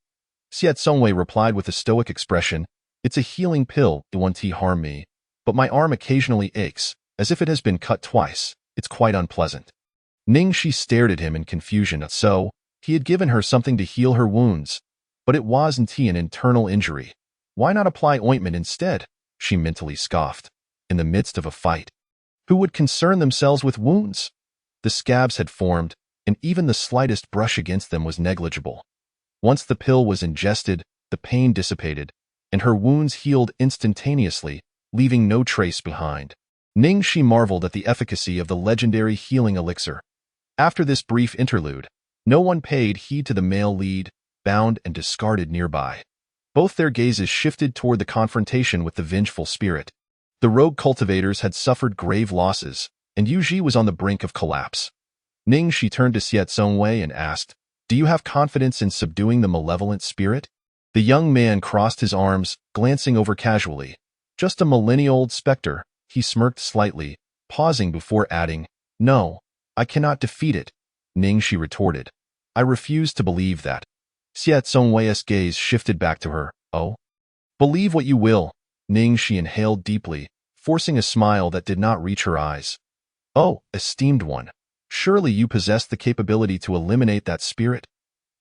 Xiao Zongwei replied with a stoic expression. It's a healing pill. It won't harm me, but my arm occasionally aches, as if it has been cut twice. It's quite unpleasant. Ningxi stared at him in confusion. So, he had given her something to heal her wounds, but it wasn't an internal injury. Why not apply ointment instead? She mentally scoffed. In the midst of a fight, who would concern themselves with wounds? The scabs had formed, and even the slightest brush against them was negligible. Once the pill was ingested, the pain dissipated, and her wounds healed instantaneously, leaving no trace behind. Ningxi marveled at the efficacy of the legendary healing elixir. After this brief interlude, no one paid heed to the male lead, bound and discarded nearby. Both their gazes shifted toward the confrontation with the vengeful spirit. The rogue cultivators had suffered grave losses, and Yu Ji was on the brink of collapse. Ningxi turned to Xiao Zongwei and asked, Do you have confidence in subduing the malevolent spirit? The young man crossed his arms, glancing over casually. Just a millennia-old specter, he smirked slightly, pausing before adding, No, I cannot defeat it. Ningxi retorted. I refuse to believe that. Xiao Zongwei's gaze shifted back to her. Oh? Believe what you will. Ningxi inhaled deeply, forcing a smile that did not reach her eyes. Oh, esteemed one. Surely you possess the capability to eliminate that spirit?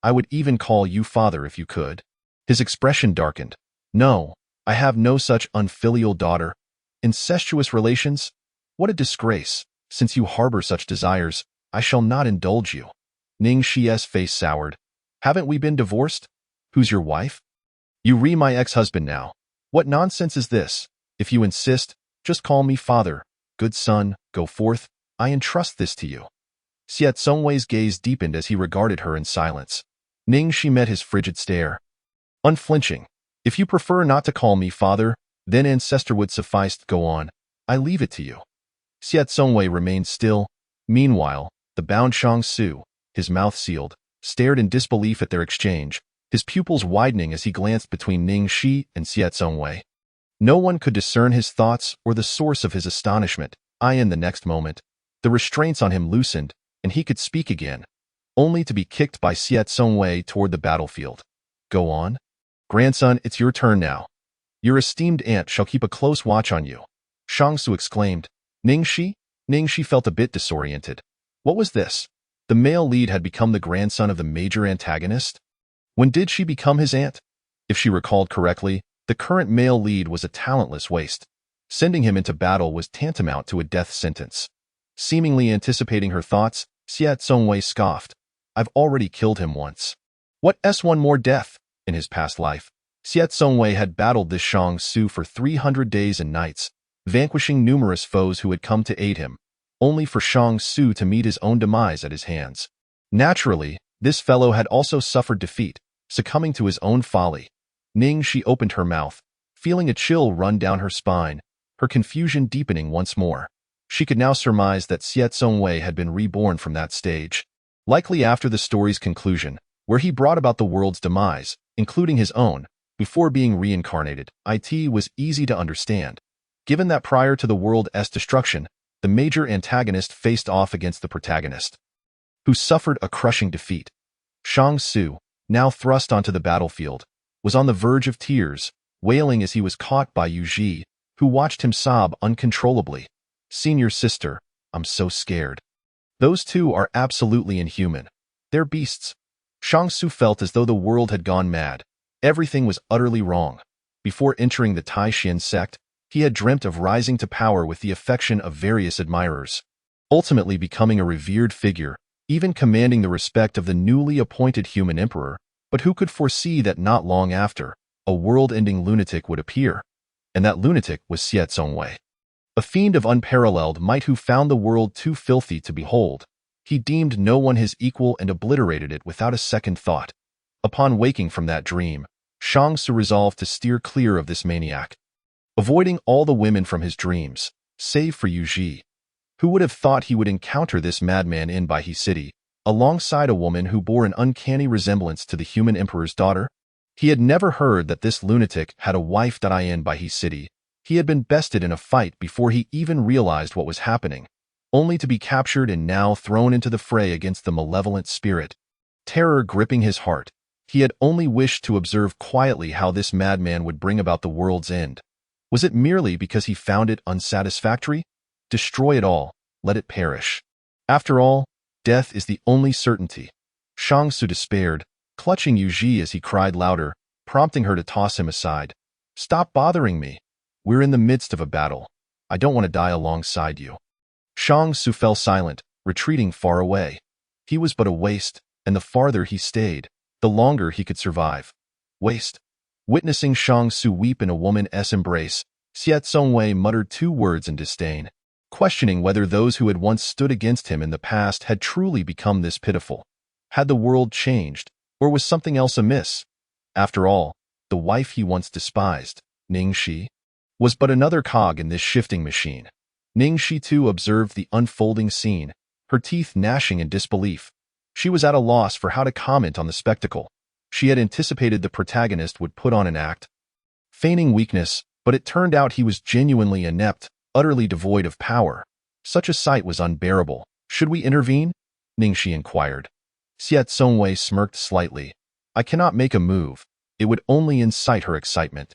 I would even call you father if you could. His expression darkened. No, I have no such unfilial daughter. Incestuous relations? What a disgrace. Since you harbor such desires, I shall not indulge you. Ning Shi's face soured. Haven't we been divorced? Who's your wife? You re my ex-husband now. What nonsense is this? If you insist, just call me father. Good son, go forth. I entrust this to you. Xiao Songwei's gaze deepened as he regarded her in silence. Ning Shi met his frigid stare. Unflinching. If you prefer not to call me father, then ancestor would suffice. Go on. I leave it to you. Xiao Songwei remained still. Meanwhile, the bound Shang Su, his mouth sealed, stared in disbelief at their exchange, his pupils widening as he glanced between Ning Shi and Xiao Songwei. No one could discern his thoughts or the source of his astonishment. In the next moment, the restraints on him loosened, and he could speak again, only to be kicked by Xiao Songwei toward the battlefield. Go on. Grandson, it's your turn now. Your esteemed aunt shall keep a close watch on you. Shang Su exclaimed. Ning Shi? Ning Shi felt a bit disoriented. What was this? The male lead had become the grandson of the major antagonist? When did she become his aunt? If she recalled correctly, the current male lead was a talentless waste. Sending him into battle was tantamount to a death sentence. Seemingly anticipating her thoughts, Xiao Songwei scoffed. I've already killed him once. What one more death? In his past life, Xiao Songwei had battled this Shang Su for 300 days and nights, vanquishing numerous foes who had come to aid him, only for Shang Su to meet his own demise at his hands. Naturally, this fellow had also suffered defeat, succumbing to his own folly. Ning Shi opened her mouth, feeling a chill run down her spine, her confusion deepening once more. She could now surmise that Xiao Songwei had been reborn from that stage, likely after the story's conclusion, where he brought about the world's demise, including his own, before being reincarnated. It was easy to understand, given that prior to the world's destruction, the major antagonist faced off against the protagonist, who suffered a crushing defeat. Shang Su, now thrust onto the battlefield, was on the verge of tears, wailing as he was caught by Yu Ji, who watched him sob uncontrollably. Senior sister, I'm so scared. Those two are absolutely inhuman. They're beasts. Shang Su felt as though the world had gone mad. Everything was utterly wrong. Before entering the Tai Xin sect, he had dreamt of rising to power with the affection of various admirers, ultimately becoming a revered figure, even commanding the respect of the newly appointed human emperor. But who could foresee that not long after, a world-ending lunatic would appear? And that lunatic was Xiao Songwei. A fiend of unparalleled might who found the world too filthy to behold. He deemed no one his equal and obliterated it without a second thought. Upon waking from that dream, Shang Su resolved to steer clear of this maniac, avoiding all the women from his dreams, save for Yu Ji. Who would have thought he would encounter this madman in Baihe City, alongside a woman who bore an uncanny resemblance to the human emperor's daughter? He had never heard that this lunatic had a wife. In Baihe City, he had been bested in a fight before he even realized what was happening, only to be captured and now thrown into the fray against the malevolent spirit. Terror gripping his heart, he had only wished to observe quietly how this madman would bring about the world's end. Was it merely because he found it unsatisfactory? Destroy it all, let it perish. After all, death is the only certainty. Shang Su despaired, clutching Yu Ji as he cried louder, prompting her to toss him aside. Stop bothering me. We're in the midst of a battle. I don't want to die alongside you. Shang Su fell silent, retreating far away. He was but a waste, and the farther he stayed, the longer he could survive. Waste. Witnessing Shang Su weep in a woman's embrace, Xiao Songwei muttered two words in disdain, questioning whether those who had once stood against him in the past had truly become this pitiful. Had the world changed, or was something else amiss? After all, the wife he once despised, Ning Shi, was but another cog in this shifting machine. Ning Shi too observed the unfolding scene, her teeth gnashing in disbelief. She was at a loss for how to comment on the spectacle. She had anticipated the protagonist would put on an act, feigning weakness, but it turned out he was genuinely inept, utterly devoid of power. Such a sight was unbearable. Should we intervene? Ning Shi inquired. Xiao Songwei smirked slightly. I cannot make a move. It would only incite her excitement.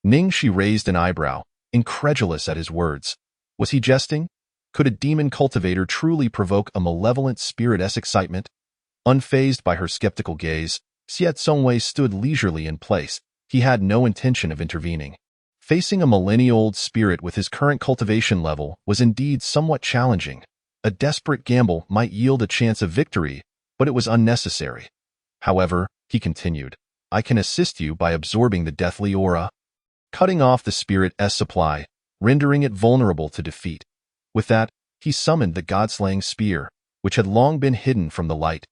Ning Shi raised an eyebrow, incredulous at his words. Was he jesting? Could a demon cultivator truly provoke a malevolent spirit's excitement? Unfazed by her skeptical gaze, Xiet Songwei stood leisurely in place. He had no intention of intervening. Facing a millennia-old spirit with his current cultivation level was indeed somewhat challenging. A desperate gamble might yield a chance of victory, but it was unnecessary. However, he continued, I can assist you by absorbing the deathly aura, cutting off the spirit's supply, rendering it vulnerable to defeat. With that, he summoned the god-slaying spear, which had long been hidden from the light.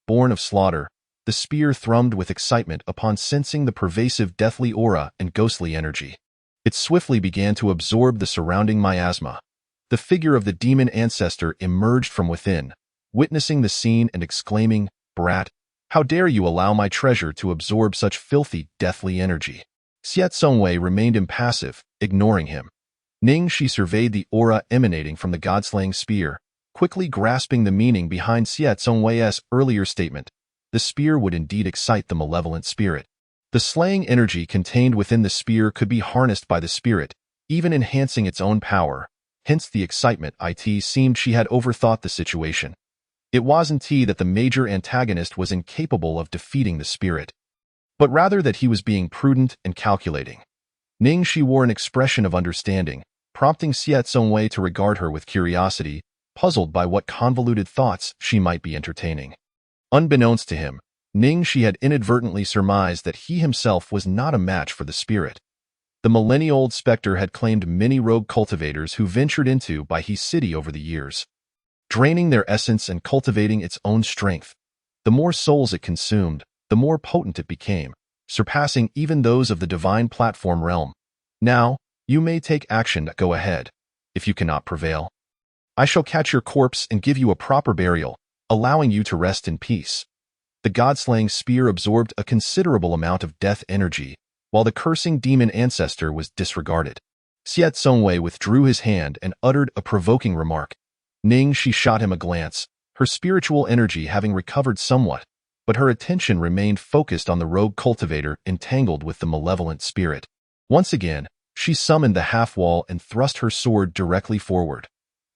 Born of slaughter, the spear thrummed with excitement upon sensing the pervasive deathly aura and ghostly energy. It swiftly began to absorb the surrounding miasma. The figure of the demon ancestor emerged from within, witnessing the scene and exclaiming, Brat, how dare you allow my treasure to absorb such filthy, deathly energy? Xiet Songwei remained impassive, ignoring him. Ning Shi surveyed the aura emanating from the god-slaying spear, quickly grasping the meaning behind Xiet Songwei's earlier statement. The spear would indeed excite the malevolent spirit. The slaying energy contained within the spear could be harnessed by the spirit, even enhancing its own power. Hence the excitement. It seemed she had overthought the situation. It wasn't that the major antagonist was incapable of defeating the spirit, but rather that he was being prudent and calculating. Ning Shi wore an expression of understanding, prompting Xiet Songwei to regard her with curiosity, puzzled by what convoluted thoughts she might be entertaining. Unbeknownst to him, Ning Shi had inadvertently surmised that he himself was not a match for the spirit. The millennia-old specter had claimed many rogue cultivators who ventured into Baihe City over the years, draining their essence and cultivating its own strength. The more souls it consumed, the more potent it became, surpassing even those of the divine platform realm. Now, you may take action. Go ahead. If you cannot prevail, I shall catch your corpse and give you a proper burial, allowing you to rest in peace. The god-slaying spear absorbed a considerable amount of death energy, while the cursing demon ancestor was disregarded. Xiet Songwei withdrew his hand and uttered a provoking remark. Ning Shi shot him a glance, her spiritual energy having recovered somewhat, but her attention remained focused on the rogue cultivator entangled with the malevolent spirit. Once again, she summoned the half-wall and thrust her sword directly forward.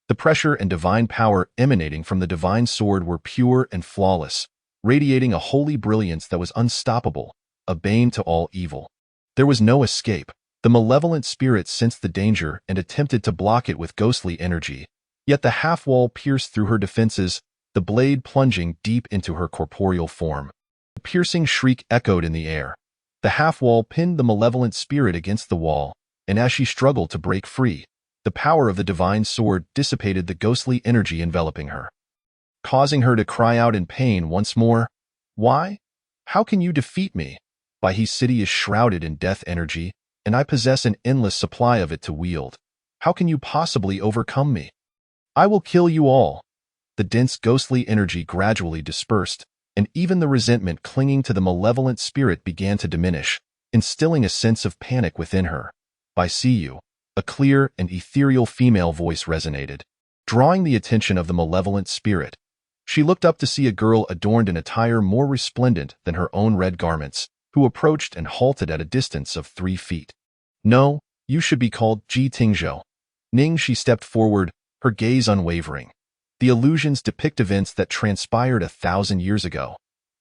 The pressure and divine power emanating from the divine sword were pure and flawless, radiating a holy brilliance that was unstoppable, a bane to all evil. There was no escape. The malevolent spirit sensed the danger and attempted to block it with ghostly energy. Yet the half-wall pierced through her defenses, the blade plunging deep into her corporeal form. A piercing shriek echoed in the air. The half-wall pinned the malevolent spirit against the wall, and as she struggled to break free, the power of the divine sword dissipated the ghostly energy enveloping her, causing her to cry out in pain once more. Why? How can you defeat me? Baihe City is shrouded in death energy, and I possess an endless supply of it to wield. How can you possibly overcome me? I will kill you all. The dense ghostly energy gradually dispersed, and even the resentment clinging to the malevolent spirit began to diminish, instilling a sense of panic within her. I see you. A clear and ethereal female voice resonated, drawing the attention of the malevolent spirit. She looked up to see a girl adorned in attire more resplendent than her own red garments, who approached and halted at a distance of 3 feet. No, you should be called Ji Tingzhou. Ning Shi stepped forward, her gaze unwavering. The illusions depict events that transpired 1,000 years ago.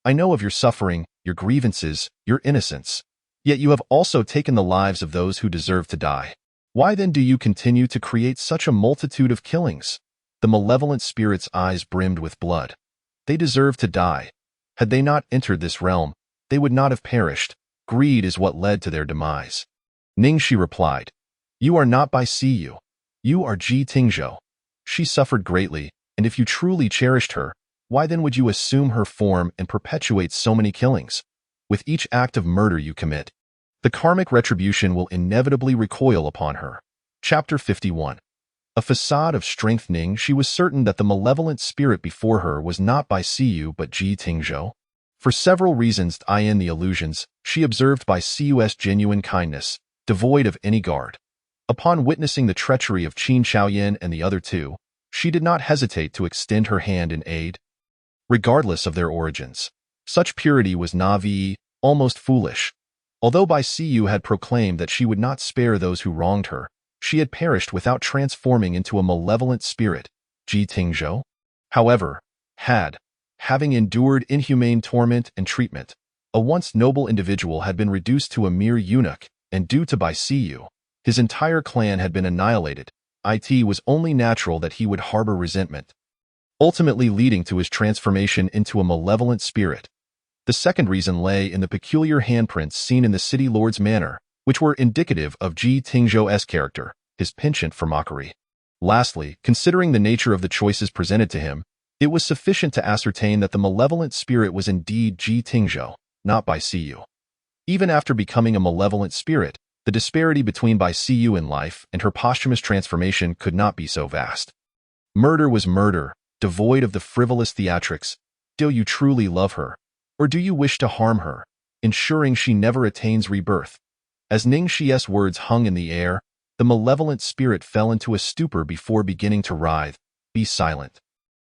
I know of your suffering, your grievances, your innocence. Yet you have also taken the lives of those who deserve to die. Why then do you continue to create such a multitude of killings? The malevolent spirit's eyes brimmed with blood. They deserve to die. Had they not entered this realm, they would not have perished. Greed is what led to their demise. Ning Shi replied, You are not Bai Siyu. You are Ji Tingzhou. She suffered greatly, and if you truly cherished her, why then would you assume her form and perpetuate so many killings? With each act of murder you commit, the karmic retribution will inevitably recoil upon her. Chapter 51. A facade of strengthening. She was certain that the malevolent spirit before her was not Bai Siyu but Ji Tingzhou. For several reasons in the illusions, she observed Bai Siyu's genuine kindness, devoid of any guard. Upon witnessing the treachery of Qin Shaoyan and the other two, she did not hesitate to extend her hand in aid. Regardless of their origins, such purity was naive, almost foolish. Although Bai Siyu had proclaimed that she would not spare those who wronged her, she had perished without transforming into a malevolent spirit. Ji Tingzhou, however, had having endured inhumane torment and treatment. A once noble individual had been reduced to a mere eunuch, and due to Baisiyu, his entire clan had been annihilated. It was only natural that he would harbor resentment, ultimately leading to his transformation into a malevolent spirit. The second reason lay in the peculiar handprints seen in the city lord's manor, which were indicative of Ji Tingzhou's character, his penchant for mockery. Lastly, considering the nature of the choices presented to him, it was sufficient to ascertain that the malevolent spirit was indeed Ji Tingzhou, not Baisiyu. Even after becoming a malevolent spirit, the disparity between Baisiyu in life and her posthumous transformation could not be so vast. Murder was murder, devoid of the frivolous theatrics. Do you truly love her? Or do you wish to harm her, ensuring she never attains rebirth? As Ning Xie's words hung in the air, the malevolent spirit fell into a stupor before beginning to writhe. Be silent.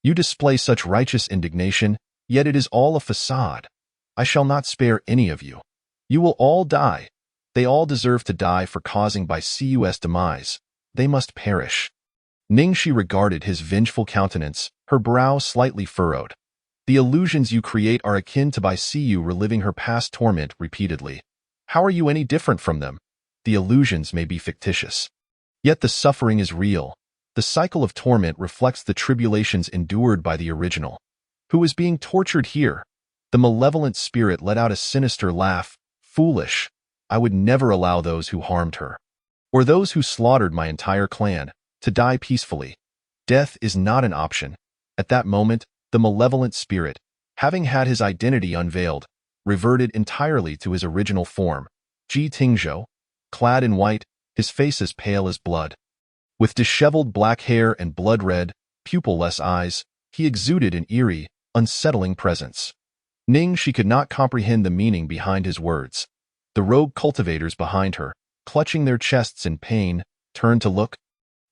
You display such righteous indignation, yet it is all a facade. I shall not spare any of you. You will all die. They all deserve to die for causing Baisiyu's demise. They must perish. Ningxi regarded his vengeful countenance, her brow slightly furrowed. The illusions you create are akin to Baisiyu reliving her past torment repeatedly. How are you any different from them? The illusions may be fictitious. Yet the suffering is real. The cycle of torment reflects the tribulations endured by the original. Who is being tortured here? The malevolent spirit let out a sinister laugh. Foolish. I would never allow those who harmed her, or those who slaughtered my entire clan, to die peacefully. Death is not an option. At that moment, the malevolent spirit, having had his identity unveiled, reverted entirely to his original form. Ji Tingzhou, clad in white, his face as pale as blood. With disheveled black hair and blood-red, pupil-less eyes, he exuded an eerie, unsettling presence. Ningxi could not comprehend the meaning behind his words. The rogue cultivators behind her, clutching their chests in pain, turned to look,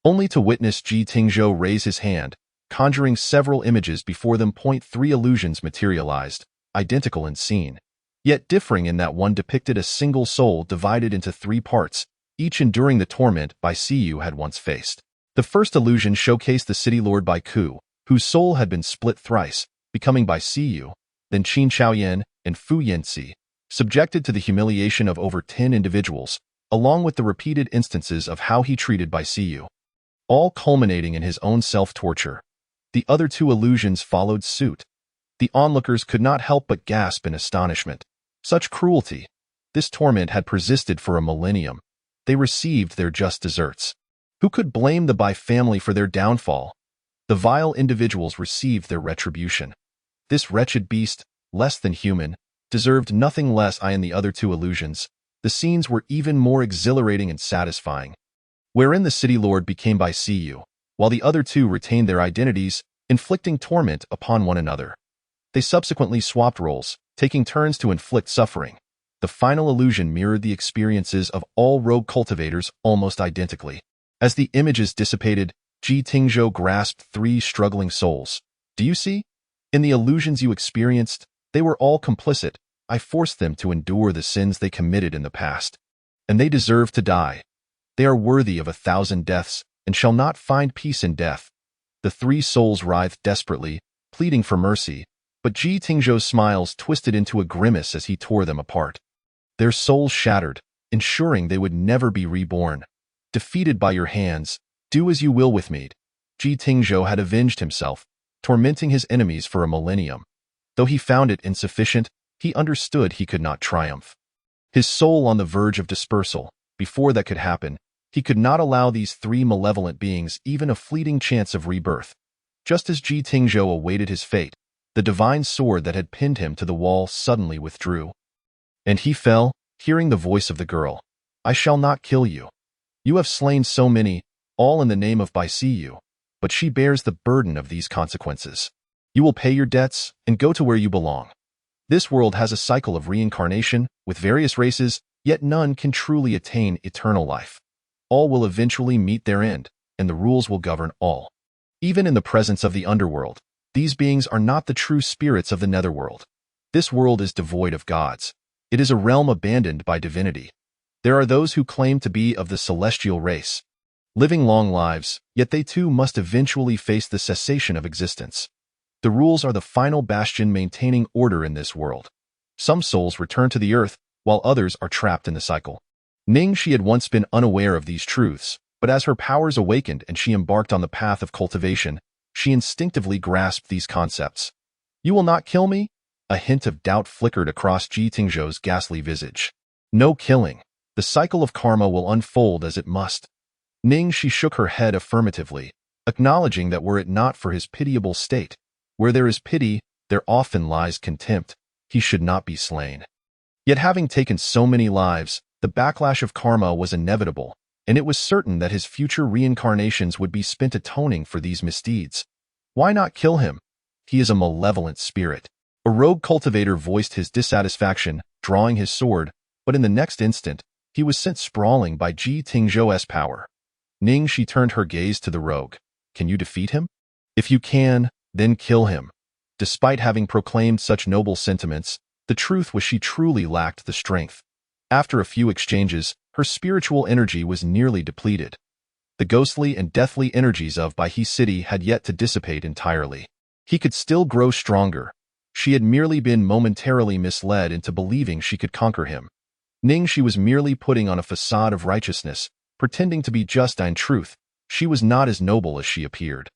only to witness Ji Tingzhou raise his hand, conjuring several images before them. 3 illusions materialized, identical in scene, yet differing in that one depicted a single soul divided into 3 parts, each enduring the torment Baisiyu had once faced. The first illusion showcased the city lord Baiku, whose soul had been split thrice, becoming Baisiyu, then Qin Chaoyan and Fu Yanxi, subjected to the humiliation of over 10 individuals, along with the repeated instances of how he treated Baisiyu, all culminating in his own self-torture. The other 2 illusions followed suit. The onlookers could not help but gasp in astonishment. Such cruelty! This torment had persisted for a millennium. They received their just deserts. Who could blame the Bai family for their downfall? The vile individuals received their retribution. This wretched beast, less than human, deserved nothing less. In the other 2 illusions, the scenes were even more exhilarating and satisfying, wherein the city lord became Baisiyu, while the other 2 retained their identities, inflicting torment upon one another. They subsequently swapped roles, taking turns to inflict suffering. The final illusion mirrored the experiences of all rogue cultivators almost identically. As the images dissipated, Ji Tingzhou grasped 3 struggling souls. Do you see? In the illusions you experienced, they were all complicit. I forced them to endure the sins they committed in the past. And they deserve to die. They are worthy of 1,000 deaths, and shall not find peace in death. The 3 souls writhed desperately, pleading for mercy, but Ji Tingzhou's smiles twisted into a grimace as he tore them apart. Their souls shattered, ensuring they would never be reborn. Defeated by your hands, do as you will with me. Ji Tingzhou had avenged himself, tormenting his enemies for a millennium. Though he found it insufficient, he understood he could not triumph. His soul on the verge of dispersal, before that could happen, he could not allow these 3 malevolent beings even a fleeting chance of rebirth. Just as Ji Tingzhou awaited his fate, the divine sword that had pinned him to the wall suddenly withdrew. And he fell, hearing the voice of the girl. I shall not kill you. You have slain so many, all in the name of Baisiyu, but she bears the burden of these consequences. You will pay your debts and go to where you belong. This world has a cycle of reincarnation with various races, yet none can truly attain eternal life. All will eventually meet their end, and the rules will govern all. Even in the presence of the underworld, these beings are not the true spirits of the netherworld. This world is devoid of gods. It is a realm abandoned by divinity. There are those who claim to be of the celestial race, living long lives, yet they too must eventually face the cessation of existence. The rules are the final bastion maintaining order in this world. Some souls return to the earth, while others are trapped in the cycle. Ningxi had once been unaware of these truths, but as her powers awakened and she embarked on the path of cultivation, she instinctively grasped these concepts. You will not kill me? A hint of doubt flickered across Ji Tingzhou's ghastly visage. No killing. The cycle of karma will unfold as it must. Ningxi shook her head affirmatively, acknowledging that were it not for his pitiable state, where there is pity, there often lies contempt, he should not be slain. Yet having taken so many lives, the backlash of karma was inevitable, and it was certain that his future reincarnations would be spent atoning for these misdeeds. Why not kill him? He is a malevolent spirit. A rogue cultivator voiced his dissatisfaction, drawing his sword, but in the next instant, he was sent sprawling by Ji Tingzhou's power. Ningxi turned her gaze to the rogue. Can you defeat him? If you can, then kill him. Despite having proclaimed such noble sentiments, the truth was she truly lacked the strength. After a few exchanges, her spiritual energy was nearly depleted. The ghostly and deathly energies of Baihe City had yet to dissipate entirely. He could still grow stronger. She had merely been momentarily misled into believing she could conquer him. Ningxi was merely putting on a facade of righteousness, pretending to be just. In truth, she was not as noble as she appeared.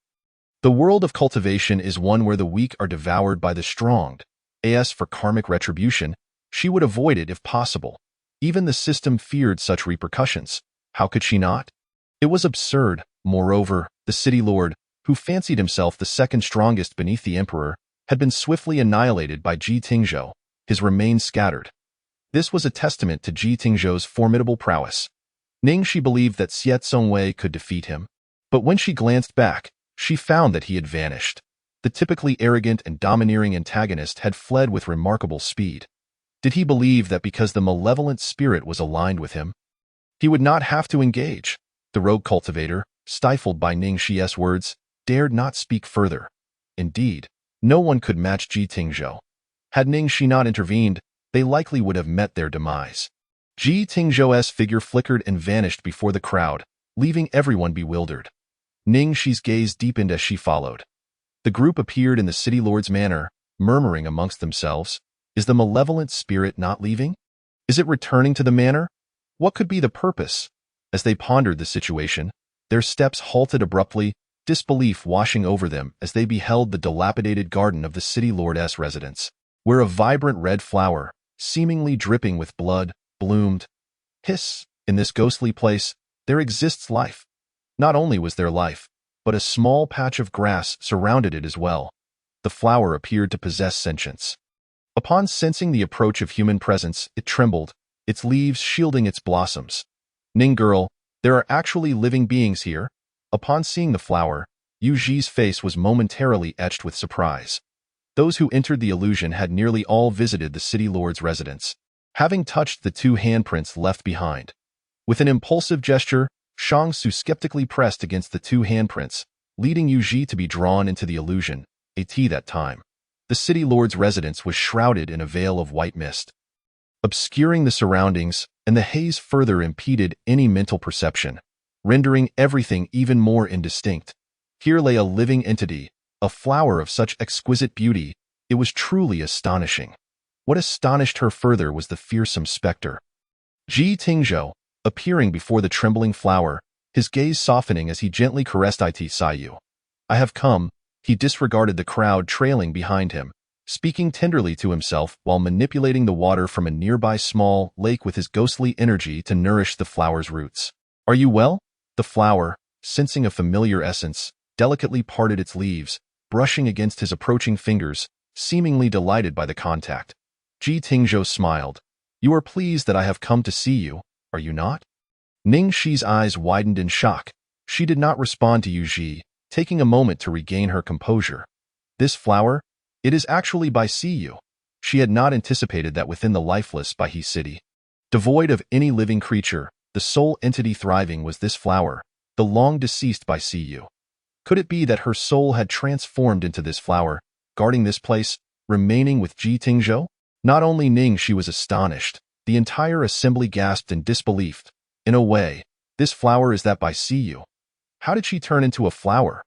The world of cultivation is one where the weak are devoured by the strong. As for karmic retribution, she would avoid it if possible. Even the system feared such repercussions. How could she not? It was absurd. Moreover, the city lord, who fancied himself the second strongest beneath the emperor, had been swiftly annihilated by Ji Tingzhou, his remains scattered. This was a testament to Ji Tingzhou's formidable prowess. Ningxi believed that Xie Tsongwei could defeat him, but when she glanced back, she found that he had vanished. The typically arrogant and domineering antagonist had fled with remarkable speed. Did he believe that because the malevolent spirit was aligned with him, he would not have to engage? The rogue cultivator, stifled by Ningxi's words, dared not speak further. Indeed, no one could match Ji Tingzhou. Had Ningxi not intervened, they likely would have met their demise. Ji Tingzhou's figure flickered and vanished before the crowd, leaving everyone bewildered. Ningxi's gaze deepened as she followed. The group appeared in the city lord's manor, murmuring amongst themselves, "Is the malevolent spirit not leaving? Is it returning to the manor? What could be the purpose?" As they pondered the situation, their steps halted abruptly, disbelief washing over them as they beheld the dilapidated garden of the city lord's residence, where a vibrant red flower, seemingly dripping with blood, bloomed. Hiss! In this ghostly place, there exists life. Not only was there life, but a small patch of grass surrounded it as well. The flower appeared to possess sentience. Upon sensing the approach of human presence, it trembled, its leaves shielding its blossoms. "Ning girl, there are actually living beings here." Upon seeing the flower, Yu Ji's face was momentarily etched with surprise. Those who entered the illusion had nearly all visited the city lord's residence, having touched the two handprints left behind. With an impulsive gesture, Shang Su skeptically pressed against the two handprints, leading Yu Ji to be drawn into the illusion. At that time, the city lord's residence was shrouded in a veil of white mist, obscuring the surroundings, and the haze further impeded any mental perception, rendering everything even more indistinct. Here lay a living entity, a flower of such exquisite beauty, it was truly astonishing. What astonished her further was the fearsome specter. Ji Tingzhou, appearing before the trembling flower, his gaze softening as he gently caressed it. Sayu. "I have come." He disregarded the crowd trailing behind him, speaking tenderly to himself while manipulating the water from a nearby small lake with his ghostly energy to nourish the flower's roots. "Are you well?" The flower, sensing a familiar essence, delicately parted its leaves, brushing against his approaching fingers, seemingly delighted by the contact. Ji Tingzhou smiled. "You are pleased that I have come to see you, are you not?" Ningxi's eyes widened in shock. She did not respond to Yu Ji, taking a moment to regain her composure. "This flower? It is actually by Siyu." She had not anticipated that within the lifeless Baihe City, devoid of any living creature, the sole entity thriving was this flower, the long-deceased by Siyu. Could it be that her soul had transformed into this flower, guarding this place, remaining with Ji Tingzhou? Not only Ningxi was astonished, the entire assembly gasped in disbelief. In a way, this flower is that by Siyu. How did she turn into a flower?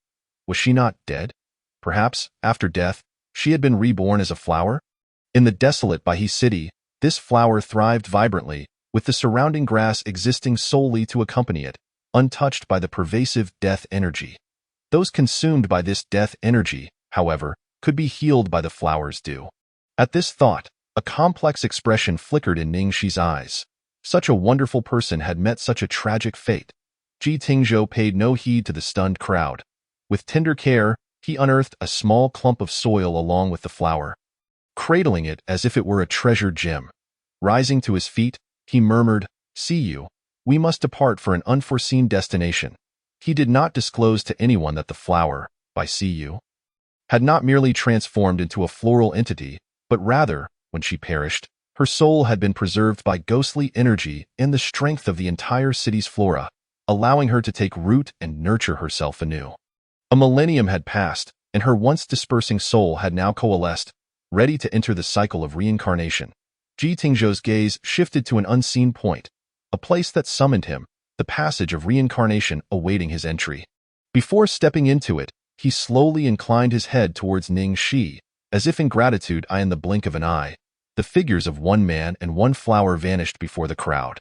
Was she not dead? Perhaps, after death, she had been reborn as a flower? In the desolate Baihe city, this flower thrived vibrantly, with the surrounding grass existing solely to accompany it, untouched by the pervasive death energy. Those consumed by this death energy, however, could be healed by the flower's dew. At this thought, a complex expression flickered in Ningxi's eyes. Such a wonderful person had met such a tragic fate. Ji Tingzhou paid no heed to the stunned crowd. With tender care, he unearthed a small clump of soil along with the flower, cradling it as if it were a treasured gem. Rising to his feet, he murmured, "See you. We must depart for an unforeseen destination." He did not disclose to anyone that the flower, by See-You, had not merely transformed into a floral entity, but rather, when she perished, her soul had been preserved by ghostly energy and the strength of the entire city's flora, allowing her to take root and nurture herself anew. A millennium had passed, and her once dispersing soul had now coalesced, ready to enter the cycle of reincarnation. Ji Tingzhou's gaze shifted to an unseen point, a place that summoned him, the passage of reincarnation awaiting his entry. Before stepping into it, he slowly inclined his head towards Ningxi, as if in gratitude. In the blink of an eye, the figures of one man and one flower vanished before the crowd.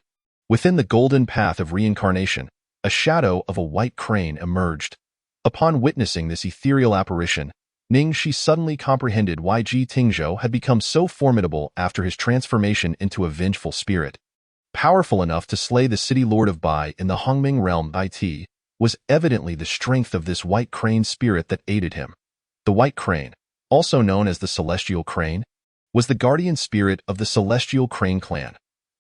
Within the golden path of reincarnation, a shadow of a white crane emerged. Upon witnessing this ethereal apparition, Ningxi suddenly comprehended why Ji Tingzhou had become so formidable after his transformation into a vengeful spirit. Powerful enough to slay the city lord of Bai in the Hongming realm, it was evidently the strength of this white crane spirit that aided him. The white crane, also known as the celestial crane, was the guardian spirit of the celestial crane clan.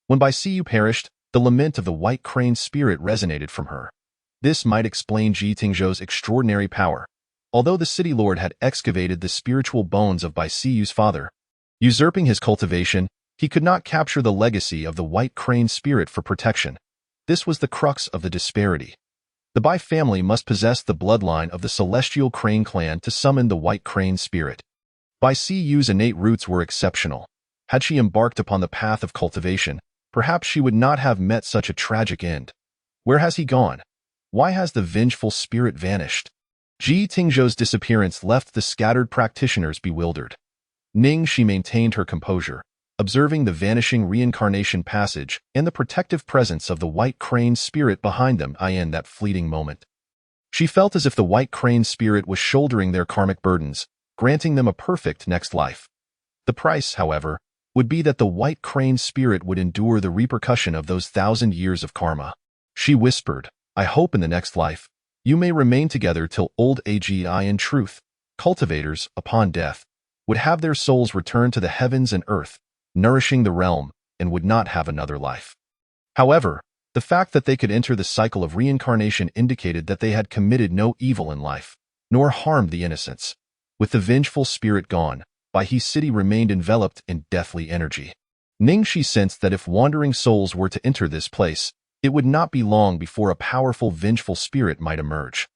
When Bai See-You perished, the lament of the white crane spirit resonated from her. This might explain Ji Tingzhou's extraordinary power. Although the city lord had excavated the spiritual bones of Bai See-Yu's father, usurping his cultivation, he could not capture the legacy of the white crane spirit for protection. This was the crux of the disparity. The Bai family must possess the bloodline of the celestial crane clan to summon the white crane spirit. Bai See-Yu's innate roots were exceptional. Had she embarked upon the path of cultivation, perhaps she would not have met such a tragic end. Where has he gone? Why has the vengeful spirit vanished? Ji Tingzhou's disappearance left the scattered practitioners bewildered. Ningxi maintained her composure, observing the vanishing reincarnation passage and the protective presence of the white crane spirit behind them in that fleeting moment. She felt as if the white crane spirit was shouldering their karmic burdens, granting them a perfect next life. The price, however, would be that the white crane spirit would endure the repercussion of those 1,000 years of karma. She whispered, "I hope in the next life, you may remain together till old age. In truth, cultivators, upon death, would have their souls return to the heavens and earth, nourishing the realm, and would not have another life." However, the fact that they could enter the cycle of reincarnation indicated that they had committed no evil in life, nor harmed the innocents. With the vengeful spirit gone, Baihe City remained enveloped in deathly energy. Ningxi sensed that if wandering souls were to enter this place, it would not be long before a powerful vengeful spirit might emerge.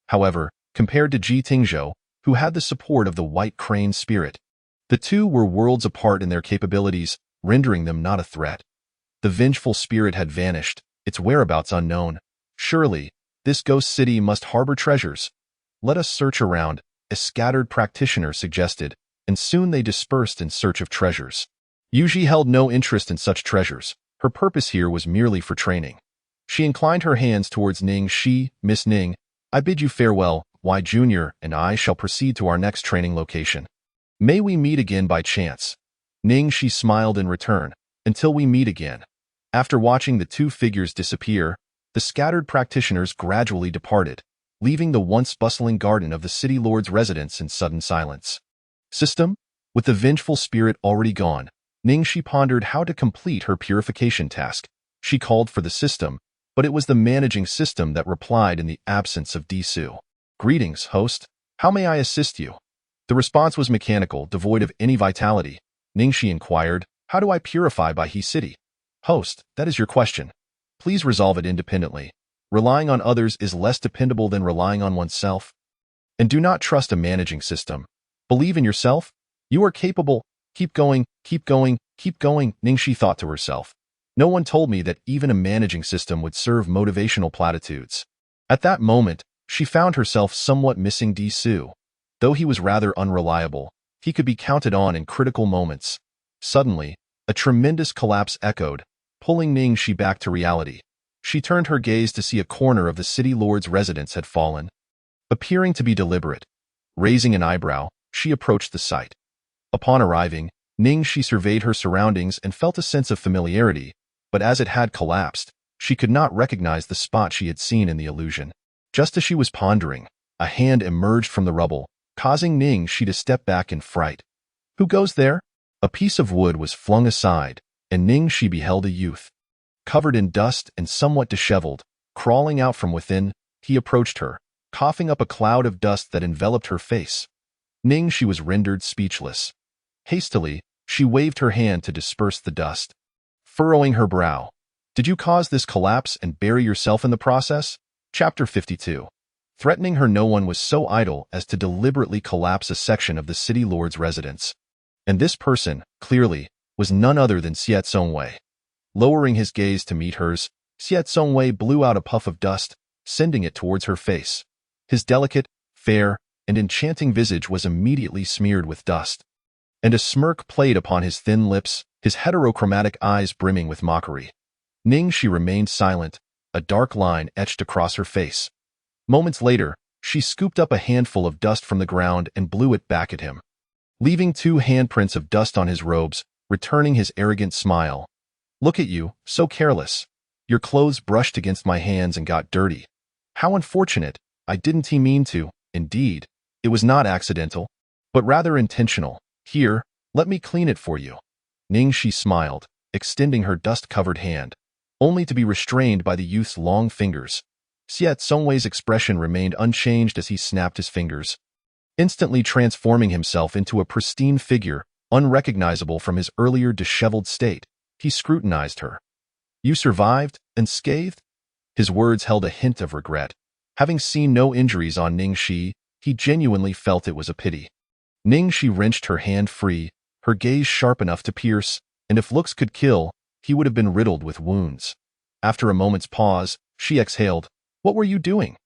However, compared to Ji Tingzhou, who had the support of the white crane spirit, the two were worlds apart in their capabilities, rendering them not a threat. The vengeful spirit had vanished, its whereabouts unknown. Surely, this ghost city must harbor treasures. Let us search around, a scattered practitioner suggested, and soon they dispersed in search of treasures. Yuji held no interest in such treasures. Her purpose here was merely for training. She inclined her hands towards Ningxi. "Miss Ning, I bid you farewell. Y Jr. and I shall proceed to our next training location. May we meet again by chance." Ningxi smiled in return. "Until we meet again." After watching the two figures disappear, the scattered practitioners gradually departed, leaving the once bustling garden of the city lord's residence in sudden silence. System? With the vengeful spirit already gone, Ningxi pondered how to complete her purification task. She called for the system, but it was the managing system that replied in the absence of Disu. "Greetings, host. How may I assist you?" The response was mechanical, devoid of any vitality. Ningxi inquired, "How do I purify Baihe City?" "Host, that is your question. Please resolve it independently. Relying on others is less dependable than relying on oneself. And do not trust a managing system. Believe in yourself. You are capable. Keep going, keep going, keep going," Ningxi thought to herself. No one told me that even a managing system would serve motivational platitudes. At that moment, she found herself somewhat missing Disu. Though he was rather unreliable, he could be counted on in critical moments. Suddenly, a tremendous collapse echoed, pulling Ningxi back to reality. She turned her gaze to see a corner of the city lord's residence had fallen. Appearing to be deliberate, raising an eyebrow, she approached the site. Upon arriving, Ningxi surveyed her surroundings and felt a sense of familiarity, but as it had collapsed, she could not recognize the spot she had seen in the illusion. Just as she was pondering, a hand emerged from the rubble, causing Ningxi to step back in fright. "Who goes there?" A piece of wood was flung aside, and Ningxi beheld a youth. Covered in dust and somewhat disheveled, crawling out from within, he approached her, coughing up a cloud of dust that enveloped her face. Ningxi was rendered speechless. Hastily, she waved her hand to disperse the dust. Furrowing her brow, "Did you cause this collapse and bury yourself in the process?" Chapter 52. Threatening her, no one was so idle as to deliberately collapse a section of the city lord's residence. And this person, clearly, was none other than Xiao Zongwei. Lowering his gaze to meet hers, Xiao Zongwei blew out a puff of dust, sending it towards her face. His delicate, fair, and enchanting visage was immediately smeared with dust. And a smirk played upon his thin lips, his heterochromatic eyes brimming with mockery. Ningxi remained silent, a dark line etched across her face. Moments later, she scooped up a handful of dust from the ground and blew it back at him, leaving 2 handprints of dust on his robes, returning his arrogant smile. "Look at you, so careless. Your clothes brushed against my hands and got dirty. How unfortunate. I didn't mean to. Indeed, it was not accidental, but rather intentional. Here, let me clean it for you." Ningxi smiled, extending her dust-covered hand, only to be restrained by the youth's long fingers. Xiao Zongwei's expression remained unchanged as he snapped his fingers, instantly transforming himself into a pristine figure, unrecognizable from his earlier disheveled state. He scrutinized her. "You survived, unscathed?" His words held a hint of regret. Having seen no injuries on Ningxi, he genuinely felt it was a pity. Ningxi wrenched her hand free, her gaze sharp enough to pierce, and if looks could kill, he would have been riddled with wounds. After a moment's pause, she exhaled, "What were you doing?"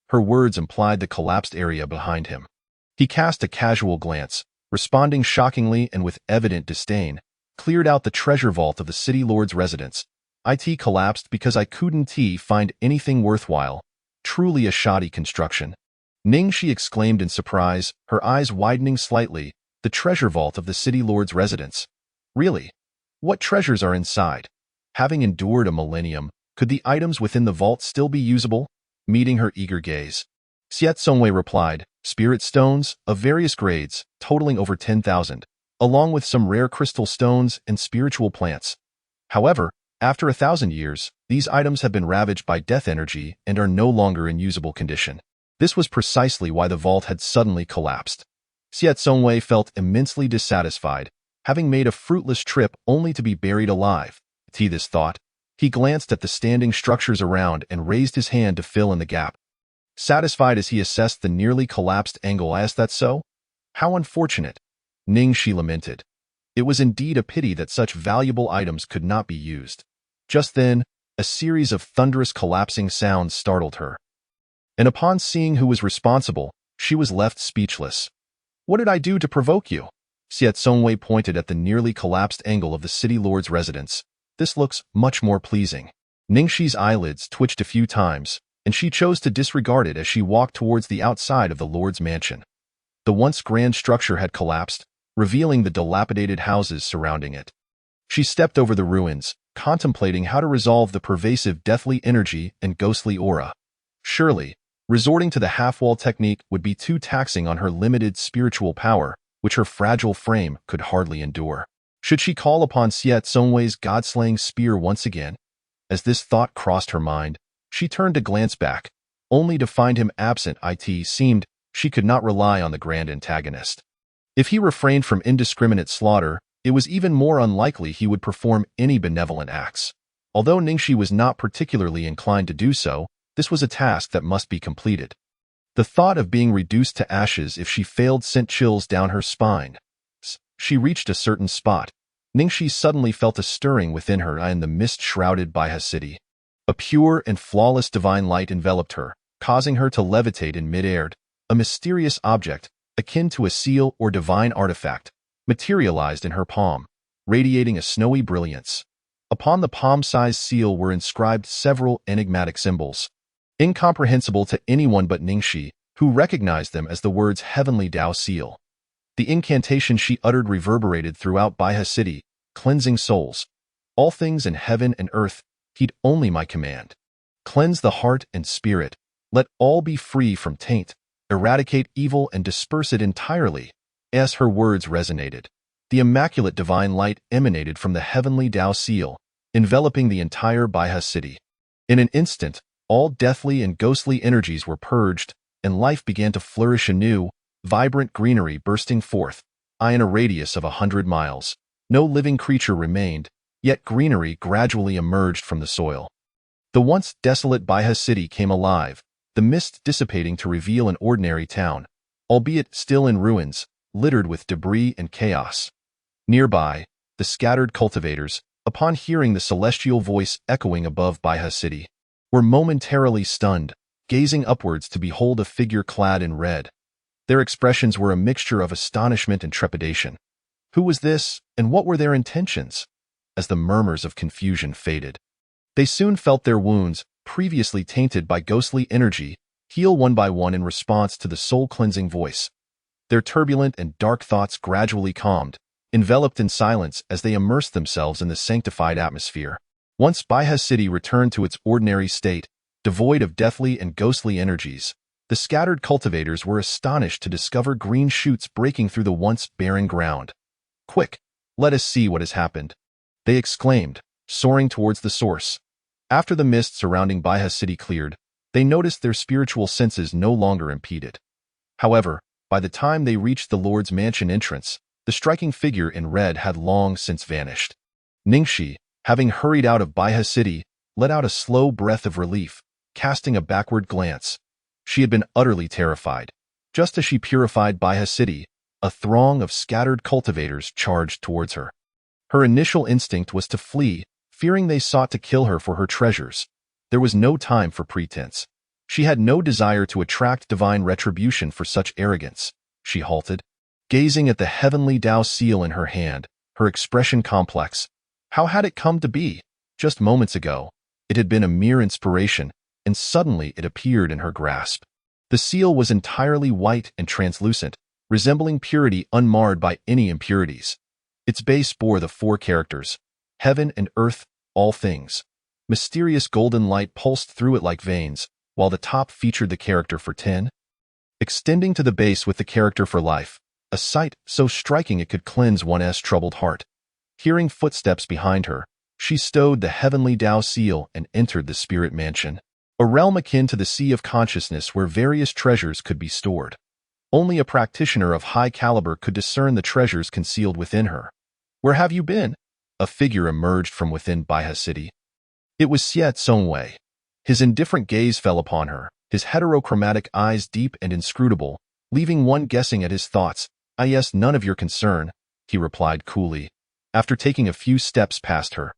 Her words implied the collapsed area behind him. He cast a casual glance, responding shockingly and with evident disdain, "Cleared out the treasure vault of the city lord's residence. It collapsed because I couldn't find anything worthwhile. Truly a shoddy construction." Ningxi exclaimed in surprise, her eyes widening slightly. "The treasure vault of the city lord's residence? Really? What treasures are inside?" Having endured a millennium, could the items within the vault still be usable? Meeting her eager gaze, Xiao Zongwei replied, "Spirit stones, of various grades, totaling over 10,000, along with some rare crystal stones and spiritual plants. However, after 1,000 years, these items have been ravaged by death energy and are no longer in usable condition." This was precisely why the vault had suddenly collapsed. Xiao Zongwei felt immensely dissatisfied, having made a fruitless trip only to be buried alive. This thought, he glanced at the standing structures around and raised his hand to fill in the gap. Satisfied as he assessed the nearly collapsed angle, "Is that so? How unfortunate." Ningxi lamented. It was indeed a pity that such valuable items could not be used. Just then, a series of thunderous collapsing sounds startled her. And upon seeing who was responsible, she was left speechless. "What did I do to provoke you?" Xiao Zongwei pointed at the nearly collapsed angle of the city lord's residence. "This looks much more pleasing." Ningxi's eyelids twitched a few times, and she chose to disregard it as she walked towards the outside of the lord's mansion. The once grand structure had collapsed, revealing the dilapidated houses surrounding it. She stepped over the ruins, contemplating how to resolve the pervasive deathly energy and ghostly aura. Surely, resorting to the half-wall technique would be too taxing on her limited spiritual power, which her fragile frame could hardly endure. Should she call upon Xiao Zongwei's god-slaying spear once again? As this thought crossed her mind, she turned to glance back, only to find him absent. It seemed she could not rely on the grand antagonist. If he refrained from indiscriminate slaughter, it was even more unlikely he would perform any benevolent acts. Although Ningxi was not particularly inclined to do so, this was a task that must be completed. The thought of being reduced to ashes if she failed sent chills down her spine. She reached a certain spot. Ningxi suddenly felt a stirring within her and the mist shrouded by her city. A pure and flawless divine light enveloped her, causing her to levitate in mid-air. A mysterious object, akin to a seal or divine artifact, materialized in her palm, radiating a snowy brilliance. Upon the palm-sized seal were inscribed several enigmatic symbols, incomprehensible to anyone but Ningxi, who recognized them as the words Heavenly Dao Seal. The incantation she uttered reverberated throughout Baihe City, cleansing souls. All things in heaven and earth, heed only my command. Cleanse the heart and spirit. Let all be free from taint. Eradicate evil and disperse it entirely. As her words resonated, the immaculate divine light emanated from the Heavenly Dao Seal, enveloping the entire Baihe City. In an instant, all deathly and ghostly energies were purged, and life began to flourish anew, vibrant greenery bursting forth, in a radius of 100 miles. No living creature remained, yet greenery gradually emerged from the soil. The once desolate Baihe City came alive, the mist dissipating to reveal an ordinary town, albeit still in ruins, littered with debris and chaos. Nearby, the scattered cultivators, upon hearing the celestial voice echoing above Baihe City, were momentarily stunned, gazing upwards to behold a figure clad in red. Their expressions were a mixture of astonishment and trepidation. Who was this, and what were their intentions? As the murmurs of confusion faded, they soon felt their wounds, previously tainted by ghostly energy, heal one by one in response to the soul-cleansing voice. Their turbulent and dark thoughts gradually calmed, enveloped in silence as they immersed themselves in the sanctified atmosphere. Once Baihe City returned to its ordinary state, devoid of deathly and ghostly energies, the scattered cultivators were astonished to discover green shoots breaking through the once barren ground. "Quick, let us see what has happened," they exclaimed, soaring towards the source. After the mist surrounding Baihe City cleared, they noticed their spiritual senses no longer impeded. However, by the time they reached the Lord's mansion entrance, the striking figure in red had long since vanished. Ningxi, having hurried out of Baihe City, let out a slow breath of relief, casting a backward glance. She had been utterly terrified. Just as she purified Baihe City, a throng of scattered cultivators charged towards her. Her initial instinct was to flee, fearing they sought to kill her for her treasures. There was no time for pretense. She had no desire to attract divine retribution for such arrogance. She halted, gazing at the Heavenly Dao Seal in her hand, her expression complex. How had it come to be? Just moments ago, it had been a mere inspiration, and suddenly it appeared in her grasp. The seal was entirely white and translucent, resembling purity unmarred by any impurities. Its base bore the 4 characters: heaven and earth, all things. Mysterious golden light pulsed through it like veins, while the top featured the character for 10, extending to the base with the character for life, a sight so striking it could cleanse one's troubled heart. Hearing footsteps behind her, she stowed the Heavenly Dao Seal and entered the Spirit Mansion, a realm akin to the Sea of Consciousness where various treasures could be stored. Only a practitioner of high caliber could discern the treasures concealed within her. "Where have you been?" A figure emerged from within Baihe City. It was Xie Zongwei. His indifferent gaze fell upon her, his heterochromatic eyes deep and inscrutable, leaving one guessing at his thoughts. "Yes, none of your concern," he replied coolly, after taking a few steps past her.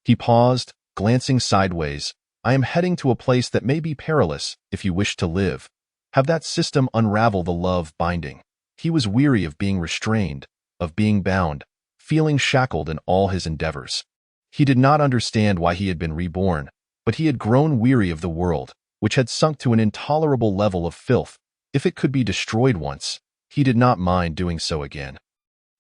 He paused, glancing sideways. "I am heading to a place that may be perilous if you wish to live. Have that system unravel the love binding." He was weary of being restrained, of being bound, feeling shackled in all his endeavors. He did not understand why he had been reborn, but he had grown weary of the world, which had sunk to an intolerable level of filth. If it could be destroyed once, he did not mind doing so again.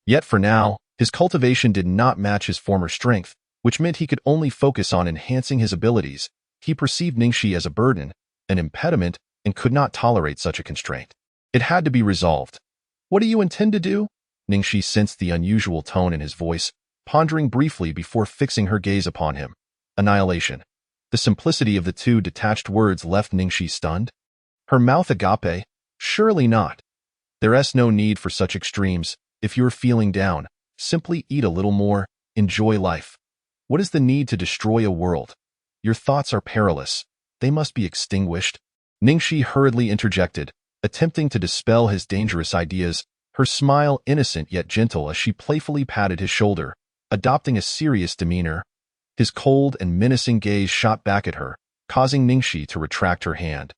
Yet for now, his cultivation did not match his former strength, which meant he could only focus on enhancing his abilities. He perceived Ningxi as a burden, an impediment, and could not tolerate such a constraint. It had to be resolved. "What do you intend to do?" Ningxi sensed the unusual tone in his voice, pondering briefly before fixing her gaze upon him. "Annihilation." The simplicity of the 2 detached words left Ningxi stunned. Her mouth agape? Surely not. There's no need for such extremes. If you're feeling down, simply eat a little more, enjoy life. What is the need to destroy a world? Your thoughts are perilous. They must be extinguished. Ningxi hurriedly interjected, attempting to dispel his dangerous ideas, her smile innocent yet gentle as she playfully patted his shoulder, adopting a serious demeanor. His cold and menacing gaze shot back at her, causing Ningxi to retract her hand.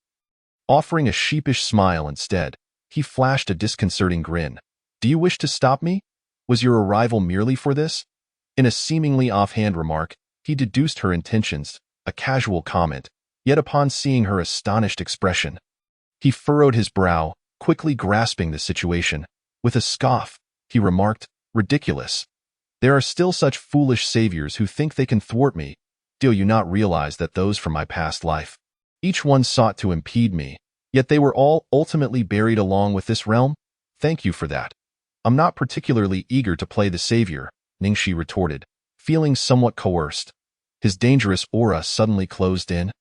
Offering a sheepish smile instead, He flashed a disconcerting grin. Do you wish to stop me? Was your arrival merely for this? In a seemingly offhand remark, he deduced her intentions, a casual comment, yet upon seeing her astonished expression, he furrowed his brow, quickly grasping the situation. With a scoff, he remarked, ridiculous. There are still such foolish saviors who think they can thwart me. Do you not realize that those from my past life, each one sought to impede me, yet they were all ultimately buried along with this realm? Thank you for that. I'm not particularly eager to play the savior, Ningxi retorted, feeling somewhat coerced. His dangerous aura suddenly closed in,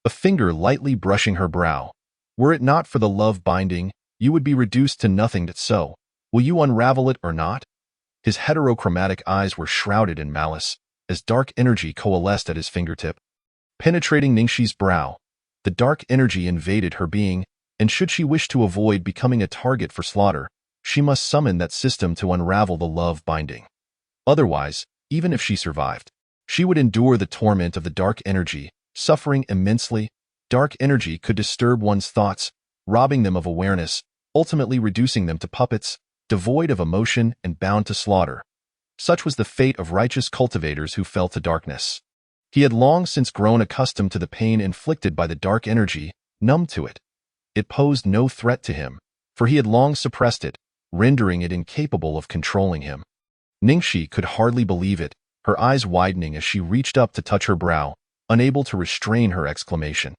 a finger lightly brushing her brow. Were it not for the love binding, you would be reduced to nothing. So, will you unravel it or not? His heterochromatic eyes were shrouded in malice, as dark energy coalesced at his fingertip. Penetrating Ningxi's brow, the dark energy invaded her being, and should she wish to avoid becoming a target for slaughter, she must summon that system to unravel the love binding. Otherwise, even if she survived, she would endure the torment of the dark energy, suffering immensely. Dark energy could disturb one's thoughts, robbing them of awareness, ultimately reducing them to puppets, devoid of emotion and bound to slaughter. Such was the fate of righteous cultivators who fell to darkness. He had long since grown accustomed to the pain inflicted by the dark energy, numb to it. It posed no threat to him, for he had long suppressed it, rendering it incapable of controlling him. Ningxi could hardly believe it, her eyes widening as she reached up to touch her brow, unable to restrain her exclamation.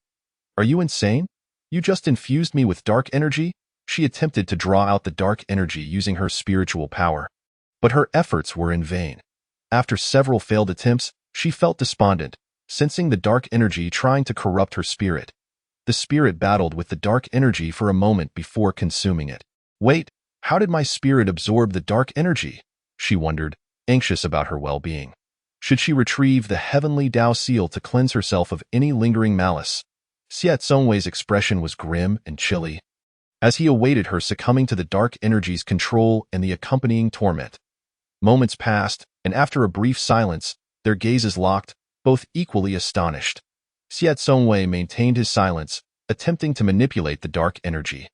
Are you insane? You just infused me with dark energy? She attempted to draw out the dark energy using her spiritual power, but her efforts were in vain. After several failed attempts, she felt despondent, sensing the dark energy trying to corrupt her spirit. The spirit battled with the dark energy for a moment before consuming it. Wait, how did my spirit absorb the dark energy? She wondered, anxious about her well-being. Should she retrieve the heavenly Dao seal to cleanse herself of any lingering malice? Xie Zongwei's expression was grim and chilly, as he awaited her succumbing to the dark energy's control and the accompanying torment. Moments passed, and after a brief silence, their gazes locked, both equally astonished. Xie Zongwei maintained his silence, attempting to manipulate the dark energy,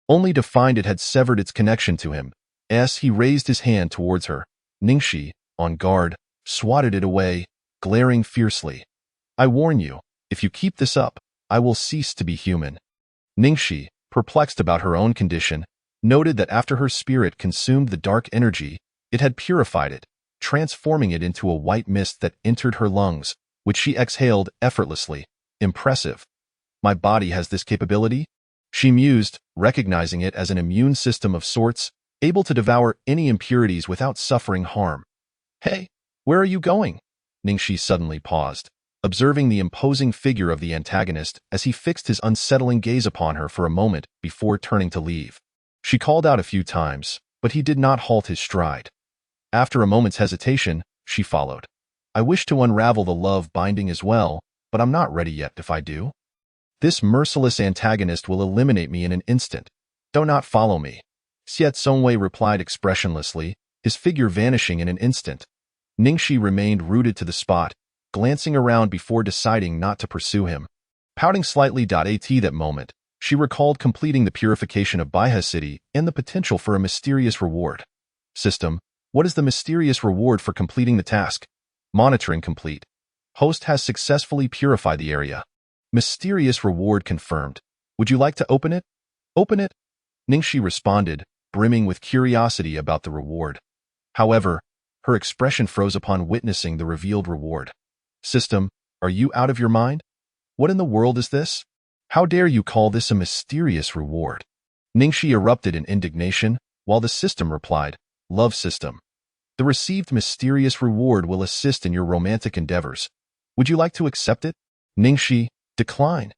only to find it had severed its connection to him. As he raised his hand towards her, Ningxi, on guard, swatted it away, glaring fiercely. I warn you, if you keep this up, I will cease to be human. Ningxi, perplexed about her own condition, noted that after her spirit consumed the dark energy, it had purified it, transforming it into a white mist that entered her lungs, which she exhaled effortlessly. Impressive. My body has this capability? She mused, recognizing it as an immune system of sorts, able to devour any impurities without suffering harm. Hey, where are you going? Ningxi suddenly paused, observing the imposing figure of the antagonist as he fixed his unsettling gaze upon her for a moment before turning to leave. She called out a few times, but he did not halt his stride. After a moment's hesitation, she followed. I wish to unravel the love binding as well, but I'm not ready yet if I do. This merciless antagonist will eliminate me in an instant. Do not follow me. Xie Zongwei replied expressionlessly, his figure vanishing in an instant. Ningxi remained rooted to the spot, glancing around before deciding not to pursue him. Pouting slightly. At that moment, she recalled completing the purification of Baihe City and the potential for a mysterious reward. System, what is the mysterious reward for completing the task? Monitoring complete. Host has successfully purified the area. Mysterious reward confirmed. Would you like to open it? Open it? Ningxi responded, brimming with curiosity about the reward. However, her expression froze upon witnessing the revealed reward. System, are you out of your mind? What in the world is this? How dare you call this a mysterious reward? Ningxi erupted in indignation, while the system replied, Love system. The received mysterious reward will assist in your romantic endeavors. Would you like to accept it? Ningxi, decline.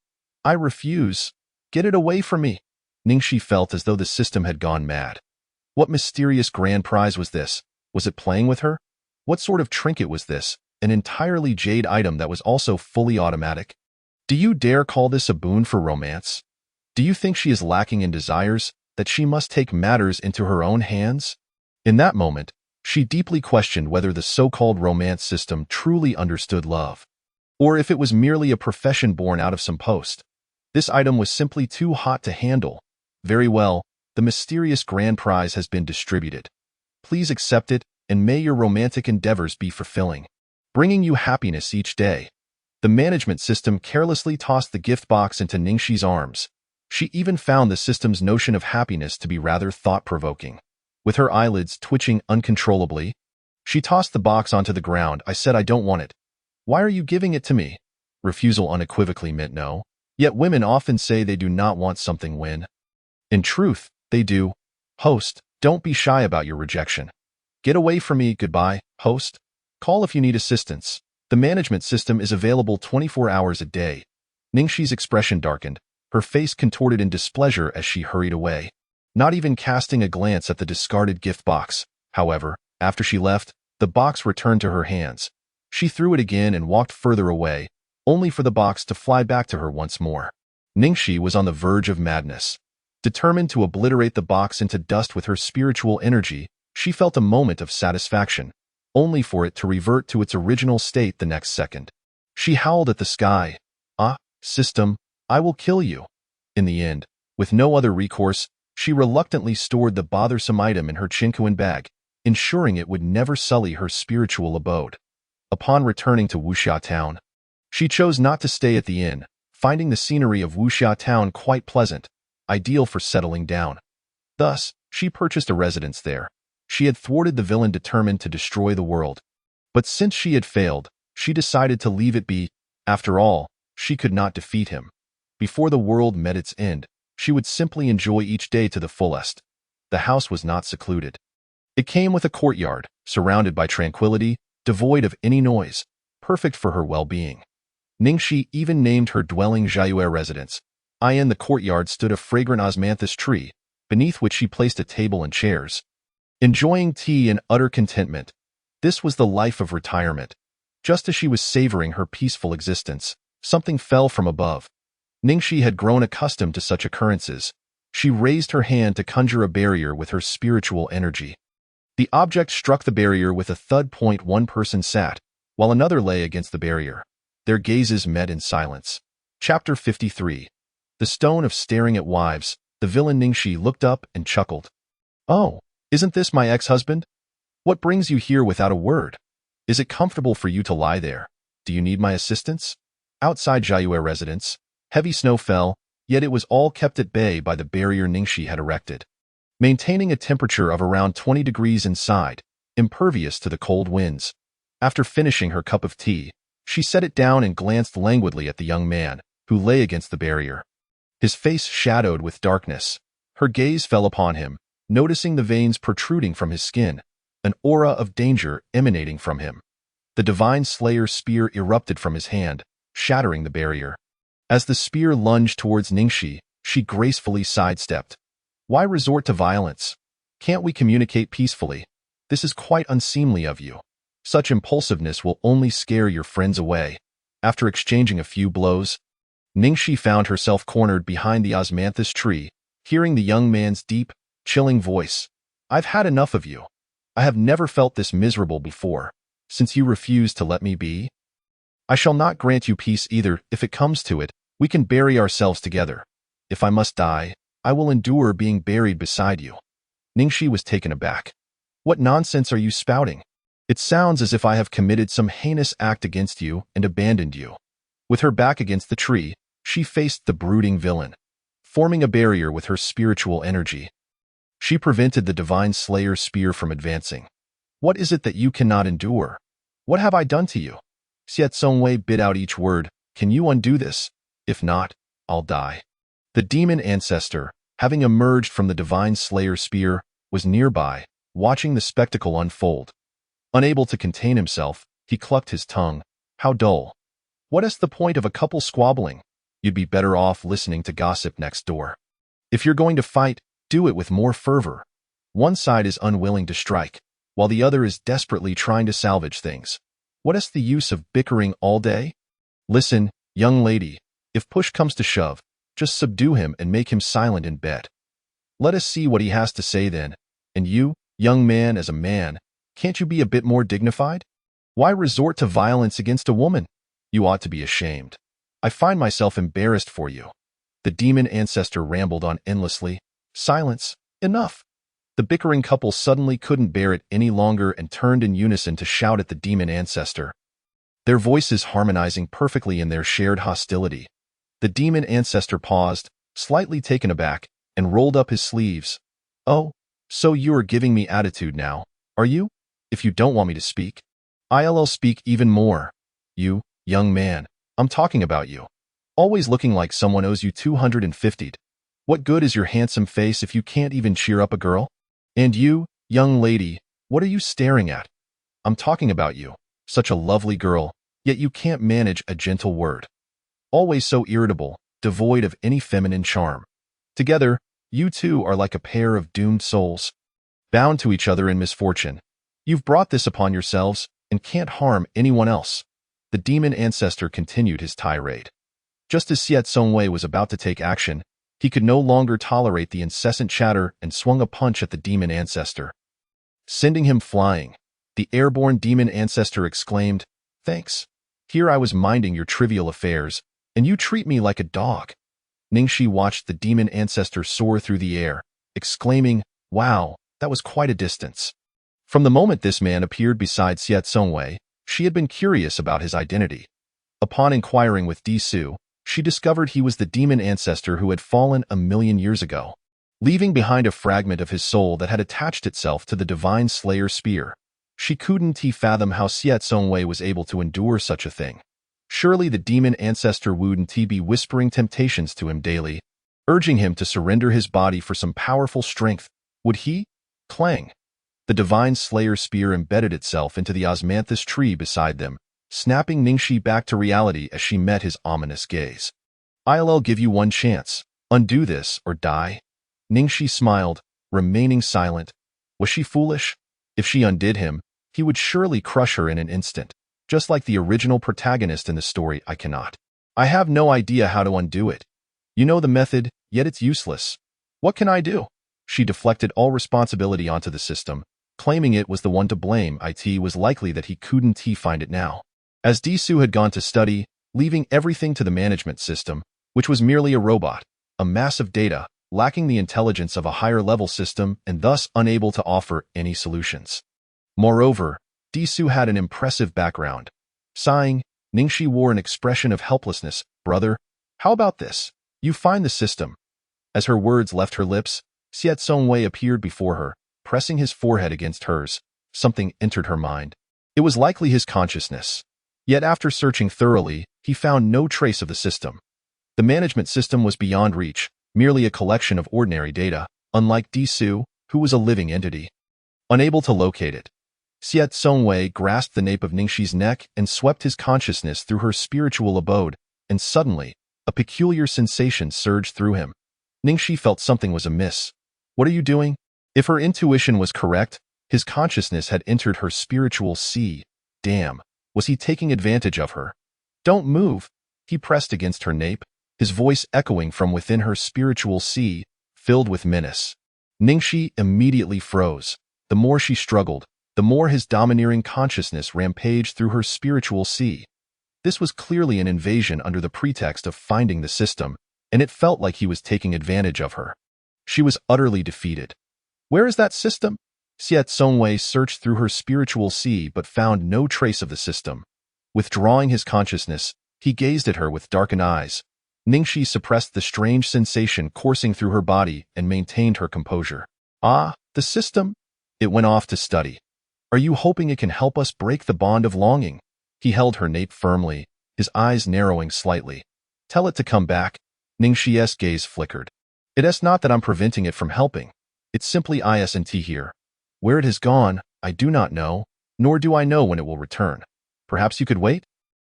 I refuse. Get it away from me. Ningxi felt as though the system had gone mad. What mysterious grand prize was this? Was it playing with her? What sort of trinket was this? An entirely jade item that was also fully automatic? Do you dare call this a boon for romance? Do you think she is lacking in desires, that she must take matters into her own hands? In that moment, she deeply questioned whether the so-called romance system truly understood love, or if it was merely a profession born out of some post. This item was simply too hot to handle. Very well, The mysterious grand prize has been distributed. Please accept it, and may your romantic endeavors be fulfilling, bringing you happiness each day. The management system carelessly tossed the gift box into Ningxi's arms. She even found the system's notion of happiness to be rather thought-provoking. With her eyelids twitching uncontrollably, she tossed the box onto the ground. I said I don't want it. Why are you giving it to me? Refusal unequivocally meant no. Yet women often say they do not want something when, in truth, they do. Host, don't be shy about your rejection. Get away from me, goodbye, host. Call if you need assistance. The management system is available 24 hours a day. Ningxi's expression darkened, her face contorted in displeasure as she hurried away, not even casting a glance at the discarded gift box. However, after she left, the box returned to her hands. She threw it again and walked further away, only for the box to fly back to her once more. Ningxi was on the verge of madness. Determined to obliterate the box into dust with her spiritual energy, she felt a moment of satisfaction, only for it to revert to its original state the next second. She howled at the sky, "Ah, system, I will kill you." In the end, with no other recourse, she reluctantly stored the bothersome item in her Chinquan bag, ensuring it would never sully her spiritual abode. Upon returning to Wuxia Town, she chose not to stay at the inn, finding the scenery of Wuxia Town quite pleasant, ideal for settling down. Thus, she purchased a residence there. She had thwarted the villain determined to destroy the world. But since she had failed, she decided to leave it be. After all, she could not defeat him. Before the world met its end, she would simply enjoy each day to the fullest. The house was not secluded. It came with a courtyard, surrounded by tranquility, devoid of any noise, perfect for her well-being. Ningxi even named her dwelling Jiayue Residence. In the courtyard stood a fragrant osmanthus tree, beneath which she placed a table and chairs. Enjoying tea in utter contentment, this was the life of retirement. Just as she was savoring her peaceful existence, something fell from above. Ningxi had grown accustomed to such occurrences. She raised her hand to conjure a barrier with her spiritual energy. The object struck the barrier with a thud. One person sat, while another lay against the barrier. Their gazes met in silence. Chapter 53. The Stone of Staring at Wives. The villain Ningxi looked up and chuckled. "Oh, isn't this my ex-husband? What brings you here without a word? Is it comfortable for you to lie there? Do you need my assistance?" Outside Jiayue Residence, heavy snow fell, yet it was all kept at bay by the barrier Ningxi had erected. Maintaining a temperature of around 20 degrees inside, impervious to the cold winds. After finishing her cup of tea, she set it down and glanced languidly at the young man, who lay against the barrier. His face shadowed with darkness. Her gaze fell upon him, noticing the veins protruding from his skin, an aura of danger emanating from him. The Divine Slayer's spear erupted from his hand, shattering the barrier. As the spear lunged towards Ningxi, she gracefully sidestepped. "Why resort to violence? Can't we communicate peacefully? This is quite unseemly of you. Such impulsiveness will only scare your friends away." After exchanging a few blows, Ningxi found herself cornered behind the osmanthus tree, hearing the young man's deep, chilling voice. "I've had enough of you. I have never felt this miserable before, since you refused to let me be. I shall not grant you peace either. If it comes to it, we can bury ourselves together. If I must die, I will endure being buried beside you." Ningxi was taken aback. "What nonsense are you spouting? It sounds as if I have committed some heinous act against you and abandoned you." With her back against the tree, she faced the brooding villain, forming a barrier with her spiritual energy. She prevented the Divine Slayer's spear from advancing. "What is it that you cannot endure? What have I done to you?" Xiet Songwei bit out each word. "Can you undo this? If not, I'll die." The demon ancestor, having emerged from the Divine Slayer's spear, was nearby, watching the spectacle unfold. Unable to contain himself, he clucked his tongue. "How dull. What is the point of a couple squabbling? You'd be better off listening to gossip next door. If you're going to fight, do it with more fervor. One side is unwilling to strike, while the other is desperately trying to salvage things. What is the use of bickering all day? Listen, young lady, if push comes to shove, just subdue him and make him silent in bed. Let us see what he has to say then. And you, young man, as a man, can't you be a bit more dignified? Why resort to violence against a woman? You ought to be ashamed. I find myself embarrassed for you." The demon ancestor rambled on endlessly. "Silence, Enough! The bickering couple suddenly couldn't bear it any longer and turned in unison to shout at the demon ancestor, their voices harmonizing perfectly in their shared hostility. The demon ancestor paused, slightly taken aback, and rolled up his sleeves. Oh, so you are giving me attitude now, are you? If you don't want me to speak, I'll speak even more. You, young man, I'm talking about you. Always looking like someone owes you 250. What good is your handsome face if you can't even cheer up a girl? And you, young lady, what are you staring at? I'm talking about you. Such a lovely girl, yet you can't manage a gentle word. Always so irritable, devoid of any feminine charm. Together, you two are like a pair of doomed souls, bound to each other in misfortune. You've brought this upon yourselves and can't harm anyone else. The demon ancestor continued his tirade. Just as Xiet Songwei was about to take action, he could no longer tolerate the incessant chatter and swung a punch at the demon ancestor, sending him flying. The airborne demon ancestor exclaimed, "Thanks. Here I was minding your trivial affairs, and you treat me like a dog." Ningxi watched the demon ancestor soar through the air, exclaiming, "Wow, that was quite a distance." From the moment this man appeared beside Xiet Songwei, she had been curious about his identity. Upon inquiring with Di Su, she discovered he was the demon ancestor who had fallen 1,000,000 years ago, leaving behind a fragment of his soul that had attached itself to the divine slayer spear. She couldn't fathom how Xiet Songwei was able to endure such a thing. Surely the demon ancestor wouldn't be whispering temptations to him daily, urging him to surrender his body for some powerful strength, would he? Clang! The divine slayer spear embedded itself into the osmanthus tree beside them, snapping Ningxi back to reality as she met his ominous gaze. "I'll give you one chance. Undo this or die." Ningxi smiled, remaining silent. Was she foolish? If she undid him, he would surely crush her in an instant. Just like the original protagonist in the story, I cannot. I have no idea how to undo it. You know the method, yet it's useless. What can I do? She deflected all responsibility onto the system, claiming it was the one to blame. It was likely that he couldn't find it now, as Di Su had gone to study, leaving everything to the management system, which was merely a robot, a mass of data, lacking the intelligence of a higher-level system and thus unable to offer any solutions. Moreover, Di Su had an impressive background. Sighing, Ningxi wore an expression of helplessness. "Brother, how about this? You find the system." As her words left her lips, Xiet Songwei appeared before her, pressing his forehead against hers. Something entered her mind. It was likely his consciousness. Yet after searching thoroughly, he found no trace of the system. The management system was beyond reach, merely a collection of ordinary data, unlike Di Su, who was a living entity. Unable to locate it, Xiet Songwei grasped the nape of Ningxi's neck and swept his consciousness through her spiritual abode, and suddenly, a peculiar sensation surged through him. Ningxi felt something was amiss. What are you doing? If her intuition was correct, his consciousness had entered her spiritual sea. Damn, was he taking advantage of her? Don't move. He pressed against her nape, his voice echoing from within her spiritual sea, filled with menace. Ningxi immediately froze. The more she struggled, the more his domineering consciousness rampaged through her spiritual sea. This was clearly an invasion under the pretext of finding the system, and it felt like he was taking advantage of her. She was utterly defeated. Where is that system? Xiet Songwei searched through her spiritual sea but found no trace of the system. Withdrawing his consciousness, he gazed at her with darkened eyes. Ningxi suppressed the strange sensation coursing through her body and maintained her composure. "Ah, the system? It went off to study. Are you hoping it can help us break the bond of longing?" He held her nape firmly, his eyes narrowing slightly. "Tell it to come back." Ningxi's gaze flickered. "It's not that I'm preventing it from helping. It's simply isn't here. Where it has gone, I do not know, nor do I know when it will return. Perhaps you could wait?"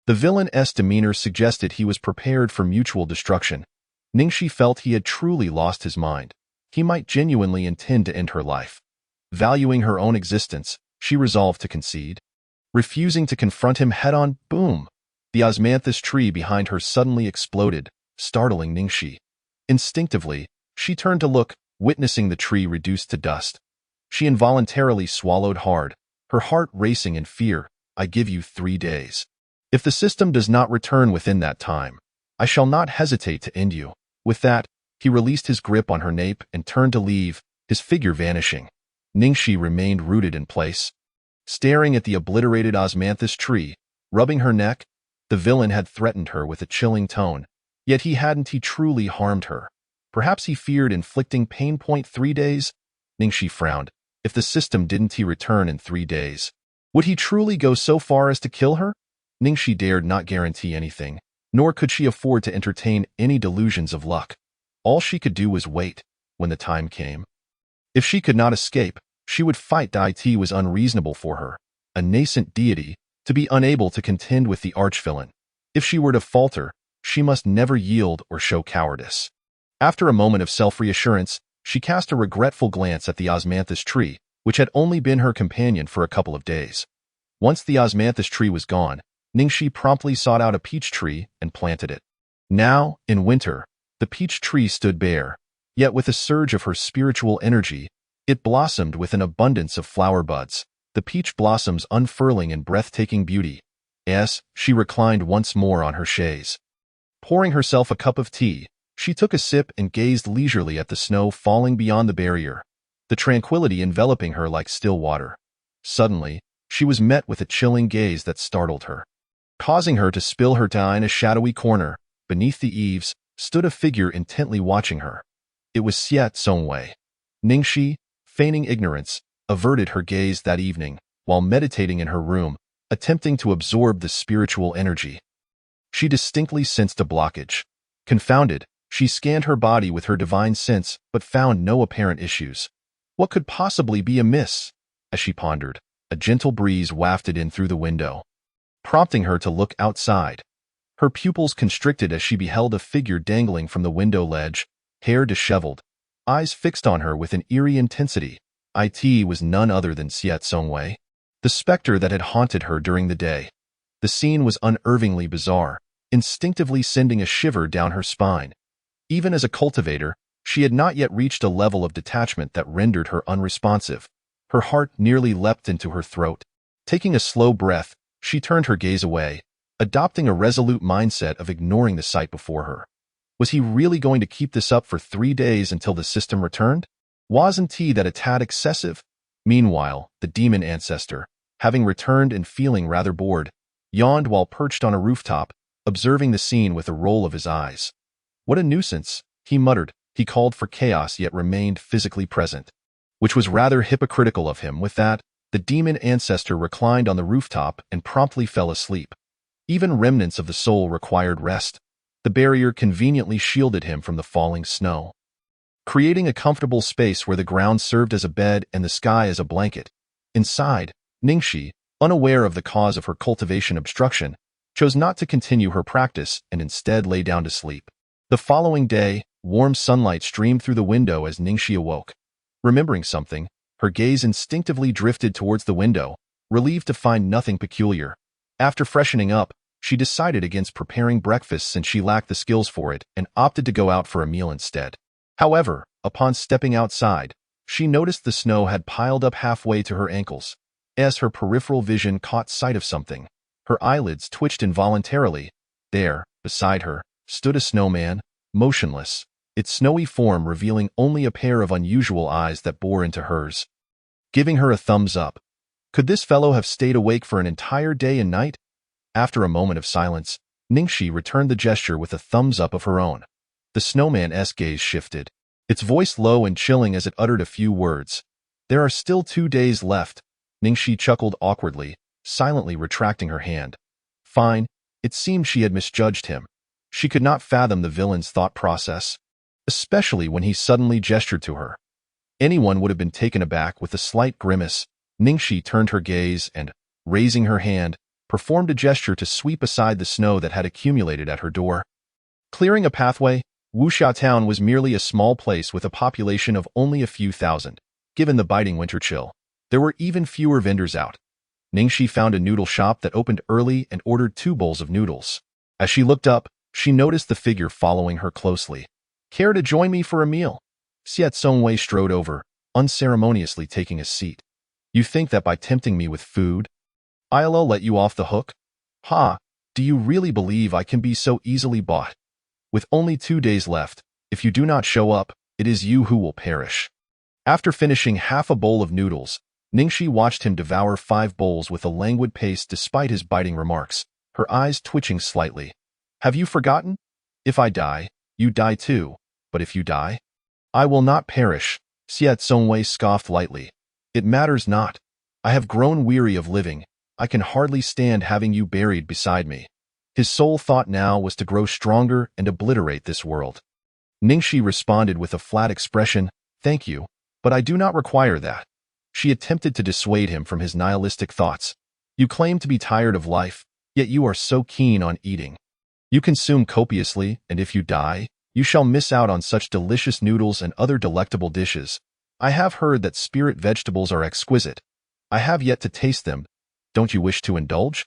The villain's demeanor suggested he was prepared for mutual destruction. Ningxi felt he had truly lost his mind. He might genuinely intend to end her life. Valuing her own existence, she resolved to concede. Refusing to confront him head-on, boom! The osmanthus tree behind her suddenly exploded, startling Ningxi. Instinctively, she turned to look, witnessing the tree reduced to dust. She involuntarily swallowed hard, her heart racing in fear. "I give you 3 days. If the system does not return within that time, I shall not hesitate to end you." With that, he released his grip on her nape and turned to leave, his figure vanishing. Ningxi remained rooted in place, staring at the obliterated osmanthus tree, rubbing her neck. The villain had threatened her with a chilling tone, yet he truly harmed her. Perhaps he feared inflicting pain. 3 days? Ningxi frowned. If the system didn't he return in 3 days? Would he truly go so far as to kill her? Ningxi dared not guarantee anything, nor could she afford to entertain any delusions of luck. All she could do was wait. When the time came, if she could not escape, she would fight. It was unreasonable for her, a nascent deity, to be unable to contend with the archvillain. If she were to falter, she must never yield or show cowardice. After a moment of self-reassurance, she cast a regretful glance at the osmanthus tree, which had only been her companion for a couple of days. Once the osmanthus tree was gone, Ningxi promptly sought out a peach tree and planted it. Now, in winter, the peach tree stood bare, yet with a surge of her spiritual energy, it blossomed with an abundance of flower buds, the peach blossoms unfurling in breathtaking beauty. As she reclined once more on her chaise, pouring herself a cup of tea, she took a sip and gazed leisurely at the snow falling beyond the barrier, the tranquility enveloping her like still water. Suddenly, she was met with a chilling gaze that startled her, causing her to spill her tea. In a shadowy corner, beneath the eaves, stood a figure intently watching her. It was Xie Songwei. Ningxi, feigning ignorance, averted her gaze that evening, while meditating in her room, attempting to absorb the spiritual energy. She distinctly sensed a blockage. Confounded, she scanned her body with her divine sense, but found no apparent issues. What could possibly be amiss? As she pondered, a gentle breeze wafted in through the window, prompting her to look outside. Her pupils constricted as she beheld a figure dangling from the window ledge, hair disheveled, eyes fixed on her with an eerie intensity. It was none other than Xie Songwei, the specter that had haunted her during the day. The scene was unnervingly bizarre, instinctively sending a shiver down her spine. Even as a cultivator, she had not yet reached a level of detachment that rendered her unresponsive. Her heart nearly leapt into her throat. Taking a slow breath, she turned her gaze away, adopting a resolute mindset of ignoring the sight before her. Was he really going to keep this up for 3 days until the system returned? Wasn't he that a tad excessive? Meanwhile, the demon ancestor, having returned and feeling rather bored, yawned while perched on a rooftop, observing the scene with a roll of his eyes. What a nuisance, he muttered. He called for chaos yet remained physically present, which was rather hypocritical of him. With that, the demon ancestor reclined on the rooftop and promptly fell asleep. Even remnants of the soul required rest. The barrier conveniently shielded him from the falling snow, creating a comfortable space where the ground served as a bed and the sky as a blanket. Inside, Ningxi, unaware of the cause of her cultivation obstruction, chose not to continue her practice and instead lay down to sleep. The following day, warm sunlight streamed through the window as Ningxi awoke. Remembering something, her gaze instinctively drifted towards the window, relieved to find nothing peculiar. After freshening up, she decided against preparing breakfast since she lacked the skills for it and opted to go out for a meal instead. However, upon stepping outside, she noticed the snow had piled up halfway to her ankles. As her peripheral vision caught sight of something, her eyelids twitched involuntarily. There, beside her, stood a snowman, motionless, its snowy form revealing only a pair of unusual eyes that bore into hers, giving her a thumbs up. Could this fellow have stayed awake for an entire day and night? After a moment of silence, Ningxi returned the gesture with a thumbs up of her own. The snowman's gaze shifted, its voice low and chilling as it uttered a few words. There are still 2 days left. Ningxi chuckled awkwardly, silently retracting her hand. Fine. It seemed she had misjudged him. She could not fathom the villain's thought process, especially when he suddenly gestured to her. Anyone would have been taken aback. With a slight grimace, Ningxi turned her gaze and, raising her hand, performed a gesture to sweep aside the snow that had accumulated at her door. Clearing a pathway, Wuxia Town was merely a small place with a population of only a few thousand. Given the biting winter chill, there were even fewer vendors out. Ningxi found a noodle shop that opened early and ordered 2 bowls of noodles. As she looked up, she noticed the figure following her closely. Care to join me for a meal? Xie Songwei strode over, unceremoniously taking a seat. You think that by tempting me with food, I'll let you off the hook? Ha! Do you really believe I can be so easily bought? With only 2 days left, if you do not show up, it is you who will perish. After finishing half a bowl of noodles, Ningxi watched him devour 5 bowls with a languid pace despite his biting remarks, her eyes twitching slightly. Have you forgotten? If I die, you die too. But if you die, I will not perish. Xie Zongwei scoffed lightly. It matters not. I have grown weary of living. I can hardly stand having you buried beside me. His sole thought now was to grow stronger and obliterate this world. Ningxi responded with a flat expression, "Thank you, but I do not require that." She attempted to dissuade him from his nihilistic thoughts. You claim to be tired of life, yet you are so keen on eating. You consume copiously, and if you die, you shall miss out on such delicious noodles and other delectable dishes. I have heard that spirit vegetables are exquisite. I have yet to taste them. Don't you wish to indulge?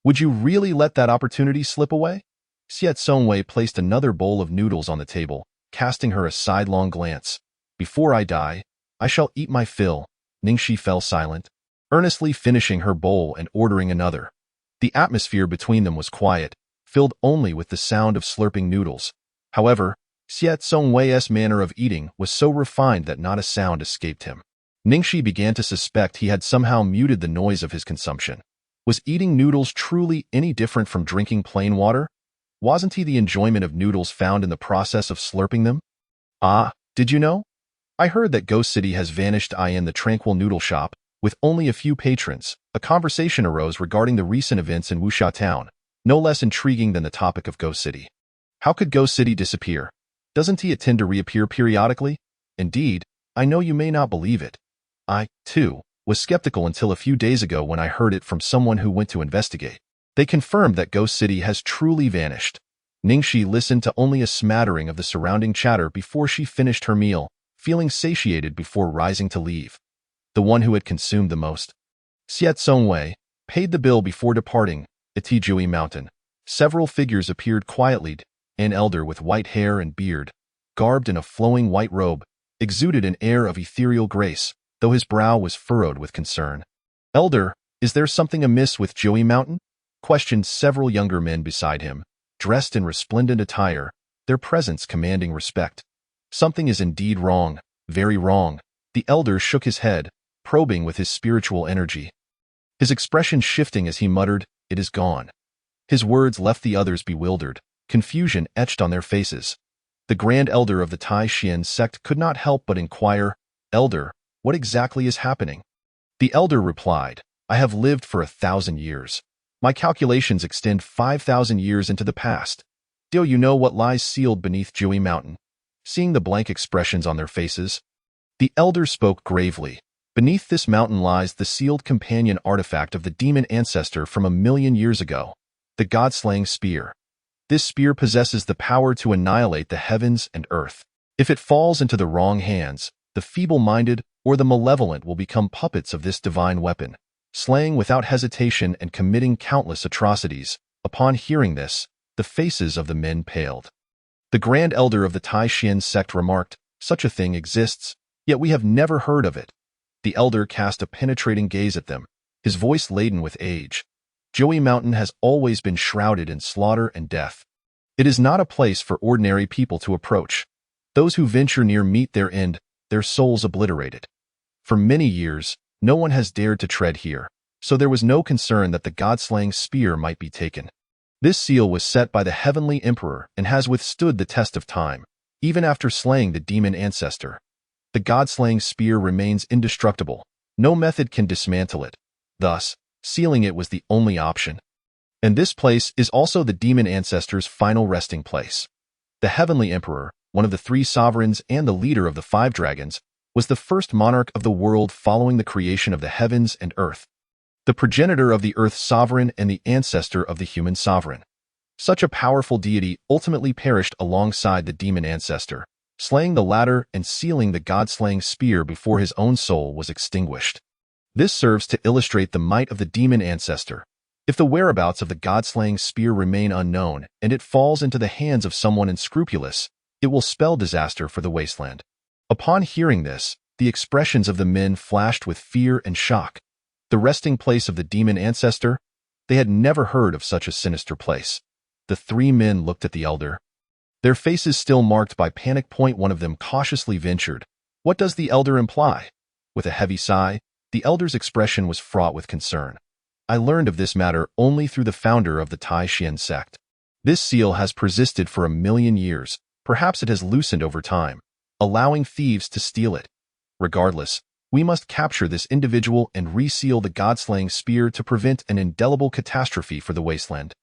Would you really let that opportunity slip away? Xie Zongwei placed another bowl of noodles on the table, casting her a sidelong glance. Before I die, I shall eat my fill. Ningxi fell silent, earnestly finishing her bowl and ordering another. The atmosphere between them was quiet, filled only with the sound of slurping noodles. However, Xie Zongwei's manner of eating was so refined that not a sound escaped him. Ningxi began to suspect he had somehow muted the noise of his consumption. Was eating noodles truly any different from drinking plain water? Wasn't he the enjoyment of noodles found in the process of slurping them? Ah, did you know? I heard that Ghost City has vanished in the tranquil noodle shop, with only a few patrons. A conversation arose regarding the recent events in Wuxia Town, no less intriguing than the topic of Ghost City. How could Ghost City disappear? Doesn't he tend to reappear periodically? Indeed, I know you may not believe it. I, too, was skeptical until a few days ago when I heard it from someone who went to investigate. They confirmed that Ghost City has truly vanished. Ningxi listened to only a smattering of the surrounding chatter before she finished her meal, feeling satiated before rising to leave. The one who had consumed the most. Xie Zongwei paid the bill before departing Itijui Mountain. Several figures appeared quietly. An elder with white hair and beard, garbed in a flowing white robe, exuded an air of ethereal grace, though his brow was furrowed with concern. "Elder, is there something amiss with Jui Mountain?" questioned several younger men beside him, dressed in resplendent attire, their presence commanding respect. "Something is indeed wrong, very wrong." The elder shook his head, probing with his spiritual energy. His expression shifting as he muttered, "It is gone." His words left the others bewildered, confusion etched on their faces. The Grand Elder of the Tai Xian sect could not help but inquire, "Elder, what exactly is happening?" The elder replied, "I have lived for 1,000 years. My calculations extend 5,000 years into the past. Do you know what lies sealed beneath Jui Mountain?" Seeing the blank expressions on their faces, the elder spoke gravely. "Beneath this mountain lies the sealed companion artifact of the demon ancestor from 1,000,000 years ago, the God-slaying spear. This spear possesses the power to annihilate the heavens and earth. If it falls into the wrong hands, the feeble-minded or the malevolent will become puppets of this divine weapon, slaying without hesitation and committing countless atrocities." Upon hearing this, the faces of the men paled. The Grand Elder of the Tai Xian sect remarked, "Such a thing exists, yet we have never heard of it." The elder cast a penetrating gaze at them, his voice laden with age. "Jui Mountain has always been shrouded in slaughter and death. It is not a place for ordinary people to approach. Those who venture near meet their end, their souls obliterated. For many years, no one has dared to tread here, so there was no concern that the God-slaying spear might be taken. This seal was set by the Heavenly Emperor and has withstood the test of time, even after slaying the demon ancestor. The God-slaying spear remains indestructible. No method can dismantle it. Thus, sealing it was the only option. And this place is also the demon ancestor's final resting place. The Heavenly Emperor, one of the 3 sovereigns and the leader of the 5 dragons, was the first monarch of the world following the creation of the heavens and earth, the progenitor of the earth sovereign and the ancestor of the human sovereign. Such a powerful deity ultimately perished alongside the demon ancestor, slaying the latter and sealing the God-slaying spear before his own soul was extinguished. This serves to illustrate the might of the demon ancestor. If the whereabouts of the God-slaying spear remain unknown and it falls into the hands of someone unscrupulous, it will spell disaster for the wasteland. Upon hearing this, the expressions of the men flashed with fear and shock. The resting place of the demon ancestor? They had never heard of such a sinister place. The 3 men looked at the elder, their faces still marked by panic. One of them cautiously ventured, What does the elder imply? With a heavy sigh, the elder's expression was fraught with concern. I learned of this matter only through the founder of the Tai Xian sect. This seal has persisted for 1,000,000 years. Perhaps it has loosened over time, allowing thieves to steal it. Regardless, we must capture this individual and reseal the god-slaying spear to prevent an indelible catastrophe for the wasteland.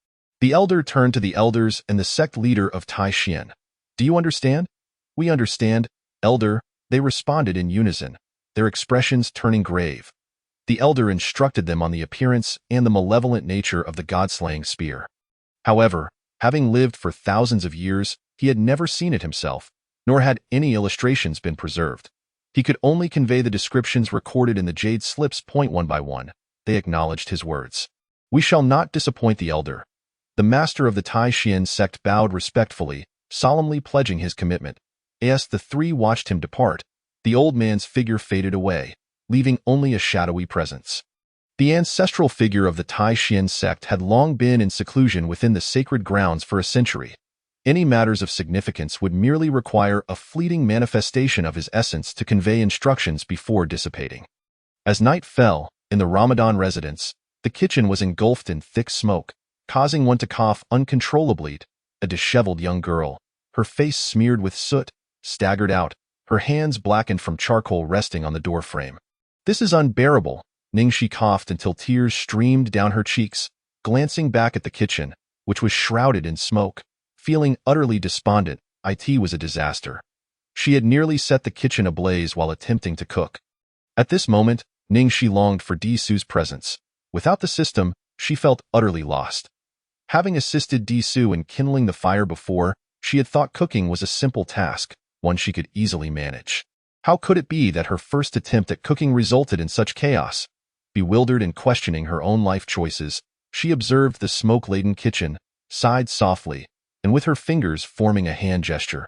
The elder turned to the elders and the sect leader of Tai Xian. Do you understand? We understand, elder, they responded in unison, their expressions turning grave. The elder instructed them on the appearance and the malevolent nature of the god-slaying spear. However, having lived for thousands of years, he had never seen it himself, nor had any illustrations been preserved. He could only convey the descriptions recorded in the jade slips one by one. They acknowledged his words. We shall not disappoint the elder. The master of the Tai Xian sect bowed respectfully, solemnly pledging his commitment. As the three watched him depart, the old man's figure faded away, leaving only a shadowy presence. The ancestral figure of the Tai Xian sect had long been in seclusion within the sacred grounds for a century. Any matters of significance would merely require a fleeting manifestation of his essence to convey instructions before dissipating. As night fell, in the Ramadan residence, the kitchen was engulfed in thick smoke, causing one to cough uncontrollably. A disheveled young girl, her face smeared with soot, staggered out, her hands blackened from charcoal resting on the doorframe. This is unbearable, Ningxi coughed until tears streamed down her cheeks, glancing back at the kitchen, which was shrouded in smoke. Feeling utterly despondent, it was a disaster. She had nearly set the kitchen ablaze while attempting to cook. At this moment, Ningxi longed for Disu's presence. Without the system, she felt utterly lost. Having assisted Disu in kindling the fire before, she had thought cooking was a simple task, one she could easily manage. How could it be that her first attempt at cooking resulted in such chaos? Bewildered and questioning her own life choices, she observed the smoke-laden kitchen, sighed softly, and with her fingers forming a hand gesture.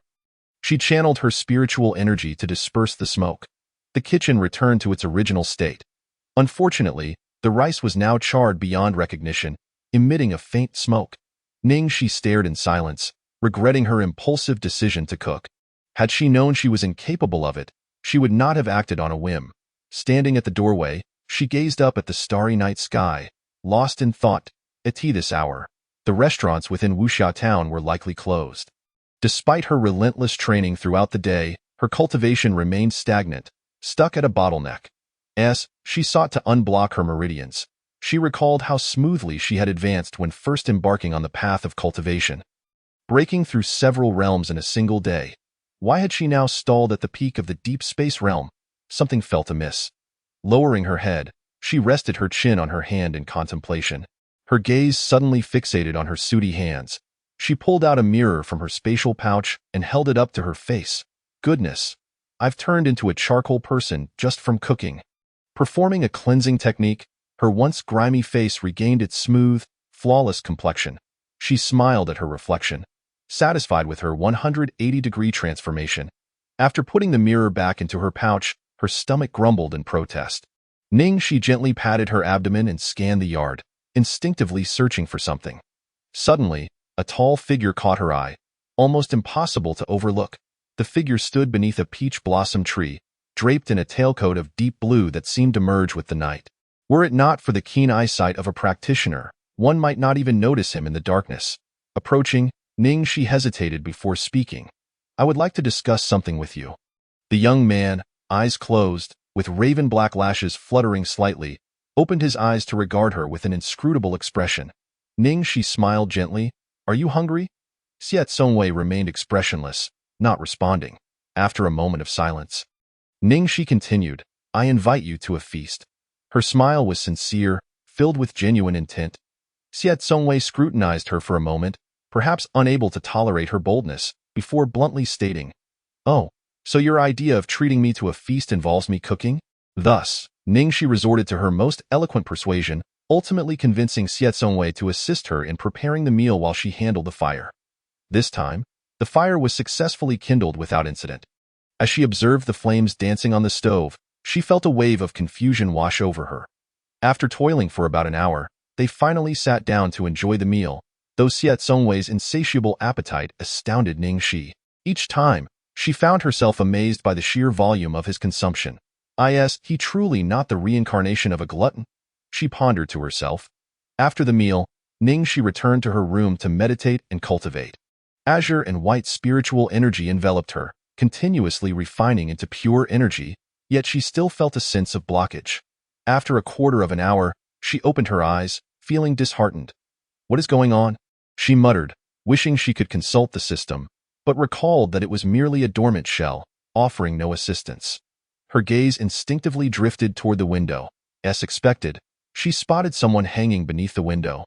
She channeled her spiritual energy to disperse the smoke. The kitchen returned to its original state. Unfortunately, the rice was now charred beyond recognition, emitting a faint smoke. Ningxi stared in silence, regretting her impulsive decision to cook. Had she known she was incapable of it, she would not have acted on a whim. Standing at the doorway, she gazed up at the starry night sky, lost in thought. At this hour, the restaurants within Wuxia town were likely closed. Despite her relentless training throughout the day, her cultivation remained stagnant, stuck at a bottleneck. As she sought to unblock her meridians, she recalled how smoothly she had advanced when first embarking on the path of cultivation. Breaking through several realms in a single day, why had she now stalled at the peak of the deep space realm? Something felt amiss. Lowering her head, she rested her chin on her hand in contemplation. Her gaze suddenly fixated on her sooty hands. She pulled out a mirror from her spatial pouch and held it up to her face. Goodness, I've turned into a charcoal person just from cooking. Performing a cleansing technique, her once grimy face regained its smooth, flawless complexion. She smiled at her reflection, satisfied with her 180-degree transformation. After putting the mirror back into her pouch, her stomach grumbled in protest. Ningxi gently patted her abdomen and scanned the yard, instinctively searching for something. Suddenly, a tall figure caught her eye, almost impossible to overlook. The figure stood beneath a peach blossom tree, draped in a tailcoat of deep blue that seemed to merge with the night. Were it not for the keen eyesight of a practitioner, one might not even notice him in the darkness. Approaching, Ningxi hesitated before speaking. I would like to discuss something with you. The young man, eyes closed, with raven-black lashes fluttering slightly, opened his eyes to regard her with an inscrutable expression. Ningxi smiled gently. Are you hungry? Xiao Songwei remained expressionless, not responding. After a moment of silence, Ningxi continued, I invite you to a feast. Her smile was sincere, filled with genuine intent. Xiao Songwei scrutinized her for a moment, perhaps unable to tolerate her boldness, before bluntly stating, Oh, so your idea of treating me to a feast involves me cooking? Thus, Ningxi resorted to her most eloquent persuasion, ultimately convincing Xiao Songwei to assist her in preparing the meal while she handled the fire. This time, the fire was successfully kindled without incident. As she observed the flames dancing on the stove, she felt a wave of confusion wash over her. After toiling for about an hour, they finally sat down to enjoy the meal, though Xiao Songwei's insatiable appetite astounded Ningxi. Each time, She found herself amazed by the sheer volume of his consumption. He truly not the reincarnation of a glutton? She pondered to herself. After the meal, Ningxi returned to her room to meditate and cultivate. Azure and white spiritual energy enveloped her, continuously refining into pure energy, yet she still felt a sense of blockage. After a quarter of an hour, she opened her eyes, feeling disheartened. What is going on? She muttered, wishing she could consult the system, but recalled that it was merely a dormant shell, offering no assistance. Her gaze instinctively drifted toward the window. As expected, she spotted someone hanging beneath the window.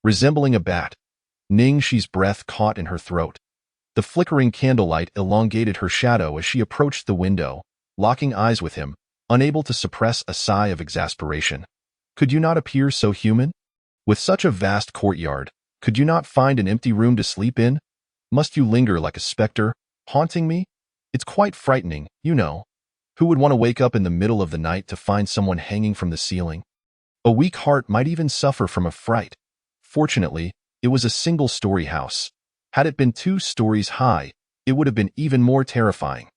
Resembling a bat, Ningxi's breath caught in her throat. The flickering candlelight elongated her shadow as she approached the window, locking eyes with him, unable to suppress a sigh of exasperation. Could you not appear so human? With such a vast courtyard, could you not find an empty room to sleep in? Must you linger like a specter, haunting me? It's quite frightening, you know. Who would want to wake up in the middle of the night to find someone hanging from the ceiling? A weak heart might even suffer from a fright. Fortunately, it was a single-story house. Had it been 2 stories high, it would have been even more terrifying.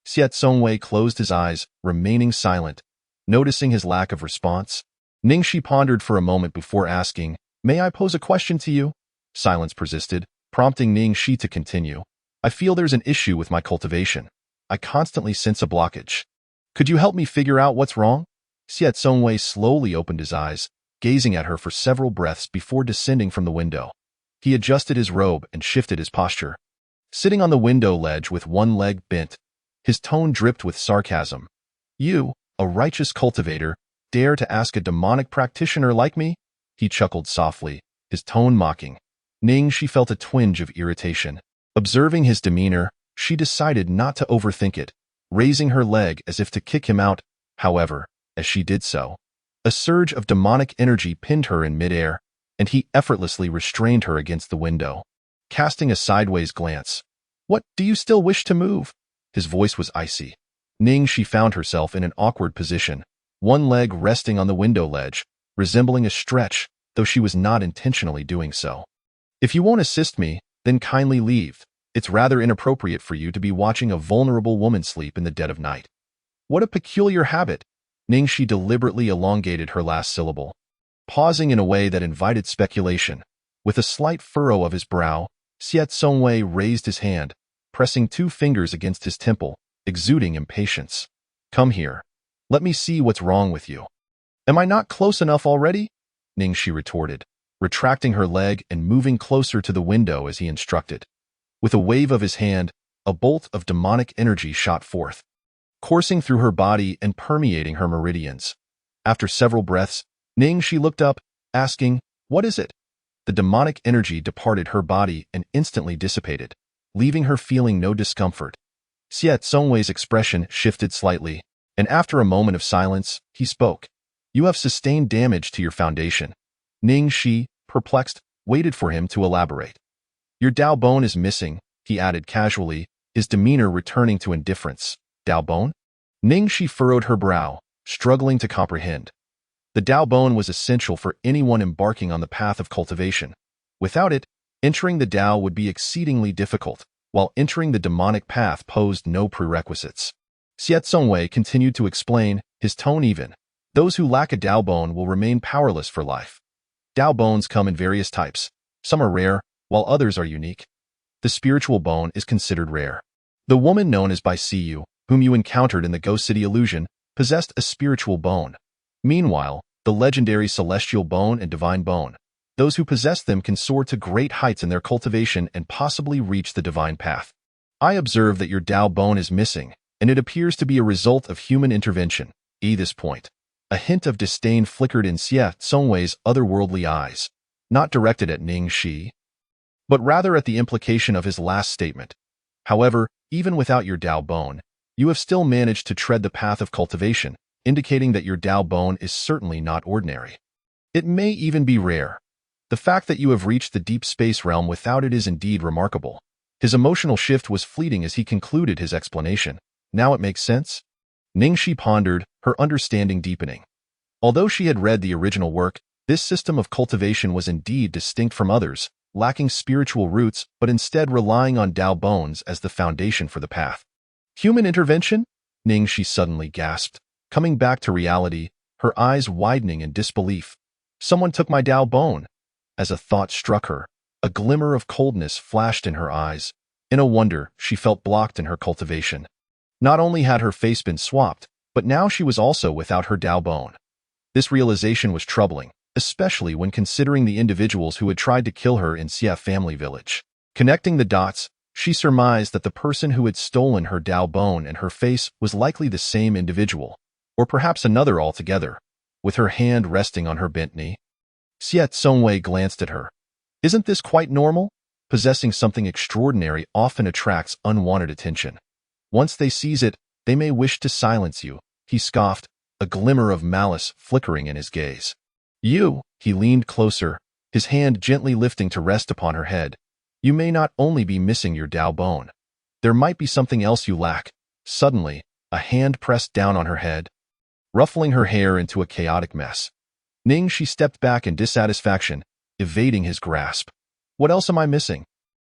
Xiao Songwei closed his eyes, remaining silent. Noticing his lack of response, Ningxi pondered for a moment before asking, "May I pose a question to you?" Silence persisted, prompting Ningxi to continue. "I feel there's an issue with my cultivation. I constantly sense a blockage. Could you help me figure out what's wrong?" Xiao Songwei slowly opened his eyes, gazing at her for several breaths before descending from the window. He adjusted his robe and shifted his posture. Sitting on the window ledge with one leg bent, his tone dripped with sarcasm. "You, a righteous cultivator, dare to ask a demonic practitioner like me?" He chuckled softly, his tone mocking. Ningxi felt a twinge of irritation. Observing his demeanor, she decided not to overthink it, raising her leg as if to kick him out. However, as she did so, a surge of demonic energy pinned her in midair, and he effortlessly restrained her against the window. Casting a sideways glance, "What, do you still wish to move?" His voice was icy. Ningxi found herself in an awkward position, one leg resting on the window ledge, resembling a stretch, though she was not intentionally doing so. "If you won't assist me, then kindly leave. It's rather inappropriate for you to be watching a vulnerable woman sleep in the dead of night." "What a peculiar habit." Ningxi deliberately elongated her last syllable, pausing in a way that invited speculation. With a slight furrow of his brow, Xiao Songwei raised his hand, pressing 2 fingers against his temple, exuding impatience. "Come here. Let me see what's wrong with you." "Am I not close enough already?" Ningxi retorted, retracting her leg and moving closer to the window as he instructed. With a wave of his hand, a bolt of demonic energy shot forth, coursing through her body and permeating her meridians. After several breaths, Ningxi looked up, asking, "What is it?" The demonic energy departed her body and instantly dissipated, leaving her feeling no discomfort. Xiao Songwei's expression shifted slightly, and after a moment of silence, he spoke. "You have sustained damage to your foundation." Ningxi, perplexed, waited for him to elaborate. "Your Dao bone is missing," he added casually, his demeanor returning to indifference. "Dao bone?" Ningxi furrowed her brow, struggling to comprehend. The Dao bone was essential for anyone embarking on the path of cultivation. Without it, entering the Dao would be exceedingly difficult, while entering the demonic path posed no prerequisites. Xiao Songwei continued to explain, his tone even. "Those who lack a Dao bone will remain powerless for life. Dao bones come in various types. Some are rare, while others are unique. The spiritual bone is considered rare. The woman known as Bai Siyu, whom you encountered in the Ghost City illusion, possessed a spiritual bone. Meanwhile, the legendary celestial bone and divine bone, those who possess them can soar to great heights in their cultivation and possibly reach the divine path. I observe that your Dao bone is missing, and it appears to be a result of human intervention. At this point, a hint of disdain flickered in Xiao Songwei's otherworldly eyes, not directed at Ningxi, but rather at the implication of his last statement. However, even without your Dao bone, you have still managed to tread the path of cultivation, indicating that your Dao bone is certainly not ordinary. It may even be rare. The fact that you have reached the deep space realm without it is indeed remarkable. His emotional shift was fleeting as he concluded his explanation. Now it makes sense? Ningxi pondered, her understanding deepening. Although she had read the original work, this system of cultivation was indeed distinct from others, lacking spiritual roots but instead relying on Dao bones as the foundation for the path. Human intervention? Ning, she suddenly gasped, coming back to reality, her eyes widening in disbelief. Someone took my Dao bone. As a thought struck her, a glimmer of coldness flashed in her eyes. In a wonder, she felt blocked in her cultivation. Not only had her face been swapped, but now she was also without her Dao bone. This realization was troubling, especially when considering the individuals who had tried to kill her in Xie family village. Connecting the dots, she surmised that the person who had stolen her Dao bone and her face was likely the same individual, or perhaps another altogether. With her hand resting on her bent knee, Xie Tsongwei glanced at her. Isn't this quite normal? Possessing something extraordinary often attracts unwanted attention. Once they seize it, they may wish to silence you, he scoffed, a glimmer of malice flickering in his gaze. You, he leaned closer, his hand gently lifting to rest upon her head. You may not only be missing your Dao bone. There might be something else you lack. Suddenly, a hand pressed down on her head, ruffling her hair into a chaotic mess. Ning, she stepped back in dissatisfaction, evading his grasp. What else am I missing?